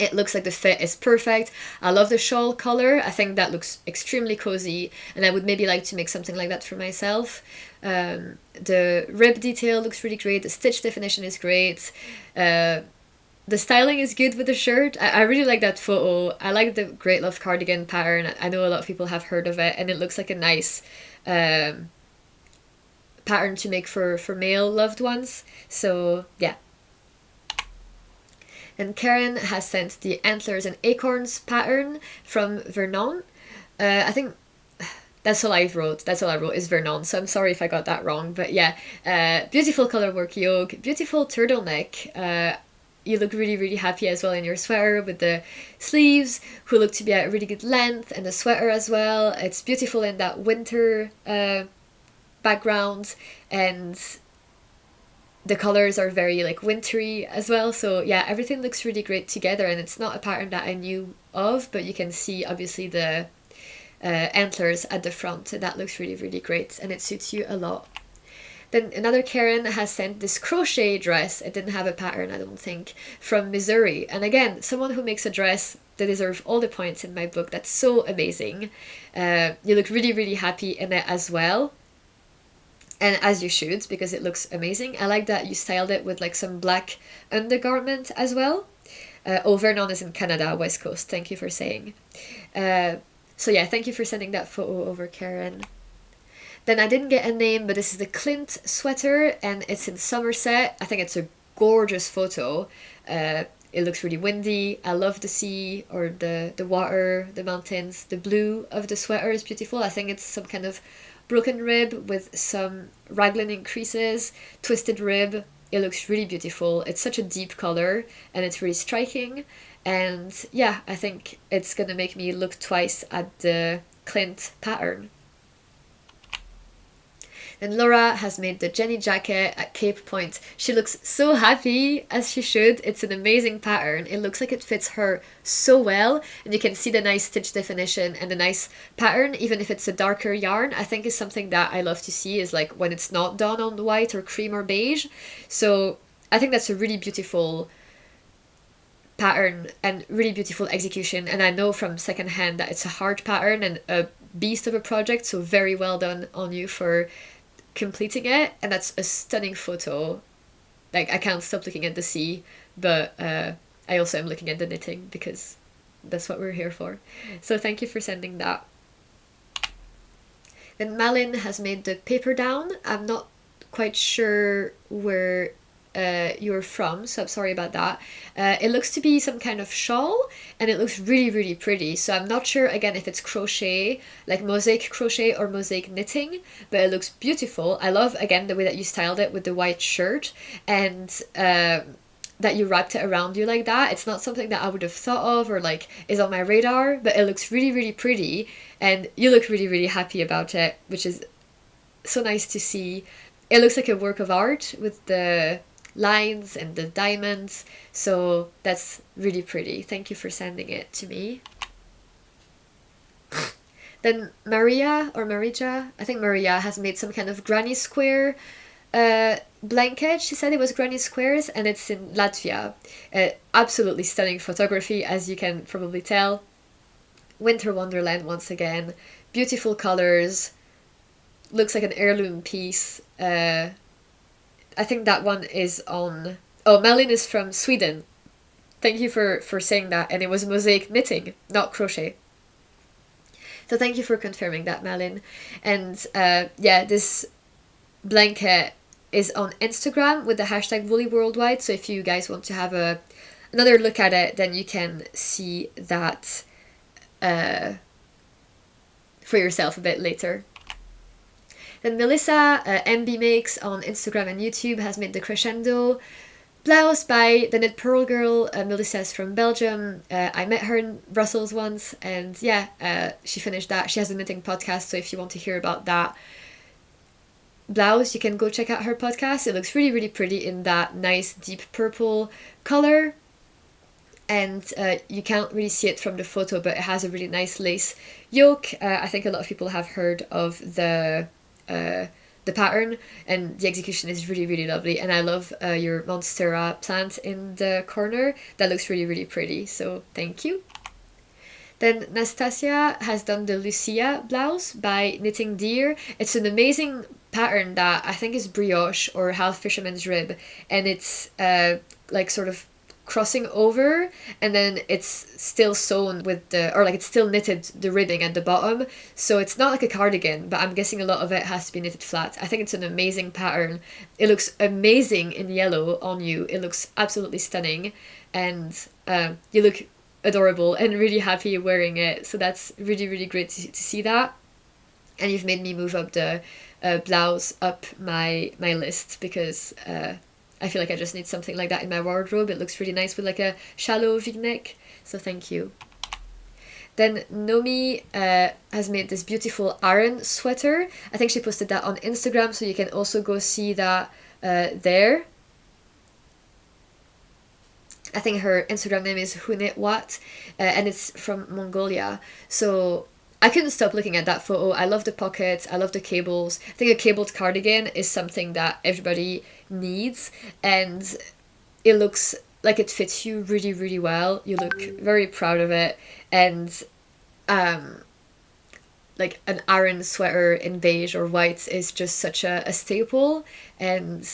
it looks like the fit is perfect. I love the shawl color. I think that looks extremely cozy, and I would maybe like to make something like that for myself. The rib detail looks really great. The stitch definition is great. The styling is good with the shirt. I really like that photo. I like the Great Love cardigan pattern. I know a lot of people have heard of it, and it looks like a nice pattern to make for male loved ones. So yeah. And Karen has sent the Antlers and Acorns pattern from Vernon. I think that's all I wrote. That's all I wrote is Vernon. So I'm sorry if I got that wrong. But yeah, beautiful colorwork yoke, beautiful turtleneck. You look really, really happy as well in your sweater with the sleeves, who look to be at a really good length, and the sweater as well. It's beautiful in that winter background, and the colors are very like wintry as well. So yeah, everything looks really great together, and it's not a pattern that I knew of, but you can see obviously the antlers at the front, and that looks really, really great, and it suits you a lot. Then another Karen has sent this crochet dress. It didn't have a pattern, I don't think, from Missouri. And again, someone who makes a dress, they deserve all the points in my book. That's so amazing. You look really, really happy in it as well. And as you should, because it looks amazing. I like that you styled it with like some black undergarment as well. Vernon is in Canada, West Coast. Thank you for saying. So yeah, thank you for sending that photo over, Karen. Then I didn't get a name, but this is the Clint sweater, and it's in Somerset. I think it's a gorgeous photo. It looks really windy. I love the sea or the water, the mountains. The blue of the sweater is beautiful. I think it's some kind of broken rib with some raglan increases, twisted rib. It looks really beautiful. It's such a deep color and it's really striking. And yeah, I think it's gonna make me look twice at the Clint pattern. And Laura has made the Jenny jacket at Cape Point. She looks so happy, as she should. It's an amazing pattern. It looks like it fits her so well, and you can see the nice stitch definition and the nice pattern, even if it's a darker yarn. I think is something that I love to see, is like when it's not done on white or cream or beige. So I think that's a really beautiful pattern and really beautiful execution, and I know from secondhand that it's a hard pattern and a beast of a project, so very well done on you for completing it. And that's a stunning photo. Like, I can't stop looking at the sea, but I also am looking at the knitting because that's what we're here for. So thank you for sending that. Then Marlene has made the paper down. I'm not quite sure where you're from, so I'm sorry about that. It looks to be some kind of shawl, and it looks really, really pretty. So I'm not sure, again, if it's crochet, like mosaic crochet or mosaic knitting, but it looks beautiful. I love, again, the way that you styled it with the white shirt, and that you wrapped it around you like that. It's not something that I would have thought of or like is on my radar, but it looks really, really pretty, and you look really, really happy about it, which is so nice to see. It looks like a work of art with the lines and the diamonds, so that's really pretty. Thank you for sending it to me. Then Maria, or Marija, I think Maria, has made some kind of granny square blanket. She said it was granny squares, and it's in Latvia. Absolutely stunning photography, as you can probably tell. Winter Wonderland once again. Beautiful colors. Looks like an heirloom piece. I think that one is on... Oh, Marlene is from Sweden. Thank you for saying that. And it was mosaic knitting, not crochet. So thank you for confirming that, Marlene. And yeah, this blanket is on Instagram with the hashtag Worlwide. So if you guys want to have another look at it, then you can see that for yourself a bit later. Then Melissa, MB Makes on Instagram and YouTube, has made the crescendo blouse by the Knit Pearl Girl. Melissa is from Belgium. I met her in Brussels once, and yeah, she finished that. She has a knitting podcast, so if you want to hear about that blouse, you can go check out her podcast. It looks really, really pretty in that nice deep purple color. And you can't really see it from the photo, but it has a really nice lace yoke. I think a lot of people have heard of the pattern, and the execution is really, really lovely. And I love your Monstera plant in the corner. That looks really, really pretty, so thank you. Then Nastasia has done the Lucia blouse by Knitting Deer. It's an amazing pattern that I think is brioche or half fisherman's rib, and it's like sort of crossing over, and then it's still sewn with it's still knitted, the ribbing at the bottom, so it's not like a cardigan, but I'm guessing a lot of it has to be knitted flat. I think it's an amazing pattern. It looks amazing in yellow on you. It looks absolutely stunning, and you look adorable and really happy wearing it, so that's really, really great to see that. And you've made me move up the blouse up my list, because I feel like I just need something like that in my wardrobe. It looks really nice with like a shallow v-neck, so thank you. Then Nomi has made this beautiful Aran sweater. I think she posted that on Instagram, so you can also go see that there. I think her Instagram name is Hunetwat, and it's from Mongolia. So I couldn't stop looking at that photo. I love the pockets, I love the cables. I think a cabled cardigan is something that everybody needs, and it looks like it fits you really, really well. You look very proud of it, and like an Aran sweater in beige or white is just such a staple, and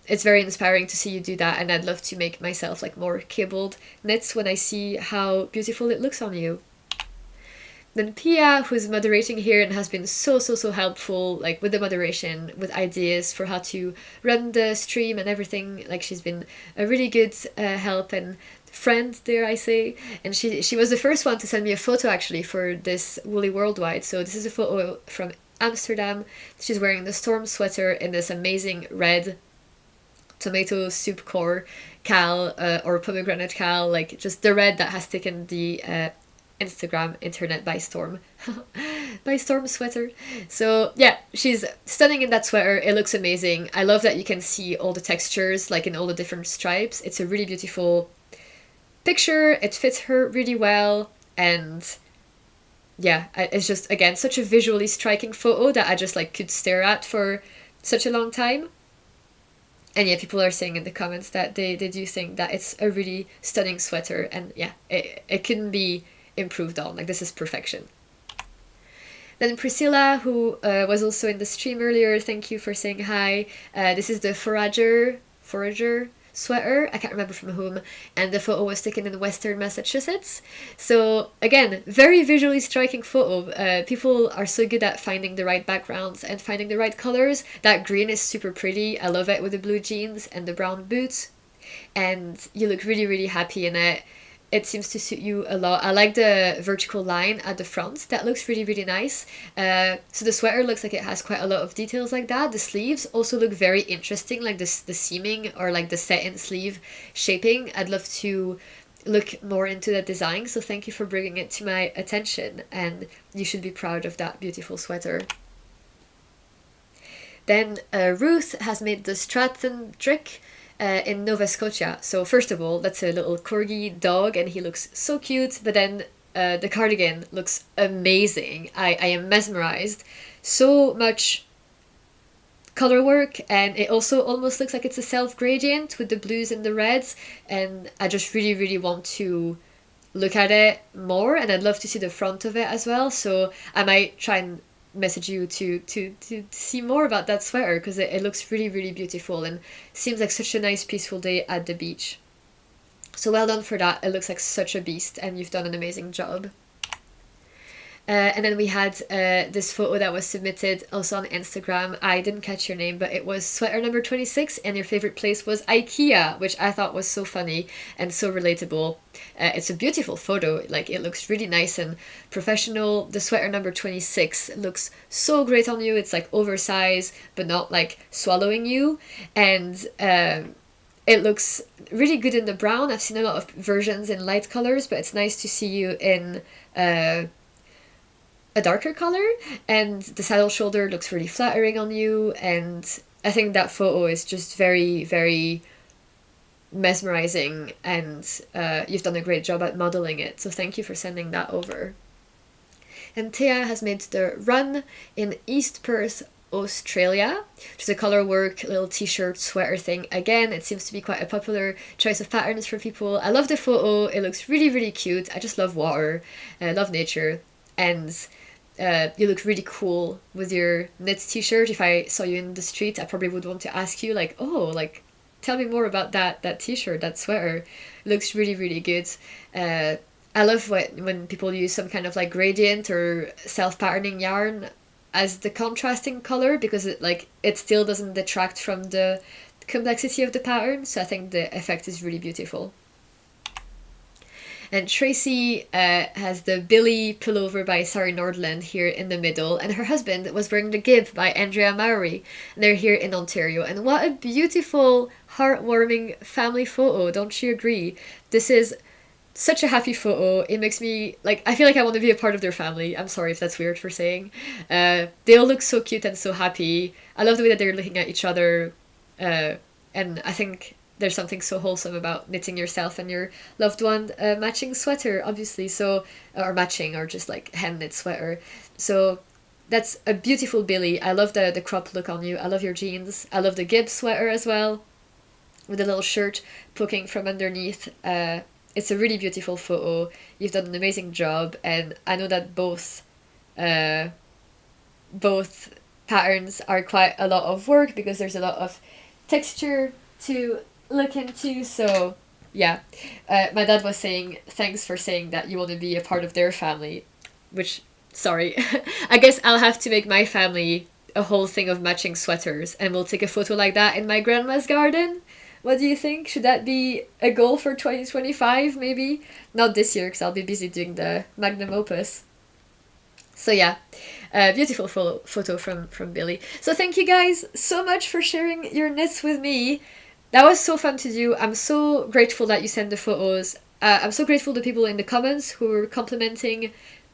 it's very inspiring to see you do that, and I'd love to make myself like more cabled knits when I see how beautiful it looks on you. Then Pia, who's moderating here and has been so helpful, like with the moderation, with ideas for how to run the stream and everything. Like she's been a really good help and friend, dare I say. And she was the first one to send me a photo actually for this Woolly Worldwide. So this is a photo from Amsterdam. She's wearing the storm sweater in this amazing red tomato soup core KAL or pomegranate KAL, like just the red that has taken the Instagram internet by storm. By storm sweater. So yeah, she's stunning in that sweater. It looks amazing. I love that you can see all the textures like in all the different stripes. It's a really beautiful picture. It fits her really well, and yeah, it's just again such a visually striking photo that I just like could stare at for such a long time. And yeah, people are saying in the comments that they do think that it's a really stunning sweater, and yeah, it couldn't be improved on. Like, this is perfection. Then Priscilla, who was also in the stream earlier, thank you for saying hi. This is the forager sweater, I can't remember from whom, and the photo was taken in Western Massachusetts. So again, very visually striking photo. People are so good at finding the right backgrounds and finding the right colors. That green is super pretty. I love it with the blue jeans and the brown boots, and you look really happy in it. It seems to suit you a lot. I like the vertical line at the front. That looks really nice. So the sweater looks like it has quite a lot of details like that. The sleeves also look very interesting, like this, the seaming or like the set-in sleeve shaping. I'd love to look more into that design. So thank you for bringing it to my attention, and you should be proud of that beautiful sweater. Then Ruth has made the Stratton Drick in Nova Scotia. So first of all, that's a little corgi dog, and he looks so cute. But then the cardigan looks amazing. I am mesmerized. So much color work, and it also almost looks like it's a self-gradient with the blues and the reds. And I just really want to look at it more, and I'd love to see the front of it as well. So I might try and message you to see more about that sweater, because it looks really beautiful and seems like such a nice peaceful day at the beach. So well done for that. It looks like such a beast, and you've done an amazing job. And then we had this photo that was submitted also on Instagram. I didn't catch your name, but it was sweater number 26, and your favorite place was IKEA, which I thought was so funny and so relatable. It's a beautiful photo. Like, it looks really nice and professional. The sweater number 26 looks so great on you. It's like oversized, but not like swallowing you. And it looks really good in the brown. I've seen a lot of versions in light colors, but it's nice to see you in a darker color, and the saddle shoulder looks really flattering on you, and I think that photo is just very mesmerizing, and you've done a great job at modeling it, so thank you for sending that over. And Thea has made the run in East Perth, Australia, which is a color work little t-shirt sweater thing. Again, it seems to be quite a popular choice of patterns for people. I love the photo. It looks really cute. I just love water. I love nature, and you look really cool with your knit t-shirt. If I saw you in the street, I probably would want to ask you, like, oh, like, tell me more about that t-shirt, that sweater. It looks really good. I love when people use some kind of like gradient or self-patterning yarn as the contrasting color, because it still doesn't detract from the complexity of the pattern. So I think the effect is really beautiful. And Tracy has the Billy pullover by Sari Nordland here in the middle, and her husband was wearing the Gib by Andrea Mowry, and they're here in Ontario. And what a beautiful, heartwarming family photo, don't you agree? This is such a happy photo. It makes me, like, I feel like I want to be a part of their family. I'm sorry if that's weird for saying. They all look so cute and so happy. I love the way that they're looking at each other, and I think there's something so wholesome about knitting yourself and your loved one a matching sweater, obviously. So, or matching, or just like hand knit sweater. So that's a beautiful Billy. I love the crop look on you. I love your jeans. I love the Gibb sweater as well, with a little shirt poking from underneath. It's a really beautiful photo. You've done an amazing job, and I know that both patterns are quite a lot of work, because there's a lot of texture to look into. So yeah, my dad was saying thanks for saying that you want to be a part of their family. which, sorry, I guess I'll have to make my family a whole thing of matching sweaters, and we'll take a photo like that in my grandma's garden. What do you think? Should that be a goal for 2025, maybe? Not this year, because I'll be busy doing the Magnum Opus. So yeah, beautiful photo from Billy. So thank you guys so much for sharing your knits with me. That was so fun to do. I'm so grateful that you sent the photos. I'm so grateful to people in the comments who were complimenting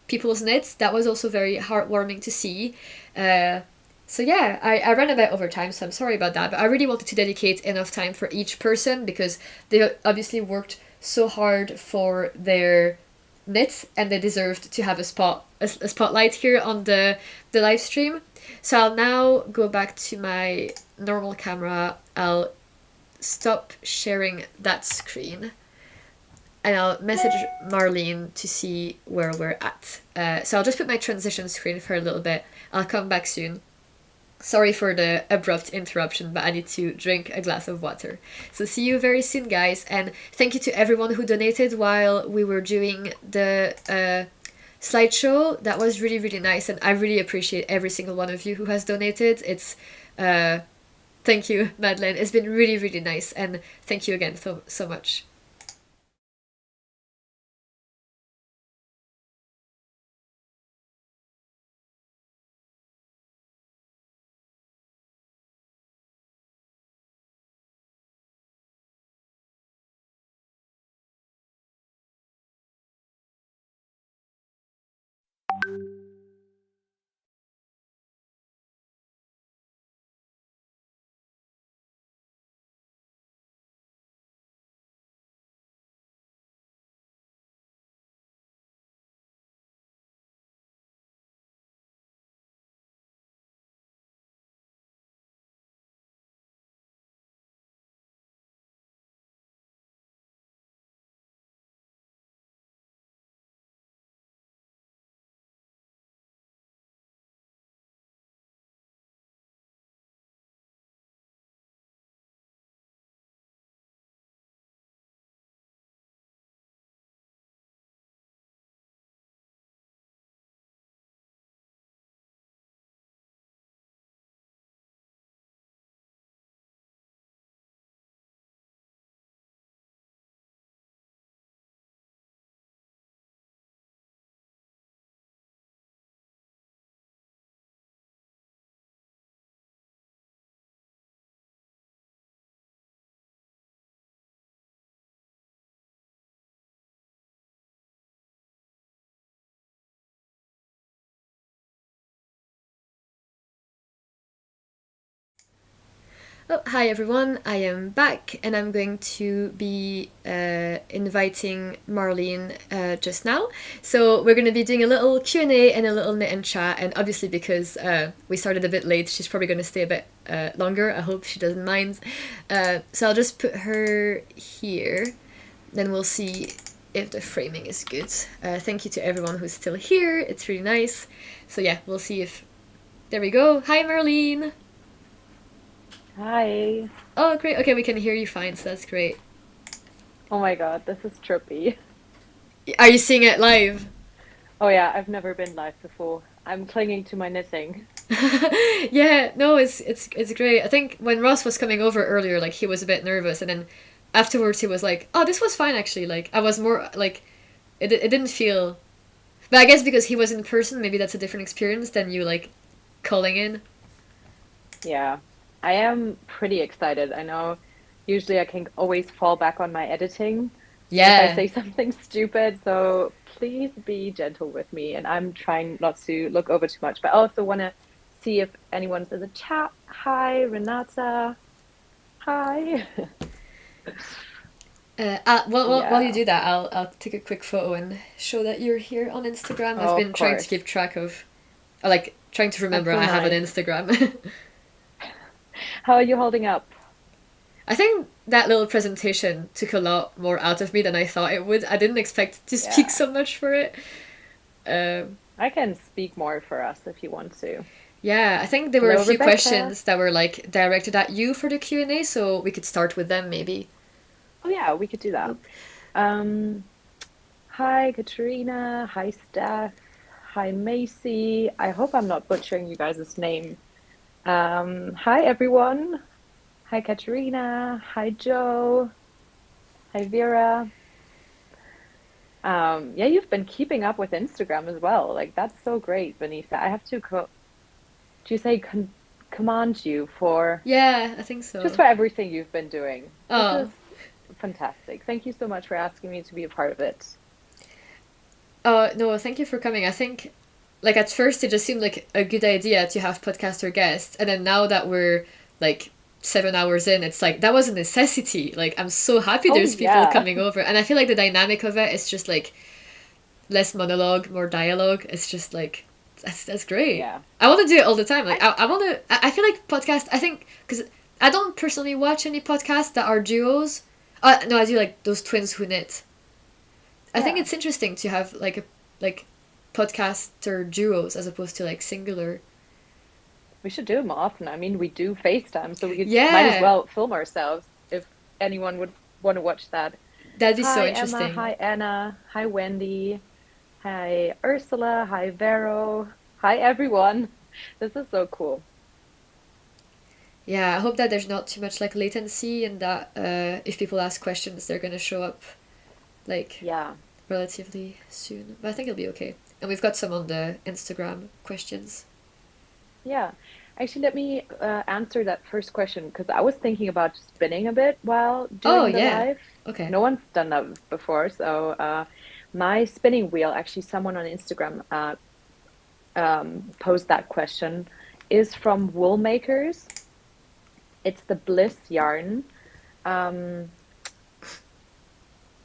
people's knits. That was also very heartwarming to see. So yeah, I ran a bit over time, so I'm sorry about that. But I really wanted to dedicate enough time for each person because they obviously worked so hard for their knits and they deserved to have a spotlight here on the live stream. So I'll now go back to my normal camera. I'll stop sharing that screen and I'll message Marlene to see where we're at. So I'll just put my transition screen for a little bit. I'll come back soon. Sorry for the abrupt interruption, but I need to drink a glass of water. So see you very soon, guys. And thank you to everyone who donated while we were doing the slideshow. That was really, really nice. And I really appreciate every single one of you who has donated. It's thank you, Madeleine. It's been really, really nice. And thank you again so much. Oh, hi everyone, I am back and I'm going to be inviting Marlene just now. So we're going to be doing a little Q&A and a little knit and chat, and obviously because we started a bit late, she's probably going to stay a bit longer. I hope she doesn't mind. So I'll just put her here, then we'll see if the framing is good. Thank you to everyone who's still here, it's really nice. So yeah, we'll see if... There we go. Hi Marlene! Hi. Oh, great. Okay, we can hear you fine, so that's great. Oh my god, this is trippy. Are you seeing it live? Oh yeah, I've never been live before. I'm clinging to my knitting. Yeah, no, it's great. I think when Ross was coming over earlier, like he was a bit nervous, and then afterwards he was like, "Oh, this was fine actually." Like I was more like, it didn't feel. But I guess because he was in person, maybe that's a different experience than you like calling in. Yeah, I am pretty excited. I know usually I can always fall back on my editing if I Yeah. say something stupid, so please be gentle with me. And I'm trying not to look over too much, but I also want to see if anyone's in the chat. Hi, Renata. Hi. While you Yeah. do that, I'll take a quick photo and show that you're here on Instagram. I've Oh, been of trying to course. keep track of, or like trying to That's remember so I have an nice. Instagram. How are you holding up? I think that little presentation took a lot more out of me than I thought it would. I didn't expect to speak Yeah. so much for it. Um, I can speak more for us if you want to. yeah, I think there were a Hello, few Rebecca. questions that were like directed at you for the Q&A, so we could start with them maybe. Oh yeah, we could do that. Um, Hi, Katrina. Hi, Steph. Hi, Macy. I hope I'm not butchering you guys' name. Hi, everyone. Hi, Katerina. Hi, Joe. Hi, Vera. Yeah, you've been keeping up with Instagram as well. Like, that's so great, Vanessa. I have to do you say command you for Yeah, I think just so. for everything you've been doing. This is Oh, fantastic. Thank you so much for asking me to be a part of it. oh no, thank you for coming. I think, like, at first it just seemed like a good idea to have podcaster guests, and then now that we're like 7 hours in, it's like that was a necessity. Like, I'm so happy Oh, there's people yeah. coming over, and I feel like the dynamic of it is just like less monologue, more dialogue. It's just like that's great. Yeah. I want to do it all the time. Like, I, I want to. I feel like podcast. I think because I don't personally watch any podcasts that are duos. No, I do like those twins who knit. I think yeah. it's interesting to have like podcaster duos as opposed to like singular. We should do it more often. I mean, we do FaceTime, so might as Yeah, well film ourselves if anyone would want to watch that. that'd be so Hi, Emma. interesting. Hi, Anna. Hi, Wendy. Hi, Ursula. Hi, Vero. Hi, everyone. This is so cool. Yeah, I hope that there's not too much like latency and that if people ask questions, they're gonna show up like Yeah. relatively soon. But I think it'll be okay. And we've got some on the Instagram questions. Yeah. Actually, let me answer that first question because I was thinking about spinning a bit while Oh doing the yeah. live. Okay. No one's done that before, so my spinning wheel, actually, someone on Instagram posed that question, is from Wool Makers. It's the Bliss yarn. Um,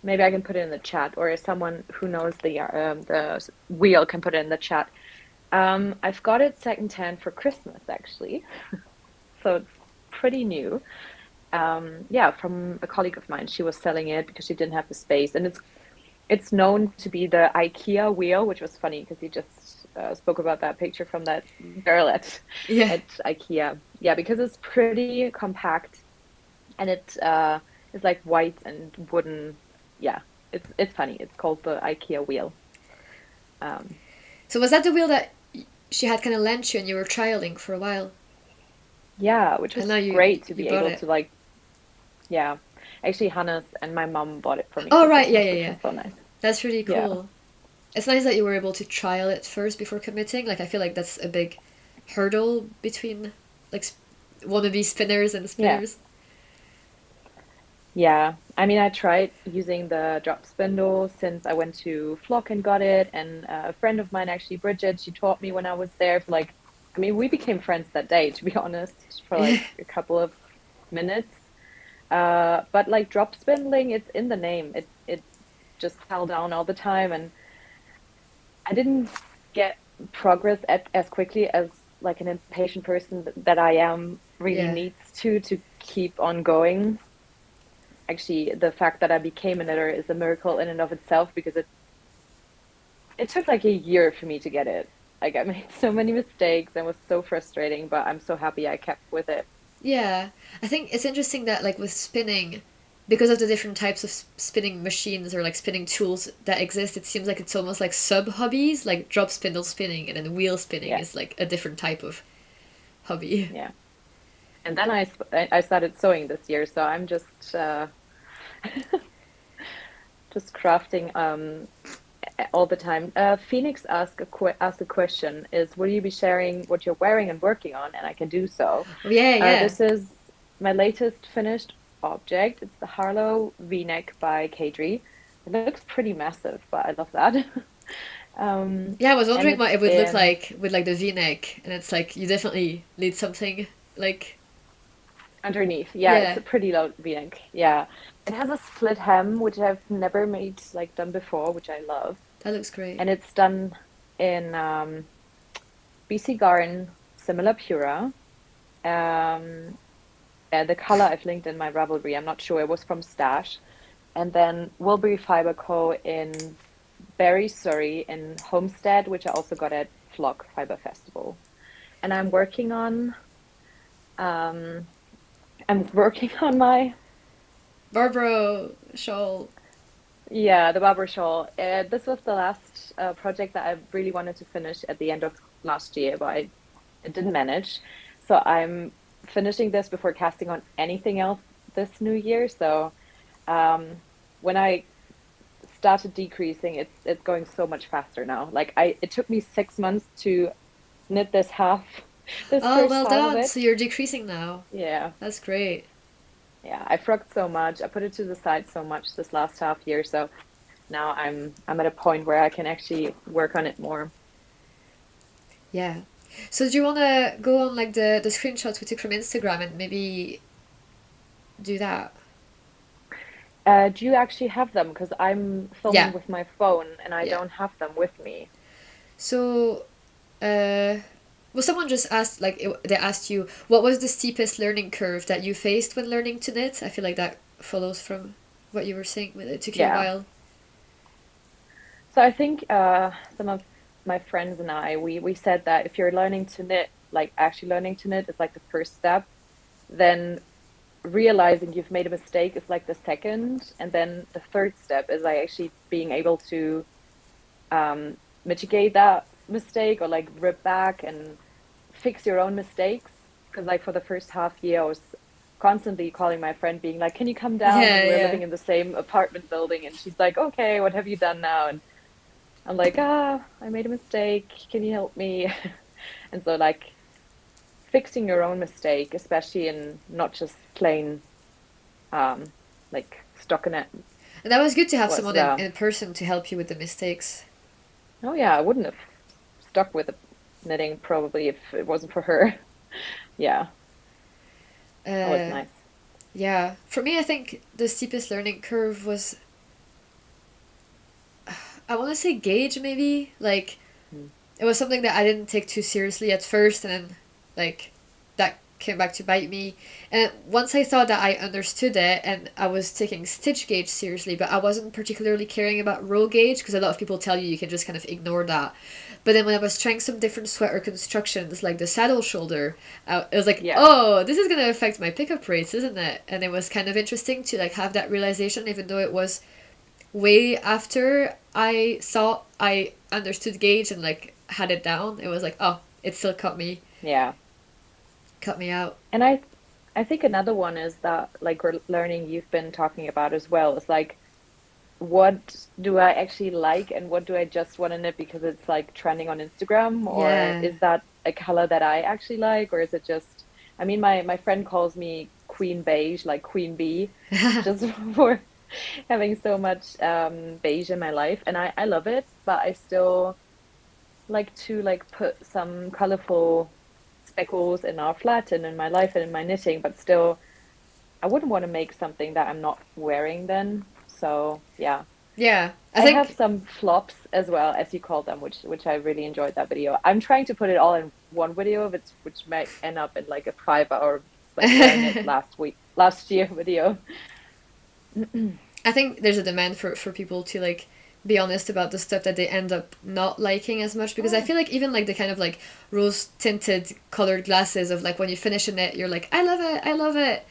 maybe I can put it in the chat, or if someone who knows the wheel can put it in the chat. I've got it secondhand for Christmas, actually, so it's pretty new. Yeah, from a colleague of mine. She was selling it because she didn't have the space, and it's known to be the IKEA wheel, which was funny because he just spoke about that picture from that girl at Yeah. IKEA. Yeah, because it's pretty compact and it is like white and wooden. Yeah, it's funny. It's called the IKEA wheel. Um, So was that the wheel that she had kind of lent you and you were trialing for a while? yeah, which And was now great to you be bought able it. to like, yeah. Actually, Hannes and my mom bought it for me Oh for right, yeah, Christmas, yeah, which yeah. was so nice. That's really Yeah. cool. It's nice that you were able to trial it first before committing. Like I feel like that's a big hurdle between like wannabe spinners and Yeah. spinners. Yeah, I mean, I tried using the drop spindle since I went to Flock and got it, and a friend of mine, actually, Bridget, she taught me when I was there for like, I mean, we became friends that day, to be honest, for Yeah. like a couple of minutes. But like drop spindling, it's in the name. It just fell down all the time, and I didn't get progress as quickly as like an impatient person that I am really Yeah. needs to keep on going. Actually, the fact that I became a knitter is a miracle in and of itself because it took like a year for me to get it. Like I made so many mistakes and was so frustrating, but I'm so happy I kept with it. Yeah. I think it's interesting that like with spinning, because of the different types of spinning machines or like spinning tools that exist, it seems like it's almost like sub hobbies, like drop spindle spinning and then wheel spinning Yeah, is like a different type of hobby. yeah. And then I started sewing this year, so I'm just crafting all the time. Phoenix asked a question: is will you be sharing what you're wearing and working on? And I can do so. Yeah, yeah. This is my latest finished object. It's the Harlow V-neck by Kadri. It looks pretty massive, but I love that. Yeah, I was And wondering what it's it would look in like with like the V-neck, and it's like you definitely need something like underneath. Yeah, it's yeah, a pretty low V-neck. Yeah. It has a split hem, which I've never made like done before, which I love. that looks great. And it's done in BC Garn, similar Pura. Um, the color I've linked in my Ravelry. I'm not sure. It was from Stash. And then Wilbury Fiber Co. in Barry, Surrey, in Homestead, which I also got at Flock Fiber Festival. And um, I'm working on my Barbaro shawl. Yeah, the barber shawl. This was the last project that I really wanted to finish at the end of last year, but I didn't manage. So I'm finishing this before casting on anything else this new year. So when I started decreasing, it's going so much faster now. Like it took me 6 months to knit this half, this Oh, first well half of done. it. So you're decreasing now. Yeah, That's great. yeah. I frocked so much. I put it to the side so much this last half year. So now I'm at a point where I can actually work on it more. Yeah. So do you want to go on like the screenshots we took from Instagram and maybe do that? Do you actually have them? Because I'm filming Yeah. with my phone and I Yeah. don't have them with me. So, well, someone just asked, like, they asked you, what was the steepest learning curve that you faced when learning to knit? I feel like that follows from what you were saying, when it took you a Yeah. while. So I think some of my friends and I, we said that if you're learning to knit, like actually learning to knit is like the first step, then realizing you've made a mistake is like the second, and then the third step is like actually being able to mitigate that mistake or like rip back and fix your own mistakes. Because like for the first half year, I was constantly calling my friend, being like, "Can you come down?" Because Yeah, we're yeah. living in the same apartment building, and she's like, "Okay, what have you done now?" And I'm like, I made a mistake. Can you help me? And so like fixing your own mistake, especially in not just plain um like stockinette And that was good to have was someone in person to help you with the mistakes. oh yeah, I wouldn't have stuck with the knitting probably if it wasn't for her. Yeah, that was Uh, nice. yeah. For me, I think the steepest learning curve was, I want to say gauge, maybe. Like, Mm. it was something that I didn't take too seriously at first, and then, like, that came back to bite me. And once I thought that I understood it, and I was taking stitch gauge seriously, but I wasn't particularly caring about row gauge, because a lot of people tell you can just kind of ignore that. But then when I was trying some different sweater constructions, like the saddle shoulder, it was like, Yeah. oh, this is going to affect my pickup rates, isn't it? And it was kind of interesting to like have that realization, even though it was way after I thought I understood gauge and like had it down. It was like, oh, it still Yeah. cut me out. And I think another one is that like we're learning you've been talking about as well is like what do I actually like and what do I just want to knit because it's like trending on Instagram, or Yeah. is that a color that I actually like, or is it just I mean my friend calls me Queen Beige, like Queen Bee, just for having so much beige in my life, and I love it, but I still like to like put some colorful speckles in our flat and in my life and in my knitting, but still I wouldn't want to make something that I'm not wearing then. So yeah. Yeah. I I have think some flops as well, as you call them, which I really enjoyed that video. I'm trying to put it all in one video, which might end up in like a 5 hour like what I knit last year video. I think there's a demand for people to like be honest about the stuff that they end up not liking as much, because I Oh, feel like even like the kind of like rose tinted colored glasses of like when you finish a knit you're like, I love it, I love it.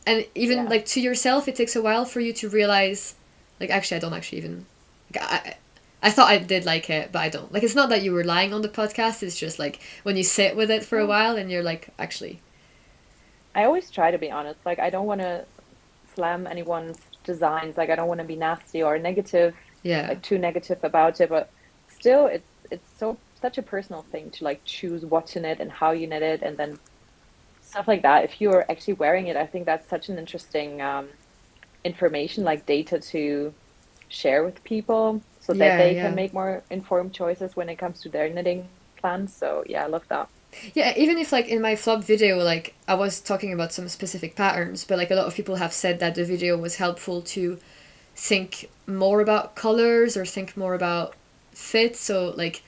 And even yeah. like to yourself it takes a while for you to realize, like, actually I don't actually even like, I thought I did like it, but I don't. Like, it's not that you were lying on the podcast, it's just like when you sit with it for a Oh. while and you're like, actually, I always try to be honest. Like I don't want to slam anyone's designs. Like I don't want to be nasty or negative, yeah. like too negative about it, but still it's so such a personal thing to like choose what to knit and how you knit it and then stuff like that. If you're actually wearing it, I think that's such an interesting information, like data to share with people so that Yeah, they can yeah. make more informed choices when it comes to their knitting plans. So yeah, I love that. Yeah, even if like in my flop video, like I was talking about some specific patterns, but like a lot of people have said that the video was helpful to think more about colors or think more about fit. So like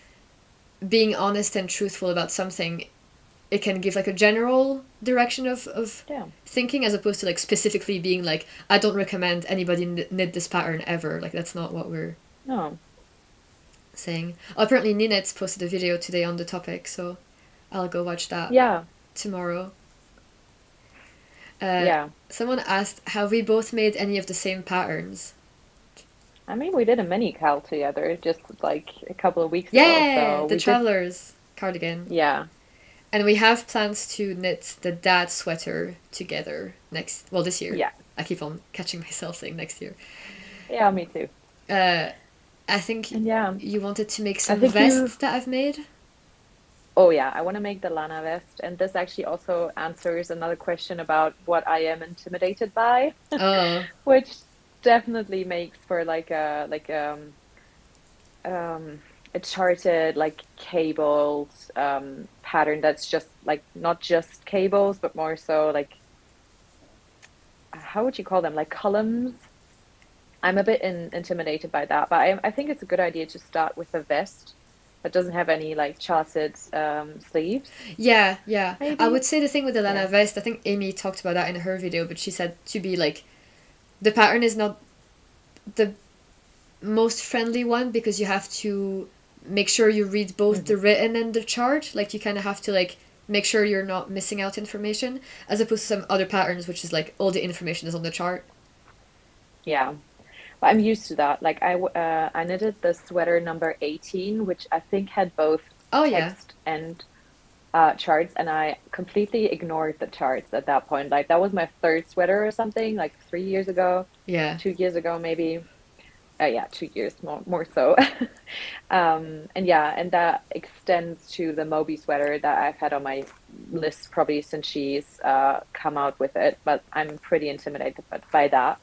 being honest and truthful about something, it can give like a general direction of Yeah. thinking, as opposed to like specifically being like, I don't recommend anybody knit this pattern ever. Like that's not what we're No. saying. Oh, apparently Ninet's posted a video today on the topic, so I'll go watch that Yeah. tomorrow. Uh, Yeah. Someone asked, have we both made any of the same patterns? I mean, we did a mini-KAL together just like a couple of weeks ago. Yeah, So the we did, traveler's cardigan. yeah, And we have plans to knit the dad sweater together this year. yeah, I keep on catching myself saying next year. yeah, me too. Uh, I think And yeah, you wanted to make I some think you. vests that I've made. Oh yeah, I want to make the Lana vest, and this actually also answers another question about what I am intimidated by, Oh, which definitely makes for um a charted like cabled pattern that's just like not just cables, but more so like how would you call them? Like columns. I'm a bit intimidated by that, but I think it's a good idea to start with a vest that doesn't have any like charted sleeves, yeah, yeah. I maybe. would say the thing with the Yeah. Lana vest, I think Amy talked about that in her video, but she said to be like, the pattern is not the most friendly one because you have to make sure you read both the Hmm. written and the chart. Like you kind of have to like make sure you're not missing out information, as opposed to some other patterns, which is like all the information is on the chart. Yeah. But I'm used to that. Like I knitted the sweater number 18, which I think had both Oh yeah, text and charts, and I completely ignored the charts at that point. Like that was my third sweater or something, like 3 years ago, yeah, 2 years ago maybe. Yeah, 2 years more so. And yeah, and that extends to the Moby sweater that I've had on my list probably since she's come out with it. But I'm pretty intimidated by that.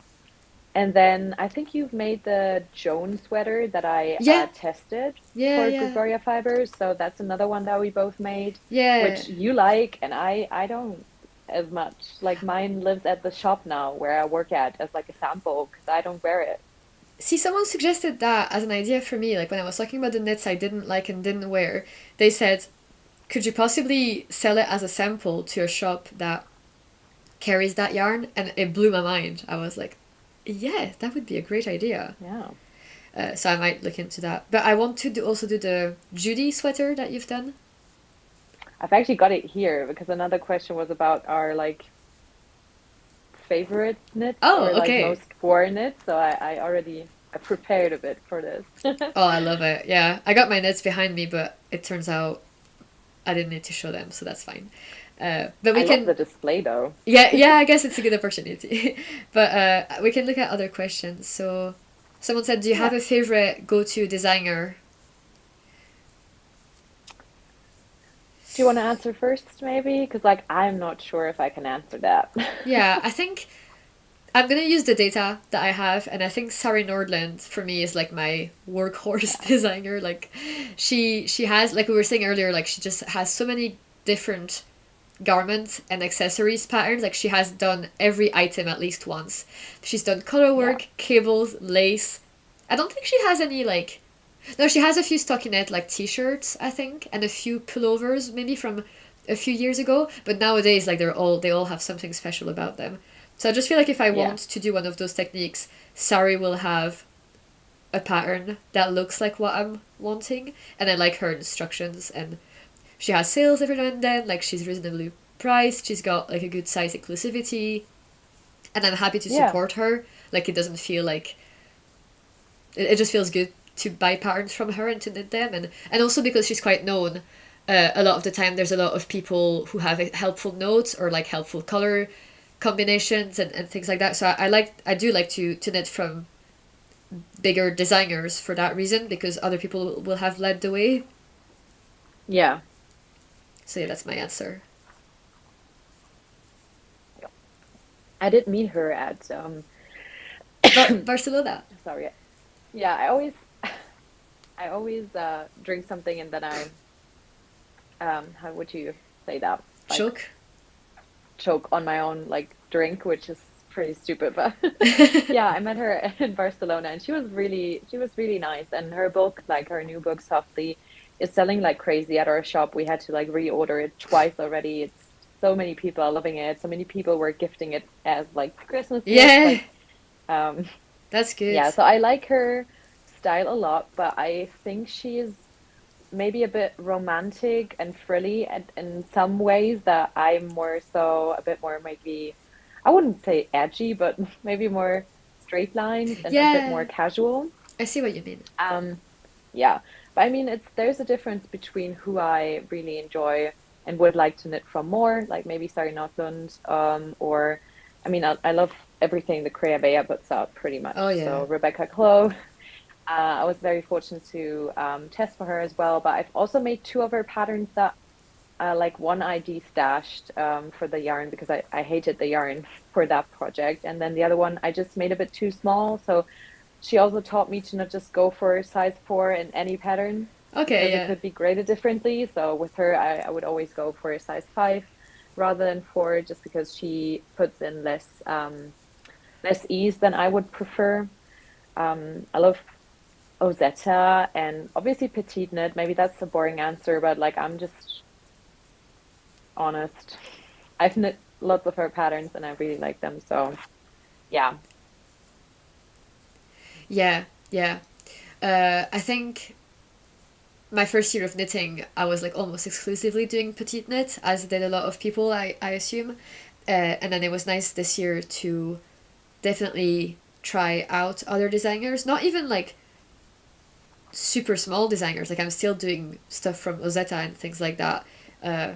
And then I think you've made the Joan sweater that I yeah, tested yeah, for yeah, Gregoria Fibers. So that's another one that we both made, yeah. which you like, and I don't as much. Like mine lives at the shop now where I work at as like a sample because I don't wear it. See, someone suggested that as an idea for me. Like when I was talking about the knits I didn't like and didn't wear, they said, could you possibly sell it as a sample to a shop that carries that yarn? And it blew my mind. I was like, yeah, that would be a great idea. Yeah. So I might look into that. But I want to also do the Judy sweater that you've done. I've actually got it here because another question was about our like favorite knits Oh, or like okay. most worn knits. So I prepared a bit for this. Oh, I love it. Yeah, I got my knits behind me, but it turns out I didn't need to show them, so that's fine. But we I love can, the display though. yeah, yeah. I guess it's a good opportunity. But we can look at other questions. So, someone said, "Do you have Yeah. a favorite go-to designer?" Do you want to answer first, maybe? Because like I'm not sure if I can answer that. Yeah, I think I'm gonna use the data that I have, and I think Sari Nordland for me is like my workhorse Yeah. designer. Like, she has, like we were saying earlier, like she just has so many different garment and accessories patterns. Like she has done every item at least once. She's done color Yeah. work, cables, lace. I don't think she has any like, no, she has a few stockinette like t-shirts, I think, and a few pullovers maybe from a few years ago, but nowadays like they all have something special about them. So I just feel like if I Yeah. want to do one of those techniques, Sari will have a pattern that looks like what I'm wanting, and I like her instructions, and she has sales every now and then, like she's reasonably priced, she's got like a good size inclusivity, and I'm happy to Yeah. support her. Like it doesn't feel like it just feels good to buy patterns from her and to knit them, and also because she's quite known. A lot of the time, there's a lot of people who have helpful notes or like helpful color combinations and things like that. So I do like to knit from bigger designers for that reason because other people will have led the way. Yeah. So yeah, that's my answer. I did meet her at Barcelona. sorry. Yeah, I always drink something and then I how would you say that? Like Choke. choke on my own like drink, which is pretty stupid, but yeah, I met her in Barcelona and she was really nice, and her book, like her new book Softly, is selling like crazy at our shop. We had to like reorder it twice already. It's so many people are loving it. So many people were gifting it as like Christmas gifts. Yeah, Like um that's good. yeah, so I like her style a lot, but I think she's maybe a bit romantic and frilly and in some ways that I'm more so a bit more maybe I wouldn't say edgy, but maybe more straight lines and a bit more Yeah, casual. I see what you mean. Yeah, but I mean, there's a difference between who I really enjoy and would like to knit from more, like maybe Sari Notlund, or I mean, I love everything the Crea Bea puts out pretty Oh much. yeah. So Rebecca Clow, I was very fortunate to test for her as well. But I've also made two of her patterns that, like one I de-stashed for the yarn because I hated the yarn for that project, and then the other one I just made a bit too small. So she also taught me to not just go for size 4 in any pattern Okay, because it yeah. could be graded differently. So with her, I would always go for a size 5 rather than 4, just because she puts in less ease than I would prefer. I love Ozetta and obviously Petite Knit. Maybe that's a boring answer, but like I'm just honest. I've knit lots of her patterns and I really like them. So yeah, Yeah, yeah. I think my first year of knitting, I was like almost exclusively doing petite knit, as did a lot of people, I assume. And then it was nice this year to definitely try out other designers, not even like super small designers. Like I'm still doing stuff from Ozetta and things like that. Uh,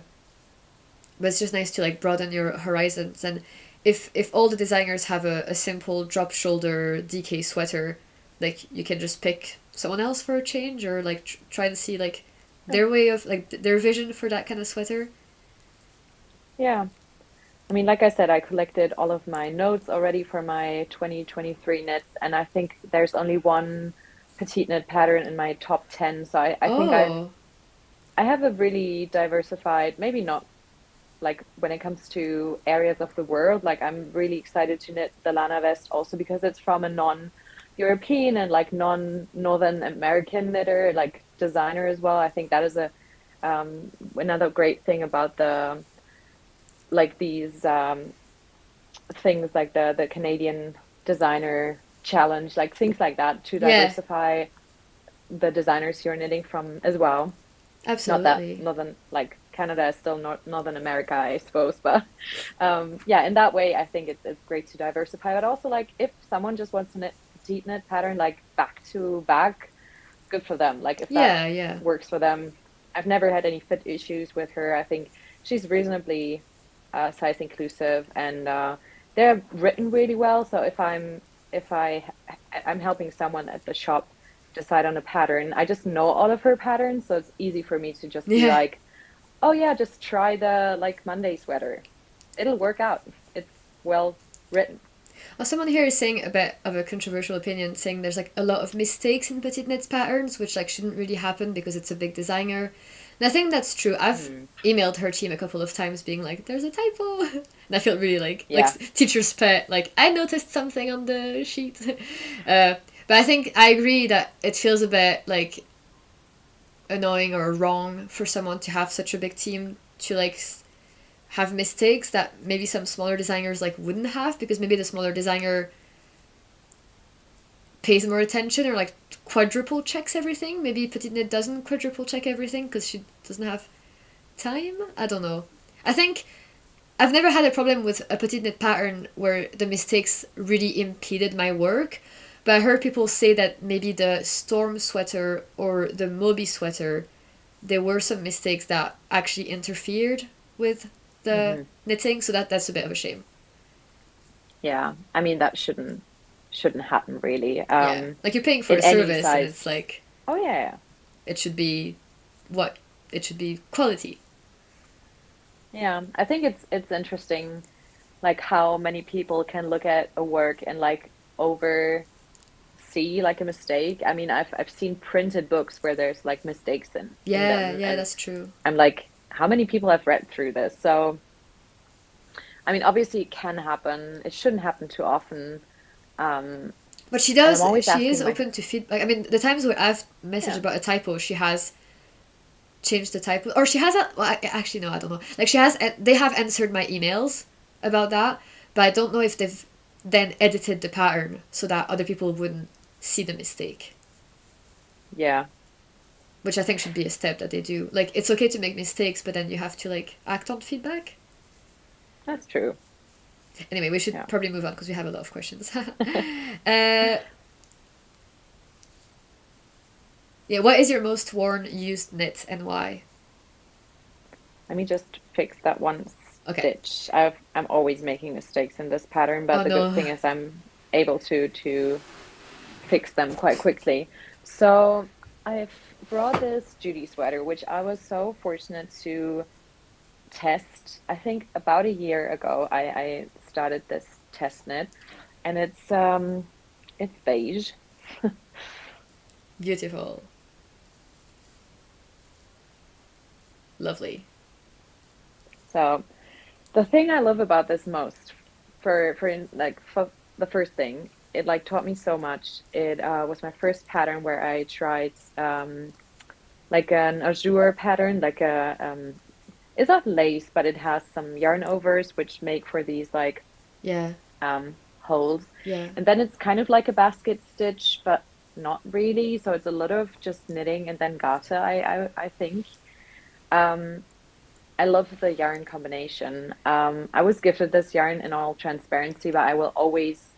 but it's just nice to like broaden your horizons. And if all the designers have a simple drop shoulder DK sweater, like you can just pick someone else for a change, or like try to see like their way of like their vision for that kind of sweater. yeah. I mean, like I said, I collected all of my notes already for my 2023 knits, and I think there's only one petite knit pattern in my top 10. So I think Oh, I have a really diversified, maybe not like when it comes to areas of the world, like I'm really excited to knit the Lana vest also because it's from a non-European and like non-Northern American knitter, like designer as well. I think that is a another great thing about the like these things like the Canadian designer challenge, like things like that to yeah, diversify the designers you're knitting from as well. Not that absolutely. Northern, like Canada is still not Northern America, I suppose, but yeah, in that way, I think it's great to diversify. But also, like if someone just wants to knit petite knit pattern like back to back, good for them. Like if that Yeah, yeah. works for them, I've never had any fit issues with her. I think she's reasonably size inclusive, and they're written really well. So if I'm helping someone at the shop decide on a pattern, I just know all of her patterns, so it's easy for me to just be Yeah. like, oh yeah, just try the like Monday sweater. It'll work out. It's well written. Well, someone here is saying a bit of a controversial opinion, saying there's like a lot of mistakes in petite knits patterns, which like shouldn't really happen because it's a big designer. And I think that's true. I've Hmm. emailed her team a couple of times, being like, "There's a typo," and I feel really like Yeah. teacher's pet. Like I noticed something on the sheet. uh, but I think I agree that it feels a bit like annoying or wrong for someone to have such a big team to like have mistakes that maybe some smaller designers like wouldn't have, because maybe the smaller designer pays more attention or like quadruple checks everything. Maybe Petite Knit doesn't quadruple check everything because she doesn't have time. I don't know. I think I've never had a problem with a Petite Knit pattern where the mistakes really impeded my work, but I heard people say that maybe the Storm sweater or the Moby sweater, there were some mistakes that actually interfered with the Hmm. knitting, so that's a bit of a shame. Yeah. I mean, that shouldn't happen really. Yeah, like you're paying for In a any service, and size. it's like Oh yeah. it should be what it should be quality. Yeah. I think it's interesting like how many people can look at a work and like oversee like a mistake. I mean, I've seen printed books where there's like mistakes in Yeah, them, yeah, and that's true. I'm like, how many people have read through this? So, I mean, obviously it can happen. It shouldn't happen too often. Um, But she and I'm does. always She is asking my, open to feedback. I mean, the times where I've messaged yeah, about a typo, she has changed the typo, or she has a. Well, actually, no, I don't know. Like she has. They have answered my emails about that, but I don't know if they've then edited the pattern so that other people wouldn't see the mistake. yeah, Which I think should be a step that they do. Like it's okay to make mistakes, but then you have to like act on feedback. that's true. Anyway, we should Yeah. probably move on because we have a lot of questions. Yeah, what is your most worn used knit and why? Let me just fix that one Okay. stitch. I'm always making mistakes in this pattern, but Oh the good no. thing is I'm able to fix them quite quickly. So I've brought this Judy sweater, which I was so fortunate to test. I think about a year ago, I started this test knit, and it's beige. Beautiful. Lovely. So the thing I love about this most, for the first thing, it like taught me so much. It was my first pattern where I tried like an azure pattern, like a it's not lace, but it has some yarn overs which make for these like Yeah. holes. Yeah. And then it's kind of like a basket stitch, but not really. So it's a lot of just knitting and then gata, I think. Um, I love the yarn combination. I was gifted this yarn in all transparency, but I will always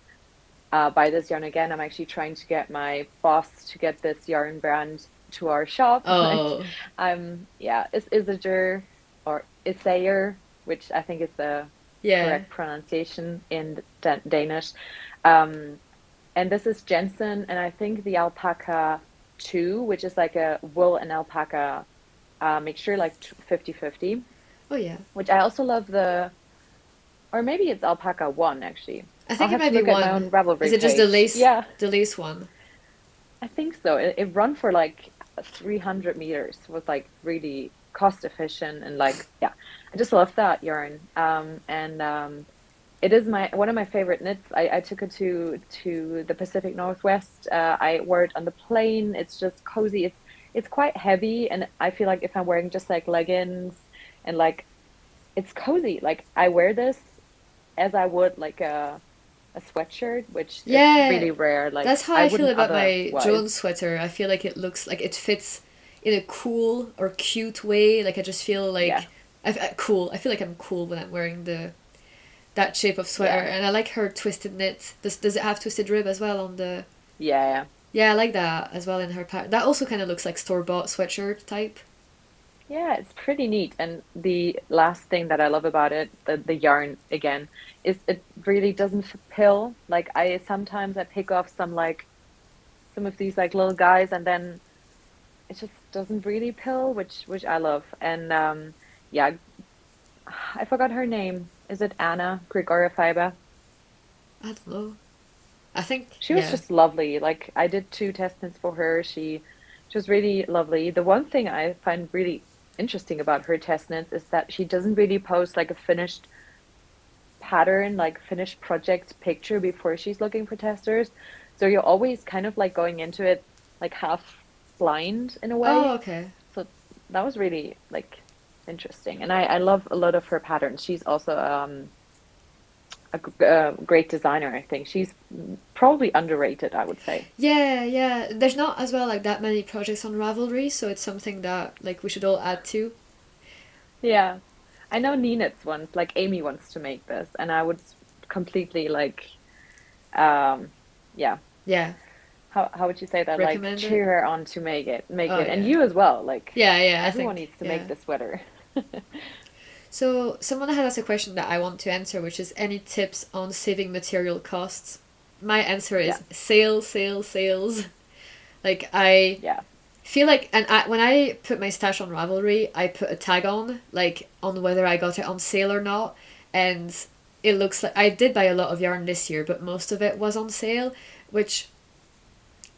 buy this yarn again. I'm actually trying to get my boss to get this yarn brand to our shop, but Oh. yeah, it's Isager or Isayer, which I think is the Yeah. correct pronunciation in Danish. Um, and this is Jensen, and I think the alpaca 2, which is like a wool and alpaca mixture, like 50-50, Oh yeah. which I also love or maybe it's alpaca 1 actually. I I'll think it have to might be look at my one. own Is Ravelry it just the page. lace? Yeah, The lace one? I think so. It run for like 300 meters. Was like really cost efficient and like yeah, I just love that yarn. And it is my one of my favorite knits. I took it to the Pacific Northwest. I wore it on the plane. It's just cozy. It's quite heavy, and I feel like if I'm wearing just like leggings and like it's cozy. Like I wear this as I would like a sweatshirt, which is Yeah. really rare. Like That's how I I feel wouldn't about my otherwise. Jones sweater. I feel like it looks like it fits in a cool or cute way. Like I just feel Yeah, like cool. I feel like I'm cool when I'm wearing the that shape of sweater, yeah, and I like her twisted knit. Does it have twisted rib as well on the? yeah. Yeah, I like that as well in her pattern. That also kind of looks like store bought sweatshirt type. Yeah, it's pretty neat. And the last thing that I love about it, the yarn again, is it really doesn't pill. Like I sometimes I pick off some of these like little guys and then it just doesn't really pill, which I love. And yeah, I forgot her name. Is it Anna Gregoria Fiber? I don't know. I think She was yeah. just lovely. Like I did 2 test knits for her. She was really lovely. The one thing I find really interesting about her test knits is that she doesn't really post like a finished pattern, like finished project picture before she's looking for testers. So you're always kind of like going into it like half blind in a Oh, way. okay. So that was really like interesting. And I love a lot of her patterns. She's also a great designer, I think. She's probably underrated, I would say. Yeah, yeah. There's not as well like that many projects on Ravelry, so it's something that like we should all add to. Yeah. I know Nenet's wants, like Amy wants to make this, and I would completely like, um, yeah. Yeah, How would you say that? Like recommend it. cheer her on to make Oh it, and yeah. you as well. Like Yeah, yeah, I everyone think needs to make yeah. the sweater. So someone had asked a question that I want to answer, which is any tips on saving material costs? My answer Yeah, is sales, sales, sales. Like I yeah, feel like, and when I put my stash on Ravelry, I put a tag on, like on whether I got it on sale or not, and it looks like I did buy a lot of yarn this year, but most of it was on sale, which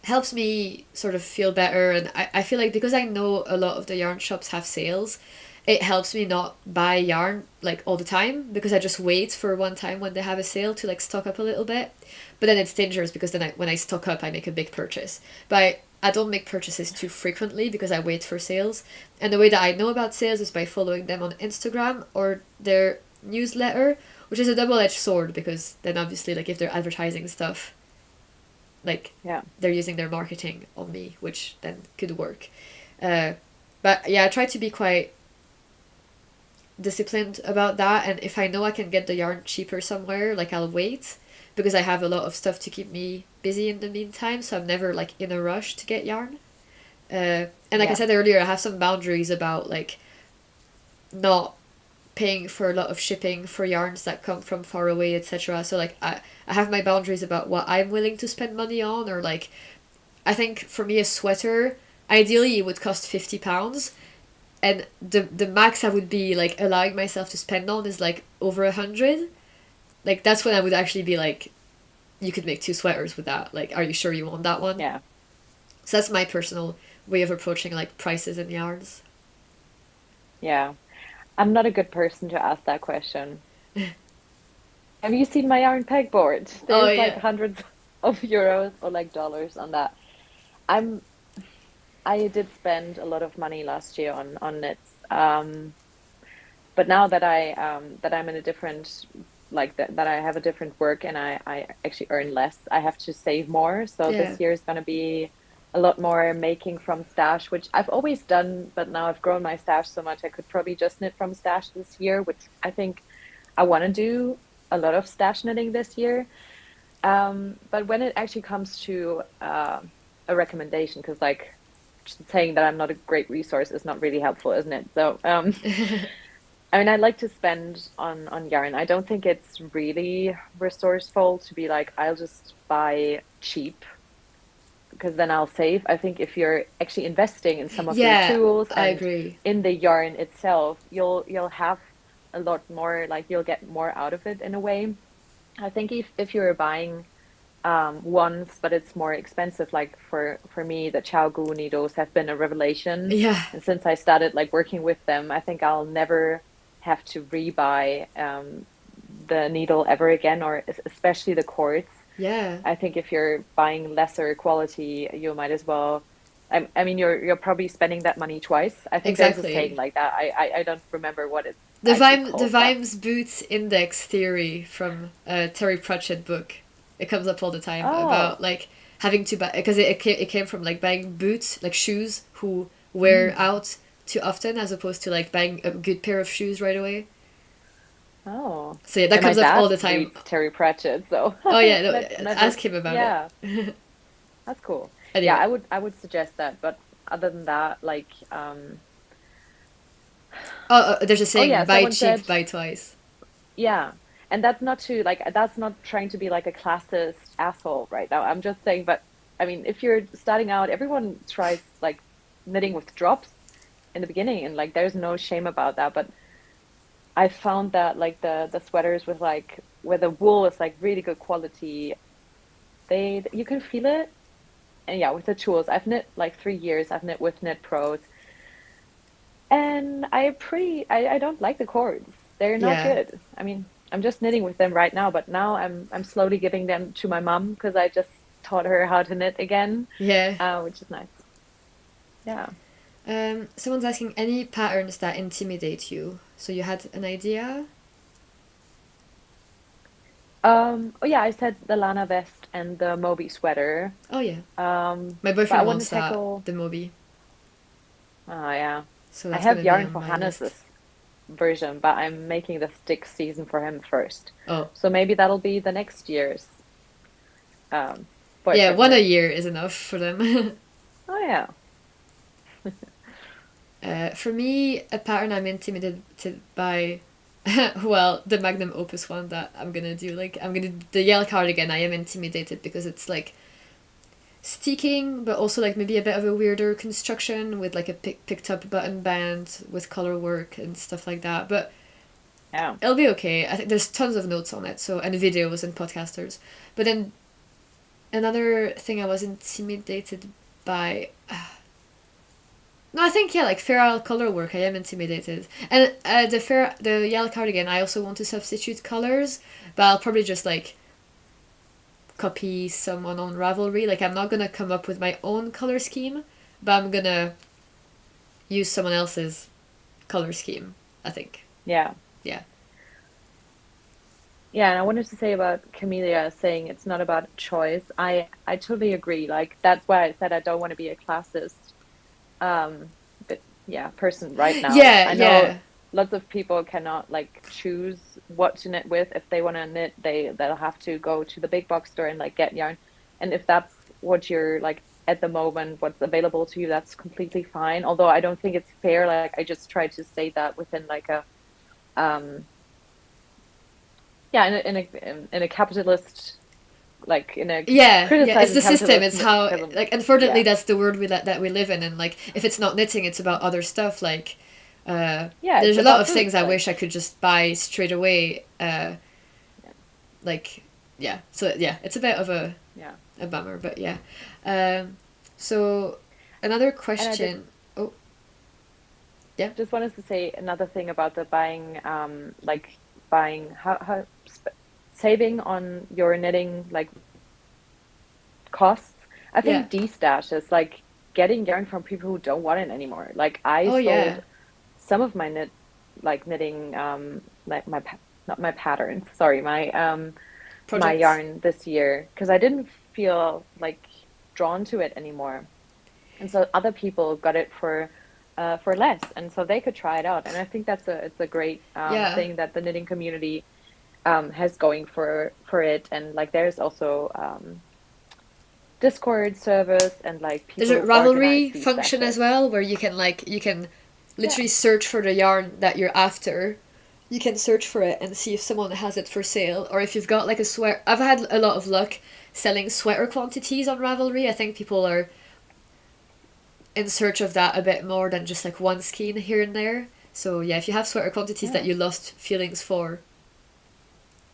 helps me sort of feel better. And I feel like because I know a lot of the yarn shops have sales, it helps me not buy yarn like all the time because I just wait for one time when they have a sale to like stock up a little bit. But then it's dangerous because then when I stock up, I make a big purchase. But I don't make purchases too frequently because I wait for sales. And the way that I know about sales is by following them on Instagram or their newsletter, which is a double-edged sword because then obviously like if they're advertising stuff, like yeah, they're using their marketing on me, which then could work. Uh, but yeah, I try to be quite disciplined about that, and if I know I can get the yarn cheaper somewhere, like I'll wait, because I have a lot of stuff to keep me busy in the meantime, so I'm never like in a rush to get yarn. And like I said earlier, I have some boundaries about like not paying for a lot of shipping for yarns that come from far away, etc. So like I have my boundaries about what I'm willing to spend money on, or like I think for me a sweater, ideally it would cost £50, and the max I would be like allowing myself to spend on is like over 100. Like that's when I would actually be like, you could make 2 sweaters with that. Like, are you sure you want that one? Yeah. So that's my personal way of approaching like prices and yarns. Yeah. I'm not a good person to ask that question. Have you seen my yarn pegboard? Oh, There's like yeah. hundreds of euros or like dollars on that. I did spend a lot of money last year on knits. But now that I'm in a different, like that I have a different work, and I actually earn less, I have to save more. So Yeah. this year is going to be a lot more making from stash, which I've always done, but now I've grown my stash so much I could probably just knit from stash this year, which I think I want to do a lot of stash knitting this year. But when it actually comes to a recommendation, because like just saying that I'm not a great resource is not really helpful, isn't it? So I mean, I like to spend on yarn. I don't think it's really resourceful to be like, I'll just buy cheap because then I'll save. I think if you're actually investing in some of your Yeah, tools I and agree. in the yarn itself, you'll have a lot more, like you'll get more out of it in a way. I think if you're buying ones, but it's more expensive, like for me, the Gu needles have been a revelation. Yeah. And since I started like working with them, I think I'll never have to rebuy the needle ever again, or especially the cords. Yeah. I think if you're buying lesser quality, you might as well. I mean, you're probably spending that money twice. I think there's a saying Exactly. like that. I don't remember what it's The actually the called, but Vimes Boots Index theory from Terry Pratchett book. It comes up all the time oh, about like having to buy, because it came from like buying boots, like shoes who wear out too often, as opposed to like buying a good pair of shoes right away. oh. So yeah, that And my comes up all dad the time. reads Terry Pratchett, so Oh yeah, no, that ask just him about it. yeah, that's cool. Yeah, Anyway, I would suggest that, but other than that, like there's a oh saying: yeah, buy someone cheap, said buy twice. yeah. And that's not to like that's not trying to be like a classist asshole right now. I'm just saying, but I mean, if you're starting out, everyone tries like knitting with drops in the beginning, and like there's no shame about that. But I found that like the sweaters with like where the wool is like really good quality, they you can feel it. And yeah, with the tools, I've knit like 3 years. I've knit with Knit Pros, and I don't like the cords. They're not Yeah, good. I mean, I'm just knitting with them right now, but now I'm slowly giving them to my mom because I just taught her how to knit again, yeah. which is nice. Yeah. Someone's asking any patterns that intimidate you. So you had an idea? Oh yeah, I said the Lana vest and the Moby sweater. Oh yeah, my But I boyfriend want to wants that, tackle. the Moby. Oh yeah, So I that's have gonna be yarn on for my list. Hannes's version, but I'm making the stick season for him first. Oh, So maybe that'll be the next year's um, yeah, boyfriend one a knit. year is enough for them. Oh yeah. For me, a pattern I'm intimidated by, well, the Magnum Opus one that I'm gonna do. Like, the yellow cardigan, I am intimidated because it's like sticking, but also like maybe a bit of a weirder construction with like a picked up button band with color work and stuff like that. But Yeah. it'll be okay. I think there's tons of notes on it, so, and videos and podcasters. But then another thing I was intimidated by. No, I think yeah, like feral color work. I am intimidated, and the yellow cardigan. I also want to substitute colors, but I'll probably just like copy someone on Ravelry. Like I'm not gonna come up with my own color scheme, but I'm gonna use someone else's color scheme. I think. Yeah. Yeah. Yeah, and I wanted to say about Camellia saying it's not about choice. I totally agree. Like that's why I said I don't want to be a classist, but yeah, person right now. Yeah. I know Yeah. lots of people cannot like choose what to knit with. If they want to knit, they'll have to go to the big box store and like get yarn. And if that's what you're like at the moment, what's available to you, that's completely fine. Although I don't think it's fair. Like I just try to say that within like a yeah, in a capitalist, like in a Yeah, it's criticizing the system. It's capitalism. how, like, unfortunately, Yeah, that's the world that we live in. And like, if it's not knitting, it's about other stuff. Like, yeah, there's it's a lot about of food. things I Like, wish I could just buy straight away. Like, yeah. So yeah, it's a bit of yeah. a bummer, but yeah. So another And I did question. Oh, yeah. just wanted to say another thing about the buying, like buying how saving on your knitting like costs. I Yeah. think de-stash is like getting yarn from people who don't want it anymore. Like I Oh yeah. sold some of my knitting, like not my patterns, sorry, my Projects. yarn this year because I didn't feel like drawn to it anymore. And so other people got it for less, and so they could try it out. And I think it's a great Yeah. thing that the knitting community has going for it. And like there's also Discord service and like There's a people organize Ravelry these function as stashes. well, where you can Yeah, literally search for the yarn that you're after. You can search for it and see if someone has it for sale, or if you've got like a sweater. I've had a lot of luck selling sweater quantities on Ravelry. I think people are in search of that a bit more than just like one skein here and there. So yeah, if you have sweater quantities that yeah. you lost feelings for,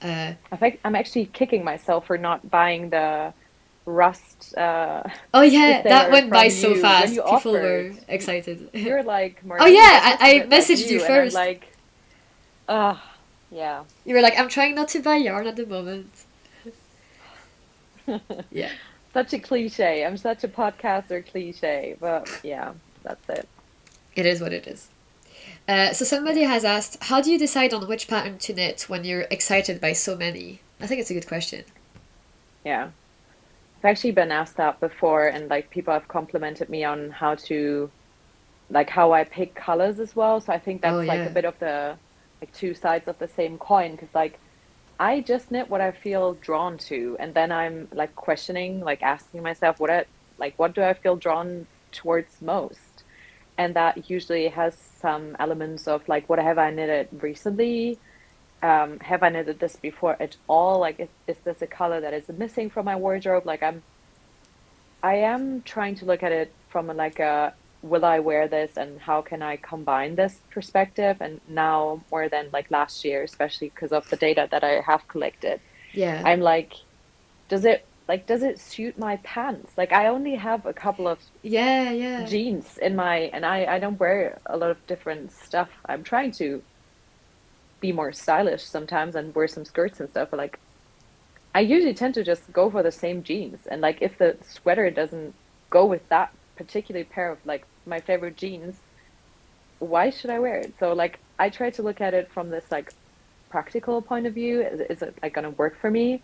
uh, In fact, I'm actually kicking myself for not buying the rust oh yeah, that thinner went by from so you when you fast. People offered. were excited. You're like, Oh Marlene, this yeah, looks a I bit like messaged you you, and I'm first. like, ah, yeah. You were like, I'm trying not to buy yarn at the moment. Yeah, Such a cliche. I'm such a podcaster cliche, but yeah, that's it. it is what it is. So somebody Yeah, has asked, how do you decide on which pattern to knit when you're excited by so many? I think it's a good question. yeah. I've actually been asked that before, and like people have complimented me on how to, like how I pick colors as well. So I think Oh that's like a yeah. bit of the like two sides of the same coin, because like I just knit what I feel drawn to, and then I'm like questioning, like asking myself what do I feel drawn towards most? And that usually has some elements of like what have I knitted recently? Have I knitted this before at all? Like is this a color that is missing from my wardrobe? Like I am trying to look at it from like a will I wear this and how can I combine this perspective? And now more than like last year, especially because of the data that I have collected, Yeah. I'm like, does it suit my pants? Like I only have a couple of Yeah, yeah. jeans in my, and I don't wear a lot of different stuff. I'm trying to be more stylish sometimes and wear some skirts and stuff, but like I usually tend to just go for the same jeans. And like if the sweater doesn't go with that particular pair of like my favorite jeans, why should I wear it? So like I try to look at it from this like practical point of view. Is it like gonna work for me?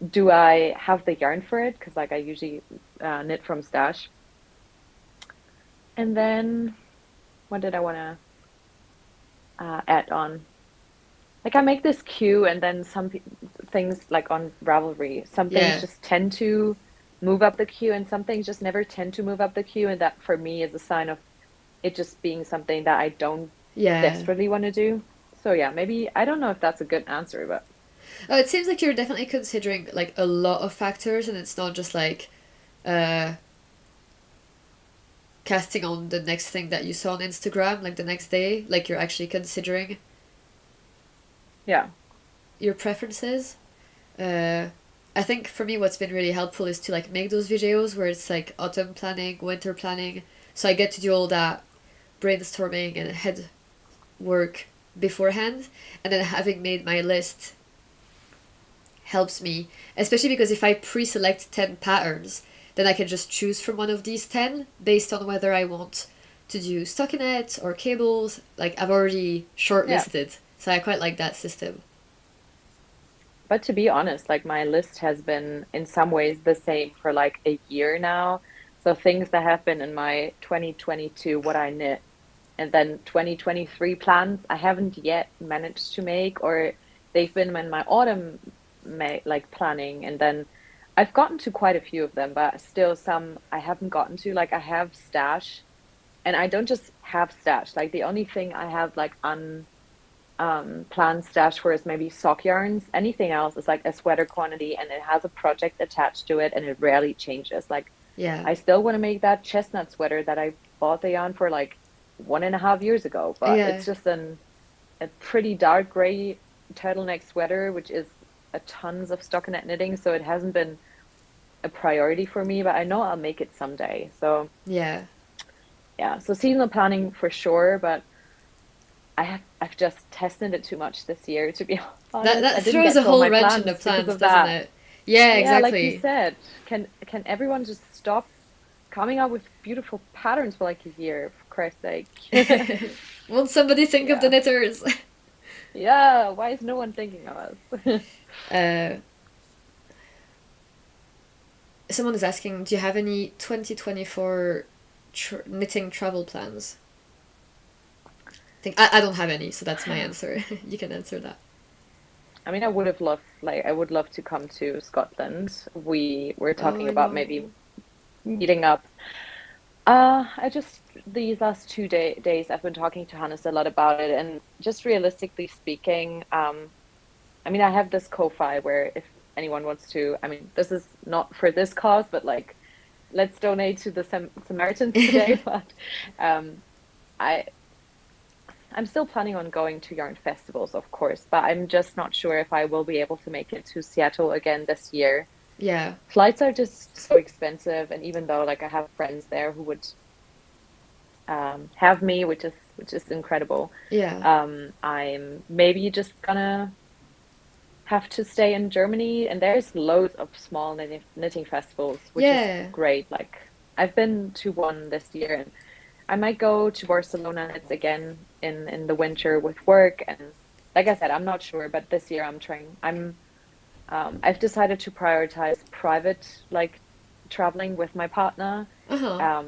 Do I have the yarn for it? Because like I usually knit from stash. And then what did I want to add on? Like I make this queue, and then things like on Ravelry, some things Yeah. just tend to move up the queue, and some things just never tend to move up the queue, and that for me is a sign of it just being something that I don't Yeah. desperately want to do. So yeah, maybe I don't know if that's a good answer, but Oh, it seems like you're definitely considering like a lot of factors, and it's not just like uh casting on the next thing that you saw on Instagram like the next day. Like you're actually considering yeah, your preferences. Uh, I think for me, what's been really helpful is to like make those videos where it's like autumn planning, winter planning. So I get to do all that brainstorming and head work beforehand, and then having made my list helps me, especially because if I pre-select 10 patterns, then I can just choose from one of these 10 based on whether I want to do stockinette or cables. Like I've already yeah. shortlisted, so I quite like that system. But to be honest, like my list has been in some ways the same for like a year now. So things that have been in my 2022, what I knit, And then 2023 plans I haven't yet managed to make, or they've been in my autumn like planning, and then I've gotten to quite a few of them, but still some I haven't gotten to. Like I have stash, and I don't just have stash. Like the only thing I have like planned stash for is maybe sock yarns. Anything else is like a sweater quantity, and it has a project attached to it, and it rarely changes. Like Yeah. I still want to make that chestnut sweater that I bought the yarn for like 1.5 years ago, but Yeah. it's just a pretty dark gray turtleneck sweater, which is a tons of stockinette knitting, so it hasn't been a priority for me, but I know I'll make it someday. So Yeah. yeah, so seasonal planning for sure, but I've just tested it too much this year, to be honest. I That didn't throws get a to all whole my wrench in plans the because plans, of doesn't that. it? Yeah, Yeah, like you exactly. said, can everyone just stop coming up with beautiful patterns for like a year, for Christ's sake? Won't somebody think of the Yeah. knitters? Yeah, why is no one thinking of us? uh, Someone is asking, do you have any 2024 knitting travel plans? I don't have any, so that's my answer. You can answer that. I mean, I would have loved, like, I would love to come to Scotland. We were Oh, talking I about maybe know. meeting up. I just these last 2 days I've been talking to Hannes a lot about it, and just realistically speaking, I mean, I have this Ko-fi where if anyone wants to, I mean, this is not for this cause, but like, let's donate to the Samaritans today. But um, I I'm still planning on going to yarn festivals, of course, but I'm just not sure if I will be able to make it to Seattle again this year. Yeah. Flights are just so expensive, and even though like I have friends there who would have me, which is incredible, Yeah. I'm maybe just gonna have to stay in Germany, and there's loads of small knitting festivals, which is Yeah. great. Like I've been to one this year, and I might go to Barcelona knits again in the winter with work. And like I said, I'm not sure, but this year I'm trying. I've decided to prioritize private like traveling with my partner. Uh-huh.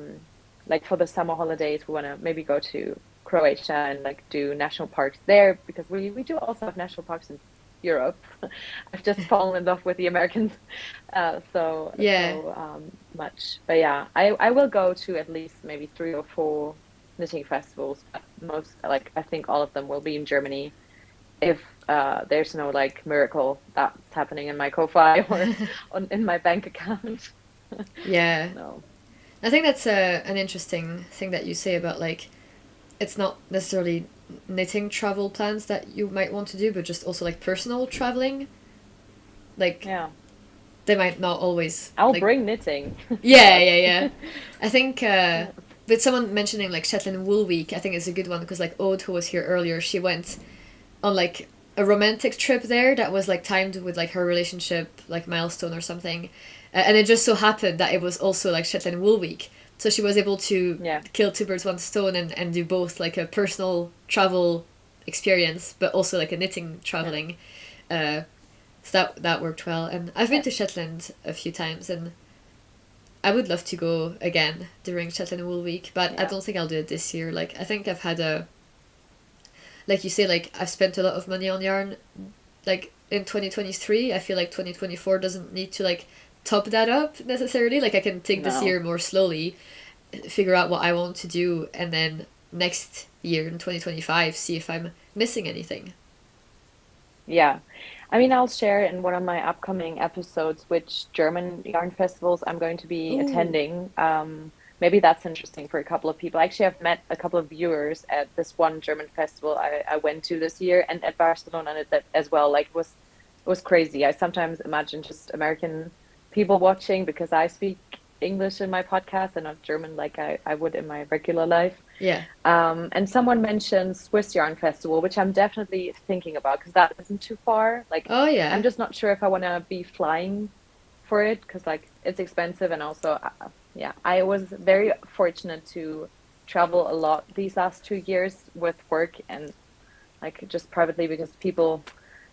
Like for the summer holidays, we want to maybe go to Croatia and like do national parks there, because we do also have national parks in Europe. I've just fallen in love with the Americans Yeah. much. But yeah, I will go to at least maybe 3 or 4 knitting festivals. But most, like I think all of them will be in Germany, if there's no like miracle that's happening in my Ko-fi or in my bank account. Yeah. No. I think that's an interesting thing that you say about like it's not necessarily knitting travel plans that you might want to do, but just also like personal traveling. Like Yeah, they might not always I'll like bring knitting. yeah, But yeah, yeah. I think yeah. with someone mentioning like Shetland Wool Week, I think it's a good one because like Aude, who was here earlier, she went on like a romantic trip there that was like timed with like her relationship like milestone or something, and it just so happened that it was also like Shetland Wool Week, so she was able to Yeah. kill two birds one stone and do both like a personal travel experience but also like a knitting Yeah. traveling. So that worked well, and I've been Yeah. to Shetland a few times, and I would love to go again during Shetland Wool Week, but I Yeah. don't think I'll do it this year. Like I think I've had a, like you say, like I've spent a lot of money on yarn like in 2023. I feel like 2024 doesn't need to like top that up necessarily. Like I can take this No. year more slowly, figure out what I want to do, and then next year in 2025 see if I'm missing anything. Yeah. I mean, I'll share in one of my upcoming episodes which German yarn festivals I'm going to be Ooh. attending. Maybe that's interesting for a couple of people. Actually, I've met a couple of viewers at this one German festival I went to this year, and at Barcelona and it's as well. Like it was crazy. I sometimes imagine just American people watching because I speak English in my podcast and not German like I would in my regular life. Yeah. And someone mentioned Swiss Yarn Festival, which I'm definitely thinking about because that isn't too far. Like, Oh I'm yeah. just not sure if I want to be flying for it because, like, it's expensive. And also, yeah, I was very fortunate to travel a lot these last 2 years with work and, like, just privately because people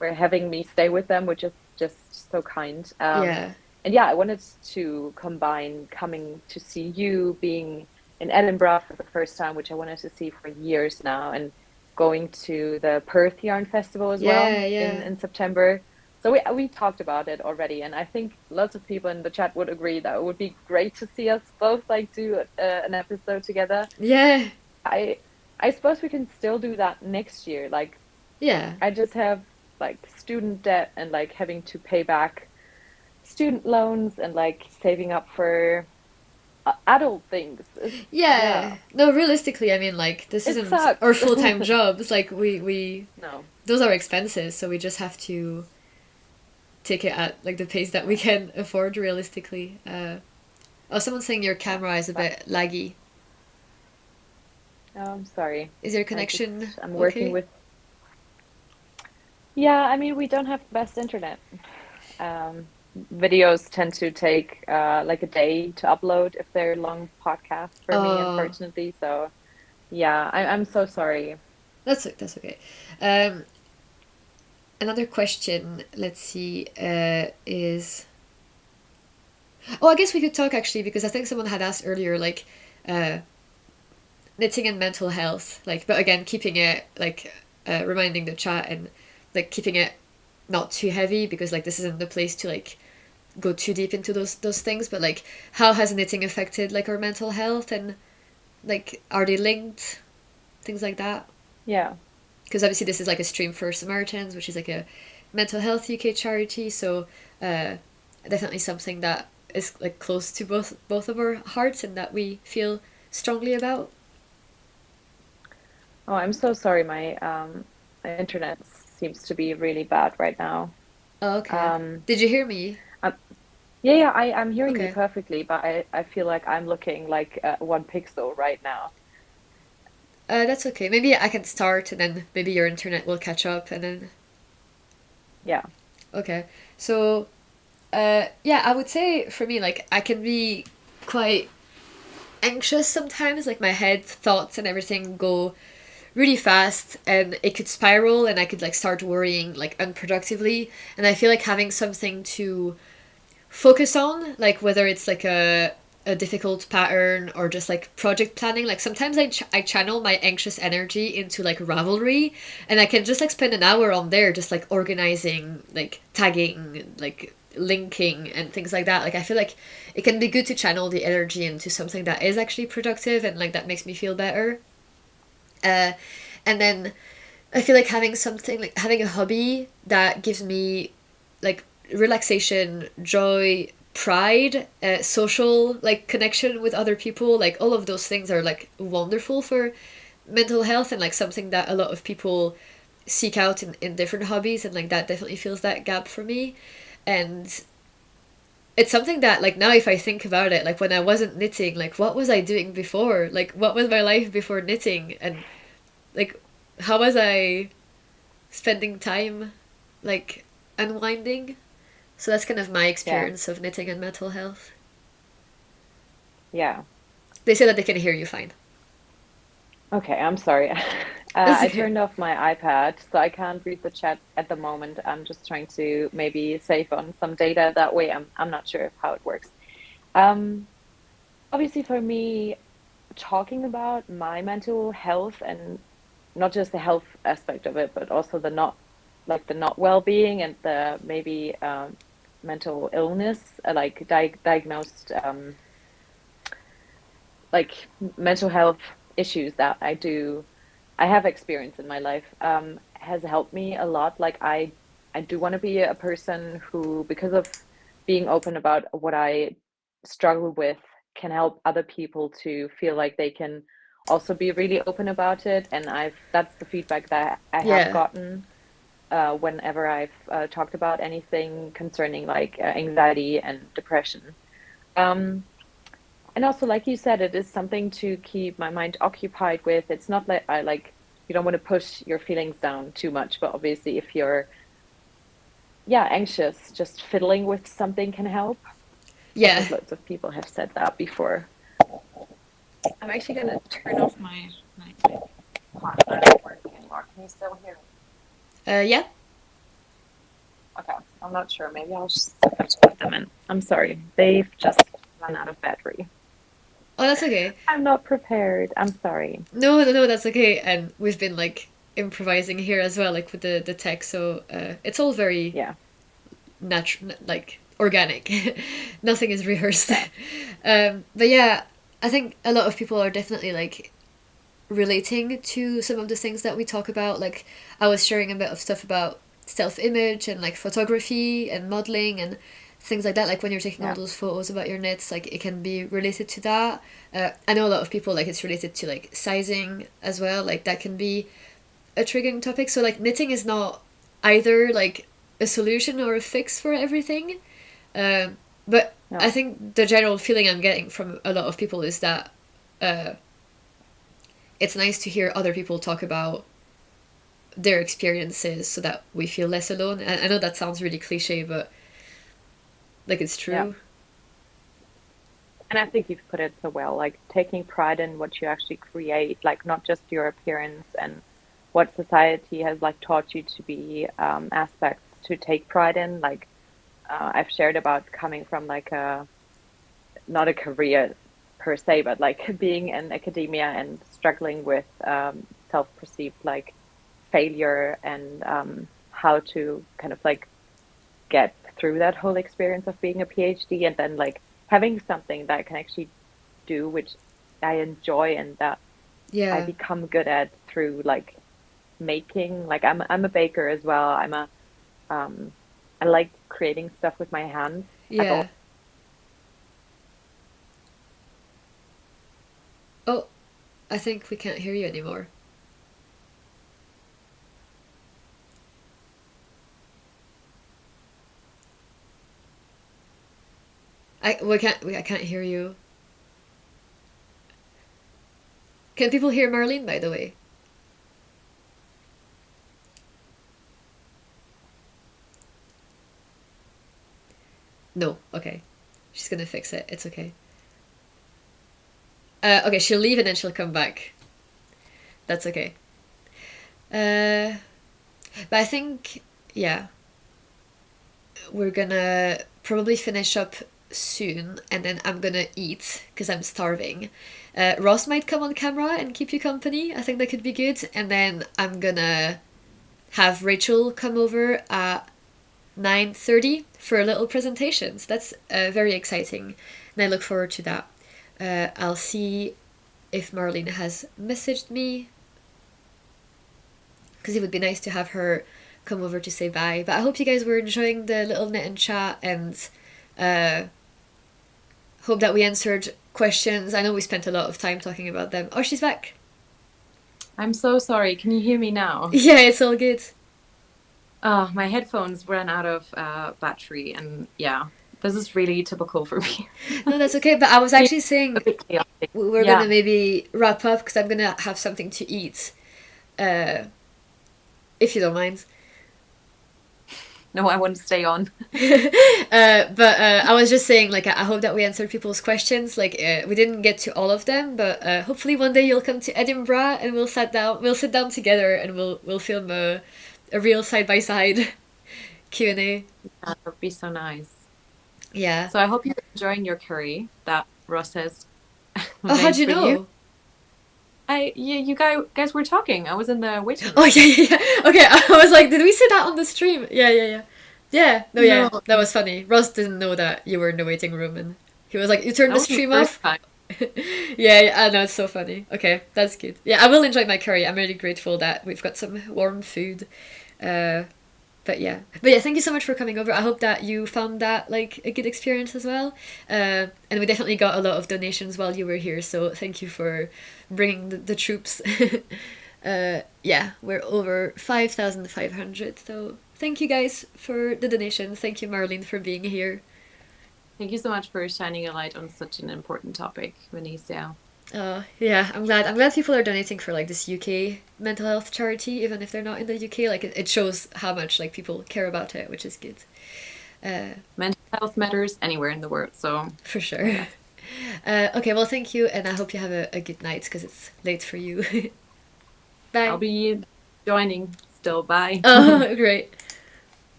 were having me stay with them, which is just so kind. Yeah. And yeah, I wanted to combine coming to see you, being in Edinburgh for the first time, which I wanted to see for years now, and going to the Perth Yarn Festival as well Yeah. in September. So we talked about it already, and I think lots of people in the chat would agree that it would be great to see us both like do an episode together. Yeah. I suppose we can still do that next year. Like Yeah. I just have like student debt and like having to pay back student loans and like saving up for adult things. Yeah. No, realistically, I mean, like, this It isn't sucks. our full-time jobs. Like, we No. those are expenses, so we just have to take it at, like, the pace that we can afford realistically. Oh, someone's saying your camera is a bit laggy. Oh, I'm sorry. Is your connection I'm working okay? with. Yeah, I mean, we don't have the best internet. Videos tend to take like a day to upload if they're long podcasts for me, Oh, unfortunately. So, yeah, I'm so sorry. that's okay. Another question, let's see, is... Oh, I guess we could talk actually, because I think someone had asked earlier, like, uh, knitting and mental health. Like, but again, keeping it, like, reminding the chat and, like, keeping it not too heavy, because, like, this isn't the place to, like, go too deep into those things. But, like, how has knitting affected, like, our mental health, and, like, are they linked? Things like that. Yeah. Because obviously this is like a stream for Samaritans, which is like a mental health UK charity. So definitely something that is like close to both of our hearts and that we feel strongly about. Oh, I'm so sorry. My internet seems to be really bad right now. Oh, okay. Um, Did you hear me? yeah, I'm hearing you Okay. perfectly, but I feel like I'm looking like 1 pixel right now. That's okay. Maybe I can start and then maybe your internet will catch up and then... Yeah. Okay. So, yeah, I would say for me, like, I can be quite anxious sometimes. Like, my head thoughts and everything go really fast and it could spiral and I could like start worrying like unproductively, and I feel like having something to focus on, like whether it's like a difficult pattern or just like project planning. Like sometimes I channel my anxious energy into like Ravelry, and I can just like spend an hour on there just like organizing, like tagging, like linking and things like that. Like I feel like it can be good to channel the energy into something that is actually productive and like that makes me feel better. uh, and then I feel like having something, like having a hobby that gives me like relaxation, joy, pride, social like connection with other people, like all of those things are like wonderful for mental health and like something that a lot of people seek out in different hobbies, and like that definitely fills that gap for me. And it's something that like now if I think about it, like when I wasn't knitting, like what was I doing before? Like what was my life before knitting? And like how was I spending time like unwinding? So that's kind of my Yeah. experience of knitting and mental health. Yeah. They say that they can hear you fine. Okay, I'm sorry. That's I okay. turned off my iPad, so I can't read the chat at the moment. I'm just trying to maybe save on some data that way. I'm not sure of how it works. Um, Obviously for me, talking about my mental health and not just the health aspect of it, but also the not well-being and the maybe mental illness, like diagnosed like mental health issues that I have experienced in my life, has helped me a lot. Like I do want to be a person who, because of being open about what I struggle with, can help other people to feel like they can also be really open about it. And that's the feedback that I have Yeah. gotten whenever I've talked about anything concerning like anxiety and depression. Um, and also, like you said, it is something to keep my mind occupied with. It's not like I like you don't want to push your feelings down too much, but obviously if you're anxious, just fiddling with something can help. I Yeah. think lots of people have said that before. I'm actually gonna turn off my partner working anymore. Can you still hear me? Yeah. Okay, I'm not sure. Maybe I'll just have to put them in. I'm sorry. They've just run out of battery. Oh, that's okay. I'm not prepared. I'm sorry. No, that's okay. And we've been like improvising here as well, like with the text. So it's all very Yeah. natural, like organic. Nothing is rehearsed. Yeah. But yeah, I think a lot of people are definitely like relating to some of the things that we talk about. Like I was sharing a bit of stuff about self-image and like photography and modeling and things like that. Like when you're taking all Yeah. those photos about your knits, like it can be related to that. I know a lot of people like it's related to like sizing as well. Like that can be a triggering topic. So like knitting is not either like a solution or a fix for everything. But I No. think the general feeling I'm getting from a lot of people is that uh, it's nice to hear other people talk about their experiences so that we feel less alone. And I know that sounds really cliche, but like it's Yeah. true. And I think you've put it so well, like taking pride in what you actually create, like not just your appearance and what society has like taught you to be aspects to take pride in. Like I've shared about coming from like a not a career per se, but like being in academia and struggling with self-perceived like failure and how to kind of like get through that whole experience of being a PhD and then like having something that I can actually do, which I enjoy and that I Yeah, become good at through like making. Like I'm a baker as well. Um, I like creating stuff with my hands. I've yeah. Oh, I think we can't hear you anymore. I can't hear you. Can people hear Marlene, by the way? No. Okay. She's gonna fix it. It's okay. Okay, she'll leave and then she'll come back. That's okay. Uh, but I think, yeah, we're gonna probably finish up soon and then I'm gonna eat because I'm starving. Ross might come on camera and keep you company. I think that could be good. And then I'm gonna have Rachel come over at 9:30 for a little presentation. So that's very exciting, and I look forward to that. I'll see if Marlene has messaged me because it would be nice to have her come over to say bye. But I hope you guys were enjoying the little knit and chat and uh, hope that we answered questions. I know we spent a lot of time talking about them. Oh, she's back. I'm so sorry. Can you hear me now? Yeah, it's all good. Oh, my headphones ran out of battery, and yeah, this is really typical for me. No, that's okay. But I was It's actually a saying bit chaotic. we're gonna Yeah. maybe wrap up because I'm gonna have something to eat. Uh, if you don't mind. No, I want to stay on. But I was just saying, like, I hope that we answered people's questions. Like, we didn't get to all of them, but hopefully one day you'll come to Edinburgh and we'll sit down together and we'll film a real side by side Q&A. That would be so nice. Yeah. So I hope you're enjoying your curry that Ross has Oh, how'd made you for know? you. You guys were talking. I was in the waiting room. Oh yeah. Okay, I was like, did we say that on the stream? Yeah. Yeah, no, yeah, No, that was funny. Ross didn't know that you were in the waiting room, and he was like, "You turned that the was the stream first off." time. Yeah, I know, it's so funny. Okay, that's good. Yeah, I will enjoy my curry. I'm really grateful that we've got some warm food. Uh, but yeah, thank you so much for coming over. I hope that you found that like a good experience as well. And we definitely got a lot of donations while you were here, so thank you for bringing the troops. Yeah, we're over 5,500, so thank you guys for the donations. Thank you, Marlene, for being here. Thank you so much for shining a light on such an important topic, Vanissia. Yeah, I'm glad. I'm glad people are donating for like this UK mental health charity, even if they're not in the UK. Like it shows how much like people care about it, which is good. Mental health matters anywhere in the world, so For sure. Okay, well, thank you, and I hope you have a good night because it's late for you. Bye. I'll be joining still. Bye. Oh, great.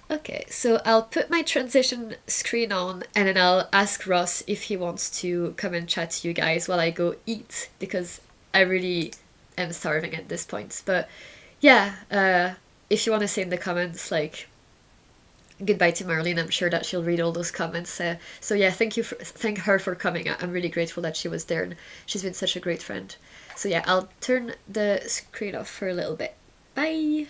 Okay, so I'll put my transition screen on and then I'll ask Ross if he wants to come and chat to you guys while I go eat because I really am starving at this point. But yeah, if you want to say in the comments, like, goodbye to Marlene, I'm sure that she'll read all those comments. So yeah, thank her for coming. I'm really grateful that she was there and she's been such a great friend. So yeah, I'll turn the screen off for a little bit. Bye!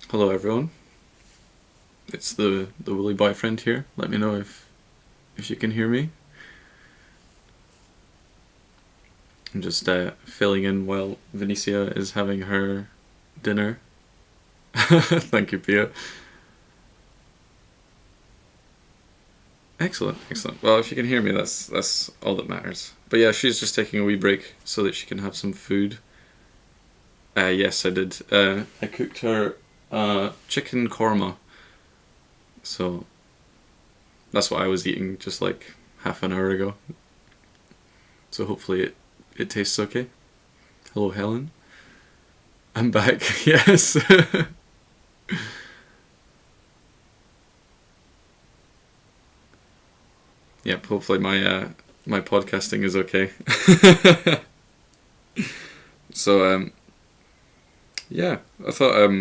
Hello everyone. It's the woolly boyfriend here. Let me know if you can hear me. I'm just filling in while Vanissia is having her dinner. Thank you, Pia. Excellent, excellent. Well, if you can hear me, that's all that matters. But yeah, she's just taking a wee break so that she can have some food. Yes, I did. I cooked her chicken korma. So that's what I was eating just like half an hour ago. So hopefully it tastes okay. Hello, Helen. I'm back. Yes. Yep. Hopefully my podcasting is okay. So yeah, I thought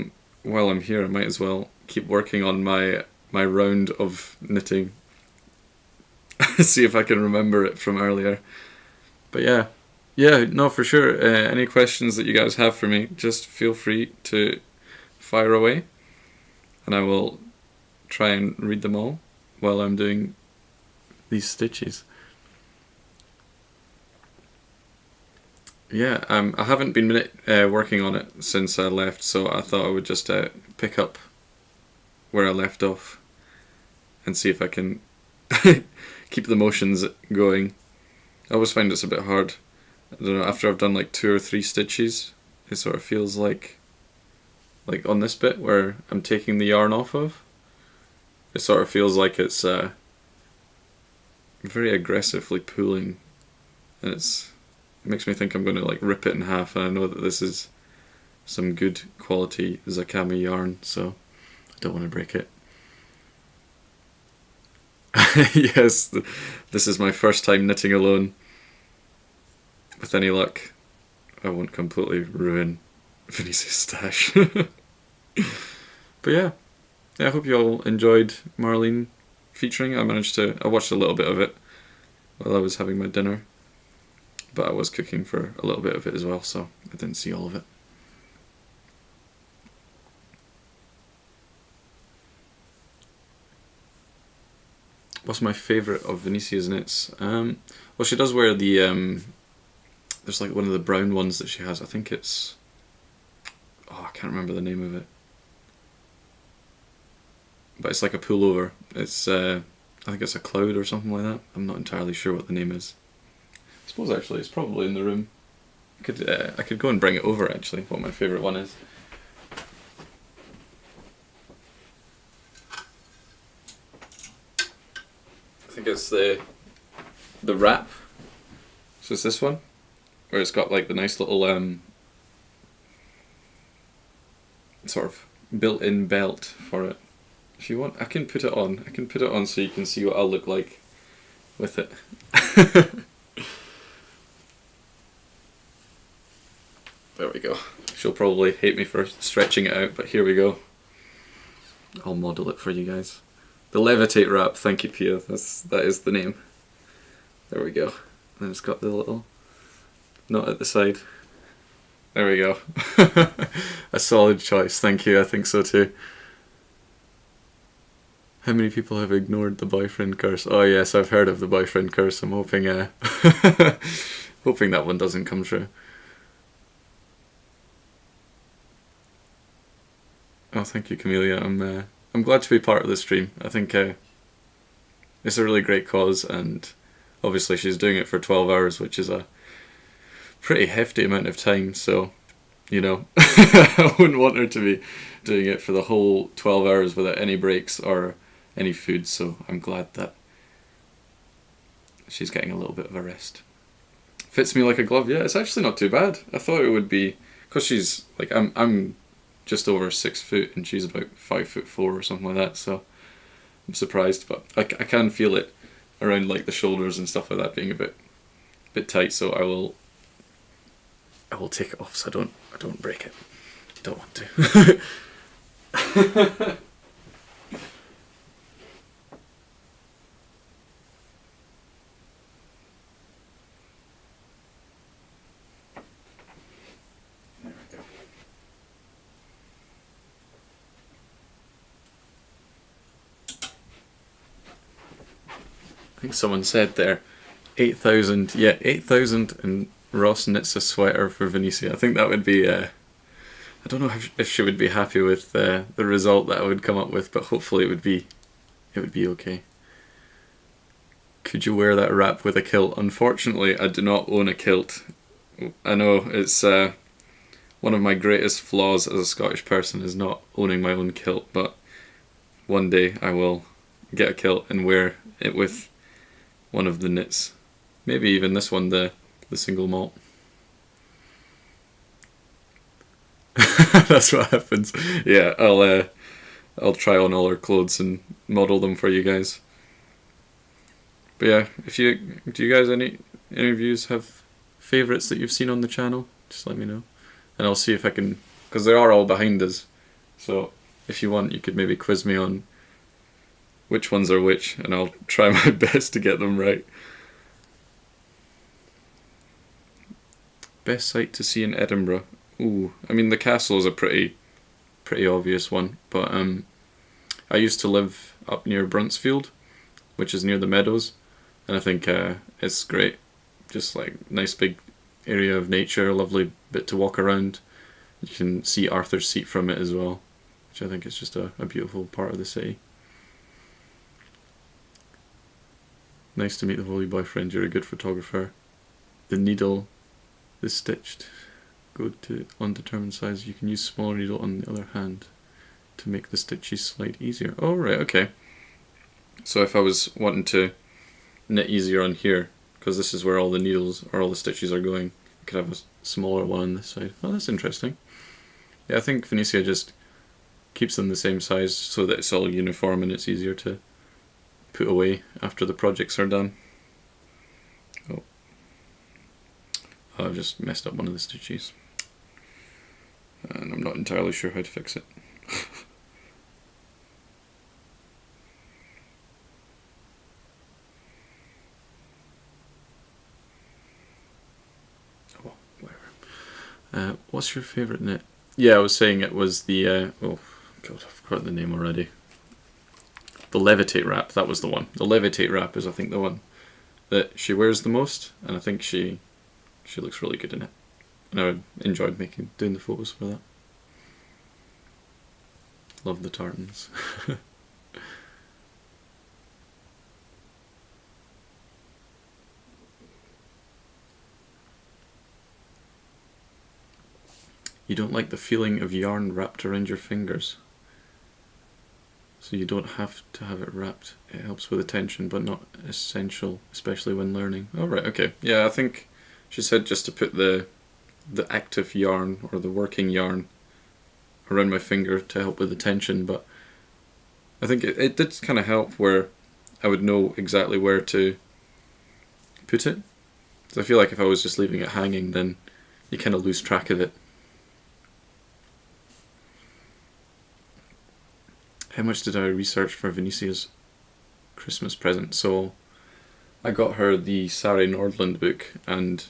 while I'm here, I might as well keep working on my round of knitting. See if I can remember it from earlier. But yeah, no, for sure. Any questions that you guys have for me, just feel free to fire away, and I will try and read them all while I'm doing these stitches. Yeah, I haven't been working on it since I left, so I thought I would just pick up where I left off and see if I can keep the motions going. I always find it's a bit hard. I don't know, after I've done like 2 or 3 stitches, it sort of feels like on this bit where I'm taking the yarn off of, it sort of feels like it's very aggressively pulling, and it makes me think I'm going to like rip it in half, and I know that this is some good quality Zakami yarn, so I don't want to break it. Yes, this is my first time knitting alone. With any luck, I won't completely ruin Vanissia's stash. But yeah, I hope you all enjoyed Marlene featuring. I watched a little bit of it while I was having my dinner, but I was cooking for a little bit of it as well, so I didn't see all of it. What's my favourite of Vanissia's knits? Well, she does wear the there's like one of the brown ones that she has. I think it's, oh, I can't remember the name of it, but it's like a pullover. It's I think it's a cloud or something like that. I'm not entirely sure what the name is. I suppose actually it's probably in the room. I could go and bring it over actually, what my favourite one is. I think it's the wrap. So it's this one, where it's got like the nice little sort of built-in belt for it. If you want, I can put it on. I can put it on so you can see what I'll look like with it. There we go. She'll probably hate me for stretching it out, but here we go. I'll model it for you guys. The Levitate wrap, thank you Pia, that is the name. There we go. And then it's got the little knot at the side. There we go. A solid choice, thank you, I think so too. How many people have ignored the boyfriend curse? Oh yes, I've heard of the boyfriend curse. I'm hoping hoping that one doesn't come true. Oh, thank you, Camellia. I'm glad to be part of the stream. I think it's a really great cause, and obviously she's doing it for 12 hours, which is a pretty hefty amount of time. So, you know, I wouldn't want her to be doing it for the whole 12 hours without any breaks or any food. So I'm glad that she's getting a little bit of a rest. Fits me like a glove. Yeah, it's actually not too bad. I thought it would be, because she's like, I'm just over 6 foot and she's about 5'4" or something like that, so I'm surprised, but I can feel it around like the shoulders and stuff like that being a bit tight, so I will take it off so I don't break it. Don't want to. I think someone said there, 8,000, yeah, 8,000 and Ross knits a sweater for Vanissia. I think that would be, I don't know if she would be happy with the result that I would come up with, but hopefully it would be okay. Could you wear that wrap with a kilt? Unfortunately, I do not own a kilt. I know it's one of my greatest flaws as a Scottish person is not owning my own kilt, but one day I will get a kilt and wear it with one of the knits. Maybe even this one, the single malt. That's what happens. Yeah, I'll try on all her clothes and model them for you guys. But yeah, do you guys any of yous have favourites that you've seen on the channel? Just let me know, and I'll see if I can, because they are all behind us. So if you want, you could maybe quiz me on which ones are which, and I'll try my best to get them right. Best sight to see in Edinburgh. Ooh, I mean the castle is a pretty obvious one, but I used to live up near Bruntsfield, which is near the Meadows, and I think it's great. Just like nice big area of nature, lovely bit to walk around. You can see Arthur's Seat from it as well, which I think is just a beautiful part of the city. Nice to meet the holy boyfriend, you're a good photographer. The needle is stitched. go to undetermined size. You can use smaller needle on the other hand to make the stitches slide easier. Oh, right, okay. So if I was wanting to knit easier on here, because this is where all the needles or all the stitches are going, I could have a smaller one on this side. Oh, that's interesting. Yeah, I think Vanissia just keeps them the same size so that it's all uniform and it's easier to put away after the projects are done. Oh, I've just messed up one of the stitches. And I'm not entirely sure how to fix it. Oh, whatever. What's your favourite knit? Yeah, I was saying it was the, oh god, I've forgotten the name already. The Levitate wrap, that was the one. The Levitate wrap is, I think, the one that she wears the most, and I think she looks really good in it. And I enjoyed doing the photos for that. Love the tartans. You don't like the feeling of yarn wrapped around your fingers? So you don't have to have it wrapped. It helps with the tension, but not essential, especially when learning. Oh, right, okay. Yeah, I think she said just to put the active yarn or the working yarn around my finger to help with the tension, but I think it did kind of help where I would know exactly where to put it. So I feel like if I was just leaving it hanging, then you kind of lose track of it. How much did I research for Vanissia's Christmas present? So I got her the Sari Nordland book, and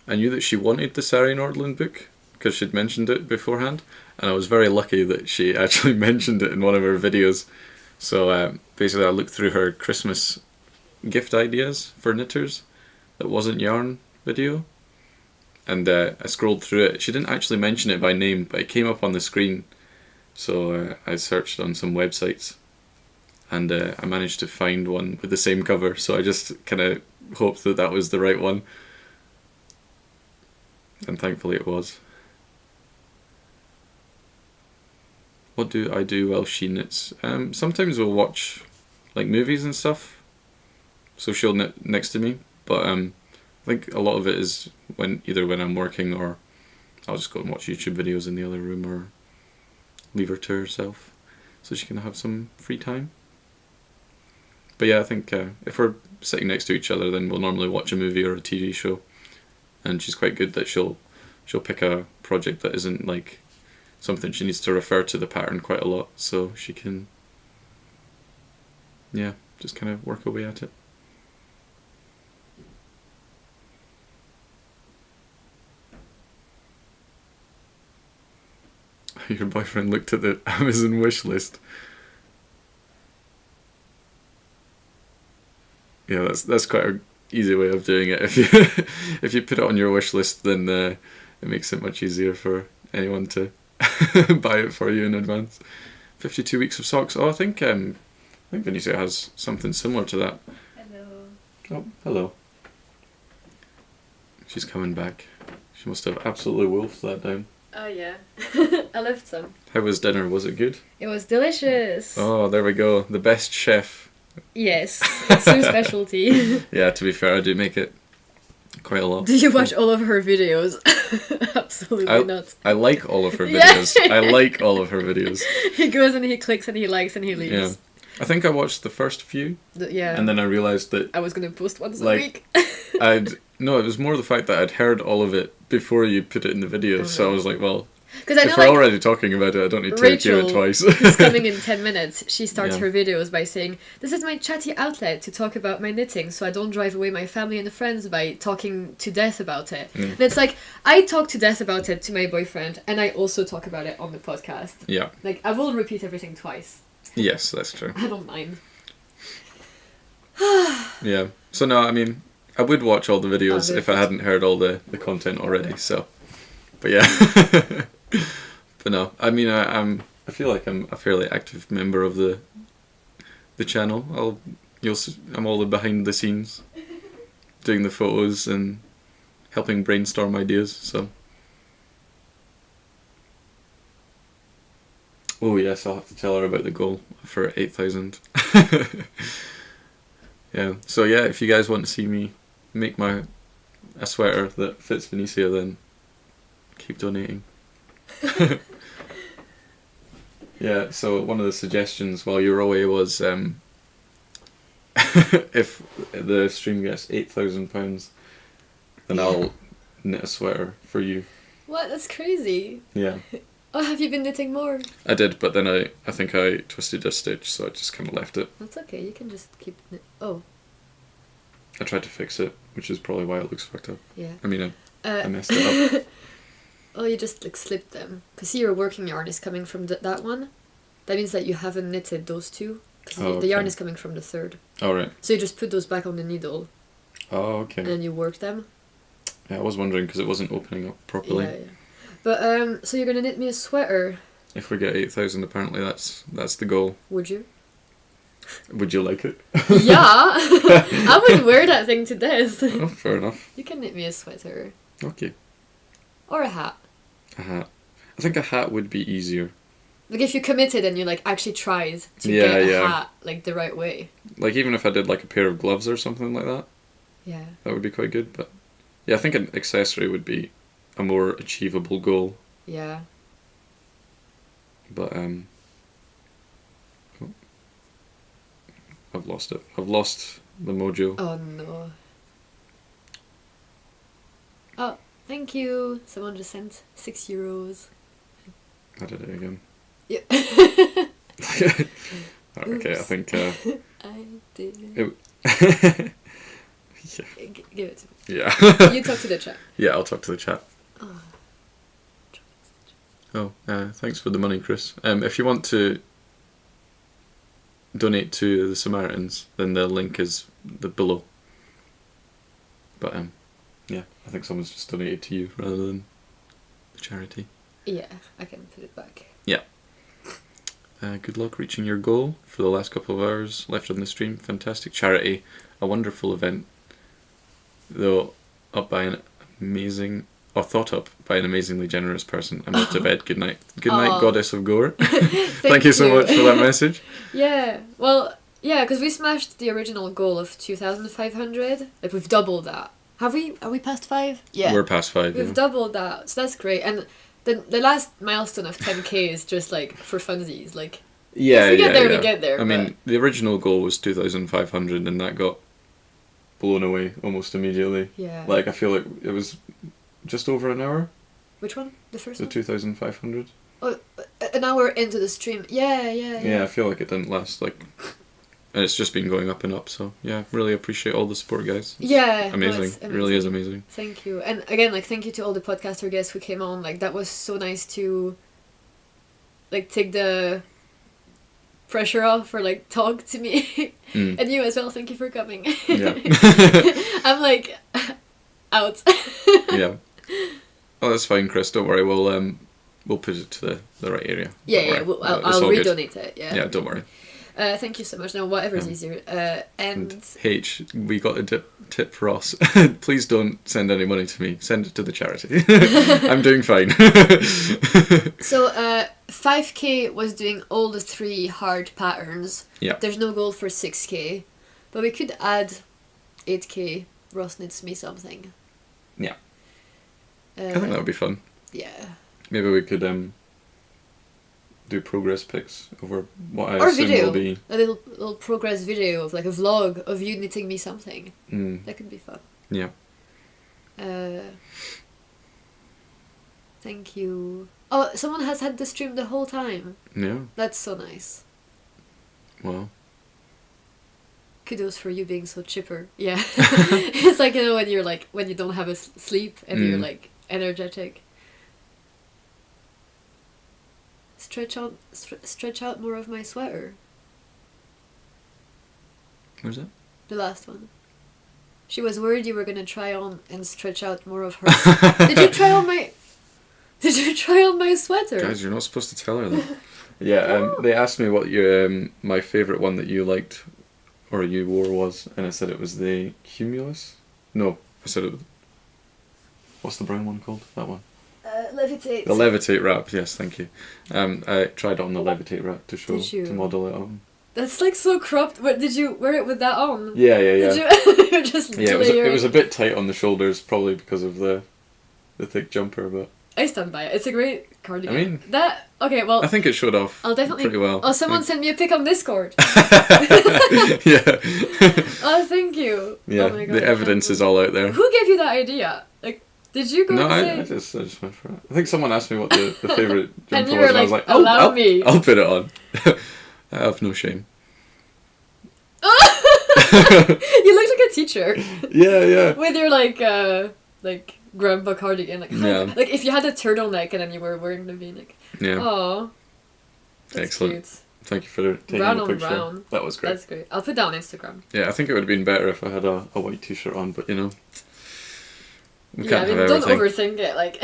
I knew that she wanted the Sari Nordland book because she'd mentioned it beforehand, and I was very lucky that she actually mentioned it in one of her videos. So basically I looked through her Christmas gift ideas for knitters that wasn't yarn video, and I scrolled through it. She didn't actually mention it by name, but it came up on the screen. So I searched on some websites, and I managed to find one with the same cover, so I just kind of hoped that that was the right one, and thankfully it was. What do I do while she knits? Sometimes we'll watch like movies and stuff, so she'll knit next to me, but I think a lot of it is either when I'm working, or I'll just go and watch YouTube videos in the other room, or leave her to herself so she can have some free time. But yeah, I think if we're sitting next to each other, then we'll normally watch a movie or a TV show, and she's quite good that she'll pick a project that isn't like something she needs to refer to the pattern quite a lot, so she can just kind of work away at it. Your boyfriend looked at the Amazon wish list. Yeah, that's quite an easy way of doing it. If you put it on your wish list, then it makes it much easier for anyone to buy it for you in advance. 52 weeks of socks. Oh, I think Vanissia has something similar to that. Hello. Oh, hello. She's coming back. She must have absolutely wolfed that down. Oh yeah, I left some. How was dinner? Was it good? It was delicious. Oh, there we go. The best chef. Yes, it's her specialty. Yeah, to be fair, I do make it quite a lot. Did you watch all of her videos? Absolutely not. I like all of her videos. Yeah. I like all of her videos. He goes and he clicks and he likes and he leaves. Yeah. I think I watched the first few, Yeah. and then I realised that I was going to post once like, a week. No, it was more the fact that I'd heard all of it before you put it in the video, so I was like, well, Because I know if we're like, already talking about it, I don't need to hear it twice. who's coming in 10 minutes, she starts Yeah. her videos by saying, this is my chatty outlet to talk about my knitting, so I don't drive away my family and friends by talking to death about it. Mm. And it's like, I talk to death about it to my boyfriend, and I also talk about it on the podcast. Yeah. Like, I will repeat everything twice. Yes, that's true. I don't mind. Yeah. So no, I mean, I would watch all the videos Oh, if I hadn't heard all the content already. So, but yeah. But no, I mean, I feel like I'm a fairly active member of the channel. I'm all the behind the scenes, doing the photos and helping brainstorm ideas. So Oh yes, I'll have to tell her about the goal for 8,000. Yeah. So yeah, if you guys want to see me make a sweater that fits Vanissia, then keep donating. Yeah. So one of the suggestions while you were away was if the stream gets £8,000, then I'll knit a sweater for you. What? That's crazy. Yeah. Oh, have you been knitting more? I did, but then I think I twisted a stitch, so I just kind of left it. That's okay. You can just keep knit. Oh. I tried to fix it, which is probably why it looks fucked up. Yeah. I mean, I messed it up. Oh, you just like slipped them. Because see, your working yarn is coming from that one. That means that you haven't knitted those two. Because the yarn is coming from the third. Oh, right. So you just put those back on the needle. Oh, okay. And then you work them. Yeah, I was wondering because it wasn't opening up properly. Yeah. But so you're gonna knit me a sweater. If we get 8,000, apparently that's the goal. Would you? Would you like it? Yeah! I would wear that thing to death. Oh, fair enough. You can knit me a sweater. Okay. Or a hat. A hat. I think a hat would be easier. Like if you committed and you like actually tried to Yeah, get a yeah. hat like the right way. Like even if I did like a pair of gloves or something like that, Yeah. that would be quite good. But yeah, I think an accessory would be a more achievable goal. Yeah. But oh. I've lost it. I've lost the mojo. Oh no. Oh, thank you. Someone just sent €6. I did it again. Yeah. Okay, I think I did. yeah. Give it to me. Yeah. You talk to the chat. Yeah, I'll talk to the chat. Oh. Thanks for the money, Chris. If you want to donate to the Samaritans, then the link is below. But yeah, I think someone's just donated to you rather than the charity. Yeah, I can put it back. Yeah. Good luck reaching your goal for the last couple of hours left on the stream. Fantastic charity, a wonderful event, though thought up by an amazingly generous person. I'm off to bed. Good night. Good night, Goddess of Gore. Thank you so much for that message. Yeah, well, yeah, because we smashed the original goal of 2,500. Like we've doubled that. Have we? Are we past 5? Yeah. We're past 5. We've Yeah. doubled that, so that's great. And the last milestone of 10k is just like for funsies. Like Yeah, if we get there, yeah. we get there. I mean, the original goal was 2,500, and that got blown away almost immediately. Yeah. Like I feel like it was just over an hour. Which one? The first The one? 2,500. Oh, an hour into the stream. Yeah. Yeah, I feel like it didn't last like, and it's just been going up and up. So yeah, really appreciate all the support, guys. It's Yeah, no, amazing. it's It really is amazing. Thank you. And again, like, thank you to all the podcaster guests who came on. Like, that was so nice to, like, take the pressure off or, like, talk to me. And you as well, thank you for coming. Yeah. I'm, like, out. Yeah. Oh, that's fine, Chris. Don't worry. We'll put it to the right area. Yeah, Don't worry. I'll It's all good. redonate it. Yeah. Yeah, don't worry. Thank you so much. No, whatever's Yeah. easier. And H, we got a tip for Ross. Please don't send any money to me. Send it to the charity. I'm doing fine. so 5k was doing all the 3 hard patterns. Yeah. There's no goal for 6k, but we could add 8k. Ross knits me something. Yeah. I think that would be fun. Yeah. Maybe we could do progress pics over what I Or assume video. will be. A little progress video of like a vlog of you knitting me something. That could be fun. Yeah. Thank you. Oh, someone has had the stream the whole time. Yeah. That's so nice. Well. Kudos for you being so chipper. Yeah. It's like, you know, when you don't have a sleep and you're like energetic. Stretch out more of my sweater. Where's that? The last one. She was worried you were gonna try on and stretch out more of her. Did you try on my sweater? Guys, you're not supposed to tell her that. Yeah, they asked me what your my favourite one that you liked or you wore was, and I said it was the Cumulus. No, I said it was... What's the brown one called? That one. Levitate. The levitate wrap, yes, thank you. I tried on the levitate wrap to show, Did you? to model it on. That's like so cropped. What did you wear it with that on? Yeah. Did you just Yeah, it was a bit tight on the shoulders, probably because of the thick jumper, but I stand by it. It's a great cardigan. I mean, okay, well, I think it showed off I'll definitely pretty well. Oh, someone sent me a pic on Discord. Yeah. Oh, thank you. Yeah, Oh my God, the evidence is all out there. Who gave you that idea? Like, did you go No, and I say? just went for it. I think someone asked me what the favourite And jumper you was, were and I was like, like, allow me. I'll put it on. I have no shame. You look like a teacher. Yeah. With your like grandpa cardigan, like Yeah. like if you had a turtleneck and then you were wearing the V-neck. Yeah. Oh, Excellent. cute. Thank you for taking Brown the on picture. brown. That was great. That's great. I'll put that on Instagram. Yeah, I think it would have been better if I had a white t-shirt on, but you know, we Yeah, can't I mean, have don't everything. overthink it. Like,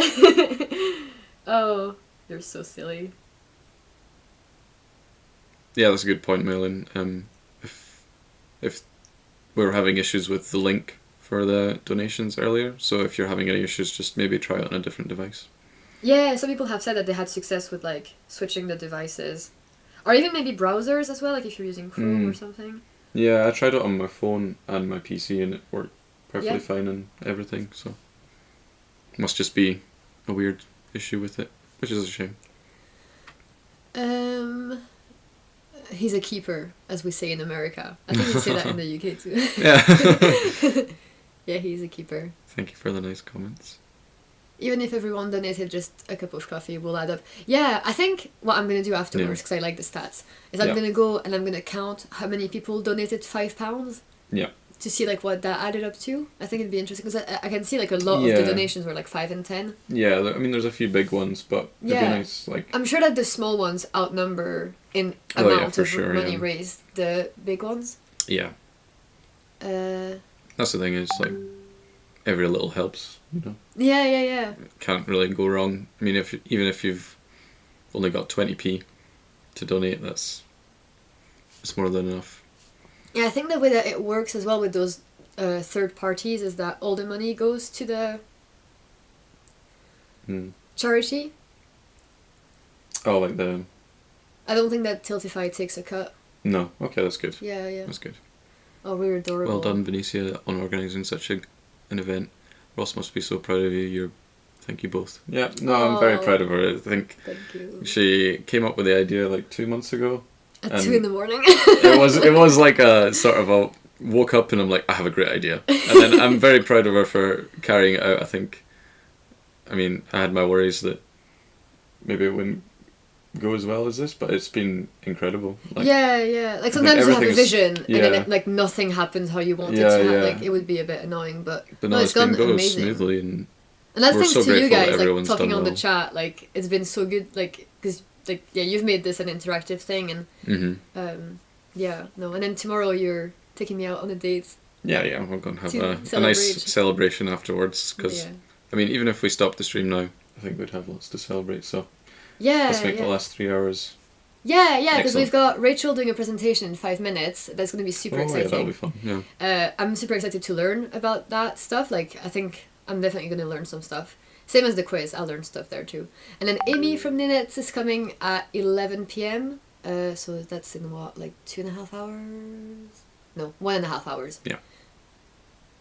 oh, you're so silly. Yeah, that's a good point, Marlene. If we were having issues with the link for the donations earlier, so if you're having any issues, just maybe try it on a different device. Yeah, some people have said that they had success with like switching the devices, or even maybe browsers as well. Like if you're using Chrome or something. Yeah, I tried it on my phone and my PC, and it worked perfectly Yeah. fine and everything. So must just be a weird issue with it, which is a shame. He's a keeper, as we say in America. I think we say that in the UK too. Yeah. Yeah, he's a keeper. Thank you for the nice comments. Even if everyone donated just a cup of coffee, we'll add up. Yeah, I think what I'm going to do afterwards, because I like the stats, is I'm Yeah. going to go and I'm going to count how many people donated £5. Yeah. To see like what that added up to. I think it'd be interesting, because I can see like a lot of Yeah. the donations were like 5 and 10. Yeah, I mean, there's a few big ones, but it'd Yeah. be nice, like... I'm sure that the small ones outnumber in Oh, yeah, amount for of sure, money yeah. raised the big ones. Yeah. Uh, That's the thing, is like, every little helps, you know? yeah. Can't really go wrong. I mean, even if you've only got 20p to donate, it's more than enough. Yeah, I think the way that it works as well with those third parties is that all the money goes to the charity. Oh, like the... I don't think that Tiltify takes a cut. No. Okay, that's good. Yeah. That's good. Oh, we're adorable. Well done, Vanissia, on organising such an event. Ross must be so proud of you. Thank you both. Yeah, no, I'm very proud of her. I think Thank you. she came up with the idea like 2 months ago. At 2 in the morning. it was like a sort of a woke up and I'm like, I have a great idea. And then I'm very proud of her for carrying it out. I mean, I had my worries that maybe it wouldn't go as well as this, but it's been incredible. Like, yeah. Like sometimes you have a vision and then yeah. it, like nothing happens how you want it Yeah, to. yeah. Like it would be a bit annoying, but no, it's it's been gone going amazing. smoothly, and that's we're thanks so to you grateful that guys, like everyone's talking done on the well. chat. Like it's been so good, like because like yeah, you've made this an interactive thing, and yeah, no, and then tomorrow you're taking me out on a date. Yeah, we're going to have To a nice celebrate. celebration afterwards, because Yeah. I mean, even if we stop the stream now, I think we'd have lots to celebrate. So Yeah, let's make yeah. the last 3 hours. Yeah, because Excellent. we've got Rachel doing a presentation in 5 minutes. That's going to be super Oh yeah, exciting. that'll be fun. Yeah. I'm super excited to learn about that stuff. Like, I think I'm definitely going to learn some stuff. Same as the quiz, I'll learn stuff there too. And then Amy from Ninets is coming at 11 p.m. So that's in what, like 2.5 hours? No, 1.5 hours. Yeah.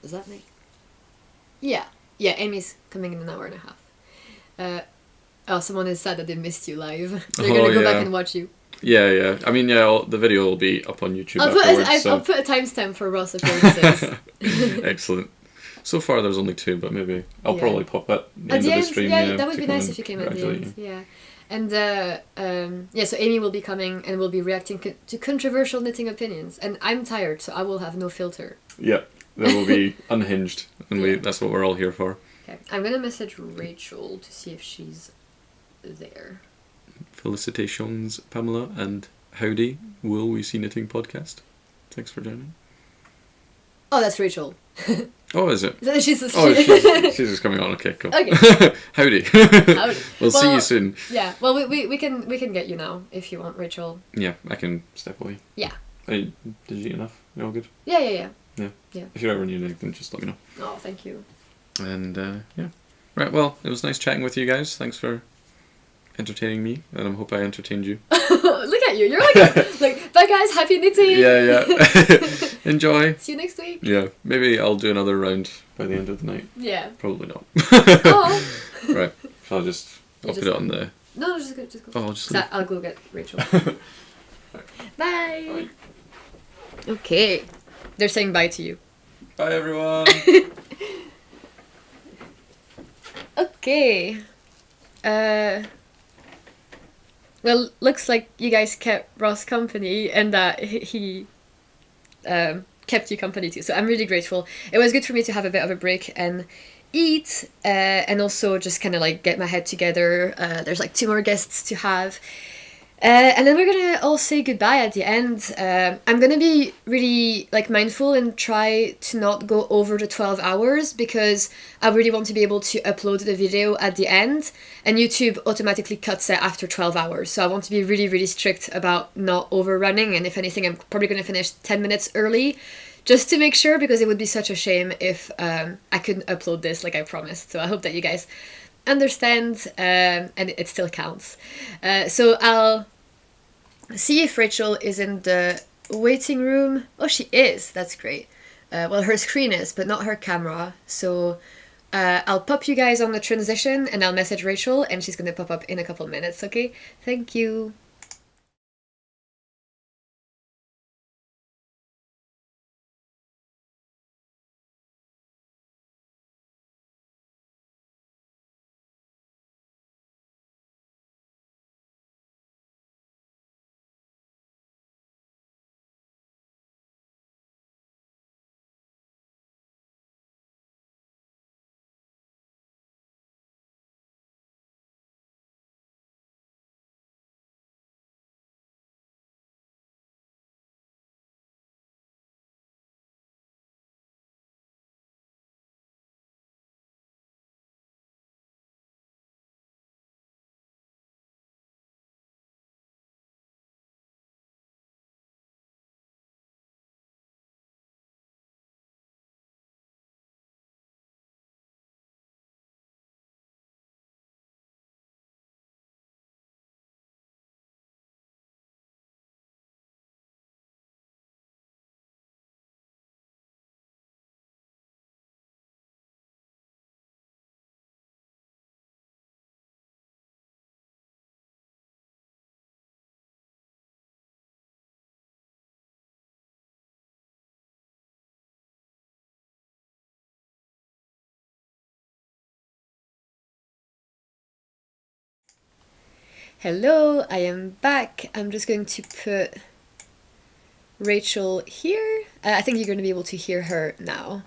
Does that make? Yeah, Amy's coming in an hour and a half. Oh, someone is sad that they missed you live. They're Oh, going to go yeah. back and watch you. Yeah. I mean, the video will be up on YouTube I'll afterwards. put a timestamp for Ross appearances. Excellent. So far, there's only 2, but maybe I'll Yeah. probably pop at the At end the of end, the stream. yeah, that would to be come nice and if you came at the congratulate end. you. Yeah, and so Amy will be coming and we'll be reacting to controversial knitting opinions. And I'm tired, so I will have no filter. Yeah, they will be unhinged, and that's what we're all here for. Okay, I'm gonna message Rachel to see if she's there. Felicitations, Pamela, and howdy, Will We See Knitting podcast. Thanks for joining. Oh, that's Rachel. Oh, is it? She's She's just coming on. Okay, cool. Okay. Howdy. Howdy. We'll see you soon. Yeah. Well, we can get you now if you want, Rachel. Yeah, I can step away. Yeah. Did you eat enough? You all good? Yeah. Yeah. If you ever need anything, just let me know. Oh, thank you. And yeah, Right, well, it was nice chatting with you guys. Thanks for entertaining me, and I hope I entertained you. Look at you. You're like, bye guys, happy knitting. Yeah. Enjoy. See you next week. Yeah, maybe I'll do another round by the end of the night. Yeah. Probably not. Oh. Right, so I'll put it on the... No, just go. Oh, I'll just leave. I'll go get Rachel. Bye. Okay. They're saying bye to you. Bye, everyone. Okay. Well, looks like you guys kept Ross company and that he kept you company too. So I'm really grateful. It was good for me to have a bit of a break and eat and also just kind of like get my head together. There's like 2 more guests to have. And then we're gonna all say goodbye at the end. I'm gonna be really like mindful and try to not go over the 12 hours because I really want to be able to upload the video at the end, and YouTube automatically cuts it after 12 hours. So I want to be really, really strict about not overrunning, and if anything, I'm probably gonna finish 10 minutes early just to make sure, because it would be such a shame if I couldn't upload this like I promised. So I hope that you guys understand and it still counts. So I'll see if Rachel is in the waiting room. Oh, she is. That's great. Well, her screen is, but not her camera. So I'll pop you guys on the transition and I'll message Rachel and she's going to pop up in a couple minutes, okay? Thank you. Hello, I am back. I'm just going to put Rachel here. I think you're going to be able to hear her now.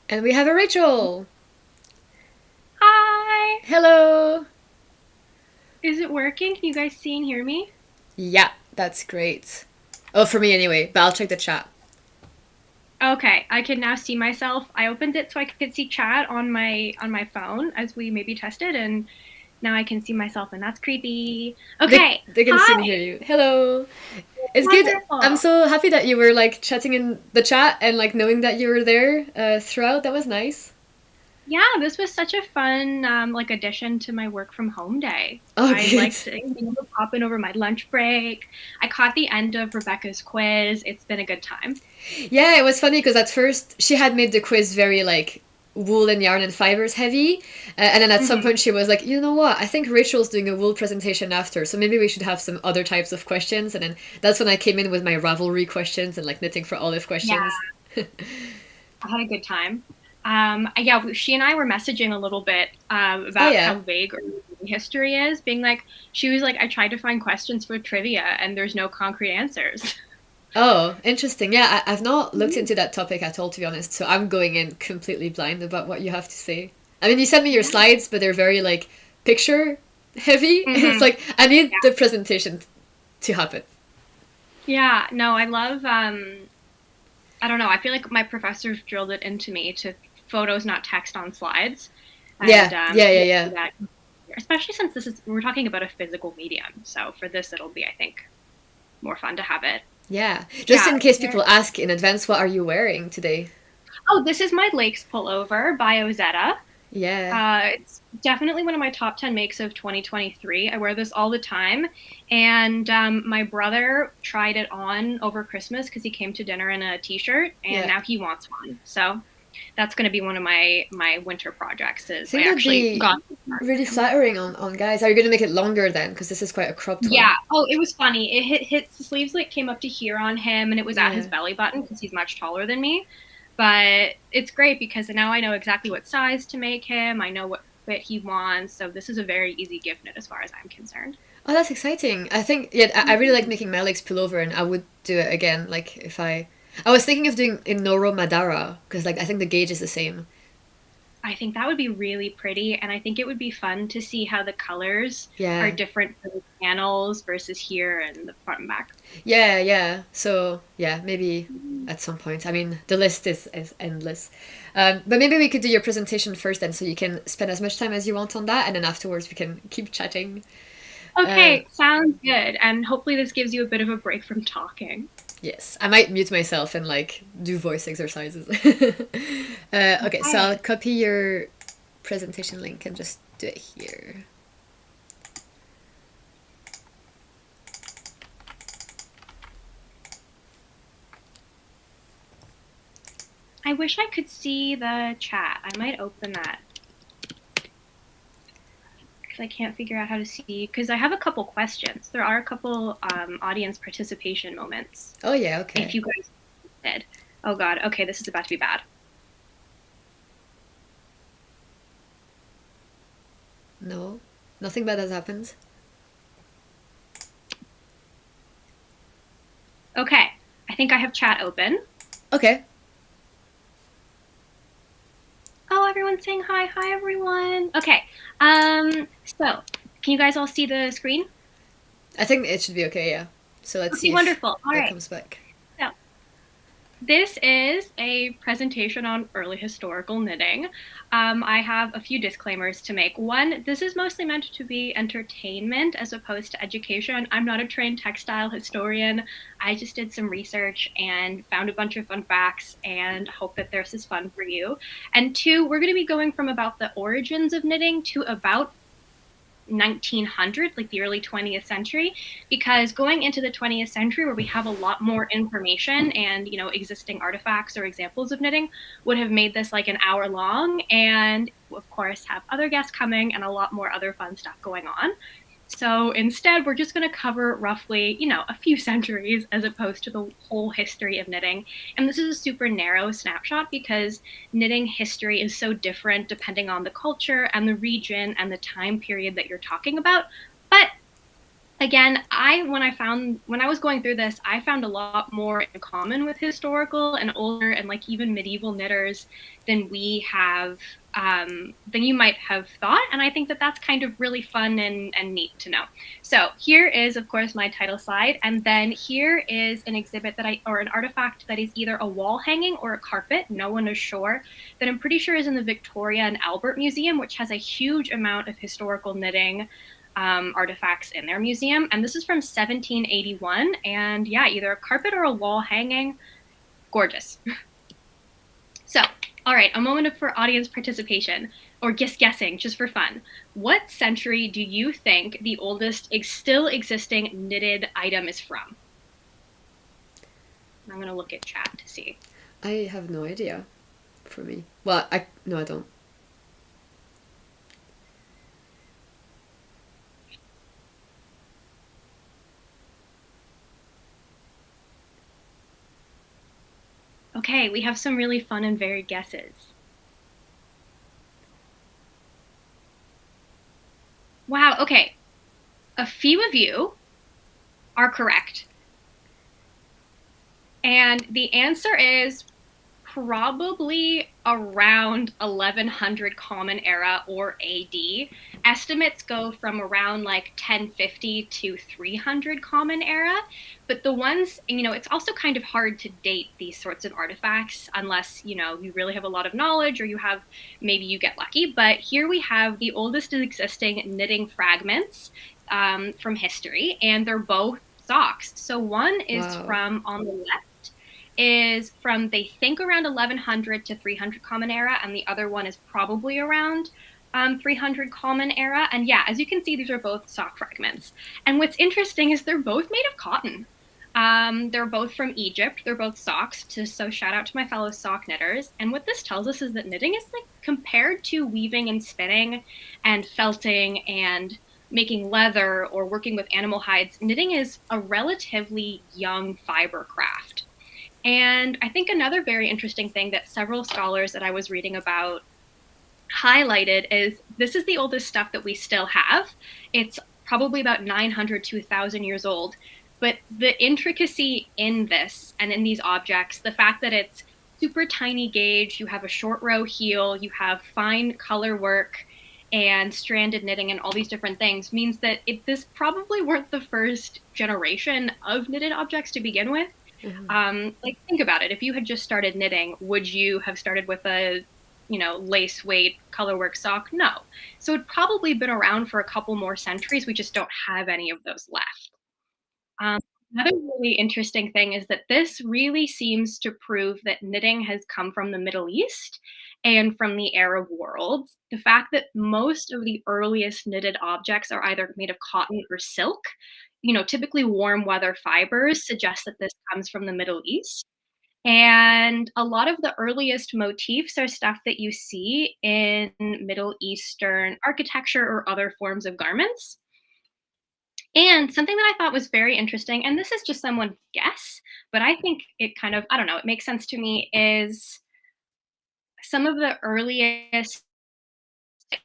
And we have a Rachel. Hi! Hello. Is it working? Can you guys see and hear me? Yeah, that's great. Oh, for me anyway, but I'll check the chat. Okay, I can now see myself. I opened it so I could see chat on my phone as we maybe tested, and now I can see myself, and that's creepy. Okay, They can see and hi! hear you. Hello. It's good. Wonderful. I'm so happy that you were like chatting in the chat and like knowing that you were there throughout. That was nice. Yeah, this was such a fun like addition to my work from home day. Oh, I good. liked being able to pop in over my lunch break. I caught the end of Rebecca's quiz. It's been a good time. Yeah, it was funny because at first she had made the quiz very like wool and yarn and fibers heavy, and then at some point she was like, you know what, I think Rachel's doing a wool presentation after, so maybe we should have some other types of questions. And then that's when I came in with my Ravelry questions and like knitting for Olive questions. Yeah. I had a good time. Yeah, she and I were messaging a little bit about how vague early history is, being like, she was like, I tried to find questions for trivia and there's no concrete answers. Oh, interesting. Yeah, I've not looked into that topic at all, to be honest, so I'm going in completely blind about what you have to say. I mean, you sent me your slides, but they're very like picture heavy. It's like, I need the presentation to happen. Yeah, no, I love, I don't know, I feel like my professors drilled it into me to photos, not text on slides. And, yeah. Especially since we're talking about a physical medium. So for this, it'll be, I think, more fun to have it. Yeah. Just in case people ask in advance, what are you wearing today? Oh, this is my Lakes pullover by Ozetta. Yeah. It's definitely one of my top 10 makes of 2023. I wear this all the time. And my brother tried it on over Christmas because he came to dinner in a t-shirt, and now he wants one. So that's going to be one of my winter projects. Is I actually got really flattering on guys. Are you going to make it longer then? Because this is quite a cropped one. Yeah. Oh, it was funny. It hit the sleeves like came up to here on him, and it was at his belly button because he's much taller than me. But it's great because now I know exactly what size to make him. I know what fit he wants. So this is a very easy gift knit as far as I'm concerned. Oh, that's exciting. I think, I really like making my legs pullover, and I would do it again. Like, if I was thinking of doing in Noro Madara, because, like, I think the gauge is the same. I think that would be really pretty, and I think it would be fun to see how the colors are different for the panels versus here and the front and back. Yeah. So, maybe at some point. I mean, the list is endless. But maybe we could do your presentation first then, so you can spend as much time as you want on that, and then afterwards we can keep chatting. Okay, sounds good. And hopefully this gives you a bit of a break from talking. Yes, I might mute myself and like do voice exercises. Okay, so I'll copy your presentation link and just do it here. I wish I could see the chat. I might open that. I can't figure out how to see, because I have a couple questions. There are a couple audience participation moments. Oh, yeah, okay. If you guys did. Oh, God. Okay, this is about to be bad. No, nothing bad has happened. Okay, I think I have chat open. Okay. Oh, everyone's saying hi. Hi, everyone. Okay. So, can you guys all see the screen? I think it should be okay, yeah. So let's see. Wonderful. All right. Comes back. So, this is a presentation on early historical knitting. I have a few disclaimers to make. One, this is mostly meant to be entertainment as opposed to education. I'm not a trained textile historian. I just did some research and found a bunch of fun facts and hope that this is fun for you. And two, we're going to be going from about the origins of knitting to about 1900, like the early 20th century, because going into the 20th century where we have a lot more information and, you know, existing artifacts or examples of knitting would have made this like an hour long, and of course have other guests coming and a lot more other fun stuff going on. So instead, we're just going to cover roughly, you know, a few centuries as opposed to the whole history of knitting. And this is a super narrow snapshot because knitting history is so different depending on the culture and the region and the time period that you're talking about. But again, when I was going through this, I found a lot more in common with historical and older and like even medieval knitters than we have, than you might have thought. And I think that that's kind of really fun and neat to know. So here is, of course, my title slide. And then here is an exhibit or an artifact that is either a wall hanging or a carpet. No one is sure. That I'm pretty sure is in the Victoria and Albert Museum, which has a huge amount of historical knitting artifacts in their museum. And this is from 1781. And yeah, either a carpet or a wall hanging. Gorgeous. So, all right, a moment for audience participation or guessing, just for fun. What century do you think the oldest still existing knitted item is from? I'm going to look at chat to see. I have no idea for me. Well, no, I don't. Okay, we have some really fun and varied guesses. Wow, okay. A few of you are correct. And the answer is probably around 1100 Common Era or AD. Estimates go from around like 1050 to 300 Common Era. But the ones, you know, it's also kind of hard to date these sorts of artifacts unless, you know, you really have a lot of knowledge or maybe you get lucky. But here we have the oldest existing knitting fragments from history, and they're both socks. So one is Wow. from, on the left, is from, they think, around 1100 to 300 Common Era, and the other one is probably around 300 Common Era. And yeah, as you can see, these are both sock fragments. And what's interesting is they're both made of cotton. They're both from Egypt. They're both socks. So shout out to my fellow sock knitters. And what this tells us is that knitting is, like, compared to weaving and spinning and felting and making leather or working with animal hides, knitting is a relatively young fiber craft. And I think another very interesting thing that several scholars that I was reading about highlighted is this is the oldest stuff that we still have. It's probably about 900 to 1,000 years old. But the intricacy in this and in these objects, the fact that it's super tiny gauge, you have a short row heel, you have fine color work and stranded knitting and all these different things, means that this probably weren't the first generation of knitted objects to begin with. Like, think about it. If you had just started knitting, would you have started with a, you know, lace weight colorwork sock? No. So it'd probably been around for a couple more centuries. We just don't have any of those left. Another really interesting thing is that this really seems to prove that knitting has come from the Middle East and from the Arab world. The fact that most of the earliest knitted objects are either made of cotton or silk, you know, typically warm weather fibers, suggests that this comes from the Middle East. And a lot of the earliest motifs are stuff that you see in Middle Eastern architecture or other forms of garments. And something that I thought was very interesting, and this is just someone's guess, but I think it kind of, I don't know, it makes sense to me, is some of the earliest,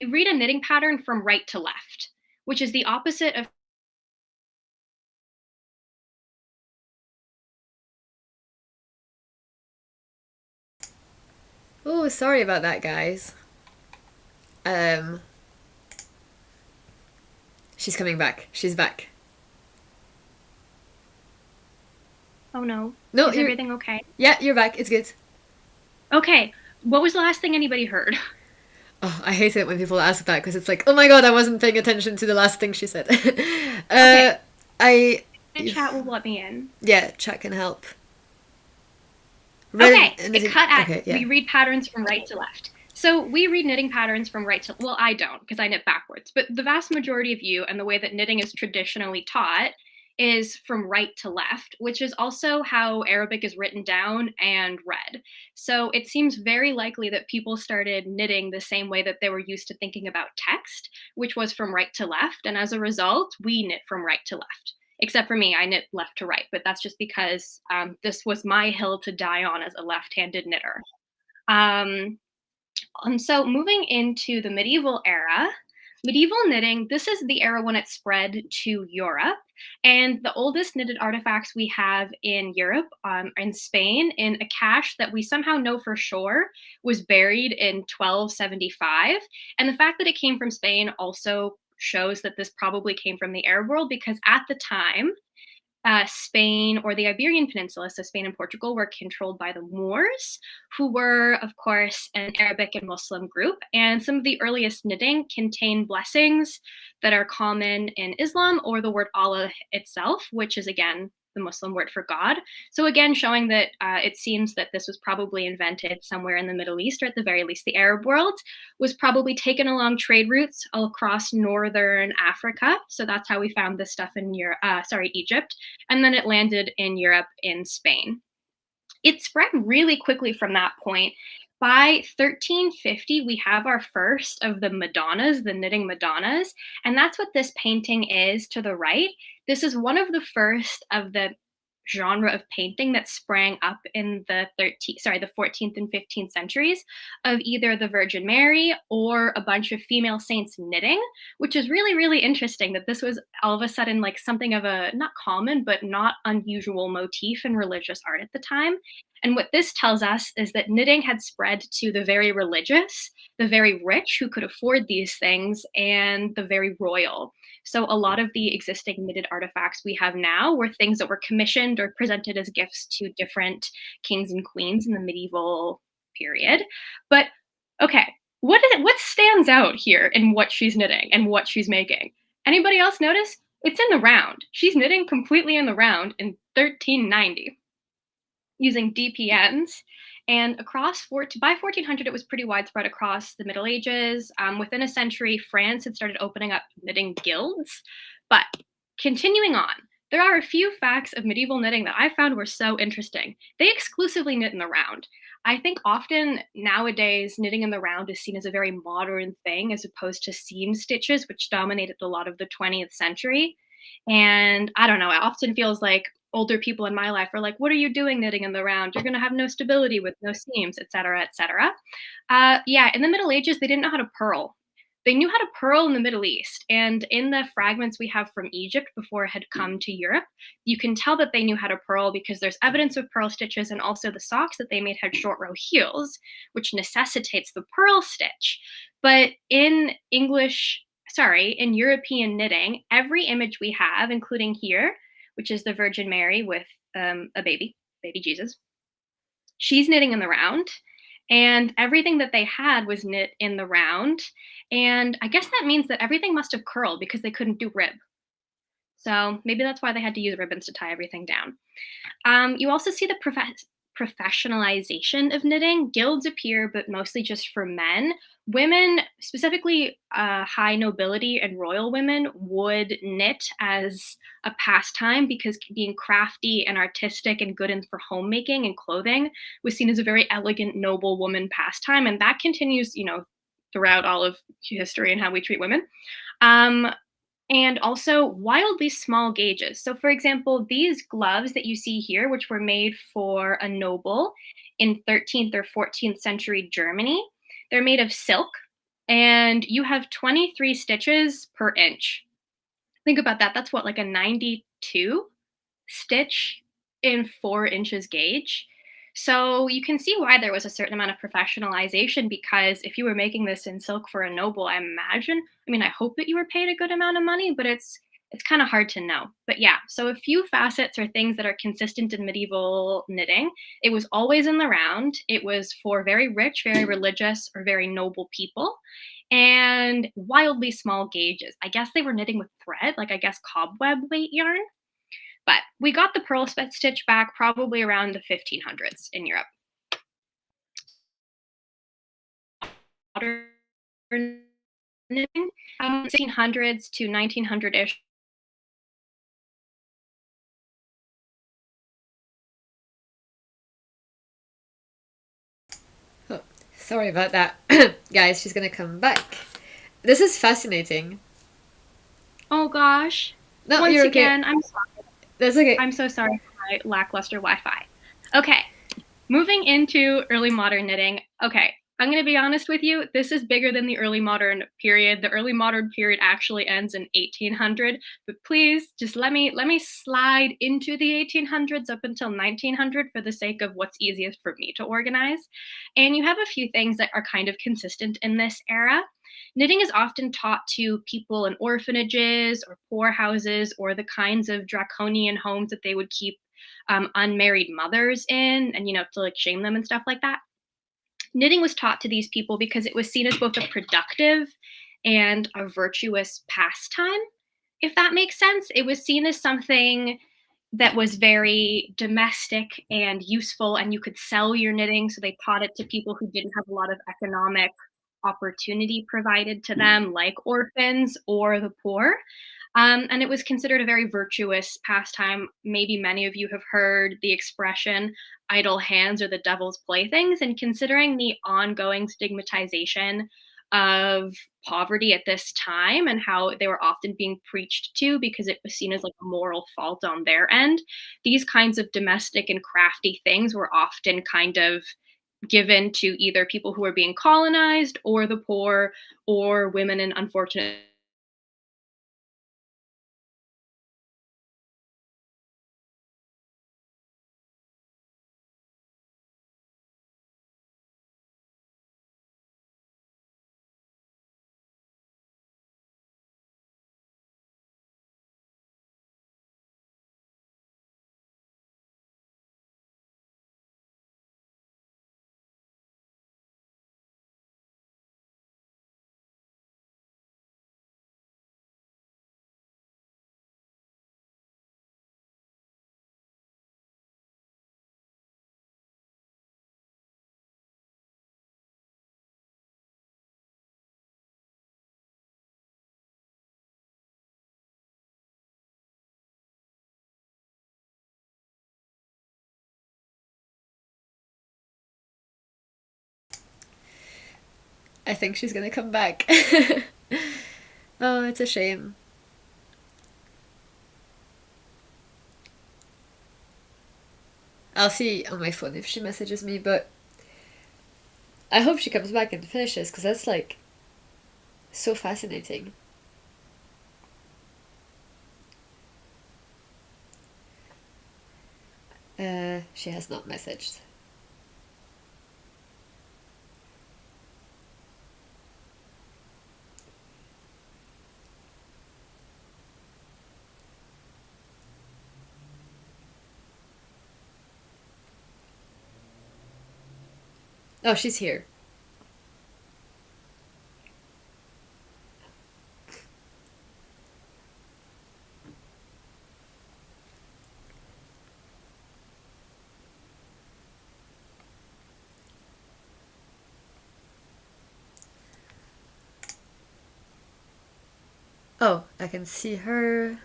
read a knitting pattern from right to left, which is the opposite of Oh, sorry about that, guys. She's coming back. She's back. Oh no. No, is everything okay? Yeah, you're back. It's good. Okay. What was the last thing anybody heard? Oh, I hate it when people ask that because it's like, oh my god, I wasn't paying attention to the last thing she said. Okay. The chat will let me in. Yeah, chat can help. It cut at, okay, yeah. We read patterns from right to left. So we read knitting patterns from right to, well, I don't, because I knit backwards, but the vast majority of you, and the way that knitting is traditionally taught, is from right to left, which is also how Arabic is written down and read. So it seems very likely that people started knitting the same way that they were used to thinking about text, which was from right to left. And as a result, we knit from right to left. Except for me, I knit left to right, but that's just because this was my hill to die on as a left-handed knitter. And so moving into the medieval era, medieval knitting, this is the era when it spread to Europe. And the oldest knitted artifacts we have in Europe, in Spain, in a cache that we somehow know for sure was buried in 1275. And the fact that it came from Spain also shows that this probably came from the Arab world, because at the time, Spain, or the Iberian Peninsula, so Spain and Portugal, were controlled by the Moors, who were, of course, an Arabic and Muslim group. And some of the earliest knitting contain blessings that are common in Islam, or the word Allah itself, which is, again, the Muslim word for God. So again, showing that it seems that this was probably invented somewhere in the Middle East, or at the very least the Arab world, was probably taken along trade routes all across northern Africa. So that's how we found this stuff in Egypt. And then it landed in Europe in Spain. It spread really quickly from that point. By 1350, we have our first of the Madonnas, the knitting Madonnas, and that's what this painting is to the right. This is one of the first of the genre of painting that sprang up in the 14th and 15th centuries, of either the Virgin Mary or a bunch of female saints knitting, which is really, really interesting that this was all of a sudden like something of a not common, but not unusual motif in religious art at the time. And what this tells us is that knitting had spread to the very religious, the very rich who could afford these things, and the very royal. So a lot of the existing knitted artifacts we have now were things that were commissioned or presented as gifts to different kings and queens in the medieval period. But okay, what stands out here in what she's knitting and what she's making? Anybody else notice? It's in the round. She's knitting completely in the round in 1390 using DPNs. And by 1400, it was pretty widespread across the Middle Ages. Within a century, France had started opening up knitting guilds. But continuing on, there are a few facts of medieval knitting that I found were so interesting. They exclusively knit in the round. I think often nowadays, knitting in the round is seen as a very modern thing as opposed to seam stitches, which dominated a lot of the 20th century. And I don't know, it often feels like older people in my life are like, what are you doing knitting in the round? You're going to have no stability with no seams, et cetera, et cetera. Yeah, in the Middle Ages, they didn't know how to purl. They knew how to purl in the Middle East. And in the fragments we have from Egypt before it had come to Europe, you can tell that they knew how to purl because there's evidence of purl stitches, and also the socks that they made had short row heels, which necessitates the purl stitch. But in European knitting, every image we have, including here, which is the Virgin Mary with a baby Jesus, she's knitting in the round. And everything that they had was knit in the round. And I guess that means that everything must have curled because they couldn't do rib. So maybe that's why they had to use ribbons to tie everything down. You also see the professionalization of knitting. Guilds appear, but mostly just for men. Women, specifically high nobility and royal women, would knit as a pastime because being crafty and artistic and good for homemaking and clothing was seen as a very elegant, noble woman pastime. And that continues, throughout all of history and how we treat women. And also wildly small gauges. So for example, these gloves that you see here, which were made for a noble in 13th or 14th century Germany, they're made of silk, and you have 23 stitches per inch. Think about that. That's what, like a 92 stitch in 4 inches gauge. So you can see why there was a certain amount of professionalization, because if you were making this in silk for a noble, I hope that you were paid a good amount of money, but it's kind of hard to know. But yeah, so a few facets or things that are consistent in medieval knitting. It was always in the round. It was for very rich, very religious, or very noble people. And wildly small gauges. I guess they were knitting with thread, like I guess cobweb weight yarn. But we got the purl stitch back probably around the 1500s in Europe. Modern knitting, 1600s to 1900-ish. Oh, sorry about that. Guys, she's gonna come back. This is fascinating. Oh gosh. No, Once you're again, okay. I'm sorry. That's okay. I'm so sorry for my lackluster Wi-Fi. Okay, moving into early modern knitting. Okay, I'm going to be honest with you. This is bigger than the early modern period. The early modern period actually ends in 1800, but please just let me slide into the 1800s up until 1900 for the sake of what's easiest for me to organize. And you have a few things that are kind of consistent in this era. Knitting is often taught to people in orphanages or poorhouses, or the kinds of draconian homes that they would keep unmarried mothers in, and to like shame them and stuff like that. Knitting was taught to these people because it was seen as both a productive and a virtuous pastime, if that makes sense. It was seen as something that was very domestic and useful, and you could sell your knitting. So they taught it to people who didn't have a lot of economic opportunity provided to them, like orphans or the poor. And it was considered a very virtuous pastime. Maybe many of you have heard the expression idle hands are the devil's playthings. And considering the ongoing stigmatization of poverty at this time and how they were often being preached to because it was seen as like a moral fault on their end, these kinds of domestic and crafty things were often kind of given to either people who were being colonized or the poor or women in unfortunate I think she's gonna come back. Oh, it's a shame. I'll see on my phone if she messages me, but I hope she comes back and finishes, because that's like so fascinating. She has not messaged. Oh, she's here. Oh, I can see her.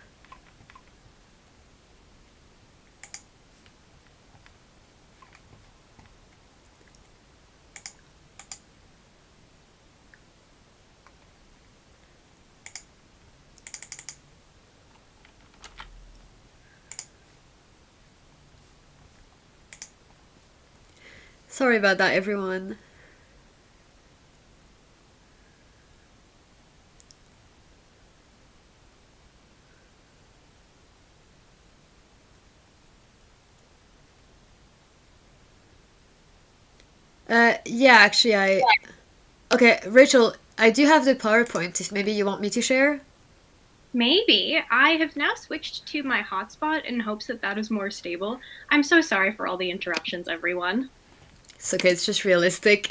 Sorry about that, everyone. Yeah, actually, Okay, Rachel, I do have the PowerPoint if maybe you want me to share. Maybe. I have now switched to my hotspot in hopes that that is more stable. I'm so sorry for all the interruptions, everyone. It's okay, it's just realistic.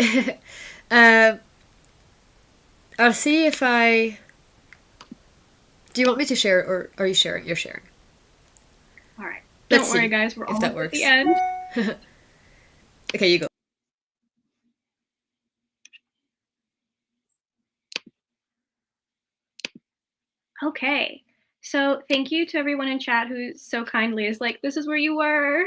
uh, I'll see if I... Do you want me to share, or are you sharing? You're sharing. All right. Let's Don't worry, see guys. We're if almost that at works. the end. Okay, you go. Okay. So thank you to everyone in chat who so kindly is like, this is where you were.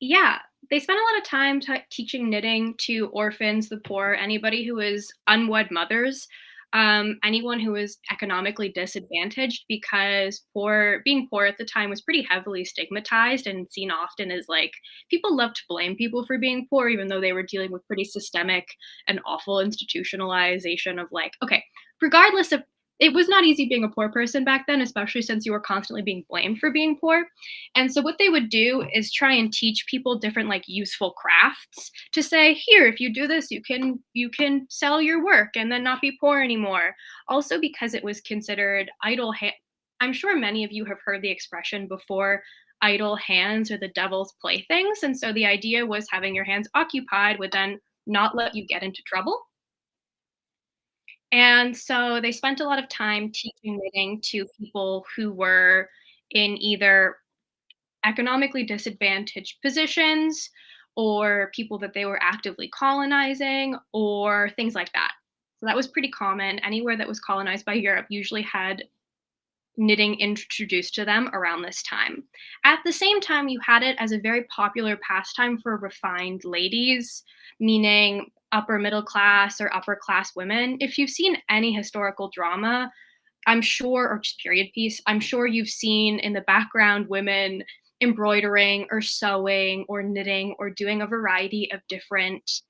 Yeah, they spent a lot of time teaching knitting to orphans, the poor, anybody who is unwed mothers, anyone who was economically disadvantaged, because being poor at the time was pretty heavily stigmatized and seen often as like people loved to blame people for being poor, even though they were dealing with pretty systemic and awful institutionalization of like, okay, regardless of it was not easy being a poor person back then, especially since you were constantly being blamed for being poor. And so what they would do is try and teach people different like useful crafts to say, here, if you do this, you can sell your work and then not be poor anymore. Also because it was considered idle I'm sure many of you have heard the expression before, idle hands are the devil's playthings. And so the idea was having your hands occupied would then not let you get into trouble. And so they spent a lot of time teaching knitting to people who were in either economically disadvantaged positions or people that they were actively colonizing or things like that. So that was pretty common. Anywhere that was colonized by Europe usually had knitting introduced to them around this time. At the same time, you had it as a very popular pastime for refined ladies, meaning upper middle class or upper class women. If you've seen any historical drama, I'm sure, or just period piece, I'm sure you've seen in the background women embroidering or sewing or knitting or doing a variety of different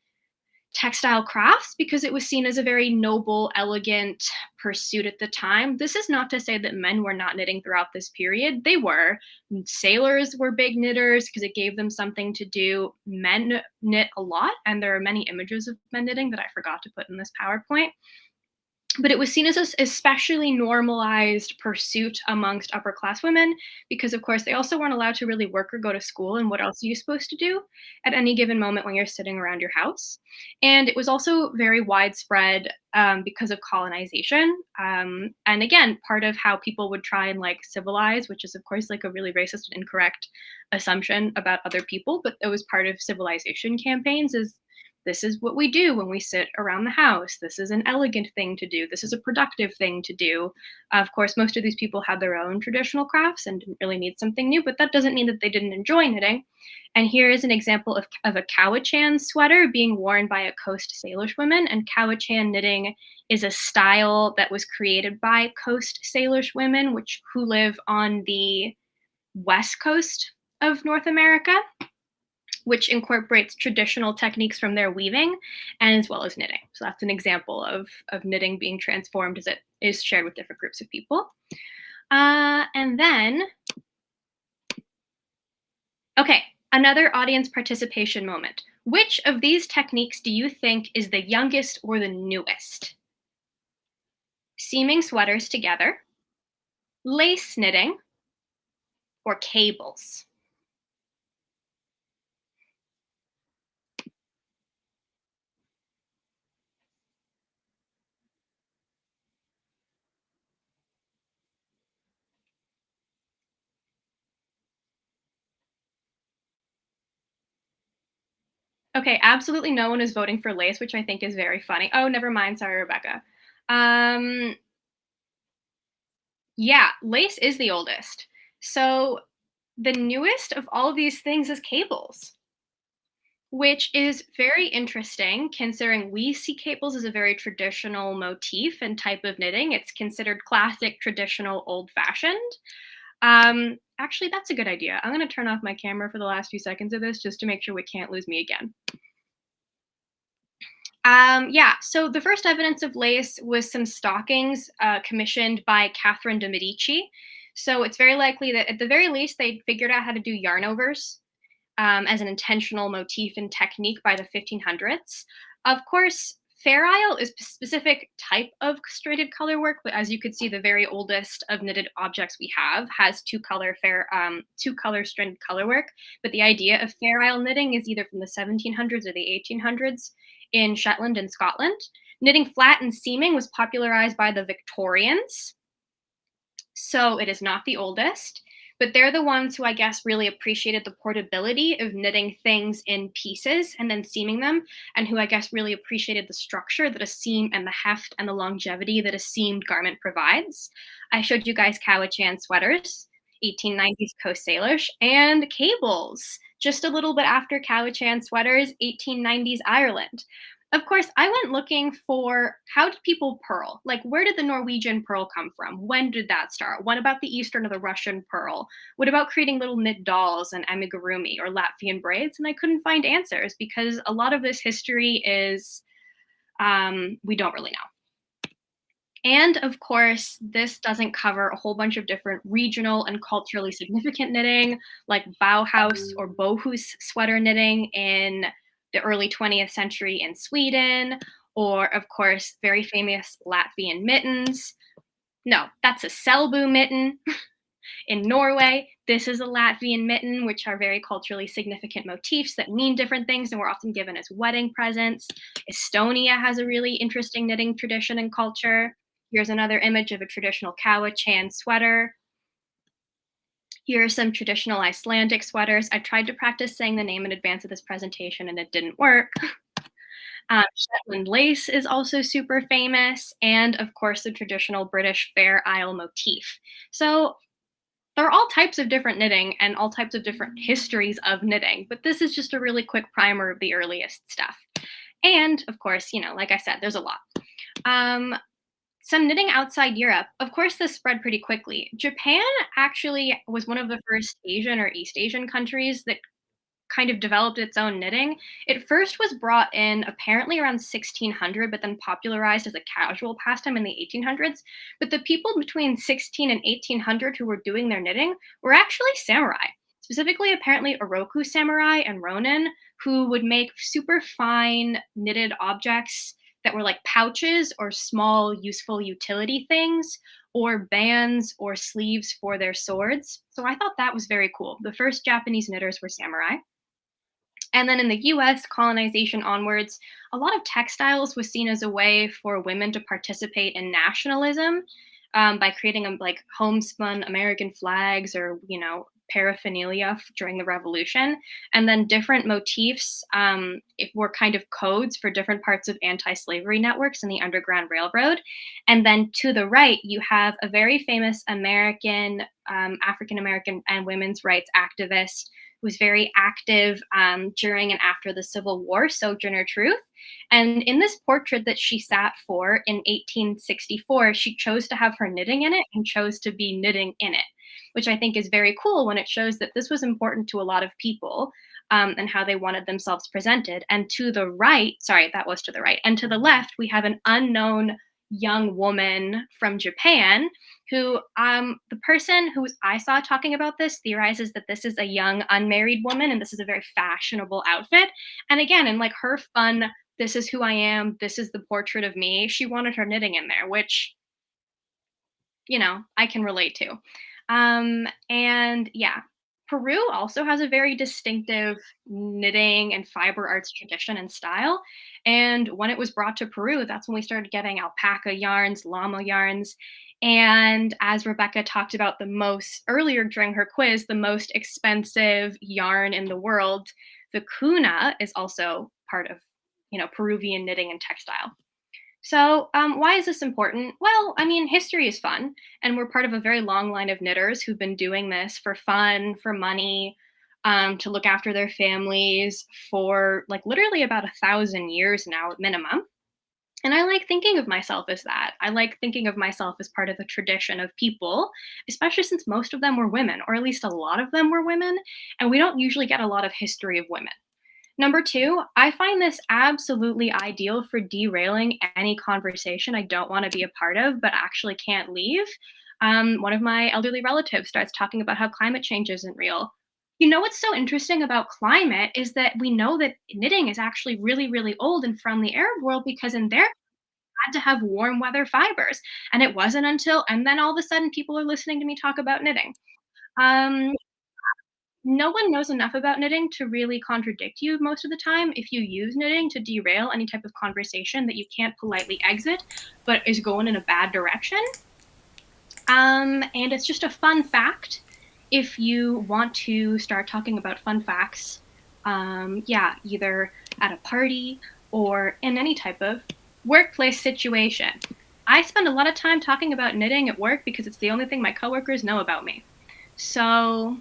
textile crafts because it was seen as a very noble, elegant pursuit at the time. This is not to say that men were not knitting throughout this period. They were. Sailors were big knitters because it gave them something to do. Men knit a lot, and there are many images of men knitting that I forgot to put in this PowerPoint. But it was seen as an especially normalized pursuit amongst upper class women because, of course, they also weren't allowed to really work or go to school. And what else are you supposed to do at any given moment when you're sitting around your house? And it was also very widespread because of colonization. And again, part of how people would try and like civilize, which is, of course, like a really racist and incorrect assumption about other people, but it was part of civilization campaigns, is this is what we do when we sit around the house. This is an elegant thing to do. This is a productive thing to do. Of course, most of these people had their own traditional crafts and didn't really need something new, but that doesn't mean that they didn't enjoy knitting. And here is an example of a Cowichan sweater being worn by a Coast Salish woman. And Cowichan knitting is a style that was created by Coast Salish women, who live on the west coast of North America, which incorporates traditional techniques from their weaving and as well as knitting. So that's an example of knitting being transformed as it is shared with different groups of people. And then, okay, another audience participation moment. Which of these techniques do you think is the youngest or the newest? Seaming sweaters together, lace knitting, or cables? Okay, absolutely no one is voting for lace, which I think is very funny. Oh, never mind. Sorry, Rebecca. Yeah, lace is the oldest. So the newest of all of these things is cables, which is very interesting considering we see cables as a very traditional motif and type of knitting. It's considered classic, traditional, old-fashioned. Actually, that's a good idea. I'm going to turn off my camera for the last few seconds of this just to make sure we can't lose me again. Yeah, so the first evidence of lace was some stockings commissioned by Catherine de Medici. So it's very likely that at the very least they figured out how to do yarn overs as an intentional motif and technique by the 1500s. Of course, Fair Isle is a specific type of straighted color work, but as you could see, the very oldest of knitted objects we have has two-color stranded color work. But the idea of Fair Isle knitting is either from the 1700s or the 1800s in Shetland and Scotland. Knitting flat and seaming was popularized by the Victorians, so it is not the oldest. But they're the ones who I guess really appreciated the portability of knitting things in pieces and then seaming them, and who I guess really appreciated the structure that a seam and the heft and the longevity that a seamed garment provides. I showed you guys Cowichan sweaters, 1890s Coast Salish, and cables, just a little bit after Cowichan sweaters, 1890s Ireland. Of course, I went looking for how did people purl? Like, where did the Norwegian purl come from? When did that start? What about the Eastern or the Russian purl? What about creating little knit dolls and amigurumi or Latvian braids? And I couldn't find answers because a lot of this history is, we don't really know. And of course, this doesn't cover a whole bunch of different regional and culturally significant knitting, like Bauhaus or Bohus sweater knitting in the early 20th century in Sweden, or of course, very famous Latvian mittens. No, that's a Selbu mitten in Norway. This is a Latvian mitten, which are very culturally significant motifs that mean different things and were often given as wedding presents. Estonia has a really interesting knitting tradition and culture. Here's another image of a traditional Cowichan sweater. Here are some traditional Icelandic sweaters. I tried to practice saying the name in advance of this presentation and it didn't work. Shetland lace is also super famous, and of course the traditional British Fair Isle motif. So there are all types of different knitting and all types of different histories of knitting, but this is just a really quick primer of the earliest stuff. And of course, like I said, there's a lot. Some knitting outside Europe, of course, this spread pretty quickly. Japan actually was one of the first Asian or East Asian countries that kind of developed its own knitting. It first was brought in apparently around 1600, but then popularized as a casual pastime in the 1800s. But the people between 16 and 1800 who were doing their knitting were actually samurai, specifically apparently Oroku samurai and ronin, who would make super fine knitted objects that were like pouches or small useful utility things or bands or sleeves for their swords. So I thought that was very cool. The first Japanese knitters were samurai. And then in the US, colonization onwards, a lot of textiles was seen as a way for women to participate in nationalism by creating like homespun American flags or, paraphernalia during the revolution, and then different motifs were kind of codes for different parts of anti-slavery networks in the Underground Railroad. And then to the right, you have a very famous American, African-American and women's rights activist who was very active during and after the Civil War, Sojourner Truth. And in this portrait that she sat for in 1864, she chose to have her knitting in it and chose to be knitting in it, which I think is very cool when it shows that this was important to a lot of people and how they wanted themselves presented. And to the right, sorry, that was to the right. And to the left, we have an unknown young woman from Japan who the person who I saw talking about this theorizes that this is a young unmarried woman and this is a very fashionable outfit. And again, in like her fun, this is who I am, this is the portrait of me, she wanted her knitting in there, which, you know, I can relate to. And yeah, Peru also has a very distinctive knitting and fiber arts tradition and style. And when it was brought to Peru, that's when we started getting alpaca yarns, llama yarns. And as Rebecca talked about the most earlier during her quiz, the most expensive yarn in the world, the kuna, is also part of, you know, Peruvian knitting and textile. So why is this important? Well, I mean, history is fun, and we're part of a very long line of knitters who've been doing this for fun, for money, to look after their families for like literally about 1,000 years now at minimum. And I like thinking of myself as that. I like thinking of myself as part of a tradition of people, especially since most of them were women, or at least a lot of them were women, and we don't usually get a lot of history of women. Number two, I find this absolutely ideal for derailing any conversation I don't want to be a part of, but actually can't leave. One of my elderly relatives starts talking about how climate change isn't real. You know what's so interesting about climate is that we know that knitting is actually really, really old and from the Arab world, because in their had to have warm weather fibers. And it wasn't until, and then all of a sudden people are listening to me talk about knitting. No one knows enough about knitting to really contradict you most of the time if you use knitting to derail any type of conversation that you can't politely exit, but is going in a bad direction. And it's just a fun fact if you want to start talking about fun facts, either at a party or in any type of workplace situation. I spend a lot of time talking about knitting at work because it's the only thing my coworkers know about me. So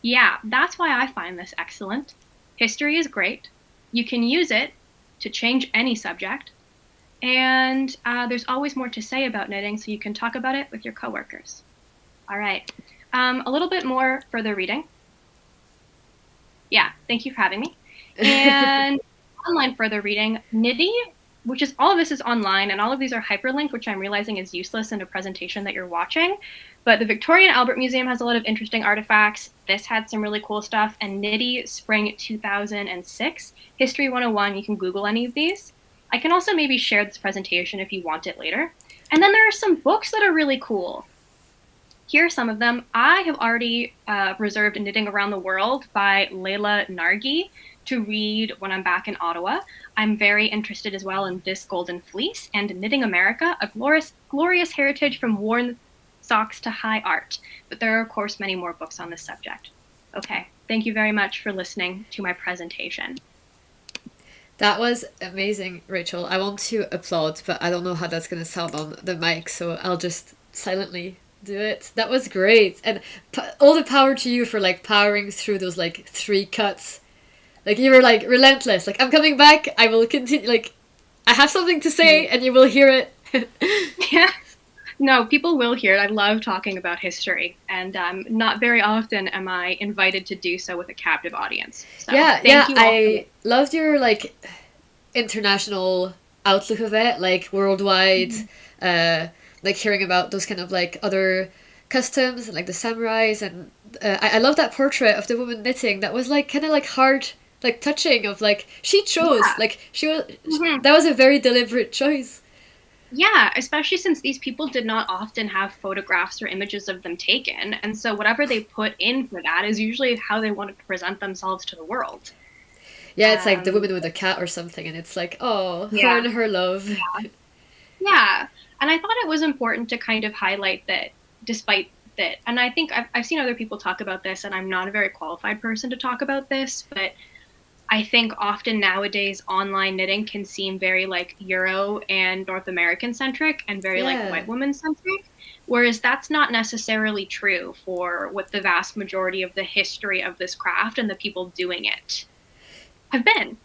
yeah, that's why I find this excellent. History is great. You can use it to change any subject. And there's always more to say about knitting, so you can talk about it with your coworkers. All right, a little bit more further reading. Yeah, thank you for having me. And online further reading, Knitty, which is all of this is online, and all of these are hyperlinked, which I'm realizing is useless in a presentation that you're watching. But the Victoria and Albert Museum has a lot of interesting artifacts. This had some really cool stuff. And Knitty, Spring 2006, History 101, you can Google any of these. I can also maybe share this presentation if you want it later. And then there are some books that are really cool. Here are some of them. I have already reserved Knitting Around the World by Layla Nargi to read when I'm back in Ottawa. I'm very interested as well in This Golden Fleece and Knitting America, a glorious heritage from worn socks to high art. But there are, of course, many more books on this subject. Okay, thank you very much for listening to my presentation. That was amazing, Rachel. I want to applaud, but I don't know how that's going to sound on the mic, so I'll just silently do it. That was great. And all the power to you for like powering through those like 3 cuts. Like you were like relentless. Like, I'm coming back. I will continue. Like, I have something to say and you will hear it. Yeah. No, people will hear it. I love talking about history, and not very often am I invited to do so with a captive audience. So, thank you all. I loved your like international outlook of it, like worldwide, like hearing about those kind of like other customs and like the samurais, and I love that portrait of the woman knitting. That was like kind of like hard, like touching of like she chose, like she was that was a very deliberate choice. Yeah, especially since these people did not often have photographs or images of them taken. And so whatever they put in for that is usually how they wanted to present themselves to the world. Yeah, it's like the woman with a cat or something, and it's like, oh, her and her love. Yeah. And I thought it was important to kind of highlight that despite that, and I think I've seen other people talk about this, and I'm not a very qualified person to talk about this, but I think often nowadays online knitting can seem very like Euro and North American centric and very like white woman centric, whereas that's not necessarily true for what the vast majority of the history of this craft and the people doing it have been.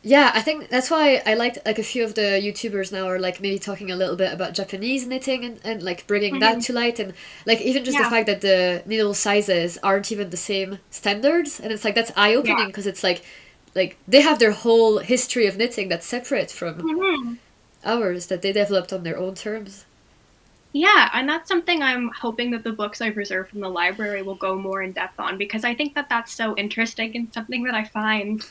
Yeah, I think that's why I liked like a few of the YouTubers now are like maybe talking a little bit about Japanese knitting and like bringing that to light, and like even just the fact that the needle sizes aren't even the same standards, and it's like that's eye-opening because it's like they have their whole history of knitting that's separate from ours that they developed on their own terms. Yeah, and that's something I'm hoping that the books I've reserved from the library will go more in depth on, because I think that that's so interesting and something that I find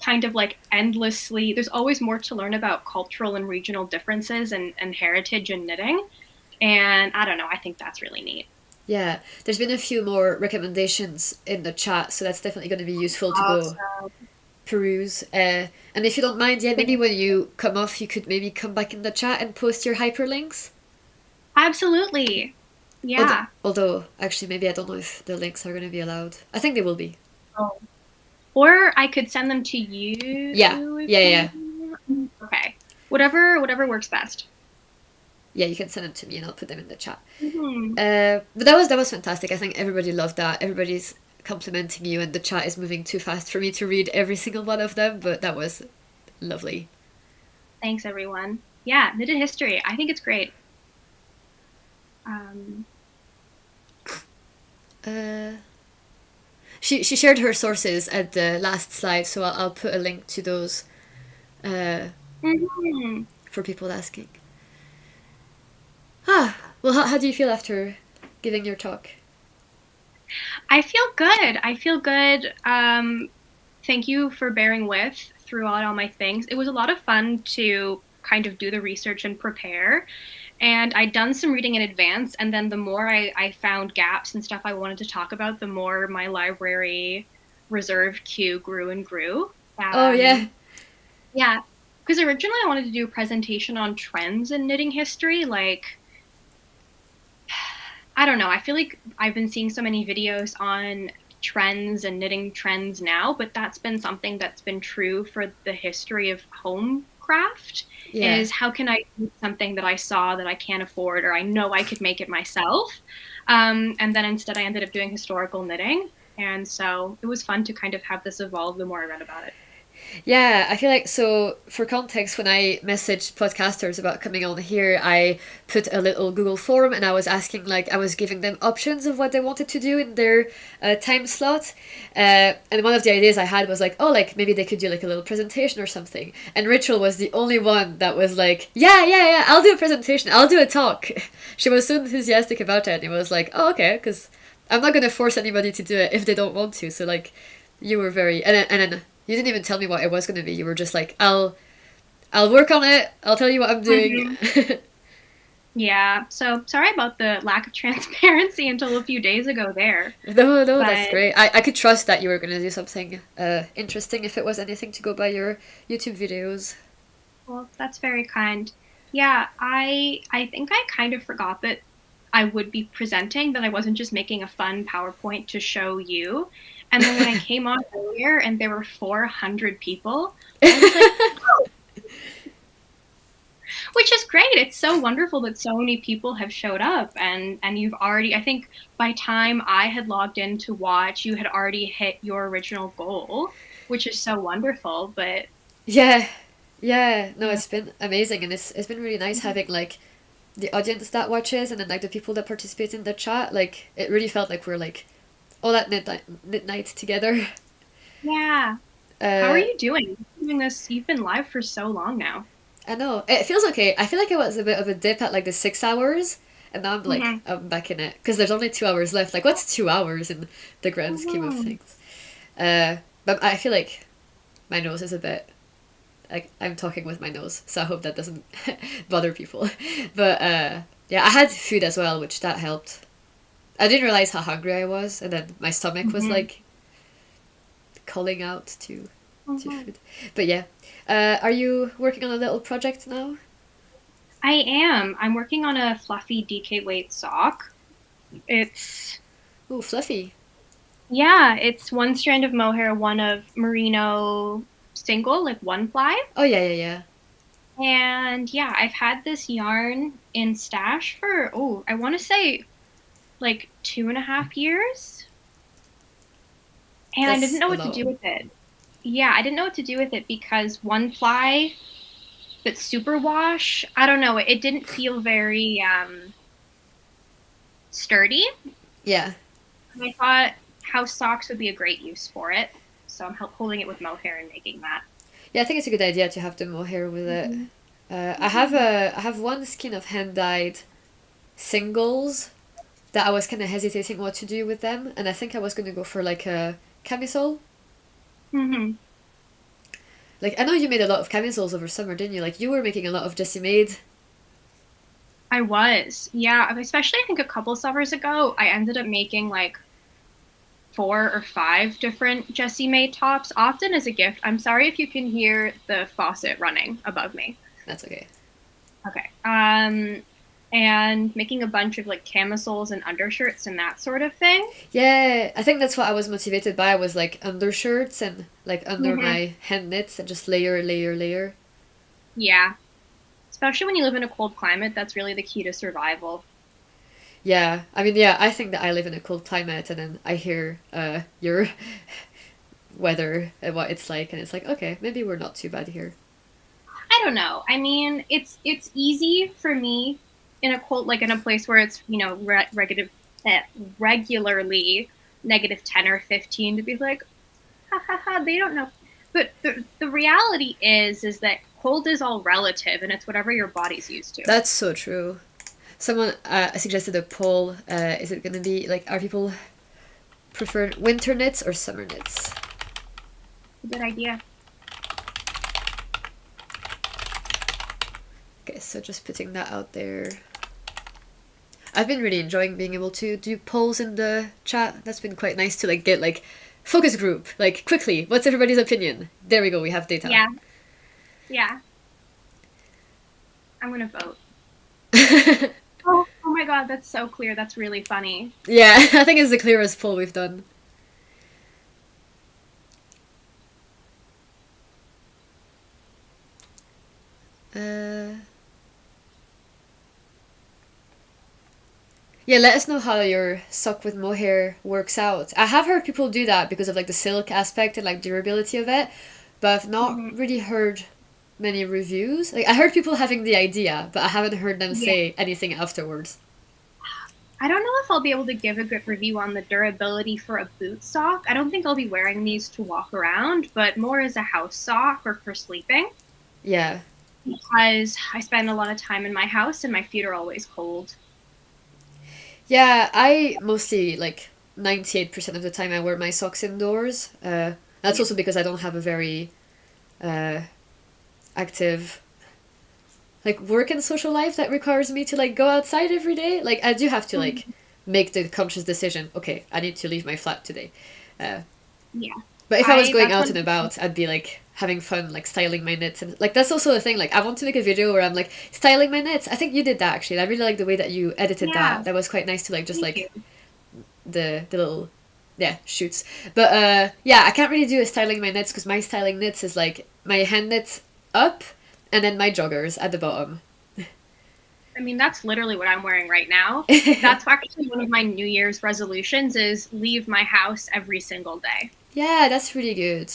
kind of like endlessly, there's always more to learn about cultural and regional differences and heritage in knitting. And I don't know, I think that's really neat. Yeah, there's been a few more recommendations in the chat, so that's definitely going to be useful to go peruse. And if you don't mind, yeah, maybe when you come off, you could maybe come back in the chat and post your hyperlinks. Absolutely. Yeah. Although actually, maybe I don't know if the links are going to be allowed. I think they will be. Oh. Or I could send them to you. Yeah. Okay. Whatever works best. Yeah, you can send them to me and I'll put them in the chat. But that was fantastic. I think everybody loved that. Everybody's complimenting you, and the chat is moving too fast for me to read every single one of them, but that was lovely. Thanks, everyone. Yeah, knitted history. I think it's great. She shared her sources at the last slide, so I'll put a link to those for people asking. Well, how do you feel after giving your talk? I feel good. Thank you for bearing with throughout all my things. It was a lot of fun to kind of do the research and prepare. And I'd done some reading in advance, and then the more I found gaps and stuff I wanted to talk about, the more my library reserve queue grew and grew. Yeah, because originally I wanted to do a presentation on trends in knitting history. Like, I don't know, I feel like I've been seeing so many videos on trends and knitting trends now, but that's been something that's been true for the history of home craft. Is how can I do something that I saw that I can't afford, or I know I could make it myself, and then instead I ended up doing historical knitting, and so it was fun to kind of have this evolve the more I read about it. Yeah, I feel like, so for context, when I messaged podcasters about coming on here, I put a little Google form and I was asking, like, I was giving them options of what they wanted to do in their time slot. And one of the ideas I had was like, oh, like, maybe they could do like a little presentation or something. And Rachel was the only one that was like, yeah, I'll do a presentation, I'll do a talk. She was so enthusiastic about it, and it was like, oh, okay, because I'm not going to force anybody to do it if they don't want to. So, like, you were very, and then you didn't even tell me what it was going to be. You were just like, I'll work on it. I'll tell you what I'm doing. Yeah. So sorry about the lack of transparency until a few days ago there. No, that's great. I could trust that you were going to do something interesting if it was anything to go by your YouTube videos. Well, that's very kind. Yeah, I think I kind of forgot that I would be presenting, that I wasn't just making a fun PowerPoint to show you. And then when I came on earlier and there were 400 people, I was like, oh. Which is great. It's so wonderful that so many people have showed up, and you've already, I think by time I had logged in to watch, you had already hit your original goal, which is so wonderful. But yeah, no, it's been amazing, and it's been really nice having like the audience that watches and then like the people that participate in the chat. Like, it really felt like we're like all that knit night together. Yeah. How are you doing? Doing this? You've been live for so long now. I know. It feels okay. I feel like it was a bit of a dip at like the 6 hours, and now I'm like, I'm back in it. Because there's only 2 hours left. Like, what's 2 hours in the grand scheme of things? But I feel like my nose is a bit, like, I'm talking with my nose, so I hope that doesn't bother people. But yeah, I had food as well, which that helped. I didn't realize how hungry I was, and then my stomach was like calling out to food. But yeah, are you working on a little project now? I am. I'm working on a fluffy DK weight sock. It's Ooh, fluffy. Yeah, it's one strand of mohair, one of merino single, like one ply. Oh yeah, yeah, yeah. And yeah, I've had this yarn in stash for, I want to say like 2.5 years. And I didn't That's know a what to lot. do with it. Yeah, I didn't know what to do with it because one ply, but superwash, I don't know, it didn't feel very sturdy. Yeah. And I thought house socks would be a great use for it. So I'm holding it with mohair and making that. Yeah, I think it's a good idea to have the mohair with it. I have one skein of hand dyed singles that I was kind of hesitating what to do with them, and I think I was gonna go for like a camisole. Mm-hmm. Like I know you made a lot of camisoles over summer, didn't you? Like you were making a lot of Jessie made. I was. Yeah, especially I think a couple summers ago, I ended up making like 4 or 5 different Jessie made tops, often as a gift. I'm sorry if you can hear the faucet running above me. That's okay. Okay. And making a bunch of like camisoles and undershirts and that sort of thing. Yeah, I think that's what I was motivated by was like undershirts and like under Mm-hmm. my hand knits and just layer, layer, layer. Yeah. Especially when you live in a cold climate, that's really the key to survival. Yeah, I mean, yeah, I think that I live in a cold climate, and then I hear your weather and what it's like, and it's like, okay, maybe we're not too bad here. I don't know. I mean, it's easy for me in a cold, like in a place where it's regularly -10 or 15 to be like, ha ha ha, they don't know. But the reality is that cold is all relative, and it's whatever your body's used to. That's so true. Someone suggested a poll. Is it going to be like, are people prefer winter knits or summer knits? Good idea. Okay, so just putting that out there. I've been really enjoying being able to do polls in the chat. That's been quite nice to like get like focus group. Like quickly, what's everybody's opinion? There we go. We have data. Yeah. Yeah. I'm gonna vote. Oh my god, that's so clear. That's really funny. Yeah, I think it's the clearest poll we've done. Yeah, let us know how your sock with mohair works out. I have heard people do that because of like the silk aspect and like durability of it, but I've not really heard many reviews. Like I heard people having the idea, but I haven't heard them say anything afterwards. I don't know if I'll be able to give a good review on the durability for a boot sock. I don't think I'll be wearing these to walk around, but more as a house sock or for sleeping. Yeah. Because I spend a lot of time in my house and my feet are always cold. Yeah, I mostly, like, 98% of the time I wear my socks indoors. That's also because I don't have a very active, like, work and social life that requires me to, like, go outside every day. Like, I do have to, like, make the conscious decision, okay, I need to leave my flat today. Yeah. But if I was going out and about, I'd be, like, having fun, like, styling my knits. And, like, that's also a thing. Like, I want to make a video where I'm, like, styling my knits. I think you did that, actually. I really like the way that you edited that. That was quite nice to, like, just, like, the little, shoots. But, yeah, I can't really do a styling my knits because my styling knits is, like, my hand knits up and then my joggers at the bottom. I mean, that's literally what I'm wearing right now. That's actually one of my New Year's resolutions is leave my house every single day. Yeah, that's really good.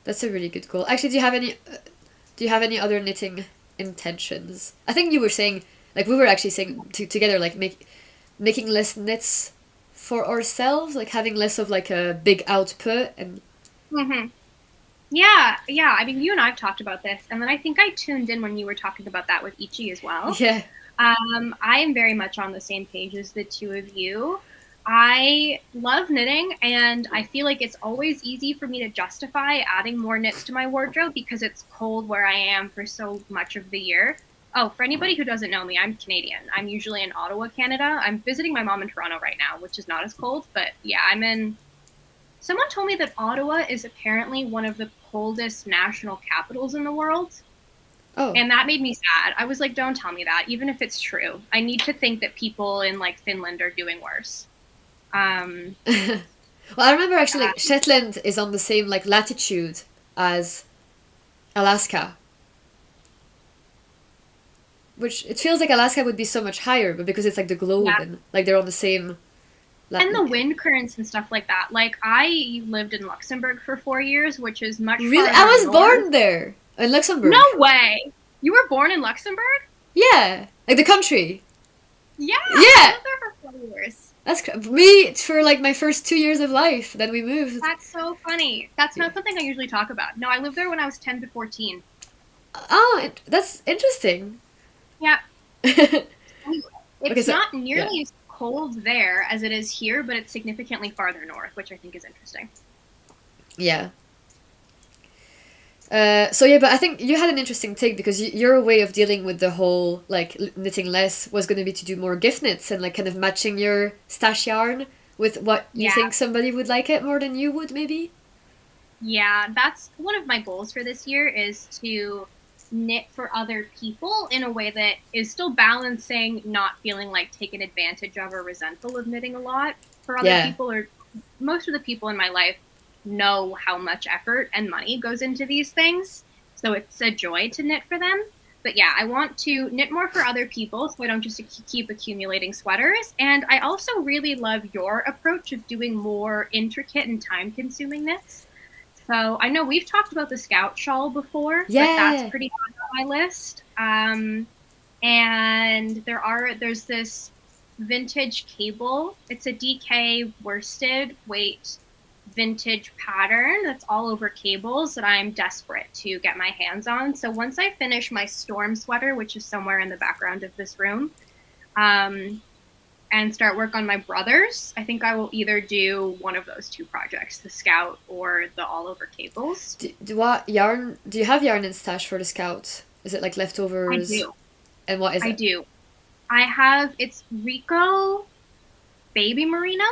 That's a really good goal. Actually, do you have any other knitting intentions? I think you were saying, like, we were actually saying together, like, making less knits for ourselves, like having less of like a big output and. Yeah. I mean, you and I've talked about this, and then I think I tuned in when you were talking about that with Yiqi as well. Yeah. I am very much on the same page as the two of you. I love knitting, and I feel like it's always easy for me to justify adding more knits to my wardrobe because it's cold where I am for so much of the year. Oh, for anybody who doesn't know me, I'm Canadian. I'm usually in Ottawa, Canada. I'm visiting my mom in Toronto right now, which is not as cold, but yeah, I'm in... Someone told me that Ottawa is apparently one of the coldest national capitals in the world. Oh. And that made me sad. I was like, don't tell me that, even if it's true. I need to think that people in like Finland are doing worse. Well, I remember actually like Shetland is on the same like latitude as Alaska. Which it feels like Alaska would be so much higher, but because it's like the globe and like they're on the same and the wind currents and stuff like that. Like I lived in Luxembourg for 4 years, which is much Really? farther I was north. born there in Luxembourg. No way. You were born in Luxembourg? Yeah, like the country. Yeah. Yeah. I lived there for 4 years. That's me for like my first 2 years of life. Then we moved. That's so funny. That's not something I usually talk about. No, I lived there when I was 10 to 14. Oh, that's interesting. Yeah. It's so- not nearly as cold there as it is here, but it's significantly farther north, which I think is interesting. Yeah. So yeah, but I think you had an interesting take because your way of dealing with the whole like knitting less was going to be to do more gift knits and like kind of matching your stash yarn with what you think somebody would like it more than you would maybe. Yeah, that's one of my goals for this year is to knit for other people in a way that is still balancing not feeling like taken advantage of or resentful of knitting a lot for other people, or most of the people in my life know how much effort and money goes into these things, so it's a joy to knit for them. But yeah, I want to knit more for other people so I don't just keep accumulating sweaters. And I also really love your approach of doing more intricate and time-consuming knits. So I know we've talked about the Scout shawl before, but that's pretty high on my list. And there's this vintage cable. It's a DK worsted weight vintage pattern that's all over cables that I'm desperate to get my hands on. So once I finish my storm sweater, which is somewhere in the background of this room, and start work on my brothers, I think I will either do one of those two projects, the Scout or the all over cables. Do you have yarn in stash for the Scout? Is it like leftovers? I do. And what is it? I do. It's Rico Baby Merino.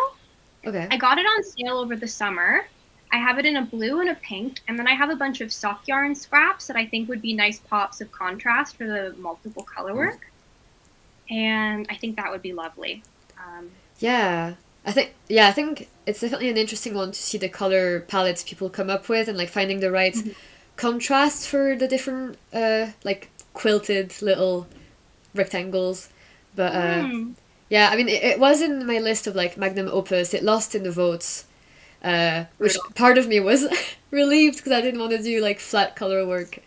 Okay. I got it on sale over the summer. I have it in a blue and a pink, and then I have a bunch of sock yarn scraps that I think would be nice pops of contrast for the multiple color work. And I think that would be lovely. I think it's definitely an interesting one to see the color palettes people come up with and like finding the right contrast for the different like quilted little rectangles. But yeah, I mean it was in my list of like Magnum Opus. It lost in the votes, which part of me was relieved because I didn't want to do like flat color work.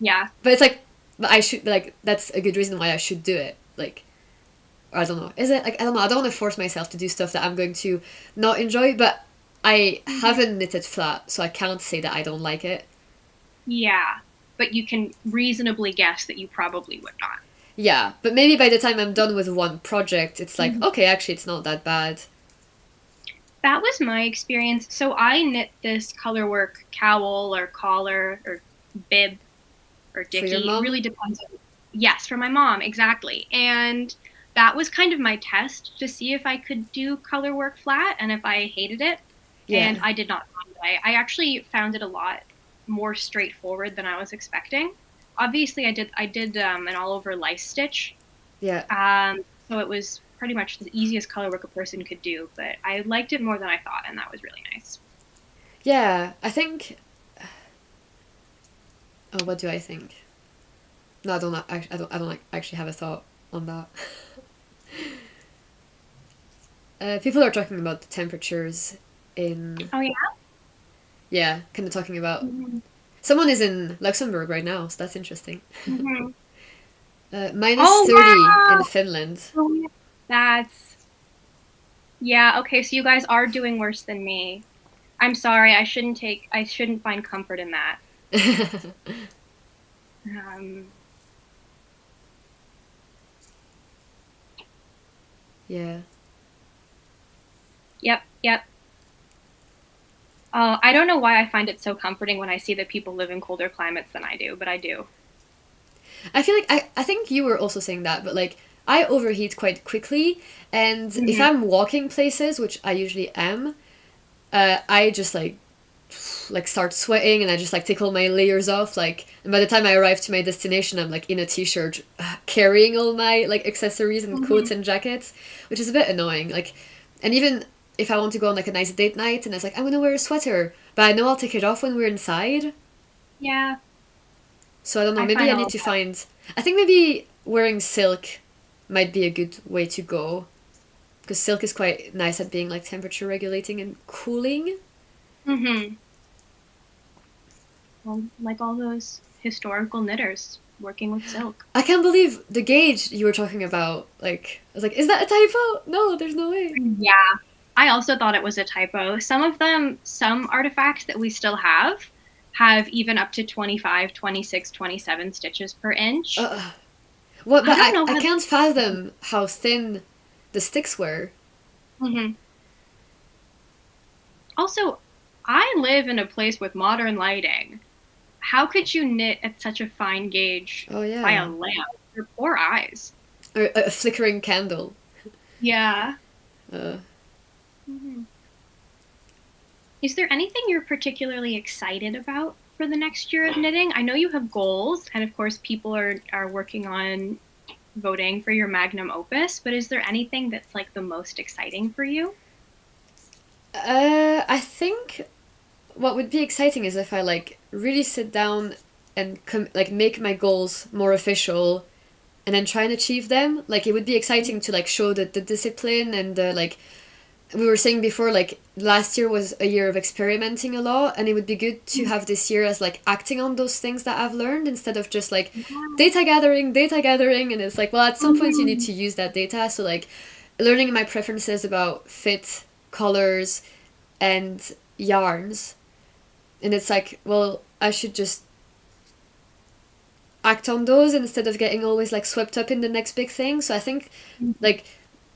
Yeah. But it's like I should like that's a good reason why I should do it. Like I don't know. Is it like I don't know. I don't want to force myself to do stuff that I'm going to not enjoy. But I haven't knitted flat, so I can't say that I don't like it. Yeah, but you can reasonably guess that you probably would not. Yeah, but maybe by the time I'm done with one project, it's like okay, actually, it's not that bad. That was my experience. So I knit this colorwork cowl or collar or bib or dicky. For your mom? It really depends. Yes, for my mom, exactly. And that was kind of my test to see if I could do color work flat and if I hated it. Yeah. And I did not find it. I actually found it a lot more straightforward than I was expecting. Obviously, I did an all over lice stitch. Yeah. So it was pretty much the easiest color work a person could do, but I liked it more than I thought, and that was really nice. Yeah, I think. Oh, what do I think? No, I don't actually have a thought on that. People are talking about the temperatures in. Oh yeah. Yeah, kind of talking about. Someone is in Luxembourg right now, so that's interesting. -30 in Finland. Oh, that's. Yeah. Okay. So you guys are doing worse than me. I'm sorry. I shouldn't find comfort in that. Yeah. Yep. I don't know why I find it so comforting when I see that people live in colder climates than I do, but I do. I feel like I think you were also saying that, but like I overheat quite quickly, and if I'm walking places, which I usually am, I just like like start sweating, and I just like take all my layers off, like, and by the time I arrive to my destination, I'm like in a t-shirt carrying all my like accessories and coats and jackets, which is a bit annoying. Like, and even if I want to go on like a nice date night and it's like I'm gonna wear a sweater, but I know I'll take it off when we're inside. Yeah. So I don't know, maybe I need to find, I think maybe wearing silk might be a good way to go, because silk is quite nice at being like temperature regulating and cooling. Well, like all those historical knitters working with silk. I can't believe the gauge you were talking about. Like, I was like, is that a typo? No, there's no way. Yeah. I also thought it was a typo. Some of them, some artifacts that we still have even up to 25, 26, 27 stitches per inch. What? But I can't fathom how thin the sticks were. Also, I live in a place with modern lighting. How could you knit at such a fine gauge by a lamp? Your poor eyes. Or a flickering candle. Yeah. Is there anything you're particularly excited about for the next year of knitting? I know you have goals, and of course people are working on voting for your Magnum Opus, but is there anything that's like the most exciting for you? I think what would be exciting is if I like really sit down and like make my goals more official and then try and achieve them. Like, it would be exciting to like show the discipline and like we were saying before, like last year was a year of experimenting a lot, and it would be good to have this year as like acting on those things that I've learned instead of just like data gathering, and it's like, well, at some point you need to use that data. So like learning my preferences about fit, colors, and yarns, and it's like, well, I should just act on those instead of getting always like swept up in the next big thing. So I think like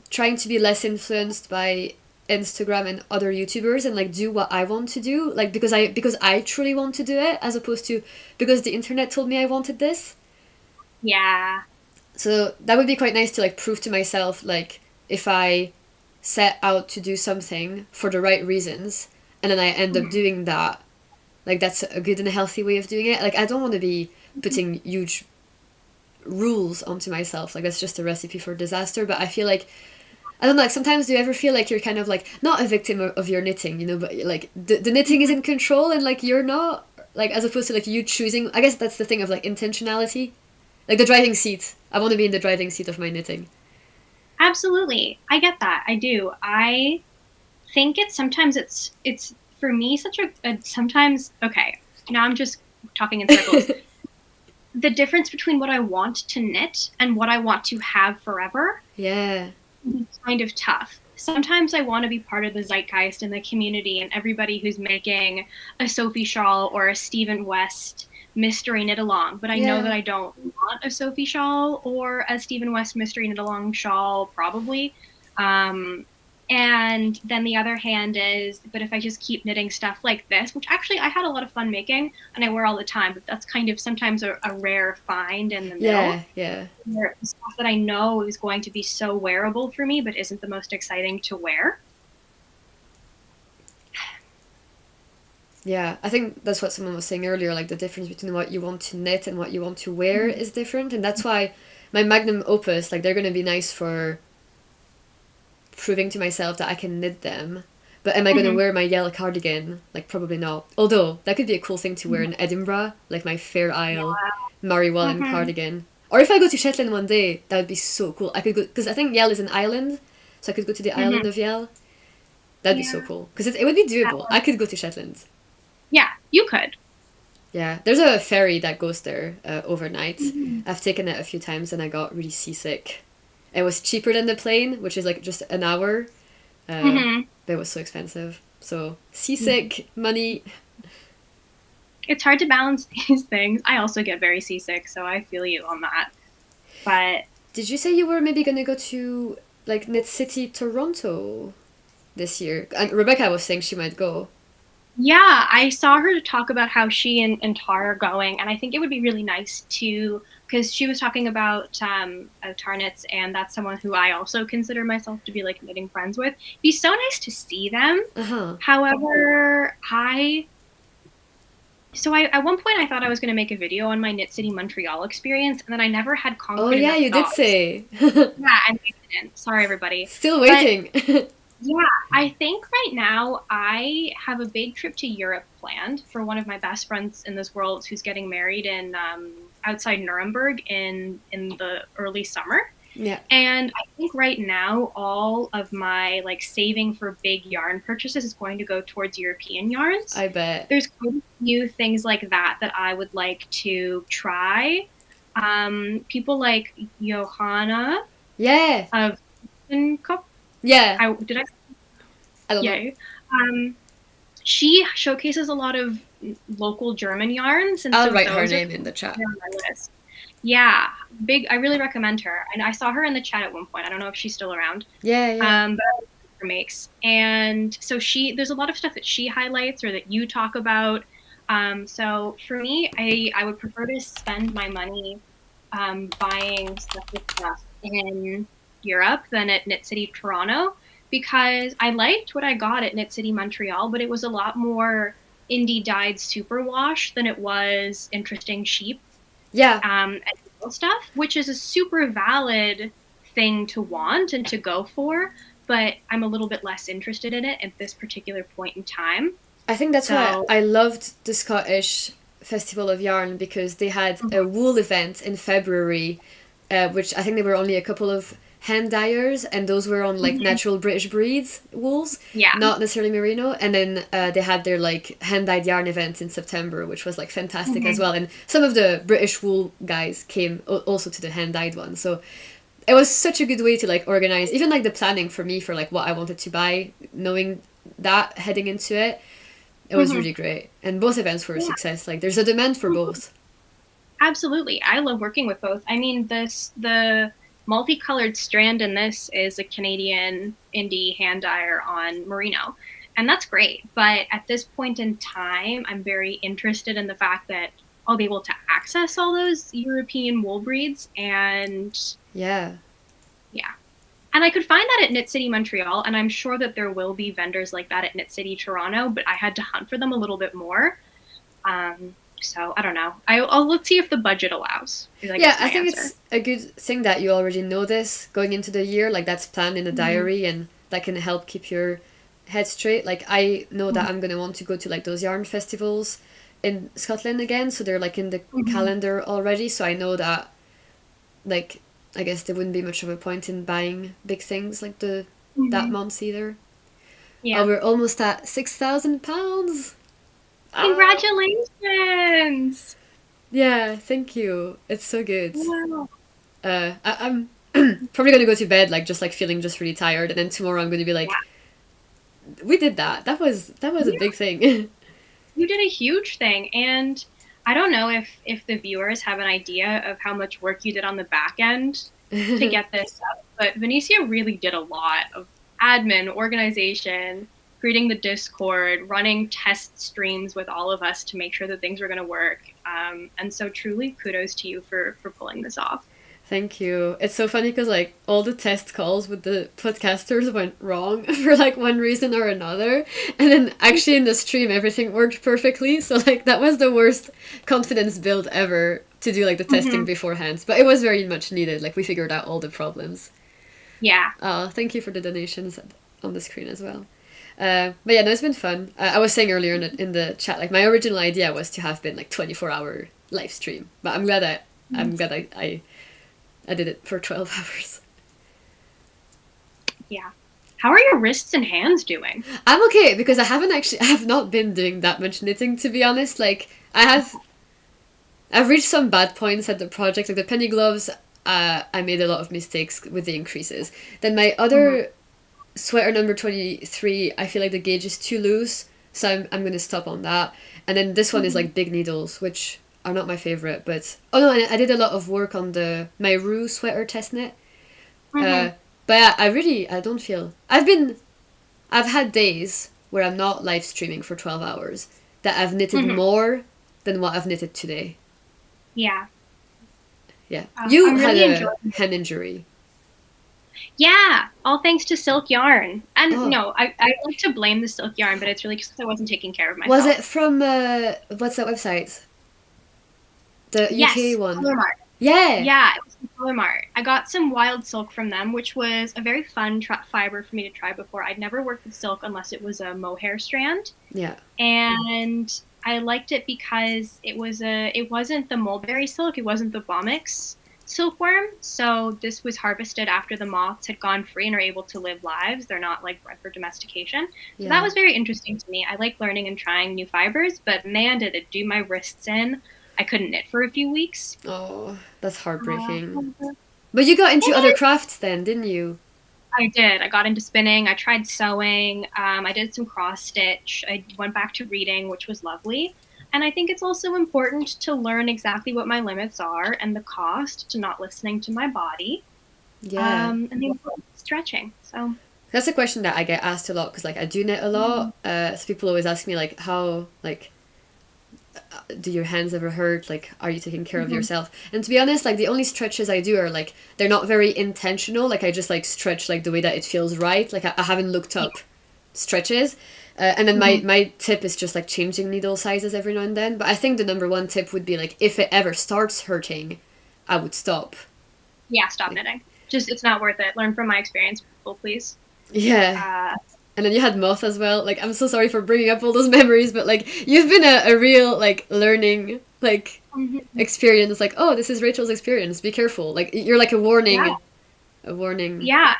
trying to be less influenced by Instagram and other YouTubers and like do what I want to do, like because I truly want to do it, as opposed to because the internet told me I wanted this. Yeah. So that would be quite nice to like prove to myself, like if I set out to do something for the right reasons and then I end up doing that, like that's a good and healthy way of doing it. Like I don't want to be putting huge rules onto myself, like that's just a recipe for disaster. But I feel like, I don't know, like sometimes do you ever feel like you're kind of like not a victim of your knitting, you know, but like the knitting is in control and like you're not, like as opposed to like you choosing. I guess that's the thing of like intentionality, like the driving seat. I want to be in the driving seat of my knitting. Absolutely. I get that. I do. I think it's for me such a sometimes, okay, now I'm just talking in circles. The difference between what I want to knit and what I want to have forever. Yeah. It's kind of tough. Sometimes I want to be part of the zeitgeist and the community and everybody who's making a Sophie shawl or a Stephen West mystery knit along, but I know that I don't want a Sophie shawl or a Stephen West mystery knit along shawl, probably. And then the other hand is, but if I just keep knitting stuff like this, which actually I had a lot of fun making and I wear all the time, but that's kind of sometimes a rare find in the middle. Yeah. Where stuff that I know is going to be so wearable for me, but isn't the most exciting to wear. Yeah, I think that's what someone was saying earlier, like the difference between what you want to knit and what you want to wear is different. And that's why my Magnum Opus, like they're going to be nice for proving to myself that I can knit them. But am I going to wear my yellow cardigan? Like probably not. Although that could be a cool thing to wear in Edinburgh, like my Fair Isle Mary Wallen cardigan. Or if I go to Shetland one day, that would be so cool. I could go, because I think Yell is an island, so I could go to the island of Yell. That'd be so cool. Because it would be doable. I could go to Shetland. Yeah, you could. Yeah, there's a ferry that goes there overnight. I've taken it a few times and I got really seasick. It was cheaper than the plane, which is like just an hour. But it was so expensive. So seasick, money. It's hard to balance these things. I also get very seasick, so I feel you on that. But did you say you were maybe going to go to like Knit City, Toronto this year? And Rebecca was saying she might go. Yeah, I saw her talk about how she and Tar are going, and I think it would be really nice to, because she was talking about Tar knits, and that's someone who I also consider myself to be like knitting friends with. It'd be so nice to see them. However, I so at one point I thought I was going to make a video on my Knit City Montreal experience, and then I never had concrete Oh yeah, enough you did thoughts. say. Yeah, and I didn't. Sorry, everybody. Still waiting. Yeah, I think right now I have a big trip to Europe planned for one of my best friends in this world who's getting married in outside Nuremberg in the early summer. Yeah. And I think right now all of my like saving for big yarn purchases is going to go towards European yarns. I bet. There's quite a few things like that I would like to try. People like Johanna Yeah. of Cup. Yeah. I don't know. She showcases a lot of local German yarns, and I'll so write her those name in the chat. are on my list. Yeah, I really recommend her, and I saw her in the chat at one point. I don't know if she's still around. Yeah. But I like what her makes, and so there's a lot of stuff that she highlights or that you talk about. So for me, I would prefer to spend my money buying stuff in Europe than at Knit City Toronto, because I liked what I got at Knit City Montreal, but it was a lot more indie dyed superwash than it was interesting sheep. Yeah. And stuff, which is a super valid thing to want and to go for, but I'm a little bit less interested in it at this particular point in time. I think that's why I loved the Scottish Festival of Yarn, because they had a wool event in February, which I think there were only a couple of hand dyers, and those were on like natural British breeds wools, not necessarily merino. And then they had their like hand dyed yarn event in September, which was like fantastic as well. And some of the British wool guys came also to the hand dyed one, so it was such a good way to like organize even like the planning for me for like what I wanted to buy, knowing that heading into it. It was really great, and both events were a success. Like there's a demand for both. Absolutely, I love working with both. I mean, the multicolored strand in this is a Canadian indie hand dyer on merino, and that's great. But at this point in time, I'm very interested in the fact that I'll be able to access all those European wool breeds, and yeah. And I could find that at Knit City Montreal, and I'm sure that there will be vendors like that at Knit City Toronto, but I had to hunt for them a little bit more. So I don't know. Let's see if the budget allows. I think it's a good thing that you already know this going into the year. Like that's planned in a diary, and that can help keep your head straight. Like I know that I'm going to want to go to like those yarn festivals in Scotland again, so they're like in the calendar already. So I know that like I guess there wouldn't be much of a point in buying big things like that month either. Yeah. Oh, we're almost at £6,000. Congratulations! Yeah, thank you. It's so good. Wow. I'm probably gonna go to bed like just like feeling just really tired, and then tomorrow I'm gonna be like, we did that. That was a big thing. You did a huge thing, and I don't know if the viewers have an idea of how much work you did on the back end to get this up, but Vanissia really did a lot of admin, organization, creating the Discord, running test streams with all of us to make sure that things were going to work. And so truly kudos to you for pulling this off. Thank you. It's so funny because like all the test calls with the podcasters went wrong for like one reason or another, and then actually in the stream everything worked perfectly. So like that was the worst confidence build ever to do like the testing beforehand, but it was very much needed. Like we figured out all the problems. Yeah. Thank you for the donations on the screen as well. But yeah, no, it's been fun. I was saying earlier in the chat, like my original idea was to have been like 24-hour live stream, but I'm glad I did it for 12 hours. Yeah. How are your wrists and hands doing? I'm okay because I have not been doing that much knitting, to be honest. Like I've reached some bad points at the project. Like the penny gloves, I made a lot of mistakes with the increases. Then my other sweater number 23, I feel like the gauge is too loose, so I'm gonna stop on that. And then this one is like big needles, which are not my favorite, but I did a lot of work on my Rue sweater test knit. But yeah, I don't feel I've had days where I'm not live streaming for 12 hours that I've knitted more than what I've knitted today. Yeah. You had a hand injury. Yeah, all thanks to silk yarn. And no, I like to blame the silk yarn, but it's really because I wasn't taking care of myself. Was it from what's that website? The UK one. Color Mart. Yeah. Yeah, it was from Color Mart. I got some wild silk from them, which was a very fun fiber for me to try before. I'd never worked with silk unless it was a mohair strand. Yeah. And I liked it because it wasn't the mulberry silk, it wasn't the bomix silkworm. So this was harvested after the moths had gone free and are able to live lives. They're not like bred for domestication. So that was very interesting to me. I like learning and trying new fibers, but man, did it do my wrists in. I couldn't knit for a few weeks. Oh, that's heartbreaking. But you got into other crafts then, didn't you? I did. I got into spinning. I tried sewing. I did some cross stitch. I went back to reading, which was lovely. And I think it's also important to learn exactly what my limits are and the cost to not listening to my body. Yeah. And the importance of stretching. So that's a question that I get asked a lot because like I do knit a lot. So people always ask me like how like do your hands ever hurt? Like, are you taking care of yourself? And to be honest, like the only stretches I do are like they're not very intentional. Like I just like stretch like the way that it feels right. Like I haven't looked up stretches. And then my tip is just like changing needle sizes every now and then. But I think the number one tip would be like if it ever starts hurting, I would stop. Yeah, stop knitting. Just it's not worth it. Learn from my experience, people, please. Yeah. And then you had moth as well. Like, I'm so sorry for bringing up all those memories, but like, you've been a real like learning like experience. Like, oh, this is Rachel's experience. Be careful. Like, you're like a warning. Yeah. A warning. Yeah,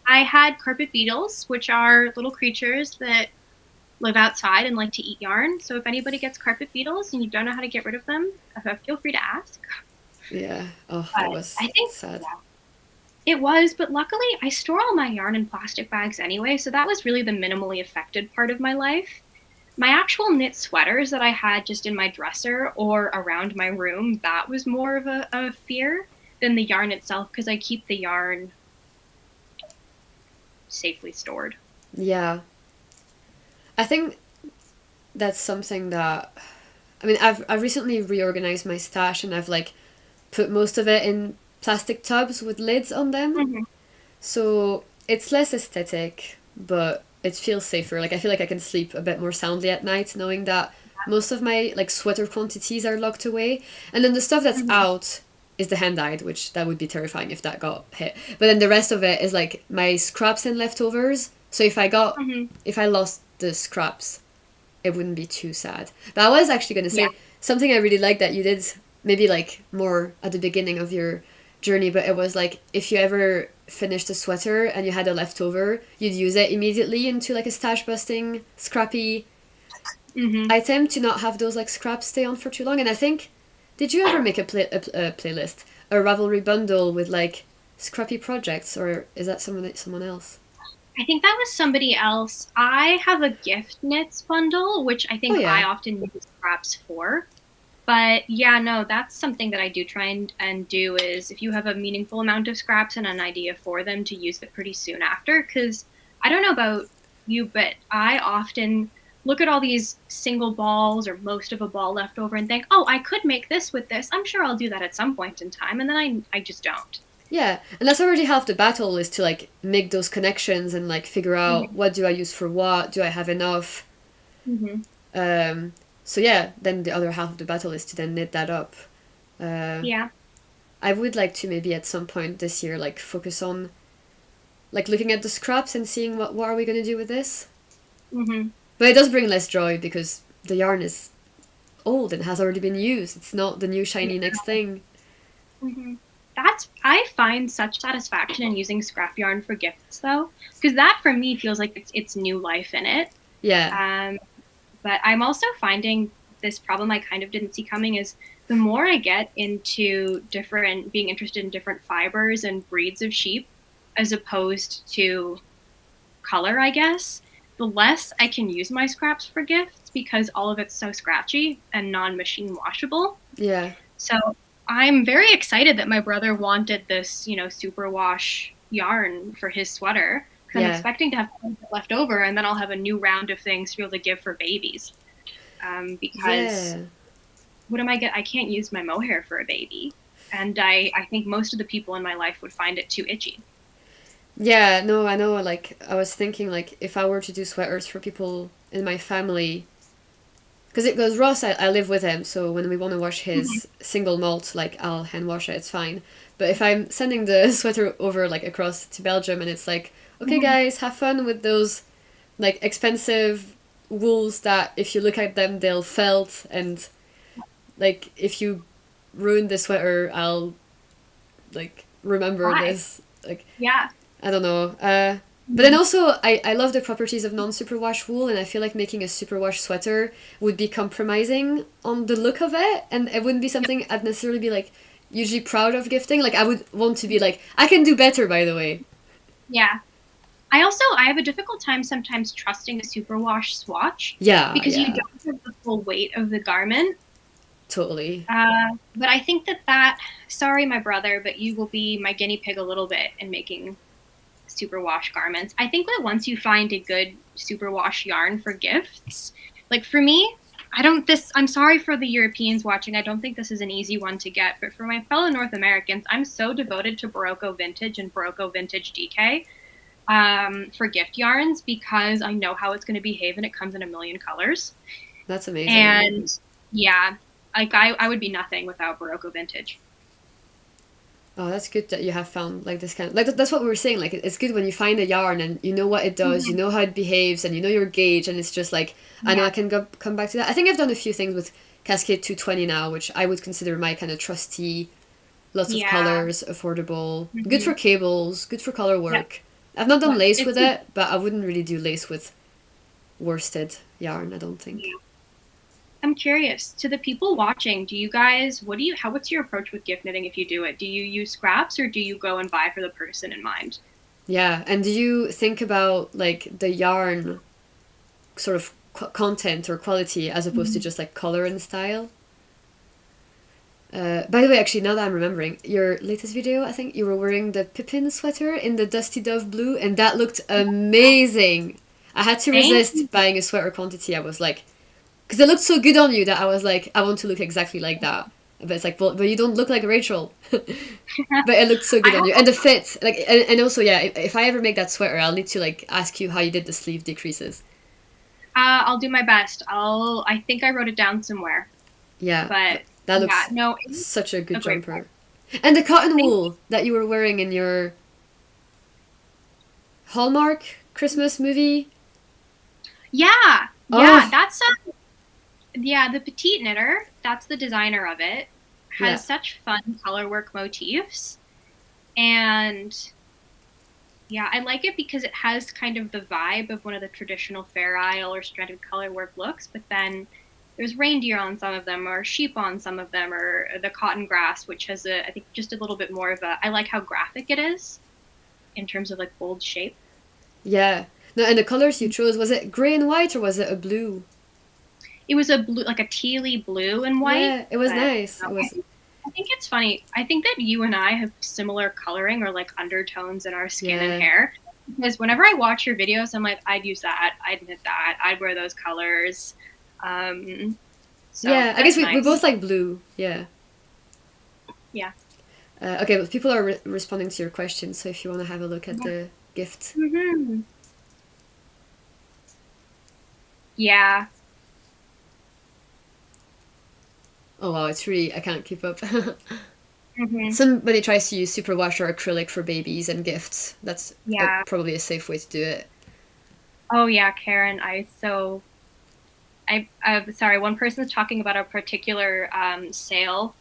I had carpet beetles, which are little creatures that live outside and like to eat yarn. So if anybody gets carpet beetles and you don't know how to get rid of them, feel free to ask. Yeah. Oh, that was sad. Yeah. It was, but luckily I store all my yarn in plastic bags anyway, so that was really the minimally affected part of my life. My actual knit sweaters that I had just in my dresser or around my room, that was more of a fear than the yarn itself, because I keep the yarn safely stored. Yeah. I think that's something that, I mean, I've recently reorganized my stash and I've like put most of it in plastic tubs with lids on them. So it's less aesthetic, but it feels safer. Like I feel like I can sleep a bit more soundly at night knowing that most of my like sweater quantities are locked away. And then the stuff that's out is the hand-dyed, which that would be terrifying if that got hit. But then the rest of it is like my scraps and leftovers. So if I lost the scraps, it wouldn't be too sad. But I was actually going to say something I really like that you did maybe like more at the beginning of your journey, but it was like if you ever finished a sweater and you had a leftover, you'd use it immediately into like a stash busting scrappy item to not have those like scraps stay on for too long. And I think, did you ever make a playlist, a Ravelry bundle with like scrappy projects, or is that someone else? I think that was somebody else. I have a gift knits bundle, which I think I often use scraps for. But yeah, no, that's something that I do try and do is if you have a meaningful amount of scraps and an idea for them, to use it pretty soon after. Because I don't know about you, but I often look at all these single balls or most of a ball left over and think, oh, I could make this with this. I'm sure I'll do that at some point in time. And then I just don't. Yeah, and that's already half the battle, is to like make those connections and like figure out what do I use for what, do I have enough? So yeah, then the other half of the battle is to then knit that up. I would like to maybe at some point this year like focus on like looking at the scraps and seeing what are we going to do with this. But it does bring less joy because the yarn is old and has already been used. It's not the new shiny next thing. I find such satisfaction in using scrap yarn for gifts though, because that for me feels like it's new life in it. But I'm also finding this problem I kind of didn't see coming is the more I get into being interested in different fibers and breeds of sheep, as opposed to color, I guess, the less I can use my scraps for gifts because all of it's so scratchy and non-machine washable. So I'm very excited that my brother wanted this, superwash yarn for his sweater. I'm expecting to have left over, and then I'll have a new round of things to be able to give for babies. Because what am I I can't use my mohair for a baby, and I think most of the people in my life would find it too itchy. Yeah, no, I know. Like, I was thinking, like, if I were to do sweaters for people in my family, because Ross, I live with him, so when we want to wash Mhm. his single malt, like, I'll hand wash it, it's fine. But if I'm sending the sweater over, like, across to Belgium, and it's like, okay, Mhm. guys, have fun with those, like, expensive wools that if you look at them, they'll felt, and, like, if you ruin the sweater, I'll, like, remember Why? this. Like, Yeah. I don't know. But then Mhm. also, I love the properties of non-superwash wool, and I feel like making a superwash sweater would be compromising on the look of it, and it wouldn't be something I'd necessarily be like usually proud of gifting. Like I would want to be like, I can do better, by the way. Yeah. I have a difficult time sometimes trusting a superwash swatch Yeah, because you yeah, don't have the full weight of the garment. totally. But I think that sorry, my brother, but you will be my guinea pig a little bit in making superwash garments. I think that once you find a good superwash yarn for gifts, like for me, I'm sorry for the Europeans watching. I don't think this is an easy one to get, but for my fellow North Americans, I'm so devoted to Barocco Vintage and Barocco Vintage DK for gift yarns because I know how it's going to behave and it comes in a million colors. That's amazing. And yeah, like I would be nothing without Barocco Vintage. Oh, that's good that you have found like this kind of like that's what we were saying. Like it's good when you find a yarn and you know what it does, you Mhm. know how it behaves, and you know your gauge, and it's just like I know Yeah. I can come back to that. I think I've done a few things with Cascade 220 now, which I would consider my kind of trusty, lots of Yeah. colors, affordable, good Mhm. for cables, good for color Yeah. work. I've not done But lace with it's it, but I wouldn't really do lace with worsted yarn. I don't think. yeah. I'm curious to the people watching. Do you guys? What's your approach with gift knitting if you do it? Do you use scraps or do you go and buy for the person in mind? Yeah, and do you think about like the yarn sort of content or quality as opposed to Mhm. just like color and style? By the way, actually, now that I'm remembering, your latest video, I think you were wearing the Pippin sweater in the Dusty Dove blue, and that looked amazing. I had to Thank resist you. buying a sweater quantity. I was like, because it looked so good on you that I was like, I want to look exactly like that. But it's like, well, but you don't look like Rachel. But it looked so I good on have. you, and the fit, like, and also, yeah, if I ever make that sweater, I'll need to like ask you how you did the sleeve decreases. I'll do my best. I think I wrote it down somewhere. Yeah, But that yeah, looks no, it's such a a good great jumper. project. And the cotton Thank wool that you were wearing in your Hallmark Christmas movie. Yeah, yeah, Oh, yeah, the petite knitter. That's the designer of it. yeah. Has such fun color work motifs, and yeah, I like it because it has kind of the vibe of one of the traditional Fair Isle or stranded color work looks, but then there's reindeer on some of them, or sheep on some of them, or the cotton grass, which has I think just a little bit more of a. I like how graphic it is in terms of like bold shape. Yeah. No, and the colors you chose, was it gray and white or was it a blue? It was a blue, like a tealy blue and white, Yeah, it was but nice. It no, was. I think it's funny. I think that you and I have similar coloring or like undertones in our skin and Yeah. hair. Because whenever I watch your videos, I'm like, I'd use that, I'd knit that, I'd wear those colors. So Yeah, I guess that's we nice. both like blue. Yeah. Yeah. Okay, but people are responding to your question, so if you want to have a look at the gift. Mm-hmm. Yeah. Oh wow, it's really, I can't keep up. Mm-hmm. Somebody tries to use superwash or acrylic for babies and gifts. That's Yeah. probably a safe way to do it. Oh yeah, Karen. Sorry. One person's talking about a particular sale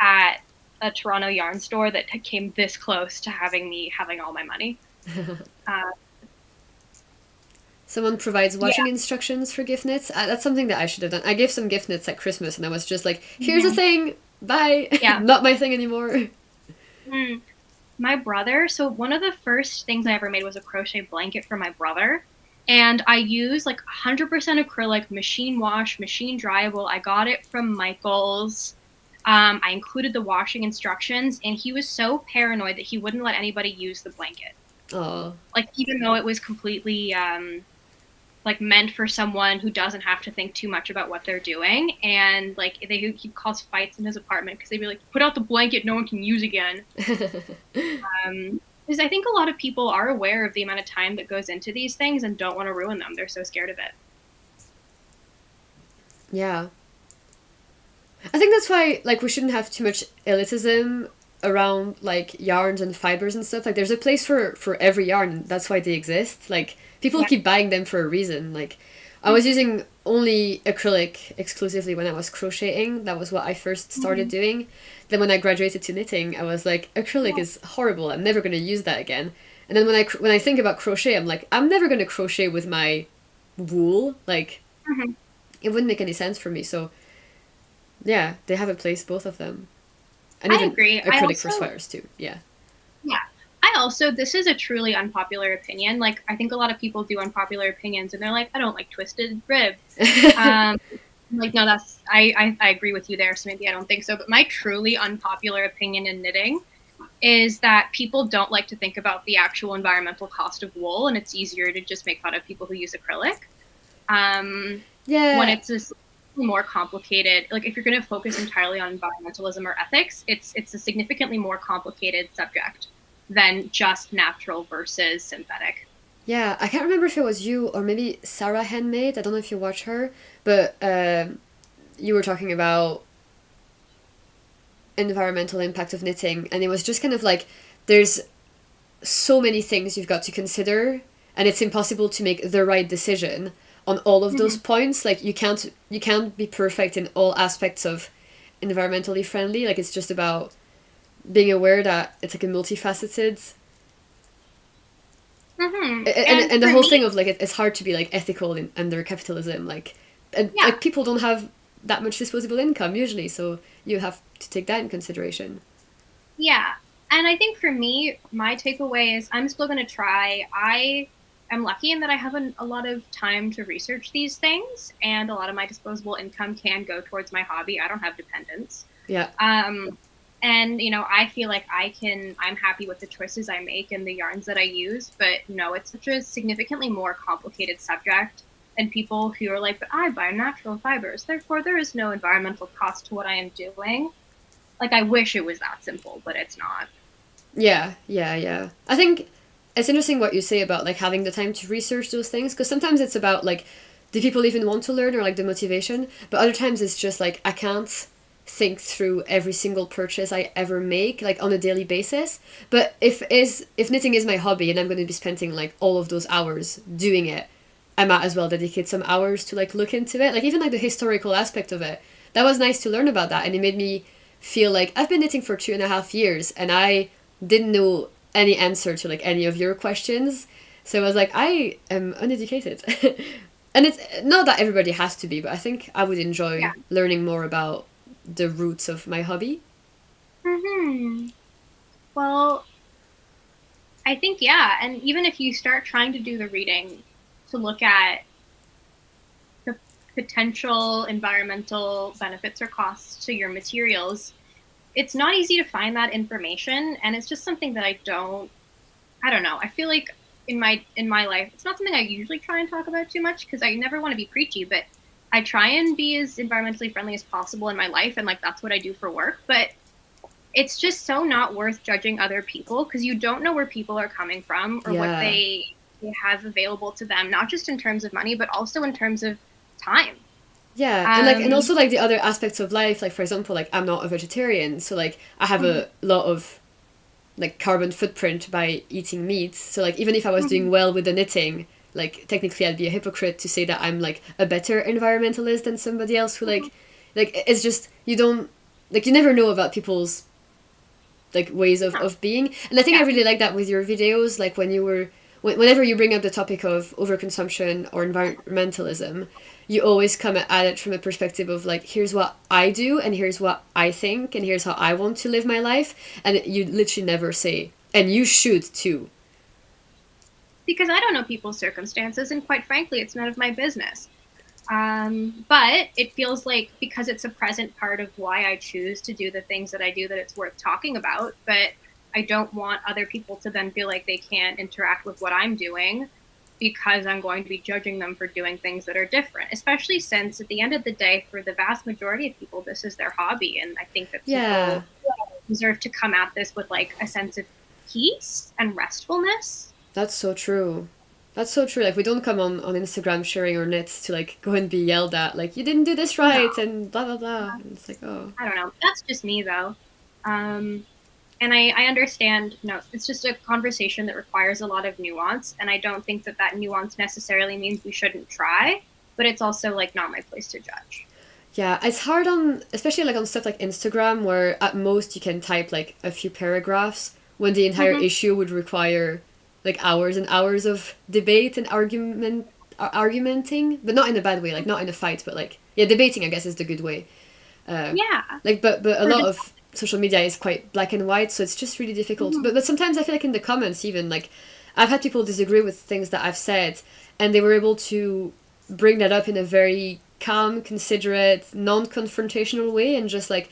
at a Toronto yarn store that came this close to having all my money. Someone provides Yeah. washing instructions for gift knits. That's something that I should have done. I gave some gift knits at Christmas, and I was just like, "Here's a Mhm. thing, bye." Yeah. Not my thing anymore. Mm. My brother. So one of the first things I ever made was a crochet blanket for my brother, and I used like 100% acrylic, machine wash, machine dryable. I got it from Michael's. I included the washing instructions, and he was so paranoid that he wouldn't let anybody use the blanket. Oh, Like even though it was completely like meant for someone who doesn't have to think too much about what they're doing, and like he'd cause fights in his apartment because they'd be like, "Put out the blanket, no one can use again." Because I think a lot of people are aware of the amount of time that goes into these things and don't want to ruin them. They're so scared of it. Yeah. I think that's why, like, we shouldn't have too much elitism around, like, yarns and fibers and stuff. Like, there's a place for every yarn, and that's why they exist. Like, people keep buying them for a reason. Like, I was using only acrylic exclusively when I was crocheting. That was what I first started doing. Then when I graduated to knitting, I was like, acrylic is horrible. I'm never going to use that again. And then when I think about crochet, I'm like, I'm never going to crochet with my wool. Like, it wouldn't make any sense for me. So, yeah, they have a place, both of them. And I even agree. acrylic for sweaters too. Yeah. Yeah. I also, this is a truly unpopular opinion. Like, I think a lot of people do unpopular opinions and they're like, I don't like twisted ribs. Like, no, that's, I agree with you there. So maybe I don't think so. But my truly unpopular opinion in knitting is that people don't like to think about the actual environmental cost of wool. And it's easier to just make fun of people who use acrylic. Yeah. When it's a more complicated, like if you're going to focus entirely on environmentalism or ethics, it's a significantly more complicated subject than just natural versus synthetic. Yeah, I can't remember if it was you or maybe Sarah Handmade. I don't know if you watch her, but you were talking about environmental impact of knitting, and it was just kind of like there's so many things you've got to consider, and it's impossible to make the right decision on all of those points. Like you can't be perfect in all aspects of environmentally friendly. Like it's just about being aware that it's like a multifaceted and the whole thing of like it's hard to be like ethical under capitalism, like like people don't have that much disposable income usually, so you have to take that in consideration. Yeah, and I think for me, my takeaway is I'm still going to try. I am lucky in that I have a lot of time to research these things, and a lot of my disposable income can go towards my hobby. I don't have dependents. Yeah. And, you know, I feel like I'm happy with the choices I make and the yarns that I use, but no, it's such a significantly more complicated subject. And people who are like, but I buy natural fibers, therefore there is no environmental cost to what I am doing. Like, I wish it was that simple, but it's not. Yeah. I think it's interesting what you say about, like, having the time to research those things, because sometimes it's about, like, do people even want to learn or, like, the motivation? But other times it's just, like, I can't think through every single purchase I ever make, like, on a daily basis. But if knitting is my hobby and I'm going to be spending, like, all of those hours doing it, I might as well dedicate some hours to, like, look into it. Like, even, like, the historical aspect of it. That was nice to learn about that, and it made me feel like I've been knitting for 2.5 years, and I didn't know any answer to, like, any of your questions. So I was like, I am uneducated. And it's not that everybody has to be, but I think I would enjoy learning more about the roots of my hobby. Well, I think, yeah. And even if you start trying to do the reading to look at the potential environmental benefits or costs to your materials, it's not easy to find that information. And it's just something that I don't know. I feel like in my life, it's not something I usually try and talk about too much because I never want to be preachy, but I try and be as environmentally friendly as possible in my life, and like that's what I do for work. But it's just so not worth judging other people because you don't know where people are coming from or what they have available to them, not just in terms of money, but also in terms of time. Yeah, and like and also like the other aspects of life, like for example, like I'm not a vegetarian, so like I have a lot of like carbon footprint by eating meat. So like even if I was doing well with the knitting, like technically I'd be a hypocrite to say that I'm like a better environmentalist than somebody else who like it's just you don't like you never know about people's like ways of being. And I think I really like that with your videos, like whenever you bring up the topic of overconsumption or environmentalism, you always come at it from a perspective of like, here's what I do and here's what I think and here's how I want to live my life. And you literally never say, and you should too. Because I don't know people's circumstances, and quite frankly, it's none of my business. But it feels like because it's a present part of why I choose to do the things that I do, that it's worth talking about. But I don't want other people to then feel like they can't interact with what I'm doing because I'm going to be judging them for doing things that are different, especially since at the end of the day, for the vast majority of people, this is their hobby. And I think that people deserve to come at this with like a sense of peace and restfulness. That's so true. That's so true. Like, we don't come on Instagram sharing our knits to, like, go and be yelled at, like, you didn't do this right, and blah, blah, blah. And it's like, oh. I don't know. That's just me, though. And I understand, it's just a conversation that requires a lot of nuance, and I don't think that that nuance necessarily means we shouldn't try, but it's also, like, not my place to judge. Yeah, it's hard on, especially, like, on stuff like Instagram, where at most you can type, like, a few paragraphs, when the entire issue would require, like, hours and hours of debate and argumenting, but not in a bad way, like, not in a fight, but, like, yeah, debating, I guess, is the good way. Yeah. Like, but a lot of social media is quite black and white, so it's just really difficult. But sometimes I feel like in the comments even, like, I've had people disagree with things that I've said, and they were able to bring that up in a very calm, considerate, non-confrontational way, and just like,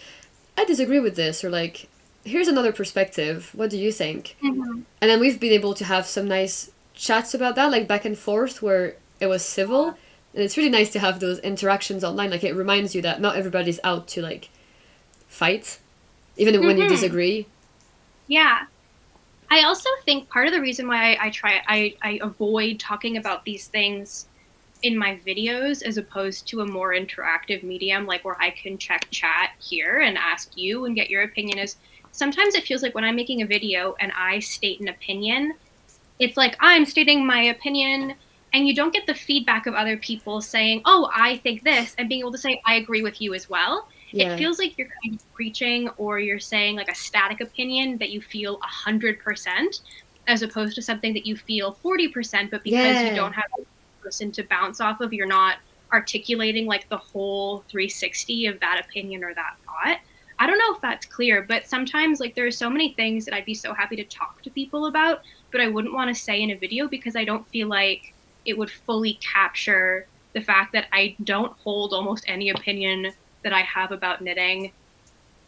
I disagree with this, or like, here's another perspective, what do you think? And then we've been able to have some nice chats about that, like back and forth, where it was civil, and it's really nice to have those interactions online. Like, it reminds you that not everybody's out to like fight, even when you disagree. Yeah. I also think part of the reason why I avoid talking about these things in my videos as opposed to a more interactive medium, like where I can check chat here and ask you and get your opinion, is sometimes it feels like when I'm making a video and I state an opinion, it's like I'm stating my opinion, and you don't get the feedback of other people saying, oh, I think this, and being able to say, I agree with you as well. Yeah. It feels like you're kind of preaching, or you're saying like a static opinion that you feel 100%, as opposed to something that you feel 40%, but because you don't have a person to bounce off of, you're not articulating like the whole 360 of that opinion or that thought. I don't know if that's clear, but sometimes like there are so many things that I'd be so happy to talk to people about, but I wouldn't want to say in a video because I don't feel like it would fully capture the fact that I don't hold almost any opinion that I have about knitting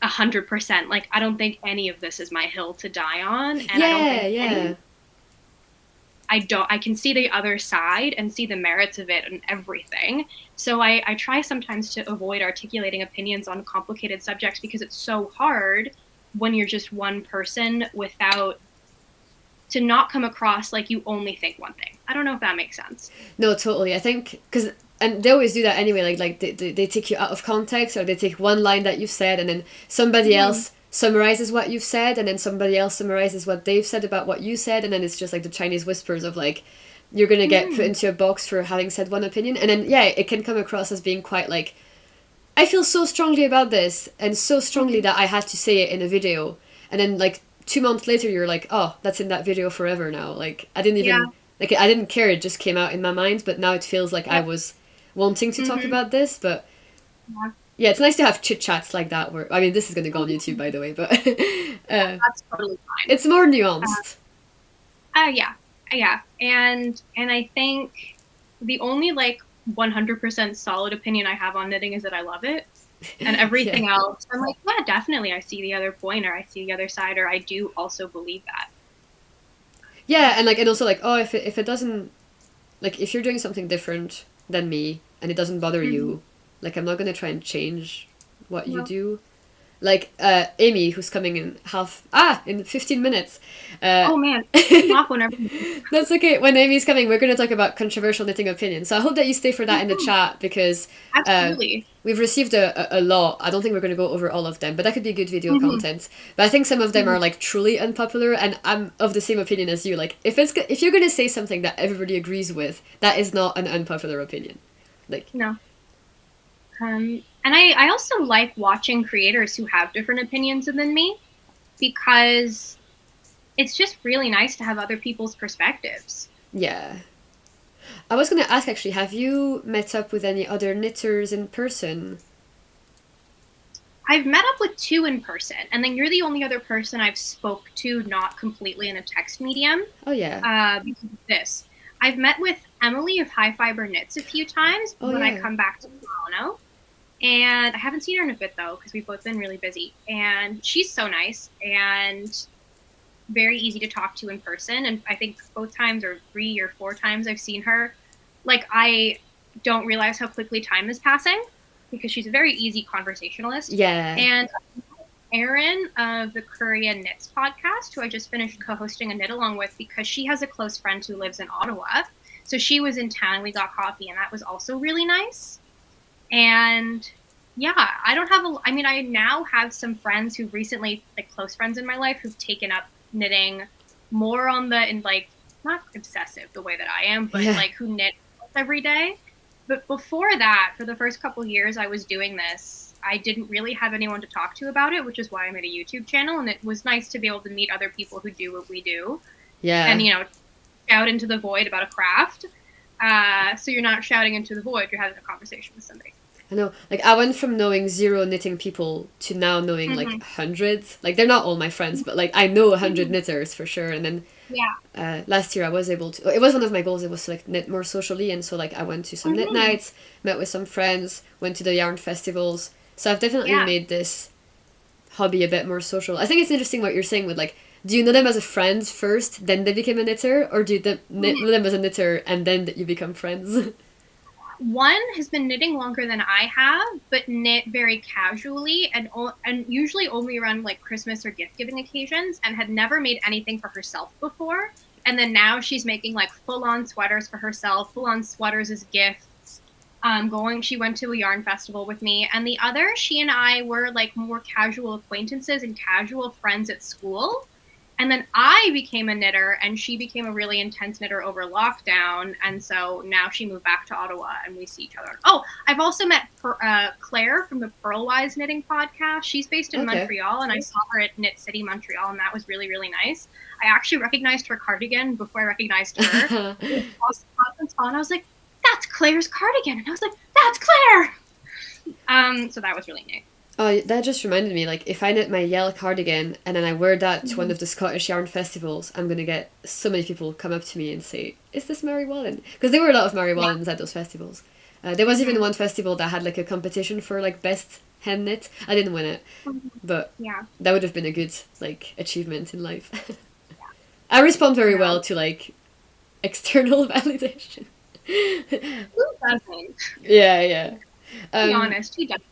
100%. Like, I don't think any of this is my hill to die on. And I can see the other side and see the merits of it and everything. So I try sometimes to avoid articulating opinions on complicated subjects because it's so hard when you're just one person to not come across like you only think one thing. I don't know if that makes sense. No, totally. I think, and they always do that anyway, like they take you out of context, or they take one line that you've said and then somebody else summarizes what you've said, and then somebody else summarizes what they've said about what you said, and then it's just like the Chinese whispers of like, you're gonna get put into a box for having said one opinion, and then it can come across as being quite like, I feel so strongly about this, and so strongly that I had to say it in a video, and then like 2 months later you're like, oh, that's in that video forever now, like I didn't even like, I didn't care, it just came out in my mind, but now it feels like I was wanting to talk about this. But yeah, it's nice to have chit chats like that, where, I mean, this is going to go on YouTube, by the way, but that's totally fine. It's more nuanced. Yeah, and I think the only like 100% solid opinion I have on knitting is that I love it, and everything else, I'm like, yeah, definitely, I see the other point, or I see the other side, or I do also believe that. Yeah, and like, and also like, oh, if it doesn't, like, if you're doing something different than me and it doesn't bother you, like, I'm not gonna try and change what you do. Like Amy, who's coming in 15 minutes. Oh man, off whenever. That's okay. When Amy's coming, we're going to talk about controversial knitting opinions. So I hope that you stay for that in the chat, because absolutely, we've received a lot. I don't think we're going to go over all of them, but that could be good video content. But I think some of them are like truly unpopular, and I'm of the same opinion as you. Like, if you're going to say something that everybody agrees with, that is not an unpopular opinion. Like, no. And I also like watching creators who have different opinions than me, because it's just really nice to have other people's perspectives. Yeah. I was going to ask, actually, have you met up with any other knitters in person? I've met up with 2 in person, and then you're the only other person I've spoke to not completely in a text medium. Oh, yeah. Because of this. I've met with Emily of High Fiber Knits a few times when I come back to Toronto. And I haven't seen her in a bit, though, because we've both been really busy. And she's so nice and very easy to talk to in person. And I think both times, or 3 or 4 times I've seen her, like, I don't realize how quickly time is passing, because she's a very easy conversationalist. Yeah. And Erin of the Korean Knits podcast, who I just finished co-hosting a knit along with, because she has a close friend who lives in Ottawa. So she was in town, we got coffee, and that was also really nice. And yeah, I don't have I mean, I now have some friends who've recently, like close friends in my life, who've taken up knitting more on the, in like, not obsessive the way that I am, but like who knit every day. But before that, for the first couple of years I was doing this, I didn't really have anyone to talk to about it, which is why I made a YouTube channel. And it was nice to be able to meet other people who do what we do. Yeah. And, you know, shout into the void about a craft. So you're not shouting into the void, you're having a conversation with somebody. I know, like, I went from knowing 0 knitting people to now knowing, like, hundreds. Like, they're not all my friends, but, like, I know 100 knitters for sure. And then last year I was able to, it was one of my goals, it was to, like, knit more socially. And so, like, I went to some knit nights, met with some friends, went to the yarn festivals. So I've definitely made this hobby a bit more social. I think it's interesting what you're saying with, like, do you know them as a friend first, then they became a knitter? Or do you know them as a knitter and then you become friends? One has been knitting longer than I have, but knit very casually and usually only around like Christmas or gift giving occasions, and had never made anything for herself before. And then now she's making like full on sweaters for herself, full on sweaters as gifts. She went to a yarn festival with me, and the other, she and I were like more casual acquaintances and casual friends at school. And then I became a knitter, and she became a really intense knitter over lockdown. And so now she moved back to Ottawa, and we see each other. Oh, I've also met Claire from the Worlwide knitting podcast. She's based in Montreal, and I saw her at Knit City, Montreal, and that was really, really nice. I actually recognized her cardigan before I recognized her. And I was like, that's Claire's cardigan. And I was like, that's Claire! So that was really neat. Oh, that just reminded me, like, if I knit my yellow cardigan and then I wear that to one of the Scottish yarn festivals, I'm going to get so many people come up to me and say, is this Mary Wallen? Because there were a lot of Mary Wallens at those festivals. There was even one festival that had, like, a competition for, like, best hand knit. I didn't win it, but that would have been a good, like, achievement in life. I respond very well to, like, external validation. Who doesn't? Yeah. Be honest, who doesn't?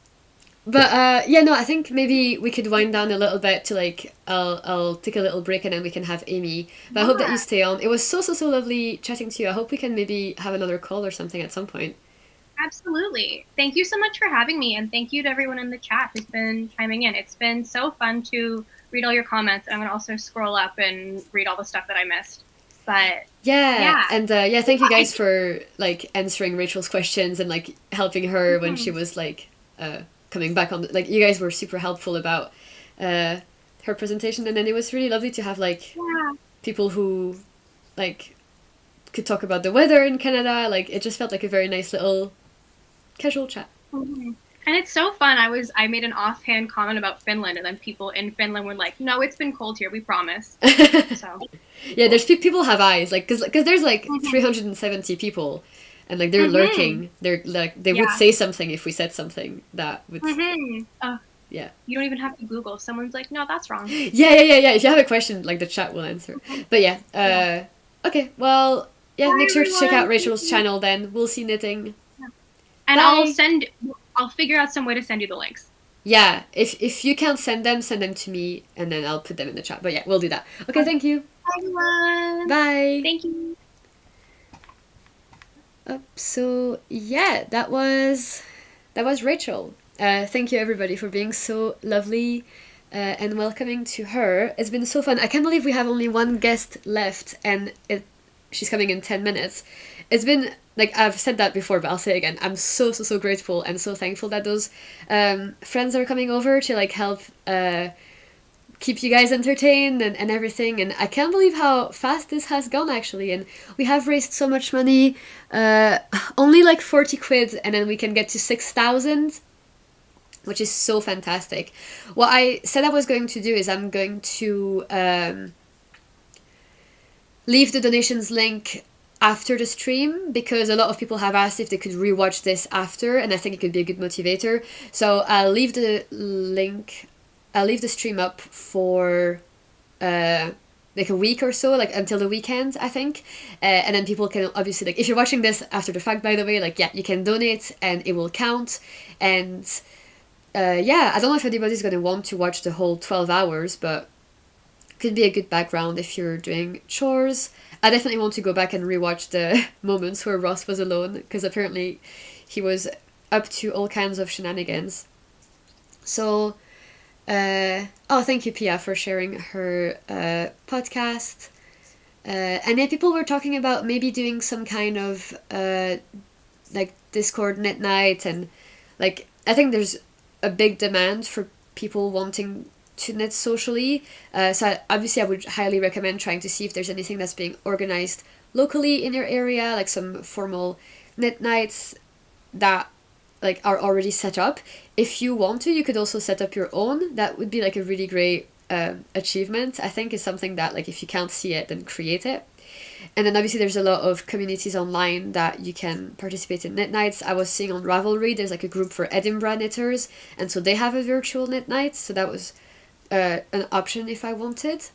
But I think maybe we could wind down a little bit to, like, I'll take a little break and then we can have Amy. But I hope that you stay on. It was so lovely chatting to you. I hope we can maybe have another call or something at some point. Absolutely. Thank you so much for having me, and thank you to everyone in the chat who's been chiming in. It's been so fun to read all your comments. I'm going to also scroll up and read all the stuff that I missed. But and thank you guys for, like, answering Rachel's questions and, like, helping her when she was, like, coming back on, like, you guys were super helpful about her presentation, and then it was really lovely to have, like, people who, like, could talk about the weather in Canada. Like, it just felt like a very nice little casual chat. And it's so fun. I made an offhand comment about Finland, and then people in Finland were like, no, it's been cold here, we promise. So yeah, there's people have eyes, like, because there's like 370 people. And, like, they're lurking. They're, like, they would say something if we said something that would... You don't even have to Google. Someone's like, no, that's wrong. Yeah. If you have a question, like, the chat will answer. But, okay, well, make sure to check out Rachel's channel then. We'll see knitting. And I'll figure out some way to send you the links. Yeah, if you can't send them to me, and then I'll put them in the chat. But, we'll do that. Okay, thank you. Bye, everyone. Bye. Thank you. So that was Rachel. Thank you everybody for being so lovely and welcoming to her. It's been so fun. I can't believe we have only one guest left, and she's coming in 10 minutes. It's been, like, I've said that before, but I'll say it again. I'm so grateful and so thankful that those friends are coming over to, like, help keep you guys entertained and everything, and I can't believe how fast this has gone, actually, and we have raised so much money, only like 40 quid, and then we can get to 6,000, which is so fantastic. What I said I was going to do is I'm going to leave the donations link after the stream, because a lot of people have asked if they could rewatch this after, and I think it could be a good motivator. So I'll leave the link, I'll leave the stream up for like a week or so, like until the weekend, I think. And then people can obviously, like, if you're watching this after the fact, by the way, like, you can donate and it will count. And yeah, I don't know if anybody's going to want to watch the whole 12 hours, but could be a good background if you're doing chores. I definitely want to go back and rewatch the moments where Ross was alone, because apparently he was up to all kinds of shenanigans. So, oh, thank you, Pia, for sharing her podcast. And then people were talking about maybe doing some kind of like Discord knit night, and like I think there's a big demand for people wanting to knit socially. So obviously I would highly recommend trying to see if there's anything that's being organized locally in your area, like some formal knit nights that like are already set up. If you want to, you could also set up your own. That would be like a really great achievement. I think is something that like if you can't see it, then create it. And then obviously there's a lot of communities online that you can participate in knit nights. I was seeing on Ravelry there's like a group for Edinburgh knitters, and so they have a virtual knit night, so that was an option if I wanted.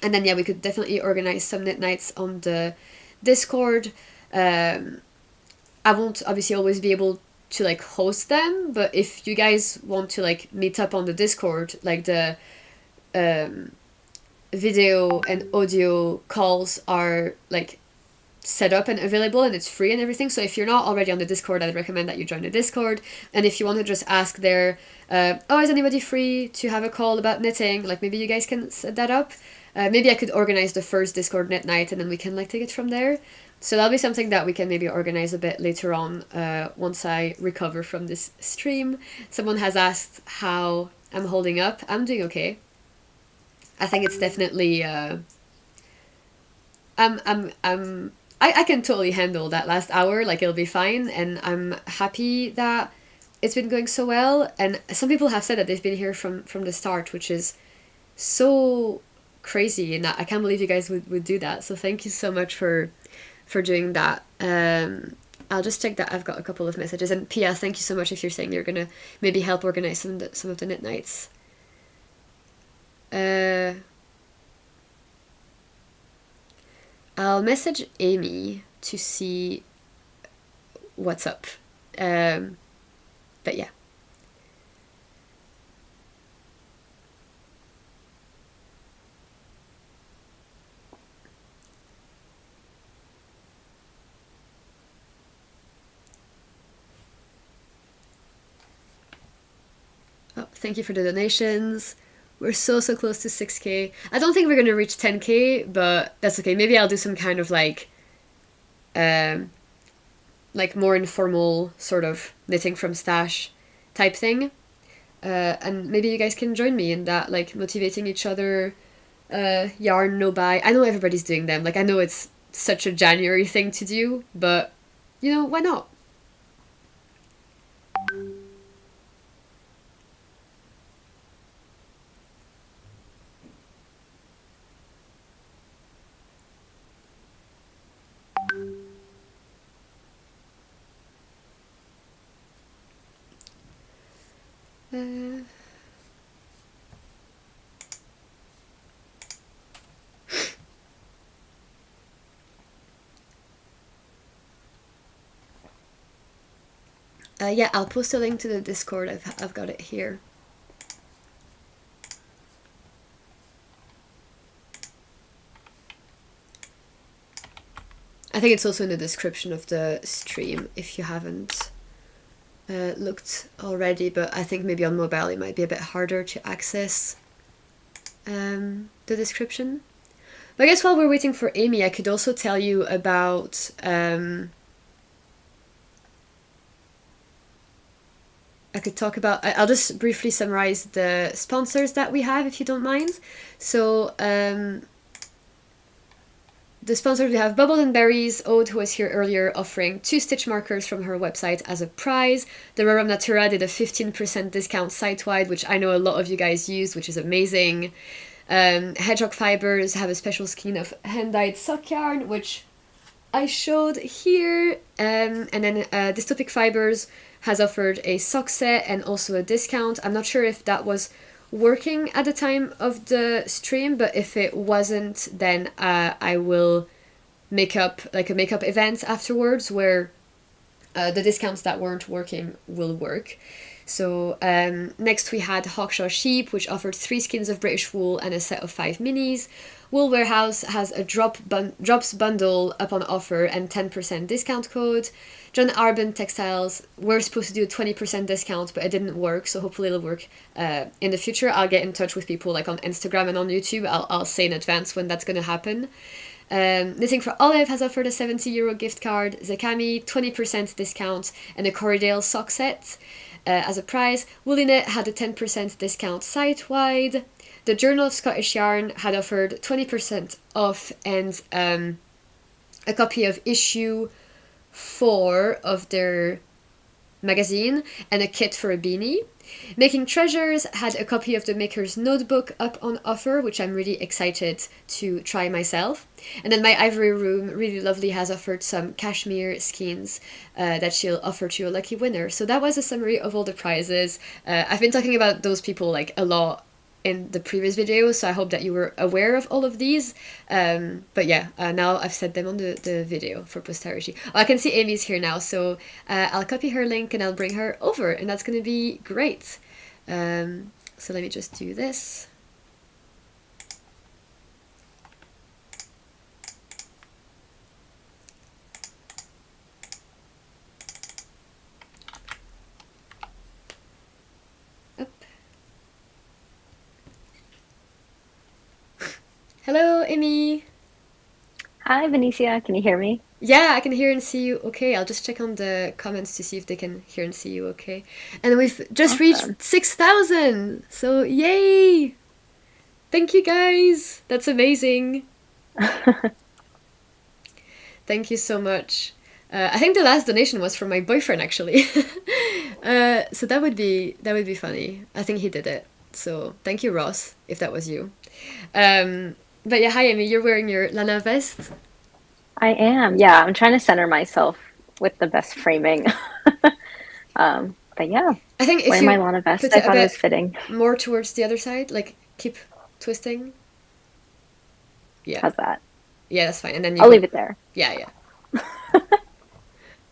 And then yeah, we could definitely organize some knit nights on the Discord. I won't obviously always be able to like host them, but if you guys want to like meet up on the Discord, like the video and audio calls are like set up and available, and it's free and everything. So if you're not already on the Discord, I'd recommend that you join the Discord. And if you want to just ask there, oh, is anybody free to have a call about knitting, like maybe you guys can set that up. Maybe I could organize the first Discord knit night, and then we can like take it from there. So that'll be something that we can maybe organize a bit later on, once I recover from this stream. Someone has asked how I'm holding up. I'm doing okay. I think it's definitely I can totally handle that last hour, like it'll be fine, and I'm happy that it's been going so well. And some people have said that they've been here from the start, which is so crazy, and I can't believe you guys would do that. So thank you so much for doing that. I'll just check that I've got a couple of messages. And Pia, thank you so much if you're saying you're gonna maybe help organize some of the knit nights. I'll message Amy to see what's up. But yeah. Oh, thank you for the donations. We're so close to 6K. I don't think we're gonna reach 10K, but that's okay. Maybe I'll do some kind of like more informal sort of knitting from stash type thing. And maybe you guys can join me in that, like motivating each other, yarn no buy. I know everybody's doing them. Like I know it's such a January thing to do, but you know, why not? Yeah, I'll post a link to the Discord. I've got it here. I think it's also in the description of the stream if you haven't looked already, but I think maybe on mobile it might be a bit harder to access the description. But I guess while we're waiting for Amy, I could also tell you about I'll just briefly summarize the sponsors that we have, if you don't mind. So the sponsors, we have Bubbles and Berries, Aude, who was here earlier, offering 2 stitch markers from her website as a prize. The Rarum Natura did a 15% discount site-wide, which I know a lot of you guys use, which is amazing. Hedgehog Fibers have a special skein of hand-dyed sock yarn, which I showed here. And then Dystopic Fibers has offered a sock set and also a discount. I'm not sure if that was working at the time of the stream, but if it wasn't, then I will make up like a makeup event afterwards where the discounts that weren't working will work. So next we had Hawkshaw Sheep, which offered 3 skeins of British wool and a set of 5 minis. Wool Warehouse has a drops bundle up on offer and 10% discount code. John Arbon Textiles, we're supposed to do a 20% discount, but it didn't work, so hopefully it'll work in the future. I'll get in touch with people like on Instagram and on YouTube. I'll say in advance when that's going to happen. Knitting for Olive has offered a €70 gift card, Zekami 20% discount, and a Corriedale sock set as a prize. Woolly Knit had a 10% discount site-wide. The Journal of Scottish Yarn had offered 20% off and a copy of issue 4 of their magazine and a kit for a beanie. Making Treasures had a copy of the Maker's Notebook up on offer, which I'm really excited to try myself. And then My Ivory Room, really lovely, has offered some cashmere skeins that she'll offer to a lucky winner. So that was a summary of all the prizes. I've been talking about those people like a lot in the previous video, so I hope that you were aware of all of these. But yeah, now I've said them on the video for posterity. Oh, I can see Amy's here now, so I'll copy her link and I'll bring her over, and that's going to be great. So let me just do this. Hello, Amy. Hi, Vanissia. Can you hear me? Yeah, I can hear and see you okay. I'll just check on the comments to see if they can hear and see you okay. And we've just reached 6,000! So, yay! Thank you, guys! That's amazing. Thank you so much. I think the last donation was from my boyfriend, actually. So that would be funny. I think he did it. So, thank you, Ross, if that was you. But yeah, hi Amy, you're wearing your Lana vest? I am, yeah. I'm trying to center myself with the best framing. But yeah, I think if wearing you my Lana vest, put I it thought a it bit was fitting. more towards the other side, like keep twisting. Yeah. How's that? Yeah, that's fine. And then I'll leave it there. Yeah.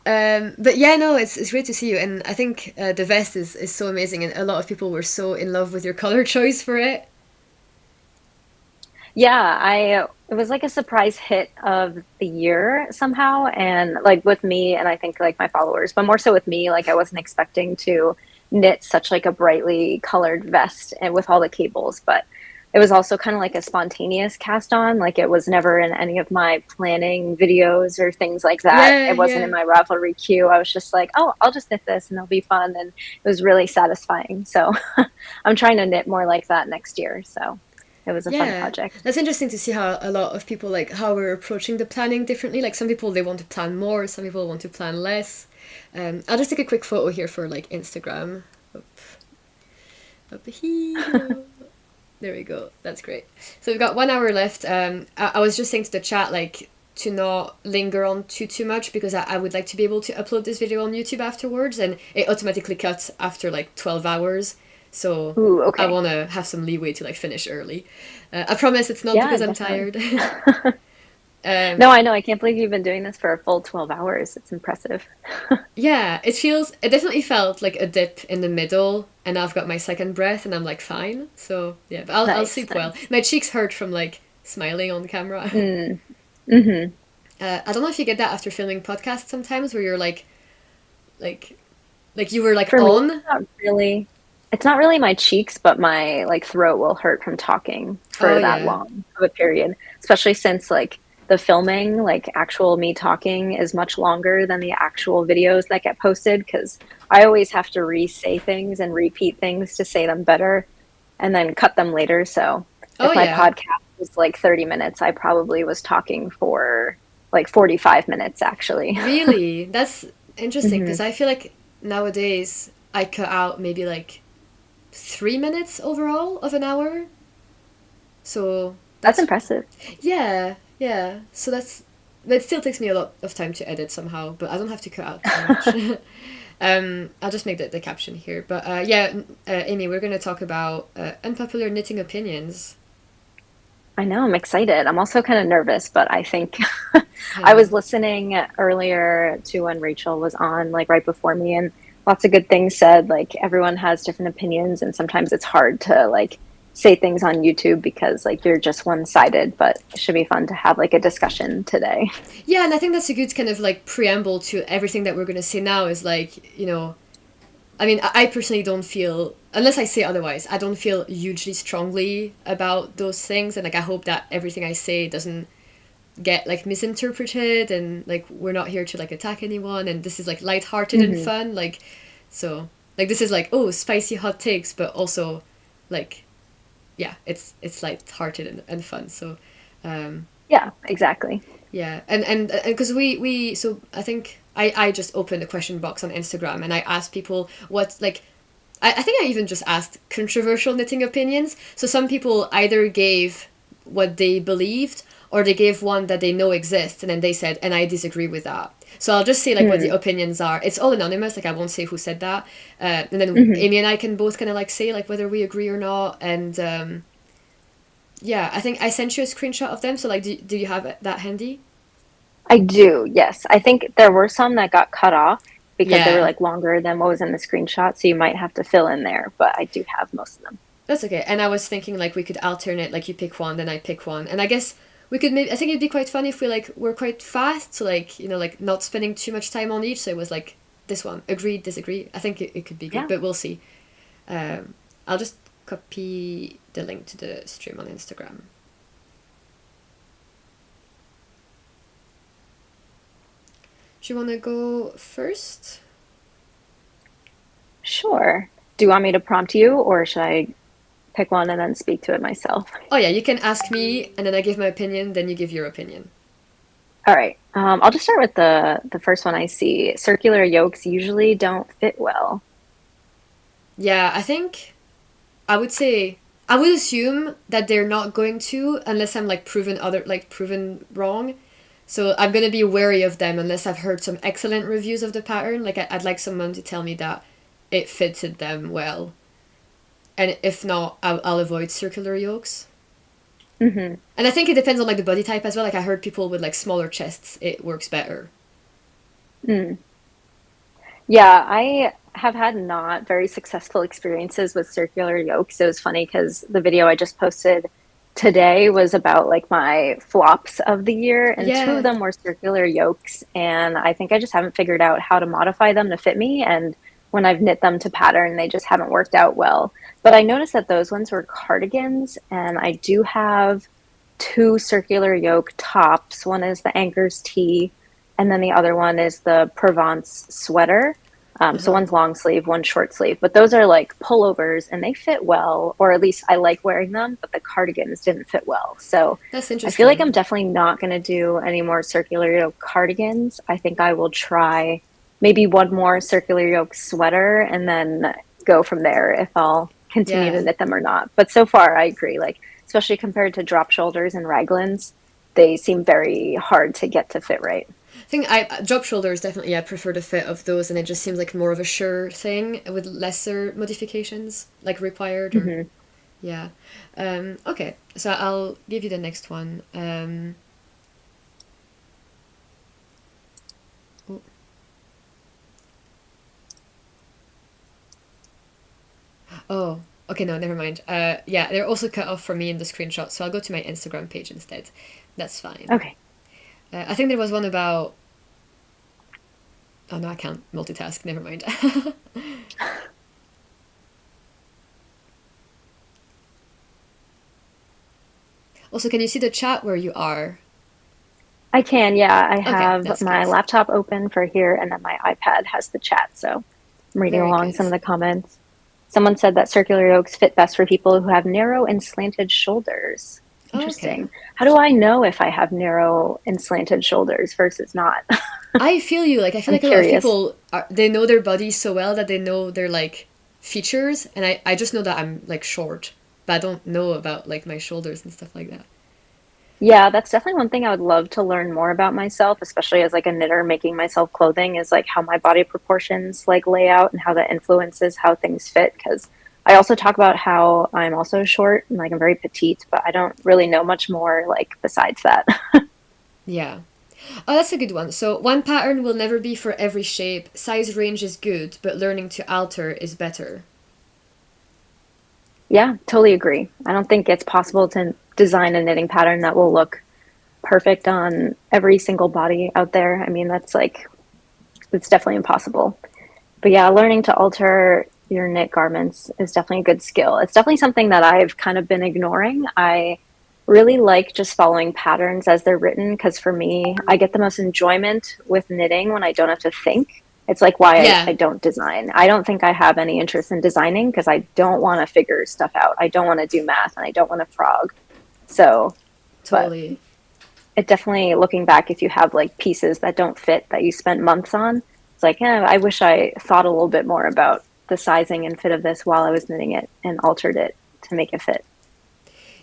But yeah, no, it's great to see you, and I think the vest is so amazing, and a lot of people were so in love with your color choice for it. Yeah, it was like a surprise hit of the year somehow, and like with me, and I think like my followers, but more so with me, like I wasn't expecting to knit such like a brightly colored vest and with all the cables, but it was also kind of like a spontaneous cast on. Like it was never in any of my planning videos or things like that. Yeah, It wasn't in my Ravelry queue. I was just like, oh, I'll just knit this and it'll be fun, and it was really satisfying. So I'm trying to knit more like that next year. So it was a fun project. That's interesting to see how a lot of people like how we're approaching the planning differently. Like some people they want to plan more, some people want to plan less. I'll just take a quick photo here for like Instagram. Up here. There we go. That's great. So we've got 1 hour left. I was just saying to the chat like to not linger on too much because I would like to be able to upload this video on YouTube afterwards, and it automatically cuts after like 12 hours. So Ooh, okay. I want to have some leeway to like finish early. I promise it's not because I'm tired. No, I know. I can't believe you've been doing this for a full 12 hours. It's impressive. Yeah, it definitely felt like a dip in the middle, and now I've got my second breath and I'm like fine. So yeah, but I'll sleep well. My cheeks hurt from like smiling on camera. Mm-hmm. I don't know if you get that after filming podcasts sometimes where you're like you were like for on. Me, it's not really my cheeks, but my like throat will hurt from talking for that long of a period, especially since like the filming, like actual me talking is much longer than the actual videos that get posted, because I always have to re-say things and repeat things to say them better and then cut them later. So if my podcast was like 30 minutes, I probably was talking for like 45 minutes actually. Really? That's interesting, because I feel like nowadays I cut out maybe like 3 minutes overall of an hour. So that's impressive. Yeah. So but it still takes me a lot of time to edit somehow, but I don't have to cut out too much. I'll just make the caption here. But Amy, we're going to talk about unpopular knitting opinions. I know, I'm excited. I'm also kind of nervous, but I think I was listening earlier to when Rachel was on, like right before me, and lots of good things said. Like everyone has different opinions, and sometimes it's hard to like say things on YouTube because like you're just one-sided, but it should be fun to have like a discussion today. Yeah, and I think that's a good kind of like preamble to everything that we're going to say now is like, you know, I mean, I personally don't feel, unless I say otherwise, I don't feel hugely strongly about those things. And like, I hope that everything I say doesn't get like misinterpreted, and like, we're not here to like attack anyone. And this is like lighthearted and fun. Like, so like, this is like, oh, spicy hot takes, but also like, yeah, it's lighthearted and fun. So, Yeah, exactly. yeah, and because we so I think I just opened a question box on Instagram and I asked people what like I think I even just asked controversial knitting opinions. So some people either gave what they believed or they gave one that they know exists, and then they said, and I disagree with that. So I'll just say like what the opinions are. It's all anonymous, like I won't say who said that. And then Amy and I can both kind of like say like whether we agree or not. And yeah, I think I sent you a screenshot of them. So like, do you have that handy? I do, yes. I think there were some that got cut off because they were Yeah. like longer than what was in the screenshot, so you might have to fill in there, but I do have most of them. That's okay. And I was thinking like we could alternate, like you pick one, then I pick one. And I guess we could maybe, I think it'd be quite fun if we like were quite fast, so like, you know, like not spending too much time on each. So it was like this one, agree, disagree. I think it could be good, Yeah. but we'll see. I'll just copy the link to the stream on Instagram. Do you want to go first? Sure. Do you want me to prompt you, or should I pick one and then speak to it myself? Oh yeah, you can ask me, and then I give my opinion, then you give your opinion. All right. I'll just start with the first one I see. Circular yolks usually don't fit well. Yeah, I think I would say I would assume that they're not going to unless I'm like proven wrong. So I'm gonna be wary of them unless I've heard some excellent reviews of the pattern. Like I'd like someone to tell me that it fitted them well, and if not, I'll avoid circular yolks. Mm-hmm. And I think it depends on like the body type as well. Like I heard people with like smaller chests, it works better. Mm. Yeah, I have had not very successful experiences with circular yolks. It was funny because the video I just posted today was about like my flops of the year, and two Yeah. of them were circular yolks, and I think I just haven't figured out how to modify them to fit me, and when I've knit them to pattern, they just haven't worked out well. But I noticed that those ones were cardigans, and I do have two circular yoke tops. One is the Anchor's Tee, and then the other one is the Provence sweater. So one's long sleeve, one's short sleeve, but those are like pullovers and they fit well, or at least I like wearing them, but the cardigans didn't fit well. So That's I interesting. feel like I'm definitely not going to do any more circular yoke cardigans. I think I will try maybe one more circular yoke sweater and then go from there if I'll continue Yeah. to knit them or not. But so far I agree, like especially compared to drop shoulders and raglans, they seem very hard to get to fit right. I think I drop shoulders definitely. I prefer the fit of those, and it just seems like more of a sure thing with lesser modifications like required. Or yeah. Okay, so I'll give you the next one. Oh. Oh, okay, no, never mind. Yeah, they're also cut off for me in the screenshot, so I'll go to my Instagram page instead. That's fine. Okay. I think there was one about. Oh no, I can't multitask. Never mind. Also, can you see the chat where you are? I can, yeah. I Okay, have that's my good. laptop open for here, and then my iPad has the chat, so I'm reading Very along good. some of the comments. Someone said that circular yokes fit best for people who have narrow and slanted shoulders. Interesting. Okay. How do I know if I have narrow and slanted shoulders versus not? I feel you. Like I feel I'm like a lot of curious. people they know their bodies so well that they know their like features, and I just know that I'm like short, but I don't know about like my shoulders and stuff like that. Yeah, that's definitely one thing I would love to learn more about myself, especially as like a knitter making myself clothing, is like how my body proportions like lay out and how that influences how things fit. Because I also talk about how I'm also short and like I'm very petite, but I don't really know much more like besides that. Yeah. Oh, that's a good one. So one pattern will never be for every shape. Size range is good, but learning to alter is better. Yeah, totally agree. I don't think it's possible to design a knitting pattern that will look perfect on every single body out there. I mean, that's like, it's definitely impossible. But yeah, learning to alter your knit garments is definitely a good skill. It's definitely something that I've kind of been ignoring. I really like just following patterns as they're written because for me, I get the most enjoyment with knitting when I don't have to think. It's like why I Yeah, don't design. I don't think I have any interest in designing because I don't want to figure stuff out. I don't want to do math and I don't want to frog. So, but totally. it definitely, looking back, if you have like pieces that don't fit that you spent months on, it's like, I wish I thought a little bit more about the sizing and fit of this while I was knitting it and altered it to make it fit.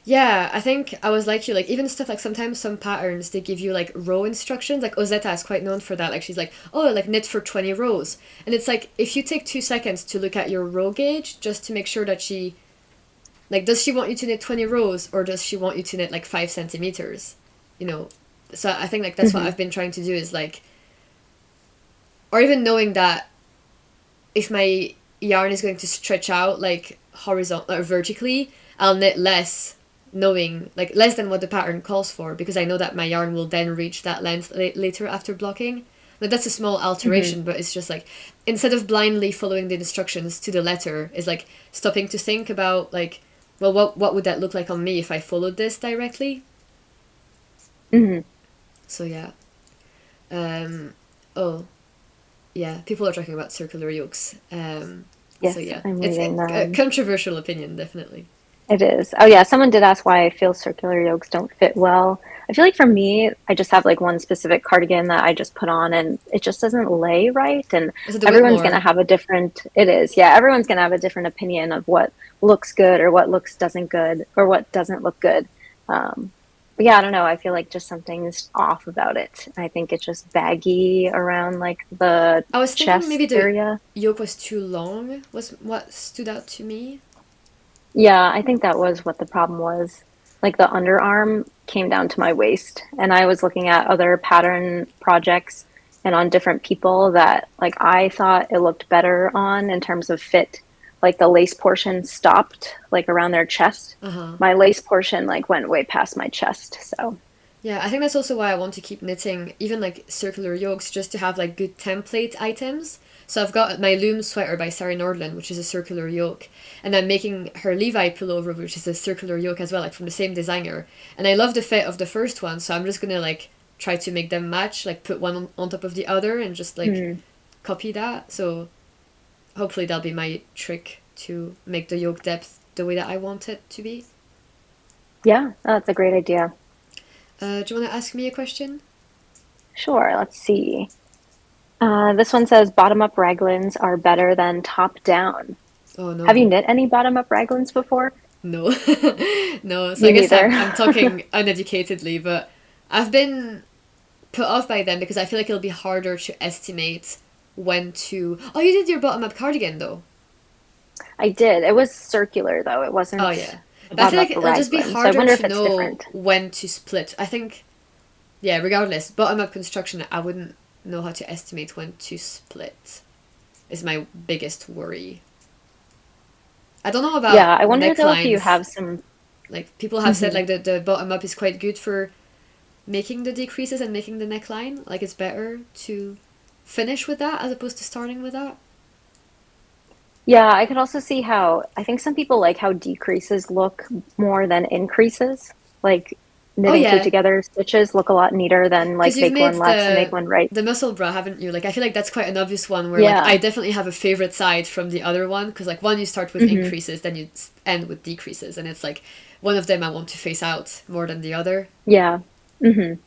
Yeah, I think I was like you, like even stuff like sometimes some patterns they give you like row instructions. Like Ozetta is quite known for that. Like she's like, oh, like knit for 20 rows. And it's like if you take 2 seconds to look at your row gauge just to make sure that she like does she want you to knit 20 rows or does she want you to knit like 5 centimeters? You know. So I think like that's what I've been trying to do is like or even knowing that if my yarn is going to stretch out like horizontal or vertically, I'll knit less knowing like less than what the pattern calls for because I know that my yarn will then reach that length later after blocking. Like that's a small alteration, but it's just like instead of blindly following the instructions to the letter, is like stopping to think about like, well, what would that look like on me if I followed this directly? So yeah. Oh, yeah. People are talking about circular yolks. Yes, So yeah, I'm it's reading a controversial opinion, definitely. It is. Oh yeah, someone did ask why I feel circular yolks don't fit well. I feel like for me, I just have like one specific cardigan that I just put on and it just doesn't lay right. And Is it the everyone's going to Whitmore? have a different, it is. Yeah, everyone's going to have a different opinion of what looks good or what looks doesn't good or what doesn't look good. But yeah, I don't know. I feel like just something's off about it. I think it's just baggy around like the I was thinking maybe chest the area. yoke was too long. Was what stood out to me. Yeah, I think that was what the problem was. Like the underarm came down to my waist, and I was looking at other pattern projects and on different people that like I thought it looked better on in terms of fit. Like the lace portion stopped like around their chest. Uh huh. My lace portion like went way past my chest. So, Yeah, I think that's also why I want to keep knitting even like circular yokes just to have like good template items. So I've got my loom sweater by Sarah Nordland, which is a circular yoke, and I'm making her Levi pullover, which is a circular yoke as well, like from the same designer. And I love the fit of the first one, so I'm just gonna like try to make them match, like put one on top of the other and just like copy that. So hopefully that'll be my trick to make the yoke depth the way that I want it to be. yeah, that's a great idea. Do you want to ask me a question? Sure, let's see. This one says bottom up raglans are better than top down. Oh Have you no. knit any bottom up raglans before? No. No, so I Me guess neither. I'm talking uneducatedly, but I've been put off by them because I feel like it'll be harder to estimate when to. Oh, you did your bottom up cardigan though. I did. It was circular though. It Oh wasn't yeah. a But I feel bottom like up it'll just be raglan. So I harder wonder if to it's know different. when to split. I think, yeah, regardless, bottom up construction, I wouldn't know how to estimate when to split, is my biggest worry. I don't know Yeah, about I wonder though if you necklines. have some. Like, people have said, like, the bottom up is quite good for making the decreases and making the neckline. Like, it's better to finish with that as opposed to starting with that. Yeah, I could also see how I think some people like how decreases look more than increases. Like Oh, knitting two yeah. together stitches look a lot neater than Because like you've make made one left and make one right. the muscle bra, haven't you? Like, I feel like that's quite an obvious one where, like, Yeah. I definitely have a favorite side from the other one. Because, like, one you start with hmm increases, then you end with decreases. And it's like, one of them I want to face out more than the other. Yeah. hmm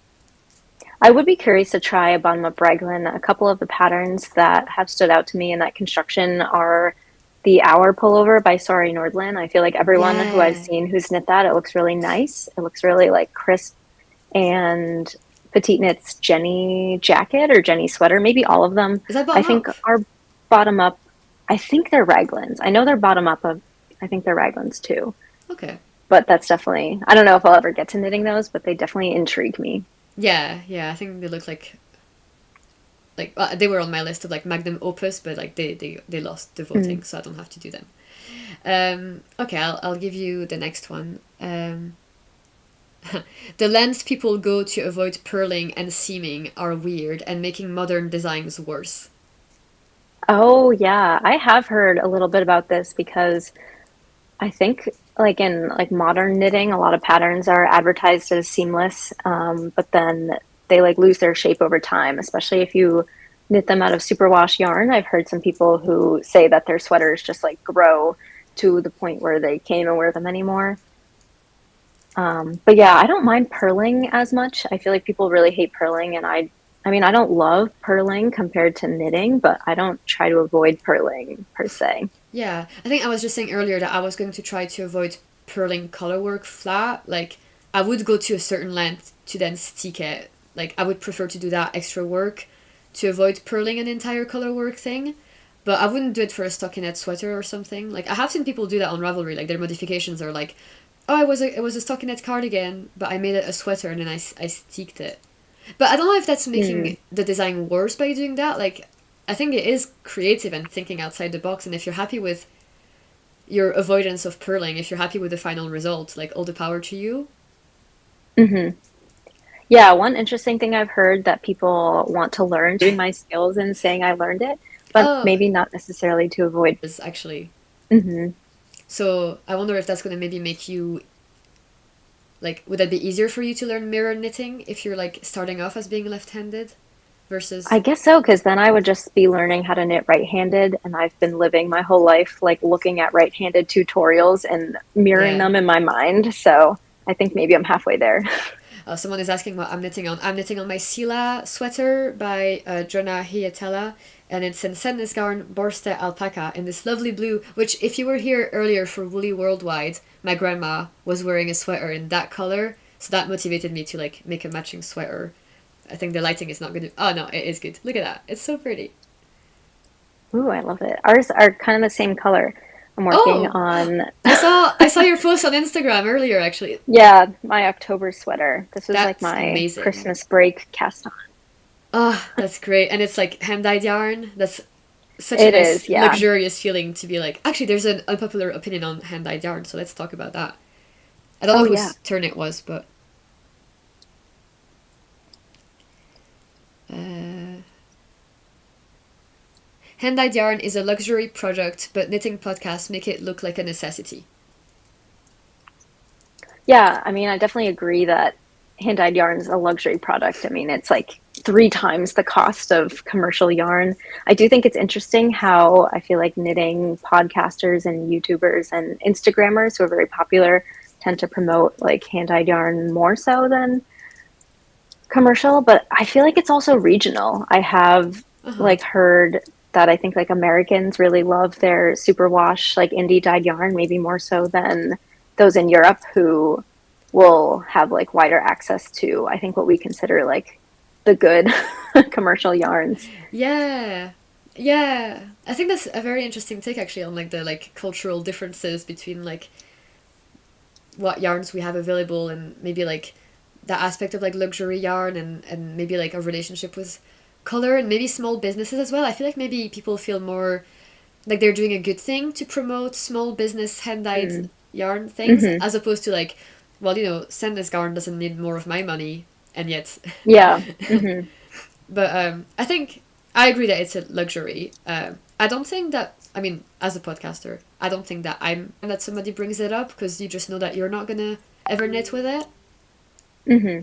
I would be curious to try a bottom up raglan. A couple of the patterns that have stood out to me in that construction are the Hour pullover by Sari Nordland. I feel like everyone who I've Yeah. seen who's knit that, it looks really nice. It looks really like crisp. And Petite Knit's Jenny jacket or Jenny sweater, maybe all of them, Is that I bottom think up? are bottom up. I think they're raglans. I know they're bottom up of, I think they're raglans too. Okay. But that's definitely, I don't know if I'll ever get to knitting those, but they definitely intrigue me. Yeah, I think they look like they were on my list of like Magnum Opus, but like they lost the voting, so I don't have to do them. Okay, I'll give you the next one. The lengths people go to avoid purling and seaming are weird and making modern designs worse. Oh, yeah. I have heard a little bit about this because I think like in like modern knitting, a lot of patterns are advertised as seamless, but then they like lose their shape over time, especially if you knit them out of superwash yarn. I've heard some people who say that their sweaters just like grow to the point where they can't even wear them anymore. But yeah, I don't mind purling as much. I feel like people really hate purling, and I mean, I don't love purling compared to knitting, but I don't try to avoid purling per se. Yeah, I think I was just saying earlier that I was going to try to avoid purling colorwork flat. Like, I would go to a certain length to then stick it. Like, I would prefer to do that extra work to avoid purling an entire colorwork thing. But I wouldn't do it for a stockinette sweater or something. Like, I have seen people do that on Ravelry. Like, their modifications are like, oh, it was a stockinette cardigan, but I made it a sweater and then I sticked it. But I don't know if that's making the design worse by doing that. Like, I think it is creative and thinking outside the box. And if you're happy with your avoidance of purling, if you're happy with the final result, like, all the power to you. Mm-hmm. Yeah, one interesting thing I've heard that people want to learn doing my skills and saying I learned it, but Oh, maybe not necessarily to avoid. is actually. Hmm. So I wonder if that's going to maybe make you, like, would that be easier for you to learn mirror knitting if you're, like, starting off as being left-handed versus. I guess so, because then I would just be learning how to knit right-handed, and I've been living my whole life like looking at right-handed tutorials and mirroring Yeah. them in my mind. So I think maybe I'm halfway there. Someone is asking what I'm knitting on. I'm knitting on my Sila sweater by Jonah Hietala, and it's in Sedness Garn Borste Alpaca in this lovely blue, which if you were here earlier for Woolly Worldwide, my grandma was wearing a sweater in that color, so that motivated me to like make a matching sweater. I think the lighting is not good. Oh no, it is good. Look at that. It's so pretty. Ooh, I love it. Ours are kind of the same color. I'm working Oh, on, I saw your post on Instagram earlier actually. yeah, my October sweater. This was like That's my amazing. Christmas break cast on. Oh, that's great. And it's like hand-dyed yarn. That's such a It nice, is, yeah. luxurious feeling to be like, actually, there's an unpopular opinion on hand-dyed yarn, so let's talk about that. I don't Oh, know yeah. whose turn it was, but. Hand-dyed yarn is a luxury product, but knitting podcasts make it look like a necessity. Yeah, I mean, I definitely agree that hand-dyed yarn is a luxury product. I mean, it's like 3 times the cost of commercial yarn. I do think it's interesting how I feel like knitting podcasters and YouTubers and Instagrammers who are very popular tend to promote like hand-dyed yarn more so than commercial, but I feel like it's also regional. I have Uh-huh. like heard that I think like Americans really love their superwash like indie dyed yarn, maybe more so than those in Europe who will have like wider access to I think what we consider like the good commercial yarns. Yeah. Yeah. I think that's a very interesting take actually on like the like cultural differences between like what yarns we have available and maybe like that aspect of like luxury yarn and maybe like a relationship with color and maybe small businesses as well. I feel like maybe people feel more like they're doing a good thing to promote small business hand-dyed Mm. yarn things Hmm. as opposed to like, well, you know, Sandnes Garn doesn't need more of my money and yet. Yeah. Hmm. But I think I agree that it's a luxury. I don't think that, I mean, as a podcaster, I don't think that I'm that somebody brings it up because you just know that you're not gonna ever knit with it. Hmm.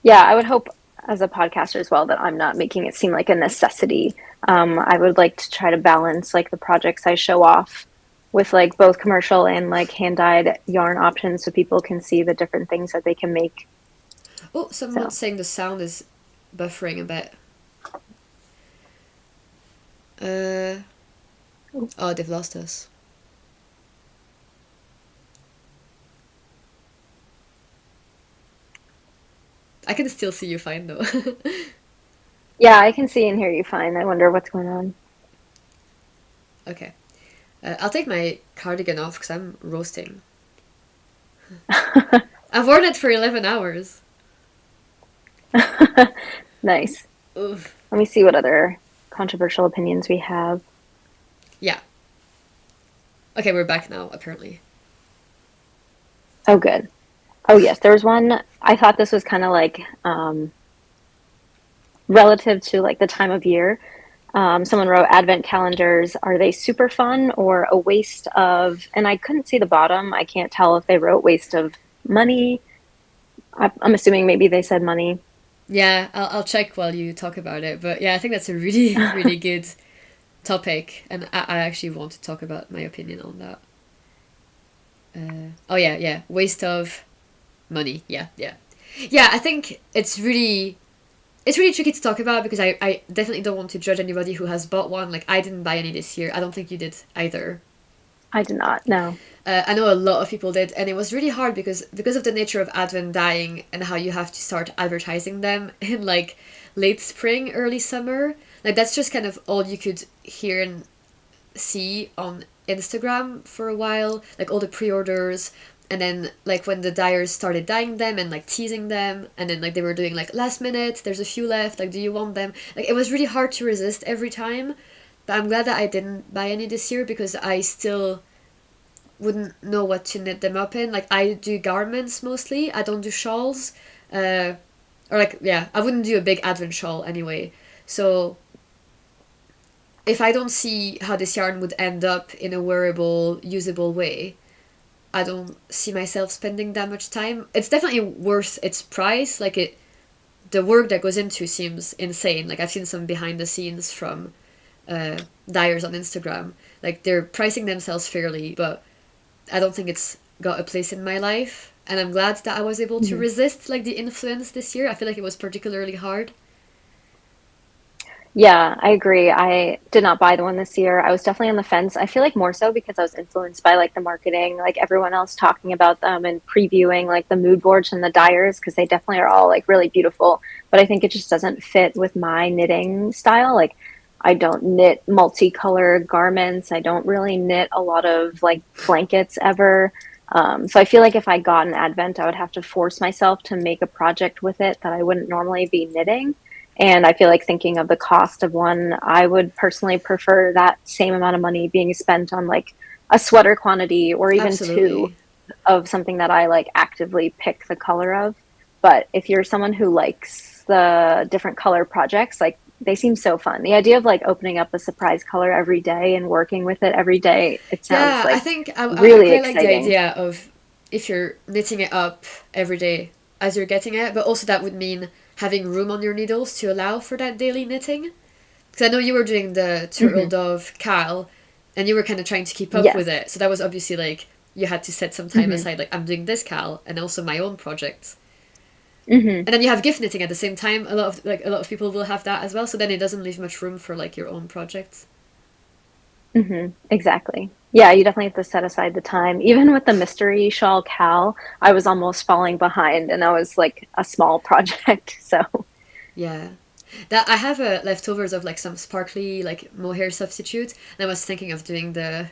Yeah, I would hope as a podcaster as well that I'm not making it seem like a necessity. I would like to try to balance like the projects I show off with like both commercial and like hand-dyed yarn options so people can see the different things that they can make. Oh, someone's So, saying the sound is buffering a bit. Uh, oh, they've lost us. I can still see you fine though. yeah, I can see and hear you fine. I wonder what's going on. Okay. I'll take my cardigan off because I'm roasting. I've worn it for 11 hours. Nice. Oof. Let me see what other controversial opinions we have. Yeah. Okay, we're back now, apparently. Oh, good. Oh, yes. There was one. I thought this was kind of like relative to like the time of year. Someone wrote advent calendars. Are they super fun or a waste of? And I couldn't see the bottom. I can't tell if they wrote waste of money. I'm assuming maybe they said money. Yeah, I'll check while you talk about it. But yeah, I think that's a really, really good topic. And I actually want to talk about my opinion on that. Oh, yeah. Waste of money. Yeah. Yeah, I think it's really tricky to talk about because I definitely don't want to judge anybody who has bought one. Like, I didn't buy any this year. I don't think you did either. I did not, no. I know a lot of people did, and it was really hard because of the nature of advent dyeing and how you have to start advertising them in like late spring, early summer. Like, that's just kind of all you could hear and see on Instagram for a while, like all the pre-orders, and then like when the dyers started dyeing them and like teasing them, and then like they were doing like last minute, there's a few left, like do you want them? Like, it was really hard to resist every time. But I'm glad that I didn't buy any this year because I still wouldn't know what to knit them up in. Like, I do garments mostly. I don't do shawls. Or like, yeah, I wouldn't do a big advent shawl anyway. So if I don't see how this yarn would end up in a wearable, usable way, I don't see myself spending that much time. It's definitely worth its price. Like, the work that goes into seems insane. Like, I've seen some behind the scenes from dyers on Instagram. Like, they're pricing themselves fairly, but I don't think it's got a place in my life. And I'm glad that I was able to resist like the influence this year. I feel like it was particularly hard. Yeah, I agree. I did not buy the one this year. I was definitely on the fence. I feel like more so because I was influenced by like the marketing, like everyone else talking about them and previewing like the mood boards and the dyers because they definitely are all like really beautiful. But I think it just doesn't fit with my knitting style. Like, I don't knit multicolored garments. I don't really knit a lot of like blankets ever. So I feel like if I got an advent, I would have to force myself to make a project with it that I wouldn't normally be knitting. And I feel like thinking of the cost of one, I would personally prefer that same amount of money being spent on like a sweater quantity or even two of something that I like actively pick the color of. But if you're someone who likes the different color projects, like they seem so fun. The idea of like opening up a surprise color every day and working with it every day, it sounds like I think I really quite like the exciting. idea of if you're knitting it up every day as you're getting it, but also that would mean having room on your needles to allow for that daily knitting. Because I know you were doing the turtle dove KAL, and you were kind of trying to keep up with it. So that was obviously like you had to set some time aside. Like, I'm doing this KAL and also my own projects. And then you have gift knitting at the same time. A lot of people will have that as well. So then it doesn't leave much room for like your own projects. Exactly. Yeah, you definitely have to set aside the time. Even with the mystery shawl KAL, I was almost falling behind, and that was like a small project. So yeah, that I have leftovers of like some sparkly like mohair substitute, and I was thinking of doing the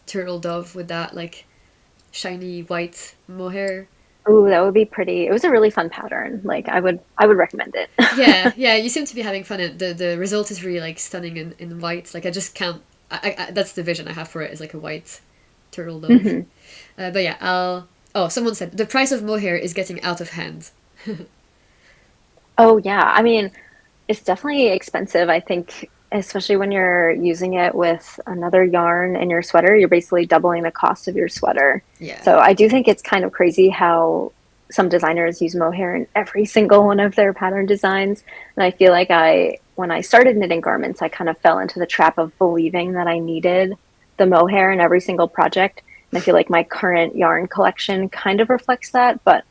turtle dove with that like shiny white mohair. ooh, that would be pretty. It was a really fun pattern. Like I would recommend it. Yeah, you seem to be having fun. The result is really like stunning in white. Like, I just can't. That's the vision I have for it, is like a white turtle dove. But yeah, someone said the price of mohair is getting out of hand. Oh yeah, I mean, it's definitely expensive. I think, especially when you're using it with another yarn in your sweater, you're basically doubling the cost of your sweater. Yeah. So I do think it's kind of crazy how some designers use mohair in every single one of their pattern designs. And I feel like when I started knitting garments, I kind of fell into the trap of believing that I needed the mohair in every single project. And I feel like my current yarn collection kind of reflects that. But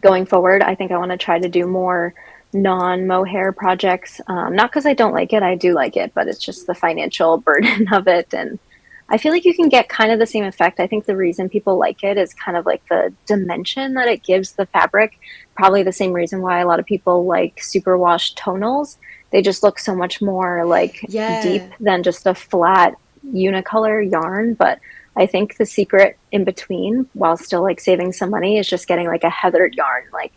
going forward, I think I want to try to do more non-mohair projects. Not because I don't like it, I do like it, but it's just the financial burden of it. And I feel like you can get kind of the same effect. I think the reason people like it is kind of like the dimension that it gives the fabric. Probably the same reason why a lot of people like superwash tonals. They just look so much more like deep than just a flat unicolor yarn. But I think the secret in between, while still like saving some money, is just getting like a heathered yarn. Like,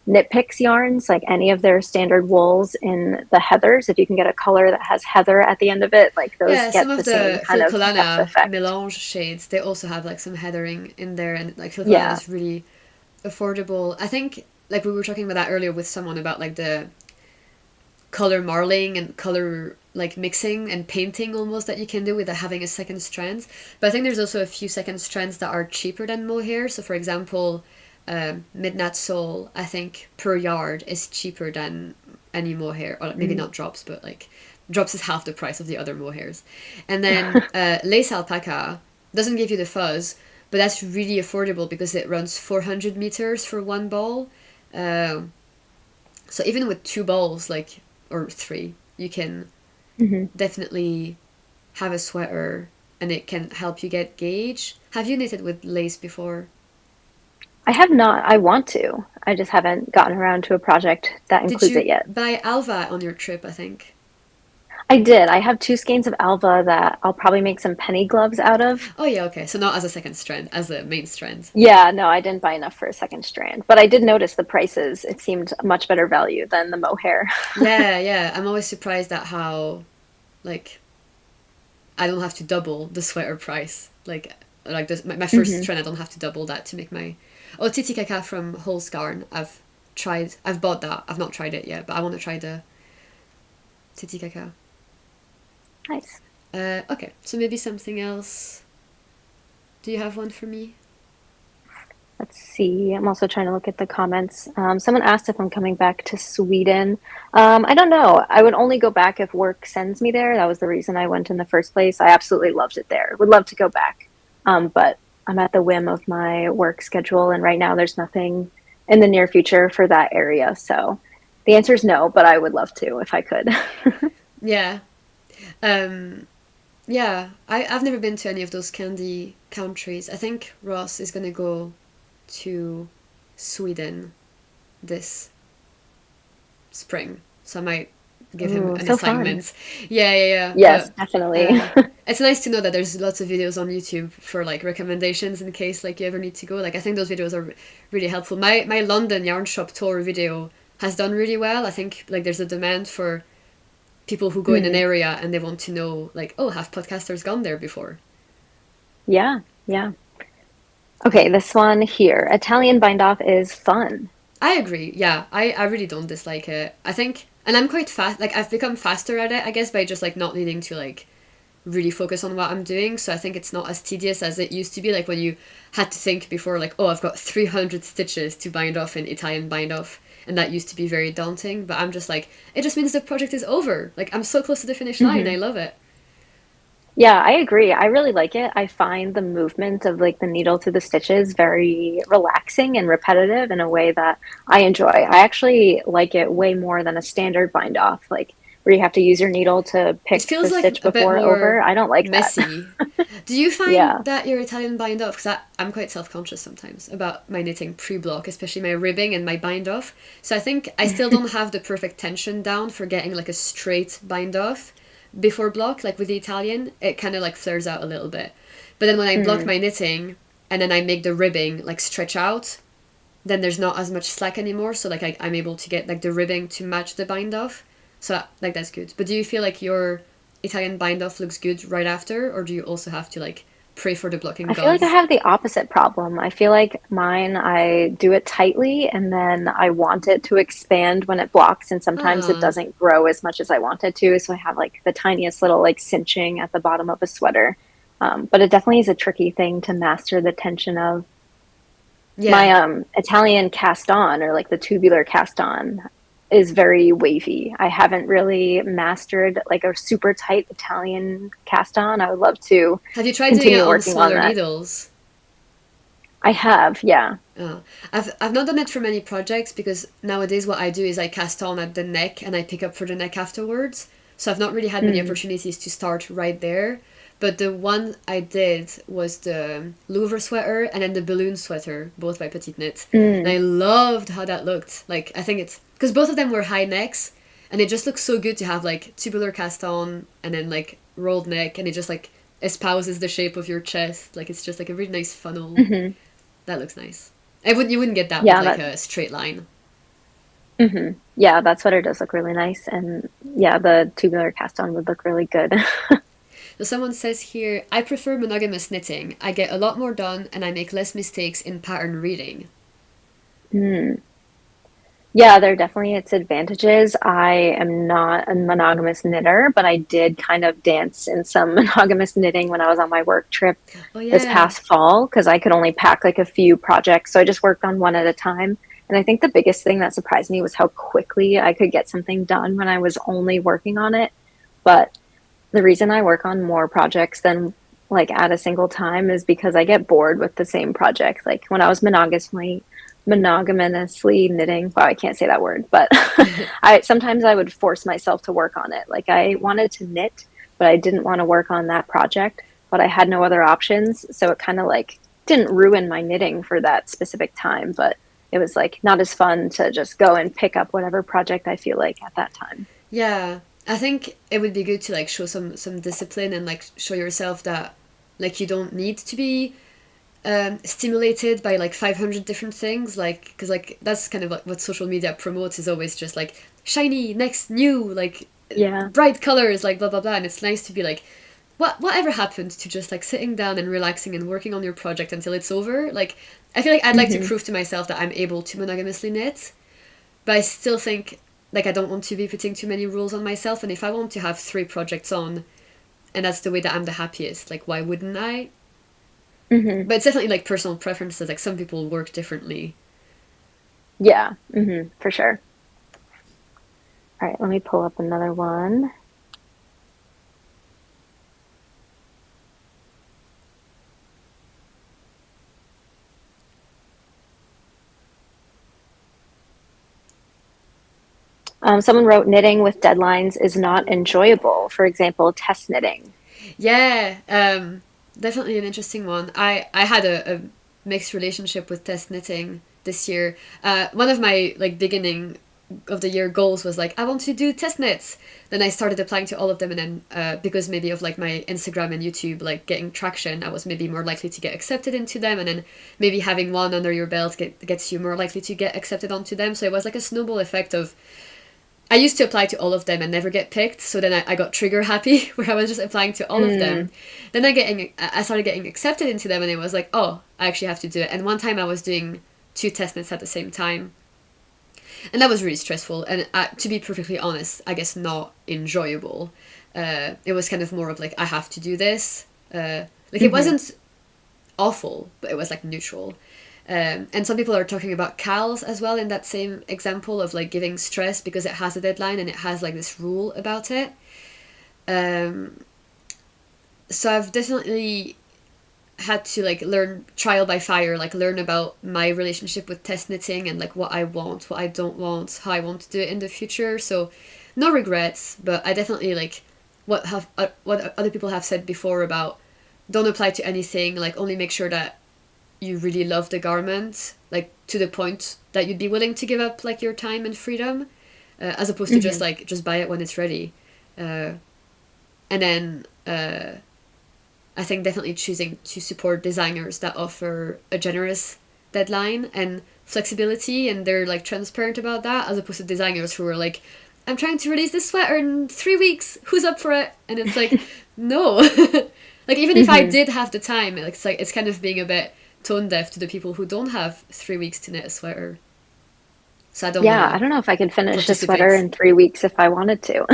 Knit Picks yarns, like any of their standard wools in the heathers. If you can get a color that has heather at the end of it, like those Yeah, get some of the same the kind of depth Filcolana effect. melange shades, they also have like some heathering in there, and like Filcolana Yeah. is really affordable. I think like we were talking about that earlier with someone about like the color marling and color like mixing and painting almost that you can do without having a second strand. But I think there's also a few second strands that are cheaper than mohair. So for example, Midnight Soul, I think per yard is cheaper than any mohair, or maybe not drops, but like drops is half the price of the other mohairs. And then lace alpaca doesn't give you the fuzz, but that's really affordable because it runs 400 meters for one ball. So even with 2 balls, like, or 3, you can definitely have a sweater, and it can help you get gauge. Have you knitted with lace before? I have not. I want to. I just haven't gotten around to a project that includes it yet. Did you buy Alva on your trip, I think? I did. I have 2 skeins of Alva that I'll probably make some penny gloves out of. Oh yeah, okay. So not as a second strand, as a main strand. Yeah, no, I didn't buy enough for a second strand, but I did notice the prices. It seemed much better value than the mohair. Yeah. I'm always surprised at how, like, I don't have to double the sweater price. Like this, my first strand, I don't have to double that to make my... Oh, Titi Kaka from Holskarn. I've bought that. I've not tried it yet, but I want to try the Titi Kaka. Nice. Okay, so maybe something else. Do you have one for me? Let's see. I'm also trying to look at the comments. Someone asked if I'm coming back to Sweden. I don't know. I would only go back if work sends me there. That was the reason I went in the first place. I absolutely loved it there. Would love to go back. But I'm at the whim of my work schedule, and right now there's nothing in the near future for that area. So the answer is no, but I would love to if I could. Yeah. Yeah, I've never been to any of those candy countries. I think Ross is gonna go to Sweden this spring, so I might give him an so assignment. fun. Yeah. Yes, But, definitely. it's nice to know that there's lots of videos on YouTube for like recommendations in case like you ever need to go. Like I think those videos are really helpful. My London yarn shop tour video has done really well. I think like there's a demand for people who go in an area and they want to know like, oh, have podcasters gone there before? Yeah. Okay, this one here. Italian bind off is fun. I agree. Yeah, I really don't dislike it. I think, and I'm quite fast. Like I've become faster at it, I guess, by just like not needing to like really focus on what I'm doing. So I think it's not as tedious as it used to be. Like when you had to think before, like, oh, I've got 300 stitches to bind off in Italian bind off, and that used to be very daunting. But I'm just like, it just means the project is over. Like I'm so close to the finish line. I love it. Yeah, I agree. I really like it. I find the movement of like the needle through the stitches very relaxing and repetitive in a way that I enjoy. I actually like it way more than a standard bind off, like where you have to use your needle to pick It feels the like stitch a bit before more over. I don't like messy. that. Do you find Yeah. that your Italian bind off, because I'm quite self-conscious sometimes about my knitting pre-block, especially my ribbing and my bind off. So I think I still don't have the perfect tension down for getting like a straight bind off before block. Like with the Italian, it kind of like flares out a little bit. But then when I block my knitting and then I make the ribbing like stretch out, then there's not as much slack anymore. So like I'm able to get like the ribbing to match the bind off. So like that's good. But do you feel like your Italian bind off looks good right after, or do you also have to like pray for the blocking I gods? feel like I have the opposite problem. I feel like mine, I do it tightly and then I want it to expand when it blocks, and sometimes it doesn't grow as much as I want it to. So I have like the tiniest little like cinching at the bottom of a sweater. But it definitely is a tricky thing to master the tension of. Yeah. My Italian cast on, or like the tubular cast on, is very wavy. I haven't really mastered like a super tight Italian cast on. I would love to Have you tried doing it continue on working on smaller that. needles? I have, yeah. Oh. I've not done it for many projects because nowadays what I do is I cast on at the neck and I pick up for the neck afterwards. So I've not really had many opportunities to start right there. But the one I did was the Louvre sweater and then the balloon sweater, both by Petite Knit. And I loved how that looked. Like, I think it's... Because both of them were high necks, and it just looks so good to have, like, tubular cast on and then, like, rolled neck, and it just, like, espouses the shape of your chest. Like, it's just, like, a really nice funnel. That looks nice. You wouldn't get that with, like, a straight line. Yeah, that sweater does look really nice, and yeah, the tubular cast on would look really good. So someone says here, I prefer monogamous knitting. I get a lot more done and I make less mistakes in pattern reading. Mm. Yeah, there are definitely its advantages. I am not a monogamous knitter, but I did kind of dance in some monogamous knitting when I was on my work trip Oh this yeah. past fall because I could only pack like a few projects. So I just worked on one at a time. And I think the biggest thing that surprised me was how quickly I could get something done when I was only working on it. But the reason I work on more projects than like at a single time is because I get bored with the same project. Like when I was monogamously knitting, wow, I can't say that word, but I sometimes I would force myself to work on it. Like I wanted to knit, but I didn't want to work on that project, but I had no other options, so it kind of like didn't ruin my knitting for that specific time, but it was like not as fun to just go and pick up whatever project I feel like at that time. Yeah. I think it would be good to like show some discipline and like show yourself that like you don't need to be stimulated by like 500 different things, like because like that's kind of like what social media promotes, is always just like shiny, next, new, like Yeah. bright colors, like blah blah blah. And it's nice to be like, whatever happened to just like sitting down and relaxing and working on your project until it's over. Like I feel like I'd like to prove to myself that I'm able to monogamously knit, but I still think like I don't want to be putting too many rules on myself. And if I want to have 3 projects on and that's the way that I'm the happiest, like why wouldn't I? But it's definitely like personal preferences. Like some people work differently. Yeah, for sure. All right, let me pull up another one. Someone wrote, knitting with deadlines is not enjoyable. For example, test knitting. Yeah, definitely an interesting one. I had a mixed relationship with test knitting this year. One of my like beginning of the year goals was like I want to do test knits. Then I started applying to all of them, and then because maybe of like my Instagram and YouTube like getting traction, I was maybe more likely to get accepted into them, and then maybe having one under your belt gets you more likely to get accepted onto them. So it was like a snowball effect of I used to apply to all of them and never get picked, so then I got trigger happy where I was just applying to all of them. Then I started getting accepted into them, and it was like, oh, I actually have to do it. And one time I was doing 2 test knits at the same time, and that was really stressful. And to be perfectly honest, I guess not enjoyable. It was kind of more of like I have to do this. It wasn't awful, but it was like neutral. And some people are talking about KALs as well in that same example of like giving stress because it has a deadline and it has like this rule about it. So I've definitely had to like learn trial by fire, like learn about my relationship with test knitting and like what I want, what I don't want, how I want to do it in the future. So no regrets, but I definitely like what other people have said before about don't apply to anything, like only make sure that you really love the garment, like to the point that you'd be willing to give up like your time and freedom, as opposed to just buy it when it's ready. And then I think definitely choosing to support designers that offer a generous deadline and flexibility, and they're like transparent about that, as opposed to designers who are like, I'm trying to release this sweater in 3 weeks, who's up for it? And it's like, no. Like even if I did have the time, it's like it's kind of being a bit tone deaf to the people who don't have 3 weeks to knit a sweater. So I don't I don't know if I could finish a sweater in 3 weeks if I wanted to.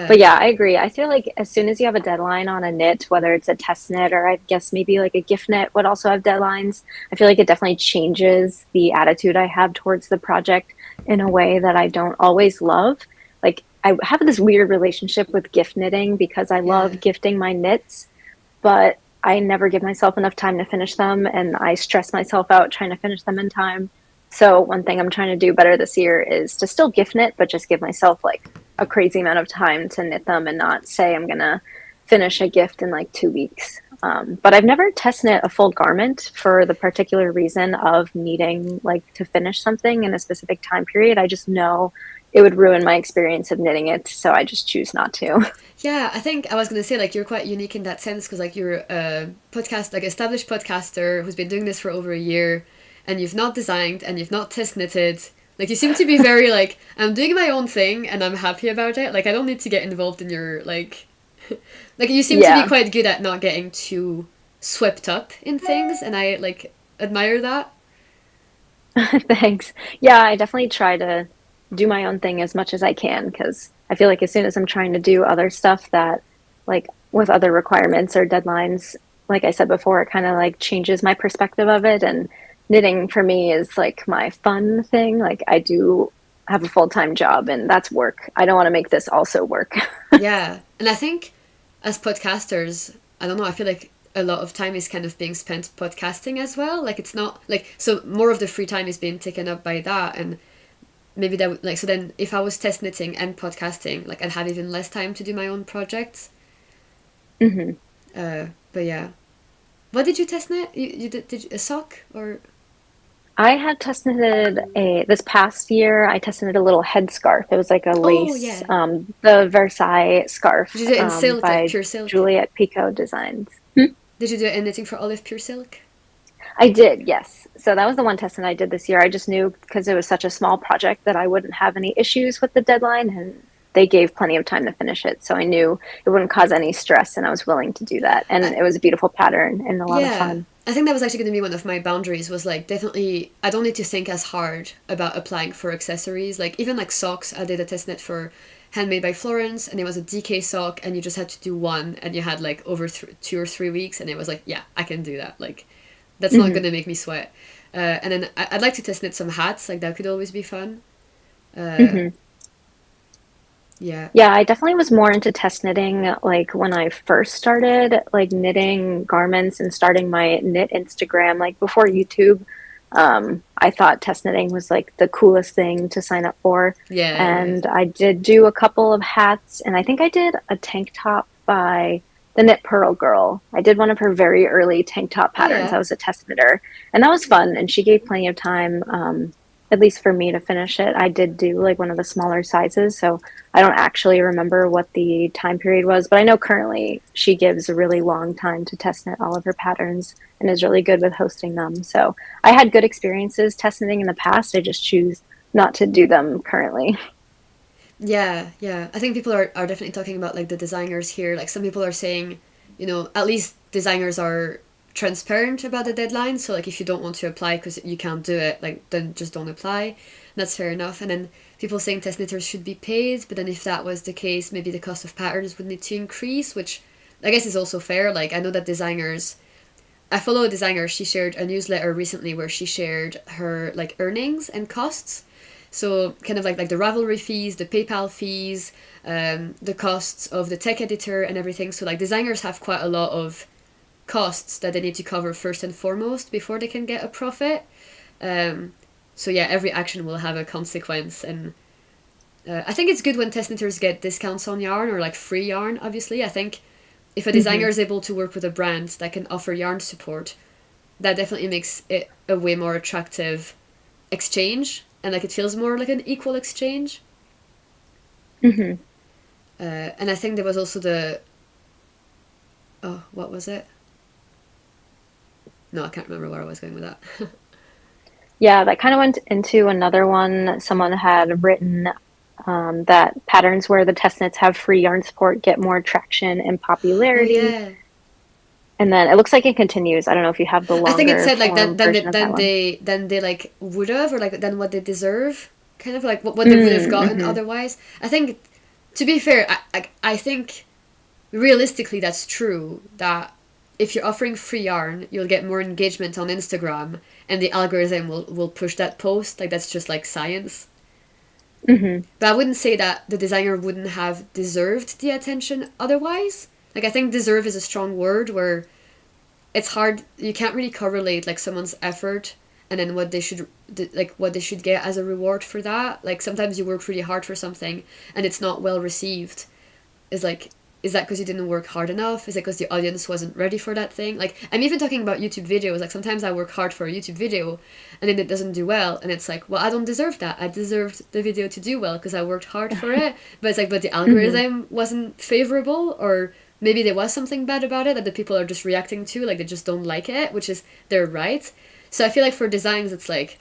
But yeah, I agree. I feel like as soon as you have a deadline on a knit, whether it's a test knit or I guess maybe like a gift knit would also have deadlines, I feel like it definitely changes the attitude I have towards the project in a way that I don't always love. Like I have this weird relationship with gift knitting because I love gifting my knits, but I never give myself enough time to finish them, and I stress myself out trying to finish them in time. So one thing I'm trying to do better this year is to still gift knit, but just give myself like a crazy amount of time to knit them and not say I'm going to finish a gift in like 2 weeks. But I've never test knit a full garment for the particular reason of needing like to finish something in a specific time period. I just know it would ruin my experience of knitting it, so I just choose not to. Yeah, I think I was gonna say like you're quite unique in that sense because like you're a established podcaster who's been doing this for over a year, and you've not designed and you've not test knitted. Like, you seem to be very, like, I'm doing my own thing and I'm happy about it. Like, I don't need to get involved in your, like... like, you seem to be quite good at not getting too swept up in things, and I, like, admire that. Thanks. Yeah, I definitely try to do my own thing as much as I can because I feel like as soon as I'm trying to do other stuff that, like, with other requirements or deadlines, like I said before, it kind of like changes my perspective of it. And knitting for me is like my fun thing. Like, I do have a full-time job and that's work. I don't want to make this also work. Yeah. And I think as podcasters, I don't know, I feel like a lot of time is kind of being spent podcasting as well. Like, it's not like, so more of the free time is being taken up by that. And maybe that would, like, so then if I was test knitting and podcasting, like, I'd have even less time to do my own projects. Mm-hmm. But yeah. What did you test knit? You did you, a sock or? I had test knitted this past year. I test knitted a little headscarf. It was like a lace, yeah. The Versailles scarf Did you do it in silk, by like pure silk? Juliet Picot Designs. Did you do it knitting for Olive Pure Silk? I did, yes. So that was the one test that I did this year. I just knew because it was such a small project that I wouldn't have any issues with the deadline, and they gave plenty of time to finish it. So I knew it wouldn't cause any stress, and I was willing to do that. And it was a beautiful pattern and a lot of fun. I think that was actually going to be one of my boundaries, was like, definitely I don't need to think as hard about applying for accessories. Like, even like socks, I did a test knit for Handmade by Florence, and it was a DK sock, and you just had to do one, and you had like over 2 or 3 weeks, and it was like, yeah, I can do that. Like, that's not going to make me sweat. And then I'd like to test knit some hats. Like, that could always be fun. Yeah. Yeah, I definitely was more into test knitting like when I first started like knitting garments and starting my knit Instagram, like before YouTube. I thought test knitting was like the coolest thing to sign up for. Yeah. And I did do a couple of hats, and I think I did a tank top by the Knit Pearl Girl. I did one of her very early tank top patterns. yeah. I was a test knitter, and that was fun. And she gave plenty of time, at least for me to finish it. I did do like one of the smaller sizes, so I don't actually remember what the time period was, but I know currently she gives a really long time to test knit all of her patterns and is really good with hosting them. So I had good experiences test knitting in the past. I just choose not to do them currently. Yeah. I think people are definitely talking about like the designers here. Like, some people are saying, you know, at least designers are transparent about the deadline. So like, if you don't want to apply because you can't do it, like, then just don't apply. And that's fair enough. And then people saying test knitters should be paid, but then if that was the case, maybe the cost of patterns would need to increase, which I guess is also fair. Like, I know that designers, I follow a designer, she shared a newsletter recently where she shared her like earnings and costs. So kind of like the Ravelry fees, the PayPal fees, the costs of the tech editor and everything. So like, designers have quite a lot of costs that they need to cover first and foremost before they can get a profit. So yeah, every action will have a consequence, and I think it's good when test knitters get discounts on yarn, or like free yarn. Obviously, I think if a designer is able to work with a brand that can offer yarn support, that definitely makes it a way more attractive exchange, and like, it feels more like an equal exchange. And I think there was also what was it? No, I can't remember where I was going with that. Yeah, that kind of went into another one. Someone had written that patterns where the test knits have free yarn support get more traction and popularity. Oh, yeah. And then it looks like it continues. I don't know if you have the longer I think it said like form version of that one. then they like would have, or like than what they deserve, kind of like what they would have gotten otherwise. I think, to be fair, I think realistically that's true, that if you're offering free yarn, you'll get more engagement on Instagram, and the algorithm will push that post. Like, that's just like science. But I wouldn't say that the designer wouldn't have deserved the attention otherwise. Like, I think deserve is a strong word, where it's hard, you can't really correlate like someone's effort and then what they should get as a reward for that. Like, sometimes you work really hard for something and it's not well received. Is like, is that because you didn't work hard enough? Is it because the audience wasn't ready for that thing? Like, I'm even talking about YouTube videos. Like, sometimes I work hard for a YouTube video and then it doesn't do well, and it's like, well, I don't deserve that. I deserved the video to do well because I worked hard for it. But it's like, but the algorithm wasn't favorable, or maybe there was something bad about it that the people are just reacting to, like, they just don't like it, which is their right. So I feel like for designs, it's like,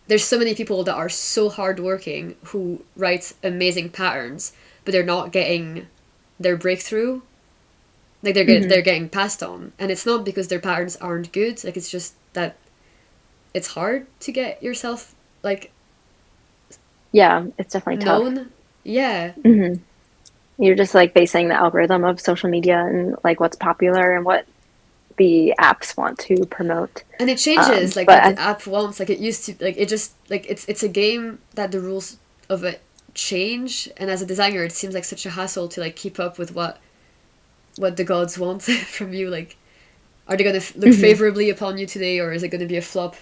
there's so many people that are so hardworking who write amazing patterns, but they're not getting their breakthrough. Like they're getting passed on, and it's not because their patterns aren't good. Like it's just that it's hard to get yourself like it's definitely known. tough. Yeah. You're just like basing the algorithm of social media and like what's popular and what the apps want to promote. And it changes, like what the app wants. Like it used to, like it just like it's a game that the rules of it change. And as a designer, it seems like such a hassle to like keep up with what the gods want from you. Like, are they going to look favorably upon you today, or is it going to be a flop?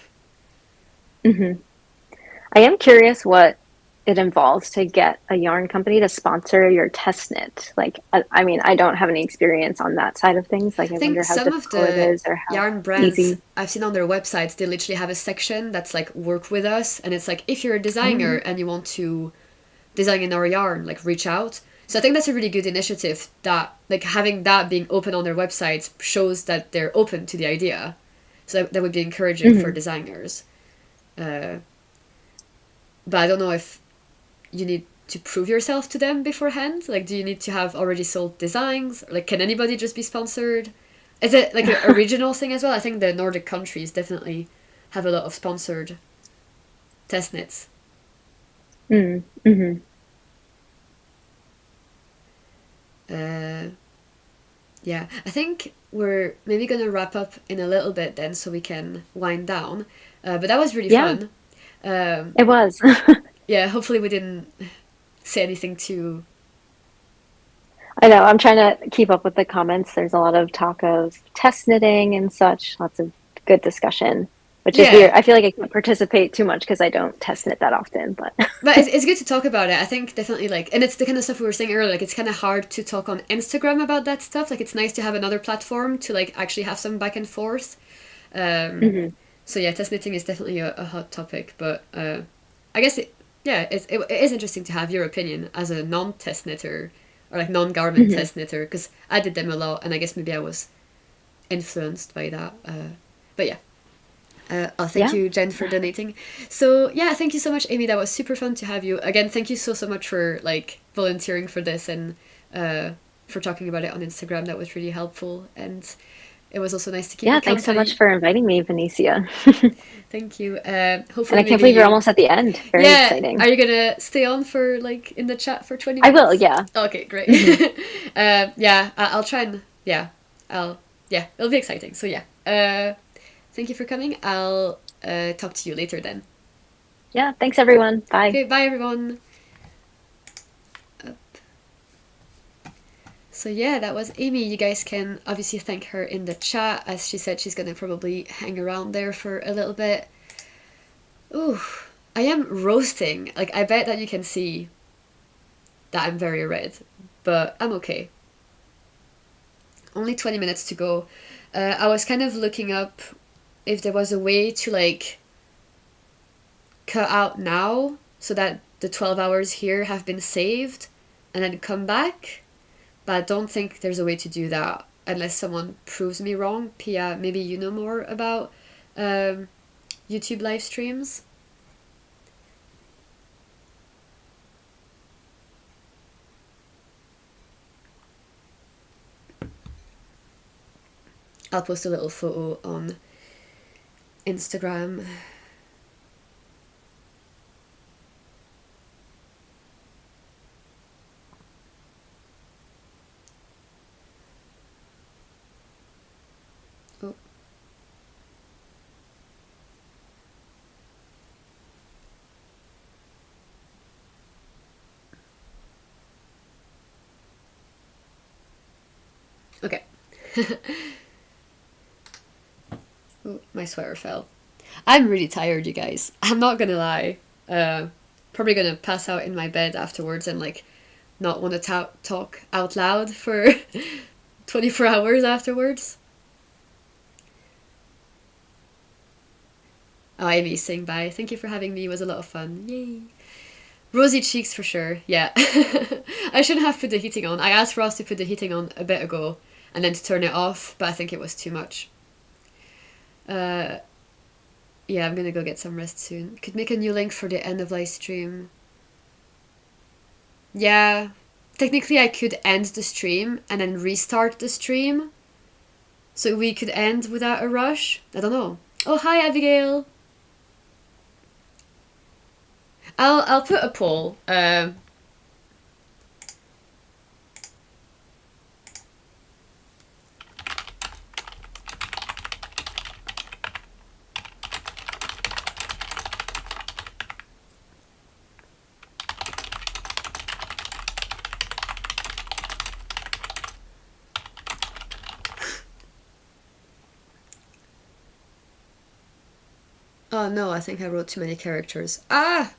I am curious what it involves to get a yarn company to sponsor your test knit. Like, I mean, I don't have any experience on that side of things. Like, I think wonder how some of difficult it the is or how yarn brands easy. I've seen on their websites, they literally have a section that's like work with us, and it's like if you're a designer and you want to design in our yarn, like reach out. So I think that's a really good initiative, that like having that being open on their websites shows that they're open to the idea. So that would be encouraging for designers. But I don't know if you need to prove yourself to them beforehand. Like, do you need to have already sold designs? Like, can anybody just be sponsored? Is it like a regional thing as well? I think the Nordic countries definitely have a lot of sponsored test knits. Yeah, I think we're maybe going to wrap up in a little bit then, so we can wind down. But that was really fun. It was. Yeah, hopefully we didn't say anything too... I know, I'm trying to keep up with the comments. There's a lot of talk of test knitting and such, lots of good discussion, which is weird. I feel like I can't participate too much because I don't test knit that often, but... But it's good to talk about it. I think definitely, like, and it's the kind of stuff we were saying earlier, like, it's kind of hard to talk on Instagram about that stuff. Like, it's nice to have another platform to, like, actually have some back and forth. So yeah, test knitting is definitely a hot topic, but I guess it is interesting to have your opinion as a non-test knitter, or like non-garment test knitter, because I did them a lot, and I guess maybe I was influenced by that. But yeah. Thank you, Jen, for donating. So yeah, thank you so much, Amy. That was super fun to have you. Again, thank you so much for like volunteering for this and for talking about it on Instagram. That was really helpful, and it was also nice to keep you company. Thanks so much for inviting me, Vanissia. Thank you. Hopefully, and I can't believe you're almost at the end. Very exciting. Are you gonna stay on for like in the chat for 20 minutes? I will. Yeah. Okay, great. I'll try and it'll be exciting. So yeah. Thank you for coming. I'll talk to you later then. Yeah, thanks everyone. Bye. Okay, bye everyone. So yeah, that was Amy. You guys can obviously thank her in the chat. As she said, she's gonna probably hang around there for a little bit. Ooh, I am roasting. Like, I bet that you can see that I'm very red, but I'm okay. Only 20 minutes to go. I was kind of looking up if there was a way to like cut out now so that the 12 hours here have been saved and then come back, but I don't think there's a way to do that unless someone proves me wrong. Pia, maybe you know more about YouTube live streams. I'll post a little photo on Instagram. Oh. Okay. Oh, my sweater fell. I'm really tired, you guys. I'm not gonna lie. Probably gonna pass out in my bed afterwards and like not want to talk out loud for 24 hours afterwards. Oh, Amy, saying bye. Thank you for having me. It was a lot of fun. Yay. Rosy cheeks for sure. Yeah. I shouldn't have put the heating on. I asked Ross to put the heating on a bit ago and then to turn it off, but I think it was too much. Yeah, yeah, I'm gonna go get some rest soon. Could make a new link for the end of live stream. Yeah, technically I could end the stream and then restart the stream, so we could end without a rush. I don't know. Oh, hi Abigail. I'll put a poll. Oh no, I think I wrote too many characters. Ah!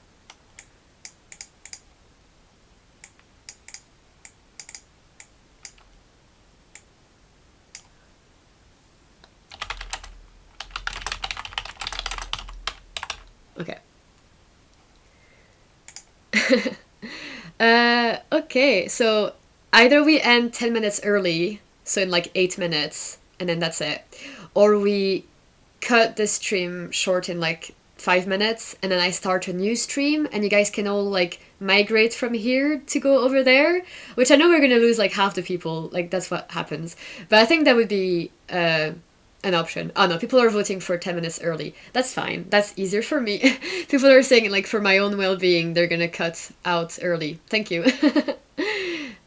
Okay. Okay, so either we end 10 minutes early, so in like 8 minutes, and then that's it, or we cut the stream short in like 5 minutes, and then I start a new stream, and you guys can all like migrate from here to go over there, which I know we're gonna lose like half the people, like that's what happens, but I think that would be an option. Oh no, people are voting for 10 minutes early. That's fine. That's easier for me. People are saying like for my own well-being, they're gonna cut out early. Thank you.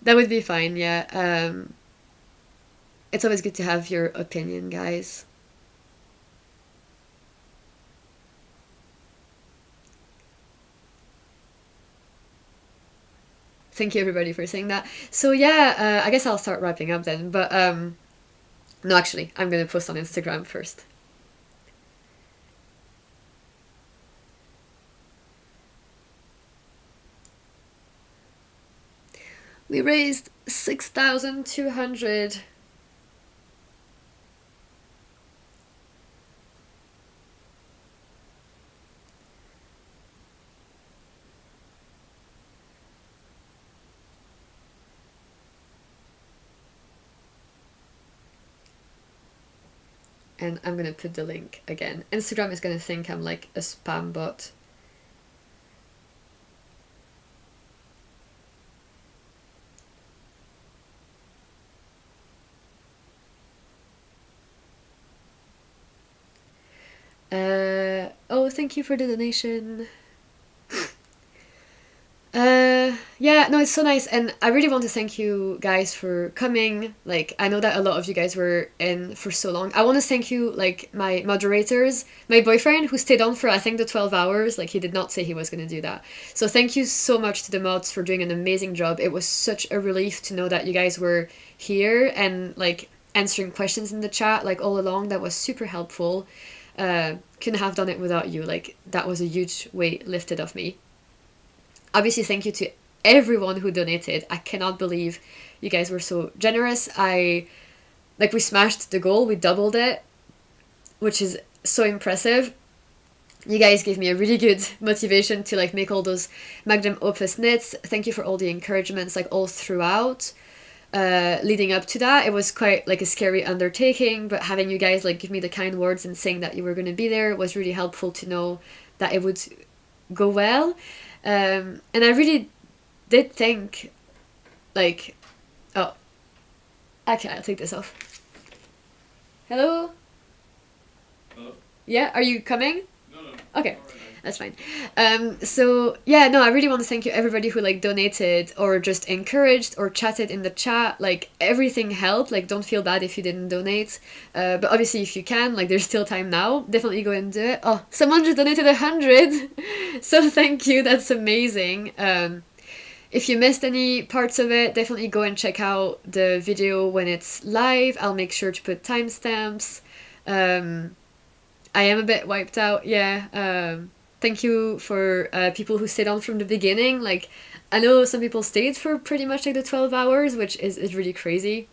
That would be fine, yeah. It's always good to have your opinion, guys. Thank you everybody for saying that. So yeah, I guess I'll start wrapping up then, but no, actually, I'm gonna post on Instagram first. We raised 6,200. And I'm gonna put the link again. Instagram is gonna think I'm like a spam bot. Oh, thank you for the donation. Yeah, no, it's so nice, and I really want to thank you guys for coming. Like, I know that a lot of you guys were in for so long. I want to thank you, like, my moderators, my boyfriend who stayed on for, I think, the 12 hours. Like, he did not say he was going to do that. So thank you so much to the mods for doing an amazing job. It was such a relief to know that you guys were here and, like, answering questions in the chat, like, all along. That was super helpful. Couldn't have done it without you. Like, that was a huge weight lifted off me. Obviously, thank you to everyone who donated. I cannot believe you guys were so generous. We smashed the goal. We doubled it, which is so impressive. You guys gave me a really good motivation to like make all those Magnum Opus knits. Thank you for all the encouragements, like all throughout. Leading up to that, it was quite like a scary undertaking, but having you guys like give me the kind words and saying that you were going to be there was really helpful to know that it would go well. And I really did think, like, oh, actually, I'll take this off. Hello? Hello? Yeah, are you coming? No. Okay, that's fine. So, yeah, no, I really want to thank you, everybody who, like, donated or just encouraged or chatted in the chat. Like, everything helped. Like, don't feel bad if you didn't donate. But obviously, if you can, like, there's still time now. Definitely go and do it. Oh, someone just donated 100. So thank you. That's amazing. If you missed any parts of it, definitely go and check out the video when it's live. I'll make sure to put timestamps. I am a bit wiped out, yeah. Thank you for people who stayed on from the beginning. Like, I know some people stayed for pretty much like the 12 hours, which is really crazy.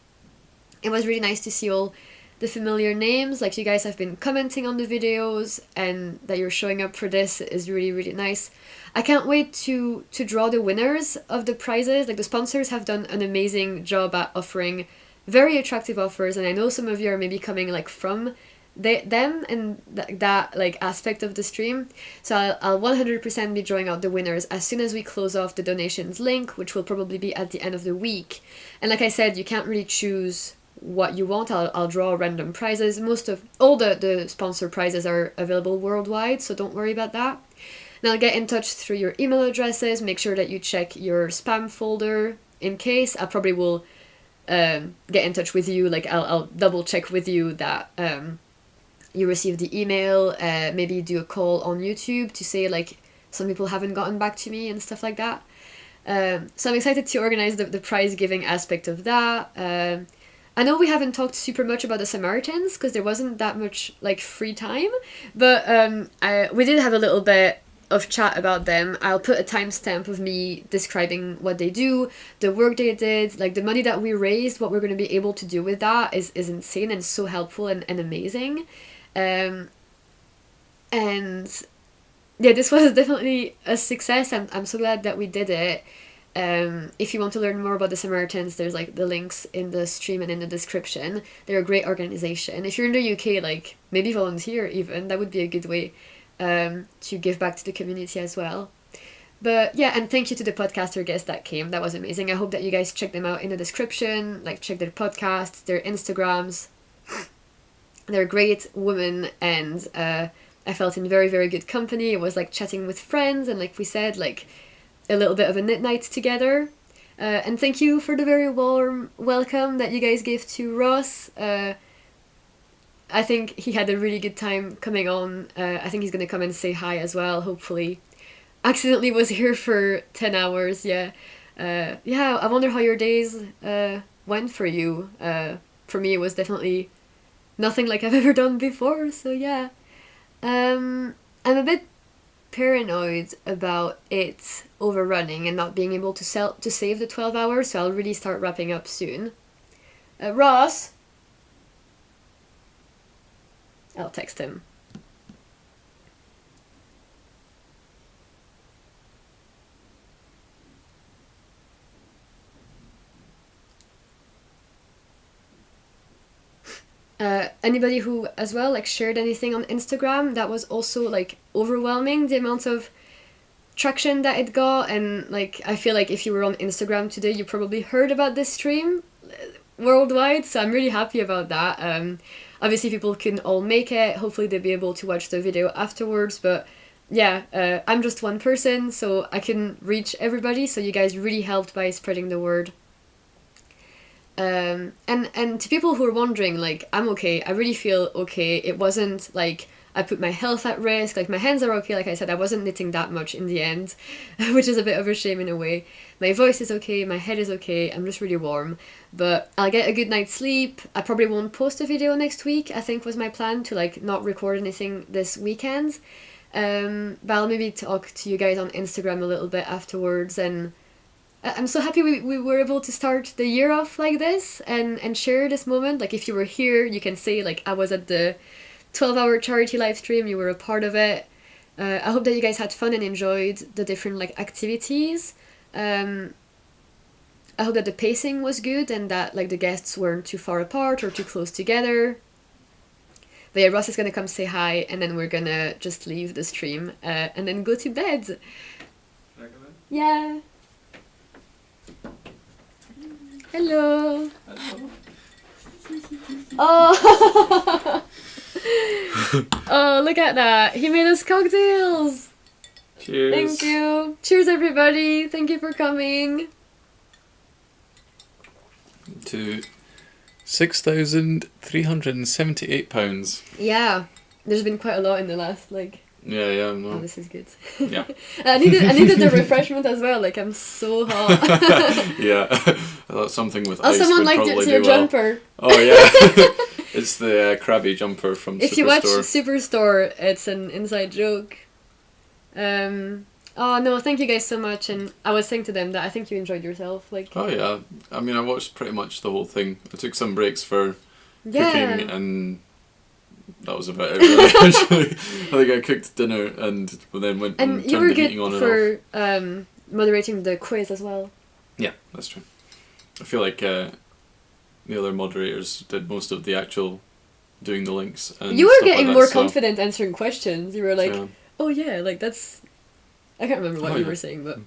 It was really nice to see all the familiar names. Like, you guys have been commenting on the videos, and that you're showing up for this is really, really nice. I can't wait to draw the winners of the prizes. Like, the sponsors have done an amazing job at offering very attractive offers, and I know some of you are maybe coming like from them and that like aspect of the stream. So I'll 100% be drawing out the winners as soon as we close off the donations link, which will probably be at the end of the week. And like I said, you can't really choose what you want. I'll draw random prizes. Most of all the sponsor prizes are available worldwide, so don't worry about that. And I'll get in touch through your email addresses. Make sure that you check your spam folder in case. I probably will get in touch with you. Like I'll double check with you that you received the email. Maybe do a call on YouTube to say like some people haven't gotten back to me and stuff like that. So I'm excited to organize the prize giving aspect of that. I know we haven't talked super much about the Samaritans because there wasn't that much like free time, but we did have a little bit of chat about them. I'll put a timestamp of me describing what they do, the work they did, like the money that we raised, what we're going to be able to do with that is insane and so helpful and amazing. And yeah, this was definitely a success. I'm so glad that we did it. If you want to learn more about the Samaritans, there's like the links in the stream and in the description. They're a great organization. If you're in the UK, like maybe volunteer even, that would be a good way to give back to the community as well. But yeah, and thank you to the podcaster guests that came. That was amazing. I hope that you guys check them out in the description, like check their podcasts, their Instagrams. They're great women, and I felt in very, very good company. It was like chatting with friends, and like we said, like a little bit of a knit night together. And thank you for the very warm welcome that you guys gave to Ross. I think he had a really good time coming on. I think he's going to come and say hi as well, hopefully. Accidentally was here for 10 hours, yeah. Yeah, I wonder how your days went for you. For me, it was definitely nothing like I've ever done before, so yeah. I'm a bit paranoid about it overrunning and not being able to save the 12 hours, so I'll really start wrapping up soon. Ross? I'll text him. Anybody who as well like shared anything on Instagram, that was also like overwhelming, the amount of traction that it got. And like I feel like if you were on Instagram today, you probably heard about this stream worldwide, so I'm really happy about that. Obviously people couldn't all make it, hopefully they'll be able to watch the video afterwards, but yeah, I'm just one person, so I couldn't reach everybody, so you guys really helped by spreading the word. And to people who are wondering, like, I'm okay, I really feel okay. It wasn't like I put my health at risk, like my hands are okay, like I said, I wasn't knitting that much in the end, which is a bit of a shame in a way. My voice is okay, my head is okay, I'm just really warm, but I'll get a good night's sleep. I probably won't post a video next week, I think was my plan, to like not record anything this weekend, but I'll maybe talk to you guys on Instagram a little bit afterwards. And I'm so happy we were able to start the year off like this and share this moment. Like if you were here, you can say like I was at the 12-hour charity live stream, you were a part of it. I hope that you guys had fun and enjoyed the different like activities. I hope that the pacing was good and that like the guests weren't too far apart or too close together. But yeah, Ross is gonna come say hi and then we're gonna just leave the stream and then go to bed. Can I come in? Yeah. Hello. Hello. Oh. Oh, look at that. He made us cocktails. Cheers. Thank you. Cheers, everybody. Thank you for coming. To £6,378. Yeah. There's been quite a lot in the last, like... Yeah, Oh, no. this is good. Yeah. I needed the refreshment as well. Like, I'm so hot. Yeah. I thought something with Oh, ice someone would liked probably your do well. jumper. Oh, yeah. It's the Krabby jumper from If you watch Superstore. Superstore, it's an inside joke. Oh no, thank you guys so much, and I was saying to them that I think you enjoyed yourself. Like. Oh yeah, I mean I watched pretty much the whole thing. I took some breaks for Yeah. cooking, and that was about it. Really. Actually, I think I cooked dinner and then went and And you turned were the good heating on and off. for moderating the quiz as well. Yeah, that's true. I feel like the other moderators did most of the actual doing the links. And you were stuff getting like that, more so- confident answering questions. You were like, Yeah. oh yeah, like that's... I can't remember what Oh, you yeah. were saying, but...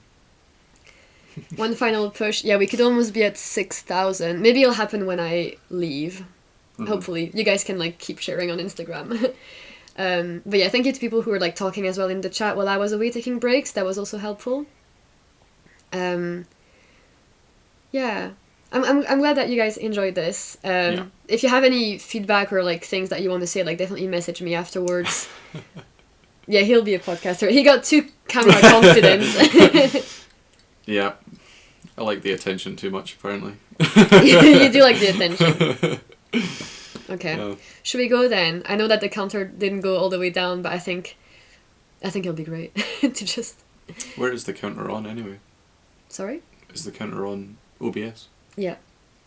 One final push. Yeah, we could almost be at 6,000. Maybe it'll happen when I leave. Mhm. Hopefully. You guys can, like, keep sharing on Instagram. But yeah, thank you to people who were, like, talking as well in the chat while I was away taking breaks. That was also helpful. Yeah. I'm glad that you guys enjoyed this. Yeah. If you have any feedback or, like, things that you want to say, like, definitely message me afterwards. Yeah, he'll be a podcaster. He got too camera confident. Yeah. I like the attention too much, apparently. You do like the attention. Okay. Yeah. Should we go then? I know that the counter didn't go all the way down, but I think it'll be great to just... Where is the counter on, anyway? Sorry? Is the counter on OBS? Yeah.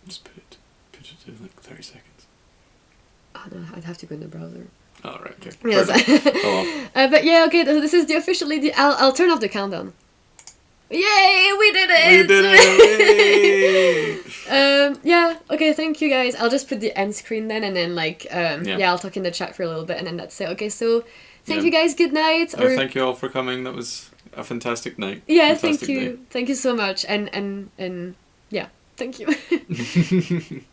Just put it to, like, 30 seconds. Oh no, I'd have to go in the browser. Oh, right, okay. Yes. Fair enough. Oh, well. But yeah, okay, this is I'll turn off the countdown. Yay, we did it! We did it! Yeah, okay, thank you guys. I'll just put the end screen then, and then, like, Yeah. I'll talk in the chat for a little bit, and then that's it. Okay, so thank Yeah. you guys, good night. No, thank you all for coming. That was a fantastic night. Yeah, Fantastic thank you. night. Thank you so much. And yeah, thank you.